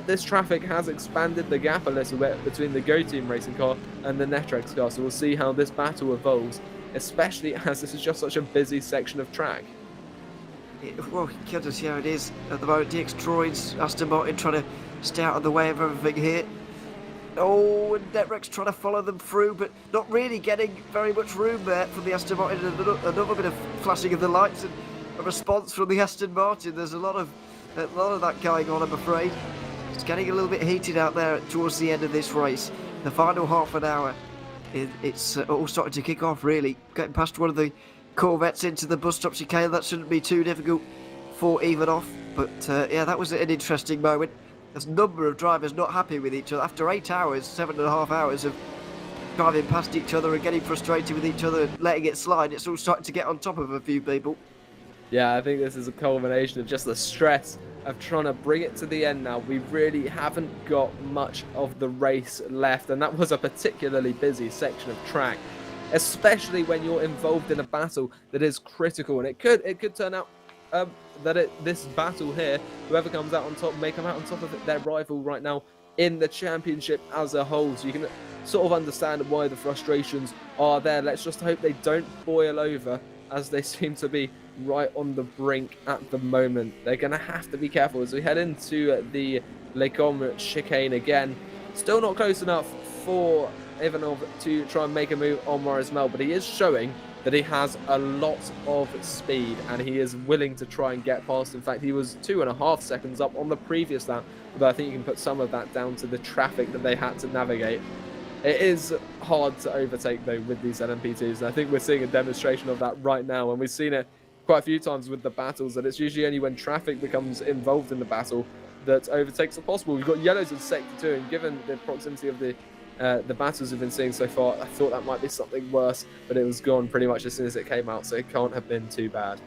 this traffic has expanded the gap a little bit between the Go Team racing car and the Netrex car. So we'll see how this battle evolves, especially as this is just such a busy section of track. Well, goodness, yeah, it is at the moment. DX droids, Aston Martin trying to stay out of the way of everything here. Oh, and Netrex trying to follow them through, but not really getting very much room there from the Aston Martin. Another bit of flashing of the lights and a response from the Aston Martin. There's a lot of that going on, I'm afraid. It's getting a little bit heated out there towards the end of this race. The final half an hour, it's all starting to kick off, really. Getting past one of the Corvettes into the bus stop chicane, that shouldn't be too difficult for Ivanov. But yeah, that was an interesting moment. There's a number of drivers not happy with each other. After 8 hours, 7.5 hours of driving past each other and getting frustrated with each other and letting it slide, it's all starting to get on top of a few people. Yeah, I think this is a culmination of just the stress of trying to bring it to the end now. We really haven't got much of the race left, and that was a particularly busy section of track, especially when you're involved in a battle that is critical. And it could turn out that this battle here, whoever comes out on top may come out on top of their rival right now in the championship as a whole. So you can sort of understand why the frustrations are there. Let's just hope they don't boil over, as they seem to be right on the brink at the moment. They're going to have to be careful as we head into the Lecom chicane again. Still not close enough for Ivanov to try and make a move on Maurice Mel, but he is showing that he has a lot of speed and he is willing to try and get past. In fact, he was 2.5 seconds up on the previous lap, but I think you can put some of that down to the traffic that they had to navigate. It is hard to overtake, though, with these LMP2s, and I think we're seeing a demonstration of that right now, and we've seen it quite a few times with the battles, that it's usually only when traffic becomes involved in the battle that overtakes are possible. We've got yellows in Sector 2, and given the proximity of the battles we've been seeing so far, I thought that might be something worse, but it was gone pretty much as soon as it came out, so it can't have been too bad.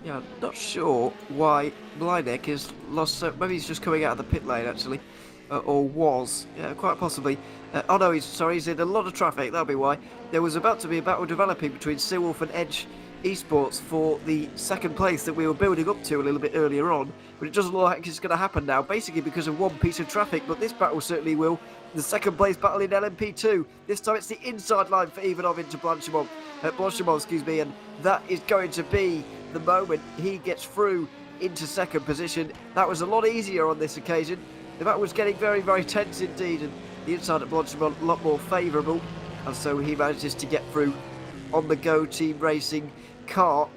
Yeah, I'm not sure why Blynek has lost, maybe he's just coming out of the pit lane, actually. Or was, yeah, quite possibly. Oh no, he's in a lot of traffic, that'll be why. There was about to be a battle developing between Seawolf and Edge Esports for the second place that we were building up to a little bit earlier on, but it doesn't look like it's going to happen now, basically because of one piece of traffic, but this battle certainly will. The second place battle in LMP2. This time it's the inside line for Ivanov into Blanchimont, and that is going to be the moment he gets through into second position. That was a lot easier on this occasion. The battle was getting very, very tense indeed, and the inside at Blanchimont a lot more favourable, and so he manages to get through on the Go Team Racing car,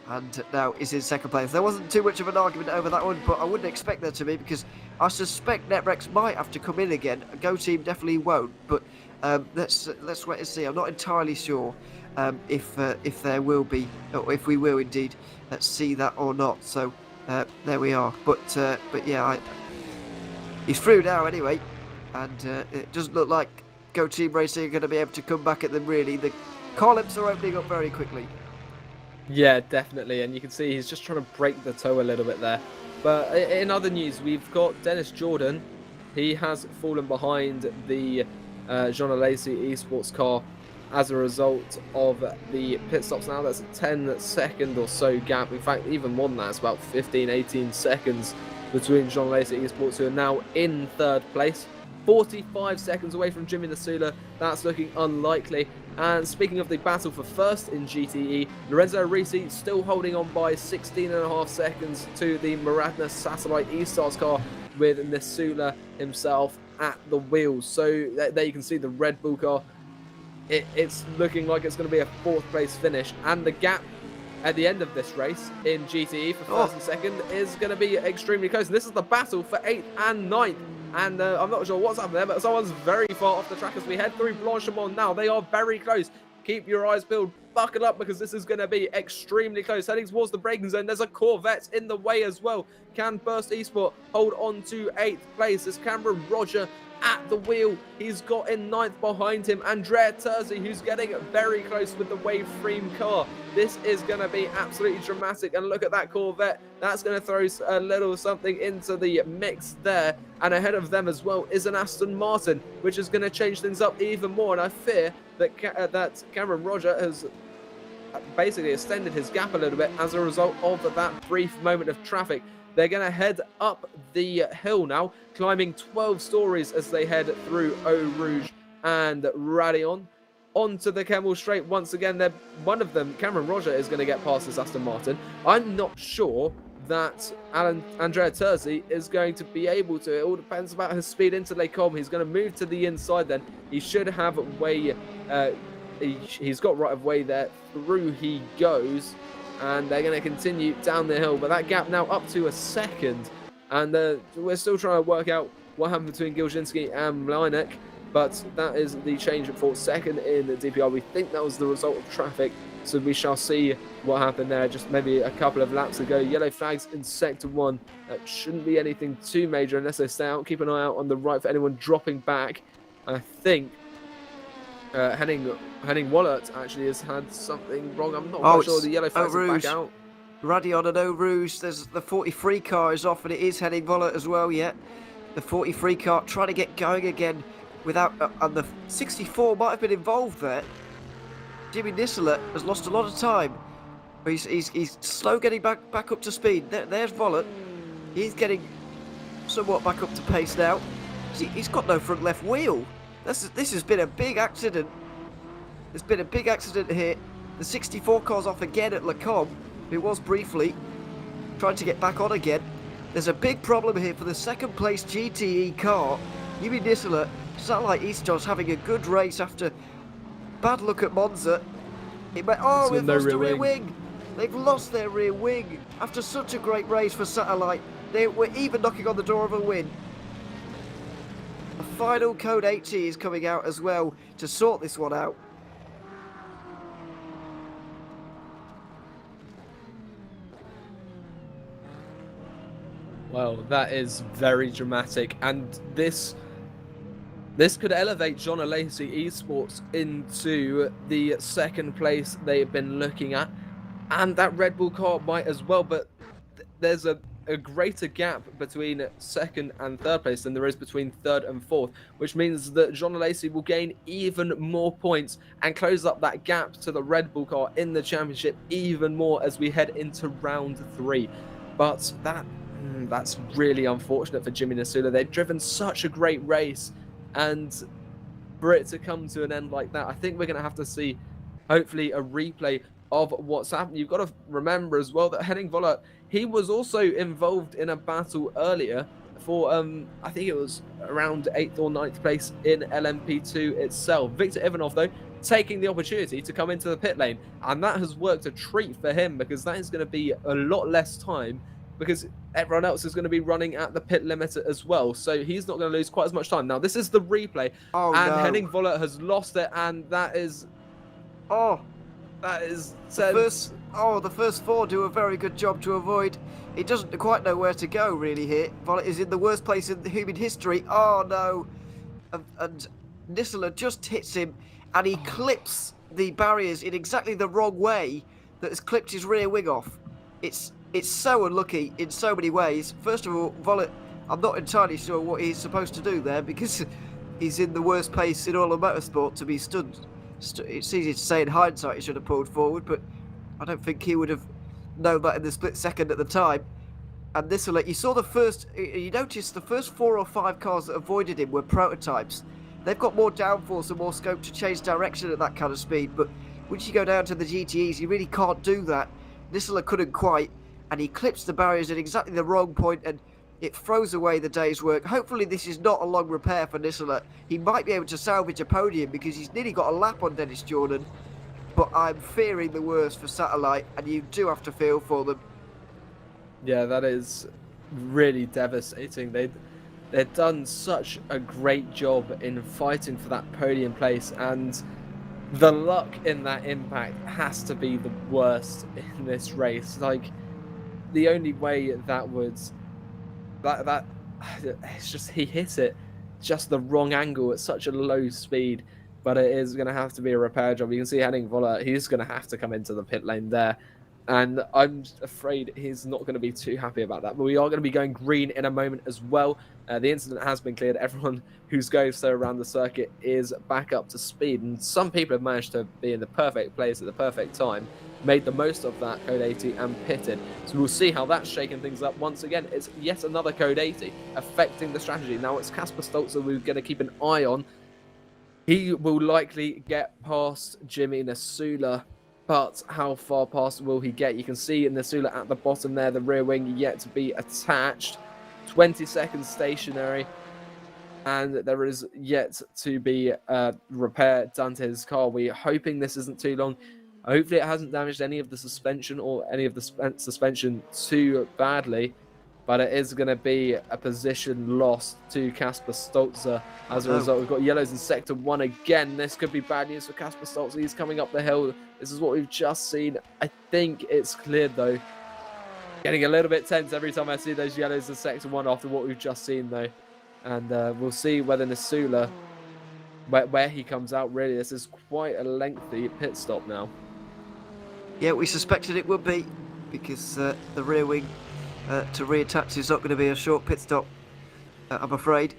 and now is in second place. There wasn't too much of an argument over that one, but I wouldn't expect there to be, because I suspect Netrex might have to come in again. Go Team definitely won't, but let's wait and see. I'm not entirely sure if there will be, or if we will indeed see that or not. So there we are. But yeah, he's through now anyway, and it doesn't look like Go Team Racing are going to be able to come back at them, really. The columns are opening up very quickly. Yeah, definitely, and you can see he's just trying to break the toe a little bit there. But in other news, we've got Dennis Jordan. He has fallen behind the Jean Lacey Esports car as a result of the pit stops now. That's a 10-second or so gap. In fact, even more than that, it's about 15-18 seconds between Jean Lacey Esports, who are now in third place. 45 seconds away from Jimmy Nasula. That's looking unlikely. And speaking of the battle for first in GTE, Lorenzo Risi still holding on by 16.5 seconds to the Maradna Satellite E-Stars car, with Nasula himself at the wheels. So there you can see the Red Bull car. It's looking like it's going to be a fourth place finish, and the gap at the end of this race in GTE for first and second is going to be extremely close. This is the battle for 8th and 9th. And I'm not sure what's happened there, but someone's very far off the track as we head through Blanchimont now. They are very close. Keep your eyes peeled. Buckle up, because this is going to be extremely close. Heading towards the braking zone. There's a Corvette in the way as well. Can Burst Esport hold on to 8th place? As Cameron Roger at the wheel. He's got in 9th behind him Andrea Terzi, who's getting very close with the Wave Frame car. This is going to be absolutely dramatic, and look at that Corvette. That's going to throw a little something into the mix there, and ahead of them as well is an Aston Martin, which is going to change things up even more, and I fear that that Cameron Roger has basically extended his gap a little bit as a result of that brief moment of traffic. They're going to head up the hill now, climbing 12 stories as they head through Eau Rouge and Radion. Onto the Kemmel Straight once again. One of them, Cameron Roger, is going to get past this Aston Martin. I'm not sure that Andrea Terzi is going to be able to. It all depends about his speed into Les Combes. He's going to move to the inside then. He should have way. He's got right of way there. Through he goes. And they're going to continue down the hill. But that gap now up to a second. And we're still trying to work out what happened between Gilzinski and Mlynek. But that is the change for second in the DPR. We think that was the result of traffic. So we shall see what happened there. Just maybe a couple of laps ago. Yellow flags in Sector 1. That shouldn't be anything too major unless they stay out. Keep an eye out on the right for anyone dropping back. I think Henning Wallert actually has had something wrong. I'm not quite sure. The yellow flags are back out. Radion and Eau Rouge. There's the 43 car is off, and it is Henning Wallert as well. Yeah, the 43 car trying to get going again without, and the 64 might have been involved there. Jimmy Nisseler has lost a lot of time. He's slow getting back up to speed. There's Wallert. He's getting somewhat back up to pace now. He's got no front left wheel. This has been a big accident. There's been a big accident here. The 64 car's off again at Les Combes. It was briefly trying to get back on again. There's a big problem here for the second place GTE car. Jimmy Nisseler, Satellite Eastern's having a good race after bad luck at Monza. We've lost a rear wing. They've lost their rear wing after such a great race for Satellite. They were even knocking on the door of a win. The final code 80 is coming out as well to sort this one out. Well, that is very dramatic, and this could elevate John Alesi Esports into the second place they've been looking at, and that Red Bull car might as well, but there's a greater gap between second and third place than there is between third and fourth, which means that John Alesi will gain even more points and close up that gap to the Red Bull car in the championship even more as we head into round 3. But that's really unfortunate for Jimmy Nisula. They've driven such a great race, and for it to come to an end like that, I think we're going to have to see, hopefully, a replay of what's happened. You've got to remember as well that Henning Wallert, he was also involved in a battle earlier for, I think it was around 8th or 9th place in LMP2 itself. Victor Ivanov, though, taking the opportunity to come into the pit lane, and that has worked a treat for him, because that is going to be a lot less time, because everyone else is going to be running at the pit limiter as well, so he's not going to lose quite as much time. Now, this is the replay, Henning Wallert has lost it, and that is... the first 4 do a very good job to avoid. He doesn't quite know where to go, really, here. Wallert is in the worst place in human history. Oh, no. And Nisseler just hits him, and he clips the barriers in exactly the wrong way that has clipped his rear wing off. It's so unlucky in so many ways. First of all, Wallert, I'm not entirely sure what he's supposed to do there, because he's in the worst pace in all of motorsport to be stood. It's easy to say in hindsight he should have pulled forward, but I don't think he would have known that in the split second at the time. And this will let you saw you noticed the first 4 or 5 cars that avoided him were prototypes. They've got more downforce and more scope to change direction at that kind of speed, but once you go down to the GTEs, you really can't do that. Nisseler couldn't quite, and he clips the barriers at exactly the wrong point, and it throws away the day's work. Hopefully this is not a long repair for Nisseler. He might be able to salvage a podium, because he's nearly got a lap on Dennis Jordan, but I'm fearing the worst for Satellite, and you do have to feel for them. Yeah, that is really devastating. They've done such a great job in fighting for that podium place, and the luck in that impact has to be the worst in this race. Like, the only way that would... it's just he hit it just the wrong angle at such a low speed, but it is going to have to be a repair job. You can see Henning Wallert, he's going to have to come into the pit lane there, and I'm afraid he's not going to be too happy about that. But we are going to be going green in a moment as well. The incident has been cleared. Everyone who's going so around the circuit is back up to speed, and some people have managed to be in the perfect place at the perfect time. made the most of that Code 80 and pitted. So we'll see how that's shaking things up. Once again, it's yet another Code 80 affecting the strategy. Now it's Kasper Stolzer we're going to keep an eye on. He will likely get past Jimmy Nasula, but how far past will he get? You can see Nasula at the bottom there, the rear wing yet to be attached. 20 seconds stationary, and there is yet to be repair done to his car. We're hoping this isn't too long. Hopefully it hasn't damaged any of the suspension or any of the suspension too badly, but it is going to be a position lost to Kasper Stolzer. As a result, we've got yellows in Sector 1 again. This could be bad news for Kasper Stolzer. He's coming up the hill. This is what we've just seen. I think it's cleared, though. Getting a little bit tense every time I see those yellows in Sector 1 after what we've just seen, though. And we'll see whether Nasula, where he comes out, really. This is quite a lengthy pit stop now. Yeah, we suspected it would be, because the rear wing to reattach is not going to be a short pit stop, I'm afraid.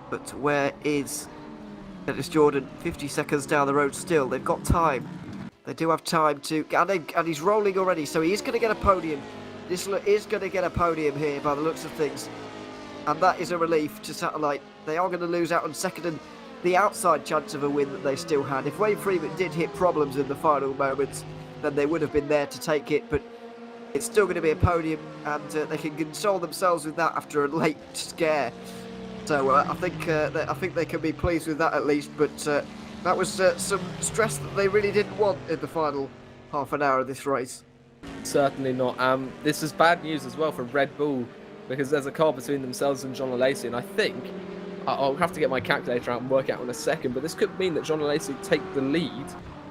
But where is Dennis Jordan? 50 seconds down the road still. They've got time. They do have time to... And he's rolling already, so he is going to get a podium. This is going to get a podium here by the looks of things. And that is a relief to Satellite. They are going to lose out on second and the outside chance of a win that they still had. If Wayne Freeman did hit problems in the final moments, then they would have been there to take it. But it's still going to be a podium, and they can console themselves with that after a late scare. So I think they can be pleased with that at least. But that was some stress that they really didn't want in the final half an hour of this race. Certainly not. This is bad news as well for Red Bull, because there's a car between themselves and John Lacey, and I think I'll have to get my calculator out and work out in a second, but this could mean that John Lacey take the lead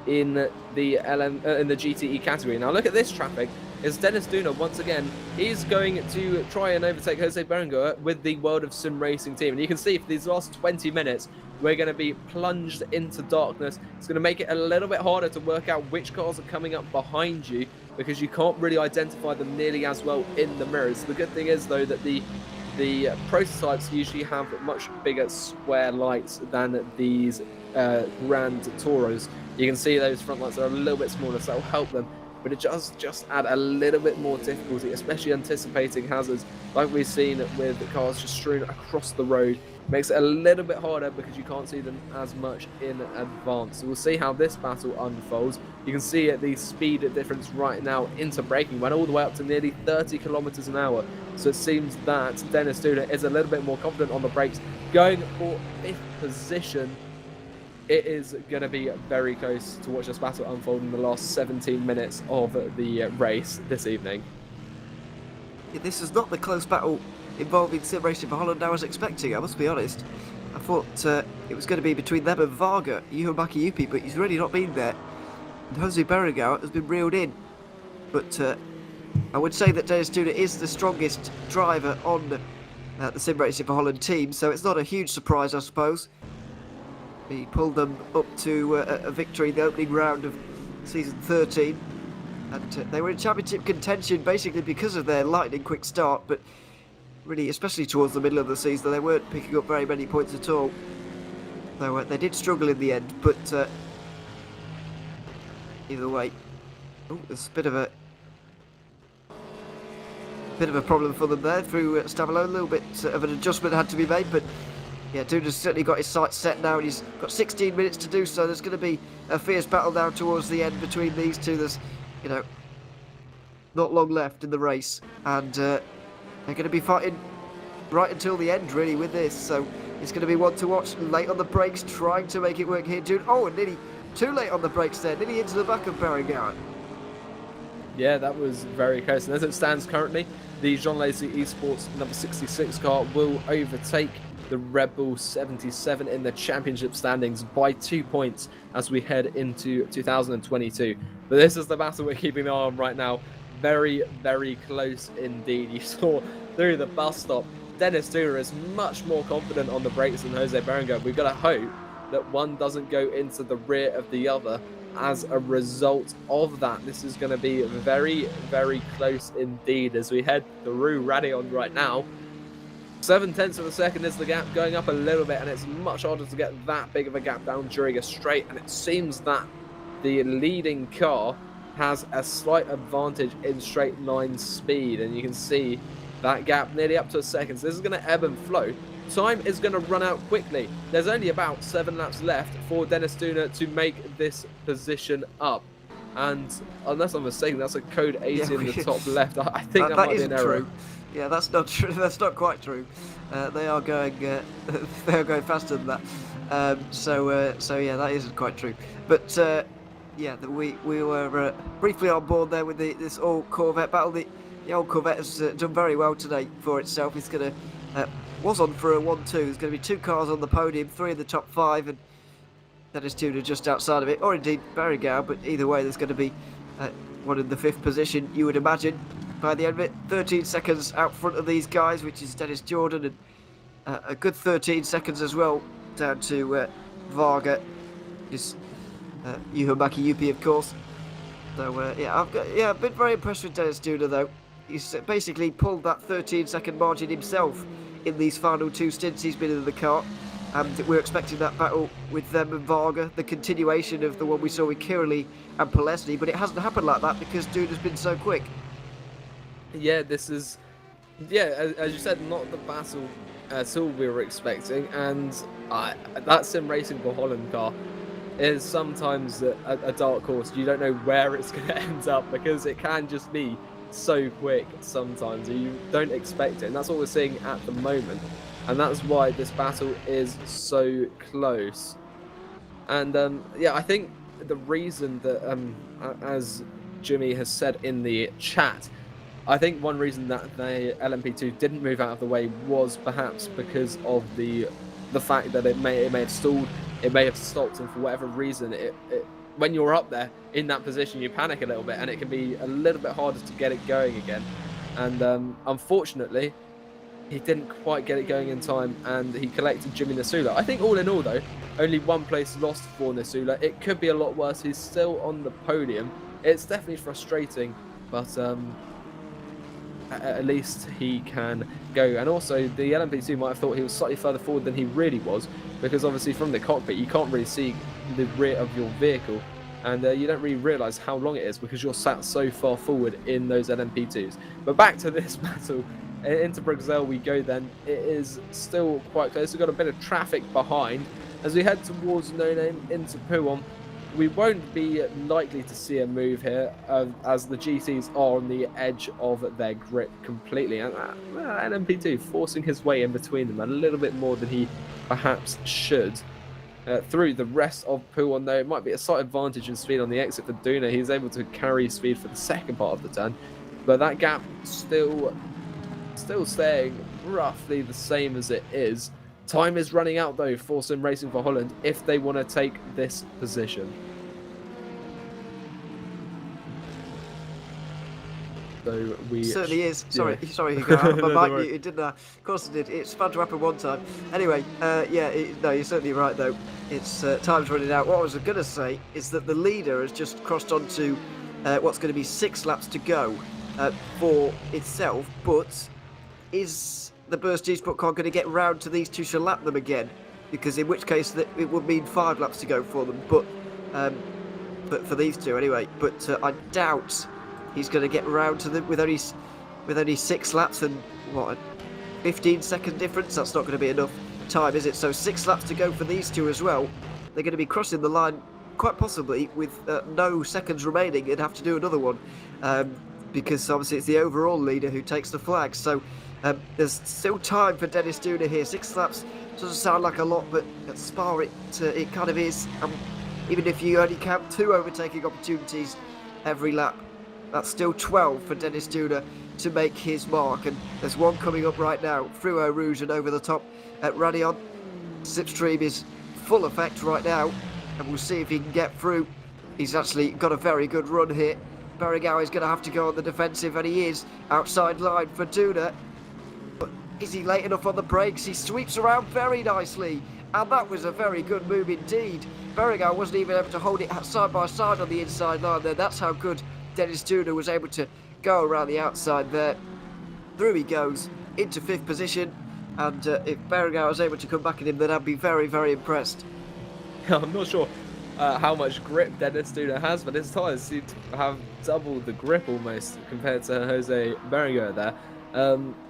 in the GTE category. Now look at this traffic. It's Dennis Duna once again. He's going to try and overtake Jose Berenguer with the World of Sim Racing team, and you can see for these last 20 minutes we're going to be plunged into darkness. It's going to make it a little bit harder to work out which cars are coming up behind you, because you can't really identify them nearly as well in the mirrors. The good thing is, though, that the prototypes usually have much bigger square lights than these Grand Toros. You can see those front lights are a little bit smaller, so that'll help them. But it does just add a little bit more difficulty, especially anticipating hazards like we've seen with the cars just strewn across the road. Makes it a little bit harder because you can't see them as much in advance. So we'll see how this battle unfolds. You can see the speed difference right now into braking went all the way up to nearly 30 kilometers an hour. So it seems that Dennis Duna is a little bit more confident on the brakes, going for 5th position. It is going to be very close to watch this battle unfold in the last 17 minutes of the race this evening. Yeah, this is not the close battle involving sim racing for Holland I was expecting, I must be honest. I thought it was going to be between them and Varga, Juho Mäki-Upi, but he's really not been there. And Jose Berenguer has been reeled in. But I would say that Dennis Duna is the strongest driver on the sim racing for Holland team, so it's not a huge surprise, I suppose. He pulled them up to a victory in the opening round of season 13. And they were in championship contention basically because of their lightning quick start, but really, especially towards the middle of the season, they weren't picking up very many points at all. So they did struggle in the end, but either way, there's a bit of a problem for them there through Stavolo. A little bit of an adjustment had to be made, but yeah, Duna's certainly got his sights set now, and he's got 16 minutes to do so. There's going to be a fierce battle now towards the end between these two. There's, not long left in the race, and they're going to be fighting right until the end, really, with this. So it's going to be one to watch. Late on the brakes, trying to make it work here, June. Oh, and nearly too late on the brakes there. Nearly into the back of Berenguer. Yeah, that was very close. And as it stands currently, the Jean Lacey Esports number 66 car will overtake the Red Bull 77 in the championship standings by 2 points as we head into 2022. But this is the battle we're keeping an eye on right now. Very, very close indeed. You saw through the bus stop, Dennis Duna is much more confident on the brakes than Jose Berenguer. We've got to hope that one doesn't go into the rear of the other as a result of that. This is going to be very, very close indeed as we head through Radion right now. 0.7 of a second is the gap, going up a little bit, and it's much harder to get that big of a gap down during a straight, and it seems that the leading car has a slight advantage in straight line speed, and you can see that gap nearly up to a second. So this is going to ebb and flow. Time is going to run out quickly. There's only about 7 laps left for Dennis Duna to make this position up. And unless I'm mistaken, that's a code 80 in the top left. I think that might be an error. True. Yeah, that's not true. That's not quite true. They are going faster than that. So yeah, that isn't quite true. But yeah, we were briefly on board there with this old Corvette battle. The old Corvette has done very well today for itself. It's going to was on for a 1-2. There's going to be 2 cars on the podium, 3 in the top 5, and Dennis Tudor just outside of it, or indeed Barrigau. But either way, there's going to be one in the 5th position, you would imagine, by the end of it. 13 seconds out front of these guys, which is Dennis Jordan, and a good 13 seconds as well down to Varga, is Juha Mäki-Upi, of course. So yeah, I've been very impressed with Dennis Duna though. He's basically pulled that 13-second margin himself in these final 2 stints he's been in the car. And we're expecting that battle with them and Varga, the continuation of the one we saw with Kirley and Polesny, but it hasn't happened like that because Duna's been so quick. Yeah, this is, yeah, as you said, not the battle at all we were expecting, and that sim racing for Holland car is sometimes a dark horse. You don't know where it's going to end up because it can just be so quick sometimes. You don't expect it, and that's what we're seeing at the moment. And that's why this battle is so close. And yeah, I think the reason that, as Jimmy has said in the chat, I think one reason that the LMP2 didn't move out of the way was perhaps because of the fact that it may have stalled, it may have stopped, and for whatever reason, when you're up there in that position, you panic a little bit, and it can be a little bit harder to get it going again. And unfortunately, he didn't quite get it going in time, and he collected Jimmy Nasula. I think all in all, though, only 1 place lost for Nasula. It could be a lot worse. He's still on the podium. It's definitely frustrating, but at least he can go. And also, the LMP2 might have thought he was slightly further forward than he really was, because obviously from the cockpit, you can't really see the rear of your vehicle, and you don't really realise how long it is because you're sat so far forward in those LMP2s. But back to this battle. Into Bruxelles we go then. It is still quite close. We've got a bit of traffic behind. As we head towards No Name into Pouhon, we won't be likely to see a move here as the GTs are on the edge of their grip completely. And LMP2 forcing his way in between them a little bit more than he perhaps should. Through the rest of Pouhon, though, it might be a slight advantage in speed on the exit for Duna. He's able to carry speed for the second part of the turn. But that gap still staying roughly the same as it is. Time is running out though for Sim Racing for Holland if they want to take this position. So we certainly is. Sorry, yeah. sorry, Hugo. My mic muted, didn't I? Of course I did. It's fun to happen one time. Anyway, yeah, no, you're certainly right though. It's time's running out. What I was going to say is that the leader has just crossed onto what's going to be 6 laps to go for itself, but is the Burst G-Sport car going to get round to these two to lap them again? Because in which case it would mean 5 laps to go for them, but for these two anyway. But I doubt he's going to get round to them with only 6 laps and what, a 15-second difference. That's not going to be enough time, is it? So 6 laps to go for these two as well. They're going to be crossing the line quite possibly with no seconds remaining and have to do another one. Because obviously it's the overall leader who takes the flag. So there's still time for Dennis Duna here. 6 laps doesn't sound like a lot, but at Spa it kind of is. Even if you only count 2 overtaking opportunities every lap, that's still 12 for Dennis Duna to make his mark. And there's one coming up right now through Eau Rouge and over the top at Radion. Slipstream is full effect right now, and we'll see if he can get through. He's actually got a very good run here. Barrigau is going to have to go on the defensive, and he is outside line for Duna. But is he late enough on the brakes? He sweeps around very nicely, and that was a very good move indeed. Barrigau wasn't even able to hold it side by side on the inside line there. That's how good Dennis Duna was able to go around the outside there. Through he goes into 5th position, and if Barrigau was able to come back at him, then I'd be very, very impressed. I'm not sure how much grip Dennis Duna has, but his tyres seem to have double the grip almost compared to Jose Berrigo there.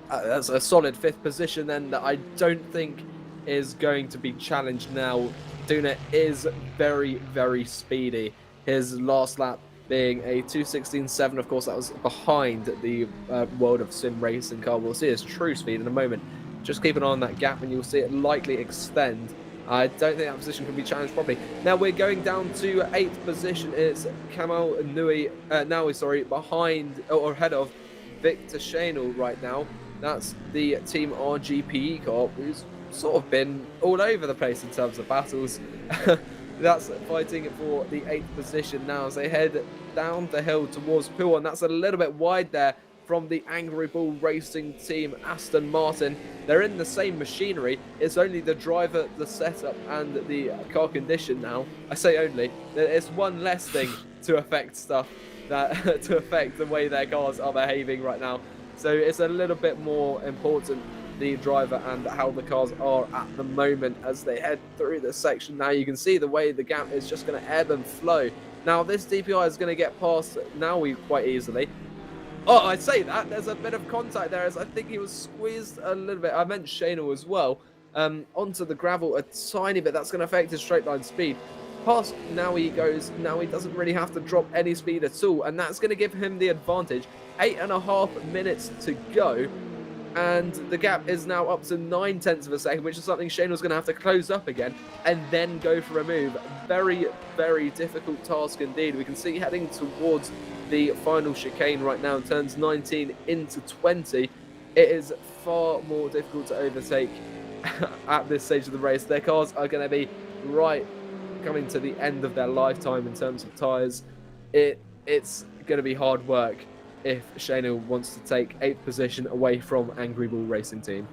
That's a solid 5th position then that I don't think is going to be challenged now. Duna is very, very speedy. His last lap being a 2:16.7, of course, that was behind the World of Sim Racing car. We'll see his true speed in a moment. Just keep an eye on that gap and you'll see it likely extend. I don't think that position can be challenged properly. Now we're going down to 8th position. It's Kamal Nawi, behind or ahead of Victor Shanel right now. That's the Team RGPE car, who's sort of been all over the place in terms of battles. That's fighting for the 8th position now as they head down the hill towards Pool, and that's a little bit wide there from the Angry Bull Racing team, Aston Martin. They're in the same machinery. It's only the driver, the setup, and the car condition now. I say only. It's one less thing to affect stuff, that to affect the way their cars are behaving right now. So it's a little bit more important, the driver and how the cars are at the moment as they head through this section. Now you can see the way the gap is just going to ebb and flow. Now this DPI is going to get past Naui quite easily. Oh, I say that, there's a bit of contact there as I think he was squeezed a little bit. I meant Shano as well. Onto the gravel a tiny bit. That's going to affect his straight line speed. Past now he goes. Now he doesn't really have to drop any speed at all. And that's going to give him the advantage. 8.5 minutes to go. And the gap is now up to 0.9 of a second, which is something Shano's going to have to close up again and then go for a move. Very, very difficult task indeed. We can see heading towards the final chicane right now, turns 19 into 20. It is far more difficult to overtake at this stage of the race. Their cars are going to be right coming to the end of their lifetime in terms of tyres. It's going to be hard work if Shano wants to take 8th position away from Angry Bull Racing Team.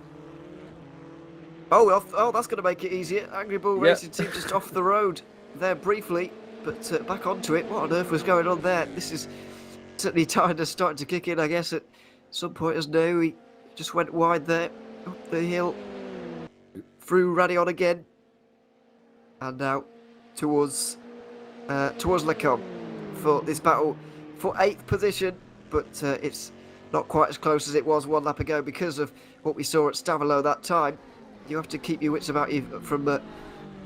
Oh, that's going to make it easier. Angry Bull Racing Team just off the road there briefly, but back onto it. What on earth was going on there? This is certainly tiredness starting to kick in, I guess, at some point, as no, he just went wide there, up the hill, through Radion again, and now towards Lecom for this battle for 8th position. But it's not quite as close as it was one lap ago because of what we saw at Stavolo that time. You have to keep your wits about you from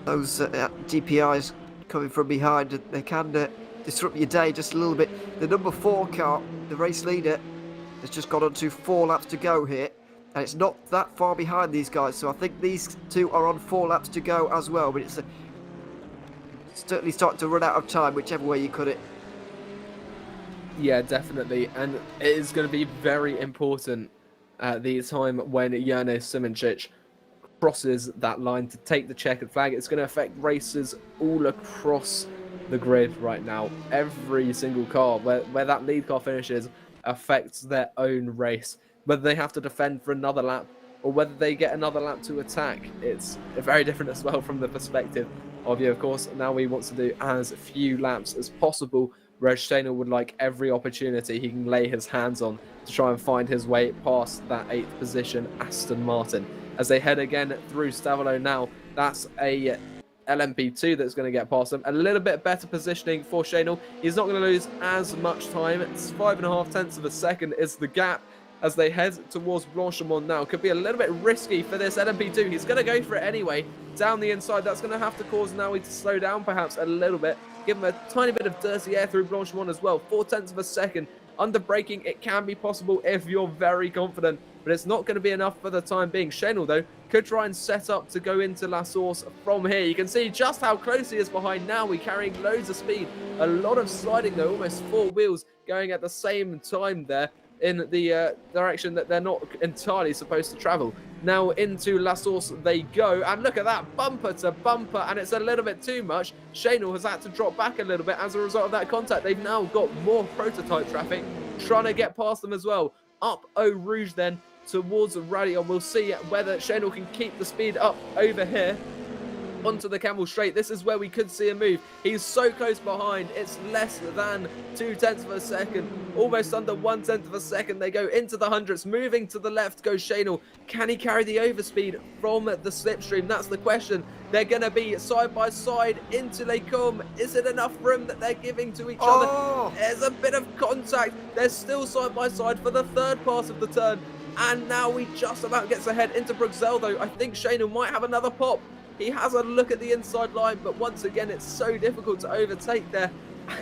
those DPIs coming from behind. They can disrupt your day just a little bit. The number 4 car, the race leader, has just got on to 4 laps to go here. And it's not that far behind these guys. So I think these two are on 4 laps to go as well. But it's certainly starting to run out of time, whichever way you cut it. Yeah, definitely. And it is going to be very important at the time when Jano Simoncic crosses that line to take the checkered flag. It's going to affect races all across the grid right now. Every single car, where that lead car finishes, affects their own race. Whether they have to defend for another lap or whether they get another lap to attack, it's very different as well from the perspective of you. Of course, now he wants to do as few laps as possible, whereas Shano would like every opportunity he can lay his hands on to try and find his way past that 8th position Aston Martin. As they head again through Stavolo now, that's a LMP2 that's going to get past them. A little bit better positioning for Shano. He's not going to lose as much time. It's 5.5 of a second is the gap as they head towards Blanchimont now. Could be a little bit risky for this LMP2. He's going to go for it anyway. Down the inside, that's going to have to cause Naui to slow down perhaps a little bit. Give him a tiny bit of dirty air through Blanchimont as well. 0.4 of a second. Under braking, it can be possible if you're very confident, but it's not going to be enough for the time being. Shano, though, could try and set up to go into La Source from here. You can see just how close he is behind Naui, carrying loads of speed. A lot of sliding, though, almost 4 wheels going at the same time there in the direction that they're not entirely supposed to travel. Now into La Source they go, and look at that, bumper to bumper, and it's a little bit too much. Shano has had to drop back a little bit as a result of that contact. They've now got more prototype traffic trying to get past them as well. Up Eau Rouge then towards Radion. We'll see whether Shano can keep the speed up over here. onto the Camel Straight. This is where we could see a move. He's so close behind. It's less than 0.2 of a second, almost under 1/10 of a second. They go into the hundreds. Moving to the left goes Shanel. Can he carry the overspeed from the slipstream? That's the question. They're going to be side by side into Lecombe. Is it enough room that they're giving to each other? There's a bit of contact. They're still side by side for the third pass of the turn. And now he just about gets ahead into Bruxelles, though. I think Shanel might have another pop. He has a look at the inside line, but once again, it's so difficult to overtake there.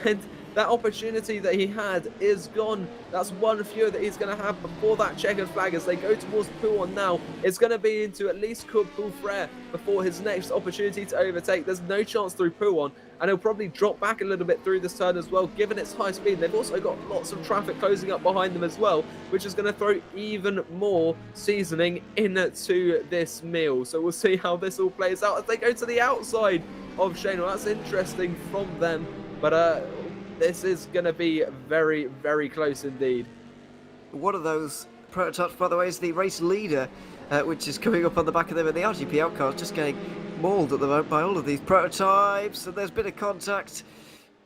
And that opportunity that he had is gone. That's one fewer that he's going to have before that checkered flag. As they go towards Pouon now, it's going to be into at least Paul Frere before his next opportunity to overtake. There's no chance through Pouon, and he'll probably drop back a little bit through this turn as well, given its high speed. They've also got lots of traffic closing up behind them as well, which is going to throw even more seasoning into this meal. So we'll see how this all plays out as they go to the outside of Shanel. That's interesting from them, but this is going to be very, very close indeed. One of those prototypes, by the way, is the race leader, which is coming up on the back of them, and the RGPL car is just getting mauled at the moment by all of these prototypes, and there's been a contact,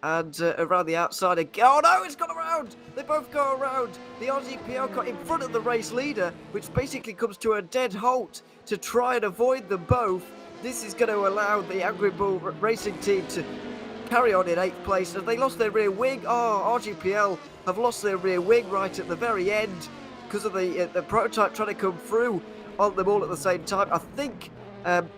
and around the outside again. Oh no, it's gone around! They both go around. The RGPL car in front of the race leader, which basically comes to a dead halt to try and avoid them both. This is going to allow the Angry Bull Racing team to carry on in 8th place, as they lost their rear wing. RGPL have lost their rear wing right at the very end because of the prototype trying to come through on them all at the same time. I think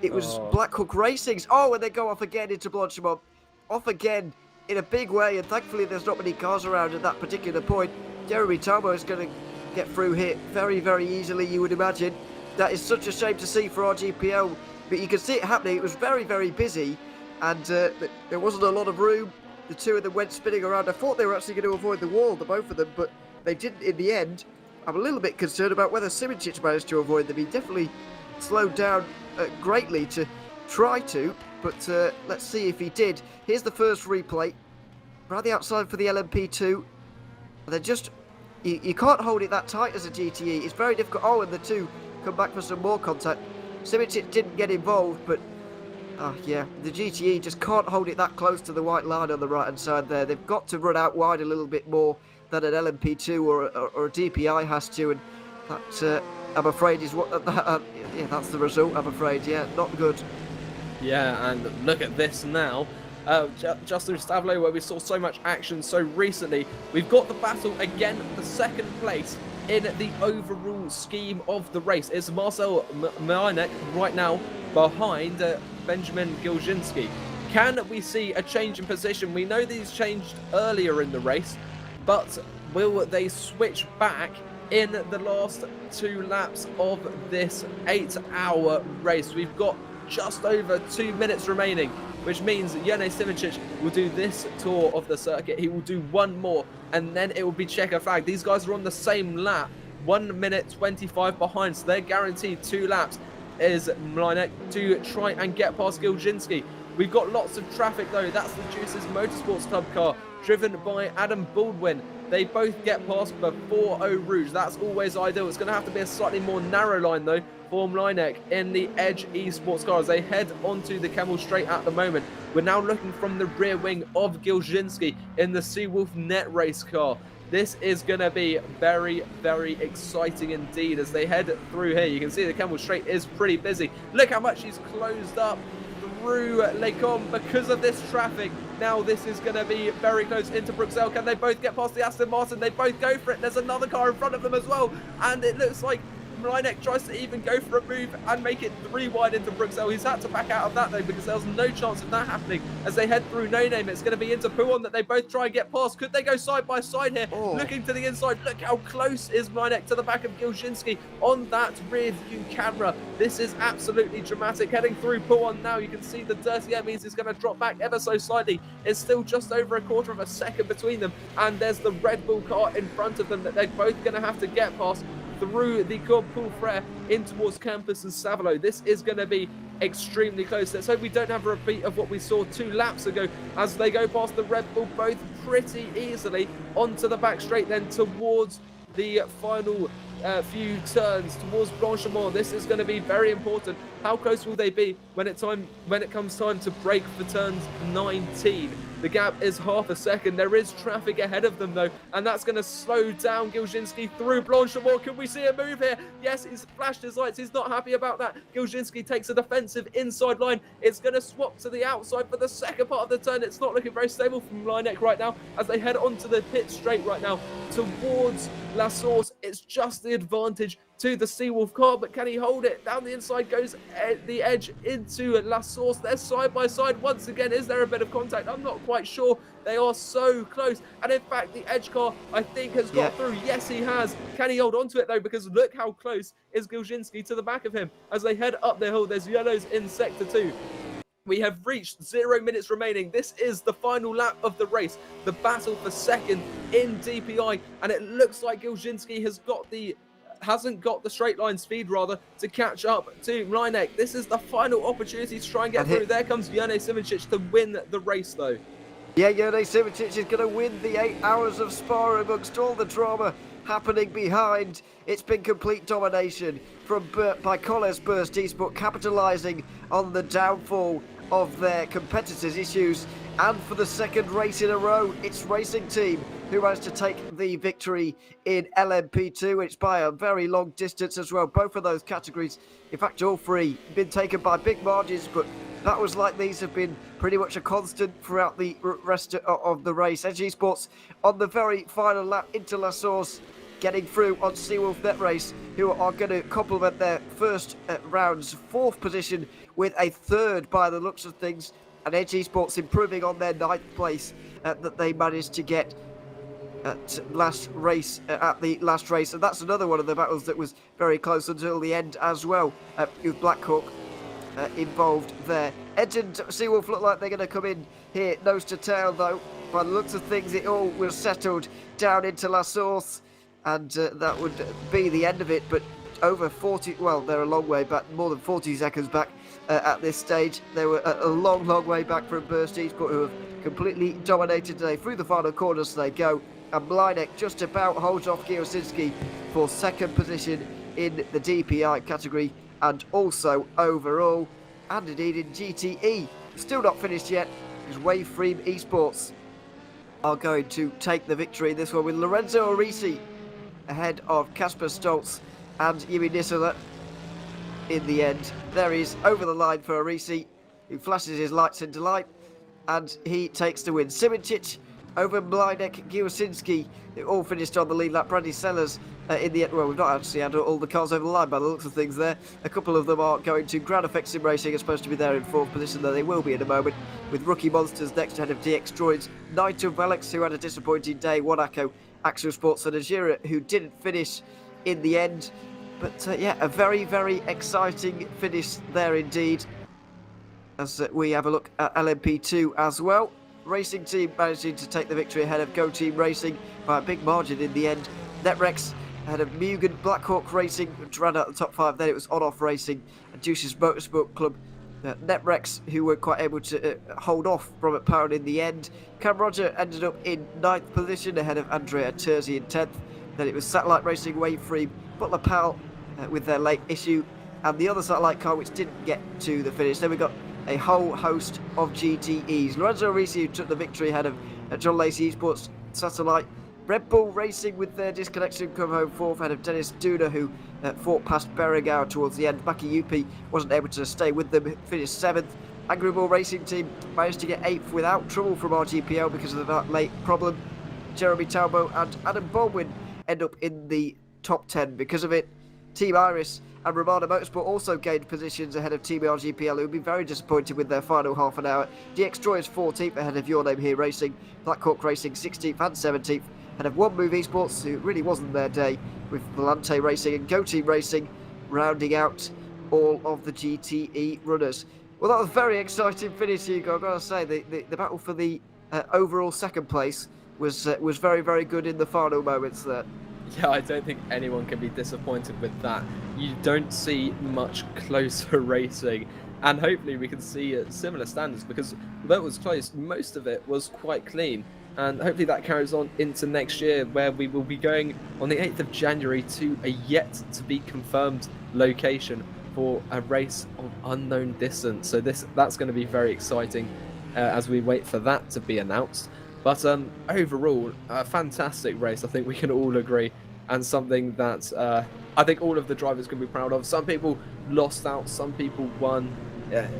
it was Black Hook Racing's. And they go off again into Blanchimont. Off again in a big way, and thankfully there's not many cars around at that particular point. Jeremy Tomo is going to get through here very, very easily, you would imagine. That is such a shame to see for RGPL, but you can see it happening. It was very, very busy, and there wasn't a lot of room. The two of them went spinning around. I thought they were actually going to avoid the wall, the both of them, but they didn't in the end. I'm a little bit concerned about whether Simoncic managed to avoid them. He definitely slowed down greatly to try to, but let's see if he did. Here's the first replay. Around the outside for the LMP2. They're just... You can't hold it that tight as a GTE. It's very difficult. And the two come back for some more contact. Simoncic didn't get involved, but... yeah, the GTE just can't hold it that close to the white line on the right-hand side there. They've got to run out wide a little bit more than an LMP2 or a DPI has to, and that, I'm afraid, is what... yeah, that's the result, I'm afraid. Yeah, not good. Yeah, and look at this now. Just through Stavlo, where we saw so much action so recently, we've got the battle again for second place in the overall scheme of the race. It's Marcel Malinek right now behind Benjamin Gilzinski. Can we see a change in position? We know these changed earlier in the race, but will they switch back in the last 2 laps of this 8-hour race? We've got just over 2 minutes remaining, which means Jene Simoncic will do this tour of the circuit. He will do one more, and then it will be checker flag. These guys are on the same lap, 1 minute 25 behind, so they're guaranteed 2 laps. Is Mlinek to try and get past Gilzinski. We've got lots of traffic though. That's the Juices Motorsports Club car, driven by Adam Baldwin. They both get past before Eau Rouge. That's always ideal. It's going to have to be a slightly more narrow line though for Mlinek in the Edge Esports car as they head onto the Camel Straight at the moment. We're now looking from the rear wing of Gilzinski in the Seawolf Net Race car. This is going to be very, very exciting indeed as they head through here. You can see the Camel Straight is pretty busy. Look how much he's closed up through Lecombe because of this traffic. Now this is going to be very close into Bruxelles. Can they both get past the Aston Martin? They both go for it. There's another car in front of them as well. And it looks like Mlinek tries to even go for a move and make it 3 wide into Bruxelles. He's had to back out of that though because there was no chance of that happening as they head through No Name. It's going to be into Pouon that they both try and get past. Could they go side by side here? Looking to the inside. Look how close is Mlinek to the back of Gilzinski on that rear view camera. This is absolutely dramatic. Heading through Pouon now. You can see the dirty air means he's going to drop back ever so slightly. It's still just over a quarter of a second between them. And there's the Red Bull car in front of them that they're both going to have to get past through the Paul Frere in towards Campus and Savalo. This is going to be extremely close. Let's hope we don't have a repeat of what we saw 2 laps ago as they go past the Red Bull both pretty easily onto the back straight then towards the final few turns towards Blanchimont. This is going to be very important. How close will they be when it comes time to break for turns 19? The gap is half a second. There is traffic ahead of them though, and that's going to slow down Gilzinski through Blanchimont. Can we see a move here? Yes, he's flashed his lights. He's not happy about that. Gilzinski takes a defensive inside line. It's going to swap to the outside for the second part of the turn. It's not looking very stable from Linek right now as they head onto the pit straight right now towards La Source. It's just the advantage to the Seawolf car, but can he hold it? Down the inside goes the edge into La Source. They're side by side once again. Is there a bit of contact? I'm not quite sure. They are so close. And in fact, the edge car, I think, has got through. Yes, he has. Can he hold on to it, though? Because look how close is Gilzinski to the back of him. As they head up the hill, there's yellows in Sector 2. We have reached 0 minutes remaining. This is the final lap of the race. The battle for second in DPI. And it looks like Gilzinski hasn't got the straight line speed to catch up to Linek. This is the final opportunity to try and get through. There comes Jene Simoncic to win the race though. Yeah, Jene Simoncic is going to win the 8 hours of Spa amongst all the drama happening behind. It's been complete domination from Bicoles Burst Esport, capitalising on the downfall of their competitors' issues. And for the second race in a row, it's Racing Team who managed to take the victory in LMP2. It's by a very long distance as well. Both of those categories, in fact, all three, been taken by big margins, but that was like these have been pretty much a constant throughout the rest of the race. Edge Esports on the very final lap into La Source, getting through on Seawolf Net Race, who are going to complement their first round's 4th position with a 3rd by the looks of things. And Edge Esports improving on their 9th place that they managed to get at the last race. And that's another one of the battles that was very close until the end as well, with Blackhawk involved there. Edge and Seawolf look like they're going to come in here nose to tail though. By the looks of things, it all was settled down into La Source, and that would be the end of it. But over 40, well, they're a long way back, more than 40 seconds back at this stage. They were a long way back from Burst Esport, who have completely dominated today. Through the final corners they go, and Linek just about holds off Giosinski for 2nd position in the DPI category, and also overall, and indeed in GTE. Still not finished yet, because Waveframe Esports are going to take the victory in this one, with Lorenzo Arisi ahead of Kasper Stoltz and Yumi Nisola. In the end, there he is over the line for Arisi, who flashes his lights in delight, and he takes the win. Simoncic over Mlinek, Giosinski, who all finished on the lead lap. Brandy Sellers in the end. Well, we've not actually had all the cars over the line by the looks of things there. A couple of them are going to Ground Effect Sim Racing, are supposed to be there in 4th position, though they will be in a moment, with Rookie Monsters next ahead of DX Droids, Nigel Velix, who had a disappointing day, Wanako, Axel Sports and Ajira, who didn't finish in the end. But yeah, a very exciting finish there indeed, as we have a look at LMP2 as well. Racing Team managing to take the victory ahead of Go Team Racing by a big margin in the end. Netrex ahead of Mugen, Blackhawk Racing, which ran out the top 5. Then it was On-Off Racing and Juice's Motorsport Club. Netrex, who were quite able to hold off Robert Pound in the end. Cam Roger ended up in 9th position ahead of Andrea Terzi in 10th. Then it was Satellite Racing, Waveframe, Butler Powell with their late issue, and the other satellite car which didn't get to the finish. Then we got a whole host of GTEs. Lorenzo Arisi, who took the victory ahead of John Lacey Esports Satellite. Red Bull Racing with their disconnection come home 4th ahead of Dennis Duna, who fought past Berengau towards the end. Maki Yupi wasn't able to stay with them, finished 7th. Angry Bull Racing Team managed to get 8th without trouble from RGPL because of that late problem. Jeremy Talbot and Adam Baldwin end up in the top 10 because of it. Team Iris and Romana Motorsport also gained positions ahead of Team RGPL, who would be very disappointed with their final half an hour. DX Droids 14th ahead of Your Name Here Racing, Blackhawk Racing 16th and 17th ahead of One Move Esports, who really wasn't their day, with Volante Racing and Go Team Racing rounding out all of the GTE runners. Well, that was a very exciting finish, Hugo. I've got to say, the battle for the overall 2nd place was very good in the final moments there. Yeah, I don't think anyone can be disappointed with that. You don't see much closer racing, and hopefully we can see similar standards, because although it was close, most of it was quite clean. And hopefully that carries on into next year, where we will be going on the 8th of January to a yet to be confirmed location for a race of unknown distance. So that's going to be very exciting as we wait for that to be announced. But overall, a fantastic race, I think we can all agree, and something that I think all of the drivers can be proud of. Some people lost out, some people won.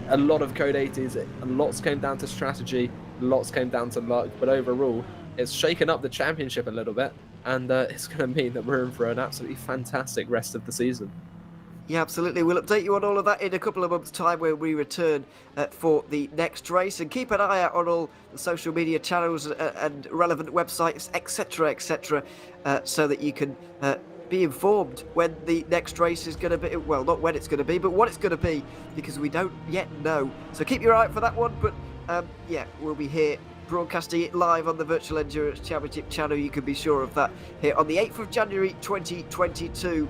A lot of Code 80s, lots came down to strategy, lots came down to luck, but overall, it's shaken up the championship a little bit, and it's going to mean that we're in for an absolutely fantastic rest of the season. Yeah, absolutely. We'll update you on all of that in a couple of months' time when we return for the next race. And keep an eye out on all the social media channels and relevant websites, etc., so that you can be informed when the next race is going to be. Well, not when it's going to be, but what it's going to be, because we don't yet know. So keep your eye out for that one. But yeah, we'll be here broadcasting it live on the Virtual Endurance Championship channel. You can be sure of that here on the 8th of January 2022.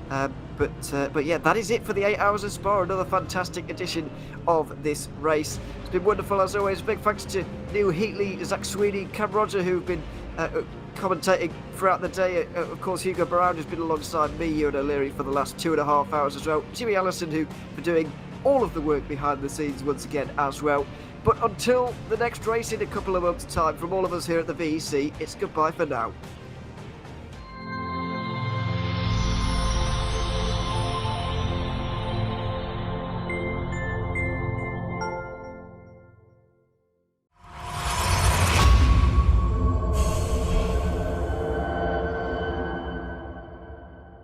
But yeah, that is it for the 8 Hours of Spa. Another fantastic edition of this race. It's been wonderful as always. Big thanks to Neil Heatley, Zach Sweeney, Cam Roger, who've been commentating throughout the day. Of course, Hugo Brown has been alongside me, Ewan O'Leary, for the last 2.5 hours as well. Jimmy Allison, who for doing all of the work behind the scenes once again as well. But until the next race in a couple of months' time, from all of us here at the VEC, it's goodbye for now.